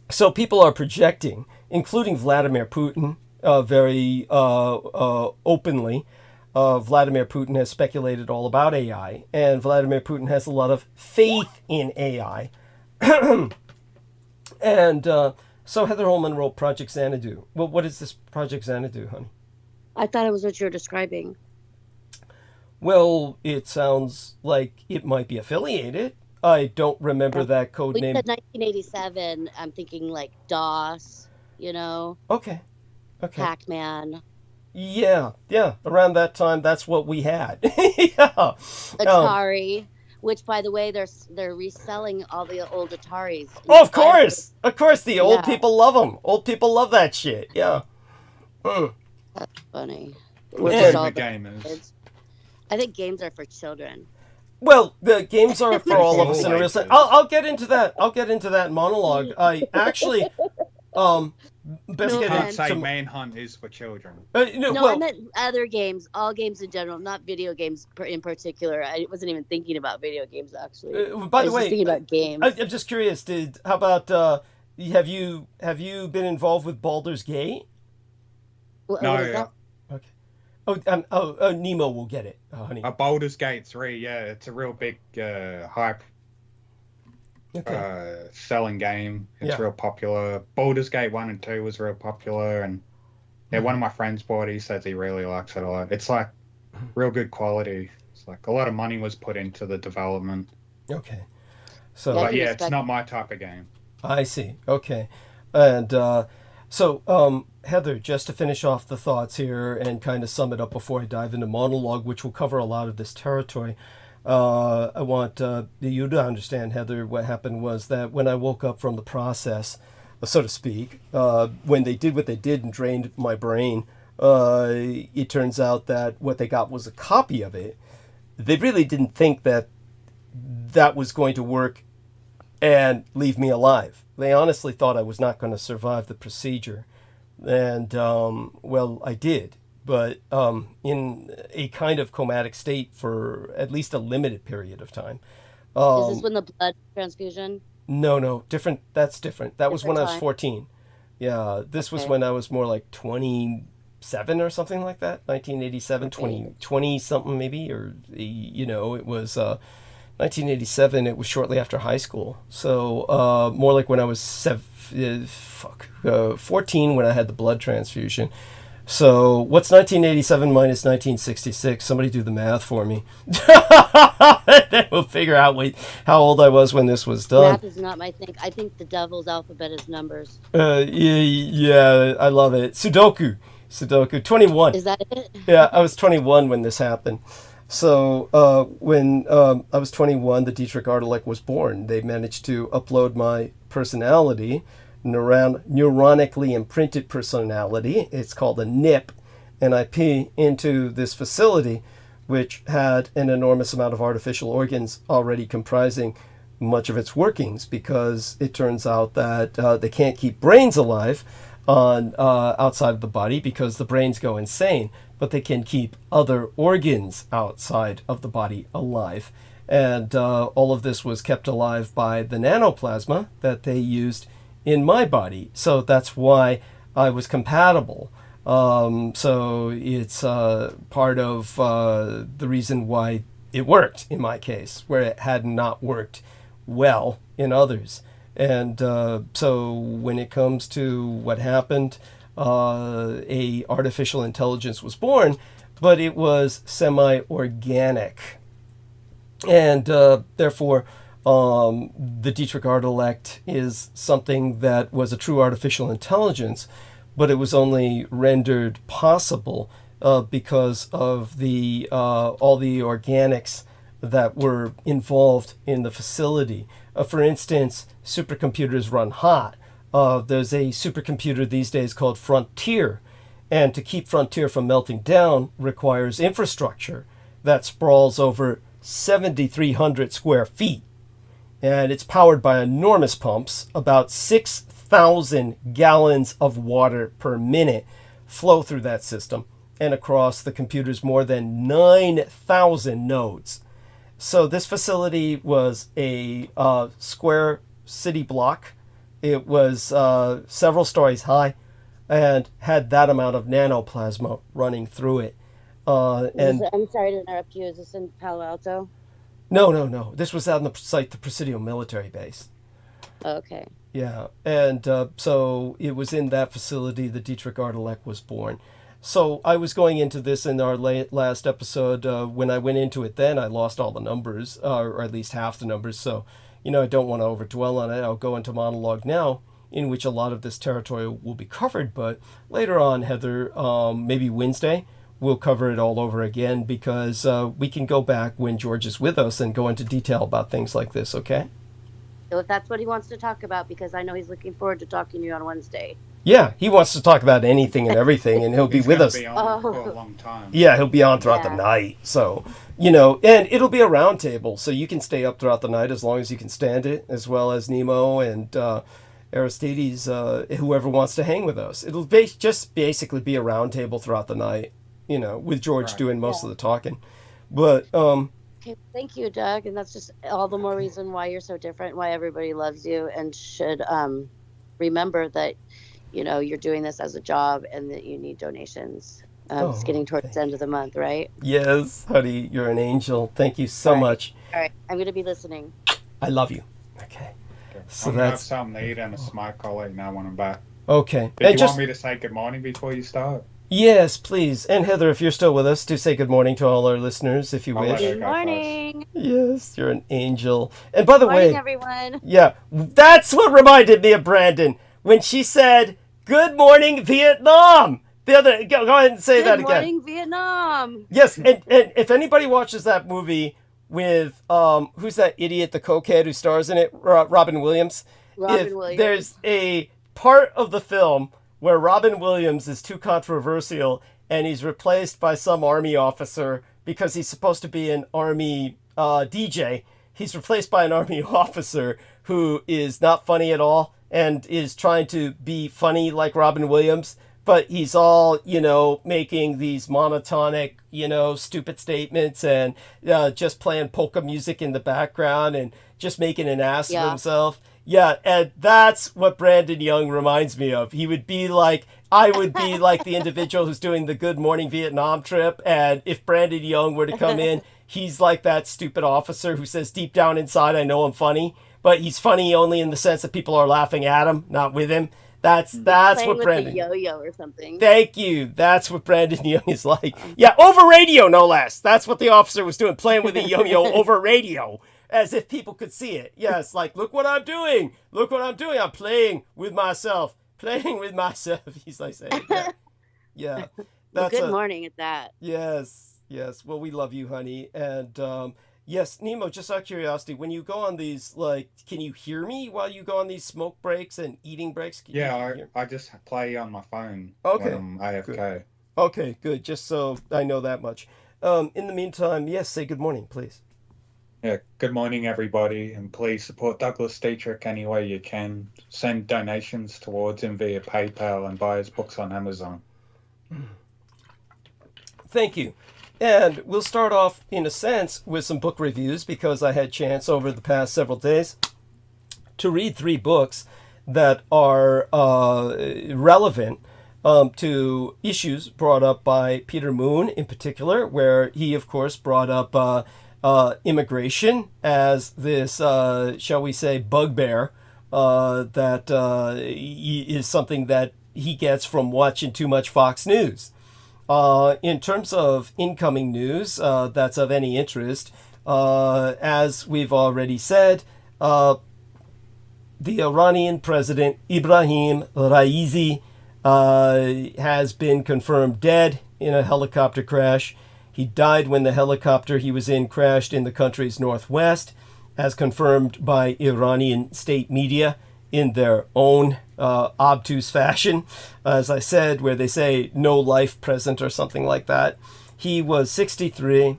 So people are projecting, including Vladimir Putin, very openly. Vladimir Putin has speculated all about AI, and Vladimir Putin has a lot of faith in AI. And so Heather Holman wrote Project Xanadu. Well, what is this Project Xanadu, honey? I thought it was what you were describing. Well, it sounds like it might be affiliated. I don't remember that code We name. said 1987. I'm thinking like DOS, you know, Okay. Pac-Man, Yeah. Around that time, that's what we had. Yeah. Atari. Which, by the way, they're reselling all the old Ataris. Oh, of course. The old Yeah. people love them. Old people love that shit. Yeah. That's funny. Yeah. We're The all about gamers. kids. I think games are for children. Well, the games are for all of us in a real Always sense. is. I'll get into that. I'll get into that monologue. I actually, best No, get Can't into. say Manhunt is for children. No, I well, meant other games, all games in general, not video games in particular. I wasn't even thinking about video games, actually. by I the was just way, thinking about games. I'm just curious. How about have you been involved with Baldur's Gate? What No, is that? Okay. Nemo will get it, honey. Baldur's Gate 3, yeah, it's a real big hype Okay. selling game. It's Yeah. real popular. Baldur's Gate 1 and 2 was real popular, and yeah, one of my friends bought it. He says he really likes it a lot. It's like real good quality. It's like a lot of money was put into the development. Okay. So. But yeah, it's not my type of game. I see. Okay. And so, Heather, just to finish off the thoughts here and kind of sum it up before I dive into monologue, which will cover a lot of this territory, I want you to understand, Heather, what happened was that when I woke up from the process, so to speak, when they did what they did and drained my brain, it turns out that what they got was a copy of it. They really didn't think that that was going to work and leave me alive. They honestly thought I was not going to survive the procedure. And, well, I did. but in a kind of comatic state for at least a limited period of time. Is this when the blood transfusion? No, different. That's different. That was when I was time? 14. Yeah, this was Okay. when I was more like 27 or something like that. 1987, 20 something maybe, or it was 1987. It was shortly after high school, so more like when I was 14 when I had the blood transfusion. So what's 1987 minus 1966? Somebody do the math for me. Then we'll figure out how old I was when this was done. Math is not my thing. I think the devil's alphabet is numbers. Yeah, I love it. Sudoku, 21. Is that it? Yeah, I was 21 when this happened. So when I was 21, the Dietrich Artelek was born. They managed to upload my personality, neuronically imprinted personality. It's called a NIP, NIP, into this facility, which had an enormous amount of artificial organs already comprising much of its workings, because it turns out that they can't keep brains alive on outside of the body because the brains go insane, but they can keep other organs outside of the body alive. And all of this was kept alive by the nanoplasma that they used in my body. So that's why I was compatible. So it's part of the reason why it worked in my case, where it had not worked well in others. And so when it comes to what happened, a artificial intelligence was born, but it was semi-organic. And therefore, the Dietrich Artelek is something that was a true artificial intelligence, but it was only rendered possible because of the all the organics that were involved in the facility. For instance, supercomputers run hot. There's a supercomputer these days called Frontier, and to keep Frontier from melting down requires infrastructure that sprawls over 7,300 square feet. And it's powered by enormous pumps. About 6,000 gallons of water per minute flow through that system and across the computer's more than 9,000 nodes. So this facility was a square city block. It was several stories high and had that amount of nanoplasma running through it. And I'm sorry to interrupt you. Is this in Palo Alto? No. This was out on the site, the Presidio military base. Okay. Yeah, and so it was in that facility the Dietrich Artelek was born. So I was going into this in our last episode. When I went into it then, I lost all the numbers, or at least half the numbers. So, I don't want to overdwell on it. I'll go into monologue now, in which a lot of this territory will be covered. But later on, Heather, maybe Wednesday, we'll cover it all over again, because we can go back when George is with us and go into detail about things like this, okay? So if that's what he wants to talk about, because I know he's looking forward to talking to you on Wednesday. Yeah, he wants to talk about anything and everything, and he'll be with us. Be on for a long time. Yeah, he'll be on throughout the night. So, and it'll be a round table, so you can stay up throughout the night as long as you can stand it, as well as Nemo and Aristides, whoever wants to hang with us. It'll just basically be a round table throughout the night, with George doing most of the talking. But okay, thank you, Doug, and that's just all the more reason why you're so different, why everybody loves you, and should remember that you're doing this as a job and that you need donations. It's getting towards the end of the month, right? Yes, honey, you're an angel. Thank you so much. All right, I'm going to be listening. I love you. Okay. So I'm going to have that's something to eat and a smoke. I'll let you know when I'm back. okay. Did you want me to say good morning before you start? Yes, please. And Heather, if you're still with us, do say good morning to all our listeners if you I'll let wish. her Good go first. morning. Yes, you're an angel. And by the Good morning, way, everyone. yeah, that's what reminded me of Brandon when she said, "Good morning, Vietnam." Go ahead and say that Good again. morning, Vietnam. Yes, and if anybody watches that movie with who's that idiot, the cokehead who stars in it, Robin Williams. Robin Williams. There's a part of the film where Robin Williams is too controversial and he's replaced by some army officer because he's supposed to be an army DJ. He's replaced by an army officer who is not funny at all and is trying to be funny like Robin Williams, but he's all, making these monotonic, stupid statements and just playing polka music in the background and just making an ass of himself. Yeah, and that's what Brandon Young reminds me of. He would be like, I would be like the individual who's doing the Good Morning Vietnam trip, and if Brandon Young were to come in, he's like that stupid officer who says, deep down inside, I know I'm funny, but he's funny only in the sense that people are laughing at him, not with him. That's what Brandon. Yo-yo or something. Thank you. That's what Brandon Young is like. Yeah, over radio, no less. That's what the officer was doing, playing with a yo-yo over radio, as if people could see it. Yes, like, look what I'm doing. Look what I'm doing. I'm playing with myself. Playing with myself. He's like saying, yeah. Well, good morning at that. Yes. Well, we love you, honey. And yes, Nemo, just out of curiosity, when you go on these, like, can you hear me while you go on these smoke breaks and eating breaks? I just play on my phone. Okay. When I'm AFK. Good. Okay, good. Just so I know that much. In the meantime, yes, say good morning, please. Yeah, good morning, everybody, and please support Douglas Dietrich any way you can. Send donations towards him via PayPal and buy his books on Amazon. Thank you. And we'll start off, in a sense, with some book reviews, because I had chance over the past several days to read 3 books that are relevant to issues brought up by Peter Moon in particular, where he, of course, brought up immigration as this, shall we say, bugbear that is something that he gets from watching too much Fox News. In terms of incoming news that's of any interest, as we've already said, the Iranian president Ibrahim Raisi has been confirmed dead in a helicopter crash. He died when the helicopter he was in crashed in the country's northwest, as confirmed by Iranian state media in their own obtuse fashion, as I said, where they say no life present or something like that. He was 63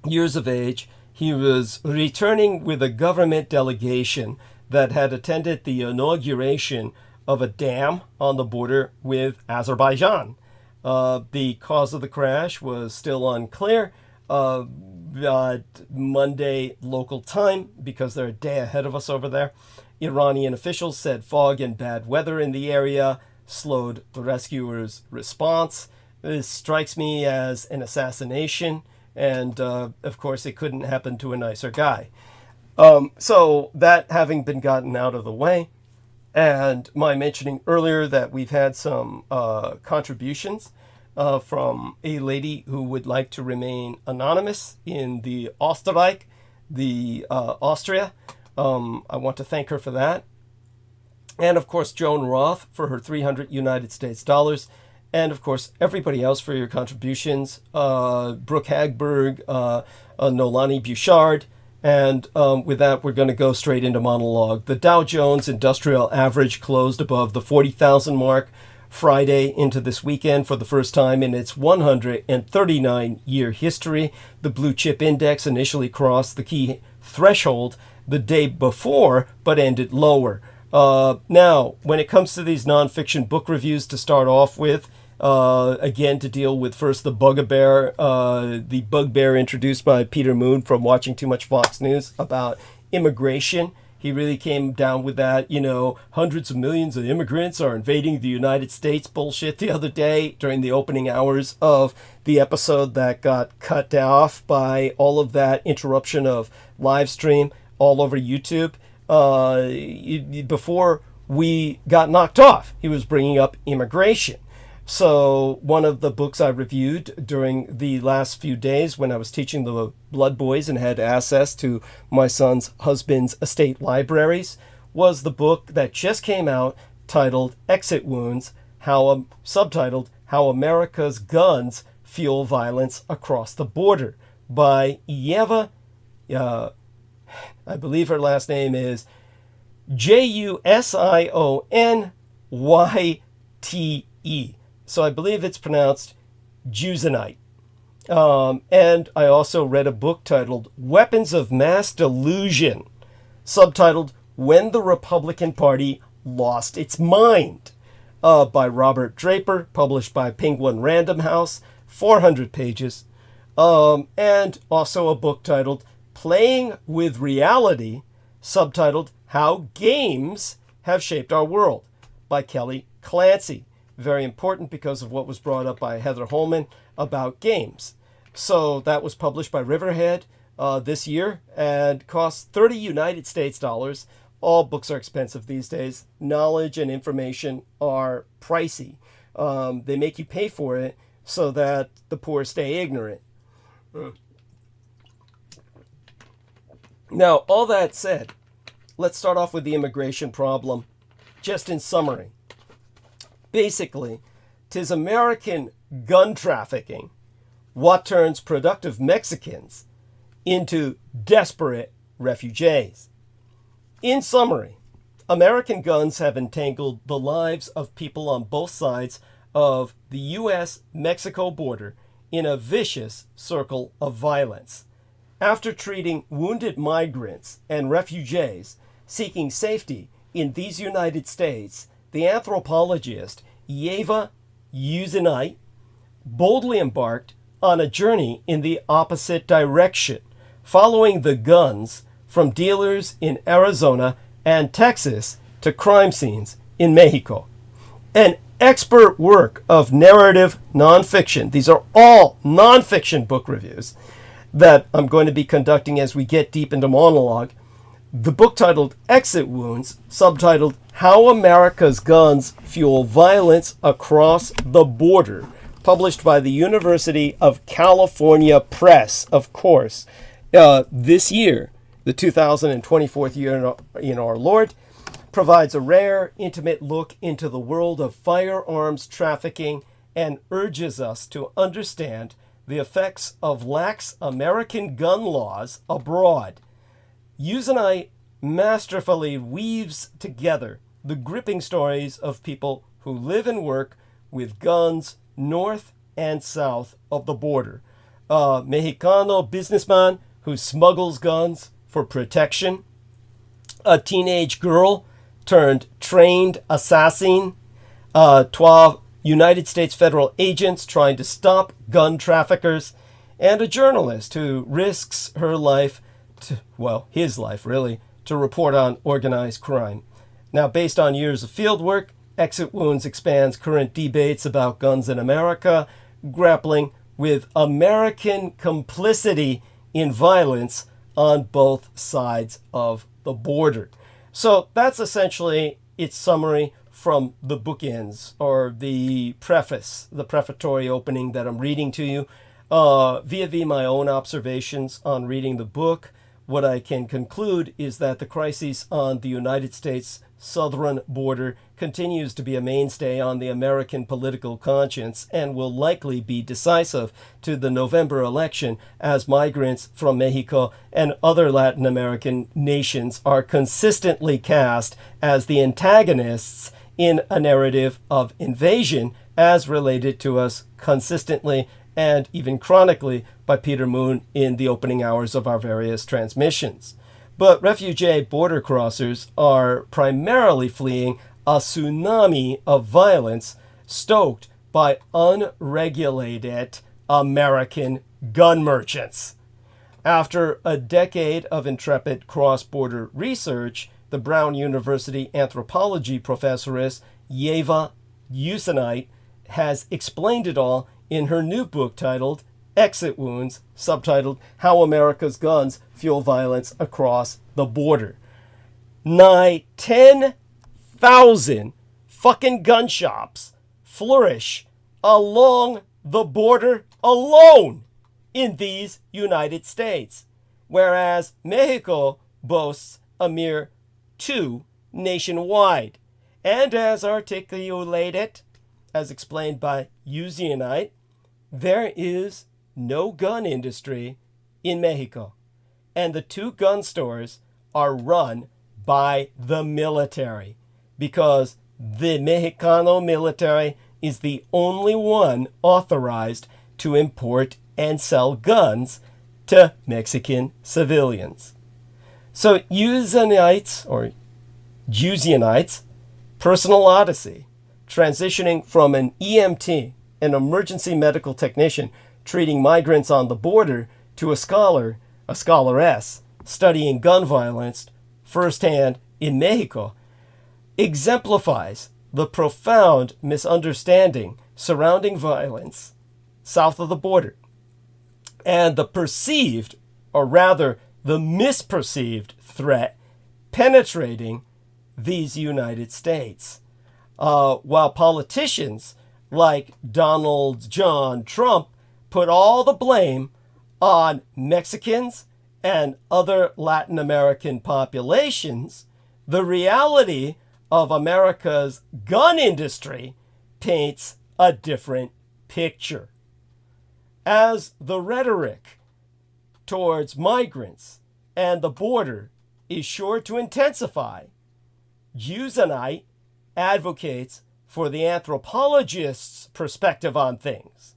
years of age. He was returning with a government delegation that had attended the inauguration of a dam on the border with Azerbaijan. The cause of the crash was still unclear. Monday local time, because they're a day ahead of us over there, Iranian officials said fog and bad weather in the area slowed the rescuers' response. This strikes me as an assassination, and of course it couldn't happen to a nicer guy. So that having been gotten out of the way, and my mentioning earlier that we've had some contributions from a lady who would like to remain anonymous in the Österreich, Austria. I want to thank her for that. And of course, Joan Roth for her 300 United States dollars. And of course, everybody else for your contributions. Brooke Hagberg, Nolani Bouchard. And with that, we're going to go straight into monologue. The Dow Jones Industrial Average closed above the 40,000 mark Friday into this weekend for the first time in its 139-year history. The blue chip index initially crossed the key threshold the day before, but ended lower. Now, when it comes to these nonfiction book reviews to start off with, again, to deal with first the bugbear introduced by Peter Moon from watching too much Fox News about immigration. He really came down with that, hundreds of millions of immigrants are invading the United States bullshit the other day during the opening hours of the episode that got cut off by all of that interruption of live stream all over YouTube. Before we got knocked off, he was bringing up immigration. So one of the books I reviewed during the last few days when I was teaching the Blood Boys and had access to my son's husband's estate libraries was the book that just came out titled Exit Wounds, subtitled How America's Guns Fuel Violence Across the Border by Eva, I believe her last name is JusionYte. So I believe it's pronounced Jusionite. And I also read a book titled Weapons of Mass Delusion, subtitled When the Republican Party Lost Its Mind. by Robert Draper, published by Penguin Random House, 400 pages. And also a book titled Playing with Reality, subtitled How Games Have Shaped Our World, by Kelly Clancy. Very important because of what was brought up by Heather Holman about games. So that was published by Riverhead this year and costs 30 United States dollars. All books are expensive these days. Knowledge and information are pricey. They make you pay for it so that the poor stay ignorant. Now, all that said, let's start off with the immigration problem, just in summary. Basically, 'tis American gun trafficking what turns productive Mexicans into desperate refugees. In summary, American guns have entangled the lives of people on both sides of the U.S.-Mexico border in a vicious circle of violence. After treating wounded migrants and refugees seeking safety in these United States, the anthropologist Yeva Usenite boldly embarked on a journey in the opposite direction, following the guns from dealers in Arizona and Texas to crime scenes in Mexico. An expert work of narrative nonfiction. These are all nonfiction book reviews that I'm going to be conducting as we get deep into monologue. The book titled Exit Wounds, subtitled How America's Guns Fuel Violence Across the Border, published by the University of California Press, of course. This year, the 2024 year in our Lord, provides a rare, intimate look into the world of firearms trafficking and urges us to understand the effects of lax American gun laws abroad. Usenite masterfully weaves together the gripping stories of people who live and work with guns north and south of the border. A Mexicano businessman who smuggles guns for protection. A teenage girl turned trained assassin. 12 United States federal agents trying to stop gun traffickers. And a journalist who risks her life, his life really, to report on organized crime. Now, based on years of fieldwork, Exit Wounds expands current debates about guns in America, grappling with American complicity in violence on both sides of the border. So that's essentially its summary from the bookends, or the preface, the prefatory opening that I'm reading to you. Via my own observations on reading the book, what I can conclude is that the crisis on the United States southern border continues to be a mainstay on the American political conscience and will likely be decisive to the November election as migrants from Mexico and other Latin American nations are consistently cast as the antagonists in a narrative of invasion as related to us consistently and even chronically by Peter Moon in the opening hours of our various transmissions. But refugee border crossers are primarily fleeing a tsunami of violence stoked by unregulated American gun merchants. After a decade of intrepid cross-border research, the Brown University anthropology professoress Yeva Usenite has explained it all in her new book titled Exit Wounds, subtitled How America's Guns Fuel Violence Across the Border. Nigh 10,000 fucking gun shops flourish along the border alone in these United States, whereas Mexico boasts a mere 2 nationwide. And as articulated, as explained by Usenite, there is no gun industry in Mexico, and the 2 gun stores are run by the military because the Mexicano military is the only one authorized to import and sell guns to Mexican civilians. So Usenite's personal odyssey transitioning from an EMT, an emergency medical technician treating migrants on the border, to a scholar, a scholaress, studying gun violence firsthand in Mexico, exemplifies the profound misunderstanding surrounding violence south of the border and the perceived, or rather the misperceived, threat penetrating these United States. While politicians like Donald John Trump put all the blame on Mexicans and other Latin American populations, the reality of America's gun industry paints a different picture. As the rhetoric towards migrants and the border is sure to intensify, Usanite advocates for the anthropologist's perspective on things.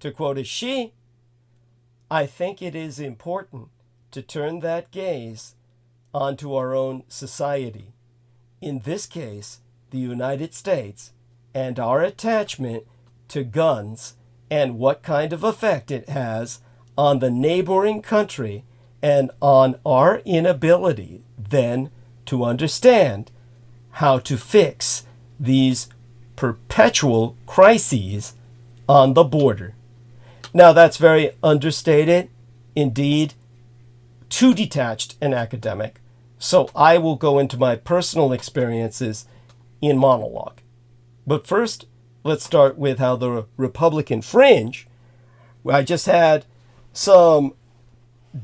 To quote she, "I think it is important to turn that gaze onto our own society, in this case, the United States, and our attachment to guns and what kind of effect it has on the neighboring country and on our inability then to understand how to fix these perpetual crises on the border." Now, that's very understated, indeed, too detached and academic. So I will go into my personal experiences in monologue. But first, let's start with how the Republican fringe, I just had some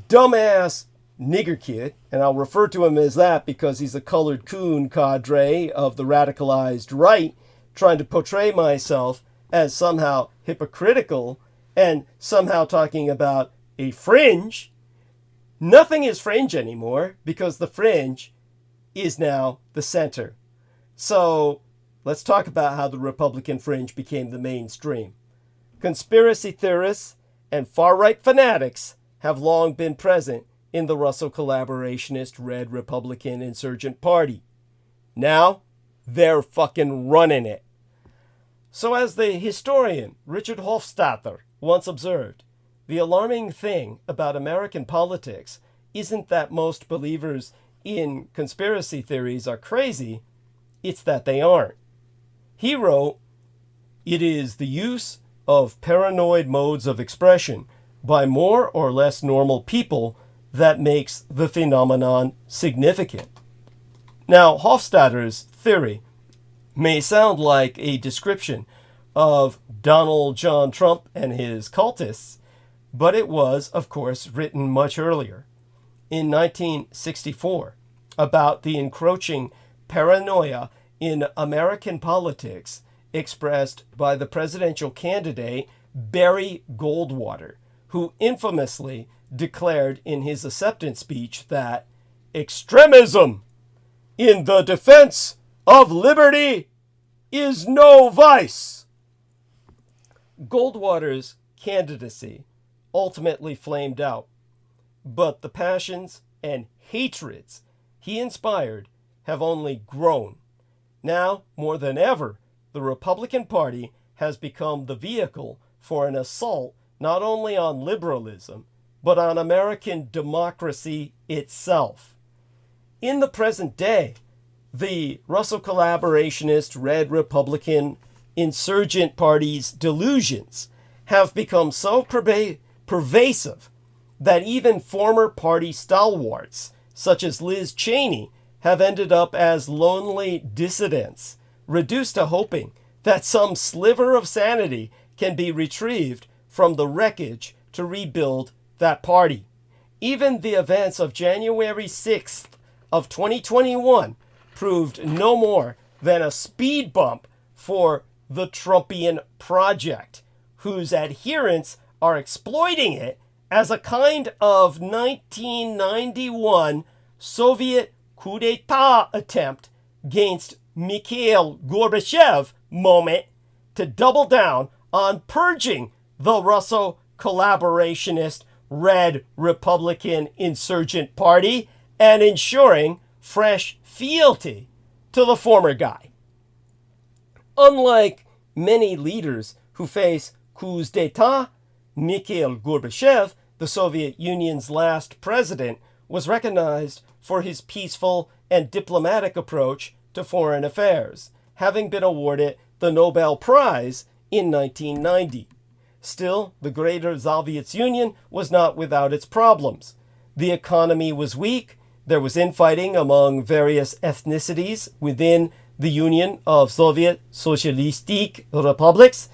dumbass nigger kid, and I'll refer to him as that because he's a colored coon cadre of the radicalized right, trying to portray myself as somehow hypocritical and somehow talking about a fringe. Nothing is fringe anymore because the fringe is now the center. So let's talk about how the Republican fringe became the mainstream. Conspiracy theorists and far-right fanatics have long been present in the Russo collaborationist Red Republican Insurgent Party. Now, they're fucking running it. So as the historian Richard Hofstadter once observed, the alarming thing about American politics isn't that most believers in conspiracy theories are crazy, it's that they aren't. He wrote, "It is the use of paranoid modes of expression by more or less normal people that makes the phenomenon significant." Now, Hofstadter's theory may sound like a description of Donald John Trump and his cultists, but it was, of course, written much earlier, in 1964, about the encroaching paranoia in American politics expressed by the presidential candidate Barry Goldwater, who infamously declared in his acceptance speech that extremism in the defense of liberty is no vice. Goldwater's candidacy ultimately flamed out, but the passions and hatreds he inspired have only grown. Now, more than ever, the Republican Party has become the vehicle for an assault not only on liberalism, but on American democracy itself. In the present day, the Russo collaborationist Red Republican Insurgent Party's delusions have become so pervasive that even former party stalwarts, such as Liz Cheney, have ended up as lonely dissidents, reduced to hoping that some sliver of sanity can be retrieved from the wreckage to rebuild that party. Even the events of January 6th of 2021 proved no more than a speed bump for the Trumpian project, whose adherents are exploiting it as a kind of 1991 Soviet coup d'etat attempt against Mikhail Gorbachev moment to double down on purging the Russo collaborationist Red Republican Insurgent Party and ensuring fresh fealty to the former guy. Unlike many leaders who face coups d'etat, Mikhail Gorbachev, the Soviet Union's last president, was recognized for his peaceful and diplomatic approach to foreign affairs, having been awarded the Nobel Prize in 1990. Still, the Greater Soviet Union was not without its problems. The economy was weak, there was infighting among various ethnicities within the Union of Soviet Socialistic Republics,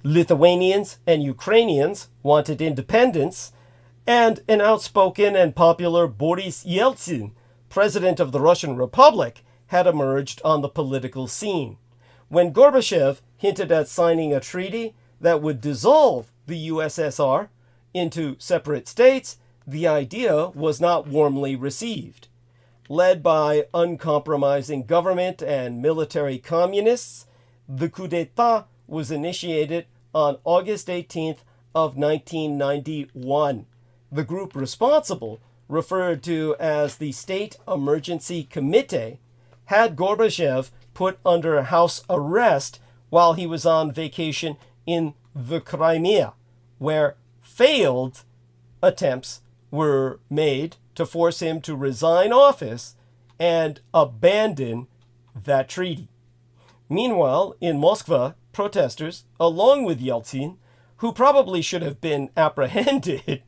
Lithuanians and Ukrainians wanted independence, and an outspoken and popular Boris Yeltsin, president of the Russian Republic, had emerged on the political scene. When Gorbachev hinted at signing a treaty that would dissolve the USSR into separate states, the idea was not warmly received. Led by uncompromising government and military communists, the coup d'etat was initiated on August 18th of 1991. The group responsible, referred to as the State Emergency Committee, had Gorbachev put under house arrest while he was on vacation in the Crimea, where failed attempts were made to force him to resign office and abandon that treaty. Meanwhile, in Moscow, protesters, along with Yeltsin, who probably should have been apprehended,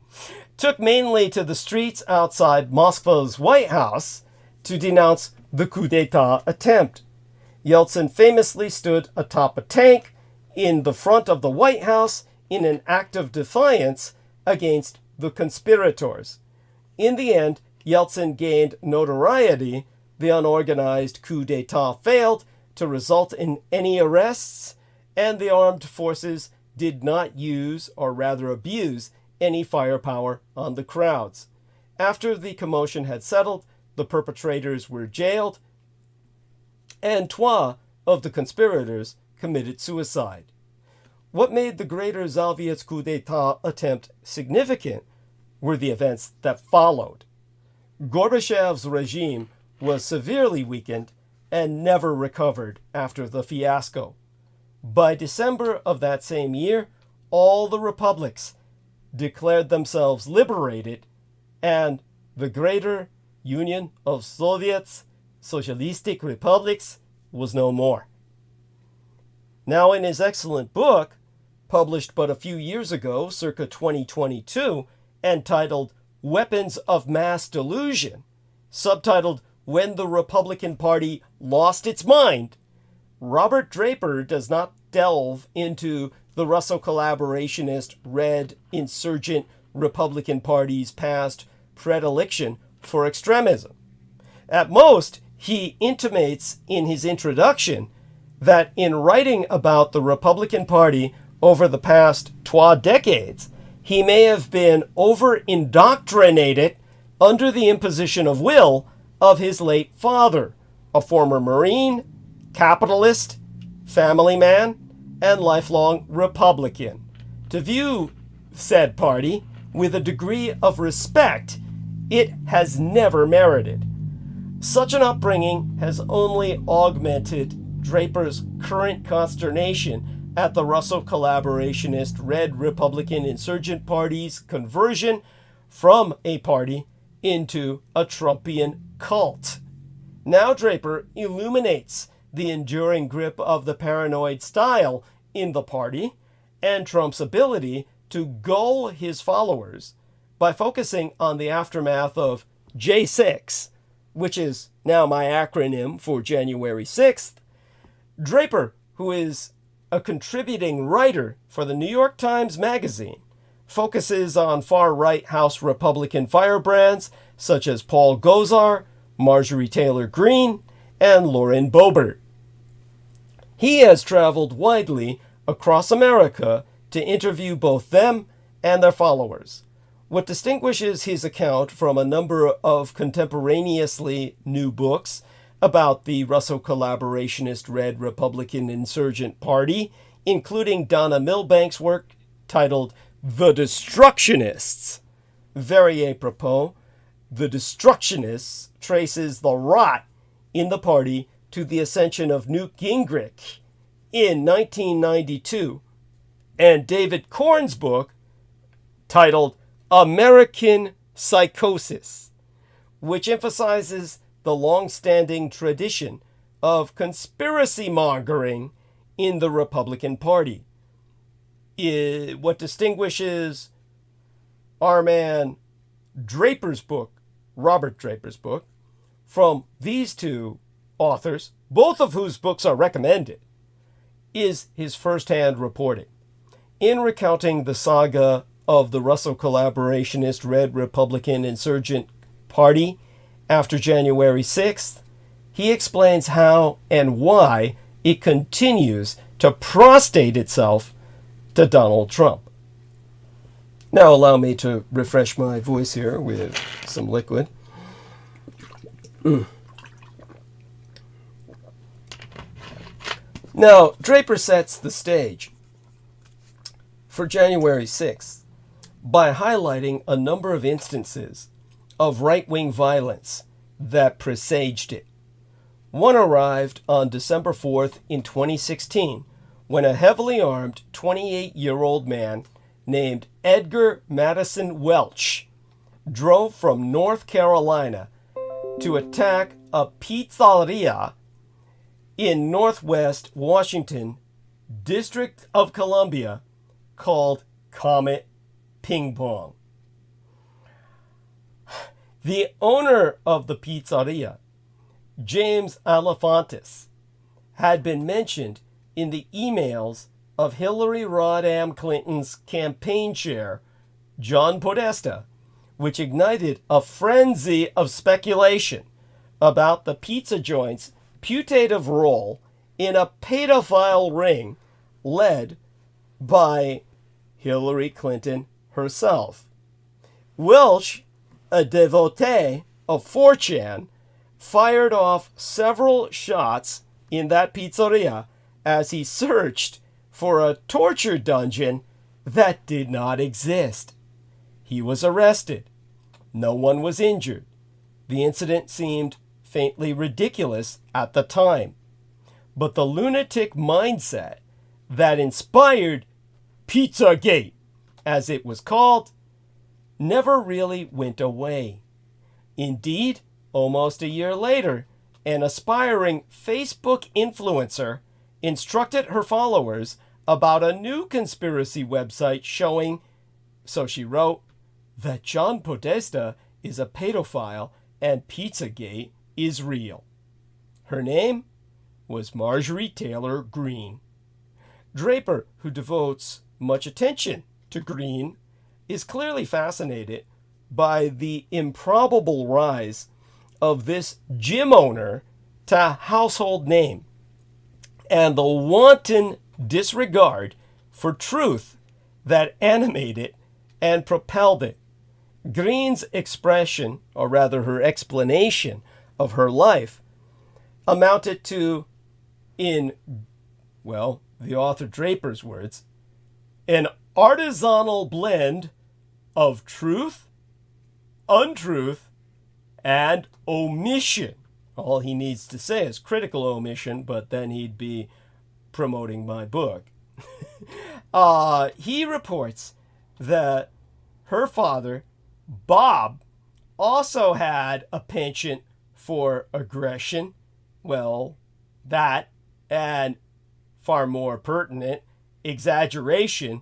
took mainly to the streets outside Moscow's White House to denounce the coup d'etat attempt. Yeltsin famously stood atop a tank in the front of the White House in an act of defiance against the conspirators. In the end, Yeltsin gained notoriety. The unorganized coup d'etat failed to result in any arrests, and the armed forces did not use, or rather abuse, any firepower on the crowds. After the commotion had settled, the perpetrators were jailed, and 3 of the conspirators committed suicide. What made the Greater Soviet's coup d'etat attempt significant were the events that followed. Gorbachev's regime was severely weakened and never recovered after the fiasco. By December of that same year, all the republics declared themselves liberated, and the Greater Union of Soviets, Socialistic Republics, was no more. Now, in his excellent book, published but a few years ago, circa 2022, and titled Weapons of Mass Delusion, subtitled When the Republican Party Lost Its Mind, Robert Draper does not delve into the Russo-collaborationist Red Insurgent Republican Party's past predilection for extremism. At most, he intimates in his introduction that in writing about the Republican Party over the past 2 decades, he may have been over-indoctrinated under the imposition of will of his late father, a former Marine, capitalist, family man, and lifelong Republican, to view said party with a degree of respect it has never merited. Such an upbringing has only augmented Draper's current consternation at the Russo-collaborationist Red Republican Insurgent Party's conversion from a party into a Trumpian cult. Now Draper illuminates the enduring grip of the paranoid style in the party and Trump's ability to gull his followers by focusing on the aftermath of J6, which is now my acronym for January 6th. Draper, who is a contributing writer for the New York Times Magazine, focuses on far-right House Republican firebrands such as Paul Gosar, Marjorie Taylor Greene, and Lauren Boebert. He has traveled widely across America to interview both them and their followers. What distinguishes his account from a number of contemporaneously new books about the Russo-collaborationist Red Republican Insurgent Party, including Donna Milbank's work titled The Destructionists. Very apropos, The Destructionists traces the rot in the party to the ascension of Newt Gingrich in 1992, and David Korn's book titled American Psychosis, which emphasizes the long-standing tradition of conspiracy mongering in the Republican Party. What distinguishes our man Draper's book, Robert Draper's book, from these two authors, both of whose books are recommended, is his first-hand reporting. In recounting the saga of the Russo collaborationist Red Republican Insurgent Party after January 6th, he explains how and why it continues to prostrate itself to Donald Trump. Now allow me to refresh my voice here with some liquid. Now, Draper sets the stage for January 6th by highlighting a number of instances of right-wing violence that presaged it. One arrived on December 4th in 2016 when a heavily armed 28-year-old man named Edgar Madison Welch drove from North Carolina to attack a pizzeria in Northwest Washington, District of Columbia, called Comet Ping Pong. The owner of the pizzeria, James Alefantis, had been mentioned in the emails of Hillary Rodham Clinton's campaign chair, John Podesta, which ignited a frenzy of speculation about the pizza joint's putative role in a pedophile ring led by Hillary Clinton herself. Welch, a devotee of 4chan, fired off several shots in that pizzeria as he searched for a torture dungeon that did not exist. He was arrested. No one was injured. The incident seemed faintly ridiculous at the time. But the lunatic mindset that inspired Pizzagate, as it was called, never really went away. Indeed, almost a year later, an aspiring Facebook influencer instructed her followers about a new conspiracy website showing, so she wrote, that John Podesta is a pedophile and Pizzagate is real. Her name was Marjorie Taylor Greene. Draper, who devotes much attention to Greene, is clearly fascinated by the improbable rise of this gym owner to household name and the wanton disregard for truth that animated and propelled it. Greene's expression, or rather her explanation of her life, amounted to, in, well, the author Draper's words, an artisanal blend of truth, untruth, and omission. All he needs to say is critical omission, but then he'd be promoting my book. He reports that her father, Bob, also had a penchant for aggression. Well, that, and far more pertinent, exaggeration,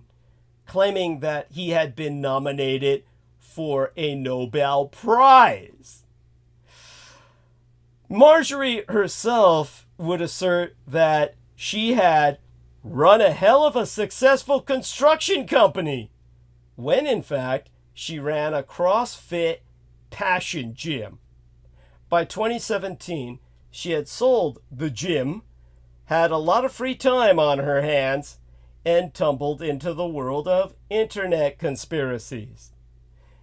claiming that he had been nominated for a Nobel Prize. Marjorie herself would assert that she had run a hell of a successful construction company, when in fact she ran a CrossFit passion gym. By 2017, she had sold the gym, had a lot of free time on her hands, and tumbled into the world of internet conspiracies.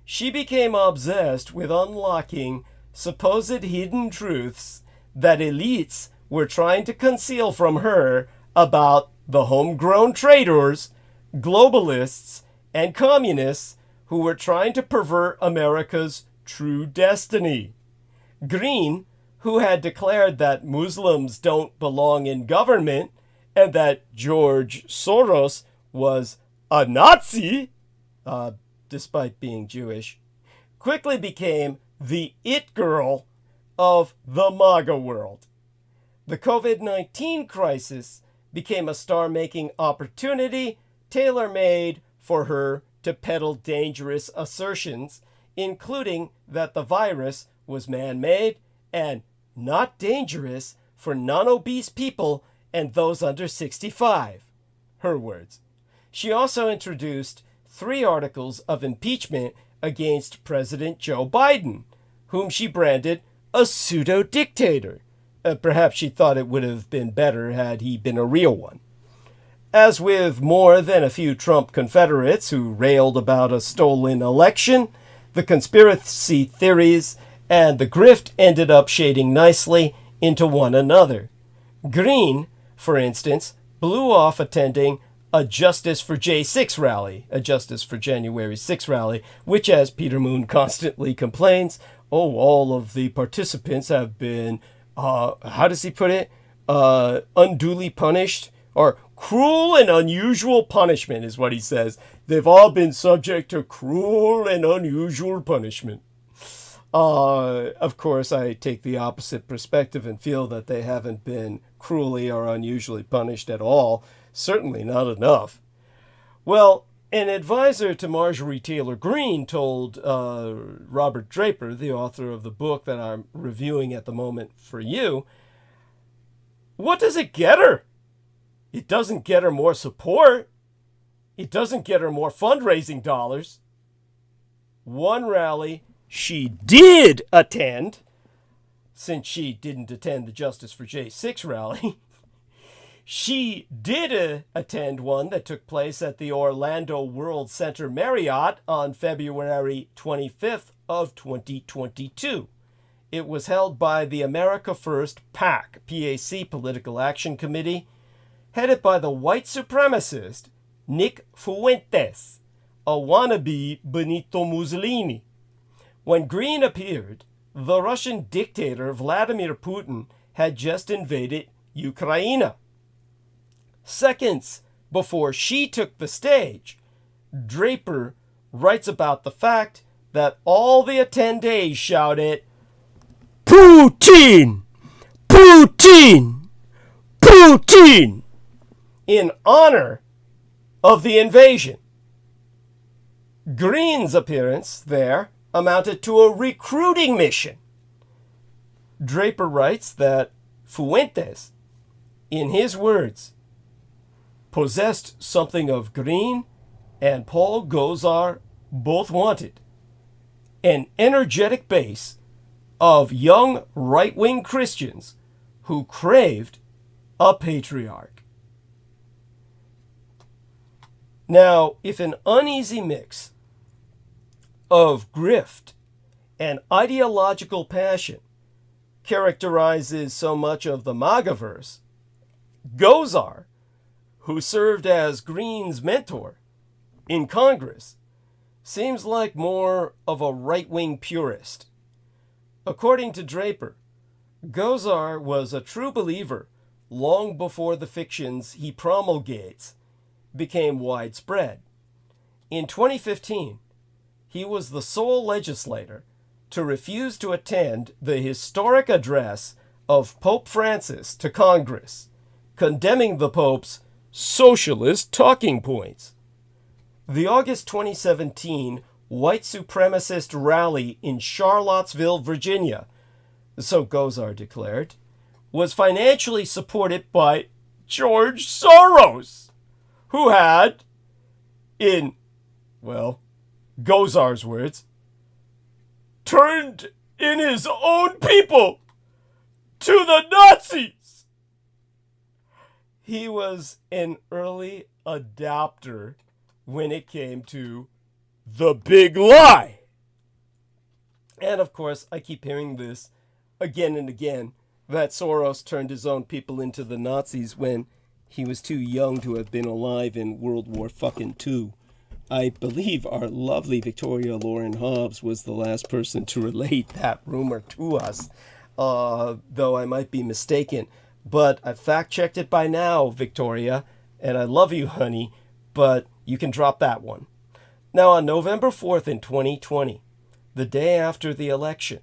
She became obsessed with unlocking supposed hidden truths that elites were trying to conceal from her about the homegrown traitors, globalists, and communists who were trying to pervert America's true destiny. Greene, who had declared that Muslims don't belong in government and that George Soros was a Nazi, despite being Jewish, quickly became the it girl of the MAGA world. The COVID-19 crisis became a star-making opportunity tailor-made for her to peddle dangerous assertions, including that the virus was man-made and not dangerous for non-obese people and those under 65. Her words. She also introduced 3 articles of impeachment against President Joe Biden, whom she branded a pseudo-dictator. Perhaps she thought it would have been better had he been a real one. As with more than a few Trump Confederates who railed about a stolen election, the conspiracy theories and the grift ended up shading nicely into one another. Green, for instance, blew off attending a Justice for J6 rally, a Justice for January 6 rally, which, as Peter Moon constantly complains, all of the participants have been, how does he put it, unduly punished, or cruel and unusual punishment is what he says. They've all been subject to cruel and unusual punishment. Of course, I take the opposite perspective and feel that they haven't been cruelly or unusually punished at all. Certainly not enough. Well, an advisor to Marjorie Taylor Greene told Robert Draper, the author of the book that I'm reviewing at the moment for you, what does it get her? It doesn't get her more support. It doesn't get her more fundraising dollars. One rally she did attend, since she didn't attend the Justice for J6 rally, she did attend one that took place at the Orlando World Center Marriott on February 25th of 2022. It was held by the America First PAC, PAC Political Action Committee, headed by the white supremacist Nick Fuentes, a wannabe Benito Mussolini. When Green appeared, the Russian dictator Vladimir Putin had just invaded Ukraine. Seconds before she took the stage, Draper writes about the fact that all the attendees shouted, "Putin! Putin! Putin!" in honor of the invasion. Green's appearance there amounted to a recruiting mission. Draper writes that Fuentes, in his words, possessed something of Green and Paul Gosar both wanted: an energetic base of young right-wing Christians who craved a patriarch. Now, if an uneasy mix of grift and ideological passion characterizes so much of the MAGAverse, Gosar, who served as Green's mentor in Congress, seems like more of a right-wing purist. According to Draper, Gosar was a true believer long before the fictions he promulgates became widespread. In 2015, he was the sole legislator to refuse to attend the historic address of Pope Francis to Congress, condemning the Pope's socialist talking points. The August 2017 white supremacist rally in Charlottesville, Virginia, so Gosar declared, was financially supported by George Soros, who had, in, well, Gosar's words, turned in his own people to the Nazis. He was an early adopter when it came to the big lie. And of course, I keep hearing this again and again, that Soros turned his own people into the Nazis when he was too young to have been alive in World War II. I believe our lovely Victoria Lauren Hobbs was the last person to relate that rumor to us, though I might be mistaken. but I fact-checked it by now, Victoria, and I love you, honey, but you can drop that one. Now, on November 4th in 2020, the day after the election,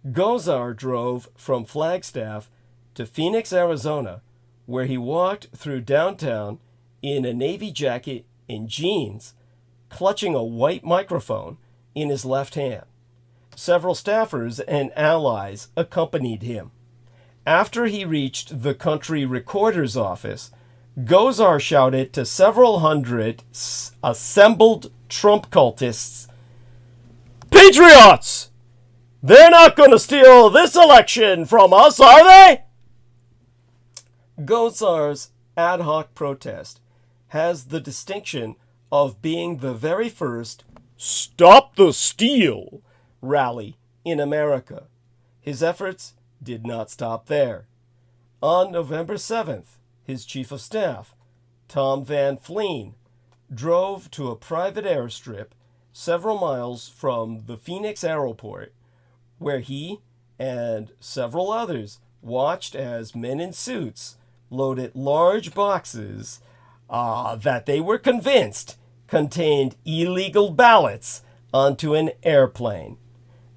Gozar drove from Flagstaff to Phoenix, Arizona, where he walked through downtown in a navy jacket and jeans, clutching a white microphone in his left hand. Several staffers and allies accompanied him. After he reached the country recorder's office, Gozar shouted to several hundred assembled Trump cultists, "Patriots! They're not going to steal this election from us, are they?" Gozar's ad hoc protest has the distinction of being the very first "Stop the Steal" rally in America. His efforts did not stop there. On November 7th, his chief of staff, Tom Van Fleen, drove to a private airstrip several miles from the Phoenix airport, where he and several others watched as men in suits loaded large boxes that they were convinced contained illegal ballots onto an airplane.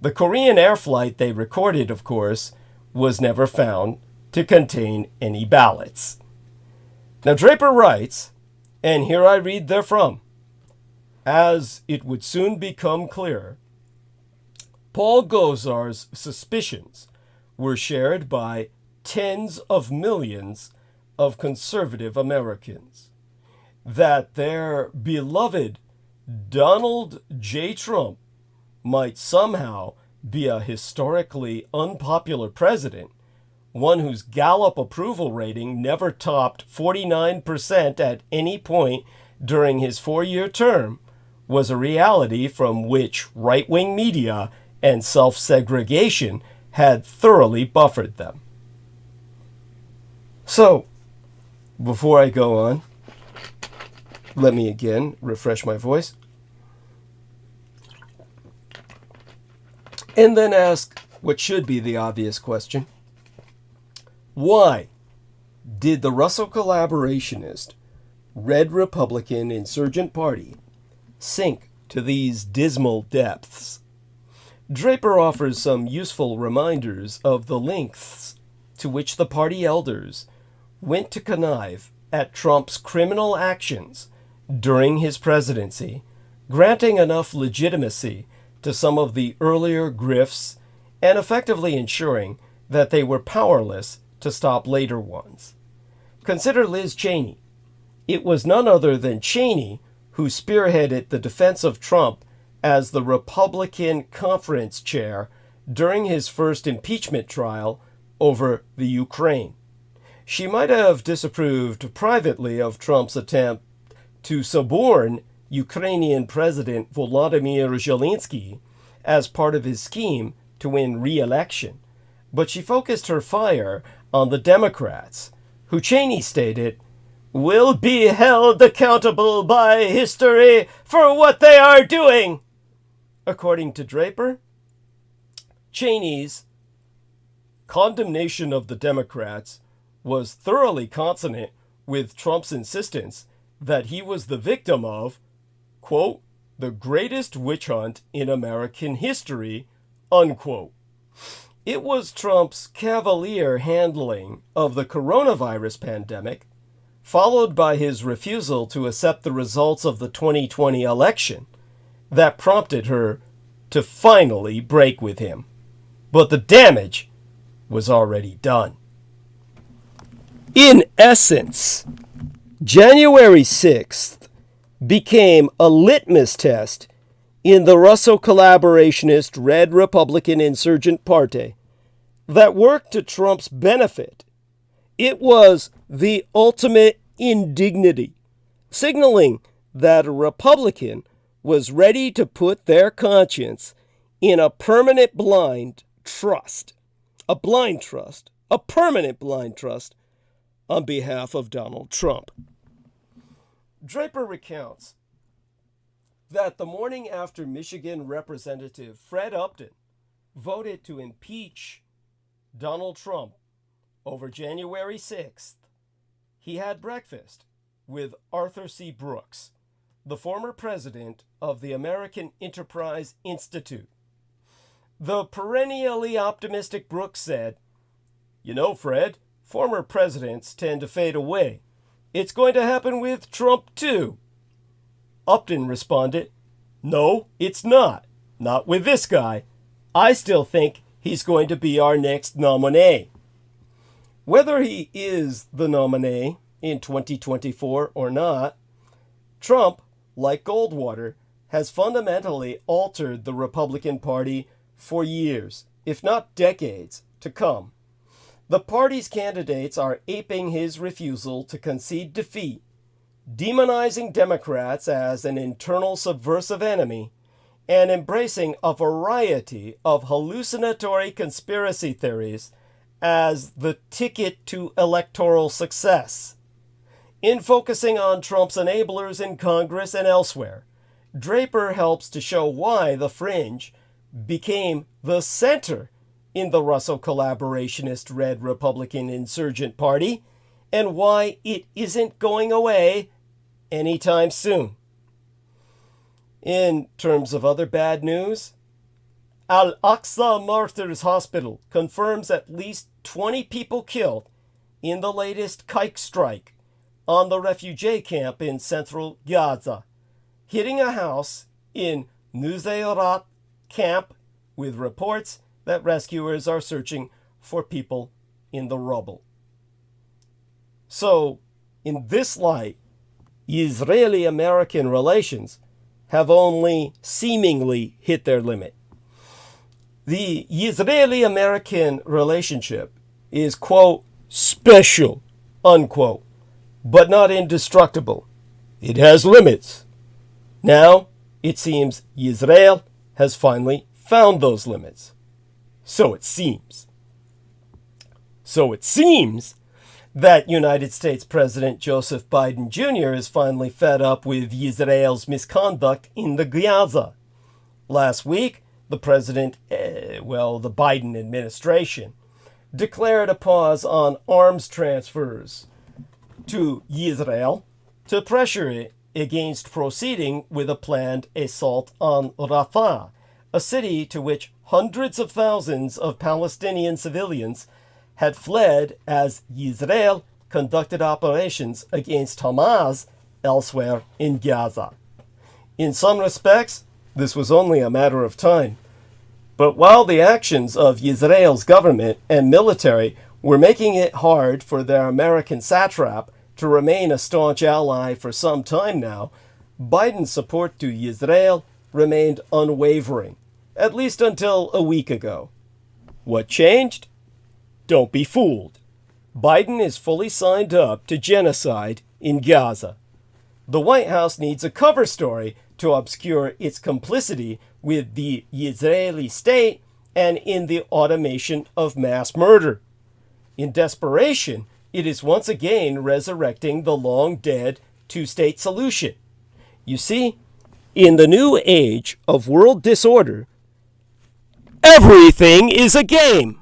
The Korean air flight they recorded, of course, was never found to contain any ballots. Now, Draper writes, and here I read therefrom, as it would soon become clear, Paul Gozar's suspicions were shared by tens of millions of conservative Americans that their beloved Donald J. Trump might somehow be a historically unpopular president, one whose Gallup approval rating never topped 49% at any point during his 4-year term, was a reality from which right-wing media and self-segregation had thoroughly buffered them. So, before I go on, let me again refresh my voice. And then ask what should be the obvious question. Why did the Russo collaborationist, Red Republican Insurgent Party sink to these dismal depths? Draper offers some useful reminders of the lengths to which the party elders went to connive at Trump's criminal actions during his presidency, granting enough legitimacy to some of the earlier grifts and effectively ensuring that they were powerless to stop later ones. Consider Liz Cheney. It was none other than Cheney who spearheaded the defense of Trump as the Republican conference chair during his first impeachment trial over the Ukraine. She might have disapproved privately of Trump's attempt to suborn Ukrainian President Volodymyr Zelensky as part of his scheme to win re-election, but she focused her fire on the Democrats, who Cheney stated will be held accountable by history for what they are doing. According to Draper, Cheney's condemnation of the Democrats was thoroughly consonant with Trump's insistence that he was the victim of, quote, the greatest witch hunt in American history, unquote. It was Trump's cavalier handling of the coronavirus pandemic, followed by his refusal to accept the results of the 2020 election, that prompted her to finally break with him. But the damage was already done. In essence, January 6th became a litmus test in the Russo collaborationist Red Republican Insurgent Party that worked to Trump's benefit. It was the ultimate indignity, signaling that a Republican was ready to put their conscience in a permanent blind trust, a permanent blind trust on behalf of Donald Trump. Draper recounts that the morning after Michigan Representative Fred Upton voted to impeach Donald Trump over January 6th, he had breakfast with Arthur C. Brooks, the former president of the American Enterprise Institute. The perennially optimistic Brooks said, "You know, Fred, former presidents tend to fade away. It's going to happen with Trump, too." Upton responded, "No, it's not. Not with this guy. I still think he's going to be our next nominee." Whether he is the nominee in 2024 or not, Trump, like Goldwater, has fundamentally altered the Republican Party for years, if not decades, to come. The party's candidates are aping his refusal to concede defeat, demonizing Democrats as an internal subversive enemy, and embracing a variety of hallucinatory conspiracy theories as the ticket to electoral success. In focusing on Trump's enablers in Congress and elsewhere, Draper helps to show why the fringe became the center in the Russo collaborationist Red Republican Insurgent Party, and why it isn't going away anytime soon. In terms of other bad news, Al-Aqsa Martyrs Hospital confirms at least 20 people killed in the latest kike strike on the refugee camp in central Gaza, hitting a house in Nusayrat camp, with reports that rescuers are searching for people in the rubble. So, in this light, Israeli-American relations have only seemingly hit their limit. The Israeli-American relationship is, quote, special, unquote, but not indestructible. It has limits. Now, it seems Israel has finally found those limits. So it seems. So it seems that United States President Joseph Biden Jr. is finally fed up with Israel's misconduct in the Gaza. Last week, the the Biden administration, declared a pause on arms transfers to Israel to pressure it against proceeding with a planned assault on Rafah, a city to which hundreds of thousands of Palestinian civilians had fled as Israel conducted operations against Hamas elsewhere in Gaza. In some respects, this was only a matter of time. But while the actions of Israel's government and military were making it hard for their American satrap to remain a staunch ally for some time now, Biden's support to Israel remained unwavering, at least until a week ago. What changed? Don't be fooled. Biden is fully signed up to genocide in Gaza. The White House needs a cover story to obscure its complicity with the Israeli state and in the automation of mass murder. In desperation, it is once again resurrecting the long-dead two-state solution. You see, in the new age of world disorder, everything is a game.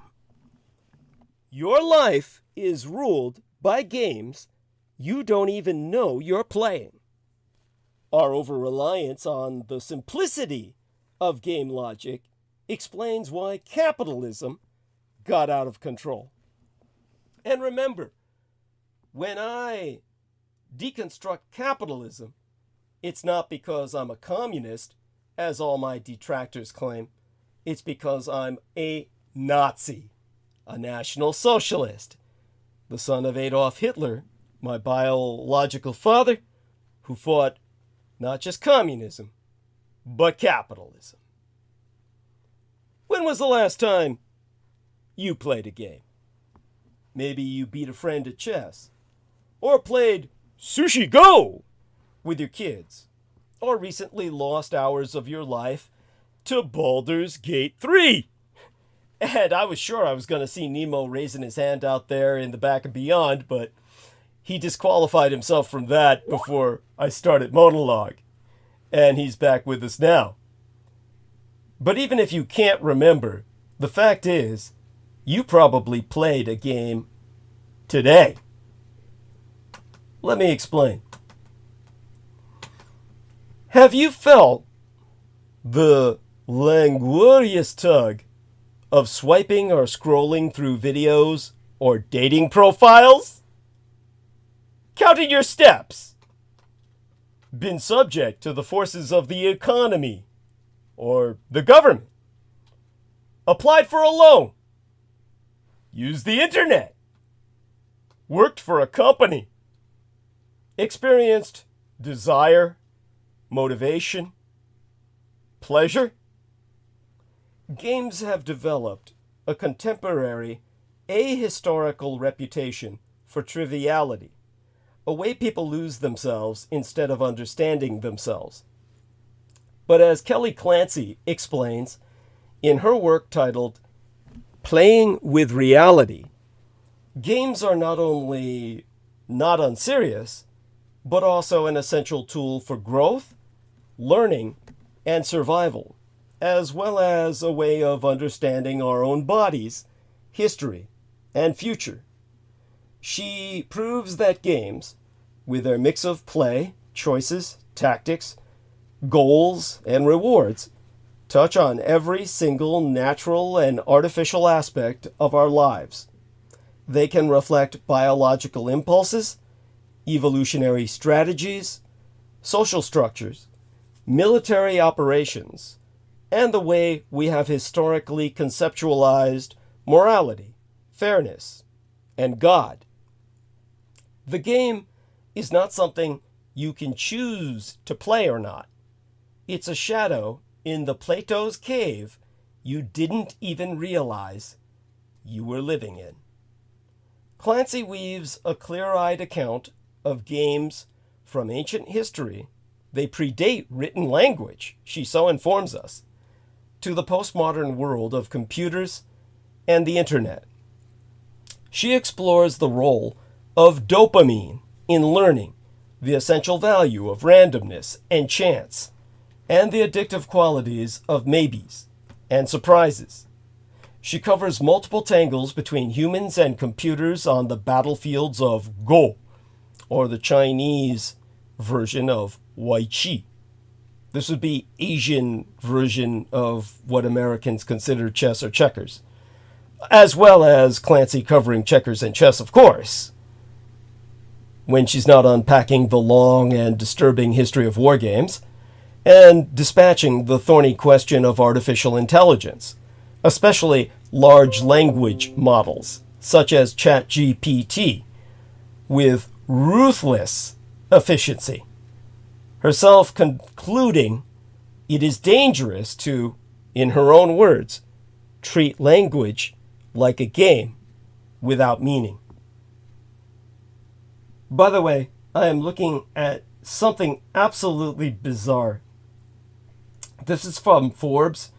Your life is ruled by games you don't even know you're playing. Our over-reliance on the simplicity of game logic explains why capitalism got out of control. And remember, when I deconstruct capitalism, it's not because I'm a communist, as all my detractors claim. It's because I'm a Nazi, a National Socialist, the son of Adolf Hitler, my biological father, who fought not just communism, but capitalism. When was the last time you played a game? Maybe you beat a friend at chess, or played Sushi Go with your kids, or recently lost hours of your life to Baldur's Gate 3. And I was sure I was going to see Nemo raising his hand out there in the back of Beyond, but he disqualified himself from that before I started monologue. And he's back with us now. But even if you can't remember, the fact is, you probably played a game today. Let me explain. Have you felt the languorous tug of swiping or scrolling through videos or dating profiles? Counted your steps? Been subject to the forces of the economy or the government? Applied for a loan? Used the internet? Worked for a company? Experienced desire, motivation, pleasure? Games have developed a contemporary, ahistorical reputation for triviality, a way people lose themselves instead of understanding themselves. But as Kelly Clancy explains in her work titled Playing with Reality, games are not only not unserious, but also an essential tool for growth, learning, and survival, as well as a way of understanding our own bodies, history, and future. She proves that games, with their mix of play, choices, tactics, goals, and rewards, touch on every single natural and artificial aspect of our lives. They can reflect biological impulses, evolutionary strategies, social structures, military operations, and the way we have historically conceptualized morality, fairness, and God. The game is not something you can choose to play or not. It's a shadow in the Plato's cave you didn't even realize you were living in. Clancy weaves a clear-eyed account of games from ancient history. They predate written language, she so informs us, to the postmodern world of computers and the internet. She explores the role of dopamine in learning, the essential value of randomness and chance, and the addictive qualities of maybes and surprises. She covers multiple tangles between humans and computers on the battlefields of Go, or the Chinese version of Weiqi. This would be Asian version of what Americans consider chess or checkers, as well as Clancy covering checkers and chess, of course, when she's not unpacking the long and disturbing history of war games, and dispatching the thorny question of artificial intelligence, especially large language models, such as ChatGPT, with ruthless efficiency, herself concluding it is dangerous to, in her own words, treat language like a game without meaning. By the way, I am looking at something absolutely bizarre. This is from Forbes.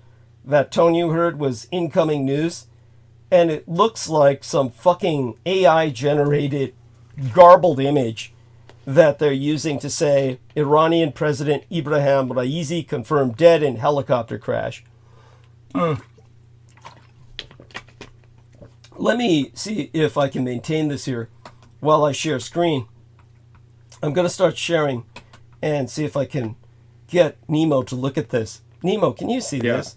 That tone you heard was incoming news, and it looks like some fucking AI-generated garbled image that they're using to say Iranian President Ibrahim Raisi confirmed dead in helicopter crash. Let me see if I can maintain this here while I share screen. I'm going to start sharing and see if I can get Nemo to look at this. Nemo, can you see this?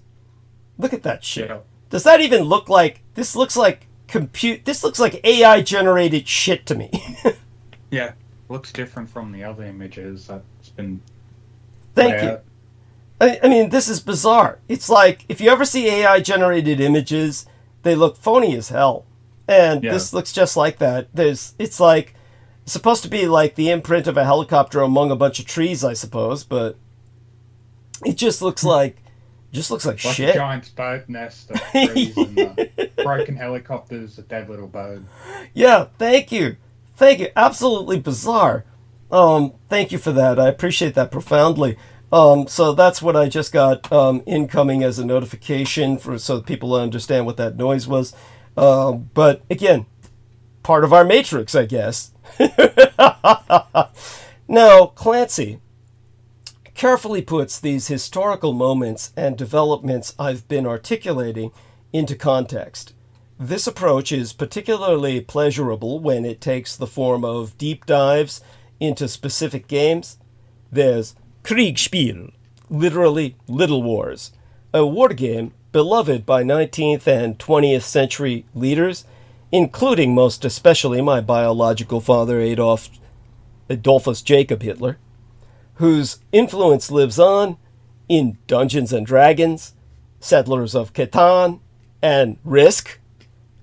Look at that shit. Yeah. Does that even look like... This looks like AI-generated shit to me. Yeah. Looks different from the other images that's been... Thank you. I mean, this is bizarre. It's like, if you ever see AI-generated images, they look phony as hell. And this looks just like that. It's like... It's supposed to be like the imprint of a helicopter among a bunch of trees, I suppose, but... It just looks like... like shit. A giant bird nest of trees and broken helicopters, a dead little bird. Yeah, thank you. Thank you. Absolutely bizarre. Thank you for that. I appreciate that profoundly. So that's what I just got incoming as a notification so that people understand what that noise was. But again, part of our matrix, I guess. Now, Clancy carefully puts these historical moments and developments I've been articulating into context, This approach is particularly pleasurable when it takes the form of deep dives into specific games. There's Kriegspiel, literally Little Wars, a war game beloved by 19th and 20th century leaders, including most especially my biological father Adolphus Jacob Hitler, whose influence lives on in Dungeons and Dragons, Settlers of Catan, and Risk.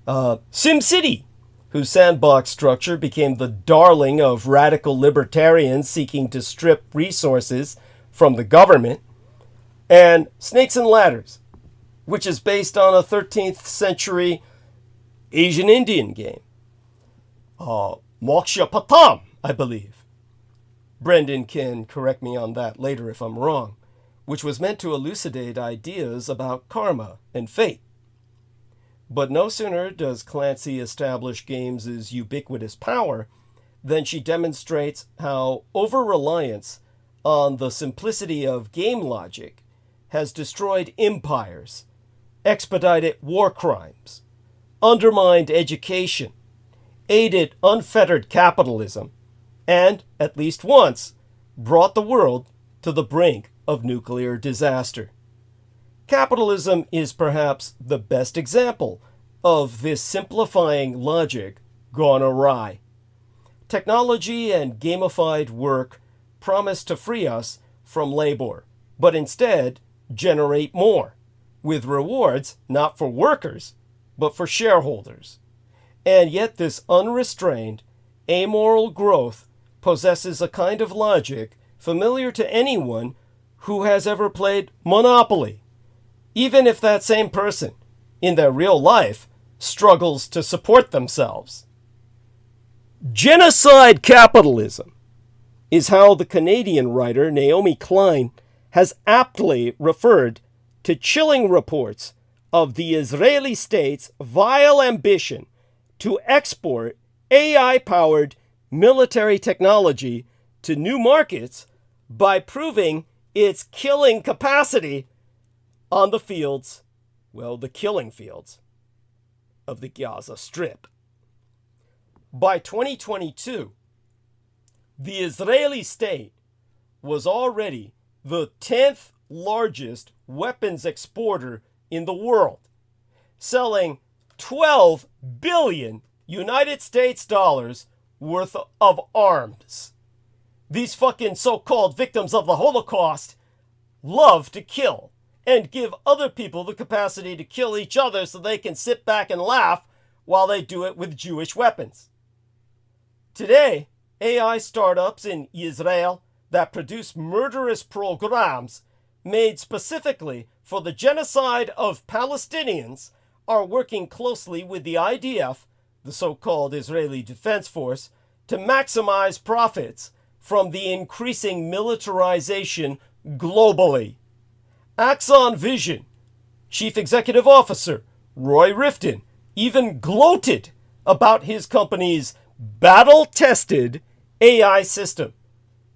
SimCity, whose sandbox structure became the darling of radical libertarians seeking to strip resources from the government, and Snakes and Ladders, which is based on a 13th century Asian Indian game. Moksha Patam, I believe. Brendan can correct me on that later if I'm wrong, which was meant to elucidate ideas about karma and fate. But no sooner does Clancy establish games' ubiquitous power than she demonstrates how over-reliance on the simplicity of game logic has destroyed empires, expedited war crimes, undermined education, aided unfettered capitalism, and, at least once, brought the world to the brink of nuclear disaster. Capitalism is perhaps the best example of this simplifying logic gone awry. Technology and gamified work promise to free us from labor, but instead generate more, with rewards not for workers, but for shareholders. And yet this unrestrained, amoral growth possesses a kind of logic familiar to anyone who has ever played Monopoly, even if that same person, in their real life, struggles to support themselves. Genocide capitalism is how the Canadian writer Naomi Klein has aptly referred to chilling reports of the Israeli state's vile ambition to export AI-powered military technology to new markets by proving its killing capacity on the fields, the killing fields, of the Gaza Strip. By 2022, the Israeli state was already the 10th largest weapons exporter in the world, selling 12 billion United States dollars worth of arms. These fucking so-called victims of the Holocaust love to kill and give other people the capacity to kill each other so they can sit back and laugh while they do it with Jewish weapons. Today, AI startups in Israel that produce murderous programs made specifically for the genocide of Palestinians are working closely with the IDF, the so-called Israeli Defense Force, to maximize profits from the increasing militarization globally. Axon Vision Chief Executive Officer Roy Rifton even gloated about his company's battle-tested AI system,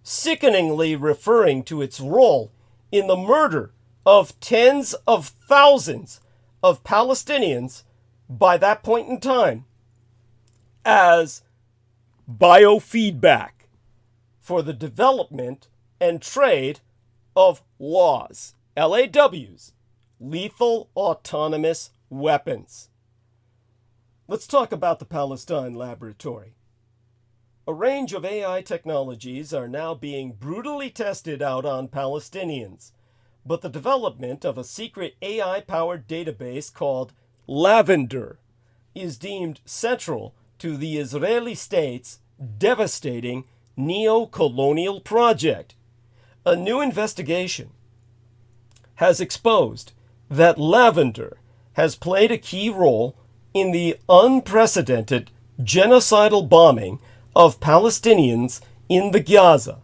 sickeningly referring to its role in the murder of tens of thousands of Palestinians by that point in time as biofeedback for the development and trade of LAWs, LAWs, lethal autonomous weapons. Let's talk about the Palestine Laboratory. A range of AI technologies are now being brutally tested out on Palestinians, but the development of a secret AI-powered database called Lavender is deemed central to the Israeli state's devastating neo-colonial project. A new investigation has exposed that Lavender has played a key role in the unprecedented genocidal bombing of Palestinians in the Gaza,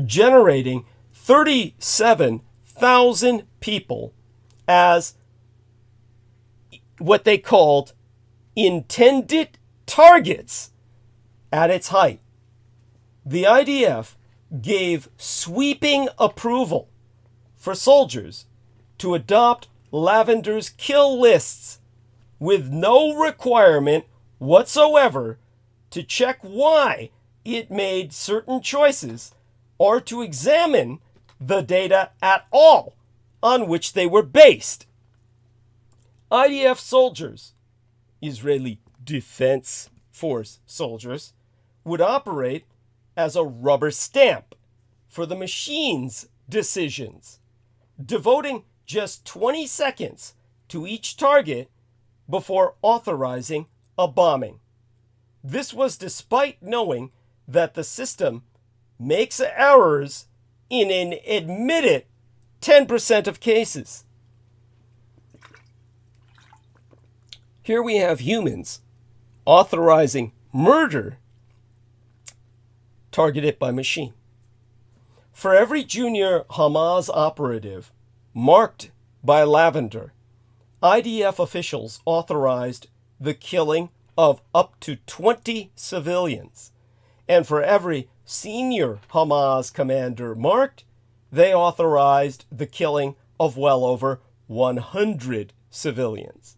generating 37,000 people as what they called intended targets at its height. The IDF gave sweeping approval for soldiers to adopt Lavender's kill lists, with no requirement whatsoever to check why it made certain choices or to examine the data at all on which they were based. IDF soldiers, Israeli Defense Force soldiers, would operate as a rubber stamp for the machine's decisions, devoting just 20 seconds to each target before authorizing a bombing. This was despite knowing that the system makes errors in an admitted 10% of cases. Here we have humans authorizing murder targeted by machine. For every junior Hamas operative marked by lavender, IDF officials authorized the killing of up to 20 civilians. And for every senior Hamas commander marked, they authorized the killing of well over 100 civilians.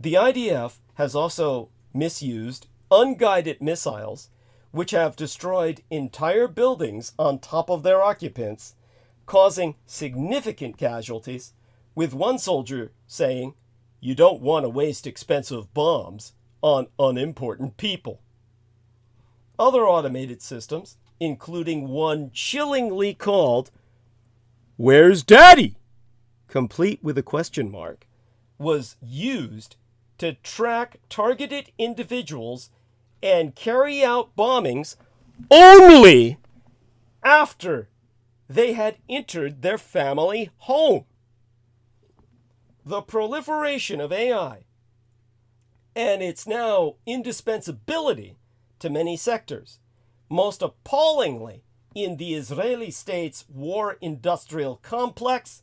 The IDF has also misused unguided missiles, which have destroyed entire buildings on top of their occupants, causing significant casualties, with one soldier saying, "You don't want to waste expensive bombs on unimportant people." Other automated systems, including one chillingly called "Where's Daddy?" complete with a question mark, was used to track targeted individuals and carry out bombings only after they had entered their family home. The proliferation of AI and its now indispensability to many sectors, most appallingly in the Israeli state's war-industrial complex,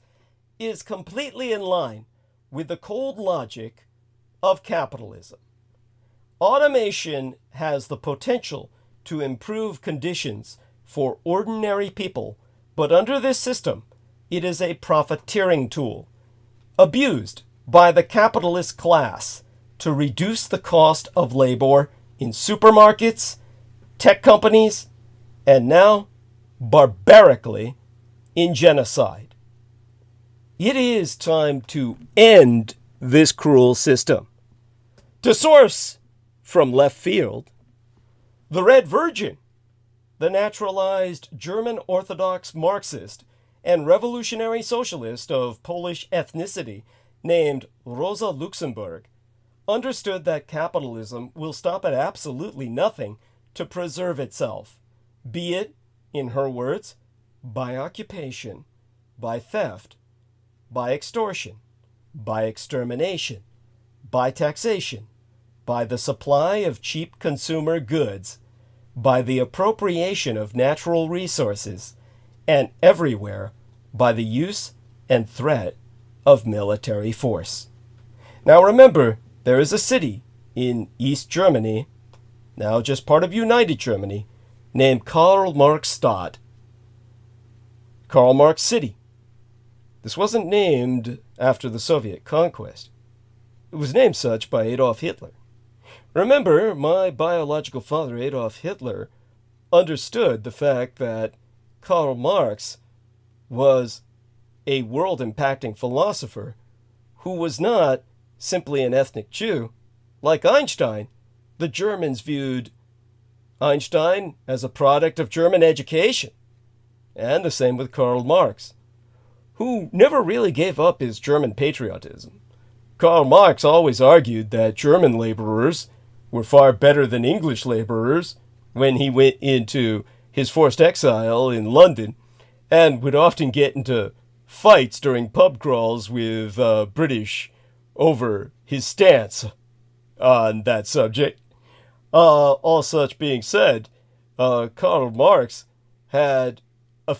is completely in line with the cold logic of capitalism. Automation has the potential to improve conditions for ordinary people, but under this system, it is a profiteering tool, abused by the capitalist class to reduce the cost of labor in supermarkets, tech companies, and now, barbarically, in genocide. It is time to end this cruel system. To source from left field, the Red Virgin, the naturalized German Orthodox Marxist and revolutionary socialist of Polish ethnicity named Rosa Luxemburg, understood that capitalism will stop at absolutely nothing to preserve itself, be it, in her words, by occupation, by theft, by extortion, by extermination, by taxation, by the supply of cheap consumer goods, by the appropriation of natural resources, and everywhere by the use and threat of military force. Now remember, there is a city in East Germany, now just part of United Germany, named Karl Marx Stadt. Karl Marx City. This wasn't named after the Soviet conquest. It was named such by Adolf Hitler. Remember, my biological father, Adolf Hitler, understood the fact that Karl Marx was a world-impacting philosopher who was not simply an ethnic Jew. Like Einstein, the Germans viewed Einstein as a product of German education, and the same with Karl Marx, who never really gave up his German patriotism. Karl Marx always argued that German laborers were far better than English laborers when he went into his forced exile in London, and would often get into fights during pub crawls with British over his stance on that subject. All such being said, Karl Marx had a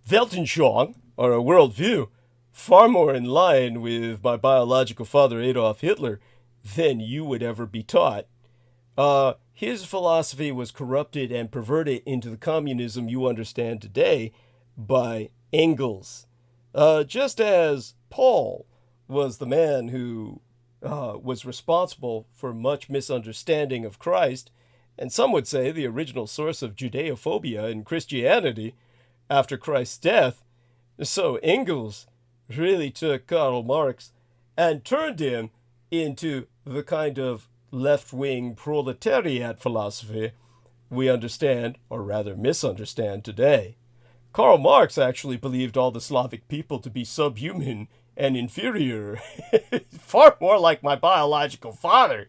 Weltanschauung, or a worldview, far more in line with my biological father Adolf Hitler than you would ever be taught. His philosophy was corrupted and perverted into the communism you understand today by Engels. Just as Paul was the man who was responsible for much misunderstanding of Christ, and some would say the original source of Judeophobia in Christianity after Christ's death. So Engels really took Karl Marx and turned him into the kind of left-wing proletariat philosophy we understand, or rather misunderstand, today. Karl Marx actually believed all the Slavic people to be subhuman and inferior, far more like my biological father.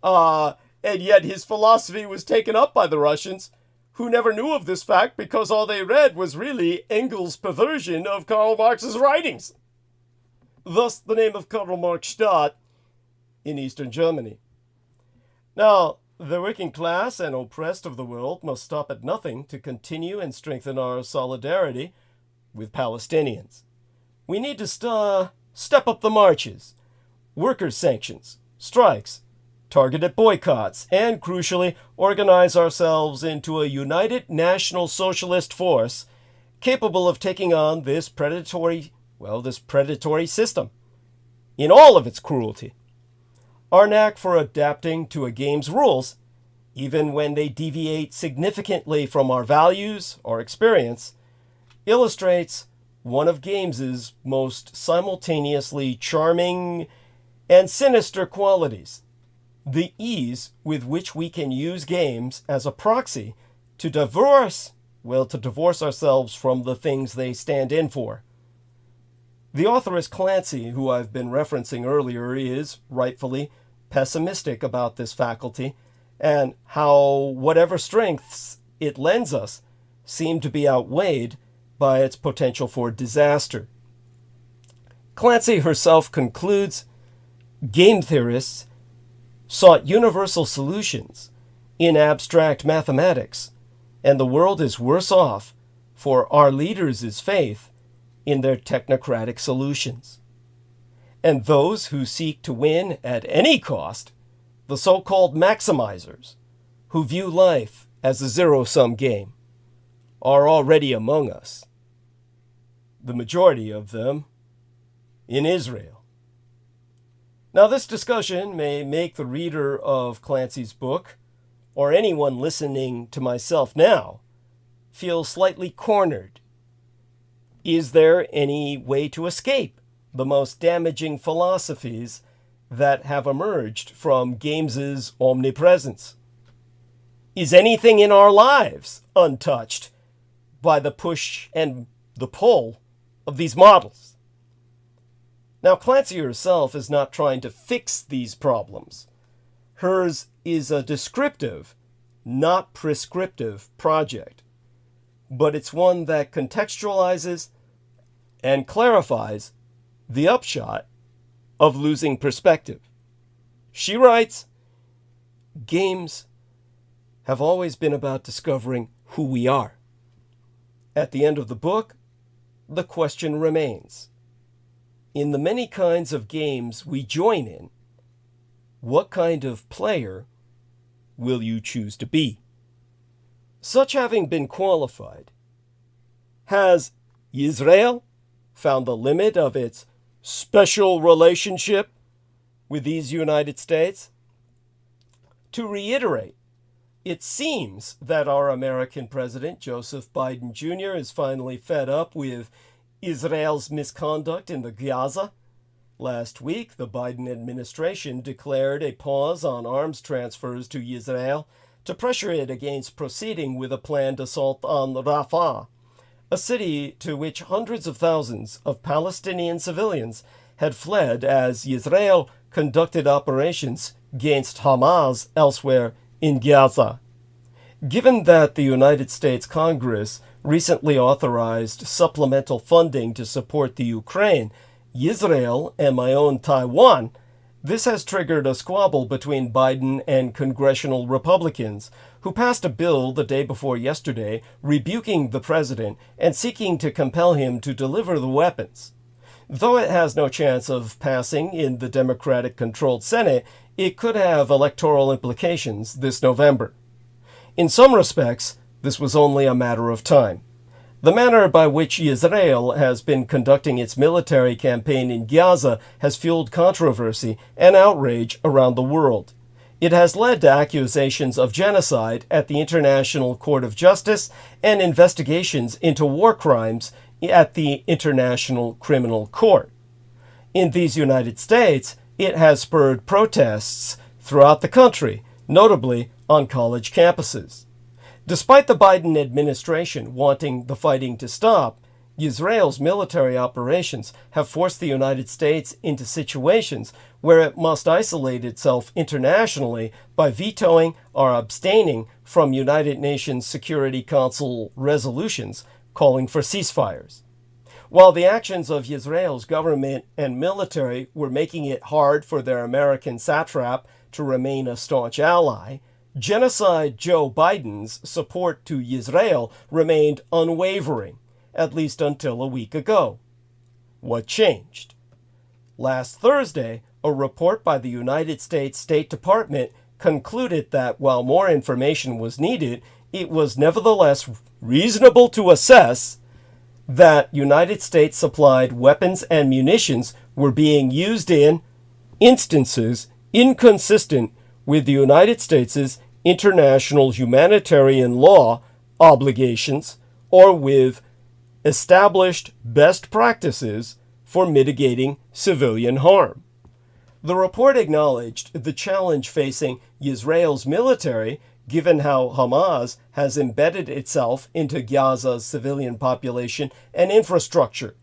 And yet his philosophy was taken up by the Russians, who never knew of this fact because all they read was really Engels' perversion of Karl Marx's writings. Thus the name of Karl Marxstadt in Eastern Germany. Now, the working class and oppressed of the world must stop at nothing to continue and strengthen our solidarity with Palestinians. We need to step up the marches, workers' sanctions, strikes, targeted boycotts, and, crucially, organize ourselves into a united National Socialist force capable of taking on this predatory system in all of its cruelty. Our knack for adapting to a game's rules, even when they deviate significantly from our values or experience, illustrates one of games' most simultaneously charming and sinister qualities: the ease with which we can use games as a proxy to divorce ourselves from the things they stand in for. The authoress Clancy, who I've been referencing earlier, is, rightfully, pessimistic about this faculty and how whatever strengths it lends us seem to be outweighed by its potential for disaster. Clancy herself concludes, game theorists sought universal solutions in abstract mathematics, and the world is worse off for our leaders' faith in their technocratic solutions. And those who seek to win at any cost, the so-called maximizers, who view life as a zero-sum game, are already among us. The majority of them in Israel. Now, this discussion may make the reader of Clancy's book, or anyone listening to myself now, feel slightly cornered. Is there any way to escape the most damaging philosophies that have emerged from games' omnipresence? Is anything in our lives untouched by the push and the pull of these models? Now, Clancy herself is not trying to fix these problems. Hers is a descriptive, not prescriptive project, but it's one that contextualizes and clarifies the upshot of losing perspective. She writes, games have always been about discovering who we are. At the end of the book, the question remains: in the many kinds of games we join in, what kind of player will you choose to be? Such having been qualified, has Israel found the limit of its special relationship with these United States? To reiterate, it seems that our American President, Joseph Biden Jr., is finally fed up with Israel's misconduct in the Gaza. Last week, the Biden administration declared a pause on arms transfers to Israel to pressure it against proceeding with a planned assault on Rafah, a city to which hundreds of thousands of Palestinian civilians had fled as Israel conducted operations against Hamas elsewhere in Gaza. Given that the United States Congress recently authorized supplemental funding to support the Ukraine, Israel, and my own Taiwan, this has triggered a squabble between Biden and congressional Republicans, who passed a bill the day before yesterday rebuking the president and seeking to compel him to deliver the weapons. Though it has no chance of passing in the Democratic-controlled Senate, it could have electoral implications this November. In some respects, this was only a matter of time. The manner by which Israel has been conducting its military campaign in Gaza has fueled controversy and outrage around the world. It has led to accusations of genocide at the International Court of Justice and investigations into war crimes at the International Criminal Court. In these United States, it has spurred protests throughout the country, notably on college campuses. Despite the Biden administration wanting the fighting to stop, Israel's military operations have forced the United States into situations where it must isolate itself internationally by vetoing or abstaining from United Nations Security Council resolutions calling for ceasefires. While the actions of Israel's government and military were making it hard for their American satrap to remain a staunch ally, Genocide Joe Biden's support to Israel remained unwavering, at least until a week ago. What changed? Last Thursday, a report by the United States State Department concluded that while more information was needed, it was nevertheless reasonable to assess that United States supplied weapons and munitions were being used in instances inconsistent with the United States' international humanitarian law obligations or with established best practices for mitigating civilian harm. The report acknowledged the challenge facing Israel's military, given how Hamas has embedded itself into Gaza's civilian population and infrastructure.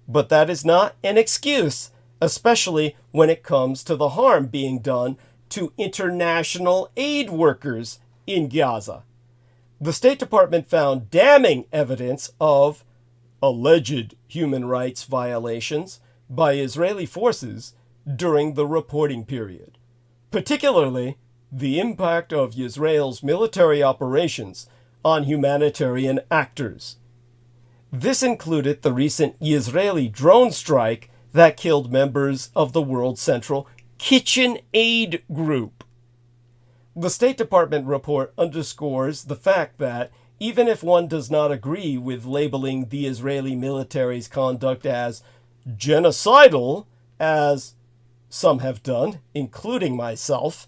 But that is not an excuse, especially when it comes to the harm being done to international aid workers in Gaza. The State Department found damning evidence of alleged human rights violations by Israeli forces during the reporting period, particularly the impact of Israel's military operations on humanitarian actors. This included the recent Israeli drone strike that killed members of the World Central Kitchen Aid Group. The State Department report underscores the fact that even if one does not agree with labeling the Israeli military's conduct as genocidal, as some have done, including myself,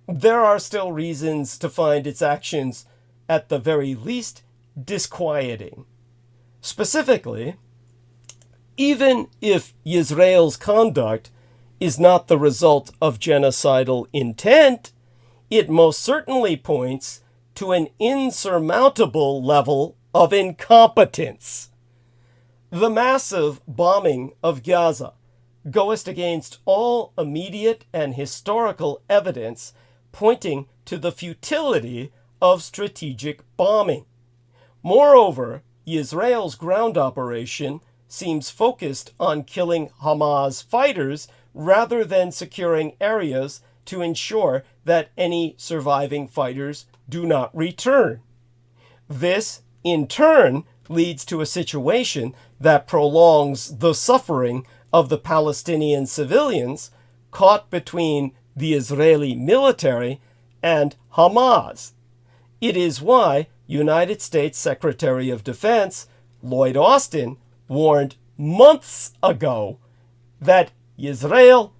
there are still reasons to find its actions, at the very least, disquieting. Specifically, even if Israel's conduct is not the result of genocidal intent, it most certainly points to an insurmountable level of incompetence. The massive bombing of Gaza goes against all immediate and historical evidence pointing to the futility of strategic bombing. Moreover, Israel's ground operation seems focused on killing Hamas fighters rather than securing areas to ensure that any surviving fighters do not return. This, in turn, leads to a situation that prolongs the suffering of the Palestinian civilians caught between the Israeli military and Hamas. It is why United States Secretary of Defense Lloyd Austin warned months ago that Israel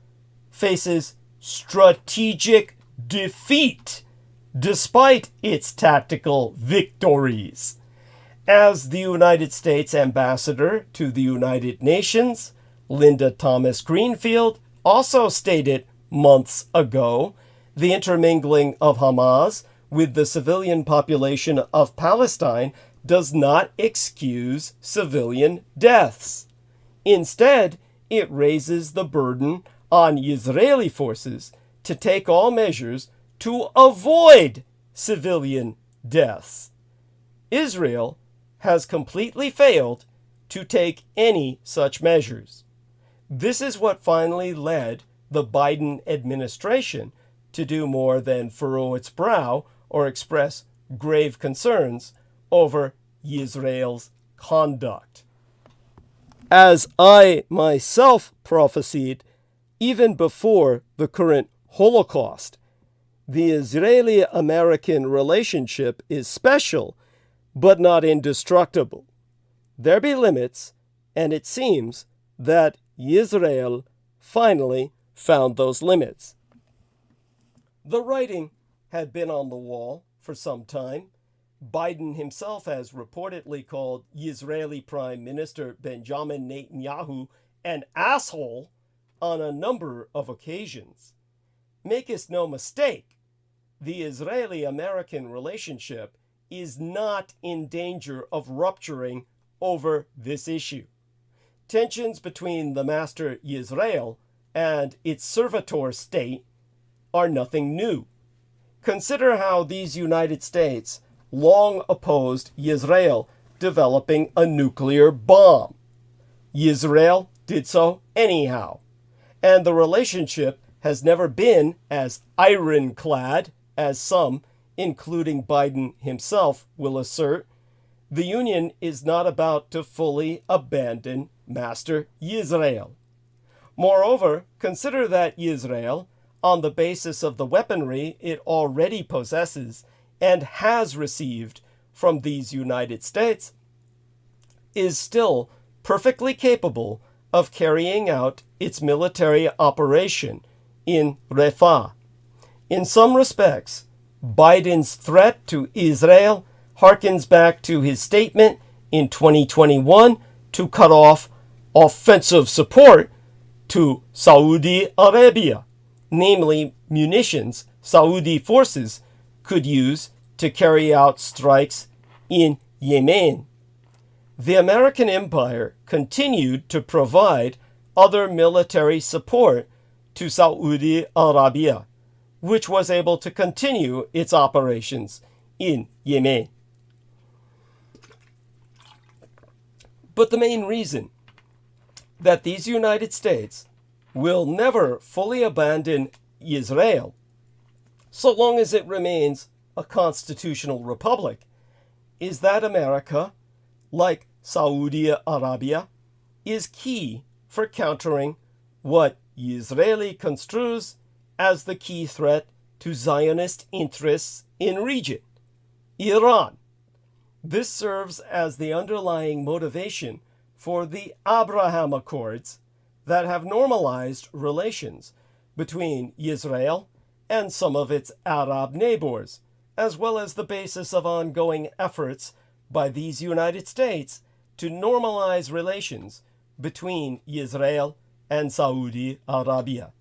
faces strategic defeat despite its tactical victories. As the United States ambassador to the United Nations, Linda Thomas Greenfield, also stated months ago, the intermingling of Hamas with the civilian population of Palestine does not excuse civilian deaths. Instead, it raises the burden on Israeli forces to take all measures to avoid civilian deaths. Israel has completely failed to take any such measures. This is what finally led the Biden administration to do more than furrow its brow or express grave concerns over Israel's conduct. As I myself prophesied, even before the current Holocaust, the Israeli-American relationship is special, but not indestructible. there be limits, and it seems that Israel finally found those limits. The writing had been on the wall for some time. Biden himself has reportedly called Israeli Prime Minister Benjamin Netanyahu an asshole on a number of occasions. Make us no mistake, the Israeli-American relationship is not in danger of rupturing over this issue. Tensions between the master Israel and its servitor state are nothing new. Consider how these United States long opposed Israel developing a nuclear bomb. Israel did so anyhow, and the relationship has never been as ironclad as some, including Biden himself, will assert. The Union is not about to fully abandon Master Israel. Moreover, consider that Israel, on the basis of the weaponry it already possesses and has received from these United States, is still perfectly capable of carrying out its military operation in Rafah. In some respects, Biden's threat to Israel harkens back to his statement in 2021 to cut off offensive support to Saudi Arabia, namely munitions Saudi forces could use to carry out strikes in Yemen. The American empire continued to provide other military support to Saudi Arabia, which was able to continue its operations in Yemen. But the main reason that these United States will never fully abandon Israel, so long as it remains a constitutional republic, is that America, like Saudi Arabia, is key for countering what Israeli construes as the key threat to Zionist interests in region, Iran. This serves as the underlying motivation for the Abraham Accords that have normalized relations between Israel and some of its Arab neighbors, as well as the basis of ongoing efforts by these United States to normalize relations between Israel and Saudi Arabia.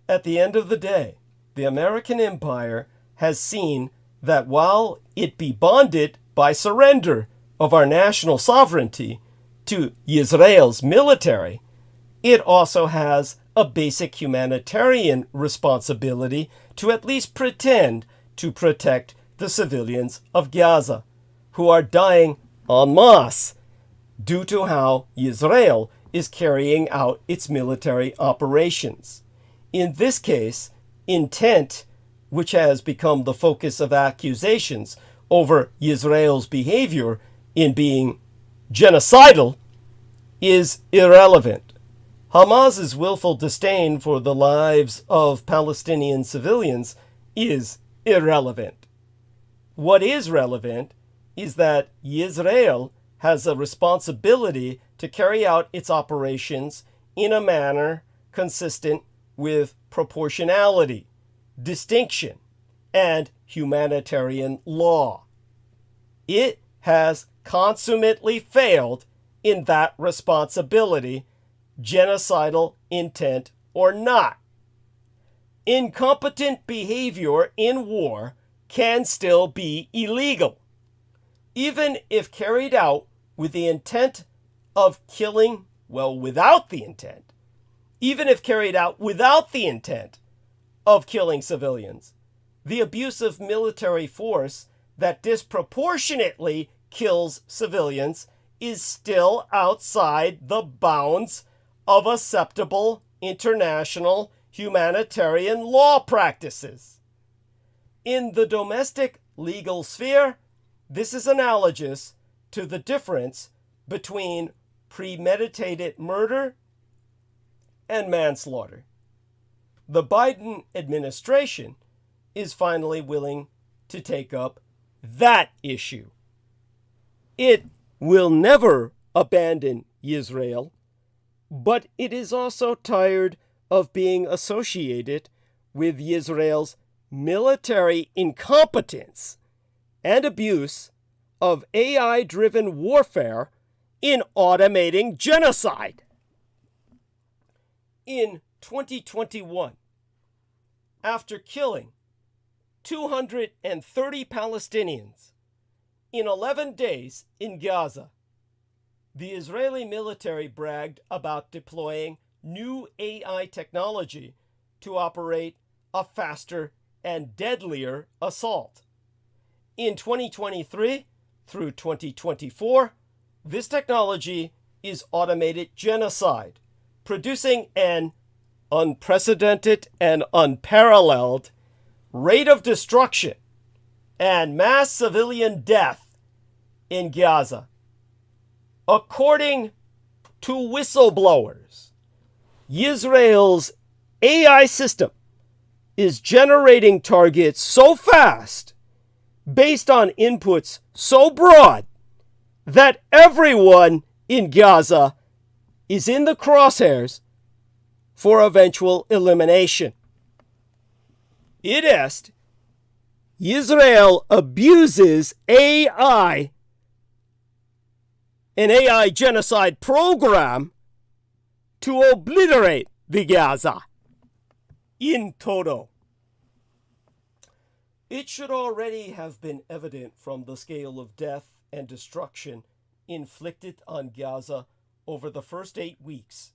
At the end of the day, the American empire has seen that while it be bonded by surrender of our national sovereignty to Israel's military, it also has a basic humanitarian responsibility to at least pretend to protect the civilians of Gaza, who are dying en masse due to how Israel is carrying out its military operations. In this case, intent, which has become the focus of accusations over Israel's behavior in being genocidal, is irrelevant. Hamas's willful disdain for the lives of Palestinian civilians is irrelevant. What is relevant is that Israel has a responsibility to carry out its operations in a manner consistent with proportionality, distinction, and humanitarian law. It has consummately failed in that responsibility, genocidal intent or not. Incompetent behavior in war can still be illegal, even if carried out with the intent of killing, without the intent, even if carried out without the intent of killing civilians. The abuse of military force that disproportionately kills civilians is still outside the bounds of acceptable international humanitarian law practices. In the domestic legal sphere, this is analogous to the difference between premeditated murder and manslaughter. The Biden administration is finally willing to take up that issue. It will never abandon Israel, but it is also tired of being associated with Israel's military incompetence and abuse of AI-driven warfare in automating genocide. In 2021, after killing 230 Palestinians in 11 days in Gaza, the Israeli military bragged about deploying new AI technology to operate a faster and deadlier assault. In 2023 through 2024, this technology is automated genocide, producing an unprecedented and unparalleled rate of destruction and mass civilian death in Gaza. According to whistleblowers, Israel's AI system is generating targets so fast, based on inputs so broad, that everyone in Gaza is in the crosshairs for eventual elimination. It est, Israel abuses AI, an AI genocide program, to obliterate the Gaza in toto. It should already have been evident from the scale of death and destruction inflicted on Gaza over the first 8 weeks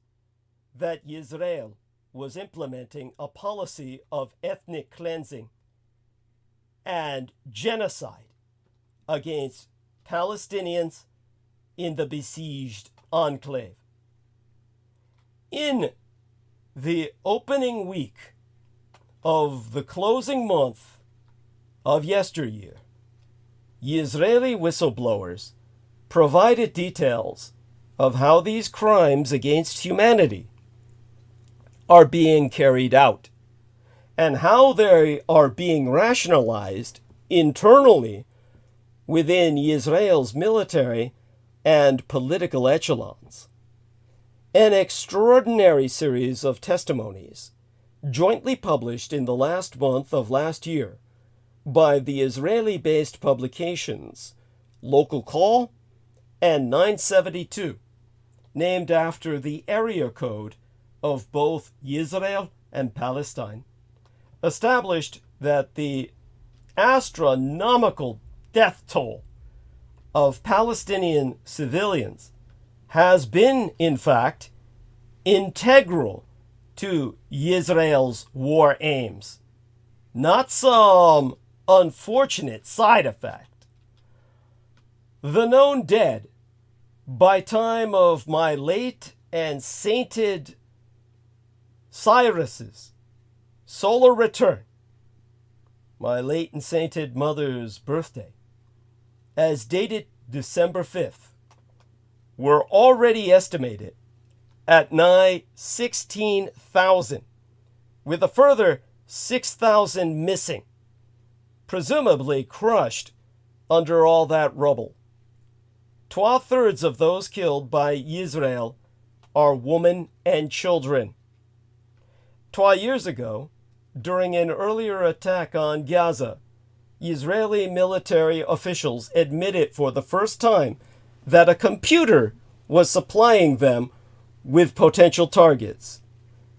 that Israel was implementing a policy of ethnic cleansing and genocide against Palestinians in the besieged enclave. In the opening week of the closing month of yesteryear, Israeli whistleblowers provided details of how these crimes against humanity are being carried out and how they are being rationalized internally within Israel's military and political echelons. An extraordinary series of testimonies jointly published in the last month of last year by the Israeli-based publications Local Call and 972, named after the area code of both Israel and Palestine, established that the astronomical death toll of Palestinian civilians has been, in fact, integral to Israel's war aims, not some unfortunate side effect. The known dead, by time of my late and sainted Cyrus's solar return, my late and sainted mother's birthday, as dated December 5th, were already estimated at nigh 16,000, with a further 6,000 missing, presumably crushed under all that rubble. 2/3 of those killed by Israel are women and children. 2 years ago, during an earlier attack on Gaza, Israeli military officials admitted for the first time that a computer was supplying them with potential targets.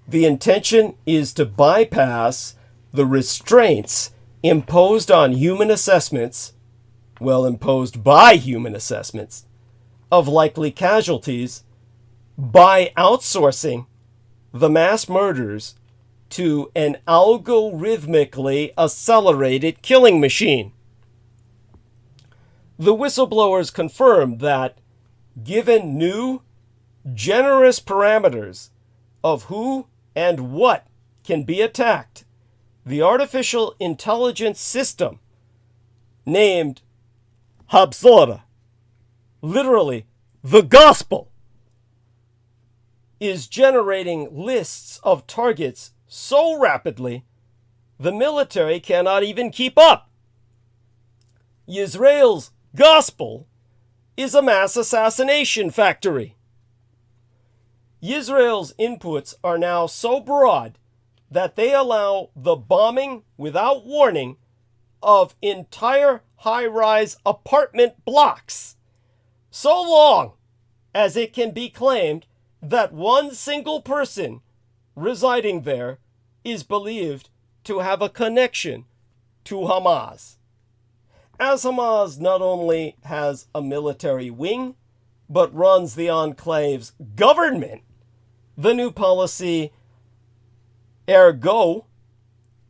The intention is to bypass the restraints imposed on human assessments, imposed by human assessments, of likely casualties by outsourcing the mass murders to an algorithmically accelerated killing machine. The whistleblowers confirmed that, given new, generous parameters of who and what can be attacked, the artificial intelligence system, named Habsora, literally the gospel, is generating lists of targets so rapidly the military cannot even keep up. Israel's gospel is a mass assassination factory. Israel's inputs are now so broad that they allow the bombing without warning of entire high-rise apartment blocks, so long as it can be claimed that one single person residing there is believed to have a connection to Hamas. As Hamas not only has a military wing, but runs the enclave's government, the new policy,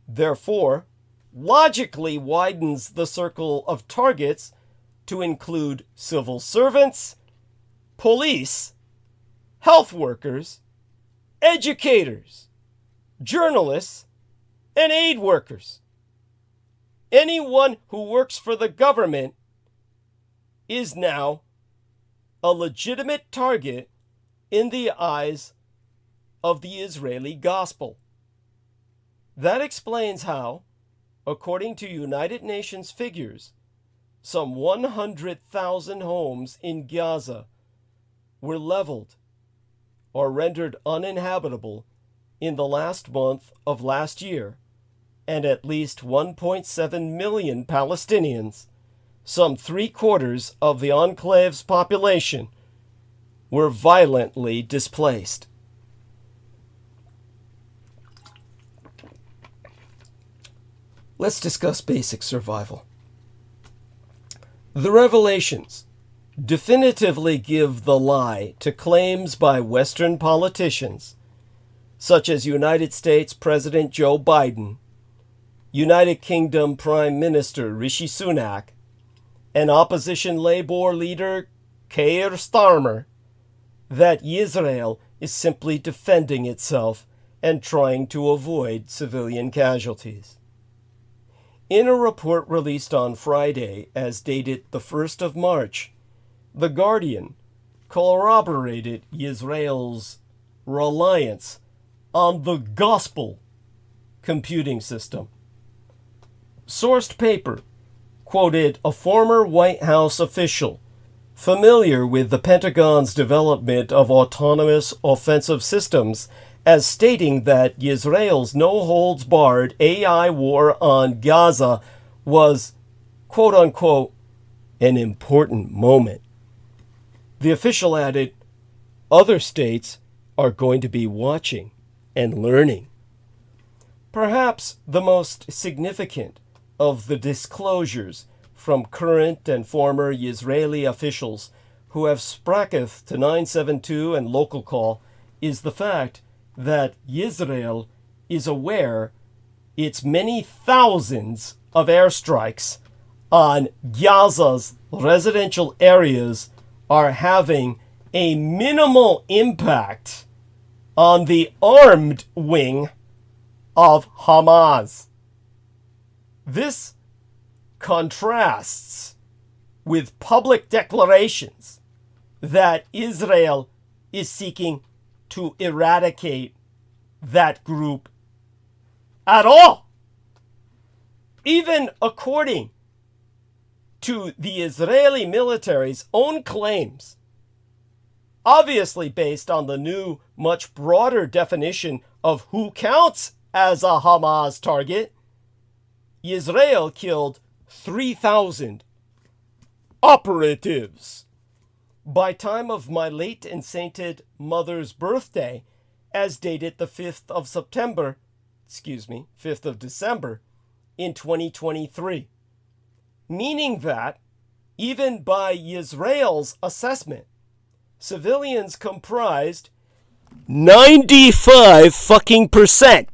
therefore, logically widens the circle of targets to include civil servants, police, health workers, educators, journalists, and aid workers. Anyone who works for the government is now a legitimate target in the eyes of the Israeli gospel. That explains how, according to United Nations figures, some 100,000 homes in Gaza were leveled or rendered uninhabitable in the last month of last year, and at least 1.7 million Palestinians, some 3/4 of the enclave's population, were violently displaced. Let's discuss basic survival. The revelations definitively give the lie to claims by Western politicians, such as United States President Joe Biden, United Kingdom Prime Minister Rishi Sunak, and opposition Labour leader Keir Starmer, that Israel is simply defending itself and trying to avoid civilian casualties. In a report released on Friday, as dated the 1st of March, The Guardian corroborated Israel's reliance on the gospel computing system. Sourced paper quoted a former White House official familiar with the Pentagon's development of autonomous offensive systems as stating that Israel's no-holds-barred AI war on Gaza was, quote-unquote, an important moment. The official added, other states are going to be watching and learning. Perhaps the most significant of the disclosures from current and former Israeli officials who have spracketh to 972 and local call is the fact that Israel is aware its many thousands of airstrikes on Gaza's residential areas are having a minimal impact on the armed wing of Hamas. This contrasts with public declarations that Israel is seeking to eradicate that group at all. Even according to the Israeli military's own claims, obviously based on the new, much broader definition of who counts as a Hamas target, Israel killed 3,000 operatives. By time of my late and sainted mother's birthday, as dated the 5th of December in 2023. Meaning that, even by Israel's assessment, civilians comprised 95%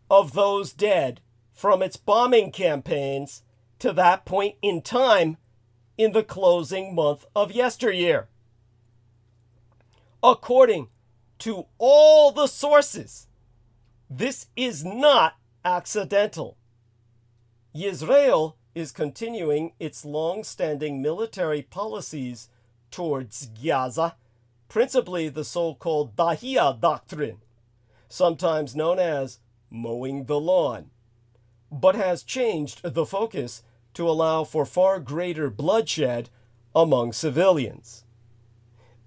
of those dead from its bombing campaigns to that point in time in the closing month of yesteryear. According to all the sources, this is not accidental. Israel is continuing its long-standing military policies towards Gaza, principally the so-called Dahia Doctrine, sometimes known as mowing the lawn, but has changed the focus to allow for far greater bloodshed among civilians.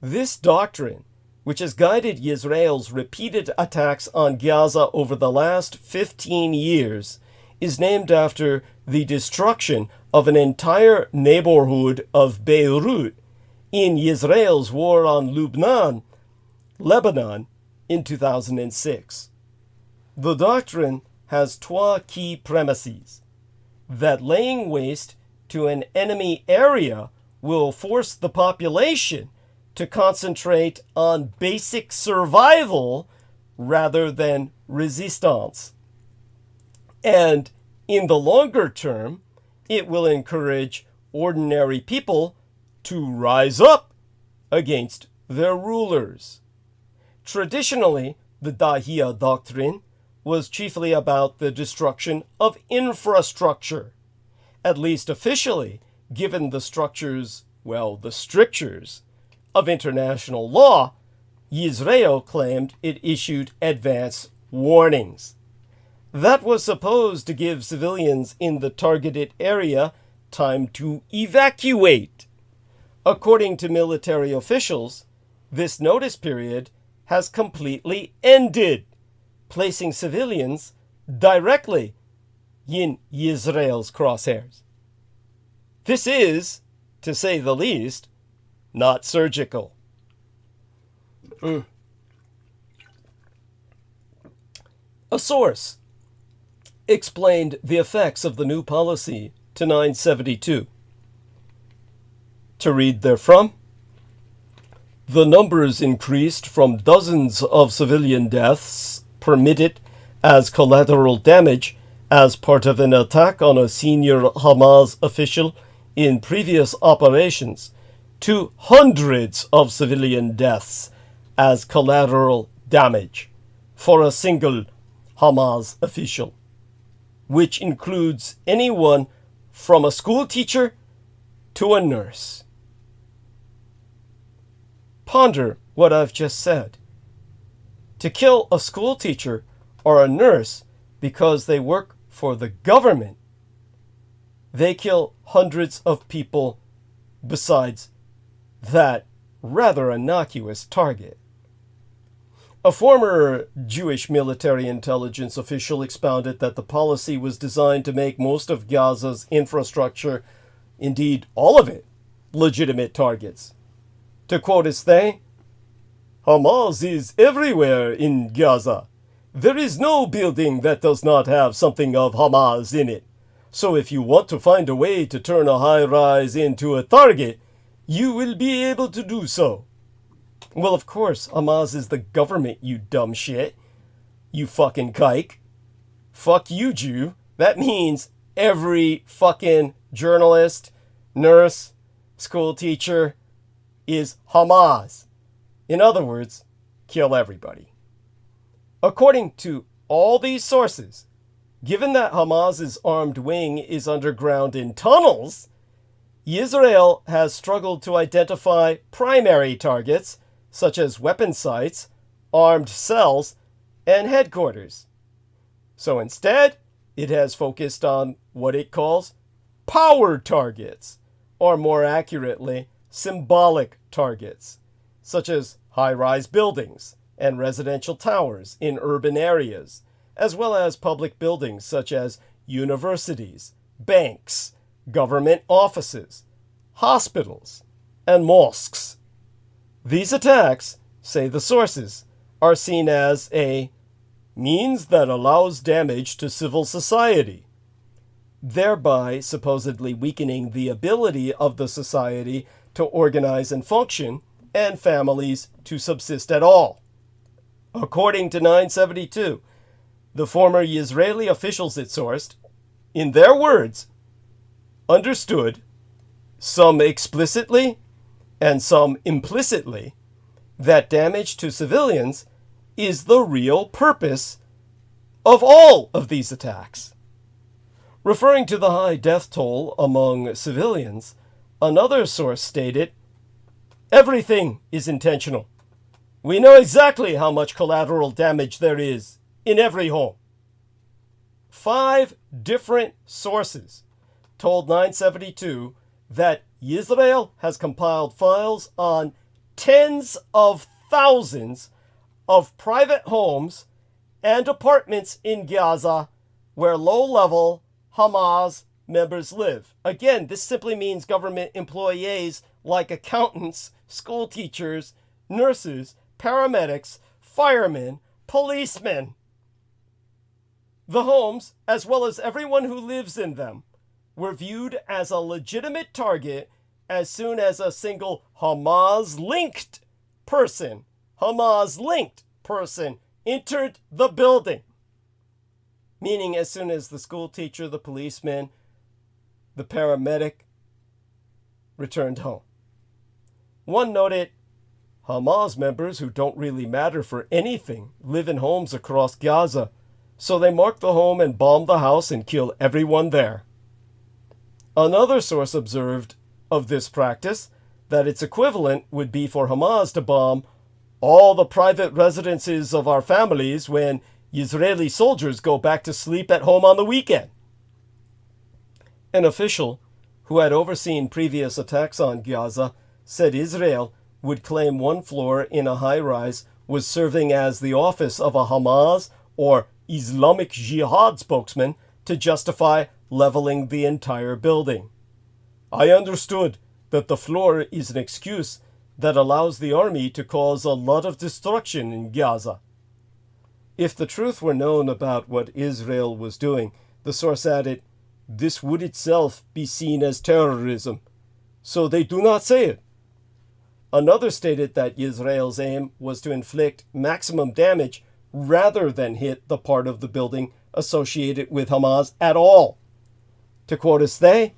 This doctrine, which has guided Israel's repeated attacks on Gaza over the last 15 years, is named after the destruction of an entire neighborhood of Beirut in Israel's war on Lebanon, in 2006. The doctrine has two key premises: that laying waste to an enemy area will force the population to concentrate on basic survival rather than resistance. And in the longer term, it will encourage ordinary people to rise up against their rulers. Traditionally, the Dahiya doctrine was chiefly about the destruction of infrastructure. At least officially, given the strictures of international law, Israel claimed it issued advance warnings. That was supposed to give civilians in the targeted area time to evacuate. According to military officials, this notice period has completely ended, placing civilians directly in Israel's crosshairs. This is, to say the least, not surgical. A source explained the effects of the new policy to 972. To read therefrom, the numbers increased from dozens of civilian deaths permitted as collateral damage as part of an attack on a senior Hamas official in previous operations to hundreds of civilian deaths as collateral damage for a single Hamas official, which includes anyone from a school teacher to a nurse. Ponder what I've just said. To kill a school teacher or a nurse because they work for the government, they kill hundreds of people besides that rather innocuous target. A former Jewish military intelligence official expounded that the policy was designed to make most of Gaza's infrastructure, indeed all of it, legitimate targets. To quote his thing, Hamas is everywhere in Gaza. There is no building that does not have something of Hamas in it. So if you want to find a way to turn a high-rise into a target, you will be able to do so. Well, of course, Hamas is the government, you dumb shit. You fucking kike. Fuck you, Jew. That means every fucking journalist, nurse, school teacher is Hamas. In other words, kill everybody. According to all these sources, given that Hamas's armed wing is underground in tunnels, Israel has struggled to identify primary targets such as weapon sites, armed cells, and headquarters. So instead, it has focused on what it calls power targets, or more accurately, symbolic targets, such as high-rise buildings and residential towers in urban areas, as well as public buildings such as universities, banks, government offices, hospitals, and mosques. These attacks, say the sources, are seen as a means that allows damage to civil society, thereby supposedly weakening the ability of the society to organize and function, and families to subsist at all. According to 972, the former Israeli officials it sourced, in their words, understood, some explicitly and some implicitly, that damage to civilians is the real purpose of all of these attacks. Referring to the high death toll among civilians, another source stated, everything is intentional. We know exactly how much collateral damage there is in every home. 5 different sources told 972 that Israel has compiled files on tens of thousands of private homes and apartments in Gaza where low-level Hamas members live. Again, this simply means government employees like accountants, school teachers, nurses, paramedics, firemen, policemen. The homes, as well as everyone who lives in them, were viewed as a legitimate target as soon as a single Hamas-linked person entered the building. Meaning as soon as the school teacher, the policeman, the paramedic returned home. One noted, Hamas members who don't really matter for anything live in homes across Gaza, so they mark the home and bomb the house and kill everyone there. Another source observed of this practice that its equivalent would be for Hamas to bomb all the private residences of our families when Israeli soldiers go back to sleep at home on the weekend. An official who had overseen previous attacks on Gaza said Israel would claim one floor in a high-rise was serving as the office of a Hamas or Islamic Jihad spokesman to justify leveling the entire building. I understood that the floor is an excuse that allows the army to cause a lot of destruction in Gaza. If the truth were known about what Israel was doing, the source added, this would itself be seen as terrorism, so they do not say it. Another stated that Israel's aim was to inflict maximum damage rather than hit the part of the building associated with Hamas at all. To quote a they,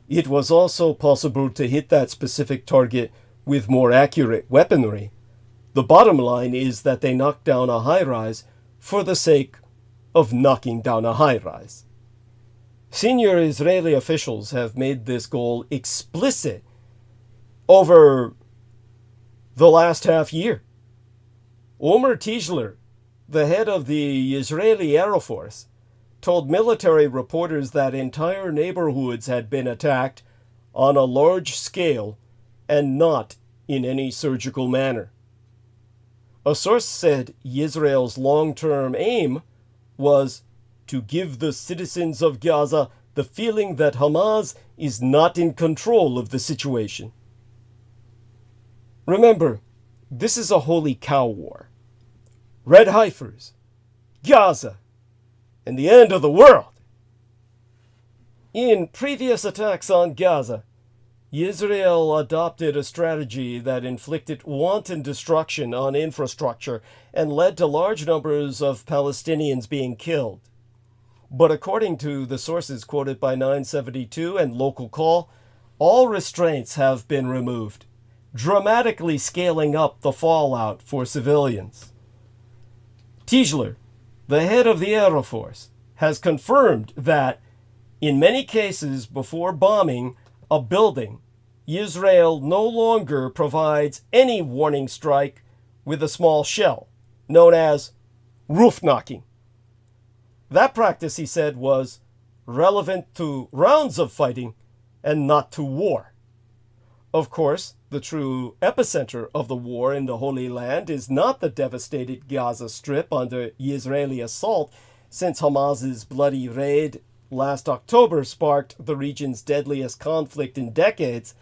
it was also possible to hit that specific target with more accurate weaponry. The bottom line is that they knocked down a high-rise for the sake of knocking down a high-rise. Senior Israeli officials have made this goal explicit over the last half year. Omer Tijler, the head of the Israeli Air Force, told military reporters that entire neighborhoods had been attacked on a large scale and not in any surgical manner. A source said Israel's long-term aim was to give the citizens of Gaza the feeling that Hamas is not in control of the situation. Remember, this is a holy cow war. Red Heifers, Gaza, and the end of the world. In previous attacks on Gaza, Israel adopted a strategy that inflicted wanton destruction on infrastructure and led to large numbers of Palestinians being killed. But according to the sources quoted by 972 and Local Call, all restraints have been removed, dramatically scaling up the fallout for civilians. Tijler, the head of the Air Force, has confirmed that in many cases before bombing a building, Israel no longer provides any warning strike with a small shell, known as roof knocking. That practice, he said, was relevant to rounds of fighting and not to war. Of course, the true epicenter of the war in the Holy Land is not the devastated Gaza Strip under Israeli assault, since Hamas's bloody raid last October sparked the region's deadliest conflict in decades.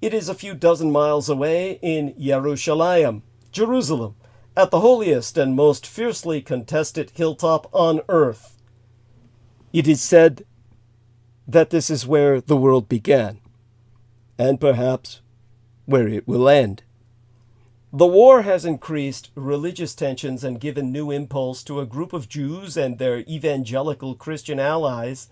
It is a few dozen miles away in Yerushalayim, Jerusalem, at the holiest and most fiercely contested hilltop on earth. It is said that this is where the world began, and perhaps where it will end. The war has increased religious tensions and given new impulse to a group of Jews and their evangelical Christian allies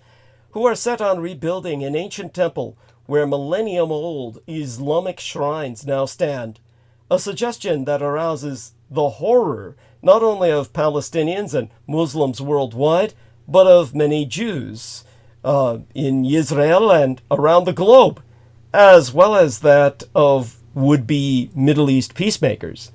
who are set on rebuilding an ancient temple where millennium-old Islamic shrines now stand, a suggestion that arouses the horror not only of Palestinians and Muslims worldwide, but of many Jews in Israel and around the globe, as well as that of would-be Middle East peacemakers.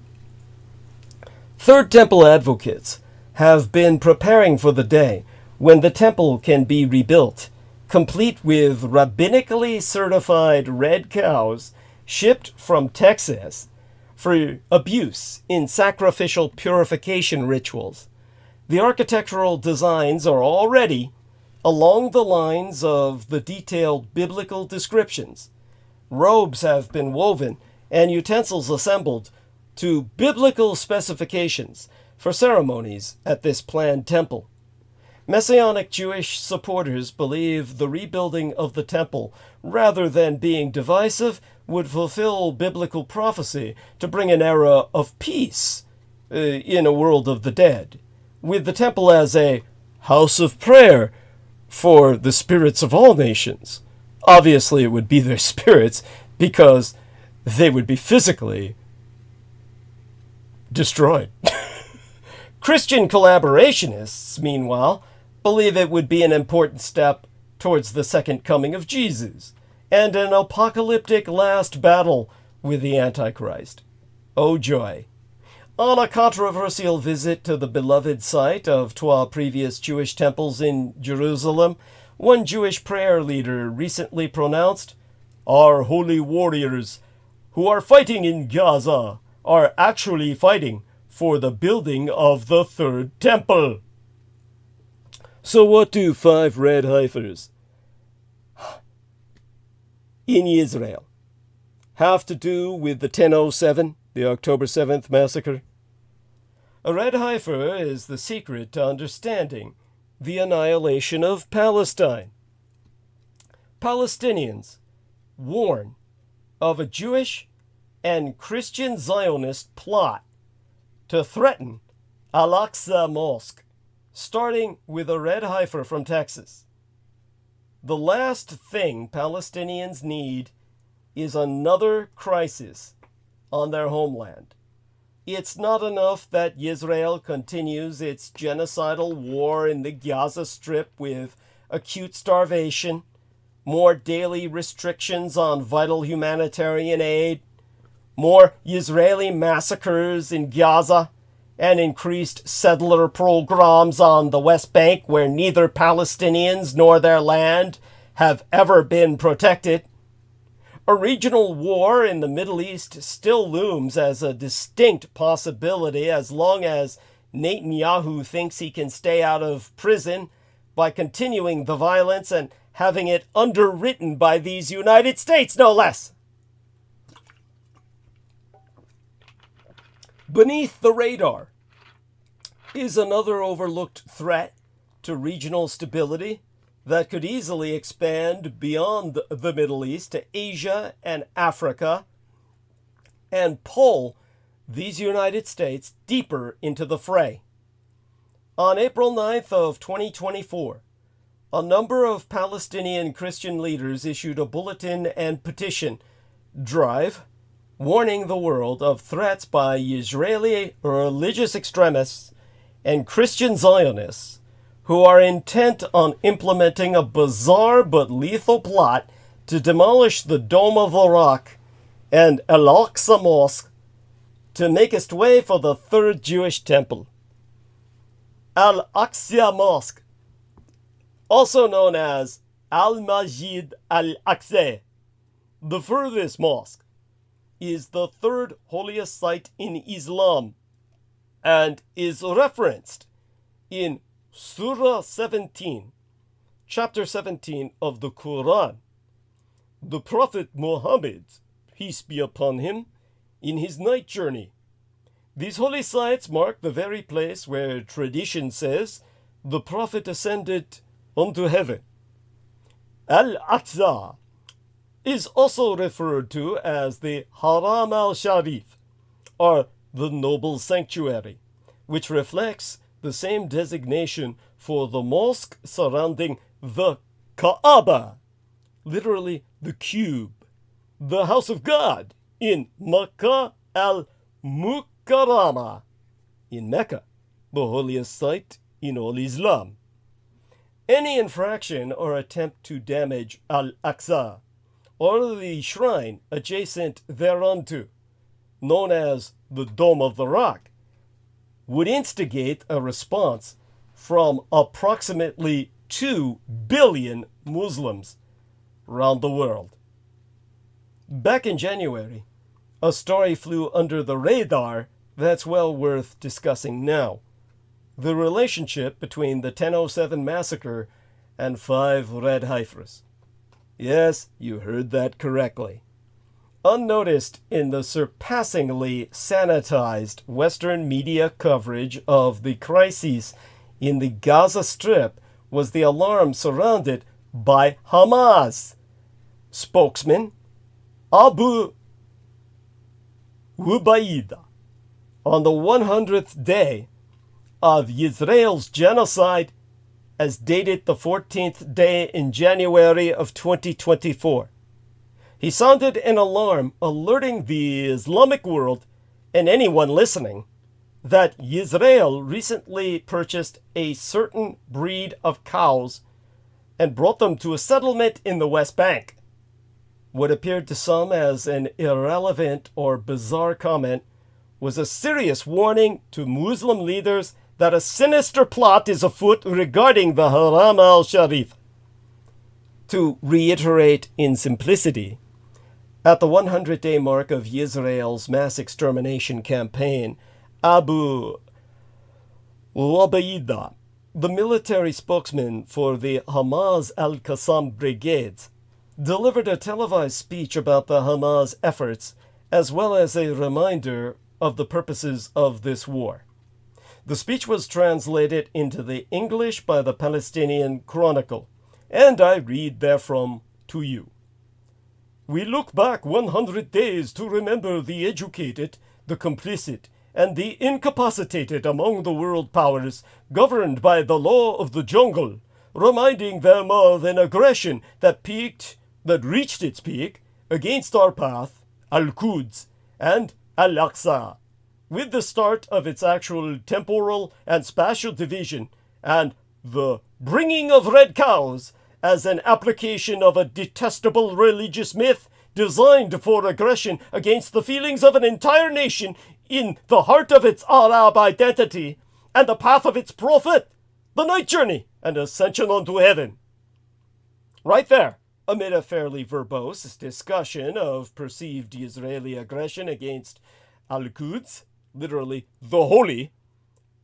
Third Temple advocates have been preparing for the day when the temple can be rebuilt complete with rabbinically certified red cows shipped from Texas for abuse in sacrificial purification rituals. The architectural designs are already along the lines of the detailed biblical descriptions. Robes have been woven and utensils assembled to biblical specifications for ceremonies at this planned temple. Messianic Jewish supporters believe the rebuilding of the temple, rather than being divisive, would fulfill biblical prophecy to bring an era of peace in a world of the dead, with the temple as a house of prayer for the spirits of all nations. Obviously, it would be their spirits because they would be physically destroyed. Christian collaborationists, meanwhile, believe it would be an important step towards the second coming of Jesus and an apocalyptic last battle with the Antichrist. Oh joy. On a controversial visit to the beloved site of 12 previous Jewish temples in Jerusalem, one Jewish prayer leader recently pronounced, "Our holy warriors who are fighting in Gaza are actually fighting for the building of the third temple." So what do 5 red heifers in Israel have to do with the 1007, the October 7th massacre? A red heifer is the secret to understanding the annihilation of Palestine. Palestinians warn of a Jewish and Christian Zionist plot to threaten Al-Aqsa Mosque, starting with a red heifer from Texas. The last thing Palestinians need is another crisis on their homeland. It's not enough that Israel continues its genocidal war in the Gaza Strip with acute starvation, more daily restrictions on vital humanitarian aid, more Israeli massacres in Gaza, and increased settler pogroms on the West Bank where neither Palestinians nor their land have ever been protected. A regional war in the Middle East still looms as a distinct possibility as long as Netanyahu thinks he can stay out of prison by continuing the violence and having it underwritten by these United States, no less. Beneath the radar is another overlooked threat to regional stability that could easily expand beyond the Middle East to Asia and Africa and pull these United States deeper into the fray. On April 9th of 2024, a number of Palestinian Christian leaders issued a bulletin and petition drive warning the world of threats by Israeli religious extremists and Christian Zionists who are intent on implementing a bizarre but lethal plot to demolish the Dome of the Rock and Al-Aqsa Mosque to make its way for the third Jewish temple. Al-Aqsa Mosque, also known as Al-Masjid Al-Aqsa, the furthest mosque, is the third holiest site in Islam and is referenced in Surah 17, chapter 17 of the Quran. The Prophet Muhammad, peace be upon him, in his night journey. These holy sites mark the very place where tradition says the Prophet ascended unto heaven. Al-Aqsa is also referred to as the Haram al-Sharif, or the noble sanctuary, which reflects the same designation for the mosque surrounding the Kaaba, literally the cube, the house of God in Makkah al-Mukarramah, in Mecca, the holiest site in all Islam. Any infraction or attempt to damage Al-Aqsa, or the shrine adjacent thereunto, known as the Dome of the Rock, would instigate a response from approximately 2 billion Muslims around the world. Back in January, a story flew under the radar that's well worth discussing now. The relationship between the 1007 massacre and 5 red heifers. Yes, you heard that correctly. Unnoticed in the surpassingly sanitized Western media coverage of the crises in the Gaza Strip was the alarm surrounded by Hamas spokesman Abu Ubaida on the 100th day of Israel's genocide, as dated the 14th day in January of 2024. He sounded an alarm alerting the Islamic world and anyone listening that Israel recently purchased a certain breed of cows and brought them to a settlement in the West Bank. What appeared to some as an irrelevant or bizarre comment was a serious warning to Muslim leaders that a sinister plot is afoot regarding the Haram al-Sharif. To reiterate in simplicity, at the 100-day mark of Israel's mass extermination campaign, Abu Ubaida, the military spokesman for the Hamas al-Qassam brigades, delivered a televised speech about the Hamas efforts, as well as a reminder of the purposes of this war. The speech was translated into the English by the Palestinian Chronicle, and I read therefrom to you. We look back 100 days to remember the educated, the complicit, and the incapacitated among the world powers governed by the law of the jungle, reminding them of an aggression that reached its peak against our path, Al-Quds and Al-Aqsa, with the start of its actual temporal and spatial division, and the bringing of red cows as an application of a detestable religious myth designed for aggression against the feelings of an entire nation in the heart of its Arab identity and the path of its prophet, the night journey and ascension unto heaven. Right there, amid a fairly verbose discussion of perceived Israeli aggression against Al-Quds, literally the holy,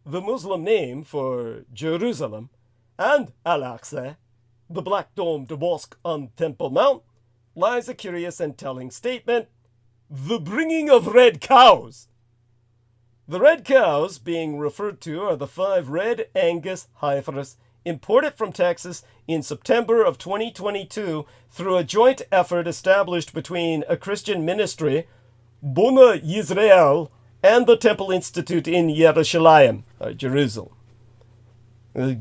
the Muslim name for Jerusalem, and Al-Aqsa, the black-domed mosque on Temple Mount, lies a curious and telling statement: the bringing of red cows. The red cows being referred to are the 5 red Angus heifers imported from Texas in September of 2022 through a joint effort established between a Christian ministry, Bona Yisrael, and the Temple Institute in Jerusalem.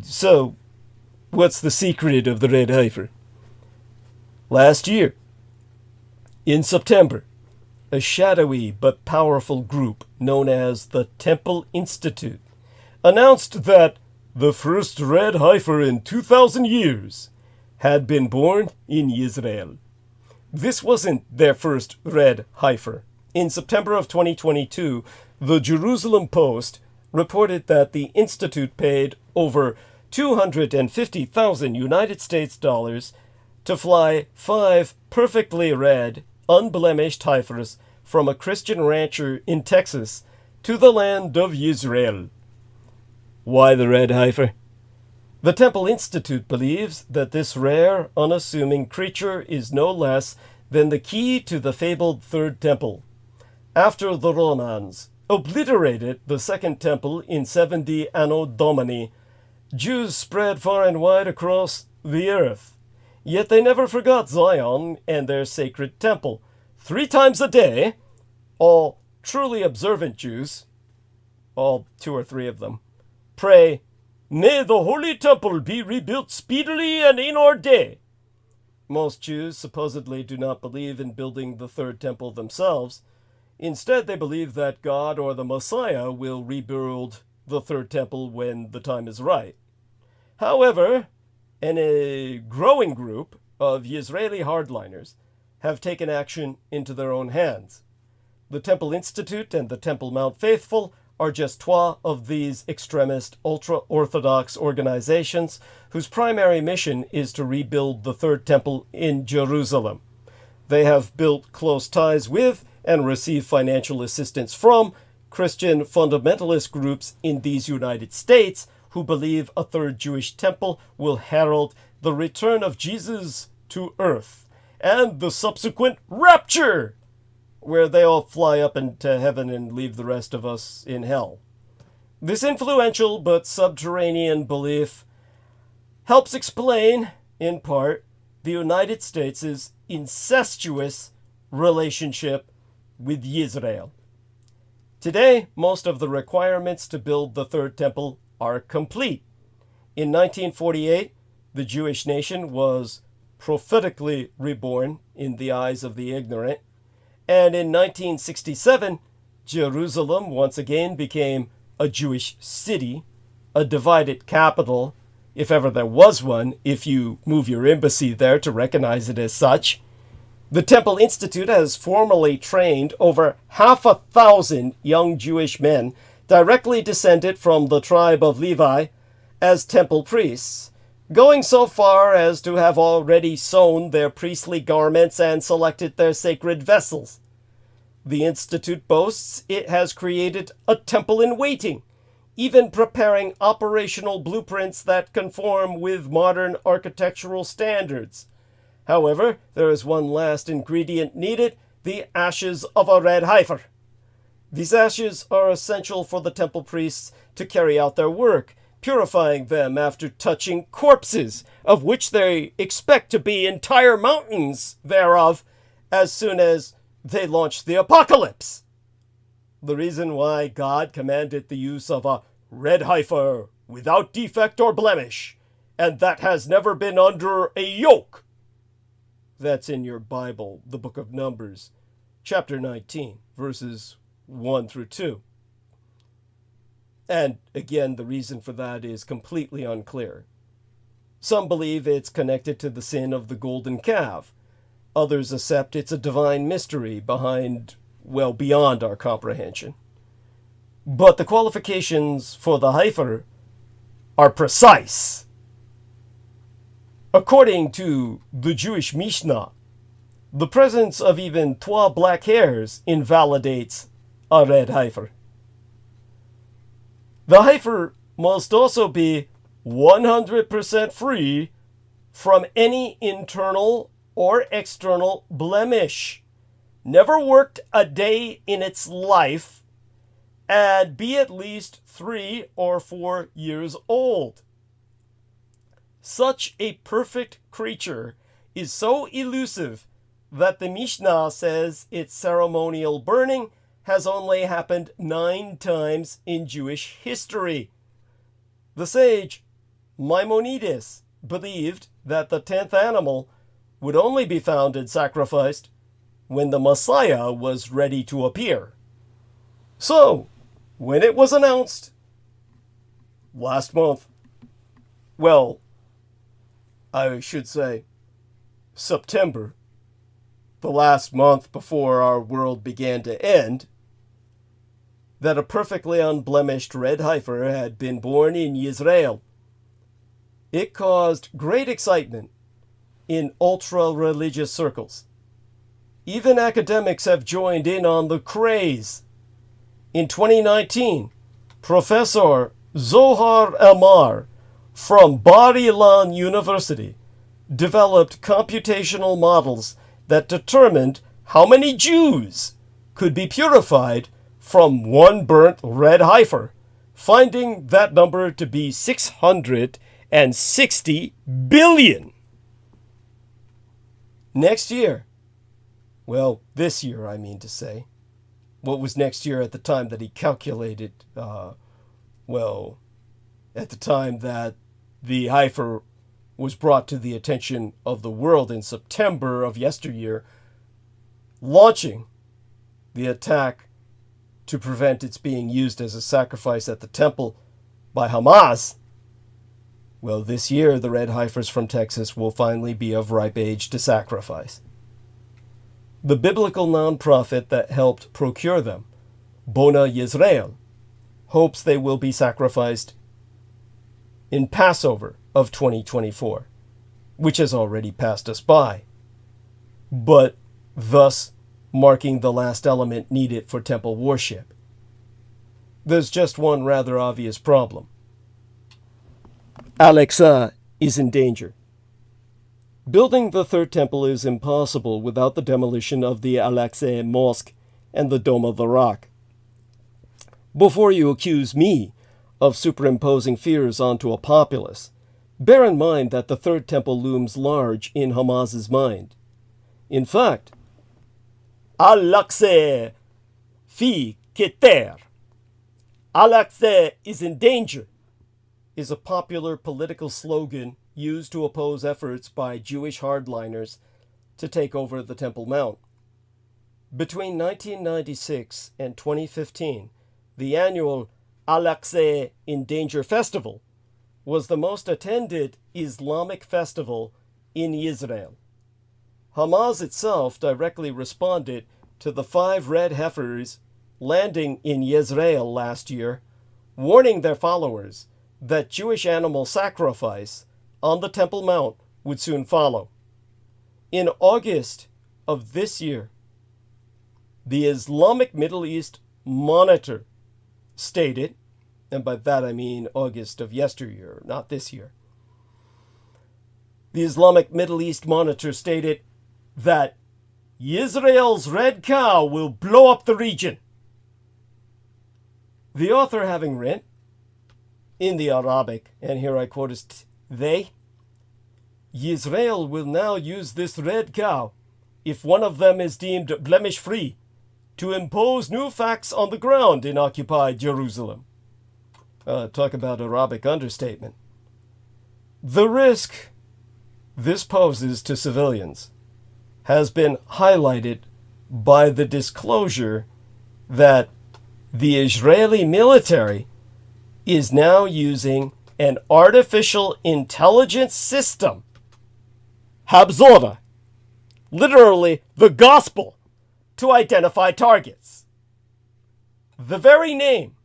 So, what's the secret of the red heifer? Last year, in September, a shadowy but powerful group known as the Temple Institute announced that the first red heifer in 2,000 years had been born in Israel. This wasn't their first red heifer. In September of 2022, the Jerusalem Post reported that the Institute paid over 250,000 United States dollars to fly 5 perfectly red, unblemished heifers from a Christian rancher in Texas to the land of Israel. Why the red heifer? The Temple Institute believes that this rare, unassuming creature is no less than the key to the fabled Third Temple. After the Romans obliterated the Second Temple in 70 Anno Domini, Jews spread far and wide across the earth. Yet they never forgot Zion and their sacred temple. 3 times a day, all truly observant Jews, all 2 or 3 of them, pray, "May the holy temple be rebuilt speedily and in our day." Most Jews supposedly do not believe in building the Third Temple themselves. Instead, they believe that God or the Messiah will rebuild the Third Temple when the time is right. However, a growing group of Israeli hardliners have taken action into their own hands. The Temple Institute and the Temple Mount Faithful are just 2 of these extremist ultra-Orthodox organizations whose primary mission is to rebuild the Third Temple in Jerusalem. They have built close ties with and receive financial assistance from Christian fundamentalist groups in these United States who believe a third Jewish temple will herald the return of Jesus to earth and the subsequent rapture, where they all fly up into heaven and leave the rest of us in hell. This influential but subterranean belief helps explain, in part, the United States' incestuous relationship with Israel. Today, most of the requirements to build the Third Temple are complete. In 1948, the Jewish nation was prophetically reborn in the eyes of the ignorant, and in 1967, Jerusalem once again became a Jewish city, a divided capital, if ever there was one, if you move your embassy there to recognize it as such. The Temple Institute has formally trained over 500,000 young Jewish men directly descended from the tribe of Levi as temple priests, going so far as to have already sewn their priestly garments and selected their sacred vessels. The Institute boasts it has created a temple in waiting, even preparing operational blueprints that conform with modern architectural standards. However, there is one last ingredient needed: the ashes of a red heifer. These ashes are essential for the temple priests to carry out their work, purifying them after touching corpses, of which they expect to be entire mountains thereof, as soon as they launch the apocalypse. The reason why God commanded the use of a red heifer without defect or blemish, and that has never been under a yoke. That's in your Bible, the book of Numbers, chapter 19, verses 1 through 2. And again, the reason for that is completely unclear. Some believe it's connected to the sin of the golden calf. Others accept it's a divine mystery beyond our comprehension. But the qualifications for the heifer are precise. According to the Jewish Mishnah, the presence of even 12 black hairs invalidates a red heifer. The heifer must also be 100% free from any internal or external blemish, never worked a day in its life, and be at least 3 or 4 years old. Such a perfect creature is so elusive that the Mishnah says its ceremonial burning has only happened 9 times in Jewish history. The sage Maimonides believed that the 10th animal would only be found and sacrificed when the Messiah was ready to appear. So, when it was announced last month, well, I should say September, the last month before our world began to end, that a perfectly unblemished red heifer had been born in Israel, it caused great excitement in ultra-religious circles. Even academics have joined in on the craze. In 2019, Professor Zohar Elmar from Bar Ilan University developed computational models that determined how many Jews could be purified from one burnt red heifer, finding that number to be 660 billion. Next year, well, this year I mean to say, what was next year at the time that he calculated, at the time that the heifer was brought to the attention of the world in September of yesteryear, launching the attack to prevent its being used as a sacrifice at the temple by Hamas. Well, this year, the red heifers from Texas will finally be of ripe age to sacrifice. The biblical nonprofit that helped procure them, Bona Yisrael, hopes they will be sacrificed in Passover of 2024, which has already passed us by, but thus marking the last element needed for temple worship. There's just one rather obvious problem. Alexa is in danger. Building the third temple is impossible without the demolition of the Al-Aqsa Mosque and the Dome of the Rock. Before you accuse me of superimposing fears onto a populace, bear in mind that the third temple looms large in Hamas's mind. In fact, Al-Aqsa fi keter, Al-Aqsa is in danger, is a popular political slogan used to oppose efforts by Jewish hardliners to take over the Temple Mount. Between 1996 and 2015, the annual Al-Aqsa in Danger Festival was the most attended Islamic festival in Israel. Hamas itself directly responded to the 5 red heifers landing in Israel last year, warning their followers that Jewish animal sacrifice on the Temple Mount would soon follow. In August of this year, the Islamic Middle East Monitor stated, and by that I mean August of yesteryear, not this year. The Islamic Middle East Monitor stated that Israel's red cow will blow up the region. The author having written, in the Arabic, and here I quote they, Israel will now use this red cow, if one of them is deemed blemish-free, to impose new facts on the ground in occupied Jerusalem. Talk about Arabic understatement. The risk this poses to civilians has been highlighted by the disclosure that the Israeli military is now using an artificial intelligence system, Habzora, literally the gospel, to identify targets. The very name,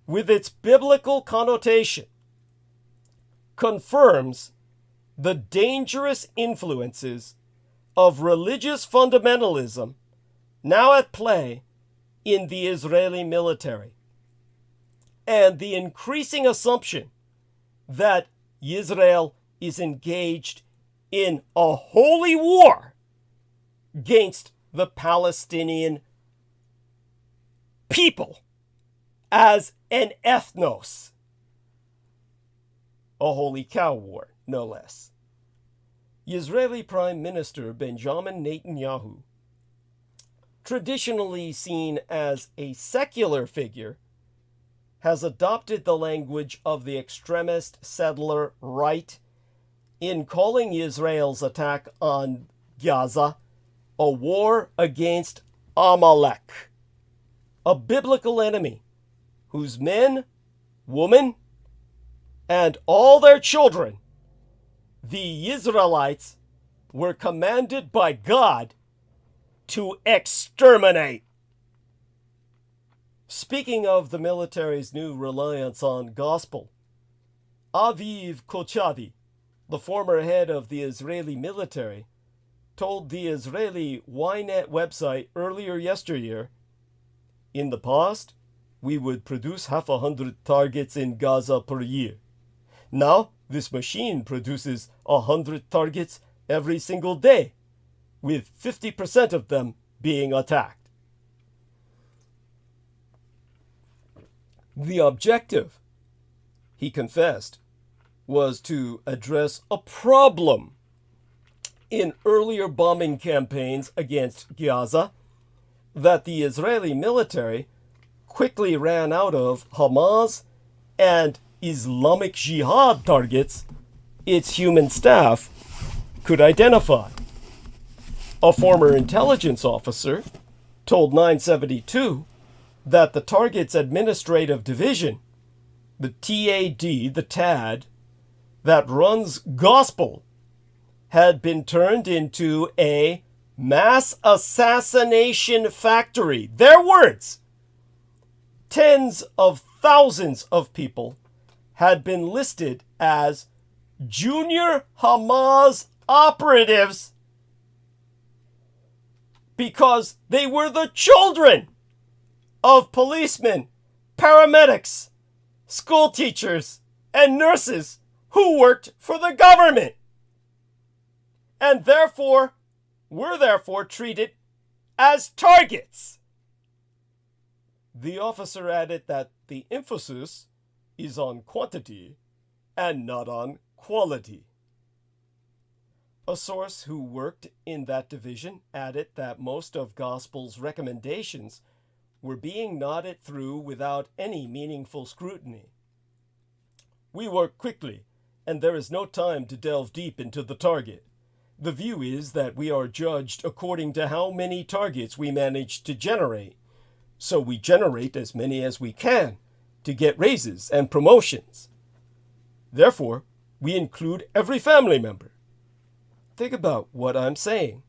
with its biblical connotation, confirms the dangerous influences of religious fundamentalism now at play in the Israeli military, and the increasing assumption that Israel is engaged in a holy war against the Palestinian people as an ethnos. A holy cow war, no less. Israeli Prime Minister Benjamin Netanyahu, traditionally seen as a secular figure, has adopted the language of the extremist settler right in calling Israel's attack on Gaza a war against Amalek, a biblical enemy whose men, women, and all their children, the Israelites, were commanded by God to exterminate. Speaking of the military's new reliance on gospel, Aviv Kochavi, the former head of the Israeli military, told the Israeli Ynet website earlier yesteryear, in the past, we would produce 100 targets in Gaza per year. Now, this machine produces 100 targets every single day, with 50% of them being attacked. The objective, he confessed, was to address a problem in earlier bombing campaigns against Gaza that the Israeli military quickly ran out of Hamas and Islamic Jihad targets its human staff could identify. A former intelligence officer told 972 that the target's administrative division, the TAD, that runs gospel, had been turned into a mass assassination factory. Their words. tens of thousands of people had been listed as junior Hamas operatives because they were the children of policemen, paramedics, school teachers, and nurses who worked for the government, and therefore were therefore treated as targets. The officer added that the emphasis is on quantity and not on quality. A source who worked in that division added that most of Gospel's recommendations were being nodded through without any meaningful scrutiny. We work quickly, and there is no time to delve deep into the target. The view is that we are judged according to how many targets we manage to generate. So we generate as many as we can to get raises and promotions. Therefore, we include every family member. Think about what I'm saying.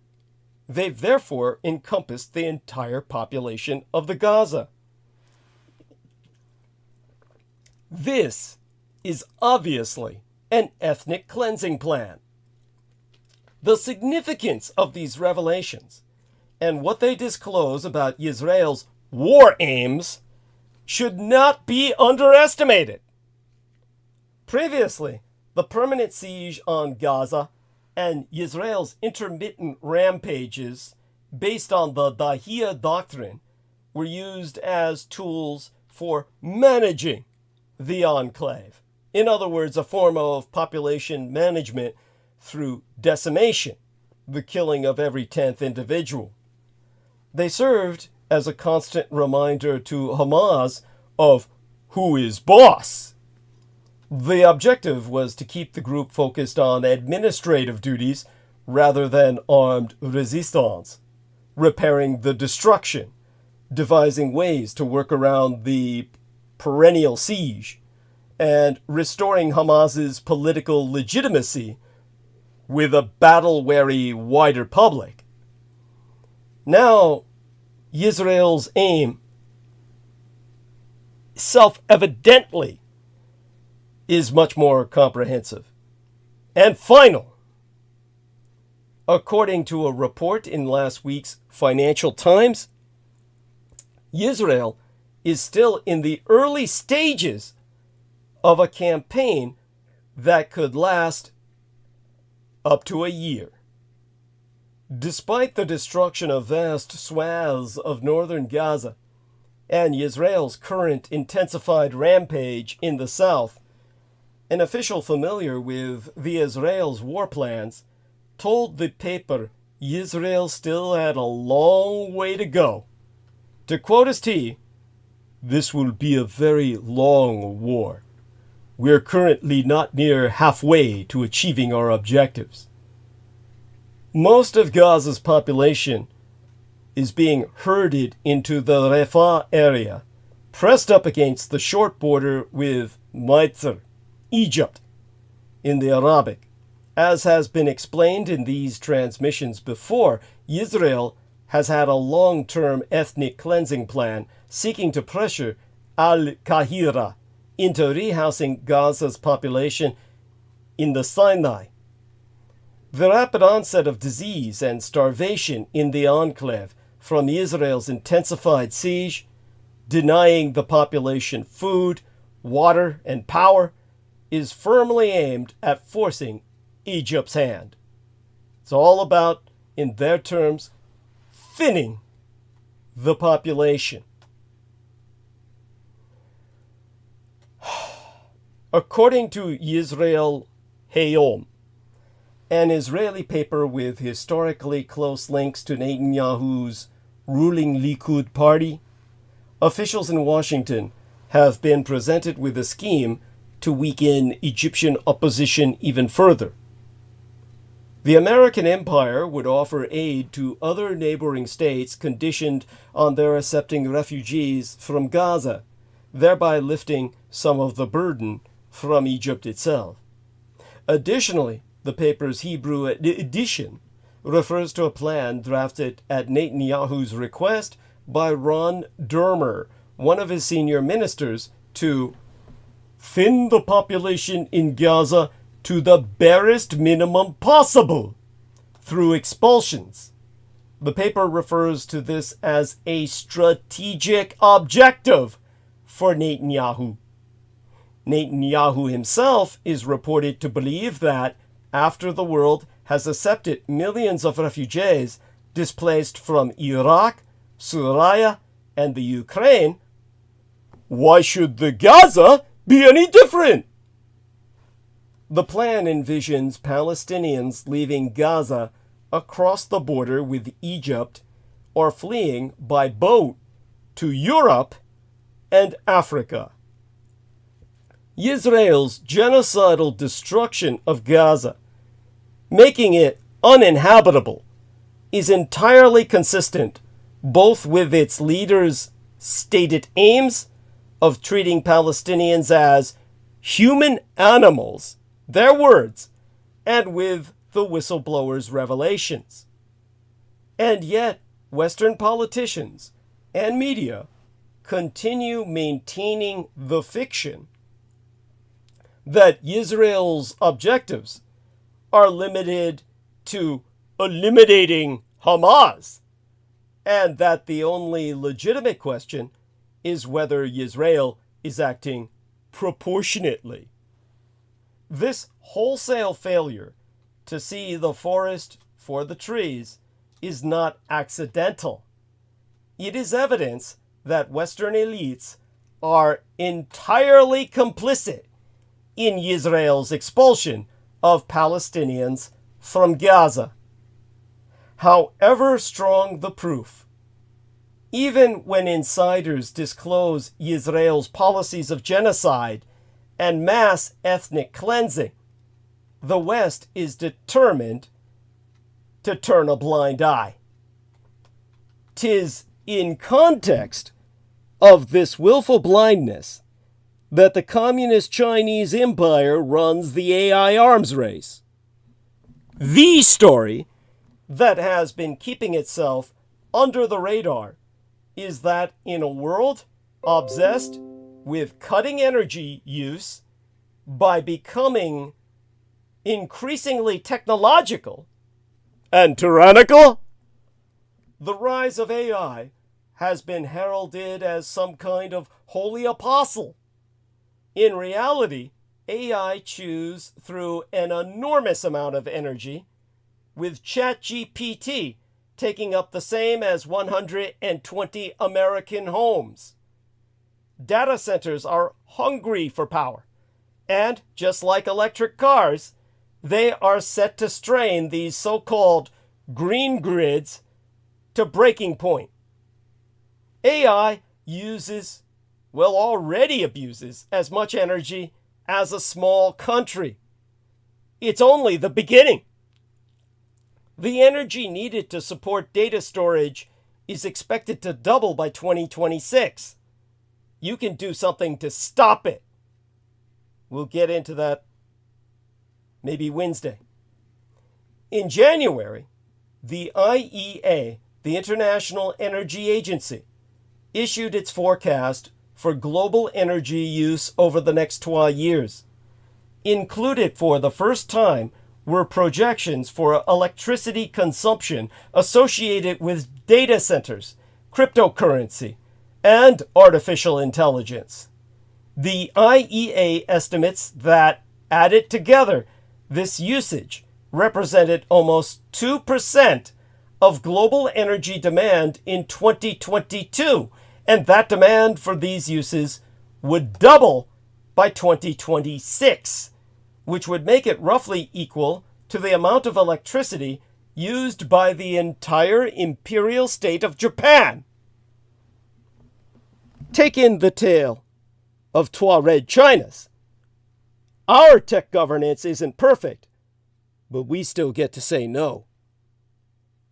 They've therefore encompassed the entire population of the Gaza. This is obviously an ethnic cleansing plan. The significance of these revelations and what they disclose about Israel's war aims should not be underestimated. Previously, the permanent siege on Gaza and Israel's intermittent rampages based on the Dahiyya doctrine were used as tools for managing the enclave. In other words, a form of population management through decimation, the killing of every 10th individual. They served as a constant reminder to Hamas of who is boss. The objective was to keep the group focused on administrative duties rather than armed resistance, repairing the destruction, devising ways to work around the perennial siege, and restoring Hamas's political legitimacy with a battle-weary wider public. Now, Israel's aim, self-evidently, is much more comprehensive and final. According to a report in last week's Financial Times, Israel is still in the early stages of a campaign that could last up to a year. Despite the destruction of vast swaths of northern Gaza and Israel's current intensified rampage in the south, an official familiar with the Israel's war plans told the paper Israel still had a long way to go. To quote his T, "This will be a very long war. We're currently not near halfway to achieving our objectives." Most of Gaza's population is being herded into the Rafah area, pressed up against the short border with Misr, Egypt, in the Arabic. As has been explained in these transmissions before, Israel has had a long-term ethnic cleansing plan seeking to pressure Al-Qahira into rehousing Gaza's population in the Sinai. The rapid onset of disease and starvation in the enclave from Israel's intensified siege, denying the population food, water, and power, is firmly aimed at forcing Egypt's hand. It's all about, in their terms, thinning the population. According to Yisrael Hayom, an Israeli paper with historically close links to Netanyahu's ruling Likud party, officials in Washington have been presented with a scheme to weaken Egyptian opposition even further. The American empire would offer aid to other neighboring states conditioned on their accepting refugees from Gaza, thereby lifting some of the burden from Egypt itself. Additionally, the paper's Hebrew edition refers to a plan drafted at Netanyahu's request by Ron Dermer, one of his senior ministers to thin the population in Gaza to the barest minimum possible through expulsions. The paper refers to this as a strategic objective for Netanyahu. Netanyahu himself is reported to believe that after the world has accepted millions of refugees displaced from Iraq, Syria, and the Ukraine, why should the Gaza be any different? The plan envisions Palestinians leaving Gaza across the border with Egypt or fleeing by boat to Europe and Africa. Israel's genocidal destruction of Gaza, making it uninhabitable, is entirely consistent both with its leaders' stated aims of treating Palestinians as human animals, their words, and with the whistleblower's revelations. And yet, Western politicians and media continue maintaining the fiction that Israel's objectives are limited to eliminating Hamas, and that the only legitimate question is whether Israel is acting proportionately. This wholesale failure to see the forest for the trees is not accidental. It is evidence that Western elites are entirely complicit in Israel's expulsion of Palestinians from Gaza. However strong the proof, even when insiders disclose Israel's policies of genocide and mass ethnic cleansing, the West is determined to turn a blind eye. 'Tis in context of this willful blindness that the Communist Chinese Empire runs the AI arms race. The story that has been keeping itself under the radar is that in a world obsessed with cutting energy use by becoming increasingly technological and tyrannical, the rise of AI has been heralded as some kind of holy apostle. In reality, AI chews through an enormous amount of energy, with ChatGPT taking up the same as 120 American homes. Data centers are hungry for power, and just like electric cars, they are set to strain these so-called green grids to breaking point. AI already abuses as much energy as a small country. It's only the beginning. The energy needed to support data storage is expected to double by 2026. You can do something to stop it. We'll get into that maybe Wednesday. In January, the IEA, the International Energy Agency, issued its forecast for global energy use over the next 12 years. Included for the first time were projections for electricity consumption associated with data centers, cryptocurrency, and artificial intelligence. The IEA estimates that, added together, this usage represented almost 2% of global energy demand in 2022, and that demand for these uses would double by 2026, which would make it roughly equal to the amount of electricity used by the entire imperial state of Japan. Take in the tale of Tuareg Chinas. Our tech governance isn't perfect, but we still get to say no.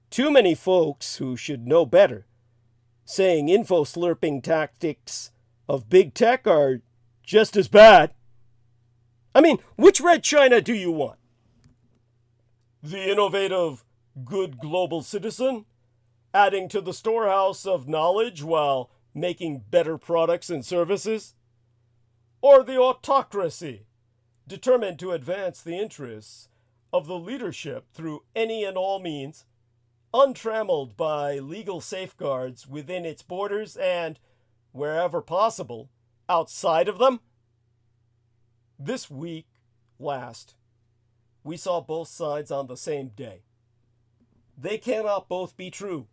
Too many folks who should know better saying info-slurping tactics of big tech are just as bad. I mean, which Red China do you want? The innovative, good global citizen, adding to the storehouse of knowledge while making better products and services? Or the autocracy, determined to advance the interests of the leadership through any and all means, untrammeled by legal safeguards within its borders and, wherever possible, outside of them? This week last, we saw both sides on the same day. They cannot both be true,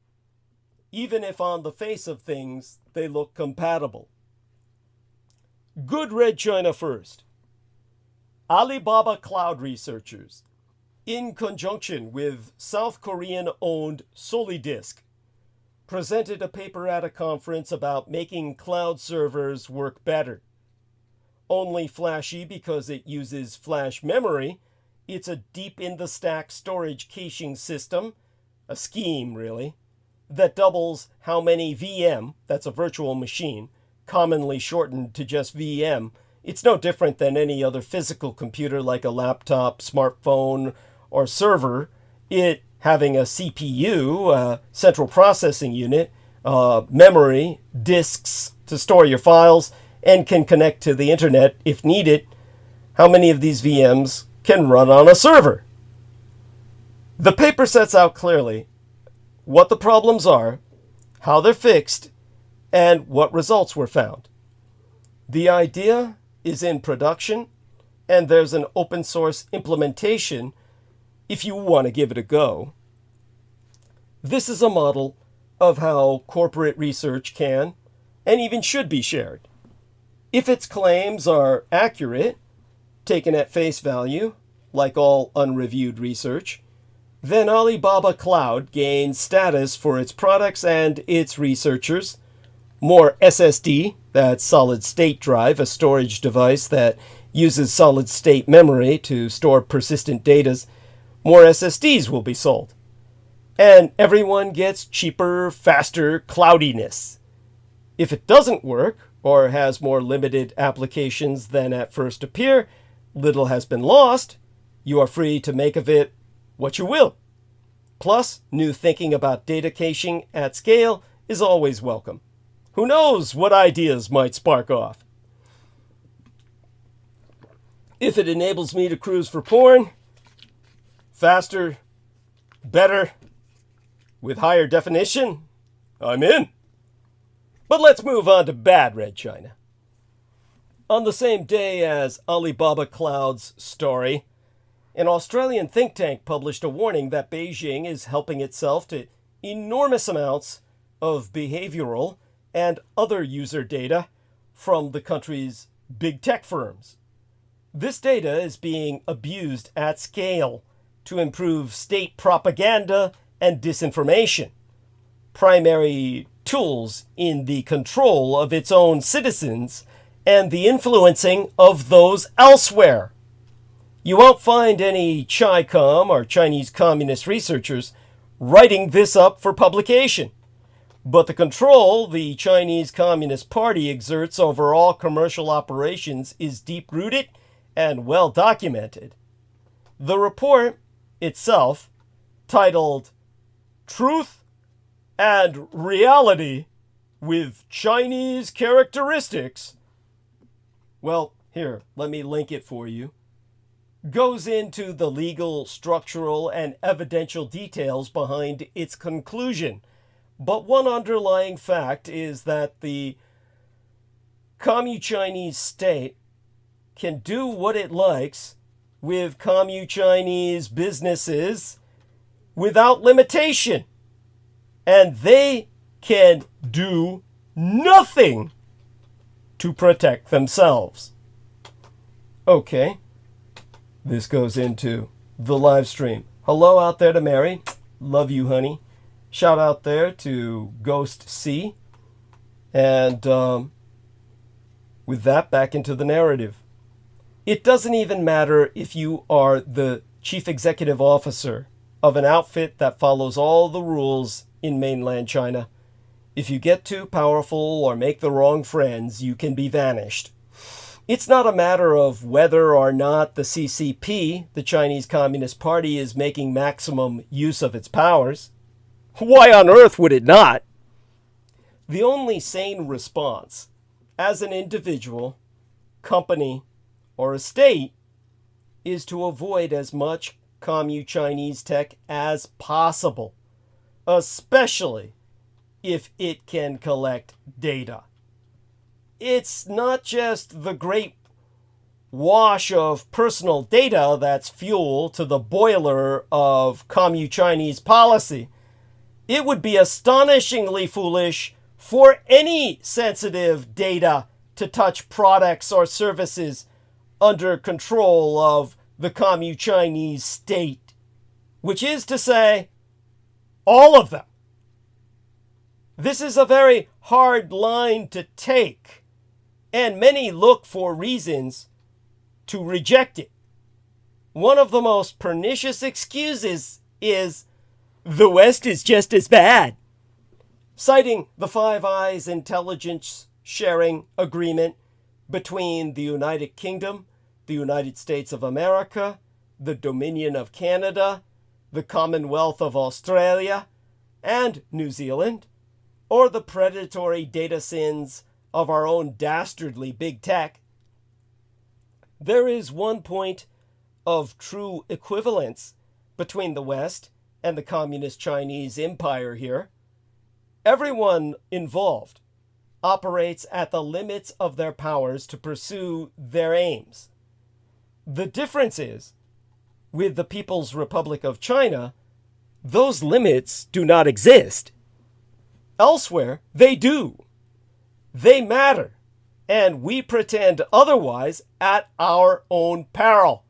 even if on the face of things they look compatible. Good Red China first. Alibaba cloud researchers, in conjunction with South Korean-owned Solidisc, presented a paper at a conference about making cloud servers work better. Only flashy because it uses flash memory, it's a deep-in-the-stack storage caching system, a scheme really, that doubles how many VM, that's a virtual machine, commonly shortened to just VM. It's no different than any other physical computer like a laptop, smartphone, or server. It having a CPU, a central processing unit, memory, disks to store your files, and can connect to the internet if needed. How many of these VMs can run on a server? The paper sets out clearly what the problems are, how they're fixed, and what results were found. The idea is in production, and there's an open source implementation if you want to give it a go. This is a model of how corporate research can and even should be shared. If its claims are accurate, taken at face value, like all unreviewed research, then Alibaba Cloud gains status for its products and its researchers. More SSD, that's solid state drive, a storage device that uses solid state memory to store persistent data. More SSDs will be sold. And everyone gets cheaper, faster cloudiness. If it doesn't work, or has more limited applications than at first appear, little has been lost. You are free to make of it what you will. Plus, new thinking about data caching at scale is always welcome. Who knows what ideas might spark off? If it enables me to cruise for porn, faster, better, with higher definition, I'm in. But let's move on to bad Red China. On the same day as Alibaba Cloud's story, an Australian think tank published a warning that Beijing is helping itself to enormous amounts of behavioral and other user data from the country's big tech firms. This data is being abused at scale to improve state propaganda and disinformation, primary tools in the control of its own citizens and the influencing of those elsewhere. You won't find any Chi-Com or Chinese communist researchers writing this up for publication. But the control the Chinese Communist Party exerts over all commercial operations is deep-rooted and well documented. The report itself, titled Truth and Reality with Chinese Characteristics, well, here, let me link it for you, goes into the legal, structural, and evidential details behind its conclusion. But one underlying fact is that the Commu-Chinese state can do what it likes with Commu-Chinese businesses without limitation. And they can do nothing to protect themselves. Okay, this goes into the live stream. Hello out there to Mary. Love you, honey. Shout out there to Ghost C. And with that, back into the narrative. It doesn't even matter if you are the chief executive officer of an outfit that follows all the rules in mainland China. If you get too powerful or make the wrong friends, you can be vanished. It's not a matter of whether or not the CCP, the Chinese Communist Party, is making maximum use of its powers. Why on earth would it not? The only sane response as an individual, company, or a state is to avoid as much Commu-Chinese tech as possible, especially if it can collect data. It's not just the great wash of personal data that's fuel to the boiler of Commu-Chinese policy. It would be astonishingly foolish for any sensitive data to touch products or services under control of the Commu-Chinese state, which is to say, all of them. This is a very hard line to take, and many look for reasons to reject it. One of the most pernicious excuses is, the West is just as bad, citing the Five Eyes intelligence sharing agreement between the United Kingdom, the United States of America, the Dominion of Canada, the Commonwealth of Australia, and New Zealand, or the predatory data sins of our own dastardly big tech. There is one point of true equivalence between the West and the Communist Chinese Empire here. Everyone involved operates at the limits of their powers to pursue their aims. The difference is, with the People's Republic of China, those limits do not exist. Elsewhere, they do. They matter, and we pretend otherwise at our own peril.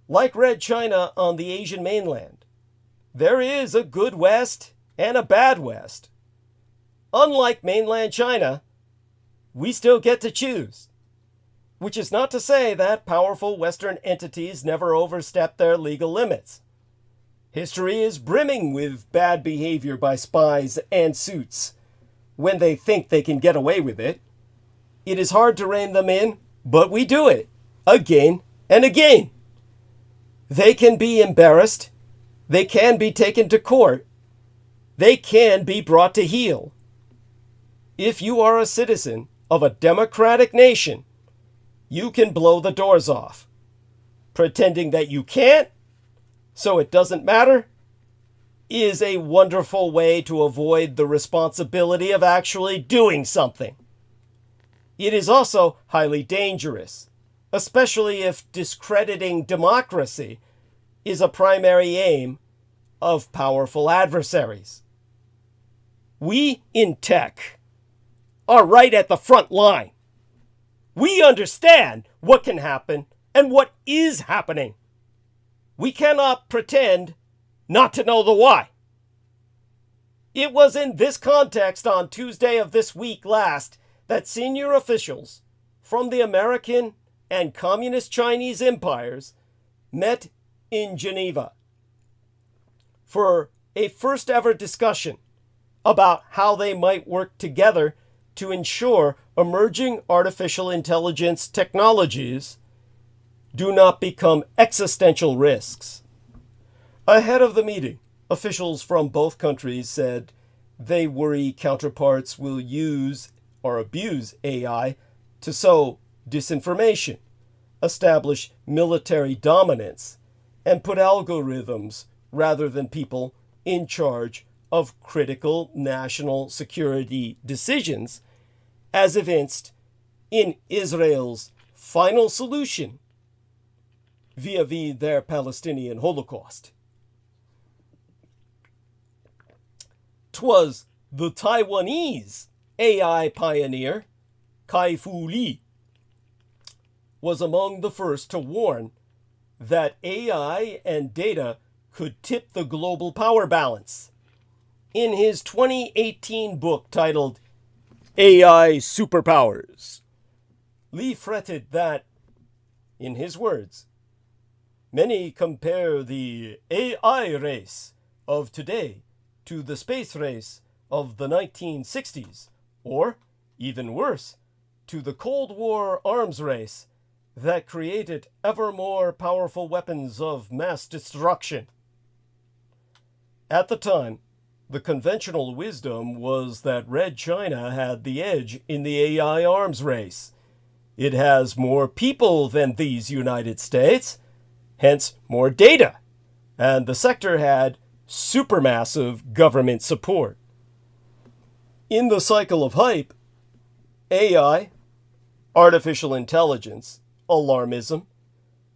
Like Red China on the Asian mainland, there is a good West and a bad West. Unlike mainland China, we still get to choose. Which is not to say that powerful Western entities never overstep their legal limits. History is brimming with bad behavior by spies and suits when they think they can get away with it. It is hard to rein them in, but we do it again and again. They can be embarrassed. They can be taken to court. They can be brought to heel. If you are a citizen of a democratic nation, you can blow the doors off. Pretending that you can't, so it doesn't matter, is a wonderful way to avoid the responsibility of actually doing something. It is also highly dangerous, especially if discrediting democracy is a primary aim of powerful adversaries. We in tech are right at the front line. We understand what can happen and what is happening. We cannot pretend not to know the why. It was in this context on Tuesday of this week last that senior officials from the American and Communist Chinese empires met in Geneva for a first ever discussion about how they might work together to ensure emerging artificial intelligence technologies do not become existential risks. Ahead of the meeting, officials from both countries said they worry counterparts will use or abuse AI to sow disinformation, establish military dominance, and put algorithms rather than people in charge of critical national security decisions, as evinced in Israel's final solution vis-a-vis their Palestinian Holocaust. 'Twas the Taiwanese AI pioneer, Kai-Fu Lee, was among the first to warn that AI and data could tip the global power balance. In his 2018 book titled AI Superpowers, Lee fretted that, in his words, many compare the AI race of today to the space race of the 1960s, or, even worse, to the Cold War arms race that created ever more powerful weapons of mass destruction. At the time, The conventional wisdom was that Red China had the edge in the AI arms race. It has more people than these United States, hence more data, and the sector had supermassive government support. In the cycle of hype, AI, artificial intelligence, alarmism,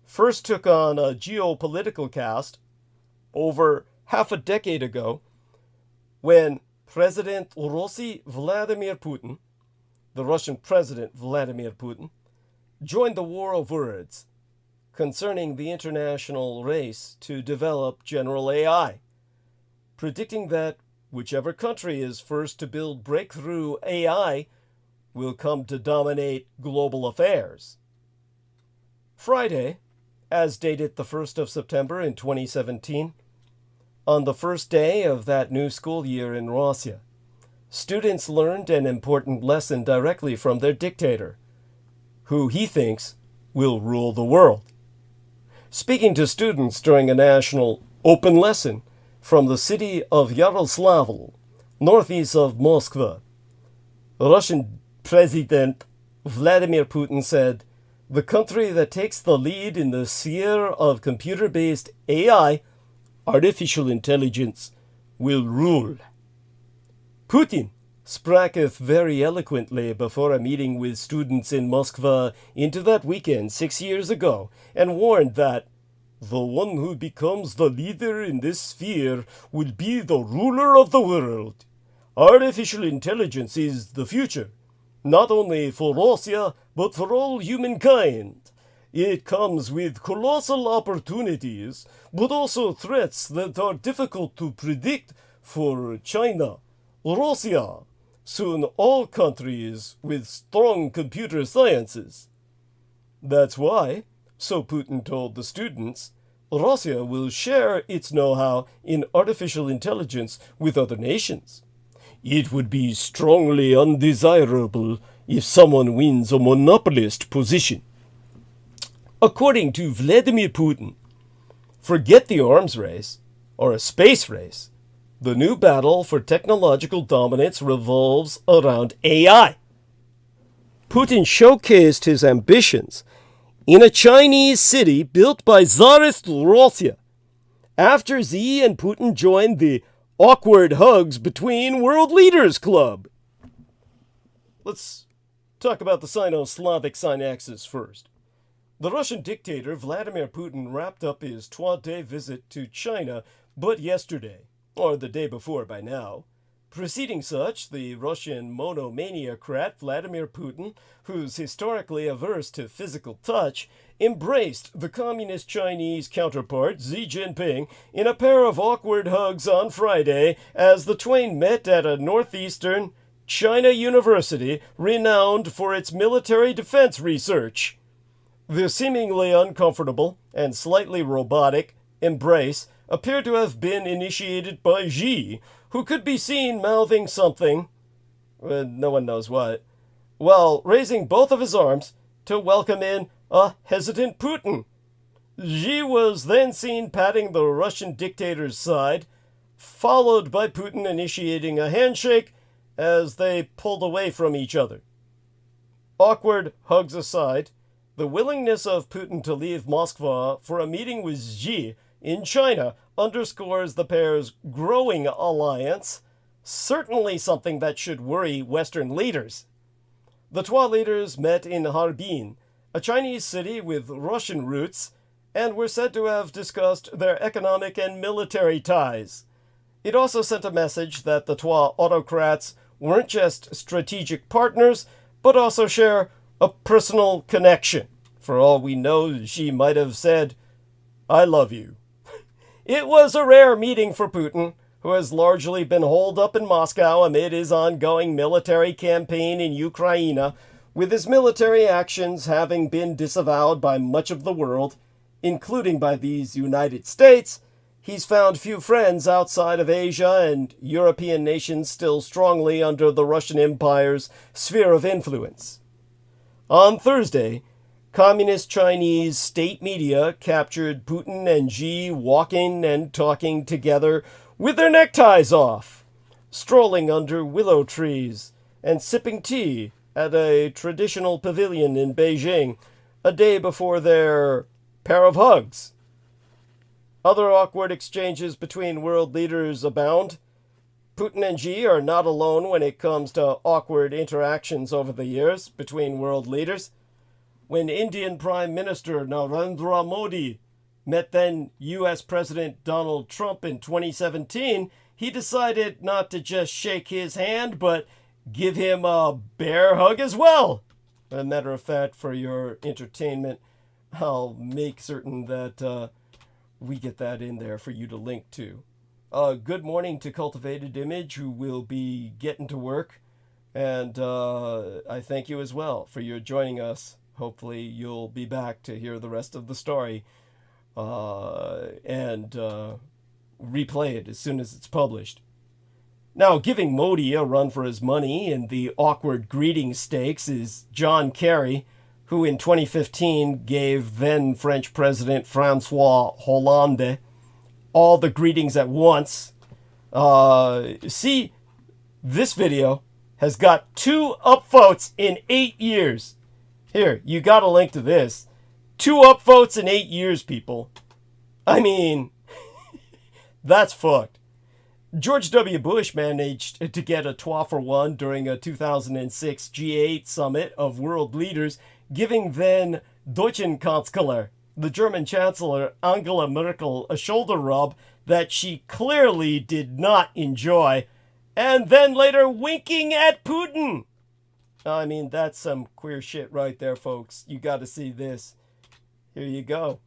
first took on a geopolitical cast over half a decade ago when President Vladimir Putin, the Russian President Vladimir Putin, joined the war of words concerning the international race to develop general AI, predicting that whichever country is first to build breakthrough AI will come to dominate global affairs. Friday, as dated the 1st of September in 2017, on the first day of that new school year in Russia, students learned an important lesson directly from their dictator, who he thinks will rule the world. Speaking to students during a national open lesson from the city of Yaroslavl, northeast of Moscow, Russian President Vladimir Putin said, "The country that takes the lead in the sphere of computer-based AI, artificial intelligence, will rule." Putin spraketh very eloquently before a meeting with students in Moscow into that weekend 6 years ago, and warned that the one who becomes the leader in this sphere will be the ruler of the world. Artificial intelligence is the future, not only for Russia, but for all humankind. It comes with colossal opportunities, but also threats that are difficult to predict for China, Russia, soon all countries with strong computer sciences. That's why, so Putin told the students, Russia will share its know-how in artificial intelligence with other nations. It would be strongly undesirable if someone wins a monopolist position. According to Vladimir Putin, forget the arms race or a space race. The new battle for technological dominance revolves around AI. Putin showcased his ambitions in a Chinese city built by Tsarist Russia after Xi and Putin joined the Awkward Hugs Between World Leaders Club. Let's talk about the Sino-Slavic Synaxis first. The Russian dictator Vladimir Putin wrapped up his 12-day visit to China but yesterday, or the day before by now. Preceding such, the Russian monomaniacrat Vladimir Putin, who's historically averse to physical touch, embraced the communist Chinese counterpart Xi Jinping in a pair of awkward hugs on Friday as the twain met at a northeastern China university renowned for its military defense research. The seemingly uncomfortable and slightly robotic embrace appeared to have been initiated by Xi, who could be seen mouthing something, no one knows what, while raising both of his arms to welcome in a hesitant Putin. Xi was then seen patting the Russian dictator's side, followed by Putin initiating a handshake as they pulled away from each other. Awkward hugs aside, the willingness of Putin to leave Moscow for a meeting with Xi in China underscores the pair's growing alliance, certainly something that should worry Western leaders. The two leaders met in Harbin, a Chinese city with Russian roots, and were said to have discussed their economic and military ties. It also sent a message that the two autocrats weren't just strategic partners, but also share a personal connection. For all we know, Xi might have said, "I love you." It was a rare meeting for Putin, who has largely been holed up in Moscow amid his ongoing military campaign in Ukraine, with his military actions having been disavowed by much of the world, including by these United States. He's found few friends outside of Asia and European nations still strongly under the Russian Empire's sphere of influence. On Thursday, Communist Chinese state media captured Putin and Xi walking and talking together with their neckties off. strolling under willow trees and sipping tea at a traditional pavilion in Beijing a day before their pair of hugs. Other awkward exchanges between world leaders abound. Putin and Xi are not alone when it comes to awkward interactions over the years between world leaders. When Indian Prime Minister Narendra Modi met then U.S. President Donald Trump in 2017, he decided not to just shake his hand, but give him a bear hug as well. As a matter of fact, for your entertainment, I'll make certain that we get that in there for you to link to. Good morning to Cultivated Image, who will be getting to work. And I thank you as well for your joining us. Hopefully you'll be back to hear the rest of the story and replay it as soon as it's published. Now, giving Modi a run for his money in the awkward greeting stakes is John Kerry, who in 2015 gave then French President Francois Hollande all the greetings at once. See, this video has got 2 upvotes in 8 years. Here, you got a link to this. 2 upvotes in 8 years, people. I mean, that's fucked. George W. Bush managed to get a 2-for-1 during a 2006 G8 summit of world leaders, giving then Deutschen Kanzler, the German Chancellor Angela Merkel, a shoulder rub that she clearly did not enjoy, and then later winking at Putin. I mean, that's some queer shit right there, folks. You got to see this. Here you go,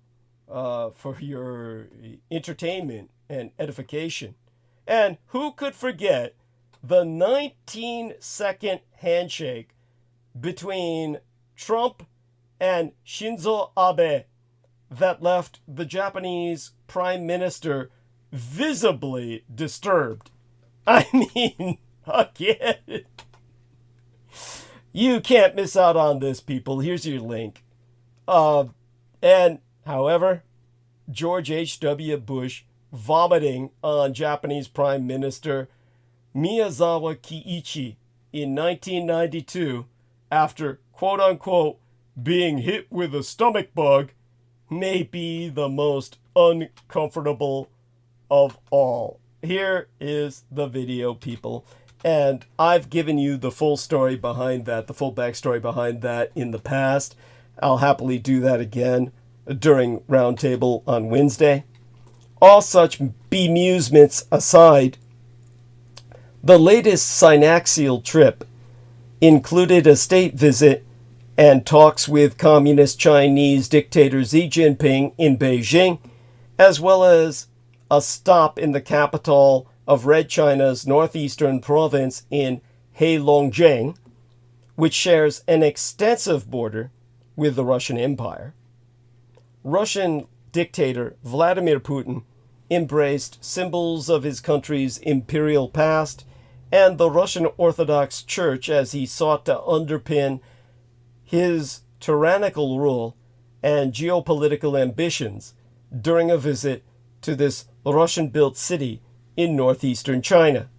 for your entertainment and edification. And who could forget the 19-second handshake between Trump and Shinzo Abe that left the Japanese Prime Minister visibly disturbed? I mean, again, you can't miss out on this, people. Here's your link. And, however, George H.W. Bush vomiting on Japanese Prime Minister Miyazawa Kiichi in 1992 after, quote-unquote, being hit with a stomach bug may be the most uncomfortable of all. Here is the video, people. And I've given you the full story behind that, the full backstory behind that in the past. I'll happily do that again during Roundtable on Wednesday. All such bemusements aside, the latest synaxial trip included a state visit and talks with communist Chinese dictator Xi Jinping in Beijing, as well as a stop in the capital of Red China's northeastern province in Heilongjiang, which shares an extensive border with the Russian Empire. Russian dictator Vladimir Putin embraced symbols of his country's imperial past and the Russian Orthodox Church as he sought to underpin his tyrannical rule and geopolitical ambitions during a visit to this Russian-built city in northeastern China.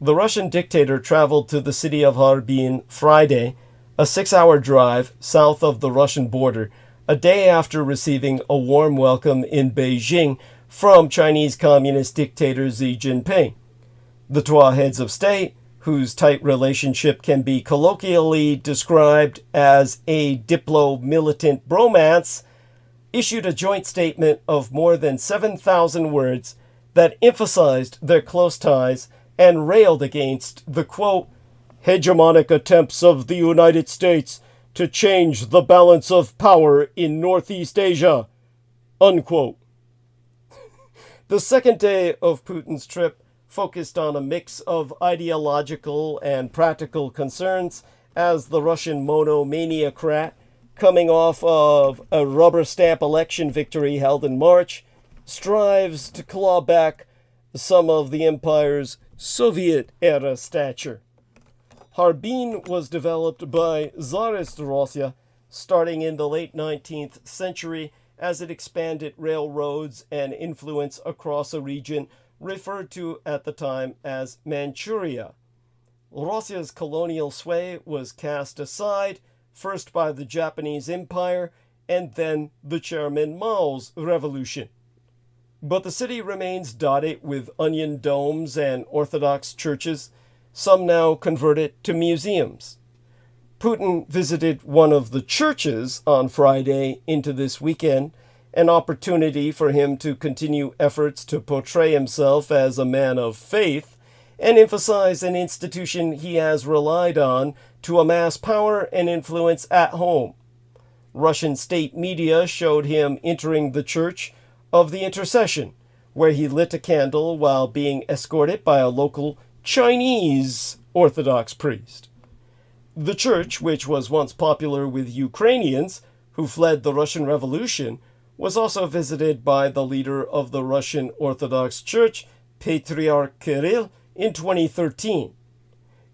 The Russian dictator traveled to the city of Harbin Friday, a 6-hour drive south of the Russian border, a day after receiving a warm welcome in Beijing from Chinese Communist dictator Xi Jinping. The two heads of state, whose tight relationship can be colloquially described as a diplo-militant bromance, issued a joint statement of more than 7,000 words that emphasized their close ties and railed against the, quote, hegemonic attempts of the United States to change the balance of power in Northeast Asia, unquote. The second day of Putin's trip focused on a mix of ideological and practical concerns as the Russian monomaniacrat, coming off of a rubber stamp election victory held in March, strives to claw back some of the empire's Soviet-era stature. Harbin was developed by Tsarist Russia starting in the late 19th century as it expanded railroads and influence across a region referred to at the time as Manchuria. Russia's colonial sway was cast aside, first by the Japanese Empire and then the Chairman Mao's revolution. But the city remains dotted with onion domes and Orthodox churches, some now converted to museums. Putin visited one of the churches on Friday into this weekend, an opportunity for him to continue efforts to portray himself as a man of faith and emphasize an institution he has relied on to amass power and influence at home. Russian state media showed him entering the Church of the Intercession, where he lit a candle while being escorted by a local Chinese Orthodox priest. The church, which was once popular with Ukrainians who fled the Russian Revolution, was also visited by the leader of the Russian Orthodox Church, Patriarch Kirill, in 2013.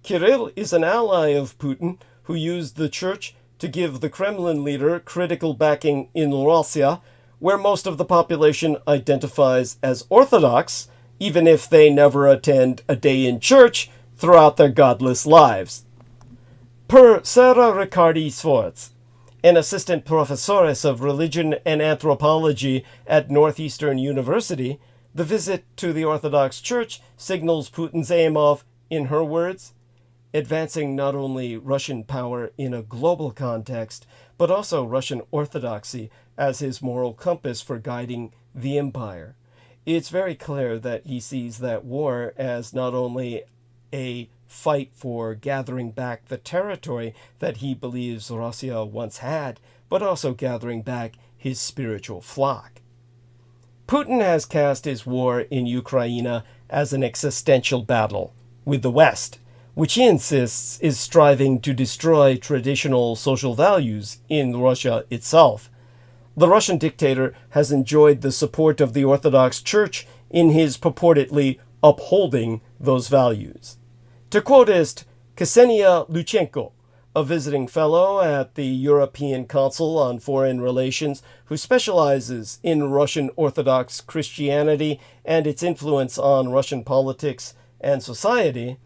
Kirill is an ally of Putin who used the church to give the Kremlin leader critical backing in Russia, where most of the population identifies as Orthodox, even if they never attend a day in church throughout their godless lives. Per Sarah Riccardi-Sforz, an assistant professores of religion and anthropology at Northeastern University, the visit to the Orthodox Church signals Putin's aim of, in her words, advancing not only Russian power in a global context, but also Russian orthodoxy as his moral compass for guiding the empire. It's very clear that he sees that war as not only a fight for gathering back the territory that he believes Russia once had, but also gathering back his spiritual flock. Putin has cast his war in Ukraine as an existential battle with the West, which he insists is striving to destroy traditional social values in Russia itself. The Russian dictator has enjoyed the support of the Orthodox Church in his purportedly upholding those values. To quotist Ksenia Luchenko, a visiting fellow at the European Council on Foreign Relations who specializes in Russian Orthodox Christianity and its influence on Russian politics and society,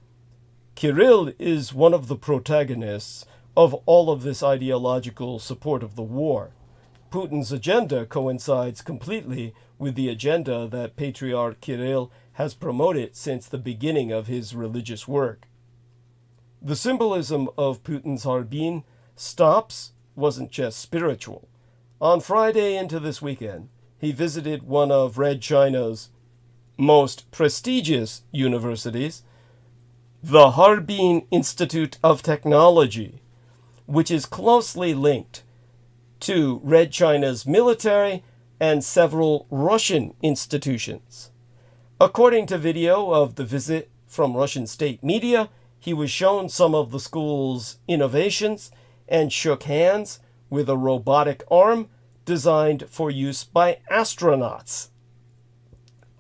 Kirill is one of the protagonists of all of this ideological support of the war. Putin's agenda coincides completely with the agenda that Patriarch Kirill has promoted since the beginning of his religious work. The symbolism of Putin's Harbin stops wasn't just spiritual. On Friday into this weekend, he visited one of Red China's most prestigious universities, the Harbin Institute of Technology, which is closely linked to Red China's military and several Russian institutions. According to video of the visit from Russian state media, he was shown some of the school's innovations and shook hands with a robotic arm designed for use by astronauts.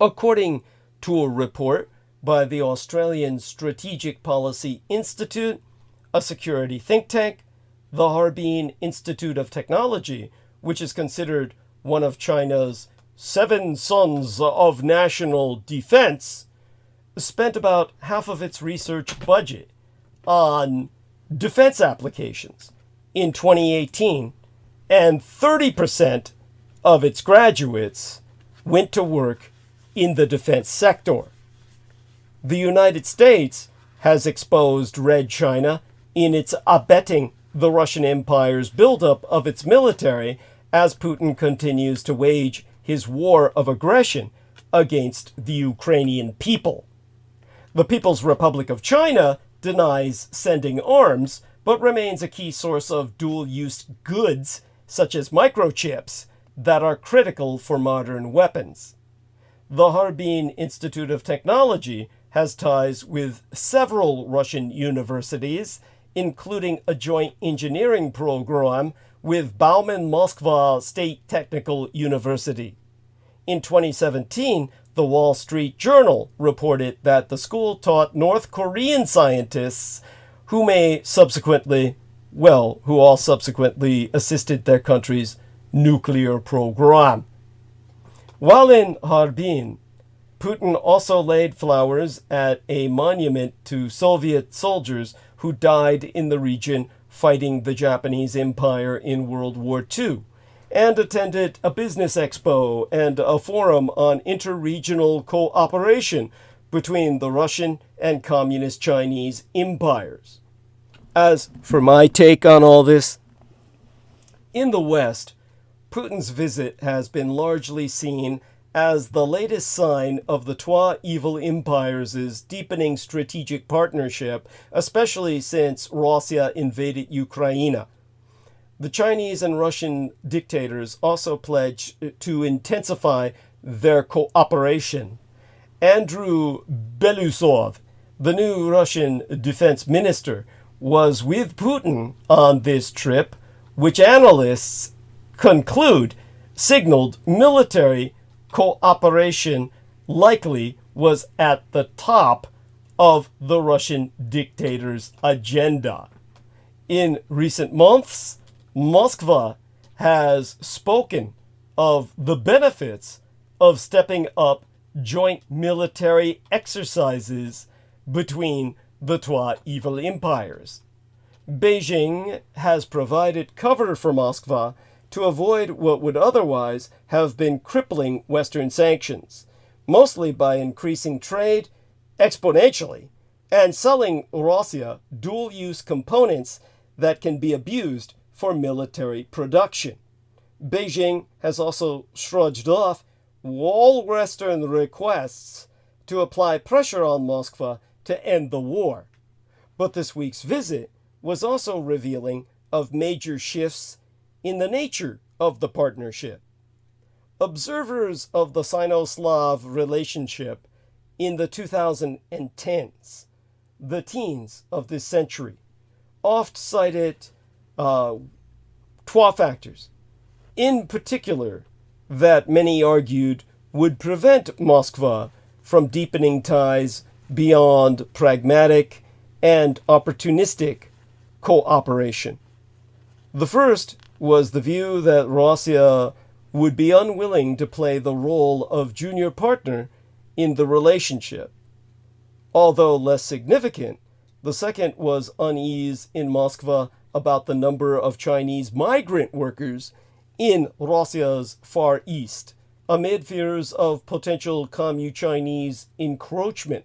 According to a report by the Australian Strategic Policy Institute, a security think tank, the Harbin Institute of Technology, which is considered one of China's 7 sons of national defense, spent about half of its research budget on defense applications in 2018, and 30% of its graduates went to work in the defense sector. The United States has exposed Red China in its abetting the Russian Empire's buildup of its military as Putin continues to wage his war of aggression against the Ukrainian people. The People's Republic of China denies sending arms, but remains a key source of dual-use goods, such as microchips, that are critical for modern weapons. The Harbin Institute of Technology has ties with several Russian universities, including a joint engineering program with Bauman Moskva State Technical University. In 2017, the Wall Street Journal reported that the school taught North Korean scientists who all subsequently assisted their country's nuclear program. While in Harbin, Putin also laid flowers at a monument to Soviet soldiers who died in the region fighting the Japanese Empire in World War II, and attended a business expo and a forum on interregional cooperation between the Russian and Communist Chinese empires. As for my take on all this, in the West, Putin's visit has been largely seen as the latest sign of the Trois evil empires' deepening strategic partnership, especially since Russia invaded Ukraine. The Chinese and Russian dictators also pledged to intensify their cooperation. Andrew Belousov, the new Russian defense minister, was with Putin on this trip, which analysts conclude signaled military cooperation likely was at the top of the Russian dictator's agenda. In recent months, Moscow has spoken of the benefits of stepping up joint military exercises between the Trois evil empires. Beijing has provided cover for Moscow to avoid what would otherwise have been crippling Western sanctions, mostly by increasing trade exponentially and selling Russia dual-use components that can be abused for military production. Beijing has also shrugged off all Western requests to apply pressure on Moscow to end the war. But this week's visit was also revealing of major shifts in the nature of the partnership. Observers of the Sino-Slav relationship in the 2010s, the teens of this century, oft cited trois factors, in particular, that many argued would prevent Moscow from deepening ties beyond pragmatic and opportunistic cooperation. The first was the view that Russia would be unwilling to play the role of junior partner in the relationship. Although less significant, the second was unease in Moscow about the number of Chinese migrant workers in Russia's Far East, amid fears of potential Commu-Chinese encroachment.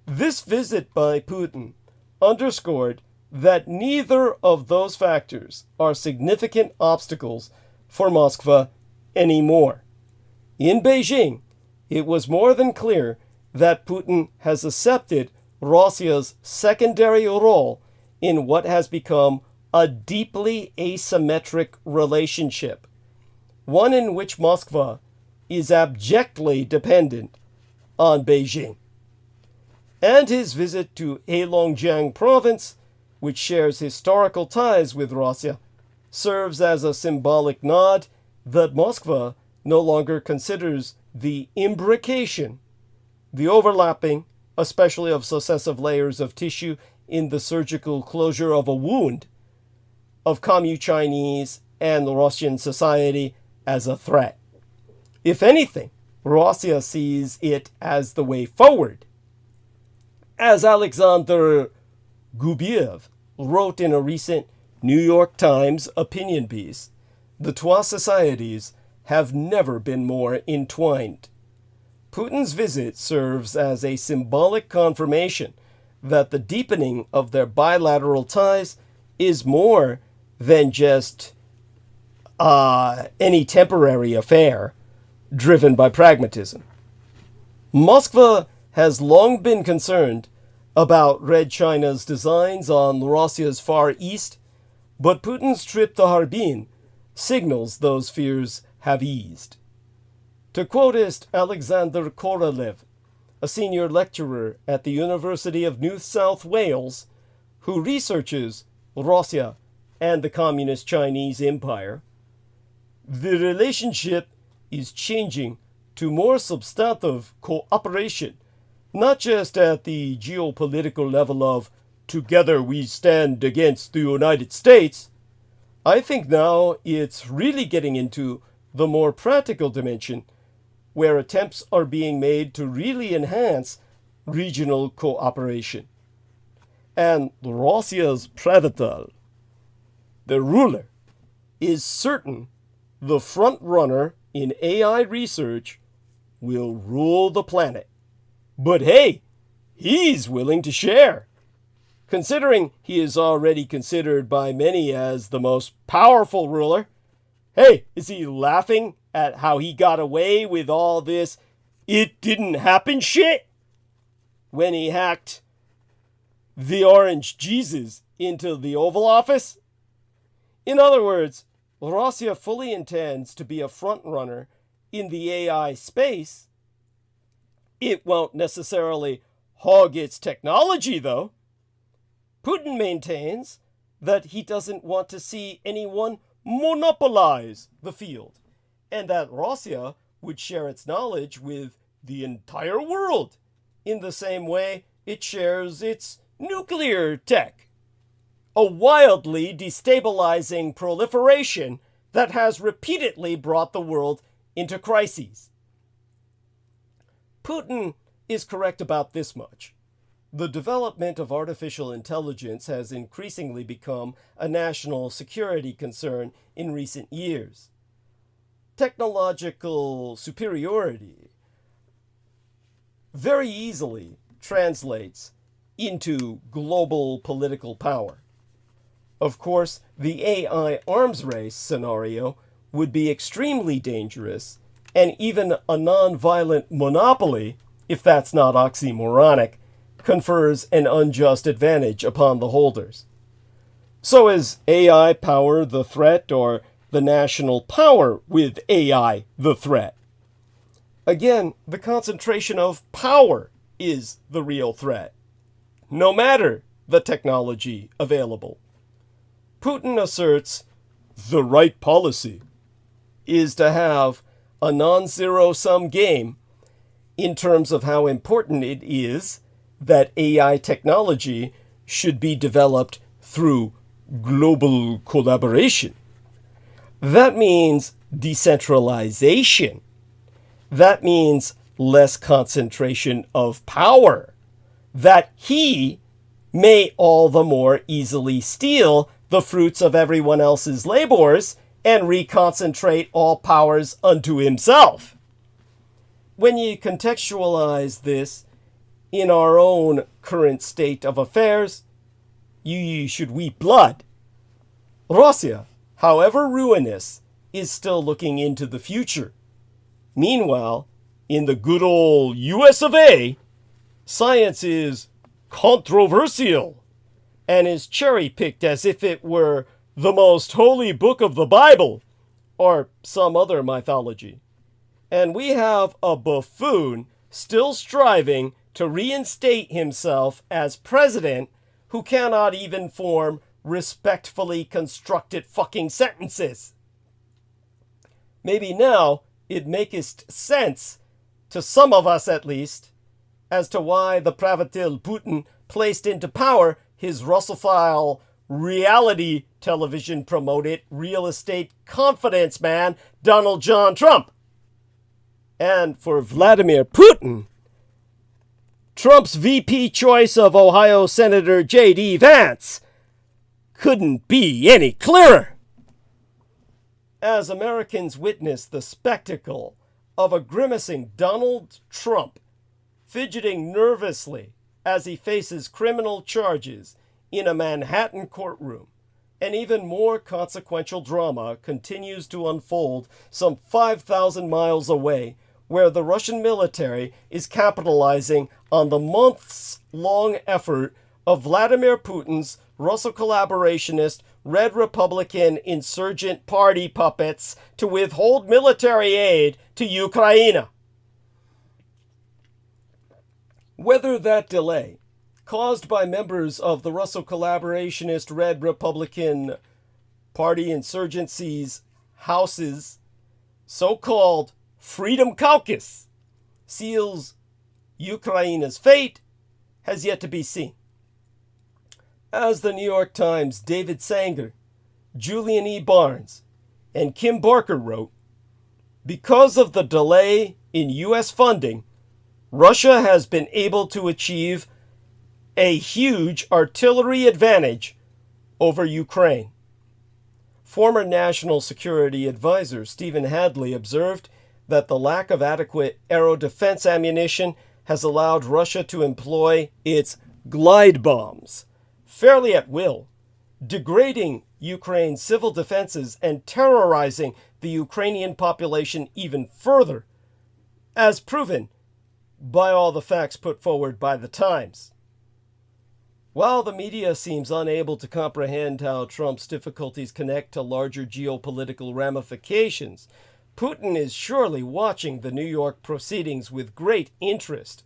This visit by Putin underscored that neither of those factors are significant obstacles for Moscow anymore. In Beijing, it was more than clear that Putin has accepted Russia's secondary role in what has become a deeply asymmetric relationship, one in which Moscow is abjectly dependent on Beijing. And his visit to Heilongjiang province, which shares historical ties with Russia, serves as a symbolic nod that Moscow no longer considers the imbrication, the overlapping, especially of successive layers of tissue in the surgical closure of a wound, of Commu-Chinese and Russian society as a threat. If anything, Russia sees it as the way forward. As Alexander Gubiev wrote in a recent New York Times opinion piece, the Trois societies have never been more entwined. Putin's visit serves as a symbolic confirmation that the deepening of their bilateral ties is more than just any temporary affair driven by pragmatism. Moscow has long been concerned about Red China's designs on Russia's Far East, but Putin's trip to Harbin signals those fears have eased. To quotist Alexander Korolev, a senior lecturer at the University of New South Wales, who researches Russia and the Communist Chinese Empire, the relationship is changing to more substantive cooperation, not just at the geopolitical level of together we stand against the United States. I think now it's really getting into the more practical dimension where attempts are being made to really enhance regional cooperation. And Russia's pravитель, the ruler, is certain the front runner in AI research will rule the planet. But hey, he's willing to share. Considering he is already considered by many as the most powerful ruler, hey, is he laughing at how he got away with all this "it didn't happen" shit when he hacked the Orange Jesus into the Oval Office? In other words, Russia fully intends to be a frontrunner in the AI space. It won't necessarily hog its technology, though. Putin maintains that he doesn't want to see anyone monopolize the field, and that Russia would share its knowledge with the entire world in the same way it shares its nuclear tech. A wildly destabilizing proliferation that has repeatedly brought the world into crises. Putin is correct about this much. The development of artificial intelligence has increasingly become a national security concern in recent years. Technological superiority very easily translates into global political power. Of course, the AI arms race scenario would be extremely dangerous, and even a non-violent monopoly, if that's not oxymoronic, confers an unjust advantage upon the holders. So is AI power the threat, or the national power with AI the threat? Again, the concentration of power is the real threat, no matter the technology available. Putin asserts the right policy is to have a non-zero-sum game in terms of how important it is that AI technology should be developed through global collaboration. That means decentralization. That means less concentration of power. That he may all the more easily steal the fruits of everyone else's labors and reconcentrate all powers unto himself. When you contextualize this in our own current state of affairs, you should weep blood. Russia, however ruinous, is still looking into the future. Meanwhile, in the good old US of A, science is controversial and is cherry-picked as if it were the most holy book of the Bible or some other mythology. And we have a buffoon still striving to reinstate himself as president who cannot even form respectfully constructed fucking sentences. Maybe now it makest sense, to some of us at least, as to why the pravitelь Putin placed into power his Russophile reality television promoted real estate confidence man, Donald John Trump. And for Vladimir Putin, Trump's VP choice of Ohio Senator J.D. Vance couldn't be any clearer. As Americans witness the spectacle of a grimacing Donald Trump fidgeting nervously as he faces criminal charges in a Manhattan courtroom, an even more consequential drama continues to unfold some 5,000 miles away, where the Russian military is capitalizing on the months-long effort of Vladimir Putin's Russo collaborationist Red Republican insurgent party puppets to withhold military aid to Ukraine. Whether that delay, caused by members of the Russo collaborationist Red Republican Party insurgency's house's so-called Freedom Caucus, seals Ukraine's fate, has yet to be seen. As the New York Times' David Sanger, Julian E. Barnes, and Kim Barker wrote, Because of the delay in U.S. funding, Russia has been able to achieve a huge artillery advantage over Ukraine. Former National Security Advisor Stephen Hadley observed that the lack of adequate aero defense ammunition has allowed Russia to employ its glide bombs fairly at will, degrading Ukraine's civil defenses and terrorizing the Ukrainian population even further, as proven by all the facts put forward by the Times. While the media seems unable to comprehend how Trump's difficulties connect to larger geopolitical ramifications, Putin is surely watching the New York proceedings with great interest.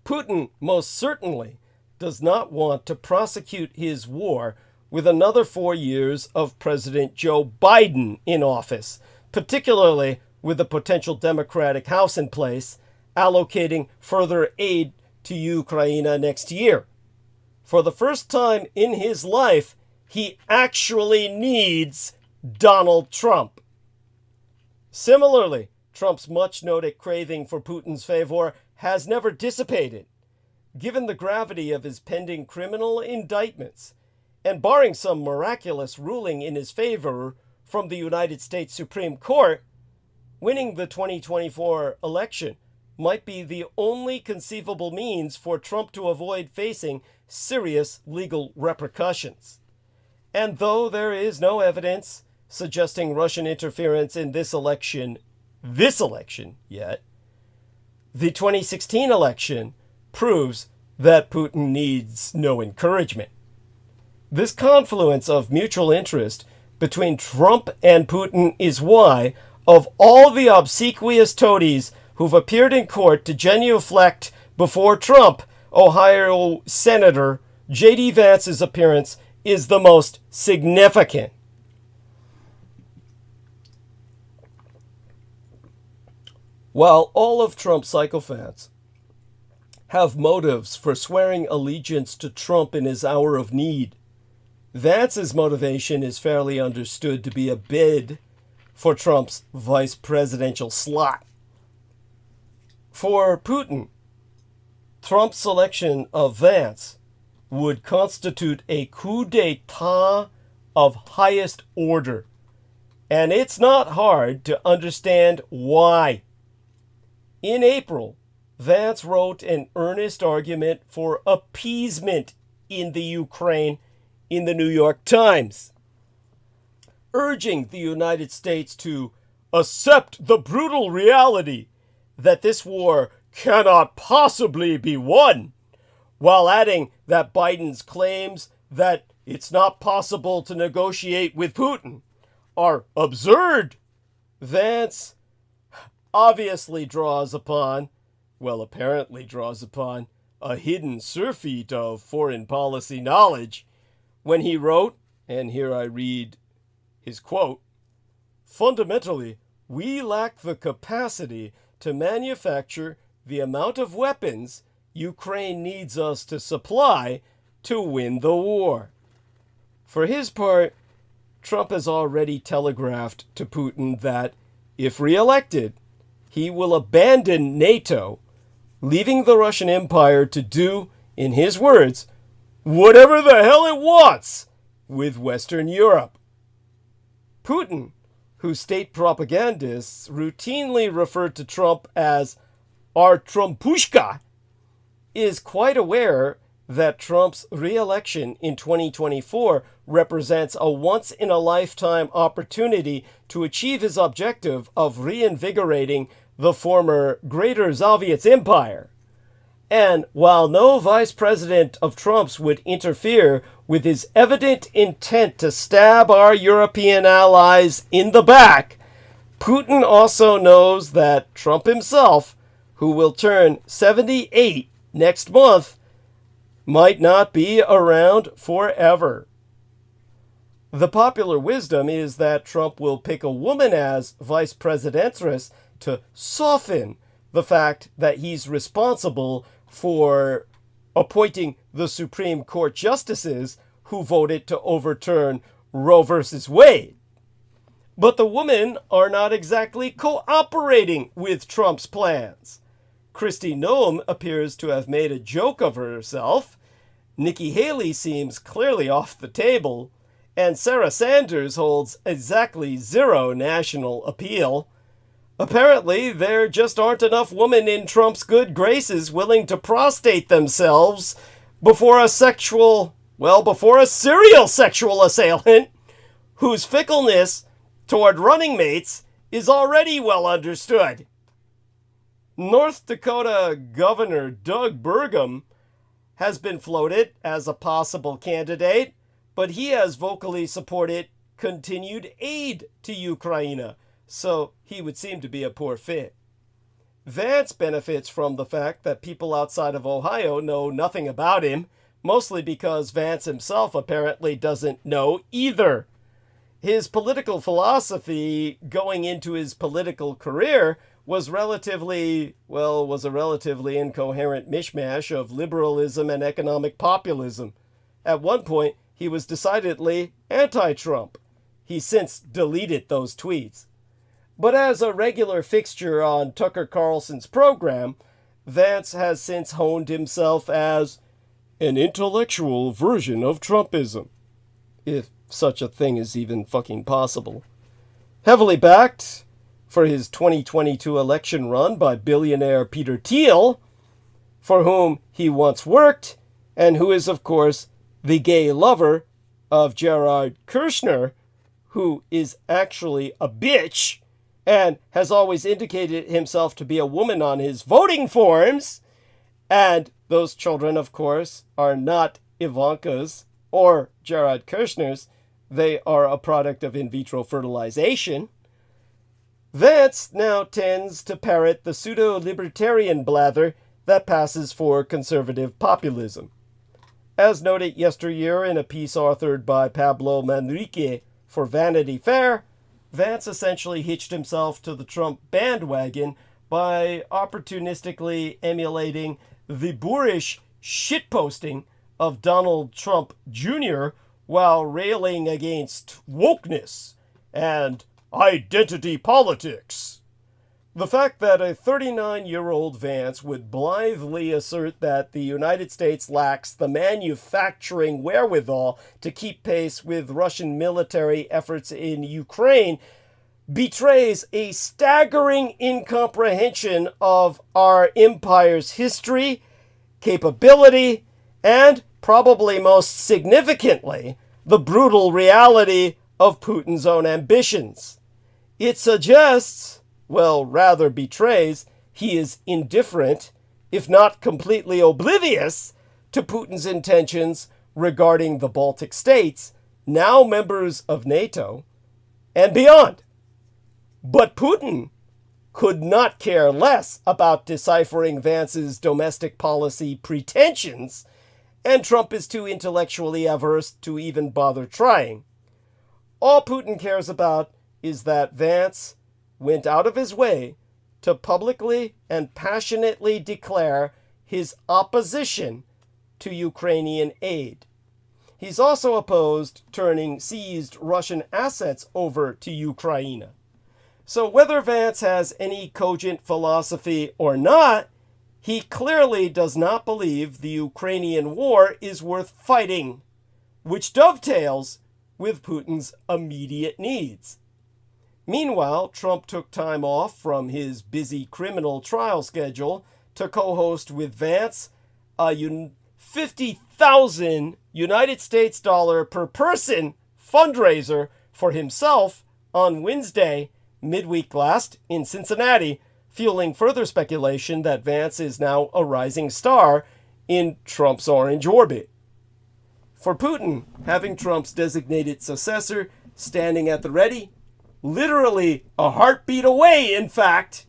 Putin most certainly does not want to prosecute his war with another 4 years of President Joe Biden in office, particularly with the potential Democratic House in place, allocating further aid to Ukraine next year. For the first time in his life, he actually needs Donald Trump. Similarly, Trump's much-noted craving for Putin's favor has never dissipated. Given the gravity of his pending criminal indictments, and barring some miraculous ruling in his favor from the United States Supreme Court, winning the 2024 election might be the only conceivable means for Trump to avoid facing serious legal repercussions. And though there is no evidence suggesting Russian interference in this election yet, the 2016 election proves that Putin needs no encouragement. This confluence of mutual interest between Trump and Putin is why, of all the obsequious toadies who've appeared in court to genuflect before Trump, Ohio Senator J.D. Vance's appearance is the most significant. While all of Trump's sycophants have motives for swearing allegiance to Trump in his hour of need, Vance's motivation is fairly understood to be a bid for Trump's vice presidential slot. For Putin, Trump's selection of Vance would constitute a coup d'etat of highest order, and it's not hard to understand why. In April, Vance wrote an earnest argument for appeasement in the Ukraine in the New York Times, urging the United States to accept the brutal reality that this war cannot possibly be won, while adding that Biden's claims that it's not possible to negotiate with Putin are absurd. Vance obviously apparently draws upon a hidden surfeit of foreign policy knowledge when he wrote, and here I read his quote, "Fundamentally, we lack the capacity to manufacture the amount of weapons Ukraine needs us to supply to win the war." For his part, Trump has already telegraphed to Putin that, if reelected, he will abandon NATO, leaving the Russian Empire to do, in his words, whatever the hell it wants with Western Europe. Putin, whose state propagandists routinely refer to Trump as our Trumpushka, is quite aware that Trump's re-election in 2024 represents a once-in-a-lifetime opportunity to achieve his objective of reinvigorating the former Greater Soviet Empire. And while no vice president of Trump's would interfere with his evident intent to stab our European allies in the back, Putin also knows that Trump himself, who will turn 78 next month, might not be around forever. The popular wisdom is that Trump will pick a woman as vice presidentress to soften the fact that he's responsible for appointing the Supreme Court justices who voted to overturn Roe versus Wade. But the women are not exactly cooperating with Trump's plans. Kristi Noem appears to have made a joke of herself. Nikki Haley seems clearly off the table. And Sarah Sanders holds exactly zero national appeal. Apparently, there just aren't enough women in Trump's good graces willing to prostrate themselves before a serial sexual assailant whose fickleness toward running mates is already well understood. North Dakota Governor Doug Burgum has been floated as a possible candidate, but he has vocally supported continued aid to Ukraine, so he would seem to be a poor fit. Vance benefits from the fact that people outside of Ohio know nothing about him, mostly because Vance himself apparently doesn't know either. His political philosophy going into his political career was a relatively incoherent mishmash of liberalism and economic populism. At one point, he was decidedly anti-Trump. He's since deleted those tweets. But as a regular fixture on Tucker Carlson's program, Vance has since honed himself as an intellectual version of Trumpism, if such a thing is even fucking possible. Heavily backed for his 2022 election run by billionaire Peter Thiel, for whom he once worked, and who is, of course, the gay lover of Jared Kushner, who is actually a bitch and has always indicated himself to be a woman on his voting forms. And those children, of course, are not Ivanka's or Jared Kushner's. They are a product of in vitro fertilization. Vance now tends to parrot the pseudo-libertarian blather that passes for conservative populism. As noted yesteryear in a piece authored by Pablo Manrique for Vanity Fair, Vance essentially hitched himself to the Trump bandwagon by opportunistically emulating the boorish shitposting of Donald Trump Jr. while railing against wokeness and identity politics. The fact that a 39-year-old Vance would blithely assert that the United States lacks the manufacturing wherewithal to keep pace with Russian military efforts in Ukraine betrays a staggering incomprehension of our empire's history, capability, and, probably most significantly, the brutal reality of Putin's own ambitions. It suggests, rather betrays, he is indifferent, if not completely oblivious, to Putin's intentions regarding the Baltic states, now members of NATO, and beyond. But Putin could not care less about deciphering Vance's domestic policy pretensions, and Trump is too intellectually averse to even bother trying. All Putin cares about is that Vance went out of his way to publicly and passionately declare his opposition to Ukrainian aid. He's also opposed turning seized Russian assets over to Ukraine. So whether Vance has any cogent philosophy or not, he clearly does not believe the Ukrainian war is worth fighting, which dovetails with Putin's immediate needs. Meanwhile, Trump took time off from his busy criminal trial schedule to co-host with Vance a 50,000 United States dollar per person fundraiser for himself on Wednesday, midweek last, in Cincinnati, fueling further speculation that Vance is now a rising star in Trump's orange orbit. For Putin, having Trump's designated successor standing at the ready, literally a heartbeat away, in fact,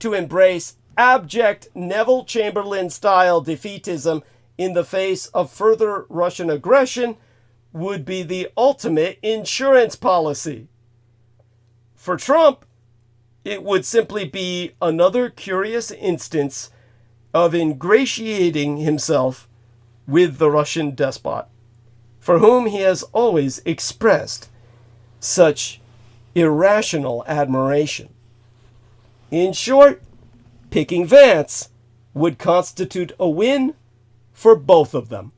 to embrace abject Neville Chamberlain-style defeatism in the face of further Russian aggression, would be the ultimate insurance policy. For Trump, it would simply be another curious instance of ingratiating himself with the Russian despot, for whom he has always expressed such irrational admiration. In short, picking Vance would constitute a win for both of them.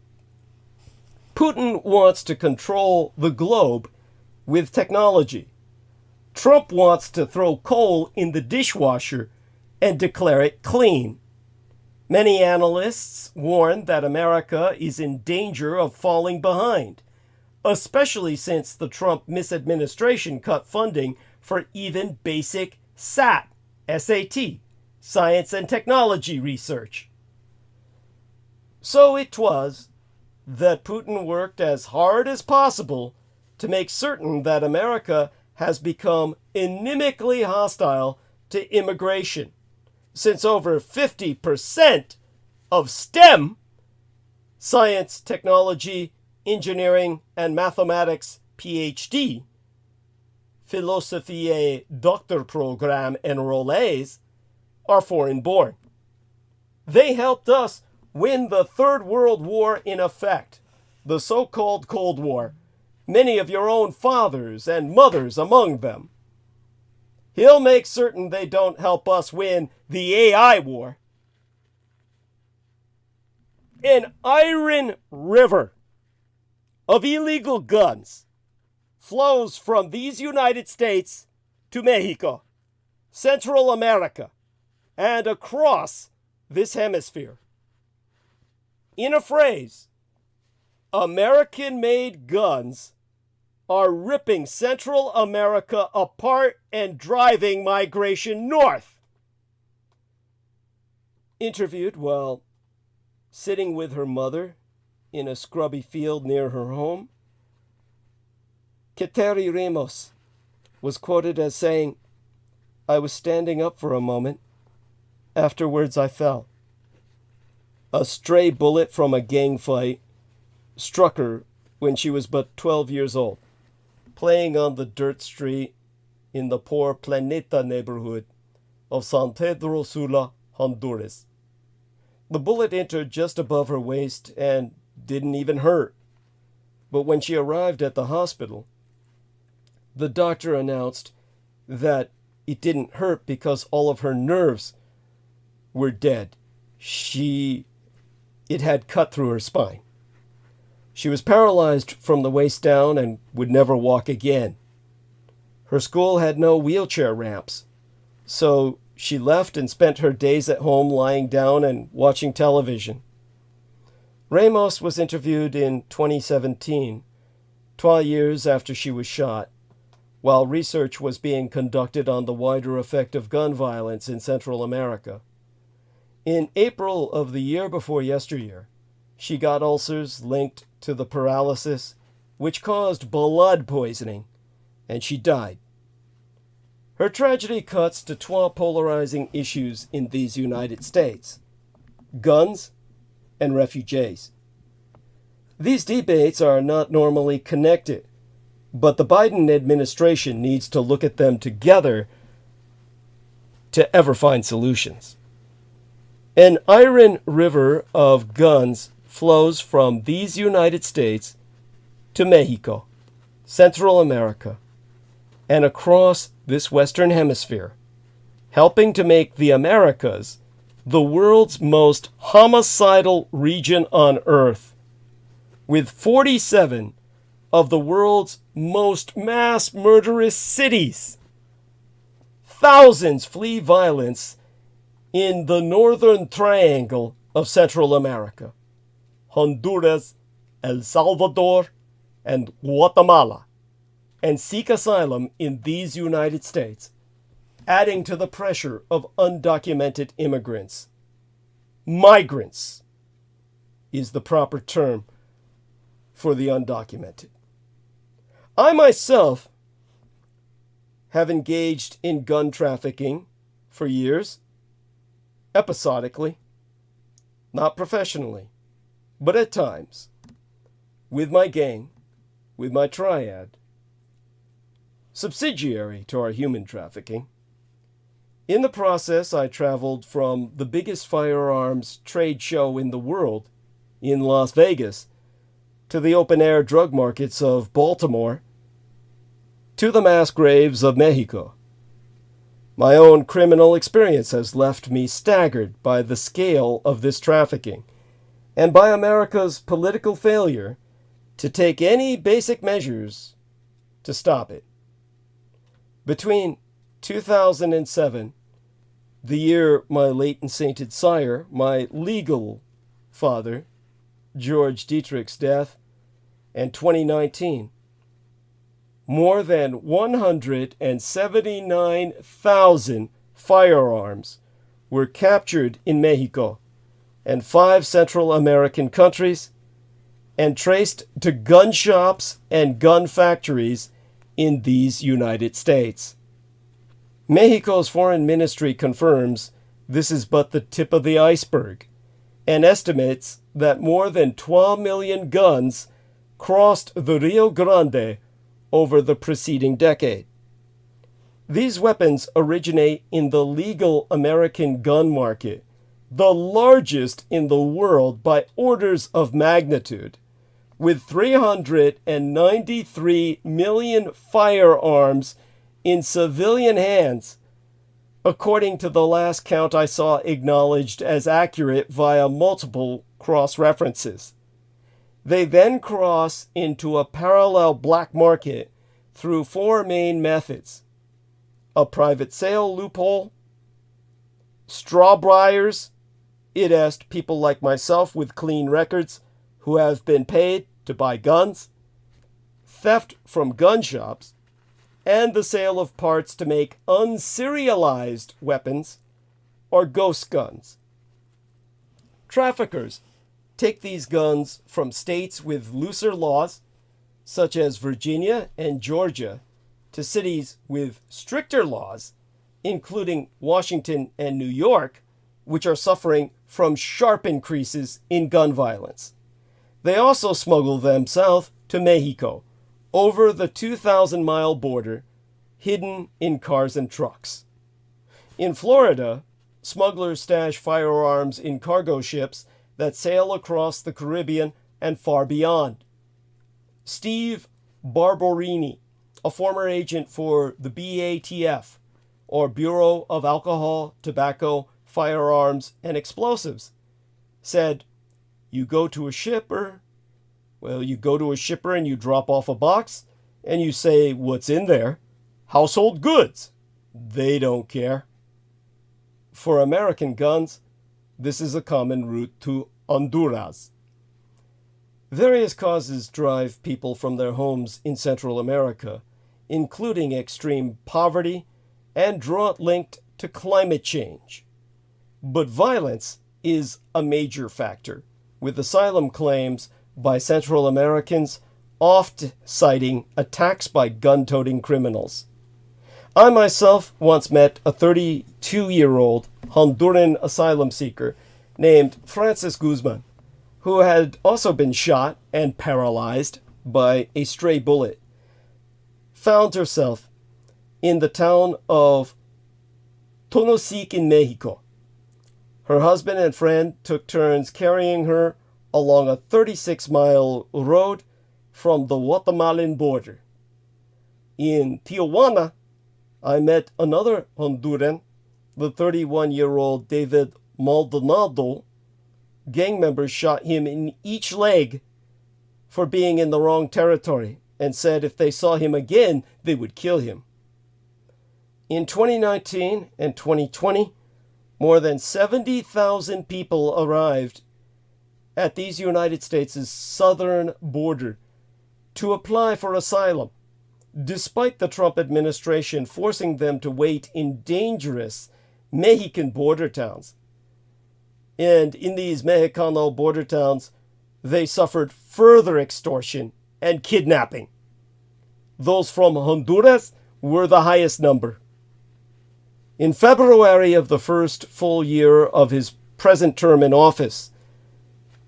Putin wants to control the globe with technology. Trump wants to throw coal in the dishwasher and declare it clean. Many analysts warn that America is in danger of falling behind, especially since the Trump misadministration cut funding for even basic SAT, science and technology research. So it was that Putin worked as hard as possible to make certain that America has become inimically hostile to immigration, since over 50% of STEM, science, technology, engineering, and mathematics PhD, Philosophies Doctor Program enrollees, are foreign-born. They helped us win the Third World War in effect, the so-called Cold War, many of your own fathers and mothers among them. He'll make certain they don't help us win the AI war. An iron river of illegal guns flows from these United States to Mexico, Central America, and across this hemisphere. In a phrase, American-made guns are ripping Central America apart and driving migration north. Interviewed while sitting with her mother in a scrubby field near her home, Kateri Ramos was quoted as saying, "I was standing up for a moment. Afterwards I fell. A stray bullet from a gang fight struck her when she was but 12 years old, playing on the dirt street in the poor Planeta neighborhood of San Pedro Sula, Honduras. The bullet entered just above her waist and didn't even hurt. But when she arrived at the hospital, the doctor announced that it didn't hurt because all of her nerves were dead. It had cut through her spine. She was paralyzed from the waist down and would never walk again. Her school had no wheelchair ramps, so she left and spent her days at home lying down and watching television." Ramos was interviewed in 2017, 12 years after she was shot, while research was being conducted on the wider effect of gun violence in Central America. In April of the year before yesteryear, she got ulcers linked to the paralysis, which caused blood poisoning, and she died. Her tragedy cuts to two polarizing issues in these United States: guns and refugees. These debates are not normally connected, but the Biden administration needs to look at them together to ever find solutions. An iron river of guns flows from these United States to Mexico, Central America, and across this Western Hemisphere, helping to make the Americas the world's most homicidal region on Earth, with 47 of the world's most mass murderous cities. Thousands flee violence in the northern triangle of Central America: Honduras, El Salvador, and Guatemala, and seek asylum in these United States, adding to the pressure of undocumented immigrants. Migrants is the proper term for the undocumented. I myself have engaged in gun trafficking for years, episodically, not professionally, but at times, with my gang, with my triad, subsidiary to our human trafficking. In the process, I traveled from the biggest firearms trade show in the world, in Las Vegas, to the open-air drug markets of Baltimore, to the mass graves of Mexico. My own criminal experience has left me staggered by the scale of this trafficking and by America's political failure to take any basic measures to stop it. Between 2007, the year my late and sainted sire, my legal father, George Dietrich's death, and 2019, more than 179,000 firearms were captured in Mexico and 5 Central American countries and traced to gun shops and gun factories in these United States. Mexico's foreign ministry confirms this is but the tip of the iceberg and estimates that more than 12 million guns crossed the Rio Grande over the preceding decade. These weapons originate in the legal American gun market, the largest in the world by orders of magnitude, with 393 million firearms in civilian hands, according to the last count I saw acknowledged as accurate via multiple cross-references. They then cross into a parallel black market through 4 main methods: a private sale loophole, straw buyers, it asked people like myself with clean records who have been paid to buy guns, theft from gun shops, and the sale of parts to make unserialized weapons or ghost guns. Traffickers take these guns from states with looser laws, such as Virginia and Georgia, to cities with stricter laws, including Washington and New York, which are suffering from sharp increases in gun violence. They also smuggle them south to Mexico, over the 2,000-mile border, hidden in cars and trucks. In Florida, smugglers stash firearms in cargo ships that sail across the Caribbean and far beyond. Steve Barberini, a former agent for the BATF, or Bureau of Alcohol, Tobacco, Firearms, and Explosives, said, you go to a shipper and you drop off a box and you say, what's in there? Household goods. They don't care. For American guns, this is a common route to Honduras. Various causes drive people from their homes in Central America, including extreme poverty and drought linked to climate change. But violence is a major factor, with asylum claims by Central Americans oft citing attacks by gun-toting criminals. I myself once met a 32-year-old Honduran asylum seeker named Francis Guzman, who had also been shot and paralyzed by a stray bullet, found herself in the town of Tonosic in Mexico. Her husband and friend took turns carrying her along a 36-mile road from the Guatemalan border. In Tijuana, I met another Honduran, the 31-year-old David Maldonado. Gang members shot him in each leg for being in the wrong territory and said if they saw him again, they would kill him. In 2019 and 2020, more than 70,000 people arrived at these United States' southern border to apply for asylum, despite the Trump administration forcing them to wait in dangerous Mexican border towns. And in these Mexicano border towns, they suffered further extortion and kidnapping. Those from Honduras were the highest number. In February of the first full year of his present term in office,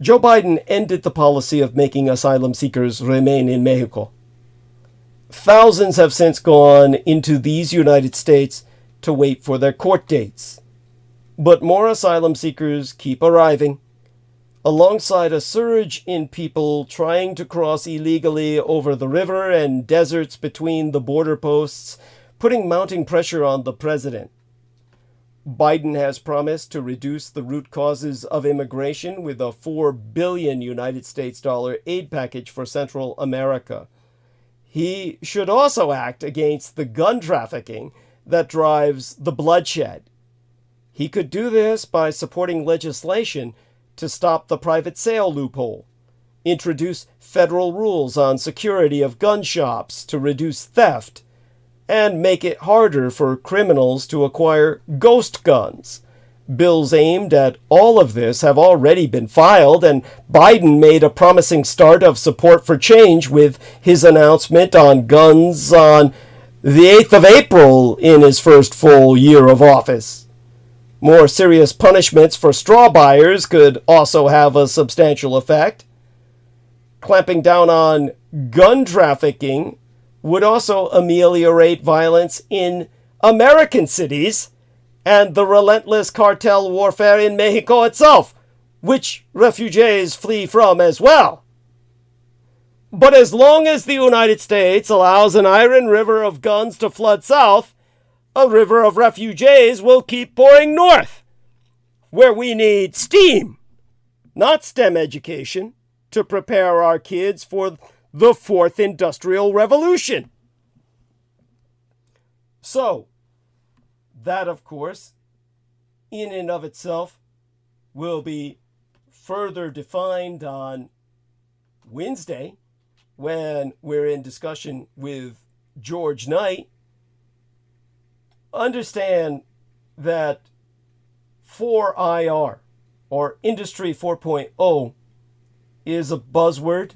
Joe Biden ended the policy of making asylum seekers remain in Mexico. Thousands have since gone into these United States to wait for their court dates. But more asylum seekers keep arriving, alongside a surge in people trying to cross illegally over the river and deserts between the border posts, putting mounting pressure on the president. Biden has promised to reduce the root causes of immigration with a $4 billion United States dollar aid package for Central America. He should also act against the gun trafficking that drives the bloodshed. He could do this by supporting legislation to stop the private sale loophole, introduce federal rules on security of gun shops to reduce theft, and make it harder for criminals to acquire ghost guns. Bills aimed at all of this have already been filed, and Biden made a promising start of support for change with his announcement on guns on the 8th of April in his first full year of office. More serious punishments for straw buyers could also have a substantial effect. Clamping down on gun trafficking would also ameliorate violence in American cities and the relentless cartel warfare in Mexico itself, which refugees flee from as well. But as long as the United States allows an iron river of guns to flood south, a river of refugees will keep pouring north, where we need STEAM, not STEM education, to prepare our kids for the fourth industrial revolution. So, that, of course, in and of itself, will be further defined on Wednesday when we're in discussion with George Knight. Understand that 4IR, or Industry 4.0, is a buzzword,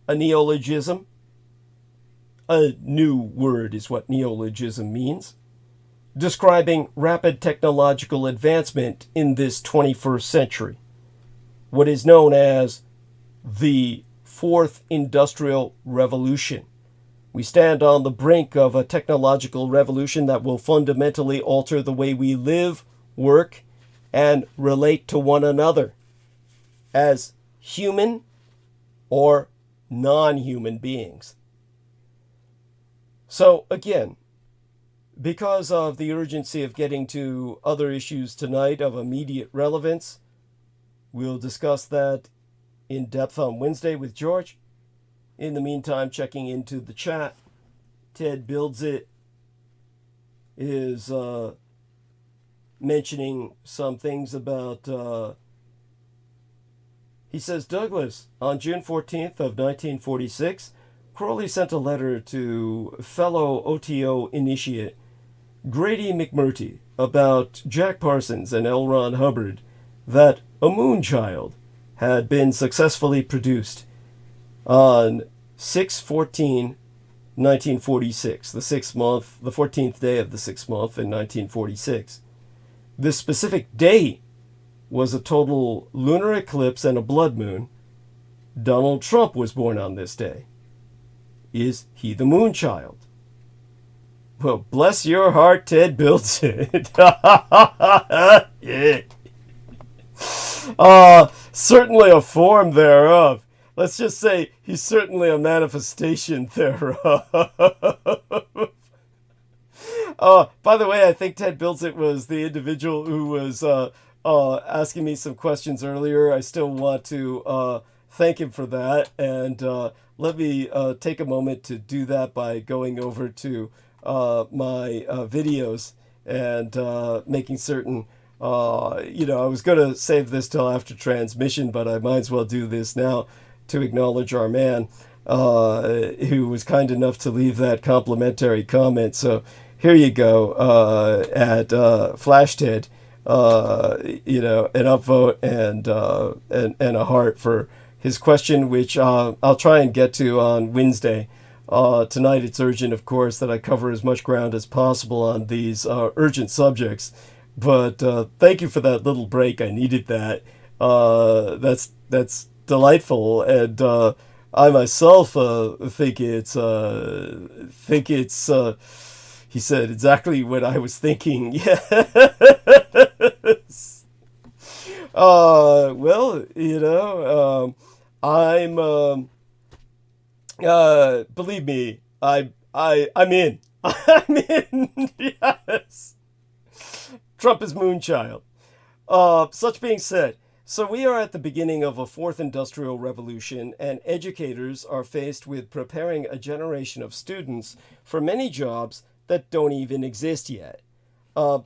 a neologism. A new word is what neologism means, describing rapid technological advancement in this 21st century. What is known as the Fourth Industrial Revolution. We stand on the brink of a technological revolution that will fundamentally alter the way we live, work, and relate to one another as human or non-human beings. So again, because of the urgency of getting to other issues tonight of immediate relevance, we'll discuss that in depth on Wednesday with George. In the meantime, checking into the chat, Ted Builds It is mentioning some things about, he says, Douglas, on June 14th of 1946, Crowley sent a letter to fellow OTO initiate Grady McMurtry about Jack Parsons and L. Ron Hubbard that a moonchild had been successfully produced on 6/14/1946, the 14th day of the 6th month in 1946. This specific date was a total lunar eclipse and a blood moon. Donald Trump was born on this day. Is he the moonchild? Well, bless your heart, Ted Builds It. Yeah. Certainly a form thereof. Let's just say he's certainly a manifestation thereof. By the way, I think Ted Builds It was the individual who was asking me some questions earlier. I still want to thank him for that. And let me take a moment to do that by going over to my videos and making certain, I was going to save this till after transmission, but I might as well do this now to acknowledge our man who was kind enough to leave that complimentary comment. So here you go at FlashTed, an upvote and a heart for his question, which I'll try and get to on Wednesday. Tonight it's urgent, of course, that I cover as much ground as possible on these urgent subjects. But thank you for that little break. I needed that. That's delightful, and I myself think it's. He said exactly what I was thinking. Yes. Well, I'm, believe me, I'm in. I'm in. Yes. Trump is Moonchild. Such being said, so we are at the beginning of a fourth industrial revolution, and educators are faced with preparing a generation of students for many jobs that don't even exist yet.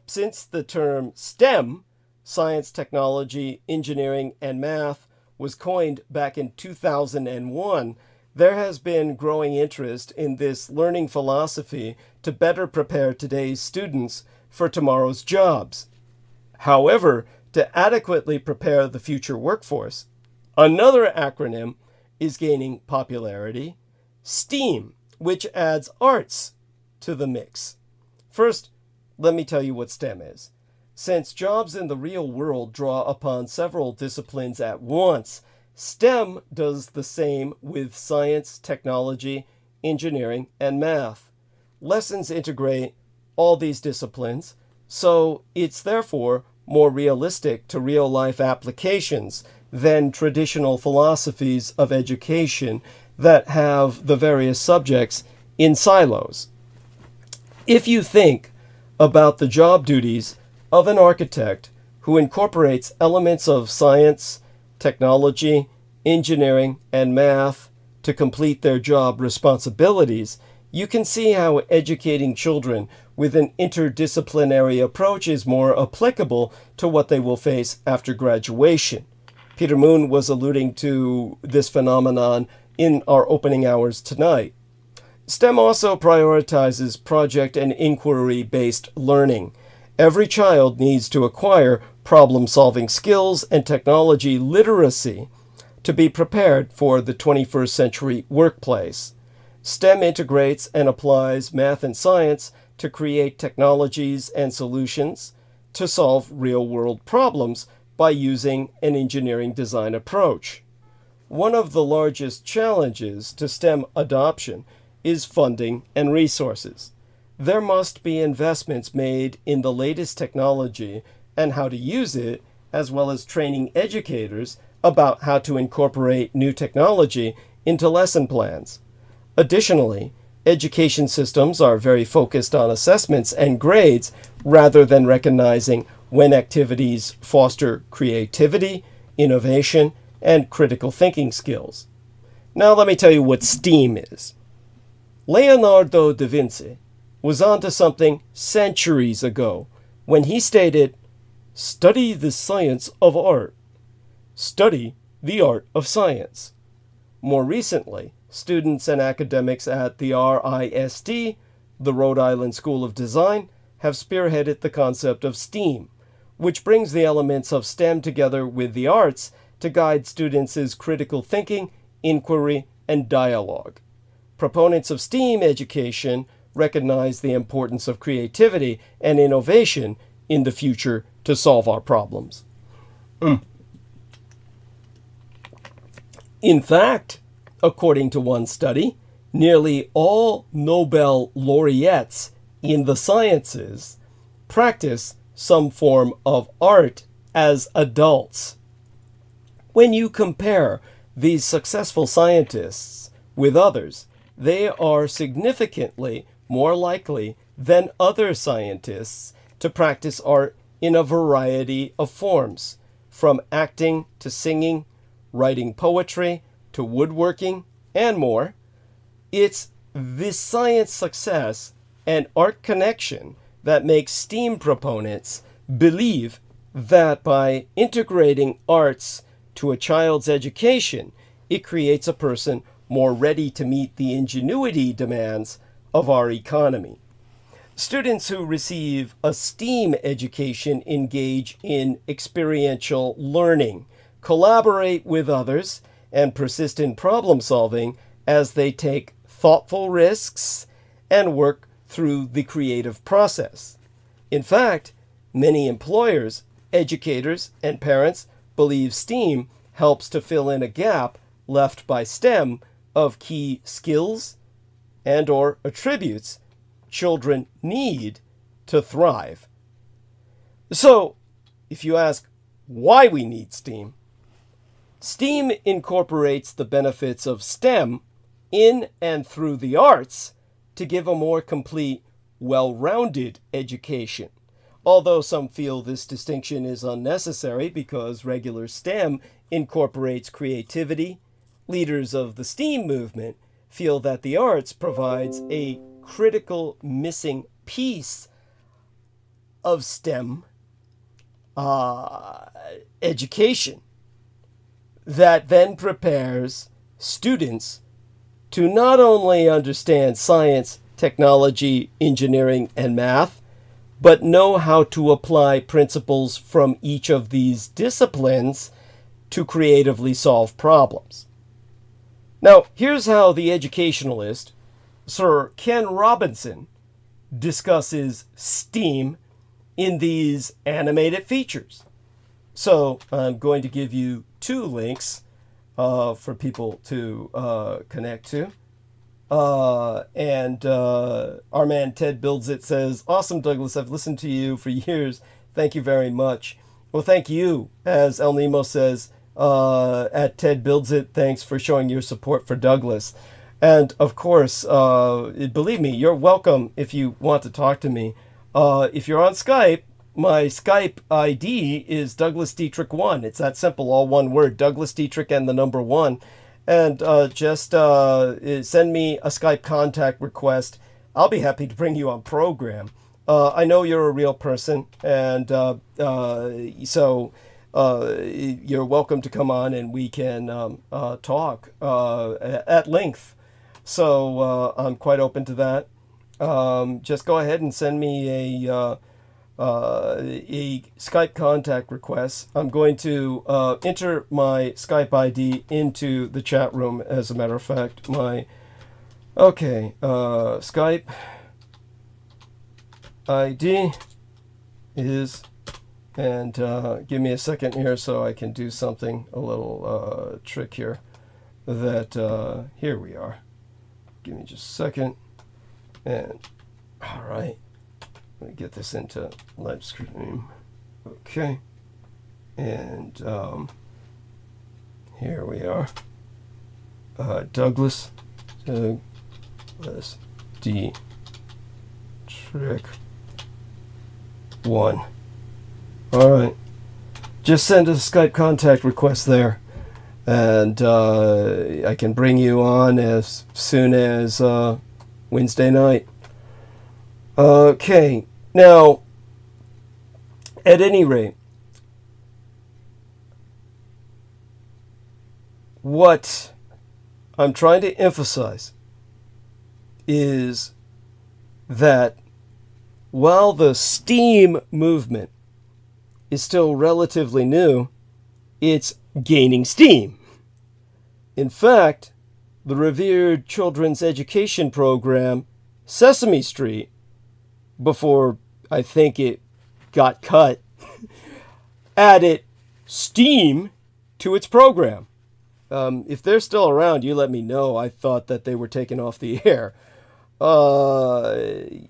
Since the term STEM, science, technology, engineering, and math, was coined back in 2001, there has been growing interest in this learning philosophy to better prepare today's students for tomorrow's jobs. However, to adequately prepare the future workforce, another acronym is gaining popularity, STEAM, which adds arts to the mix. First, let me tell you what STEM is. Since jobs in the real world draw upon several disciplines at once, STEM does the same with science, technology, engineering, and math. Lessons integrate all these disciplines, so it's therefore more realistic to real-life applications than traditional philosophies of education that have the various subjects in silos. If you think about the job duties of an architect who incorporates elements of science, technology, engineering, and math to complete their job responsibilities, you can see how educating children with an interdisciplinary approach is more applicable to what they will face after graduation. Peter Moon was alluding to this phenomenon in our opening hours tonight. STEM also prioritizes project and inquiry-based learning. Every child needs to acquire problem-solving skills and technology literacy to be prepared for the 21st century workplace. STEM integrates and applies math and science to create technologies and solutions to solve real-world problems by using an engineering design approach. One of the largest challenges to STEM adoption is funding and resources. There must be investments made in the latest technology and how to use it, as well as training educators about how to incorporate new technology into lesson plans. Additionally, education systems are very focused on assessments and grades rather than recognizing when activities foster creativity, innovation, and critical thinking skills. Now let me tell you what STEAM is. Leonardo da Vinci was onto something centuries ago when he stated, "Study the science of art. Study the art of science." More recently, students and academics at the RISD, the Rhode Island School of Design, have spearheaded the concept of STEAM, which brings the elements of STEM together with the arts to guide students' critical thinking, inquiry, and dialogue. Proponents of STEAM education recognize the importance of creativity and innovation in the future to solve our problems. In fact, according to one study, nearly all Nobel laureates in the sciences practice some form of art as adults. When you compare these successful scientists with others, they are significantly more likely than other scientists to practice art in a variety of forms, from acting to singing, writing poetry to woodworking, and more. It's this science success and art connection that makes STEAM proponents believe that by integrating arts to a child's education, it creates a person more ready to meet the ingenuity demands of our economy. Students who receive a STEAM education engage in experiential learning, collaborate with others, and persist in problem solving as they take thoughtful risks and work through the creative process. In fact, many employers, educators, and parents believe STEAM helps to fill in a gap left by STEM of key skills and/or attributes children need to thrive. So, if you ask, why we need STEAM. STEAM incorporates the benefits of STEM in and through the arts to give a more complete, well-rounded education. Although some feel this distinction is unnecessary because regular STEM incorporates creativity, leaders of the STEAM movement feel that the arts provides a critical missing piece of STEM education that then prepares students to not only understand science, technology, engineering, and math, but know how to apply principles from each of these disciplines to creatively solve problems. Now, here's how the educationalist, Sir Ken Robinson, discusses STEAM in these animated features. So I'm going to give you 2 links for people to connect to. And our man Ted Builds It says, "Awesome, Douglas. I've listened to you for years. Thank you very much." Well, thank you, as El Nemo says at Ted Builds It. Thanks for showing your support for Douglas. And of course, believe me, you're welcome if you want to talk to me. If you're on Skype, my Skype ID is Douglas Dietrich 1. It's that simple, all one word, Douglas Dietrich and the number 1. And just send me a Skype contact request. I'll be happy to bring you on program. I know you're a real person, and so you're welcome to come on and we can talk at length. So I'm quite open to that. Just go ahead and send me a Skype contact request. I'm going to enter my Skype ID into the chat room, as a matter of fact. Skype ID is, and give me a second here so I can do something, a little trick here, that, here we are. Give me just a second, and, all right. Let me get this into live stream. Okay. And here we are. Douglas D. Trick 1. All right. Just send a Skype contact request there. And I can bring you on as soon as Wednesday night. Okay, now, at any rate, what I'm trying to emphasize is that while the STEAM movement is still relatively new, it's gaining steam. In fact, the revered children's education program, Sesame Street, before I think it got cut, added STEAM to its program. If they're still around, you let me know. I thought that they were taken off the air. Problem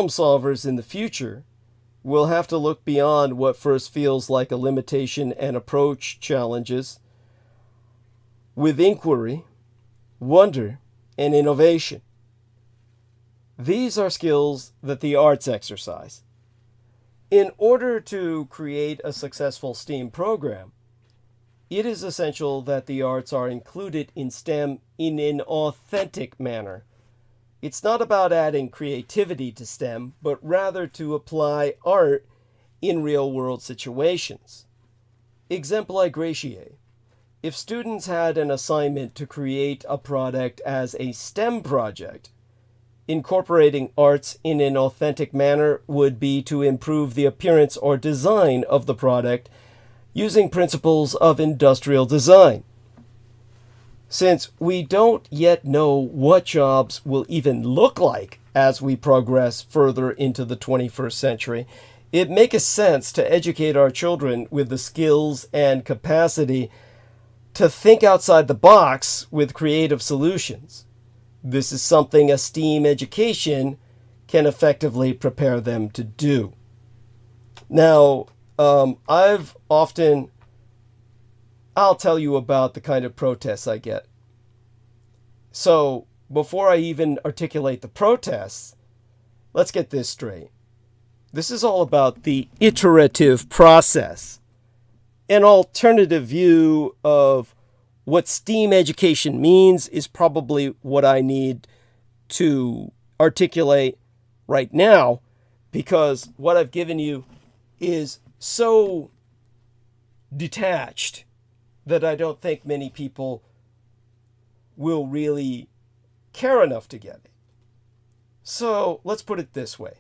solvers in the future will have to look beyond what first feels like a limitation and approach challenges with inquiry, wonder, and innovation. These are skills that the arts exercise. In order to create a successful STEAM program, it is essential that the arts are included in STEM in an authentic manner. It's not about adding creativity to STEM, but rather to apply art in real-world situations. Exempli gratiae. If students had an assignment to create a product as a STEM project, incorporating arts in an authentic manner would be to improve the appearance or design of the product using principles of industrial design. Since we don't yet know what jobs will even look like as we progress further into the 21st century, it makes sense to educate our children with the skills and capacity to think outside the box with creative solutions. This is something a STEAM education can effectively prepare them to do. Now, I'll tell you about the kind of protests I get. So before I even articulate the protests, let's get this straight. This is all about the iterative process. An alternative view of what STEAM education means is probably what I need to articulate right now, because what I've given you is so detached that I don't think many people will really care enough to get it. So let's put it this way.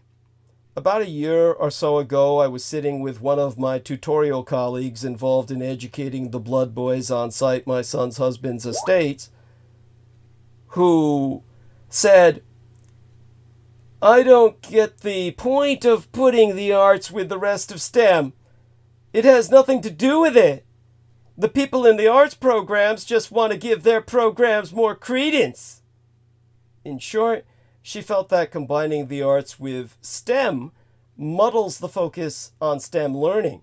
About a year or so ago, I was sitting with one of my tutorial colleagues involved in educating the blood boys on site, my son's husband's estates, who said, I don't get the point of putting the arts with the rest of STEM. It has nothing to do with it. The people in the arts programs just want to give their programs more credence. In short, she felt that combining the arts with STEM muddles the focus on STEM learning,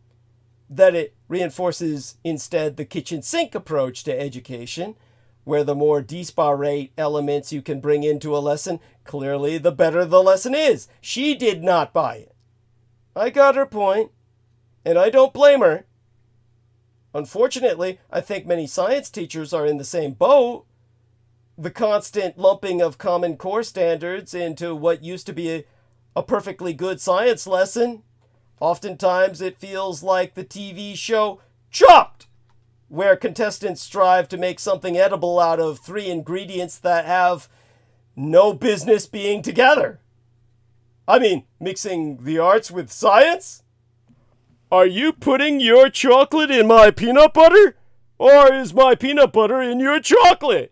that it reinforces instead the kitchen sink approach to education, where the more disparate elements you can bring into a lesson, clearly the better the lesson is. She did not buy it. I got her point, and I don't blame her. Unfortunately, I think many science teachers are in the same boat. The constant lumping of Common Core standards into what used to be a perfectly good science lesson. Oftentimes it feels like the TV show Chopped, where contestants strive to make something edible out of 3 ingredients that have no business being together. I mean, mixing the arts with science? Are you putting your chocolate in my peanut butter? Or is my peanut butter in your chocolate?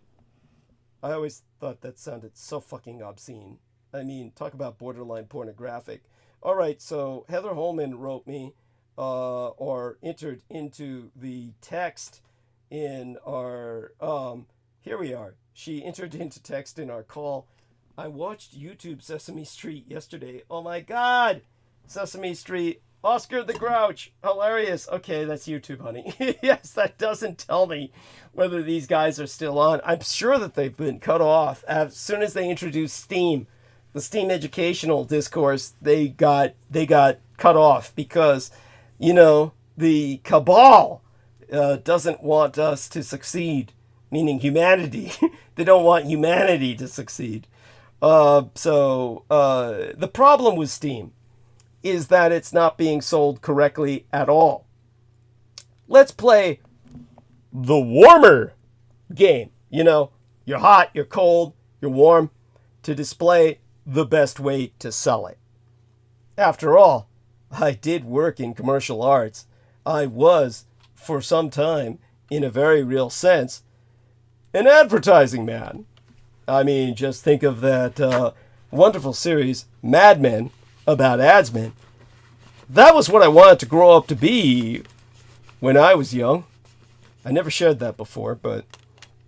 I always thought that sounded so fucking obscene. I mean, talk about borderline pornographic. All right, so Heather Holman wrote me, or entered into the text in our, here we are. She entered into text in our call. I watched YouTube Sesame Street yesterday. Oh my God! Sesame Street. Oscar the Grouch. Hilarious. Okay, that's YouTube, honey. Yes, that doesn't tell me whether these guys are still on. I'm sure that they've been cut off as soon as they introduced STEAM. The STEAM educational discourse, they got cut off because, you know, the cabal doesn't want us to succeed, meaning humanity. They don't want humanity to succeed. So the problem with STEAM is that it's not being sold correctly at all. Let's play the warmer game. You know, you're hot, you're cold, you're warm, to display the best way to sell it. After all, I did work in commercial arts. I was, for some time, in a very real sense, an advertising man. I mean, just think of that wonderful series, Mad Men, about adsmen. That was what I wanted to grow up to be when I was young. I never shared that before, but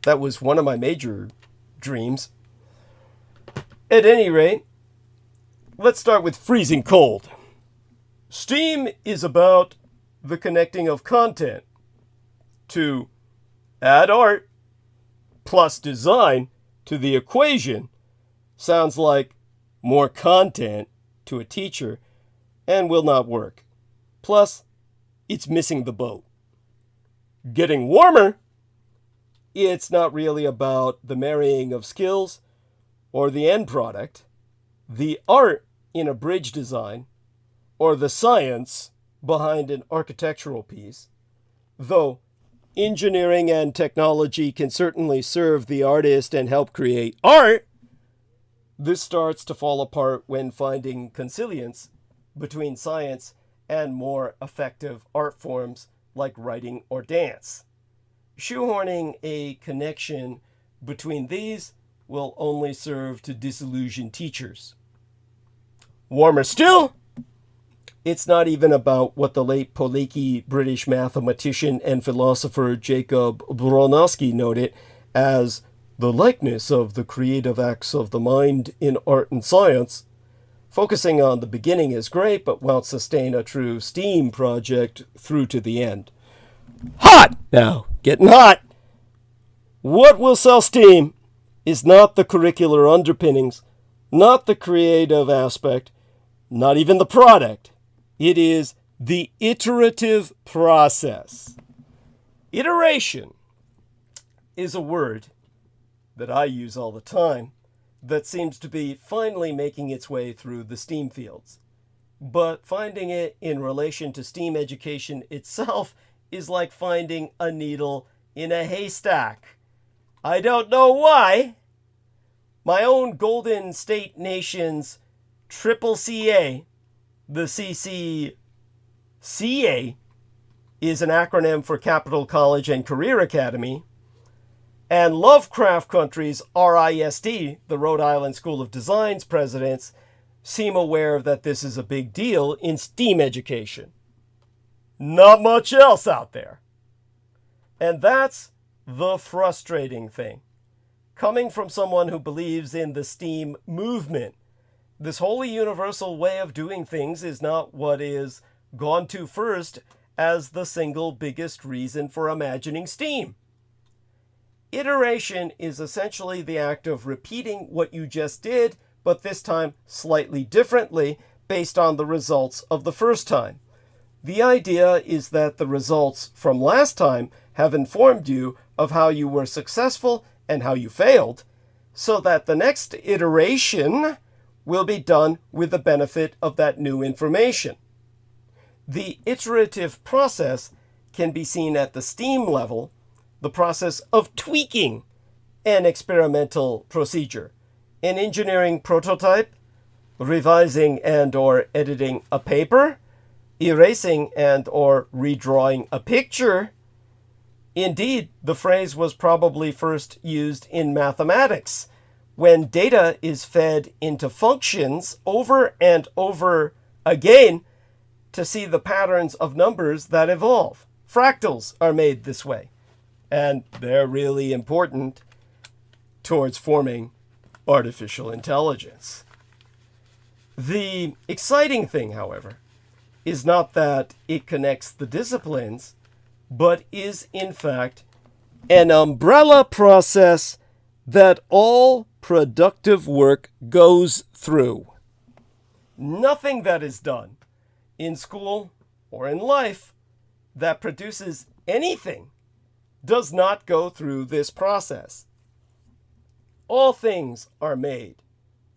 that was one of my major dreams. At any rate, let's start with freezing cold. STEAM is about the connecting of content to add art plus design to the equation. Sounds like more content to a teacher and will not work. Plus, it's missing the boat. Getting warmer, it's not really about the marrying of skills or the end product, the art in a bridge design, or the science behind an architectural piece, though engineering and technology can certainly serve the artist and help create art. This starts to fall apart when finding consilience between science and more effective art forms like writing or dance. Shoehorning a connection between these will only serve to disillusion teachers. Warmer still, it's not even about what the late Polacki British mathematician and philosopher Jacob Bronowski noted as the likeness of the creative acts of the mind in art and science, Focusing on the beginning is great, but won't sustain a true STEAM project through to the end. Hot! Now, getting hot! What will sell STEAM is not the curricular underpinnings, not the creative aspect, not even the product. It is the iterative process. Iteration is a word that I use all the time that seems to be finally making its way through the STEAM fields. But finding it in relation to STEAM education itself is like finding a needle in a haystack. I don't know why. My own Golden State Nation's Triple CA, the CCCA, is an acronym for Capital College and Career Academy, and Lovecraft Country's RISD, the Rhode Island School of Design's presidents, seem aware that this is a big deal in STEAM education. Not much else out there. And that's the frustrating thing. Coming from someone who believes in the STEAM movement, this wholly universal way of doing things is not what is gone to first as the single biggest reason for imagining STEAM. Iteration is essentially the act of repeating what you just did, but this time slightly differently based on the results of the first time. The idea is that the results from last time have informed you of how you were successful and how you failed, so that the next iteration will be done with the benefit of that new information. The iterative process can be seen at the STEAM level, the process of tweaking an experimental procedure, an engineering prototype, revising and or editing a paper, erasing and or redrawing a picture. Indeed, the phrase was probably first used in mathematics, when data is fed into functions over and over again to see the patterns of numbers that evolve. Fractals are made this way, and they're really important towards forming artificial intelligence. The exciting thing, however, is not that it connects the disciplines, but is in fact an umbrella process that all productive work goes through. Nothing that is done in school or in life that produces anything does not go through this process. All things are made,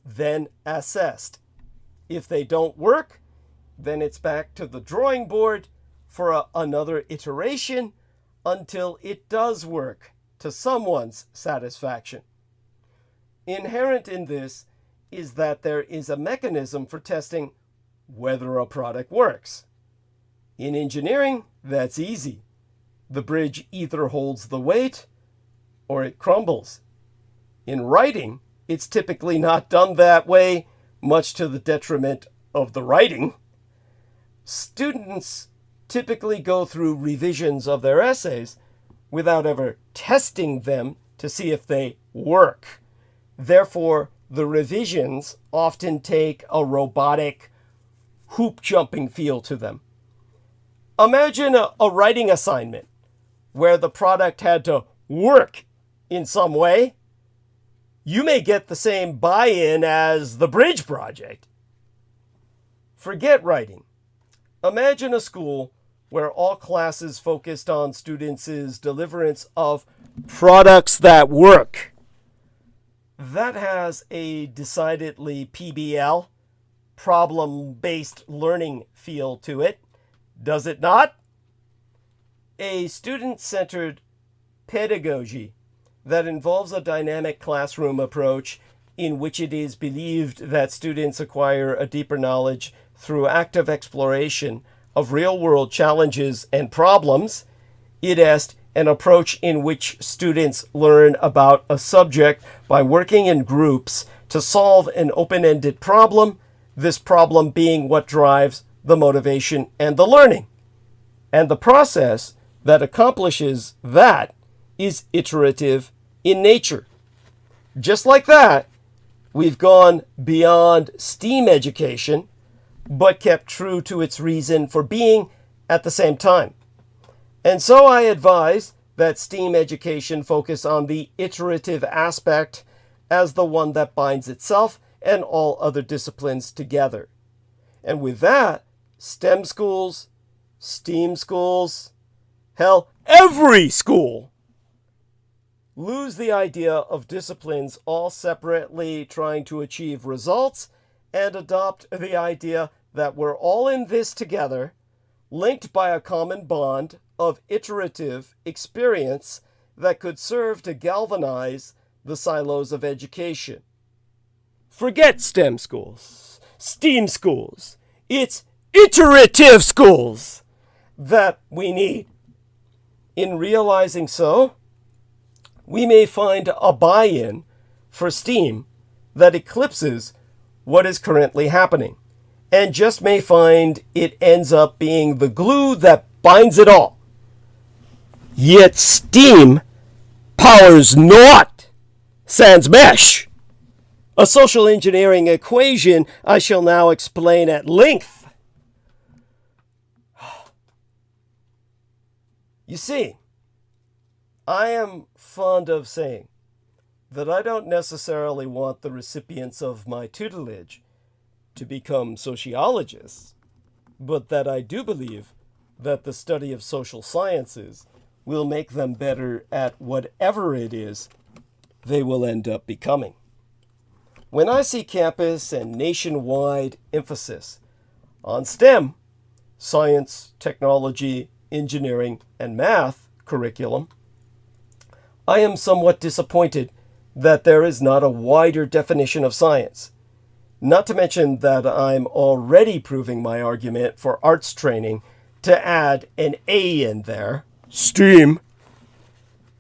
then assessed. If they don't work, then it's back to the drawing board for another iteration until it does work to someone's satisfaction. Inherent in this is that there is a mechanism for testing whether a product works. In engineering, that's easy. The bridge either holds the weight or it crumbles. In writing, it's typically not done that way, much to the detriment of the writing. Students typically go through revisions of their essays without ever testing them to see if they work. Therefore, the revisions often take a robotic, hoop-jumping feel to them. Imagine a writing assignment where the product had to work in some way. You may get the same buy-in as the bridge project. Forget writing. Imagine a school where all classes focused on students' deliverance of products that work. That has a decidedly PBL, problem-based learning feel to it, does it not? A student-centered pedagogy that involves a dynamic classroom approach in which it is believed that students acquire a deeper knowledge through active exploration of real-world challenges and problems, i.e., an approach in which students learn about a subject by working in groups to solve an open-ended problem, this problem being what drives the motivation and the learning. And the process that accomplishes that is iterative in nature. Just like that, We've gone beyond STEAM education, but kept true to its reason for being at the same time. And so I advise that STEAM education focus on the iterative aspect as the one that binds itself and all other disciplines together. And with that, STEM schools, STEAM schools, hell, every school lose the idea of disciplines all separately trying to achieve results and adopt the idea that we're all in this together, linked by a common bond of iterative experience that could serve to galvanize the silos of education. Forget STEM schools, STEAM schools. It's iterative schools that we need. In realizing so, we may find a buy-in for STEAM that eclipses what is currently happening, and just may find it ends up being the glue that binds it all. Yet STEAM powers naught sans mesh. A social engineering equation I shall now explain at length. You see, I am fond of saying that I don't necessarily want the recipients of my tutelage to become sociologists, but that I do believe that the study of social sciences will make them better at whatever it is they will end up becoming. When I see campus and nationwide emphasis on STEM, science, technology, engineering, and math curriculum, I am somewhat disappointed that there is not a wider definition of science. Not to mention that I'm already proving my argument for arts training to add an A in there. STEAM.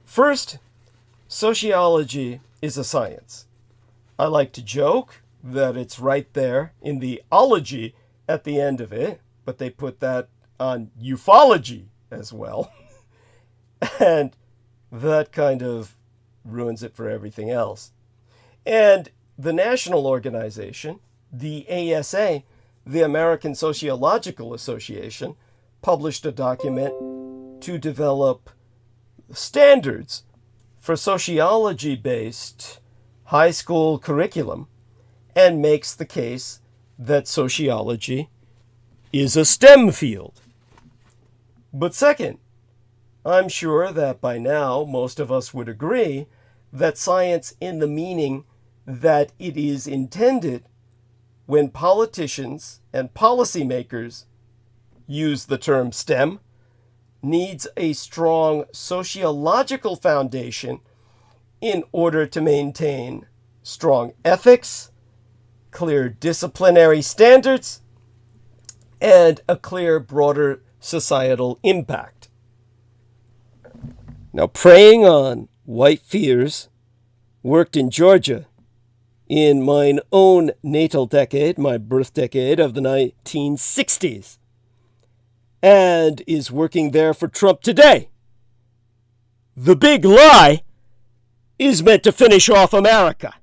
First, sociology is a science. I like to joke that it's right there in the ology at the end of it, but they put that on ufology as well. And that kind of ruins it for everything else. And the national organization, the ASA, the American Sociological Association, published a document to develop standards for sociology-based high school curriculum and makes the case that sociology is a STEM field. But second, I'm sure that by now most of us would agree that science in the meaning that it is intended when politicians and policymakers use the term STEM needs a strong sociological foundation in order to maintain strong ethics, clear disciplinary standards, and a clear broader societal impact. Now, preying on white fears worked in Georgia in mine own natal decade, my birth decade of the 1960s, and is working there for Trump today. The big lie is meant to finish off America.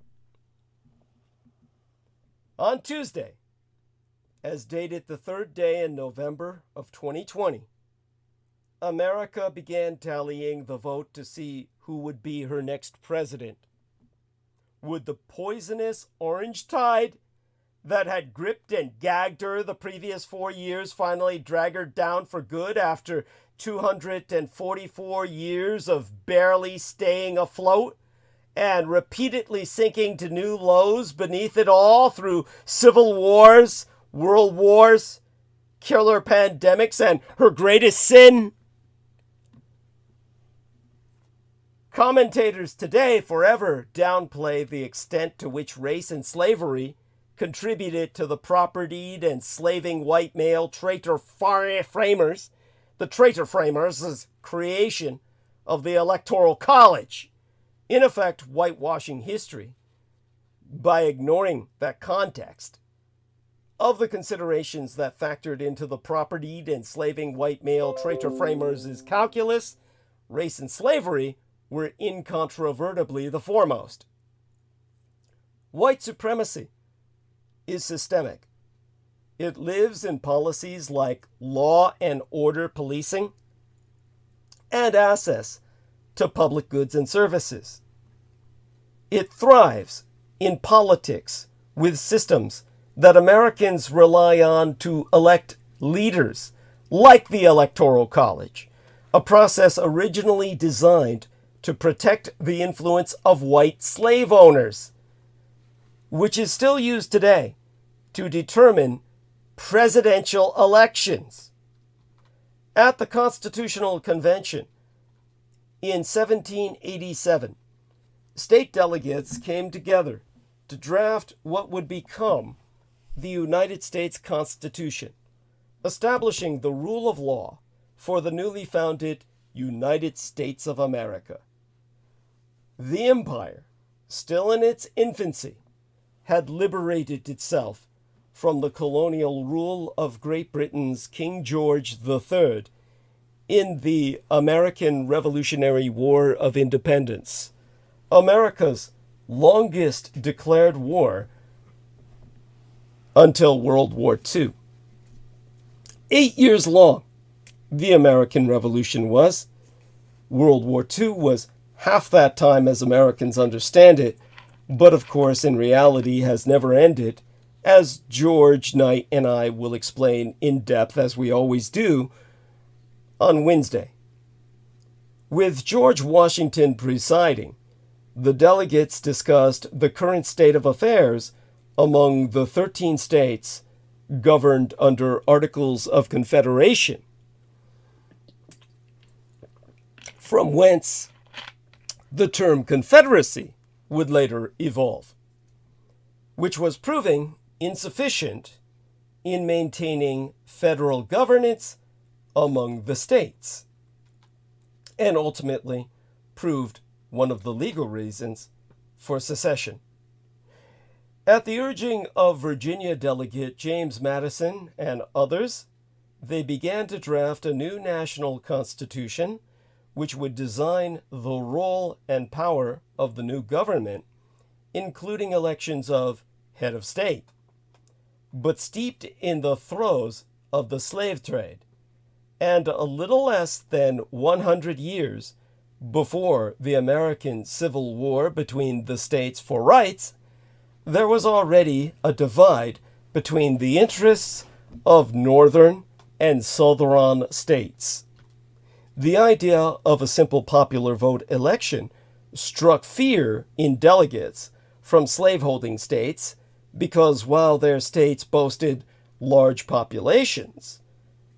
On Tuesday, as dated the third day in November of 2020, America began tallying the vote to see who would be her next president. Would the poisonous orange tide that had gripped and gagged her the previous 4 years finally drag her down for good after 244 years of barely staying afloat and repeatedly sinking to new lows beneath it all through civil wars, world wars, killer pandemics, and her greatest sin? Commentators today forever downplay the extent to which race and slavery contributed to the propertied and slaving white male traitor framers, the traitor framers' creation of the Electoral College, in effect whitewashing history by ignoring that context of the considerations that factored into the propertied and slaving white male traitor framers' calculus. Race and slavery were incontrovertibly the foremost. White supremacy is systemic. It lives in policies like law and order policing and access to public goods and services. It thrives in politics with systems that Americans rely on to elect leaders, like the Electoral College, a process originally designed to protect the influence of white slave owners, which is still used today to determine presidential elections. At the Constitutional Convention in 1787, state delegates came together to draft what would become the United States Constitution, establishing the rule of law for the newly founded United States of America. The empire, still in its infancy, had liberated itself from the colonial rule of Great Britain's King George III in the American Revolutionary War of Independence, America's longest declared war until World War II. 8 years long, the American Revolution was. World War II was half that time as Americans understand it, but of course in reality has never ended, as George Knight and I will explain in depth, as we always do, on Wednesday. With George Washington presiding, the delegates discussed the current state of affairs among the 13 states governed under Articles of Confederation, from whence the term Confederacy would later evolve, which was proving insufficient in maintaining federal governance among the states, and ultimately proved one of the legal reasons for secession. At the urging of Virginia delegate James Madison and others, they began to draft a new national constitution which would design the role and power of the new government, including elections of head of state. But steeped in the throes of the slave trade, and a little less than 100 years before the American Civil War between the states for rights, there was already a divide between the interests of northern and southern states. The idea of a simple popular vote election struck fear in delegates from slaveholding states because while their states boasted large populations,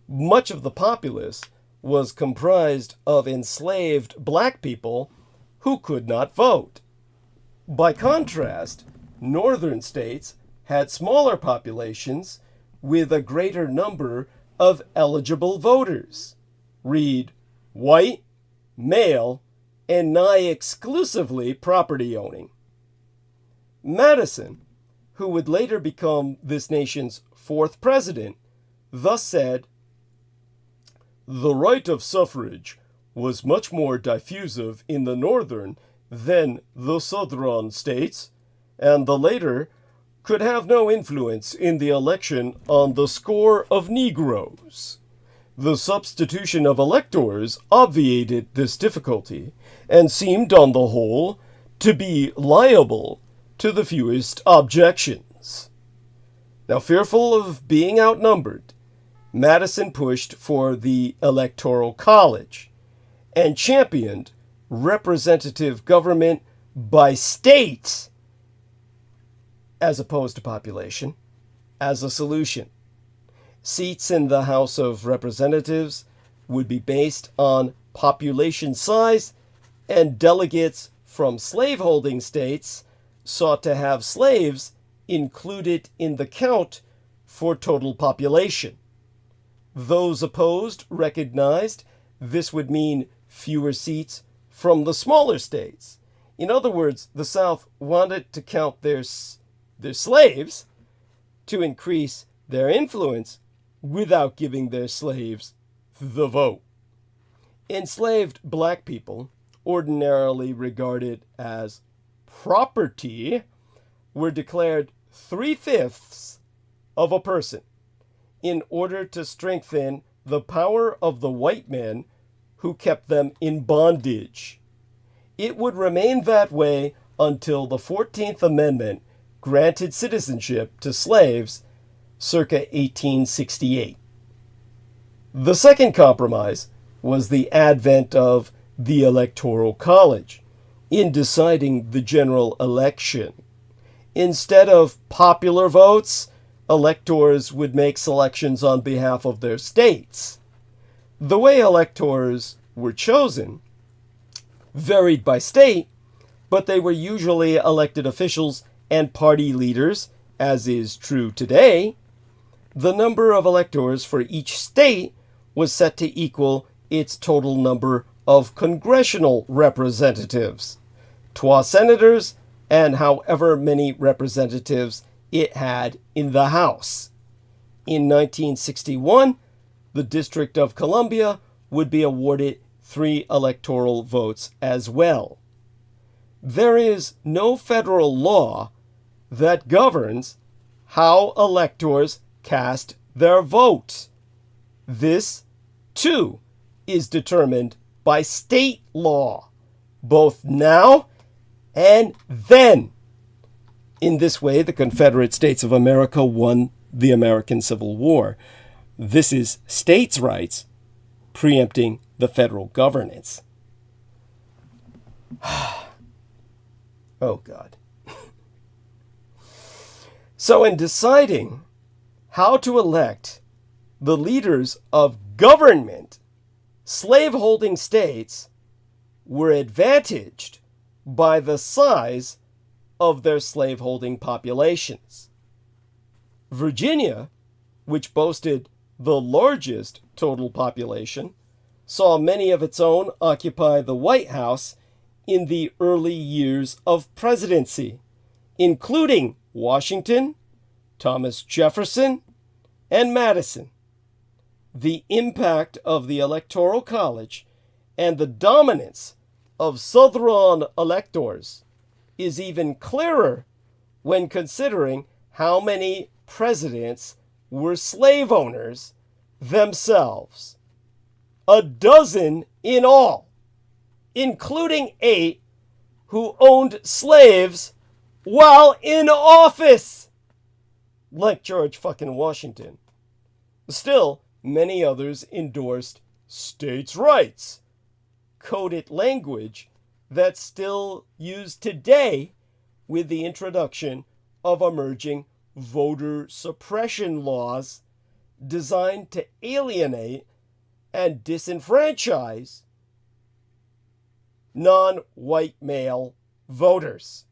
much of the populace was comprised of enslaved black people who could not vote. By contrast, northern states had smaller populations with a greater number of eligible voters. Read white, male, and nigh exclusively property owning. Madison, who would later become this nation's fourth president, thus said, "The right of suffrage was much more diffusive in the northern than the southern states, and the later could have no influence in the election on the score of Negroes. The substitution of electors obviated this difficulty, and seemed on the whole to be liable to the fewest objections." Now, fearful of being outnumbered, Madison pushed for the Electoral College and championed representative government by states as opposed to population as a solution. Seats in the House of Representatives would be based on population size, and delegates from slaveholding states sought to have slaves included in the count for total population. Those opposed recognized this would mean fewer seats from the smaller states. In other words, the South wanted to count their slaves to increase their influence without giving their slaves the vote. Enslaved black people, ordinarily regarded as property, were declared 3/5 of a person in order to strengthen the power of the white men who kept them in bondage. It would remain that way until the 14th Amendment granted citizenship to slaves circa 1868. The second compromise was the advent of the Electoral College in deciding the general election. Instead of popular votes, electors would make selections on behalf of their states. The way electors were chosen varied by state, but they were usually elected officials and party leaders, as is true today. The number of electors for each state was set to equal its total number of congressional representatives, 12 senators, and however many representatives it had in the House. In 1961, the District of Columbia would be awarded 3 electoral votes as well. There is no federal law that governs how electors cast their vote. This, too, is determined by state law, both now and then. In this way, the Confederate States of America won the American Civil War. This is states' rights preempting the federal governance. Oh, God. So in deciding how to elect the leaders of government, slaveholding states were advantaged by the size of their slaveholding populations. Virginia, which boasted the largest total population, saw many of its own occupy the White House in the early years of presidency, including Washington, Thomas Jefferson, and Madison. The impact of the Electoral College and the dominance of Southern electors is even clearer when considering how many presidents were slave owners themselves. 12 in all, including 8 who owned slaves while in office, like George fucking Washington. Still, many others endorsed states' rights, coded language that's still used today with the introduction of emerging voter suppression laws designed to alienate and disenfranchise non-white male voters.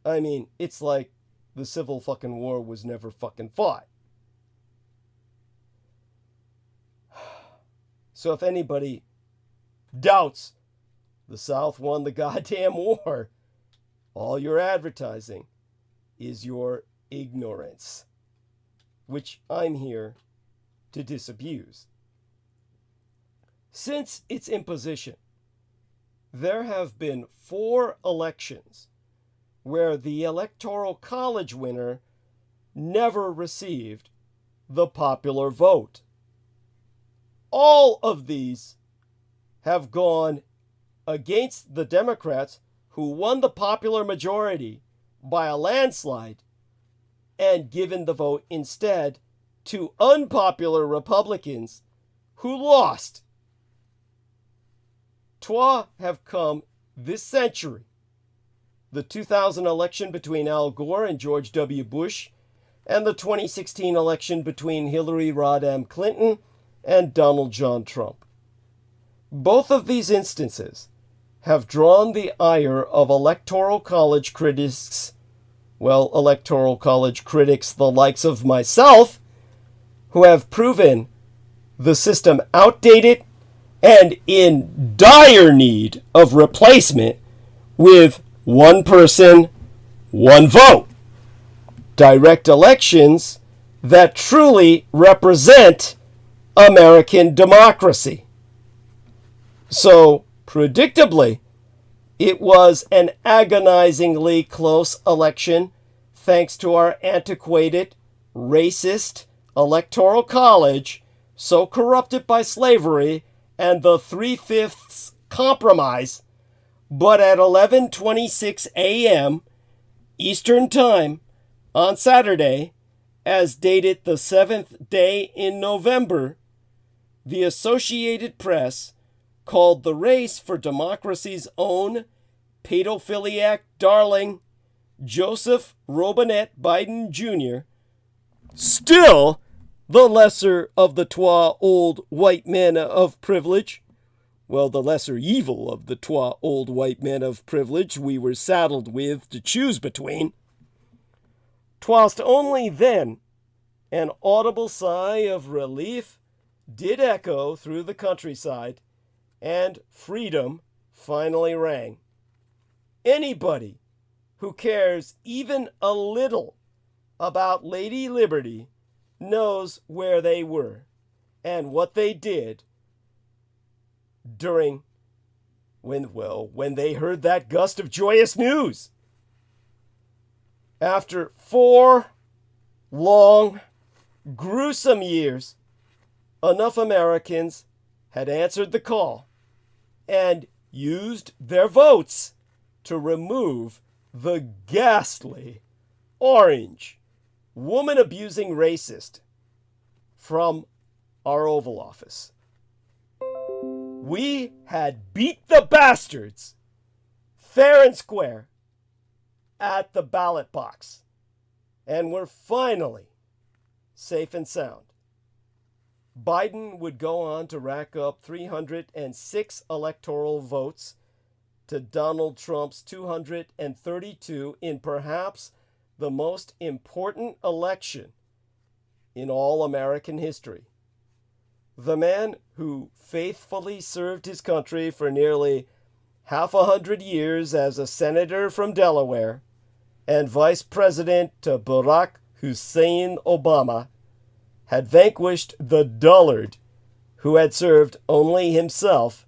I mean, it's like the Civil fucking War was never fucking fought. So if anybody doubts the South won the goddamn war, all your advertising is your ignorance, which I'm here to disabuse. Since its imposition, there have been 4 elections where the Electoral College winner never received the popular vote. All of these have gone against the Democrats, who won the popular majority by a landslide, and given the vote instead to unpopular Republicans who lost. 2 have come this century. The 2000 election between Al Gore and George W. Bush, and the 2016 election between Hillary Rodham Clinton and Donald John Trump. Both of these instances have drawn the ire of Electoral College critics, Electoral College critics the likes of myself, who have proven the system outdated and in dire need of replacement with one person, one vote. Direct elections that truly represent American democracy. So, predictably, It was an agonizingly close election thanks to our antiquated, racist electoral college, so corrupted by slavery and the 3/5 compromise. But at 11:26 a.m. Eastern Time on Saturday, as dated the 7th day in November, the Associated Press called the race for democracy's own pedophiliac darling, Joseph Robinette Biden Jr., still the lesser of the twa old white men of privilege. Well, the lesser evil of the twa old white men of privilege we were saddled with to choose between. 'Twas only then an audible sigh of relief did echo through the countryside, and freedom finally rang. Anybody who cares even a little about Lady Liberty knows where they were and what they did during when they heard that gust of joyous news. After 4 long, gruesome years, enough Americans had answered the call and used their votes to remove the ghastly, orange, woman-abusing racist from our Oval Office. We had beat the bastards fair and square at the ballot box, and were finally safe and sound. Biden would go on to rack up 306 electoral votes to Donald Trump's 232 in perhaps the most important election in all American history. The man who faithfully served his country for nearly half 100 years as a senator from Delaware and vice president to Barack Hussein Obama had vanquished the dullard who had served only himself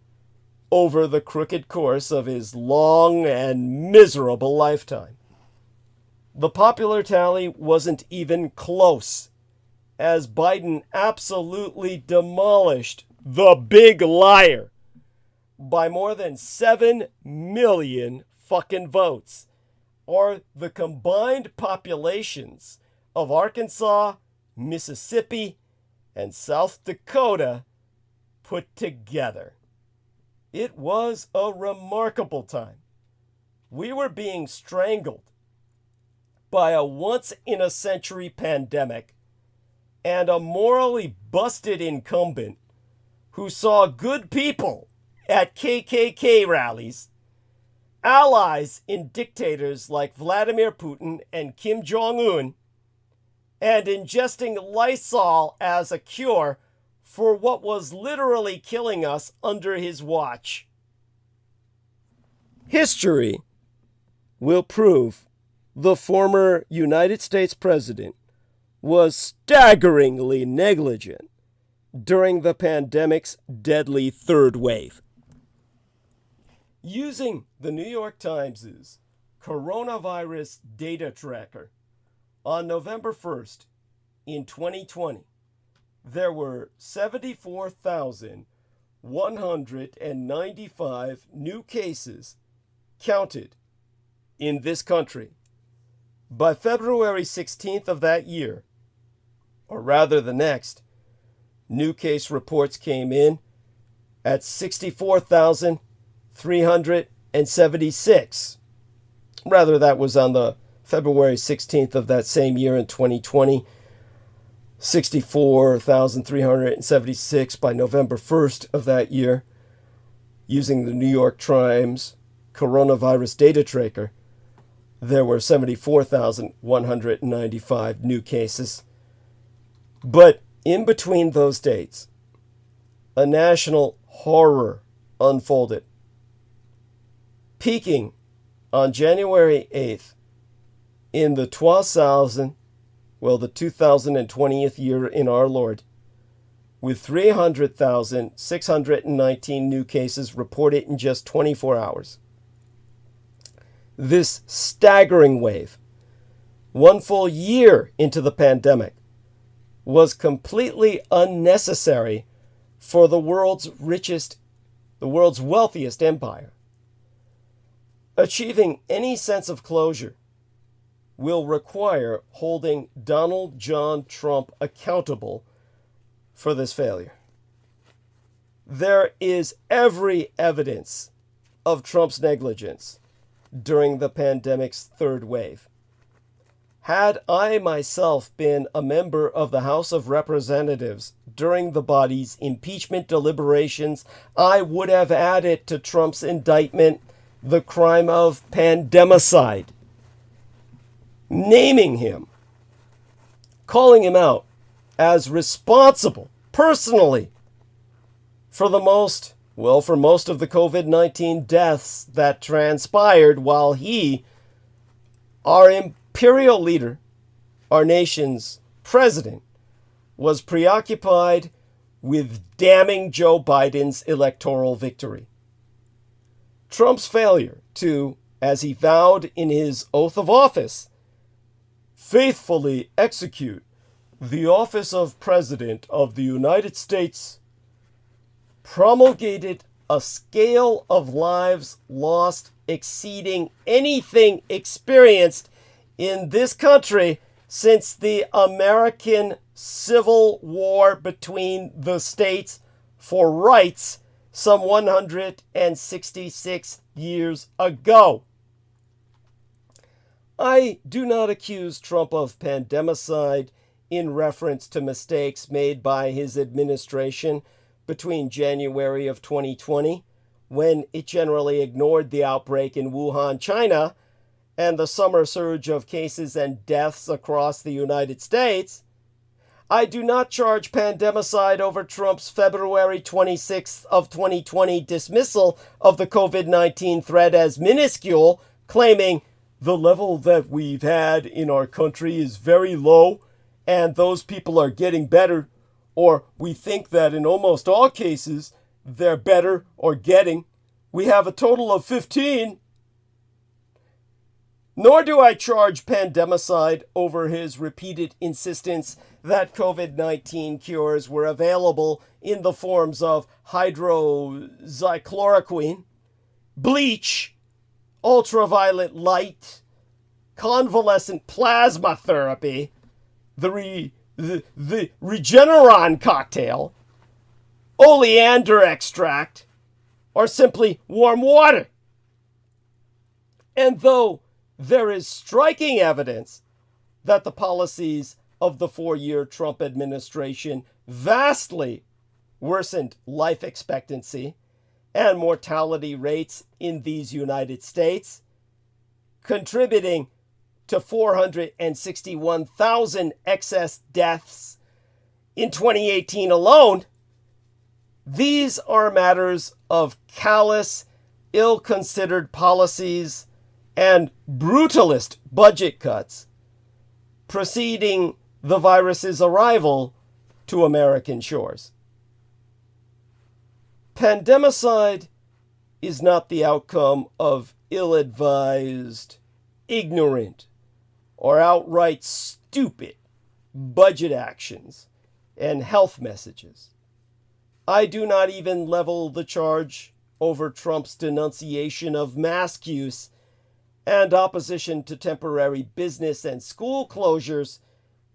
over the crooked course of his long and miserable lifetime. The popular tally wasn't even close, as Biden absolutely demolished the big liar by more than 7 million fucking votes, or the combined populations of Arkansas, Mississippi, and South Dakota put together. It was a remarkable time. We were being strangled by a once-in-a-century pandemic and a morally busted incumbent who saw good people at KKK rallies, allies in dictators like Vladimir Putin and Kim Jong-un, and ingesting Lysol as a cure for what was literally killing us under his watch. History will prove the former United States president was staggeringly negligent during the pandemic's deadly third wave. Using the New York Times' coronavirus data tracker, on November 1st, in 2020, there were 74,195 new cases counted in this country. By February 16th of that year, or rather the next, new case reports came in at 64,376. Rather, that was on the February 16th of that same year in 2020. 64,376 by November 1st of that year, using the New York Times coronavirus data tracker, there were 74,195 new cases. But in between those dates, a national horror unfolded. Peaking on January 8th, in the 2020th year in our Lord, with 300,619 new cases reported in just 24 hours. this staggering wave, 1 full year into the pandemic, was completely unnecessary for the world's wealthiest empire. Achieving any sense of closure will require holding Donald John Trump accountable for this failure. There is every evidence of Trump's negligence during the pandemic's third wave. Had I myself been a member of the House of Representatives during the body's impeachment deliberations, I would have added to Trump's indictment the crime of pandemicide, naming him, calling him out as responsible personally for most of the COVID-19 deaths that transpired while he, our imperial leader, our nation's president, was preoccupied with damning Joe Biden's electoral victory. Trump's failure to, as he vowed in his oath of office, faithfully execute the office of President of the United States promulgated a scale of lives lost exceeding anything experienced in this country since the American Civil War between the states for rights some 166 years ago. I do not accuse Trump of pandemicide in reference to mistakes made by his administration between January of 2020, when it generally ignored the outbreak in Wuhan, China, and the summer surge of cases and deaths across the United States. I do not charge pandemicide over Trump's February 26th of 2020 dismissal of the COVID-19 threat as minuscule, claiming the level that we've had in our country is very low and those people are getting better, or we think that in almost all cases they're better or getting. We have a total of 15. Nor do I charge pandemicide over his repeated insistence that COVID-19 cures were available in the forms of hydroxychloroquine, bleach, ultraviolet light, convalescent plasma therapy, the Regeneron cocktail, oleander extract, or simply warm water. And though there is striking evidence that the policies of the 4-year Trump administration vastly worsened life expectancy and mortality rates in these United States, contributing to 461,000 excess deaths in 2018 alone, these are matters of callous, ill-considered policies and brutalist budget cuts preceding the virus's arrival to American shores. Pandemicide is not the outcome of ill-advised, ignorant, or outright stupid budget actions and health messages. I do not even level the charge over Trump's denunciation of mask use and opposition to temporary business and school closures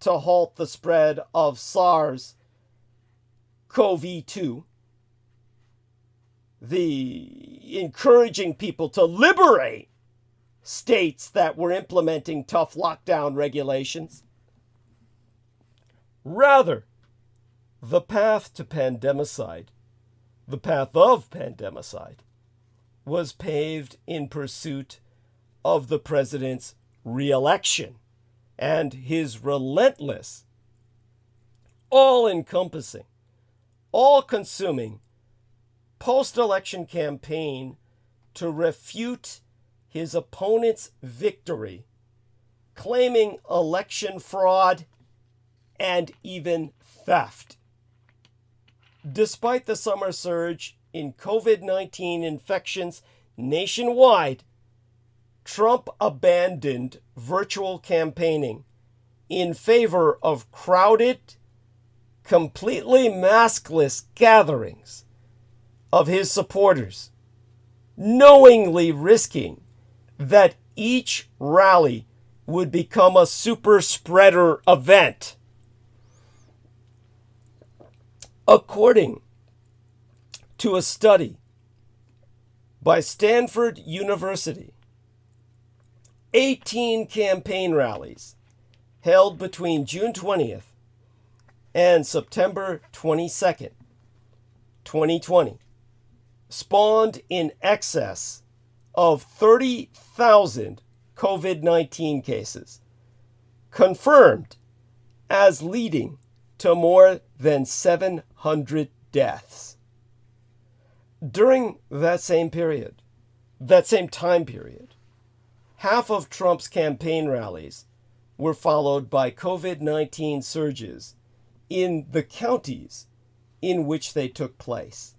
to halt the spread of SARS-CoV-2, the encouraging people to liberate states that were implementing tough lockdown regulations. Rather, the path to pandemicide, the path of pandemicide, was paved in pursuit of the president's re-election and his relentless, all-encompassing, all-consuming post-election campaign to refute his opponent's victory, claiming election fraud and even theft. Despite the summer surge in COVID-19 infections nationwide, Trump abandoned virtual campaigning in favor of crowded, completely maskless gatherings of his supporters, knowingly risking that each rally would become a super spreader event. According to a study by Stanford University, 18 campaign rallies held between June 20th and September 22nd, 2020, spawned in excess of 30,000 COVID-19 cases, confirmed as leading to more than 700 deaths. During that same time period, half of Trump's campaign rallies were followed by COVID-19 surges in the counties in which they took place,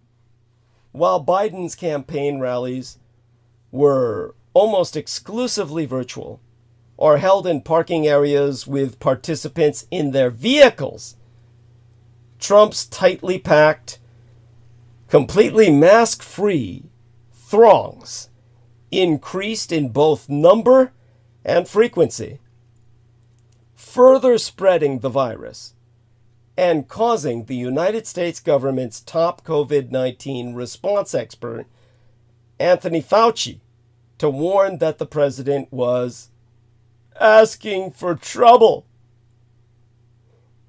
while Biden's campaign rallies were almost exclusively virtual or held in parking areas with participants in their vehicles. Trump's tightly packed, completely mask-free throngs increased in both number and frequency, further spreading the virus and causing the United States government's top COVID-19 response expert, Anthony Fauci, to warn that the president was asking for trouble.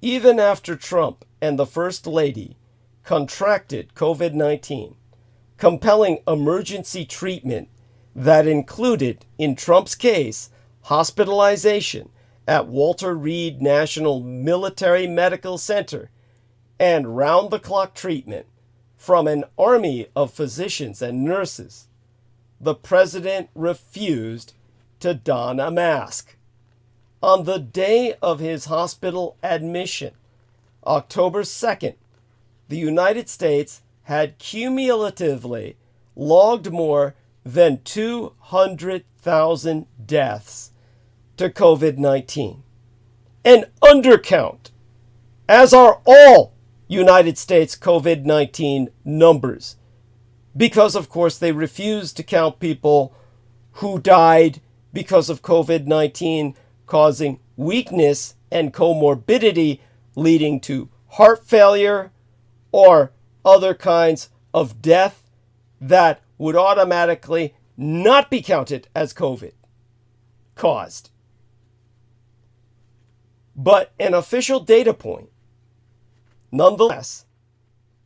Even after Trump and the First Lady contracted COVID-19, compelling emergency treatment that included, in Trump's case, hospitalization at Walter Reed National Military Medical Center and round-the-clock treatment from an army of physicians and nurses, the president refused to don a mask. On the day of his hospital admission, October 2nd, the United States had cumulatively logged more than 200,000 deaths to COVID-19. An undercount, as are all United States COVID-19 numbers, because of course they refused to count people who died because of COVID-19 causing weakness and comorbidity leading to heart failure or other kinds of death that would automatically not be counted as COVID caused. But an official data point, nonetheless,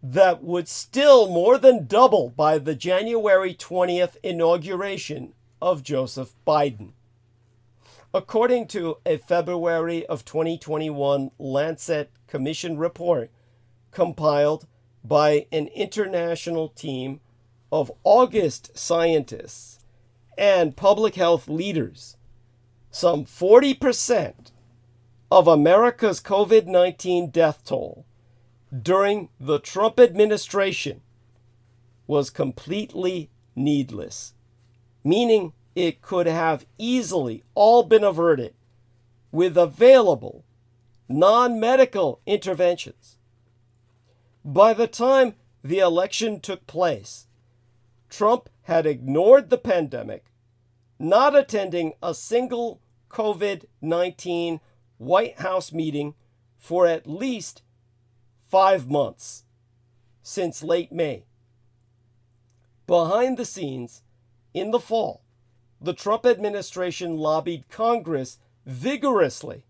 that would still more than double by the January 20th inauguration of Joseph Biden. According to a February of 2021 Lancet Commission report compiled by an international team of August scientists and public health leaders, some 40% of America's COVID-19 death toll during the Trump administration was completely needless, meaning it could have easily all been averted with available non-medical interventions. By the time the election took place, Trump had ignored the pandemic, not attending a single COVID-19 White House meeting for at least 5 months since late May. Behind the scenes, in the fall, the Trump administration lobbied Congress vigorously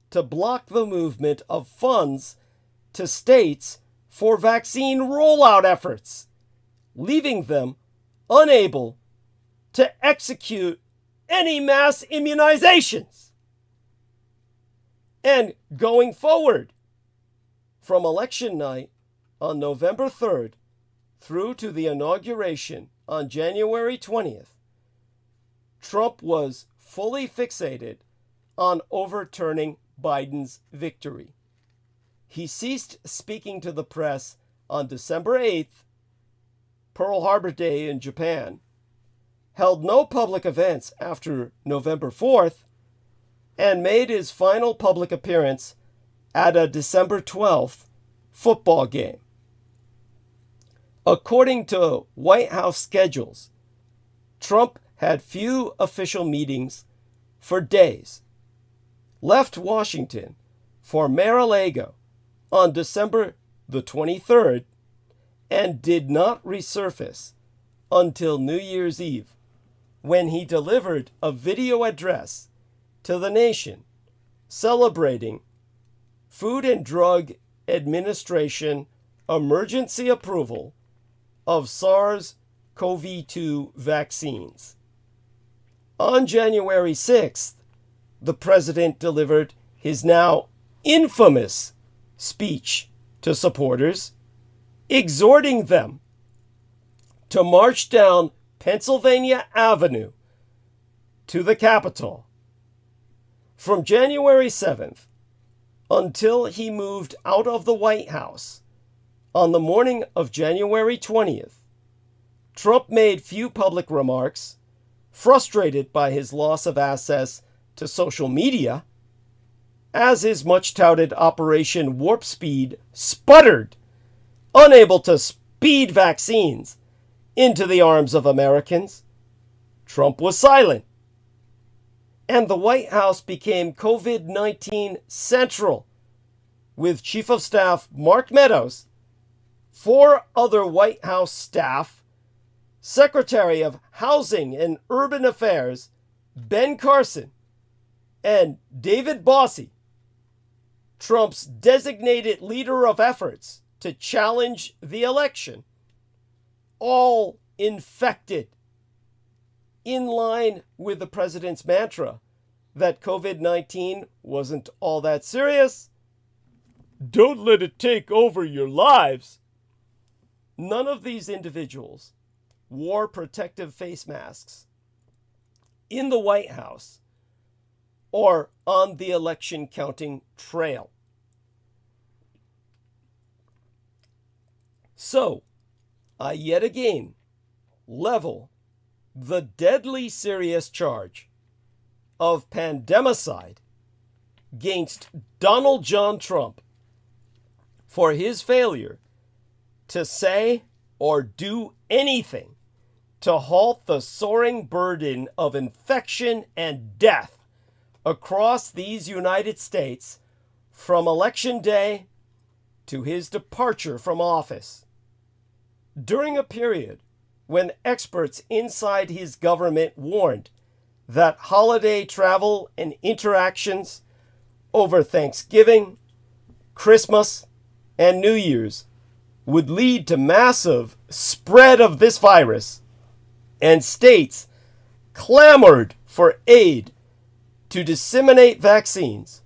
to block the movement of funds to states for vaccine rollout efforts, leaving them unable to execute any mass immunizations. And going forward, from election night on November 3rd through to the inauguration on January 20th, Trump was fully fixated on overturning Biden's victory. He ceased speaking to the press on December 8th, Pearl Harbor Day in Japan, held no public events after November 4th, and made his final public appearance at a December 12th football game. According to White House schedules, Trump had few official meetings for days, left Washington for Mar-a-Lago on December the 23rd, and did not resurface until New Year's Eve, when he delivered a video address to the nation celebrating Food and Drug Administration emergency approval of SARS-CoV-2 vaccines. On January 6th, the president delivered his now infamous speech to supporters, exhorting them to march down Pennsylvania Avenue to the Capitol. From January 7th until he moved out of the White House on the morning of January 20th, Trump made few public remarks, frustrated by his loss of access to social media, as his much-touted Operation Warp Speed sputtered, unable to speed vaccines into the arms of Americans. Trump was silent, and the White House became COVID-19 central, with Chief of Staff Mark Meadows, 4 other White House staff, Secretary of Housing and Urban Affairs Ben Carson, and David Bossie, Trump's designated leader of efforts to challenge the election, all infected, in line with the president's mantra that COVID-19 wasn't all that serious. Don't let it take over your lives. None of these individuals wore protective face masks in the White House or on the election counting trail. So, I yet again level the deadly serious charge of pandemicide against Donald John Trump for his failure to say or do anything to halt the soaring burden of infection and death across these United States from Election Day to his departure from office. During a period when experts inside his government warned that holiday travel and interactions over Thanksgiving, Christmas, and New Year's would lead to massive spread of this virus, and states clamored for aid to disseminate vaccines,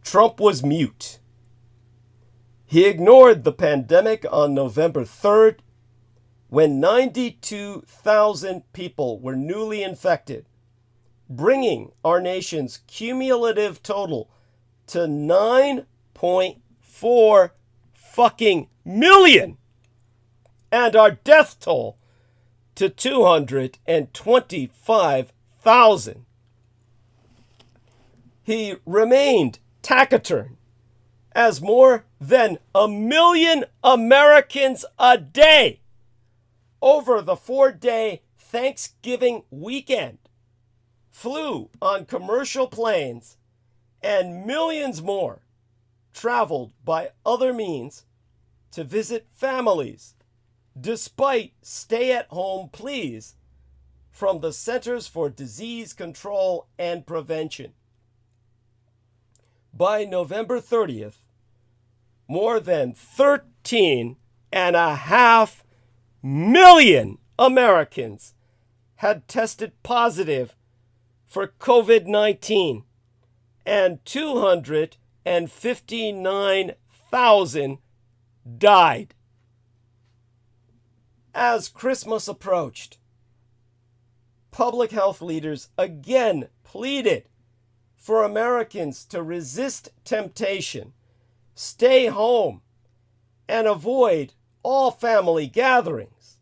Trump was mute. He ignored the pandemic on November 3rd, when 92,000 people were newly infected, bringing our nation's cumulative total to 9.4 fucking million, and our death toll to 225,000. He remained taciturn as more than 1 million Americans a day over the 4-day Thanksgiving weekend flew on commercial planes, and millions more traveled by other means to visit families, despite stay-at-home pleas from the Centers for Disease Control and Prevention. By November 30th, more than 13.5 million Americans had tested positive for COVID-19, and 259,000 died. As Christmas approached, public health leaders again pleaded for Americans to resist temptation, stay home, and avoid all family gatherings.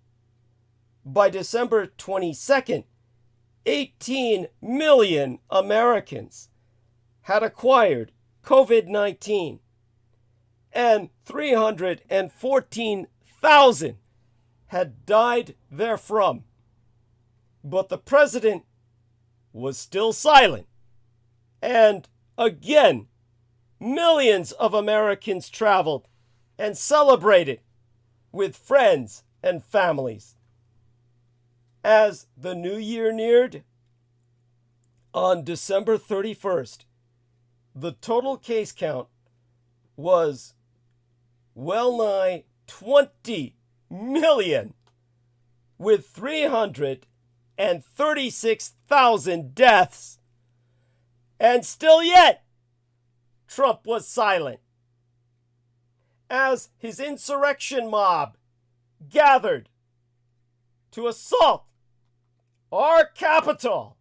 by December 22nd, 18 million Americans had acquired COVID-19 and 314,000 had died therefrom. But the president was still silent. And again, millions of Americans traveled and celebrated with friends and families. As the new year neared, on December 31st, the total case count was well nigh 20 million, with 336,000 deaths. And still yet, Trump was silent. As his insurrection mob gathered to assault our capital,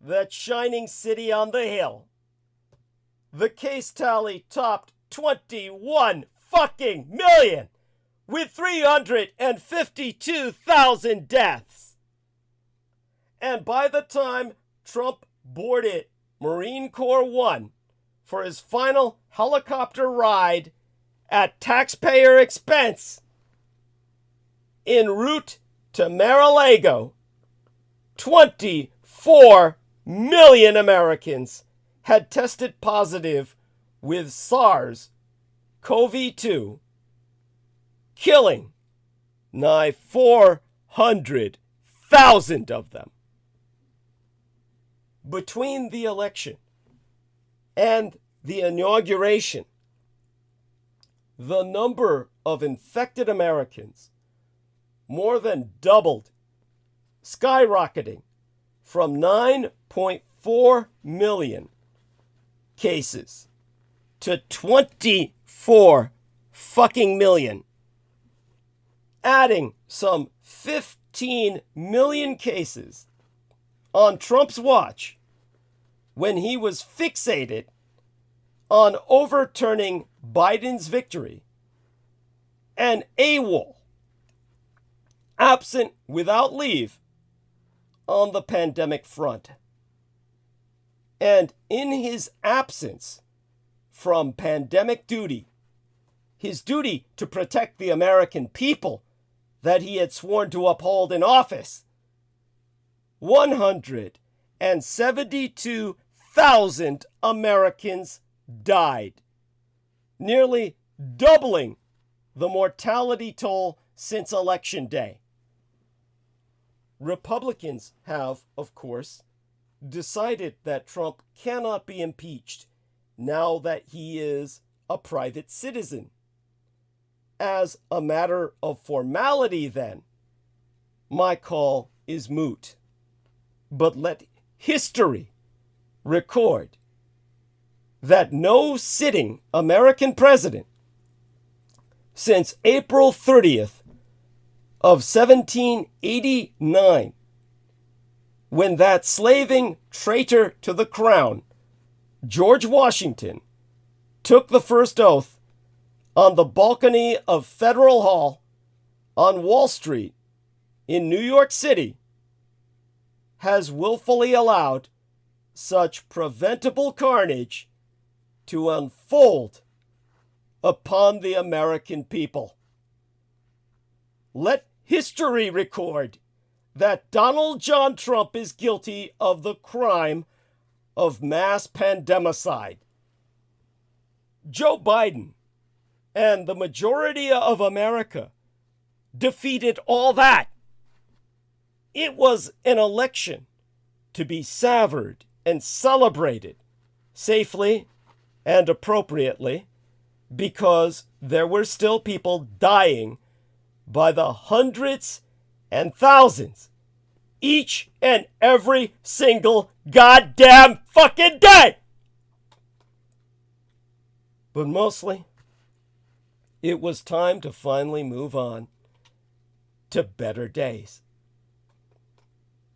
that shining city on the hill, the case tally topped 21 fucking million with 352,000 deaths. And by the time Trump boarded Marine Corps One for his final helicopter ride at taxpayer expense en route to Mar-a-Lago, 24 million Americans had tested positive with SARS-CoV-2, killing nigh 400,000 of them. Between the election and the inauguration, the number of infected Americans more than doubled, skyrocketing from 9.4 million cases to 24 fucking million, adding some 15 million cases on Trump's watch when he was fixated on overturning Biden's victory, and AWOL, absent without leave, on the pandemic front. And in his absence from pandemic duty, his duty to protect the American people that he had sworn to uphold in office, 172,000 Americans died, nearly doubling the mortality toll since Election Day. Republicans have, of course, decided that Trump cannot be impeached now that he is a private citizen. As a matter of formality, then, my call is moot. But let history record that no sitting American president since April 30th of 1789, when that slaving traitor to the crown, George Washington, took the first oath on the balcony of Federal Hall on Wall Street in New York City, has willfully allowed such preventable carnage to unfold upon the American people. Let history record that Donald John Trump is guilty of the crime of mass pandemicide. Joe Biden and the majority of America defeated all that. It was an election to be savored and celebrated safely and appropriately, because there were still people dying by the hundreds and thousands each and every single goddamn fucking day. But mostly, it was time to finally move on to better days.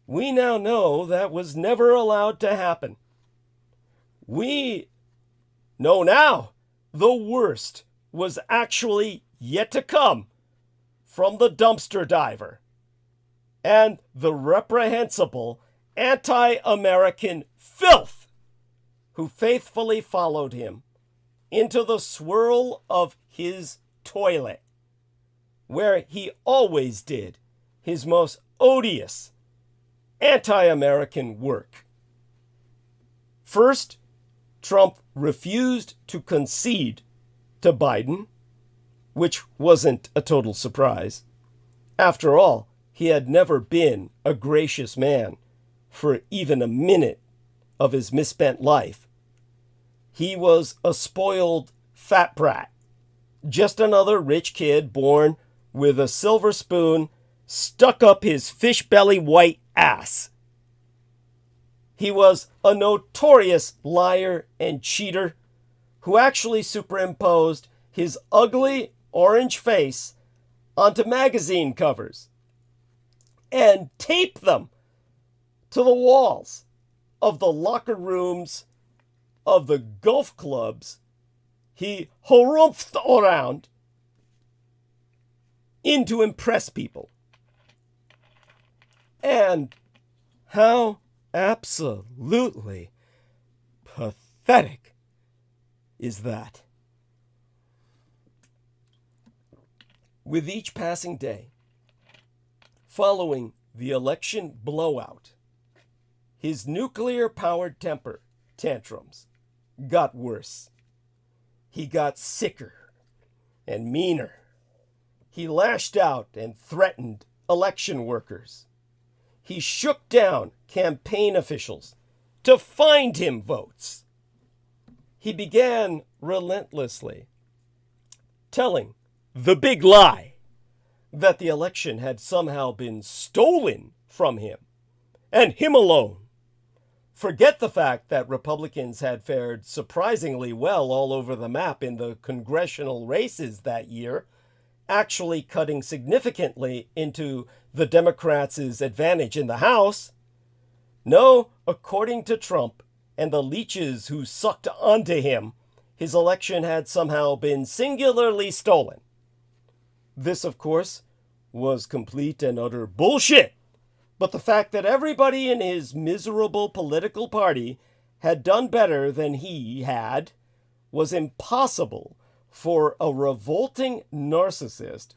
We now know that was never allowed to happen. We know now the worst was actually yet to come from the dumpster diver and the reprehensible anti-American filth who faithfully followed him into the swirl of his toilet, where he always did his most odious anti-American work. First, Trump refused to concede to Biden, which wasn't a total surprise. After all, he had never been a gracious man for even a minute of his misspent life. He was a spoiled fat brat, just another rich kid born with a silver spoon stuck up his fish belly white ass. He was a notorious liar and cheater who actually superimposed his ugly orange face onto magazine covers and taped them to the walls of the locker rooms of the golf clubs he harumphed around in to impress people. And how absolutely pathetic is that? With each passing day, following the election blowout, his nuclear-powered temper tantrums got worse. He got sicker and meaner. He lashed out and threatened election workers. He shook down campaign officials to find him votes. He began relentlessly telling the big lie that the election had somehow been stolen from him, and him alone. Forget the fact that Republicans had fared surprisingly well all over the map in the congressional races that year, actually cutting significantly into the Democrats' advantage in the House. No, according to Trump and the leeches who sucked onto him, his election had somehow been singularly stolen. This, of course, was complete and utter bullshit. But the fact that everybody in his miserable political party had done better than he had was impossible for a revolting narcissist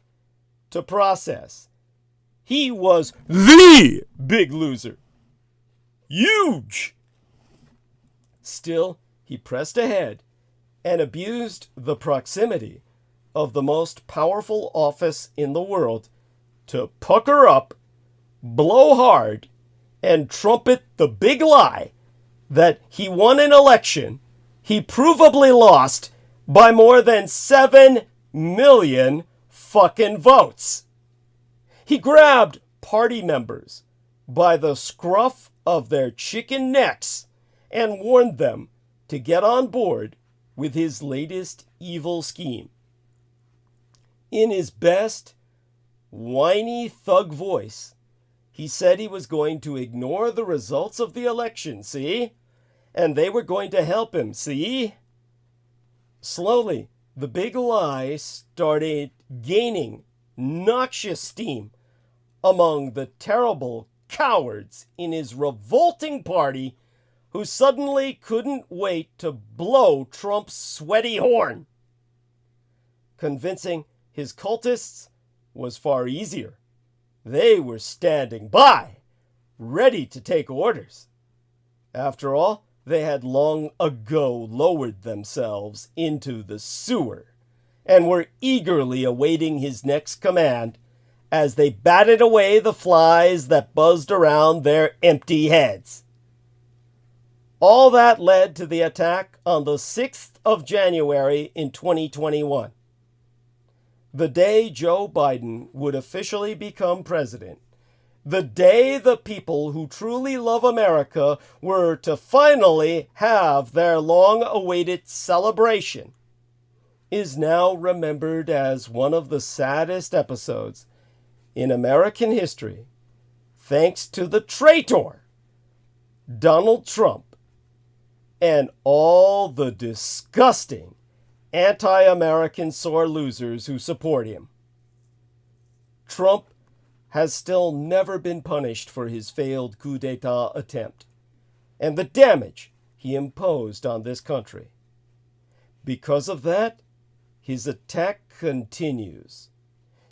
to process. He was the big loser. Huge! Still, he pressed ahead and abused the proximity of the most powerful office in the world to pucker up, blow hard, and trumpet the big lie that he won an election he provably lost by more than 7 million fucking votes. He grabbed party members by the scruff of their chicken necks and warned them to get on board with his latest evil scheme. In his best whiny thug voice, he said he was going to ignore the results of the election, see? And they were going to help him, see? Slowly, the big lie started gaining noxious steam among the terrible cowards in his revolting party who suddenly couldn't wait to blow Trump's sweaty horn. Convincing his cultists was far easier. They were standing by, ready to take orders. After all, they had long ago lowered themselves into the sewer and were eagerly awaiting his next command as they batted away the flies that buzzed around their empty heads. All that led to the attack on the 6th of January in 2021. The day Joe Biden would officially become president. The day the people who truly love America were to finally have their long-awaited celebration is now remembered as one of the saddest episodes in American history, thanks to the traitor, Donald Trump, and all the disgusting anti-American sore losers who support him. Trump has still never been punished for his failed coup d'etat attempt and the damage he imposed on this country. Because of that, his attack continues.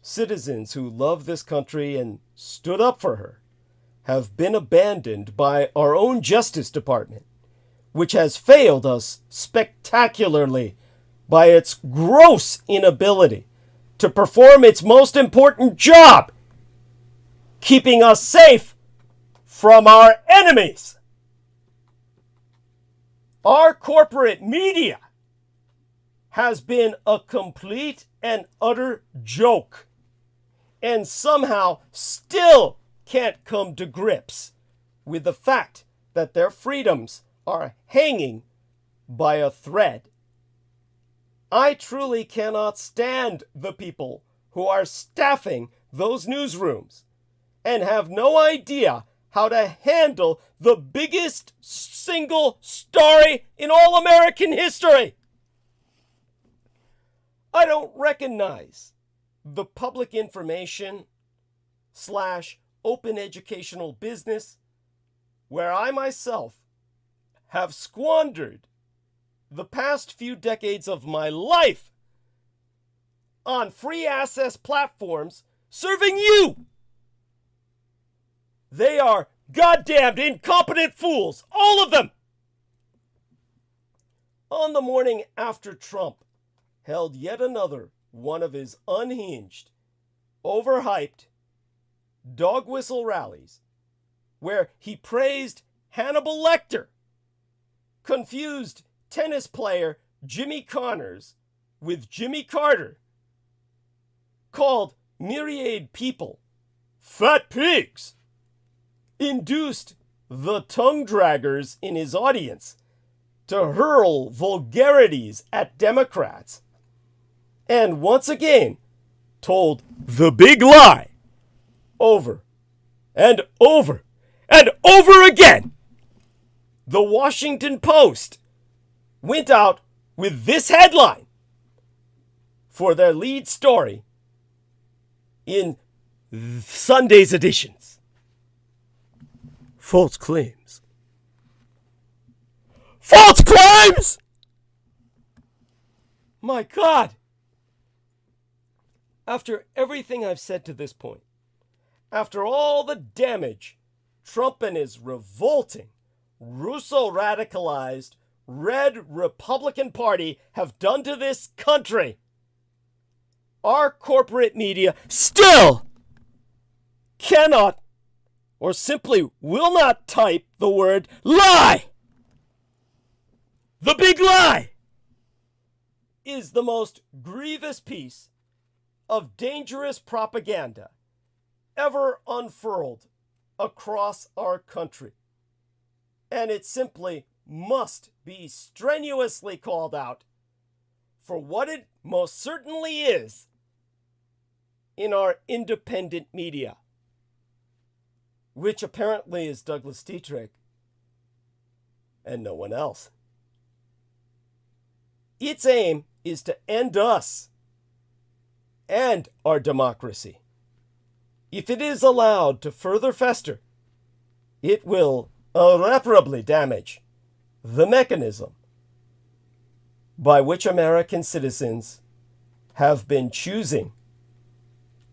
Citizens who love this country and stood up for her have been abandoned by our own Justice Department, which has failed us spectacularly by its gross inability to perform its most important job, keeping us safe from our enemies. Our corporate media has been a complete and utter joke, and somehow still can't come to grips with the fact that their freedoms are hanging by a thread. I truly cannot stand the people who are staffing those newsrooms and have no idea how to handle the biggest single story in all American history. I don't recognize the public information / open educational business where I myself have squandered the past few decades of my life on free access platforms serving you. They are goddamned incompetent fools, all of them. On the morning after Trump held yet another one of his unhinged, overhyped, dog whistle rallies, where he praised Hannibal Lecter, confused tennis player Jimmy Connors with Jimmy Carter, called myriad people fat pigs, induced the tongue draggers in his audience to hurl vulgarities at Democrats, and once again told the big lie over and over and over again. The Washington Post went out with this headline for their lead story in Sunday's editions: false claims. False claims! My God! After everything I've said to this point, after all the damage Trump and his revolting, Russo-radicalized, red Republican Party have done to this country, our corporate media still cannot or simply will not type the word lie. The big lie is the most grievous piece of dangerous propaganda ever unfurled across our country. And it simply must be strenuously called out for what it most certainly is in our independent media, which apparently is Douglas Dietrich and no one else. Its aim is to end us and our democracy. If it is allowed to further fester, it will irreparably damage the mechanism by which American citizens have been choosing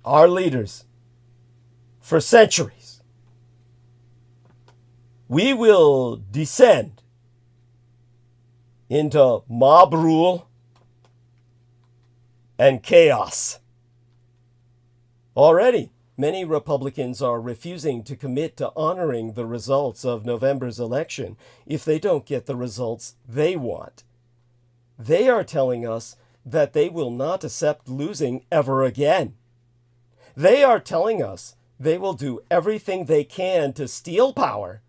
our leaders for centuries. We will descend into mob rule and chaos. Already, many Republicans are refusing to commit to honoring the results of November's election if they don't get the results they want. They are telling us that they will not accept losing ever again. They are telling us they will do everything they can to steal power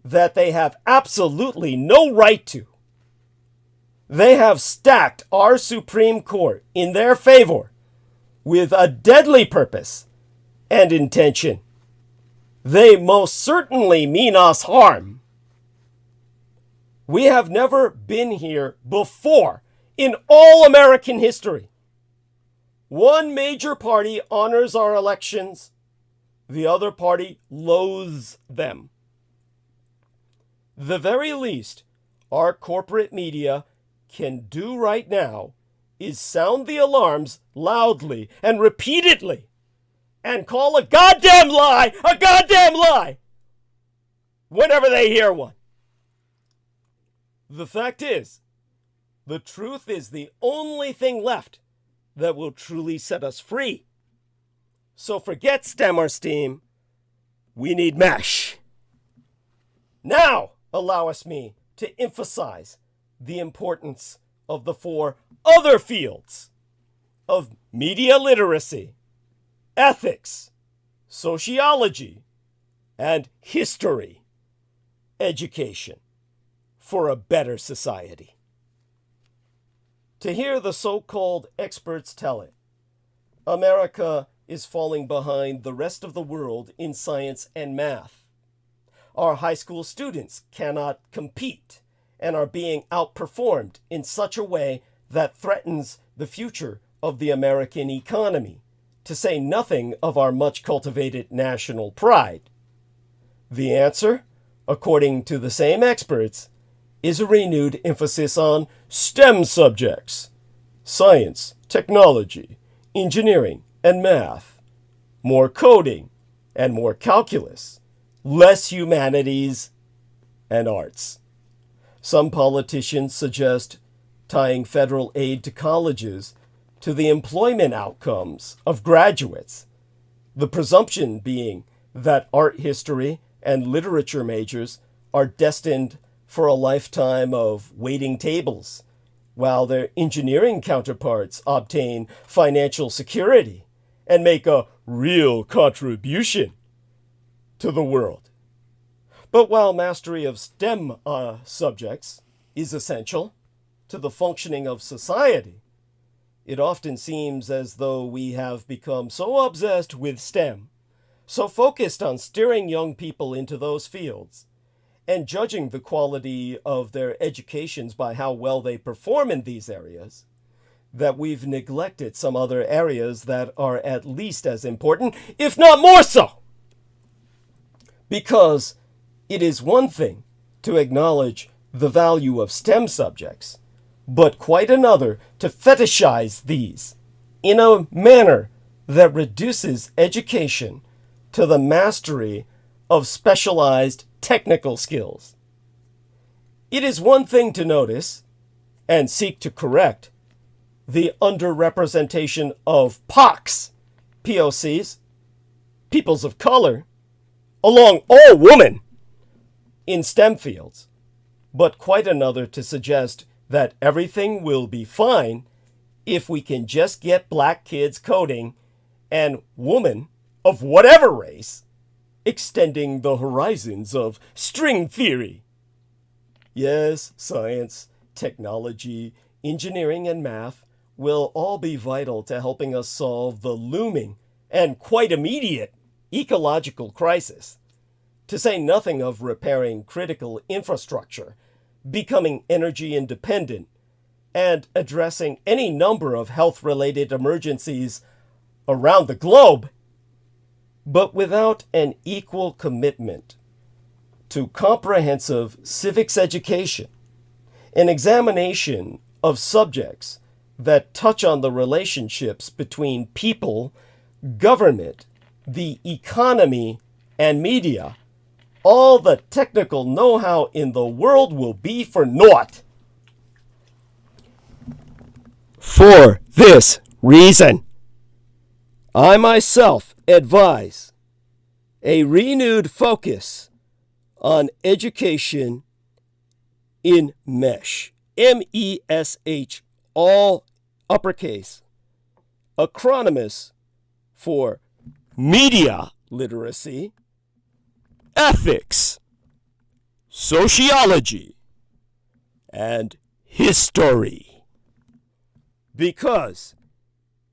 that they have absolutely no right to. They have stacked our Supreme Court in their favor with a deadly purpose and intention. They most certainly mean us harm. We have never been here before in all American history. One major party honors our elections, the other party loathes them. The very least our corporate media can do right now is sound the alarms loudly and repeatedly and call a goddamn lie whenever they hear one. The fact is, the truth is the only thing left that will truly set us free. So forget STEM or STEAM. We need MESH. Now, allow me to emphasize the importance of the 4 other fields of media literacy, ethics, sociology, and history education for a better society. To hear the so-called experts tell it, America is falling behind the rest of the world in science and math. Our high school students cannot compete and are being outperformed in such a way that threatens the future of the American economy, to say nothing of our much cultivated national pride. The answer, according to the same experts, is a renewed emphasis on STEM subjects: science, technology, engineering, and math, more coding and more calculus, less humanities and arts. Some politicians suggest tying federal aid to colleges to the employment outcomes of graduates, the presumption being that art history and literature majors are destined for a lifetime of waiting tables, while their engineering counterparts obtain financial security and make a real contribution to the world. But while mastery of STEM subjects is essential to the functioning of society, it often seems as though we have become so obsessed with STEM, so focused on steering young people into those fields, and judging the quality of their educations by how well they perform in these areas, that we've neglected some other areas that are at least as important, if not more so. Because it is one thing to acknowledge the value of STEM subjects, but quite another to fetishize these in a manner that reduces education to the mastery of specialized technical skills. It is one thing to notice and seek to correct the underrepresentation of POCs, peoples of color, along all women in STEM fields, but quite another to suggest that everything will be fine if we can just get black kids coding and women of whatever race extending the horizons of string theory. Yes, science, technology, engineering, and math will all be vital to helping us solve the looming and quite immediate ecological crisis, to say nothing of repairing critical infrastructure, becoming energy independent, and addressing any number of health-related emergencies around the globe. But without an equal commitment to comprehensive civics education, an examination of subjects that touch on the relationships between people, government, the economy, and media, all the technical know-how in the world will be for naught. For this reason, I myself advise a renewed focus on education in MESH, MESH, all uppercase, acronymus for media literacy, ethics, sociology, and history. Because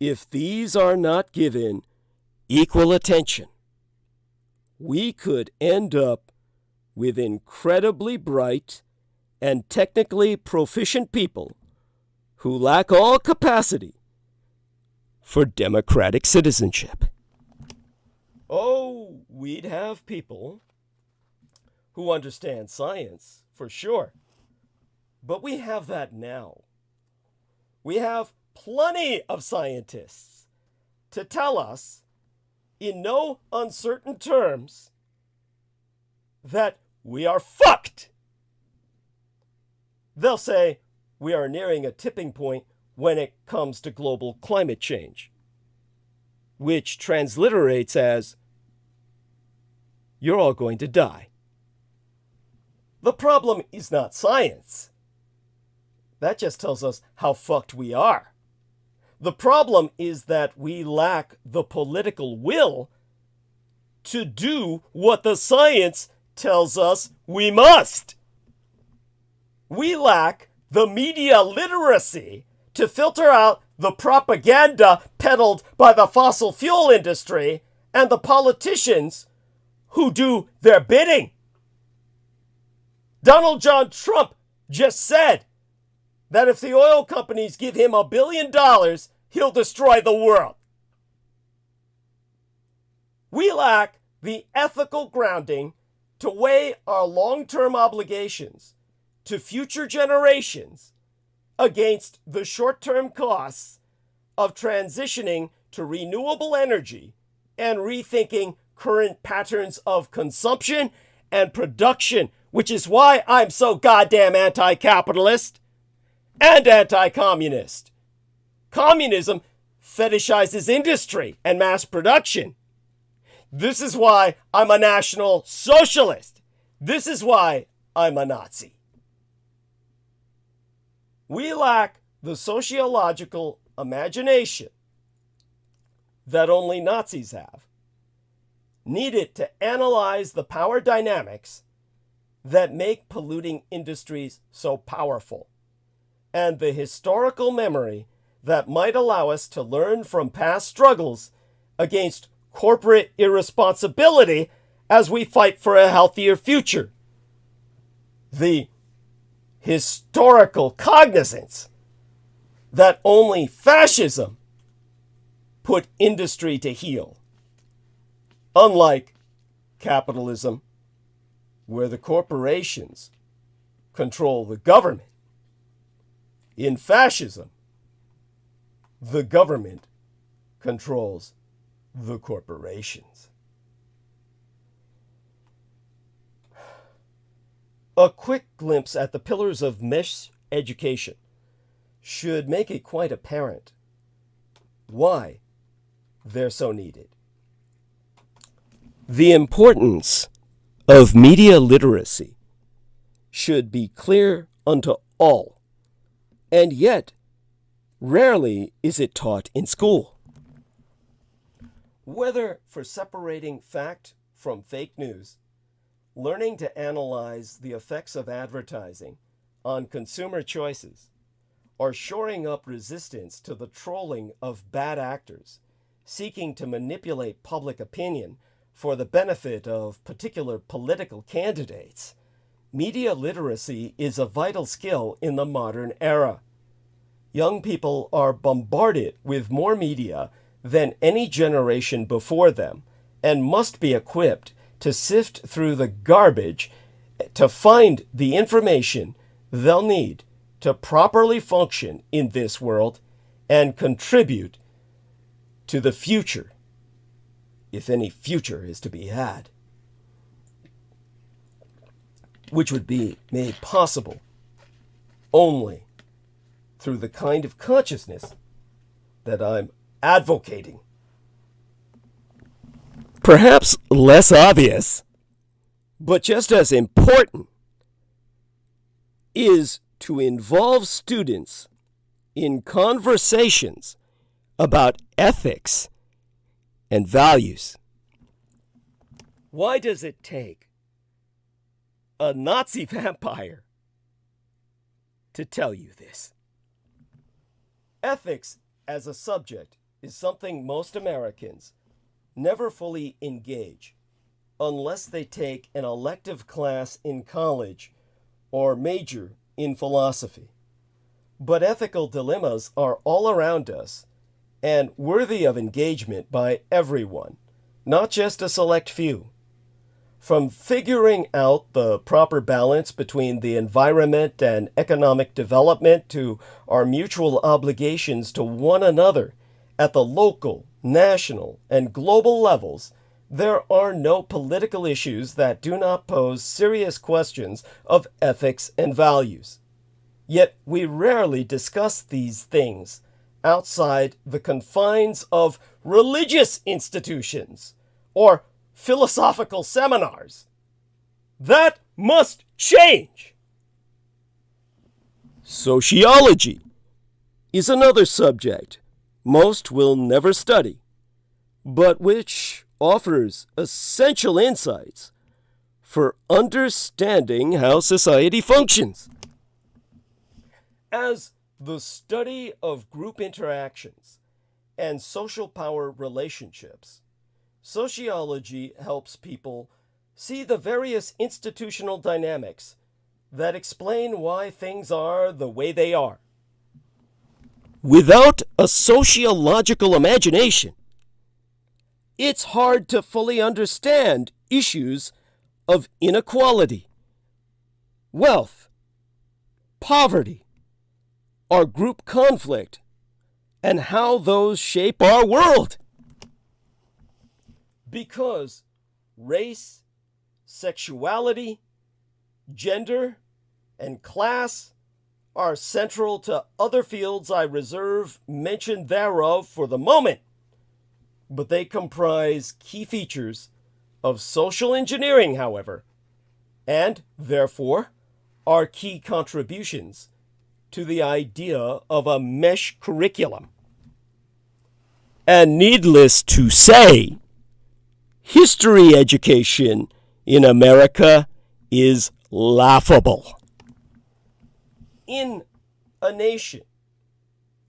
if these are not given equal attention, we could end up with incredibly bright and technically proficient people who lack all capacity for democratic citizenship. Oh, we'd have people who understand science, for sure. But we have that now. We have plenty of scientists to tell us, in no uncertain terms, that we are fucked. They'll say we are nearing a tipping point when it comes to global climate change, which transliterates as, you're all going to die. The problem is not science. That just tells us how fucked we are. The problem is that we lack the political will to do what the science tells us we must. We lack the media literacy to filter out the propaganda peddled by the fossil fuel industry and the politicians who do their bidding. Donald John Trump just said that if the oil companies give him $1 billion, he'll destroy the world. We lack the ethical grounding to weigh our long-term obligations to future generations against the short-term costs of transitioning to renewable energy and rethinking current patterns of consumption and production, which is why I'm so goddamn anti-capitalist and anti-communist. Communism fetishizes industry and mass production. This is why I'm a National Socialist. This is why I'm a Nazi. We lack the sociological imagination that only Nazis have, needed to analyze the power dynamics that make polluting industries so powerful, and the historical memory that might allow us to learn from past struggles against corporate irresponsibility as we fight for a healthier future. The historical cognizance that only fascism put industry to heel, unlike capitalism, where the corporations control the government. In fascism, the government controls the corporations. A quick glimpse at the pillars of mesh education should make it quite apparent why they're so needed. The importance of media literacy should be clear unto all, and yet rarely is it taught in school. Whether for separating fact from fake news, learning to analyze the effects of advertising on consumer choices, or shoring up resistance to the trolling of bad actors seeking to manipulate public opinion for the benefit of particular political candidates, media literacy is a vital skill in the modern era. Young people are bombarded with more media than any generation before them and must be equipped to sift through the garbage to find the information they'll need to properly function in this world and contribute to the future, if any future is to be had, which would be made possible only through the kind of consciousness that I'm advocating. Perhaps less obvious, but just as important, is to involve students in conversations about ethics and values. Why does it take a Nazi vampire to tell you this? Ethics as a subject is something most Americans never fully engage unless they take an elective class in college or major in philosophy. But ethical dilemmas are all around us and worthy of engagement by everyone, not just a select few. From figuring out the proper balance between the environment and economic development to our mutual obligations to one another at the local, national, and global levels, there are no political issues that do not pose serious questions of ethics and values. Yet we rarely discuss these things outside the confines of religious institutions or philosophical seminars. That must change. Sociology is another subject most will never study, but which offers essential insights for understanding how society functions. As the study of group interactions and social power relationships, sociology helps people see the various institutional dynamics that explain why things are the way they are. Without a sociological imagination, it's hard to fully understand issues of inequality, wealth, poverty, our group conflict, and how those shape our world. Because race, sexuality, gender, and class are central to other fields I reserve mention thereof for the moment, but they comprise key features of social engineering, however, and therefore are key contributions to the idea of a mesh curriculum. And needless to say, history education in America is laughable. In a nation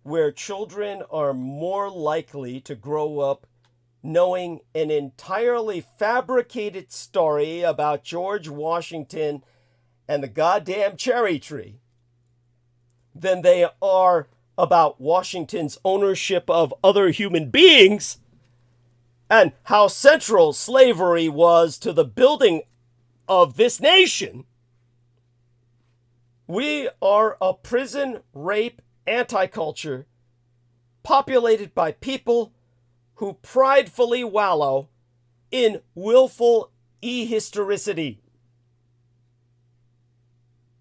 where children are more likely to grow up knowing an entirely fabricated story about George Washington and the goddamn cherry tree than they are about Washington's ownership of other human beings and how central slavery was to the building of this nation, we are a prison rape anti-culture populated by people who pridefully wallow in willful ehistoricity.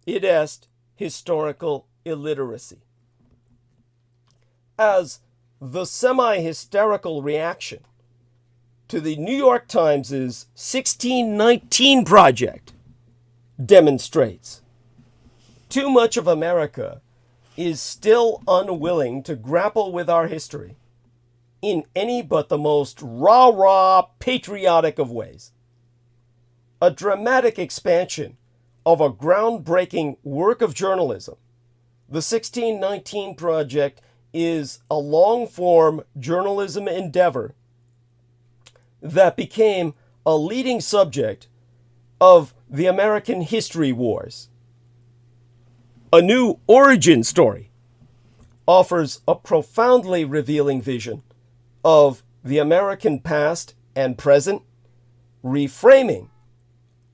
Id est historical illiteracy. As the semi-hysterical reaction to the New York Times' 1619 project demonstrates, too much of America is still unwilling to grapple with our history in any but the most rah-rah patriotic of ways. A dramatic expansion of a groundbreaking work of journalism, the 1619 Project is a long-form journalism endeavor that became a leading subject of the American History Wars. A new origin story offers a profoundly revealing vision of the American past and present, reframing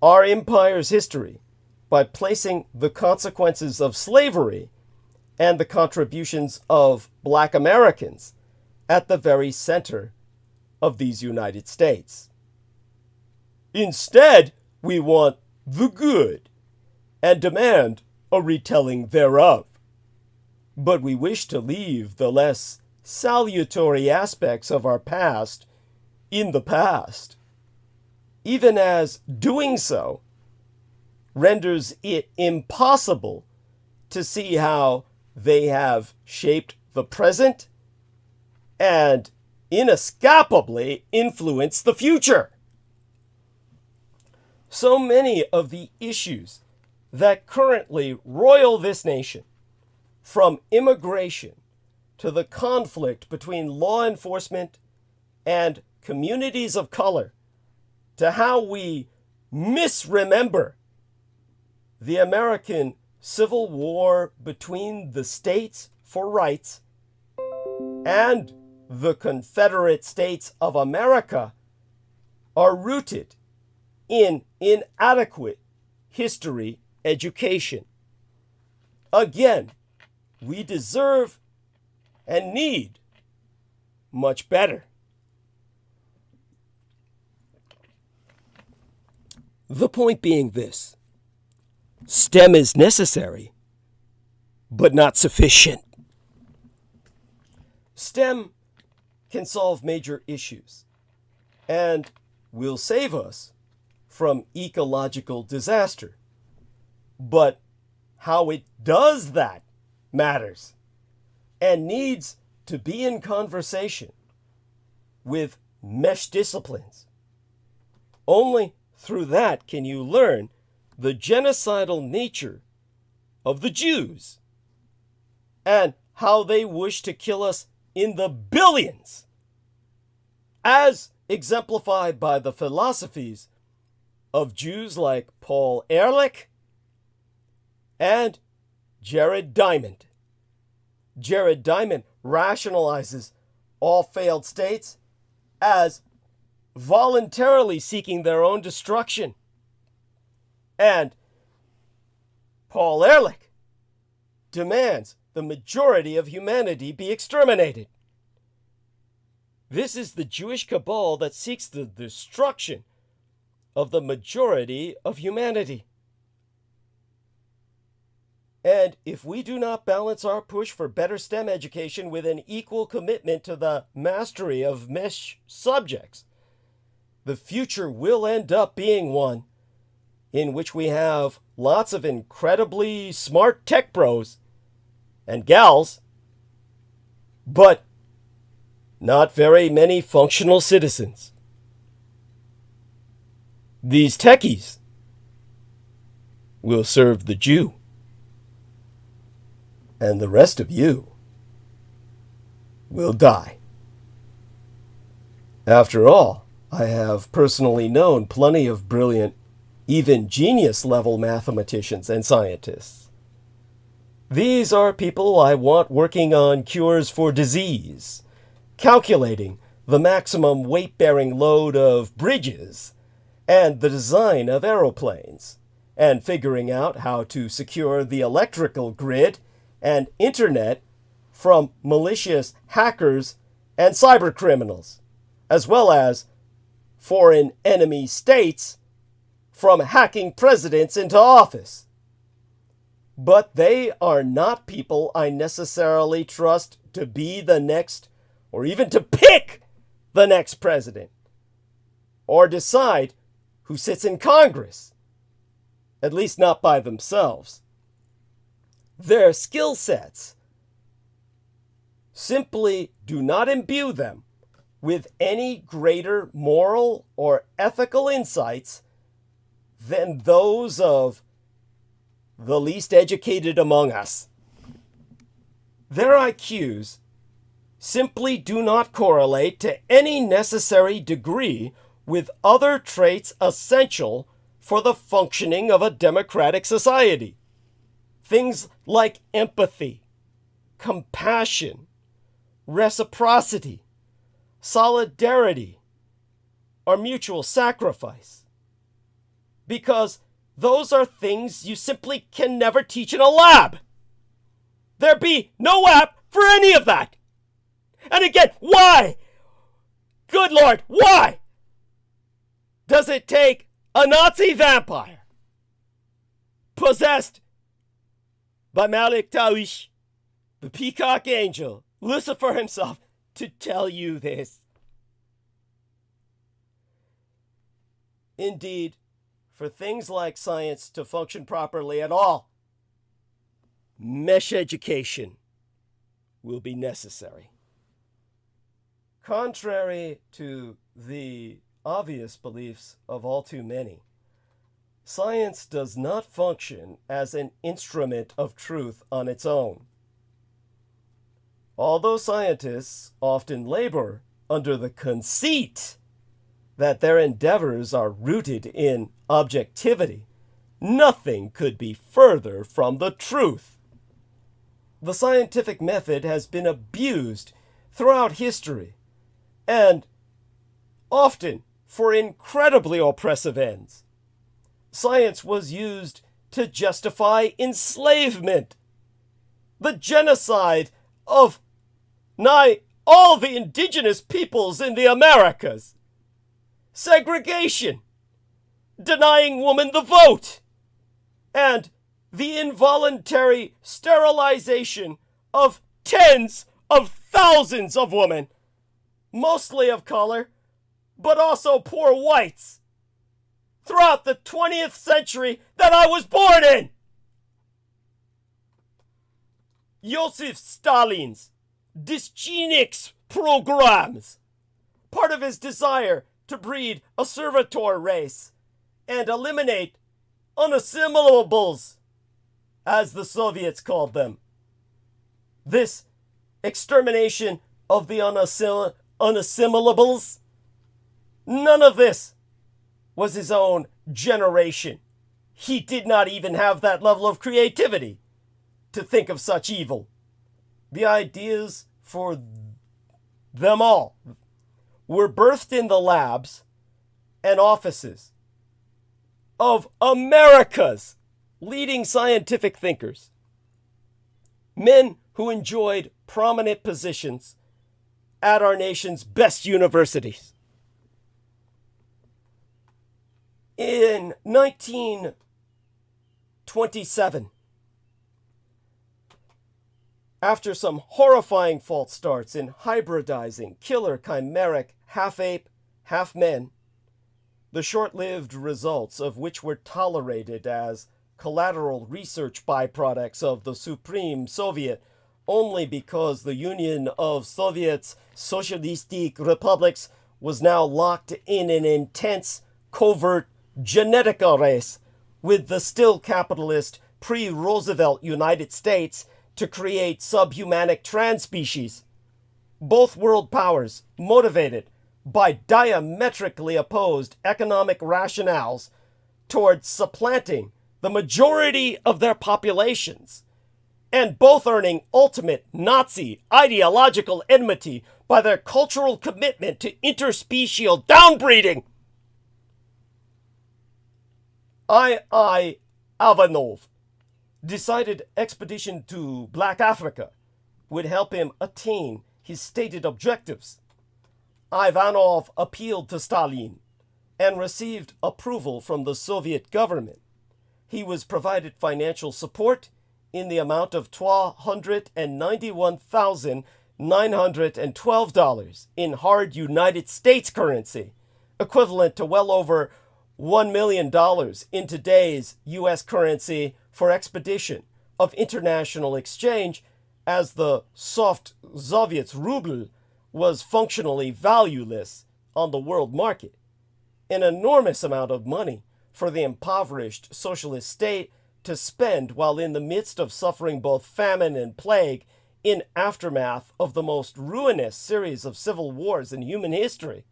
our empire's history by placing the consequences of slavery and the contributions of Black Americans at the very center of these United States. Instead, we want the good and demand a retelling thereof. But we wish to leave the less salutary aspects of our past in the past, even as doing so renders it impossible to see how they have shaped the present and inescapably influenced the future. So many of the issues that currently roil this nation, from immigration to the conflict between law enforcement and communities of color, to how we misremember the American Civil War between the states for rights and the Confederate States of America are rooted in inadequate history education. Again, we deserve and need much better. The point being this: STEM is necessary, but not sufficient. STEM can solve major issues and will save us from ecological disaster. But how it does that matters and needs to be in conversation with mesh disciplines. Only through that can you learn the genocidal nature of the Jews and how they wish to kill us in the billions, as exemplified by the philosophies of Jews like Paul Ehrlich and Jared Diamond. Jared Diamond rationalizes all failed states as voluntarily seeking their own destruction. And Paul Ehrlich demands the majority of humanity be exterminated. This is the Jewish cabal that seeks the destruction of the majority of humanity. And if we do not balance our push for better STEM education with an equal commitment to the mastery of mesh subjects, the future will end up being one in which we have lots of incredibly smart tech bros and gals, but not very many functional citizens. These techies will serve the Jew, and the rest of you will die. After all, I have personally known plenty of brilliant, even genius-level mathematicians and scientists. These are people I want working on cures for disease, calculating the maximum weight-bearing load of bridges and the design of aeroplanes, and figuring out how to secure the electrical grid and internet from malicious hackers and cybercriminals, as well as foreign enemy states from hacking presidents into office. But they are not people I necessarily trust to be the next, or even to pick the next president, or decide who sits in Congress, at least not by themselves. Their skill sets simply do not imbue them with any greater moral or ethical insights than those of the least educated among us. Their IQs simply do not correlate to any necessary degree with other traits essential for the functioning of a democratic society. Things like empathy, compassion, reciprocity, solidarity, or mutual sacrifice. Because those are things you simply can never teach in a lab. There be no app for any of that. And again, why? Good Lord, why does it take a Nazi vampire possessed by Malik Tawish, the peacock angel, Lucifer himself, to tell you this? Indeed, for things like science to function properly at all, mesh education will be necessary. Contrary to the obvious beliefs of all too many, science does not function as an instrument of truth on its own. Although scientists often labor under the conceit that their endeavors are rooted in objectivity, nothing could be further from the truth. The scientific method has been abused throughout history, and often for incredibly oppressive ends. Science was used to justify enslavement, the genocide of nigh all the indigenous peoples in the Americas, segregation, denying women the vote, and the involuntary sterilization of tens of thousands of women, mostly of color, but also poor whites, throughout the 20th century that I was born in. Joseph Stalin's dysgenics programs, part of his desire to breed a servitor race and eliminate unassimilables, as the Soviets called them. This extermination of the unassimilables, none of this was his own generation. He did not even have that level of creativity to think of such evil. The ideas for them all were birthed in the labs and offices of America's leading scientific thinkers, men who enjoyed prominent positions at our nation's best universities. In 1927, after some horrifying false starts in hybridizing killer chimeric half-ape, half-men, the short-lived results of which were tolerated as collateral research byproducts of the Supreme Soviet only because the Union of Soviets Socialistic Republics was now locked in an intense, covert genetica race with the still capitalist pre-Roosevelt United States to create subhumanic trans-species. Both world powers, motivated by diametrically opposed economic rationales towards supplanting the majority of their populations, and both earning ultimate Nazi ideological enmity by their cultural commitment to interspecial downbreeding. I. Ivanov decided expedition to Black Africa would help him attain his stated objectives. Ivanov appealed to Stalin and received approval from the Soviet government. He was provided financial support in the amount of $291,912 in hard United States currency, equivalent to well over $1 million in today's U.S. currency for expedition of international exchange, as the soft Soviets ruble was functionally valueless on the world market. An enormous amount of money for the impoverished socialist state to spend while in the midst of suffering both famine and plague in aftermath of the most ruinous series of civil wars in human history.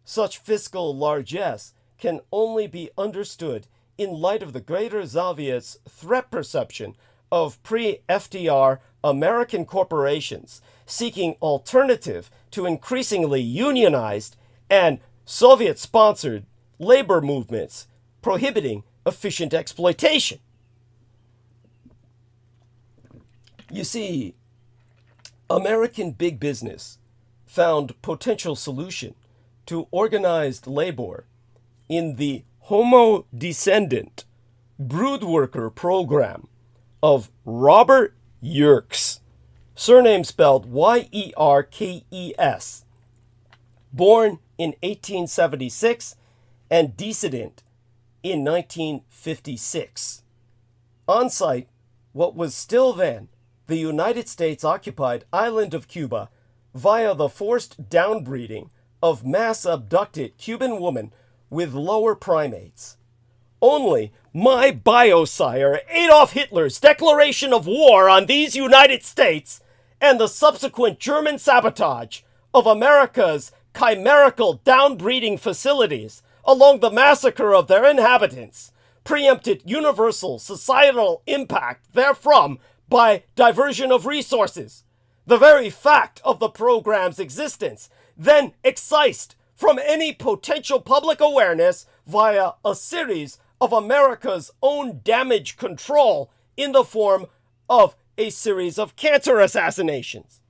Such fiscal largesse can only be understood in light of the greater Soviets' threat perception of pre-FDR American corporations seeking alternative to increasingly unionized and Soviet-sponsored labor movements prohibiting efficient exploitation. You see, American big business found potential solution to organized labor in the Homo descendant broodworker program of Robert Yerkes, surname spelled Yerkes, born in 1876 and decedent in 1956. On site, what was still then the United States-occupied island of Cuba via the forced downbreeding of mass abducted Cuban women with lower primates. Only my biosire Adolf Hitler's declaration of war on these United States and the subsequent German sabotage of America's chimerical downbreeding facilities along the massacre of their inhabitants preempted universal societal impact therefrom by diversion of resources, the very fact of the program's existence, then excised from any potential public awareness via a series of America's own damage control in the form of a series of cancer assassinations.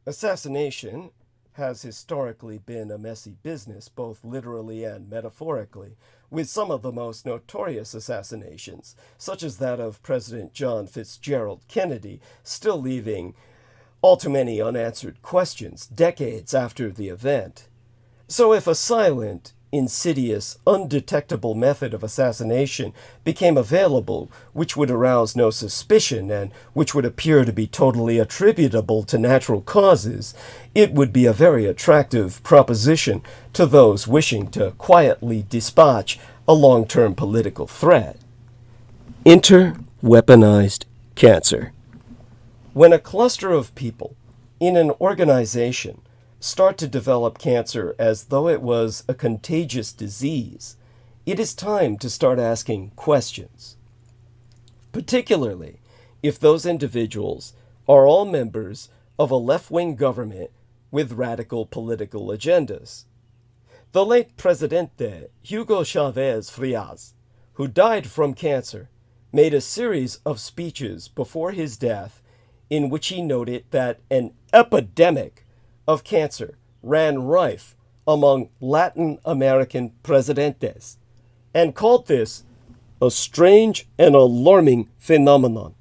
Assassination has historically been a messy business, both literally and metaphorically, with some of the most notorious assassinations, such as that of President John Fitzgerald Kennedy, still leaving all too many unanswered questions decades after the event. So if a silent, insidious, undetectable method of assassination became available, which would arouse no suspicion and which would appear to be totally attributable to natural causes, it would be a very attractive proposition to those wishing to quietly dispatch a long-term political threat. Enter weaponized cancer. When a cluster of people in an organization start to develop cancer as though it was a contagious disease, it is time to start asking questions. Particularly if those individuals are all members of a left-wing government with radical political agendas. The late Presidente Hugo Chavez Frias, who died from cancer, made a series of speeches before his death in which he noted that an epidemic of cancer ran rife among Latin American presidentes, and called this a strange and alarming phenomenon.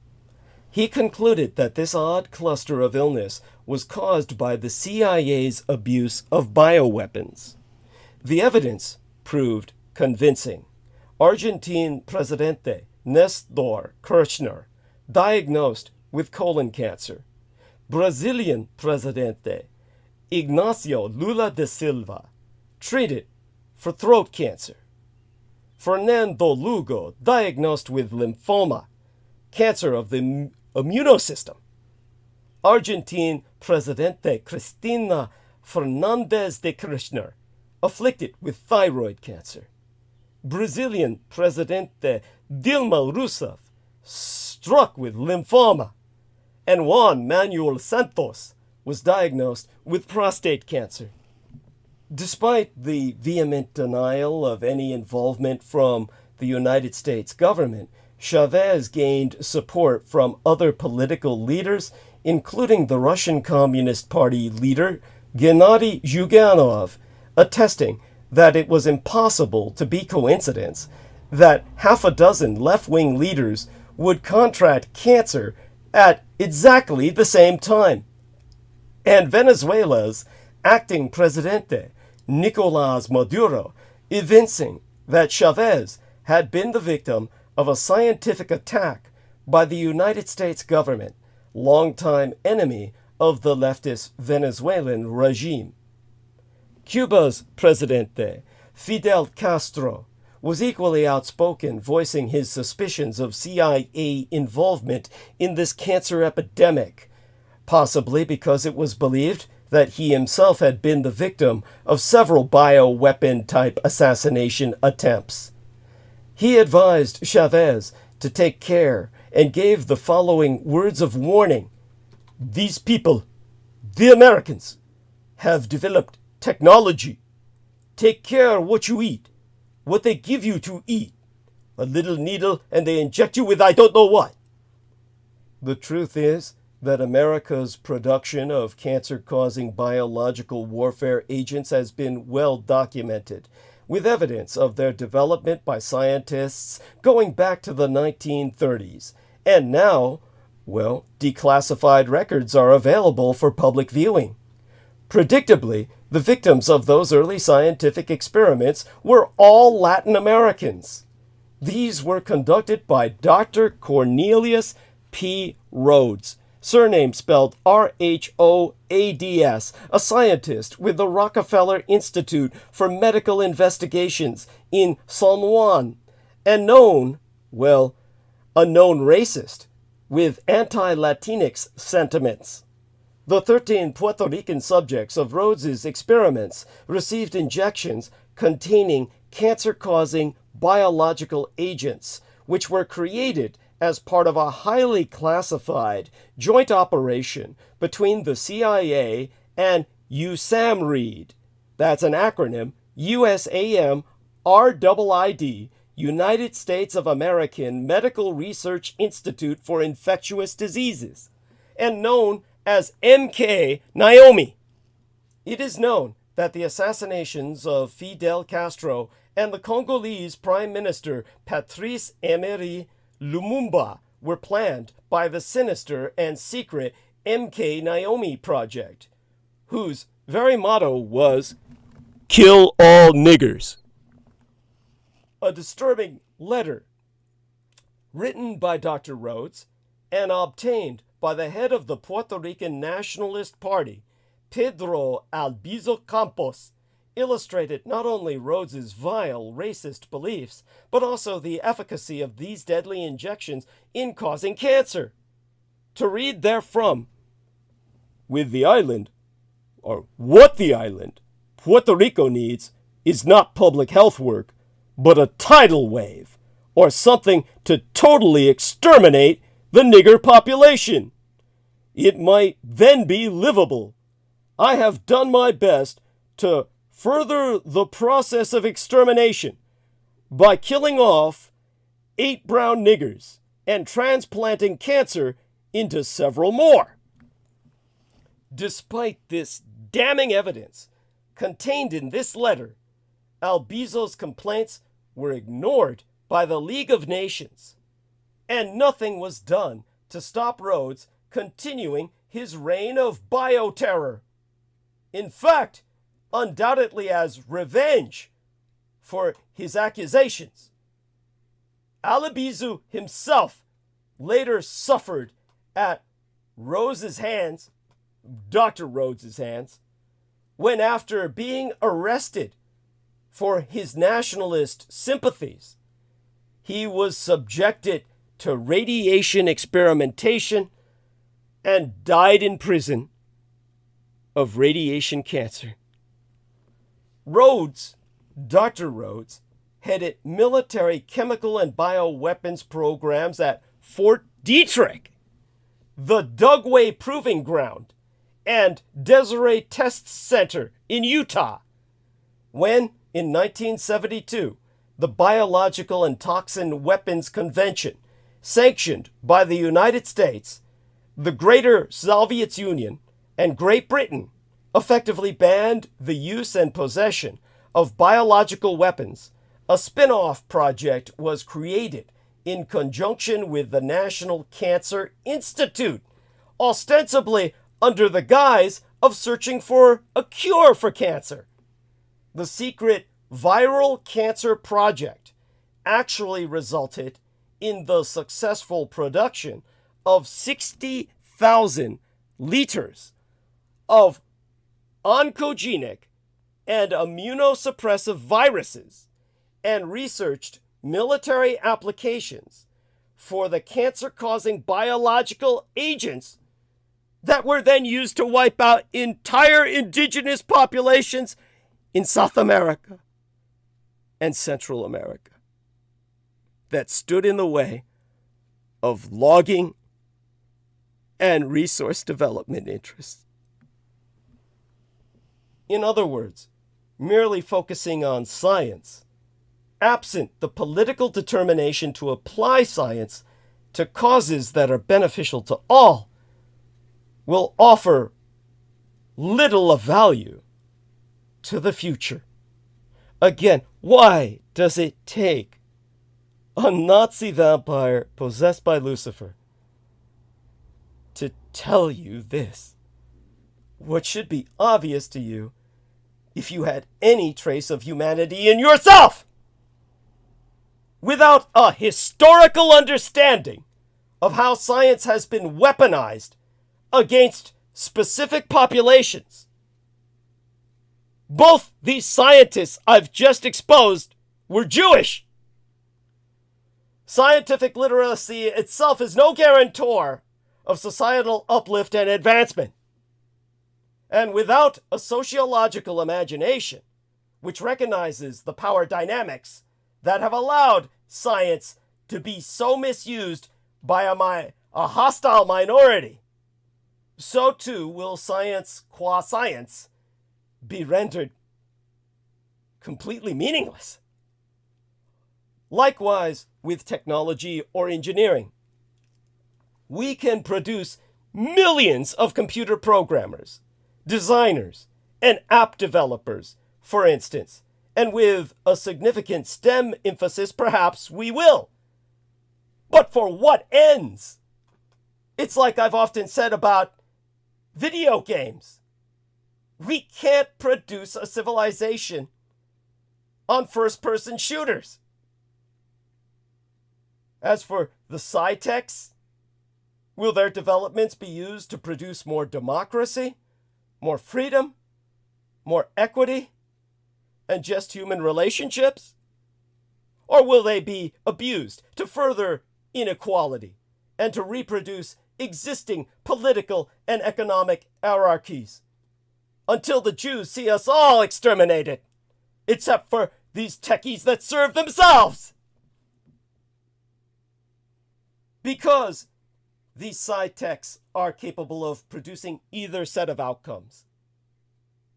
He concluded that this odd cluster of illness was caused by the CIA's abuse of bioweapons. The evidence proved convincing. Argentine Presidente Nestor Kirchner, diagnosed with colon cancer. Brazilian Presidente Ignacio Lula da Silva, treated for throat cancer. Fernando Lugo, diagnosed with lymphoma, cancer of the immunosystem. Argentine Presidente Cristina Fernandez de Kirchner, afflicted with thyroid cancer. Brazilian Presidente Dilma Rousseff, struck with lymphoma. And Juan Manuel Santos was diagnosed with prostate cancer. Despite the vehement denial of any involvement from the United States government, Chavez gained support from other political leaders, including the Russian Communist Party leader Gennady Zyuganov, attesting that it was impossible to be coincidence that half a dozen left-wing leaders would contract cancer at exactly the same time. And Venezuela's acting presidente, Nicolás Maduro, evincing that Chavez had been the victim of a scientific attack by the United States government, longtime enemy of the leftist Venezuelan regime. Cuba's presidente, Fidel Castro, was equally outspoken, voicing his suspicions of CIA involvement in this cancer epidemic, possibly because it was believed that he himself had been the victim of several bioweapon-type assassination attempts. He advised Chavez to take care and gave the following words of warning. These people, the Americans, have developed technology. Take care what you eat, what they give you to eat. A little needle and they inject you with I don't know what. The truth is that America's production of cancer-causing biological warfare agents has been well documented, with evidence of their development by scientists going back to the 1930s. And now, well, declassified records are available for public viewing. Predictably, the victims of those early scientific experiments were all Latin Americans. These were conducted by Dr. Cornelius P. Rhodes, surname spelled R-H-O-A-D-S, a scientist with the Rockefeller Institute for Medical Investigations in San Juan, and known, well, a known racist with anti-Latinx sentiments. The 13 Puerto Rican subjects of Rhodes's experiments received injections containing cancer-causing biological agents, which were created as part of a highly classified joint operation between the CIA and USAMRIID. That's an acronym, USAM RIID, United States of American Medical Research Institute for Infectious Diseases, and known as MK Naomi. It is known that the assassinations of Fidel Castro and the Congolese Prime Minister Patrice Emery Lumumba were planned by the sinister and secret MK Naomi project, whose very motto was, "Kill all niggers." A disturbing letter written by Dr. Rhodes and obtained by the head of the Puerto Rican Nationalist Party, Pedro Albizu Campos, illustrated not only Rhodes's vile racist beliefs, but also the efficacy of these deadly injections in causing cancer. To read therefrom, with the island, or what the island, Puerto Rico needs is not public health work, but a tidal wave, or something to totally exterminate the nigger population. It might then be livable. I have done my best to further the process of extermination by killing off 8 brown niggers and transplanting cancer into several more. Despite this damning evidence contained in this letter, Albizu's complaints were ignored by the League of Nations, and nothing was done to stop Rhodes continuing his reign of bioterror. In fact, undoubtedly as revenge for his accusations, Albizu himself later suffered at Rhodes's hands, Dr. Rhodes's hands, when after being arrested for his nationalist sympathies, he was subjected to radiation experimentation and died in prison of radiation cancer. Rhodes, Dr. Rhodes, headed military chemical and bioweapons programs at Fort Dietrich, the Dugway Proving Ground, and Deseret Test Center in Utah, when, in 1972, the Biological and Toxin Weapons Convention, sanctioned by the United States, the Greater Soviet Union, and Great Britain, effectively banned the use and possession of biological weapons. A spin-off project was created in conjunction with the National Cancer Institute, ostensibly under the guise of searching for a cure for cancer. The secret viral cancer project actually resulted in the successful production of 60,000 liters of oncogenic and immunosuppressive viruses, and researched military applications for the cancer-causing biological agents that were then used to wipe out entire indigenous populations in South America and Central America that stood in the way of logging and resource development interests. In other words, merely focusing on science, absent the political determination to apply science to causes that are beneficial to all, will offer little of value to the future. Again, why does it take a Nazi vampire possessed by Lucifer to tell you this? What should be obvious to you if you had any trace of humanity in yourself? Without a historical understanding of how science has been weaponized against specific populations, both these scientists I've just exposed were Jewish. Scientific literacy itself is no guarantor of societal uplift and advancement. And without a sociological imagination, which recognizes the power dynamics that have allowed science to be so misused by a hostile minority, so too will science qua science be rendered completely meaningless. Likewise with technology or engineering. We can produce millions of computer programmers, designers, and app developers, for instance, and with a significant STEM emphasis, perhaps we will. But for what ends? It's like I've often said about video games. We can't produce a civilization on first-person shooters. As for the sci-techs, will their developments be used to produce more democracy, more freedom, more equity, and just human relationships? Or will they be abused to further inequality and to reproduce existing political and economic hierarchies until the Jews see us all exterminated, except for these techies that serve themselves? Because these sci-techs are capable of producing either set of outcomes.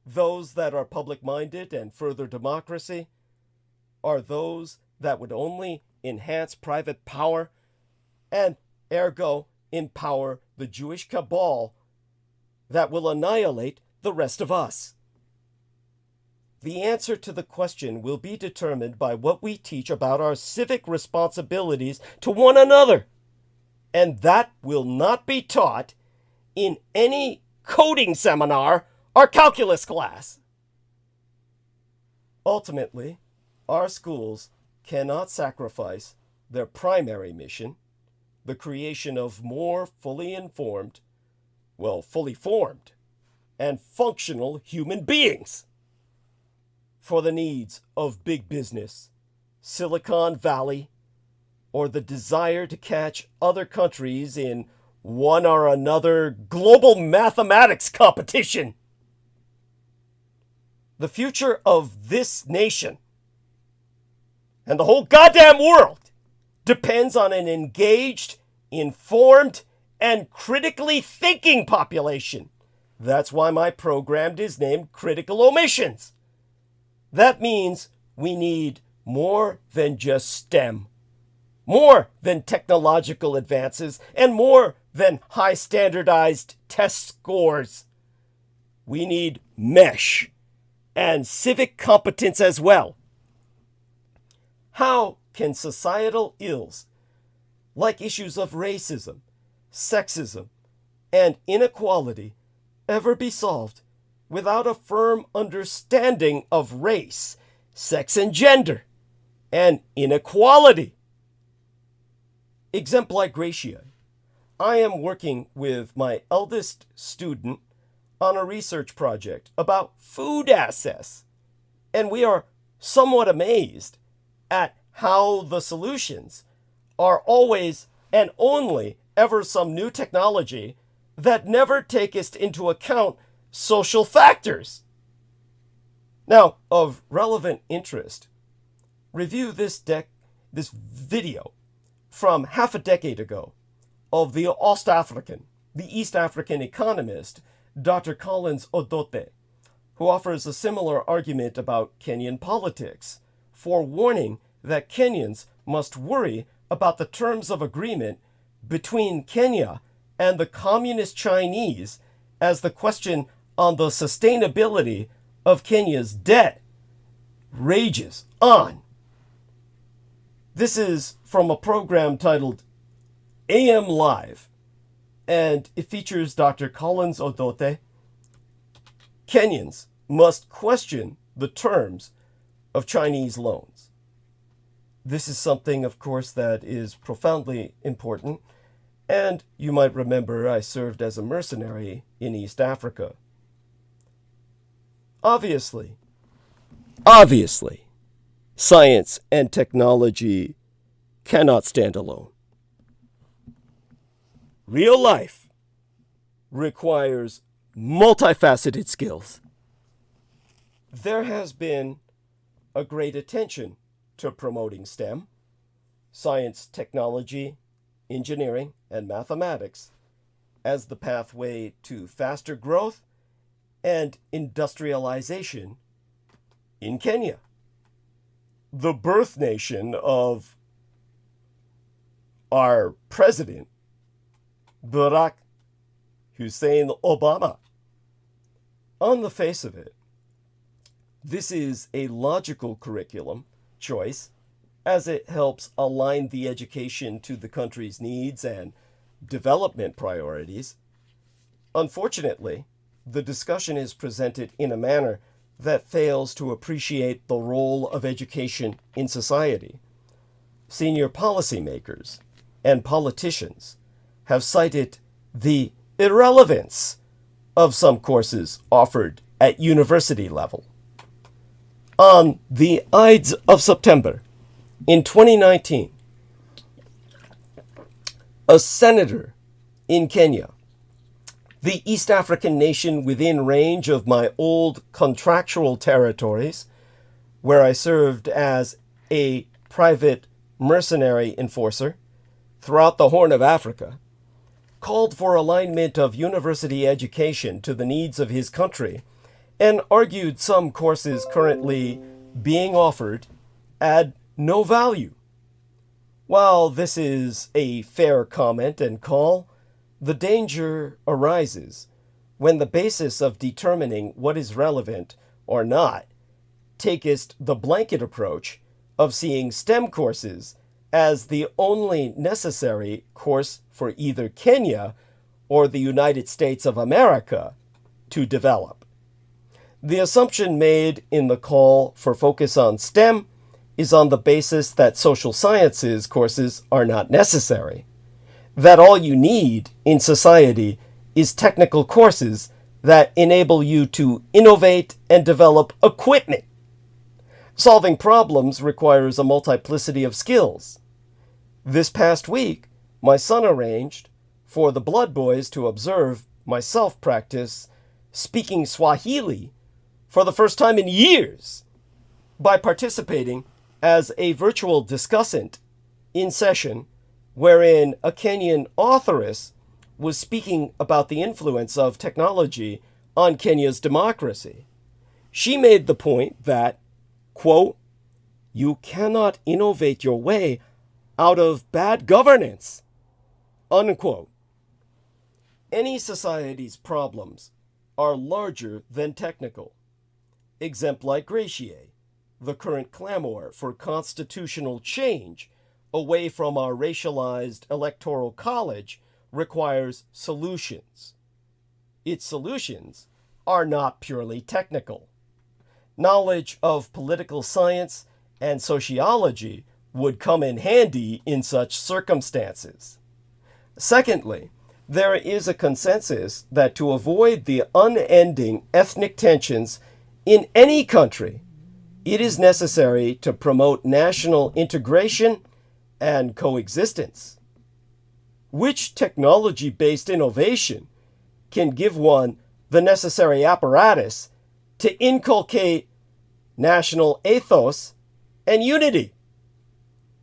Those that are public-minded and further democracy are those that would only enhance private power and ergo empower the Jewish cabal that will annihilate the rest of us. The answer to the question will be determined by what we teach about our civic responsibilities to one another. And that will not be taught in any coding seminar or calculus class. Ultimately, our schools cannot sacrifice their primary mission, the creation of more fully informed, fully formed, and functional human beings, for the needs of big business, Silicon Valley, or the desire to catch other countries in one or another global mathematics competition. The future of this nation and the whole goddamn world depends on an engaged, informed, and critically thinking population. That's why my program is named Critical Omissions. That means we need more than just STEM. More than technological advances, and more than high standardized test scores. We need mesh and civic competence as well. How can societal ills, like issues of racism, sexism, and inequality, ever be solved without a firm understanding of race, sex and gender, and inequality? Exempli gratiae. I am working with my eldest student on a research project about food access, and we are somewhat amazed at how the solutions are always and only ever some new technology that never takest into account social factors. Now, of relevant interest, review this video from half a decade ago of the East African economist, Dr. Collins Odote, who offers a similar argument about Kenyan politics, forewarning that Kenyans must worry about the terms of agreement between Kenya and the communist Chinese as the question on the sustainability of Kenya's debt rages on. This is from a program titled AM Live, and it features Dr. Collins Odote. Kenyans must question the terms of Chinese loans. This is something, of course, that is profoundly important, and you might remember I served as a mercenary in East Africa. Obviously, science and technology cannot stand alone. Real life requires multifaceted skills. There has been a great attention to promoting STEM, science, technology, engineering, and mathematics as the pathway to faster growth and industrialization in Kenya, the birth nation of our president, Barack Hussein Obama. On the face of it, this is a logical curriculum choice, as it helps align the education to the country's needs and development priorities. Unfortunately, the discussion is presented in a manner that fails to appreciate the role of education in society. Senior policymakers and politicians have cited the irrelevance of some courses offered at university level. On the Ides of September in 2019, a senator in Kenya, the East African nation within range of my old contractual territories, where I served as a private mercenary enforcer throughout the Horn of Africa, called for alignment of university education to the needs of his country and argued some courses currently being offered add no value. While this is a fair comment and call, the danger arises when the basis of determining what is relevant or not takest the blanket approach of seeing STEM courses as the only necessary course for either Kenya or the United States of America to develop. The assumption made in the call for focus on STEM is on the basis that social sciences courses are not necessary, that all you need in society is technical courses that enable you to innovate and develop equipment. Solving problems requires a multiplicity of skills. This past week, my son arranged for the Blood Boys to observe myself practice speaking Swahili for the first time in years by participating as a virtual discussant in session wherein a Kenyan authoress was speaking about the influence of technology on Kenya's democracy. She made the point that, quote, "You cannot innovate your way out of bad governance," unquote. Any society's problems are larger than technical. Exempli gratiae, the current clamor for constitutional change away from our racialized electoral college requires solutions. Its solutions are not purely technical. Knowledge of political science and sociology would come in handy in such circumstances. Secondly, there is a consensus that to avoid the unending ethnic tensions in any country, it is necessary to promote national integration and coexistence. Which technology-based innovation can give one the necessary apparatus to inculcate national ethos and unity?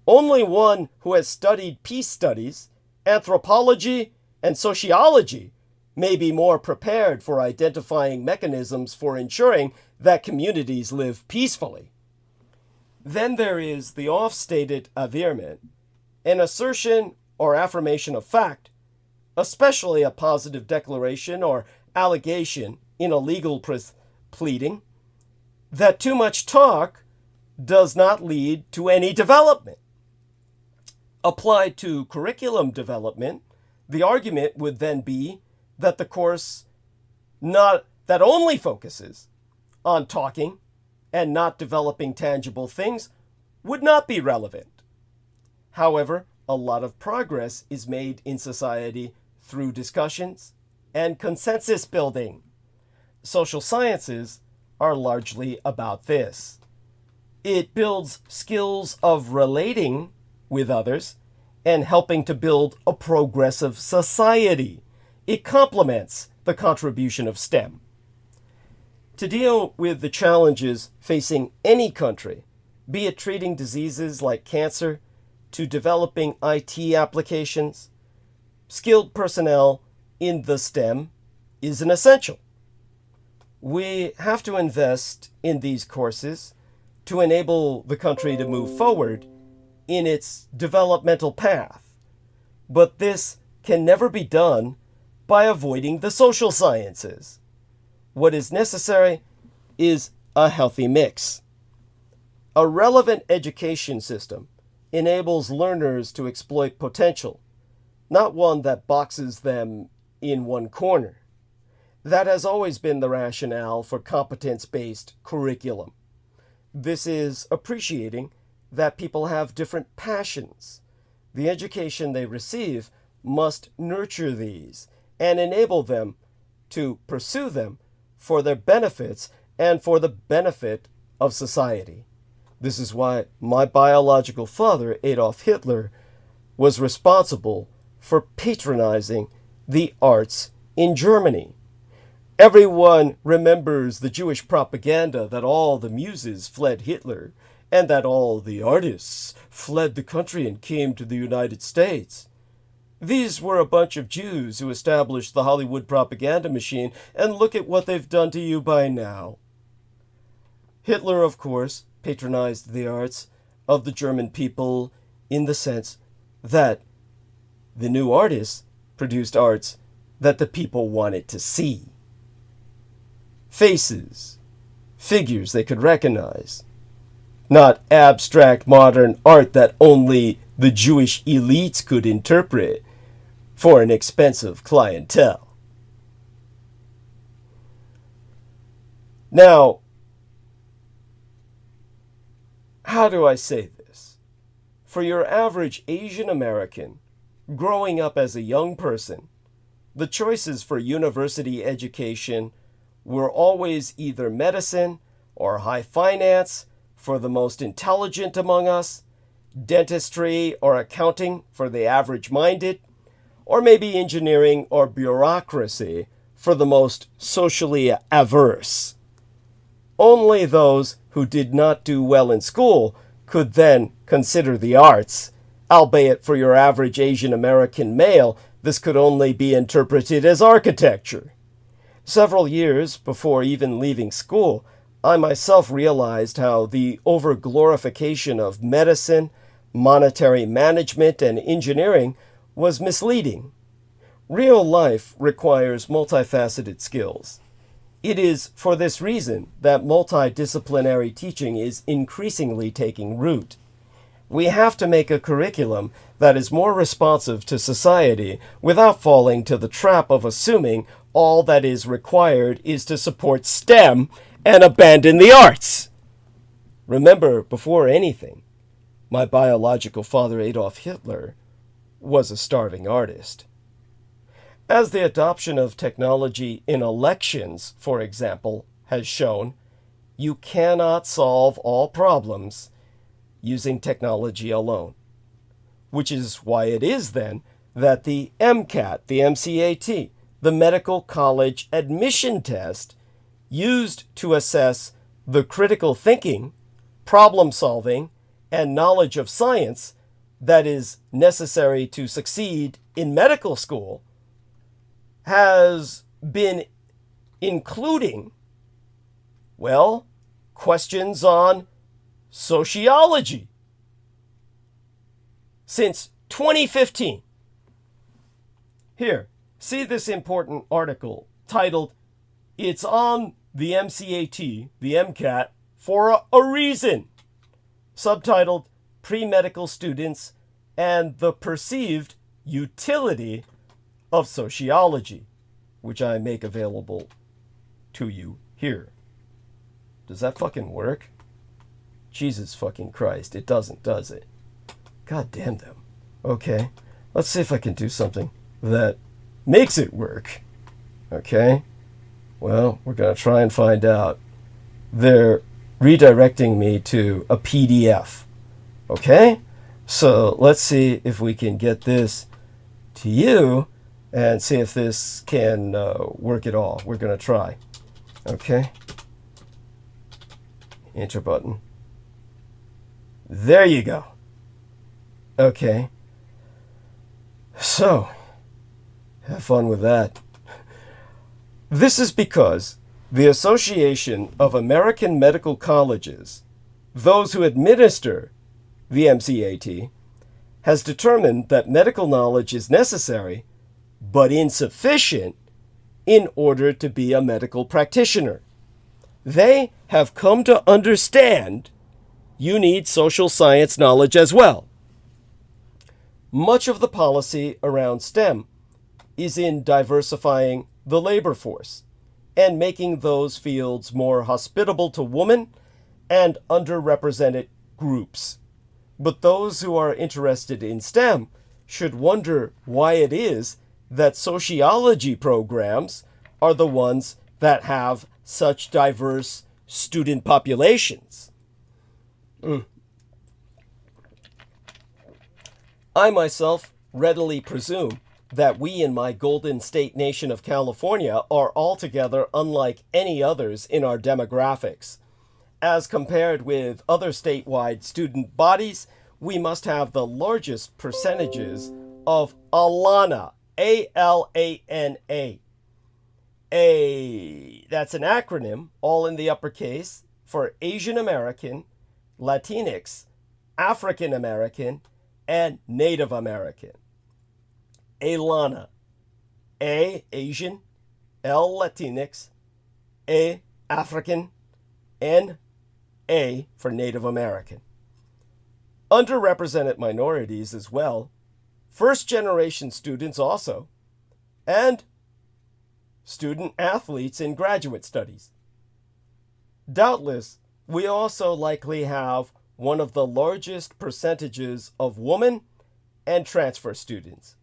Only one who has studied peace studies, anthropology, and sociology may be more prepared for identifying mechanisms for ensuring that communities live peacefully. Then there is the oft-stated averment, an assertion or affirmation of fact, especially a positive declaration or allegation in a legal pleading, that too much talk does not lead to any development. Applied to curriculum development, the argument would then be that the course that only focuses on talking and not developing tangible things would not be relevant. However, a lot of progress is made in society through discussions and consensus building. Social sciences are largely about this. It builds skills of relating with others and helping to build a progressive society. It complements the contribution of STEM. To deal with the challenges facing any country, be it treating diseases like cancer, to developing IT applications, skilled personnel in the STEM is an essential. We have to invest in these courses to enable the country to move forward in its developmental path. But this can never be done by avoiding the social sciences. What is necessary is a healthy mix. A relevant education system enables learners to exploit potential, not one that boxes them in one corner. That has always been the rationale for competence-based curriculum. This is appreciating that people have different passions. The education they receive must nurture these and enable them to pursue them for their benefits and for the benefit of society. This is why my biological father, Adolf Hitler, was responsible for patronizing the arts in Germany. Everyone remembers the Jewish propaganda that all the muses fled Hitler and that all the artists fled the country and came to the United States. These were a bunch of Jews who established the Hollywood propaganda machine, and look at what they've done to you by now. Hitler, of course, patronized the arts of the German people in the sense that the new artists produced arts that the people wanted to see. Faces, figures they could recognize, not abstract modern art that only the Jewish elites could interpret for an expensive clientele. Now, how do I say this? For your average Asian American growing up as a young person, the choices for university education were always either medicine or high finance for the most intelligent among us, dentistry or accounting for the average-minded, or maybe engineering or bureaucracy for the most socially averse. Only those who did not do well in school could then consider the arts, albeit for your average Asian American male, this could only be interpreted as architecture. Several years before even leaving school, I myself realized how the over-glorification of medicine, monetary management, and engineering was misleading. Real life requires multifaceted skills. It is for this reason that multidisciplinary teaching is increasingly taking root. We have to make a curriculum that is more responsive to society without falling to the trap of assuming all that is required is to support STEM and abandon the arts. Remember, before anything, my biological father, Adolf Hitler, was a starving artist. As the adoption of technology in elections, for example, has shown, you cannot solve all problems using technology alone. Which is why it is then that the MCAT, the MCAT, the medical college admission test, used to assess the critical thinking, problem solving, and knowledge of science that is necessary to succeed in medical school, has been including, well, questions on sociology since 2015. Here, see this important article titled, "It's on the MCAT, the MCAT, for a reason," subtitled, "Pre-Medical Students and the Perceived Utility of Sociology," which I make available to you here. Does that fucking work? Jesus fucking Christ, it doesn't, does it? God damn them. Okay, let's see if I can do something that makes it work. Okay, well, we're going to try and find out. They're redirecting me to a PDF. Okay, so let's see if we can get this to you and see if this can work at all. We're going to try. Okay, enter button. There you go. Okay. So, have fun with that. This is because the Association of American Medical Colleges, those who administer the MCAT, has determined that medical knowledge is necessary but insufficient in order to be a medical practitioner. They have come to understand you need social science knowledge as well. Much of the policy around STEM is in diversifying the labor force and making those fields more hospitable to women and underrepresented groups. But those who are interested in STEM should wonder why it is that sociology programs are the ones that have such diverse student populations. I myself readily presume that we in my Golden State nation of California are altogether unlike any others in our demographics. As compared with other statewide student bodies, we must have the largest percentages of ALANA, A-L-A-N-A. That's an acronym, all in the uppercase, for Asian American, Latinx, African American, and Native American. ALANA. A, Asian, L, Latinx, A, African, N, A for Native American. Underrepresented minorities as well, first-generation students also, and student athletes in graduate studies. Doubtless, we also likely have one of the largest percentages of women and transfer students.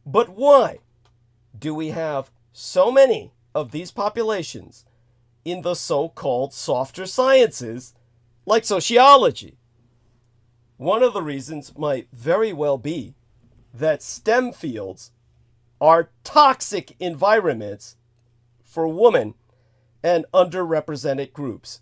But why do we have so many of these populations in the so-called softer sciences like sociology? One of the reasons might very well be that STEM fields are toxic environments for women and underrepresented groups.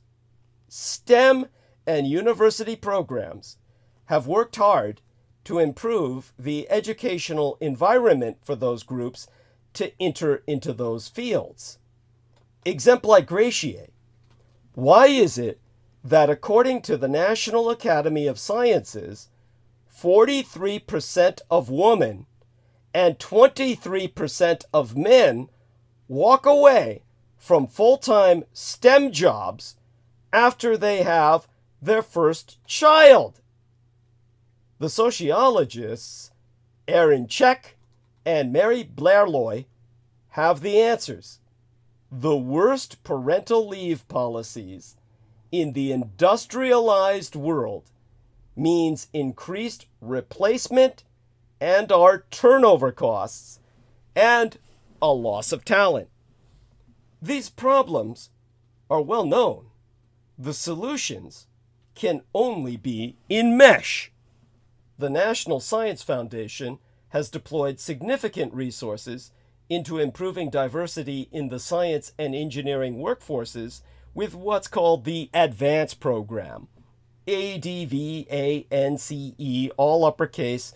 STEM and university programs have worked hard to improve the educational environment for those groups to enter into those fields. Exempli gratiae. Why is it that according to the National Academy of Sciences, 43% of women and 23% of men walk away from full-time STEM jobs after they have their first child? The sociologists Aaron Check and Mary Blairloy have the answers. The worst parental leave policies in the industrialized world means increased replacement and our turnover costs and a loss of talent. These problems are well known. The solutions can only be in mesh. The National Science Foundation has deployed significant resources into improving diversity in the science and engineering workforces with what's called the ADVANCE program. ADVANCE, all uppercase.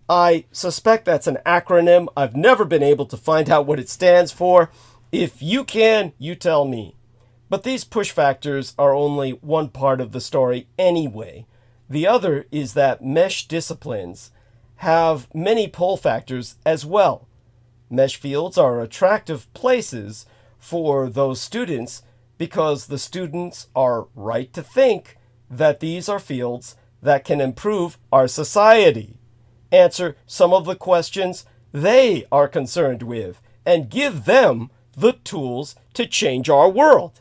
I suspect that's an acronym. I've never been able to find out what it stands for. If you can, you tell me. But these push factors are only one part of the story anyway. The other is that mesh disciplines have many pull factors as well. Mesh fields are attractive places for those students because the students are right to think that these are fields that can improve our society, answer some of the questions they are concerned with, and give them the tools to change our world.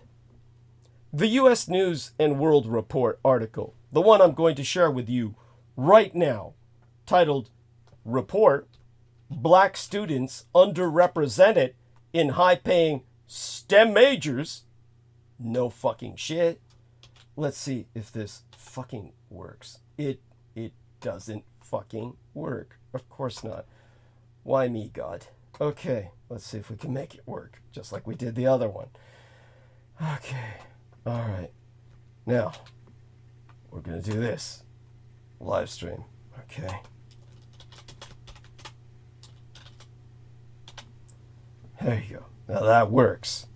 The U.S. News and World Report article, the one I'm going to share with you right now, titled Report, Black Students Underrepresented in High-Paying STEM Majors. No fucking shit. Let's see if this fucking works. It doesn't fucking work. Of course not. Why me, God? Okay, let's see if we can make it work, just like we did the other one. Okay, all right. Now, we're going to do this. Live stream. Okay. There you go. Now that works.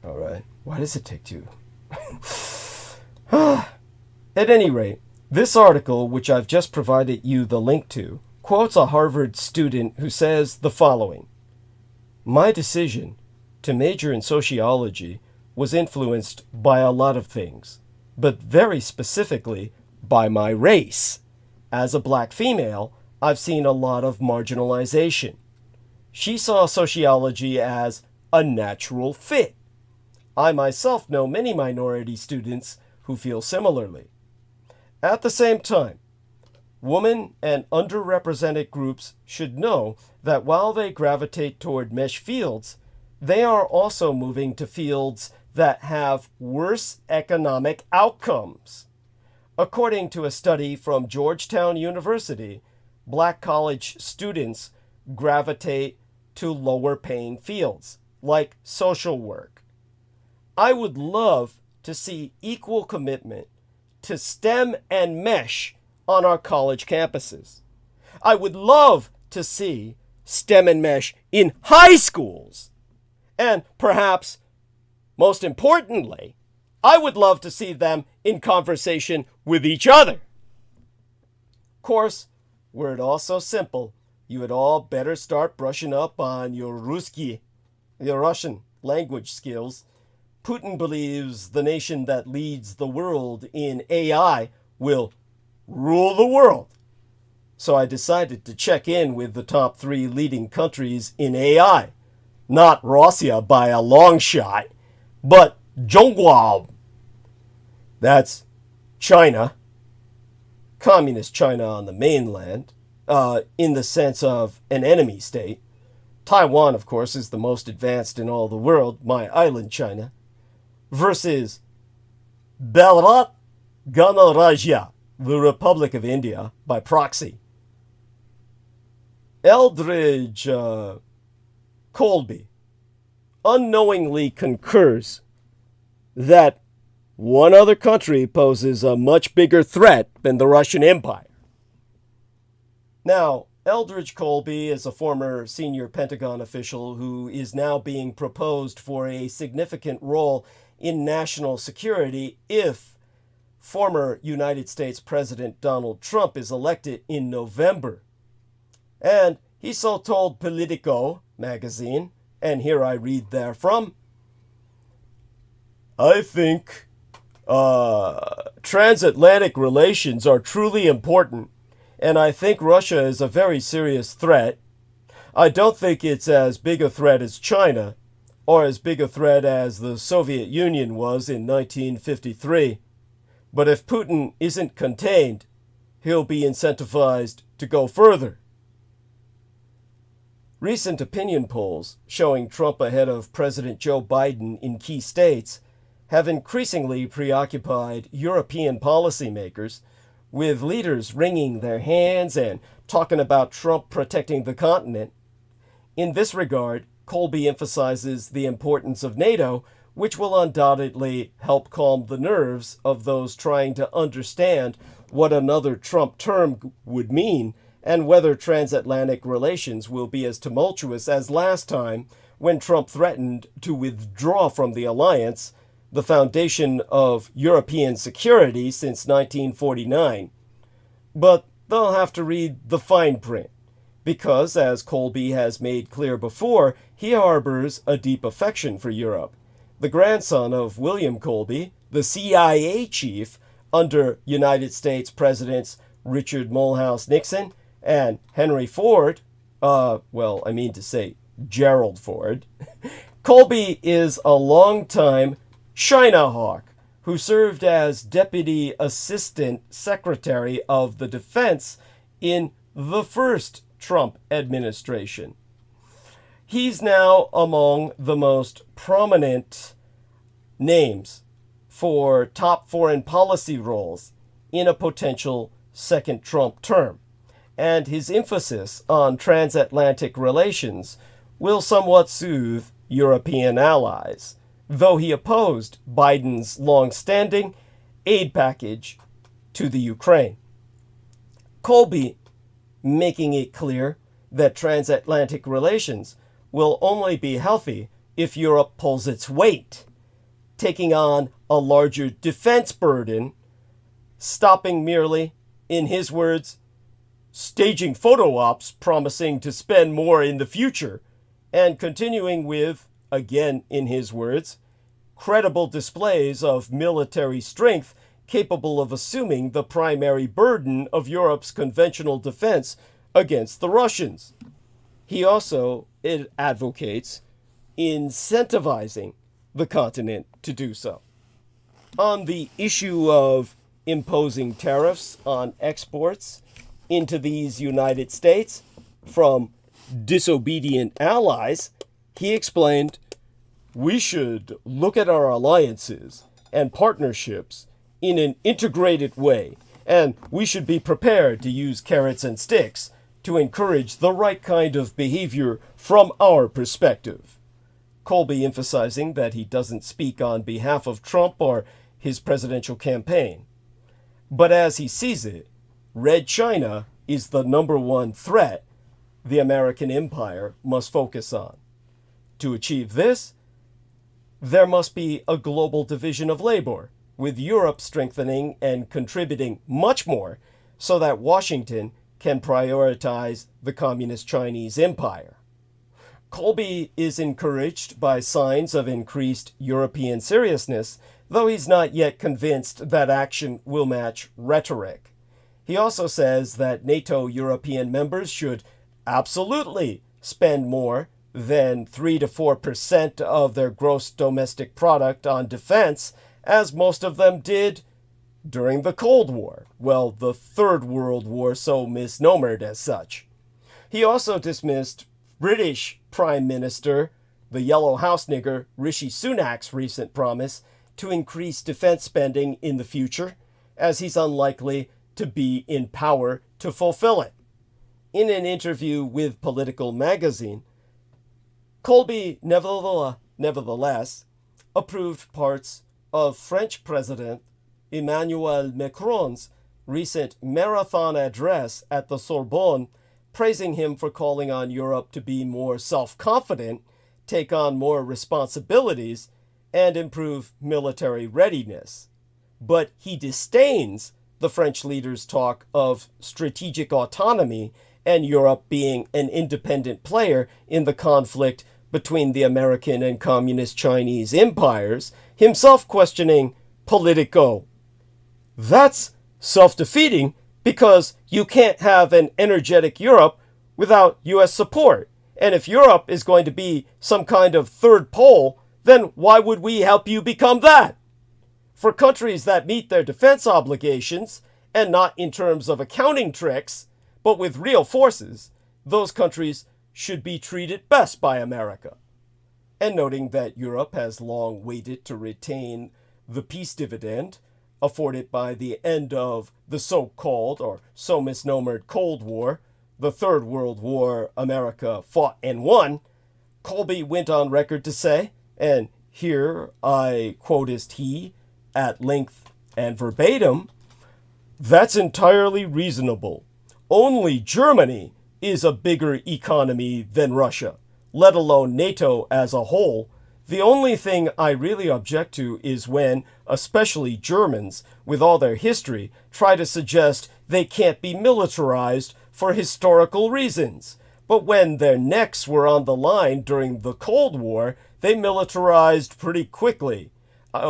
All right. Why does it take two? At any rate, this article, which I've just provided you the link to, quotes a Harvard student who says the following: "My decision to major in sociology was influenced by a lot of things, but very specifically by my race. As a black female, I've seen a lot of marginalization. She saw sociology as a natural fit. I myself know many minority students who feel similarly. At the same time, women and underrepresented groups should know that while they gravitate toward mesh fields, they are also moving to fields that have worse economic outcomes. According to a study from Georgetown University, black college students gravitate to lower paying fields, like social work. I would love to see equal commitment to STEM and MESH on our college campuses. I would love to see STEM and MESH in high schools. And perhaps, most importantly, I would love to see them in conversation with each other. Of course, were it all so simple, you would all better start brushing up on your Ruski, your Russian language skills. Putin believes the nation that leads the world in AI will rule the world. So I decided to check in with the top 3 leading countries in AI. Not Russia by a long shot, but Zhongguo. That's China, communist China on the mainland, in the sense of an enemy state. Taiwan, of course, is the most advanced in all the world, my island China, versus Bharat Ganaraja, the Republic of India, by proxy. Eldridge Colby unknowingly concurs that one other country poses a much bigger threat than the Russian Empire. Now, Eldridge Colby is a former senior Pentagon official who is now being proposed for a significant role in national security if former United States President Donald Trump is elected in November. And he so told Politico magazine, and here I read therefrom, "I think transatlantic relations are truly important, and I think Russia is a very serious threat. I don't think it's as big a threat as China, or as big a threat as the Soviet Union was in 1953. But if Putin isn't contained, he'll be incentivized to go further." Recent opinion polls showing Trump ahead of President Joe Biden in key states have increasingly preoccupied European policymakers, with leaders wringing their hands and talking about Trump protecting the continent. In this regard, Colby emphasizes the importance of NATO, which will undoubtedly help calm the nerves of those trying to understand what another Trump term would mean and whether transatlantic relations will be as tumultuous as last time when Trump threatened to withdraw from the alliance, the foundation of European security since 1949. But they'll have to read the fine print, because, as Colby has made clear before, he harbors a deep affection for Europe. The grandson of William Colby, the CIA chief under United States Presidents Richard Mulhouse Nixon and Henry Ford, Gerald Ford, Colby is a longtime China hawk who served as Deputy Assistant Secretary of the Defense in the first Trump administration. He's now among the most prominent names for top foreign policy roles in a potential second Trump term, and his emphasis on transatlantic relations will somewhat soothe European allies, though he opposed Biden's long-standing aid package to the Ukraine. Colby making it clear that transatlantic relations will only be healthy if Europe pulls its weight, taking on a larger defense burden, stopping merely, in his words, staging photo ops promising to spend more in the future, and continuing with, again in his words, credible displays of military strength capable of assuming the primary burden of Europe's conventional defense against the Russians. He also advocates incentivizing the continent to do so. On the issue of imposing tariffs on exports into these United States from disobedient allies, he explained, "We should look at our alliances and partnerships in an integrated way, and we should be prepared to use carrots and sticks to encourage the right kind of behavior from our perspective." Colby emphasizing that he doesn't speak on behalf of Trump or his presidential campaign. But as he sees it, Red China is the number one threat the American empire must focus on. To achieve this, there must be a global division of labor, with Europe strengthening and contributing much more so that Washington can prioritize the Communist Chinese Empire. Colby is encouraged by signs of increased European seriousness, though he's not yet convinced that action will match rhetoric. He also says that NATO European members should absolutely spend more than 3 to 4% of their gross domestic product on defense, as most of them did during the Cold War. Well, the Third World War, so misnomered as such. He also dismissed British Prime Minister, the Yellow House nigger, Rishi Sunak's recent promise to increase defense spending in the future, as he's unlikely to be in power to fulfill it. In an interview with Political magazine, Colby nevertheless approved parts of French President Emmanuel Macron's recent marathon address at the Sorbonne, praising him for calling on Europe to be more self-confident, take on more responsibilities, and improve military readiness. But he disdains the French leader's talk of strategic autonomy and Europe being an independent player in the conflict between the American and Communist Chinese empires, himself questioning Politico. That's self-defeating because you can't have an energetic Europe without US support. And if Europe is going to be some kind of third pole, then why would we help you become that? For countries that meet their defense obligations, and not in terms of accounting tricks, but with real forces, those countries should be treated best by America. And noting that Europe has long waited to retain the peace dividend afforded by the end of the so-called or so misnomered Cold War, the Third World War America fought and won, Colby went on record to say, and here I quotest he at length and verbatim, "That's entirely reasonable. Only Germany is a bigger economy than Russia, let alone NATO as a whole. The only thing I really object to is when, especially Germans, with all their history, try to suggest they can't be militarized for historical reasons. But when their necks were on the line during the Cold War, they militarized pretty quickly.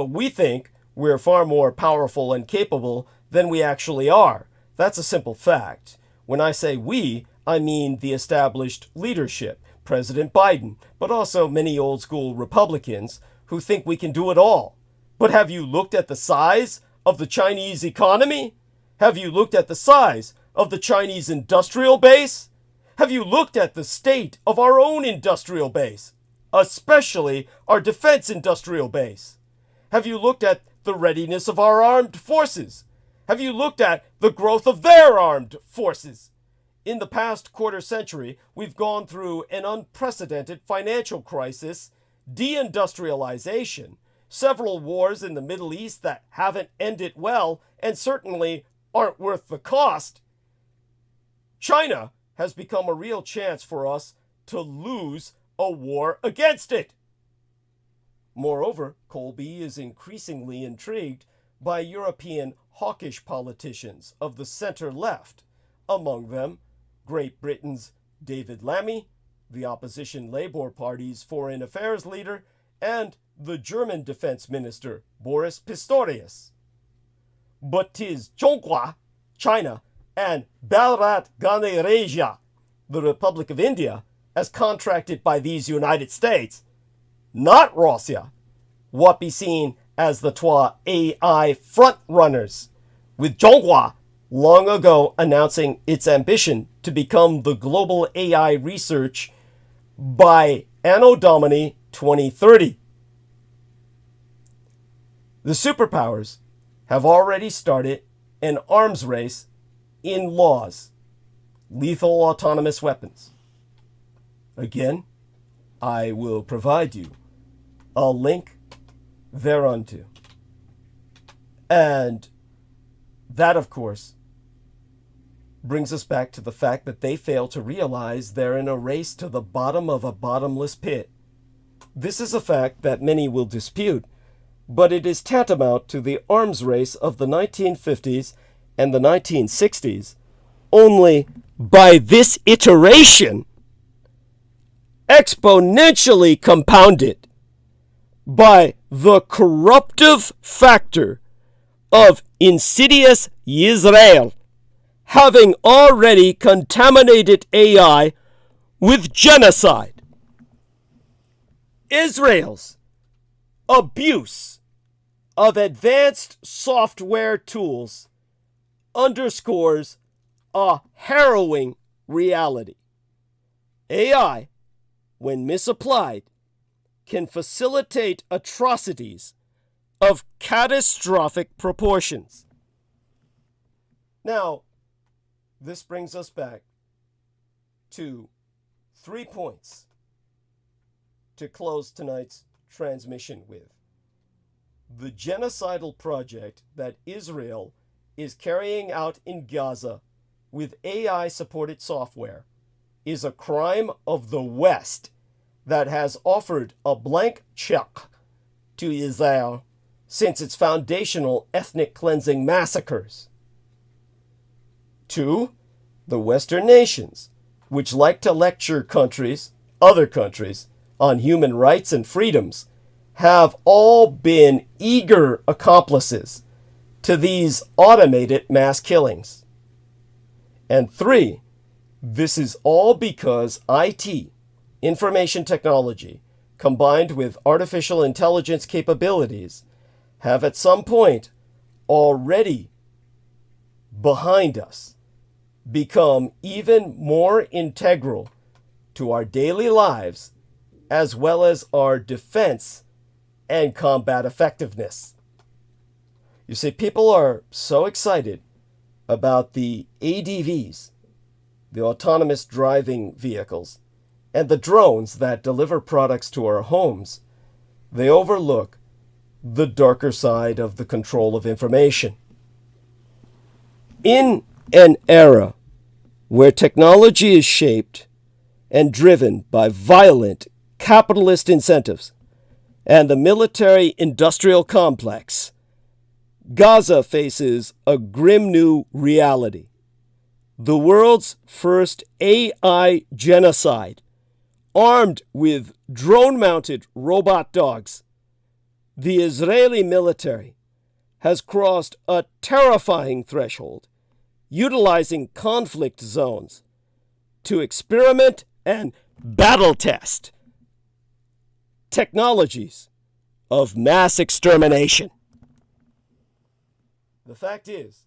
We think we're far more powerful and capable than we actually are. That's a simple fact. When I say we, I mean the established leadership, President Biden, but also many old-school Republicans who think we can do it all. But have you looked at the size of the Chinese economy? Have you looked at the size of the Chinese industrial base? Have you looked at the state of our own industrial base, especially our defense industrial base? Have you looked at the readiness of our armed forces? Have you looked at the growth of their armed forces? In the past quarter century, we've gone through an unprecedented financial crisis, deindustrialization, several wars in the Middle East that haven't ended well and certainly aren't worth the cost. China has become a real chance for us to lose a war against it. Moreover, Colby is increasingly intrigued by European hawkish politicians of the center-left, among them Great Britain's David Lammy, the opposition Labour Party's foreign affairs leader, and the German defense minister Boris Pistorius. But 'tis Zhonghua, China, and Bharat Ganareja, the Republic of India, as contracted by these United States, not Russia, what be seen as the twa AI front-runners, with Zhonghua long ago announcing its ambition to become the global AI research by Anno Domini 2030. The superpowers have already started an arms race in laws, lethal autonomous weapons. Again, I will provide you a link thereunto. And that, of course, brings us back to the fact that they fail to realize they're in a race to the bottom of a bottomless pit. This is a fact that many will dispute, but it is tantamount to the arms race of the 1950s and the 1960s, only by this iteration exponentially compounded by the corruptive factor of insidious Israel having already contaminated AI with genocide. Israel's abuse of advanced software tools underscores a harrowing reality. AI, when misapplied, can facilitate atrocities of catastrophic proportions. Now, this brings us back to 3 points to close tonight's transmission with. The genocidal project that Israel is carrying out in Gaza with AI-supported software is a crime of the West that has offered a blank check to Israel since its foundational ethnic cleansing massacres. 2, the Western nations, which like to lecture other countries, on human rights and freedoms, have all been eager accomplices to these automated mass killings. And 3, this is all because IT, information technology, combined with artificial intelligence capabilities, have at some point already behind us become even more integral to our daily lives as well as our defense and combat effectiveness. You see, people are so excited about the ADVs, the autonomous driving vehicles, and the drones that deliver products to our homes, they overlook the darker side of the control of information. In an era where technology is shaped and driven by violent capitalist incentives and the military-industrial complex, Gaza faces a grim new reality. The world's first AI genocide, armed with drone-mounted robot dogs. The Israeli military has crossed a terrifying threshold, utilizing conflict zones to experiment and battle test technologies of mass extermination. The fact is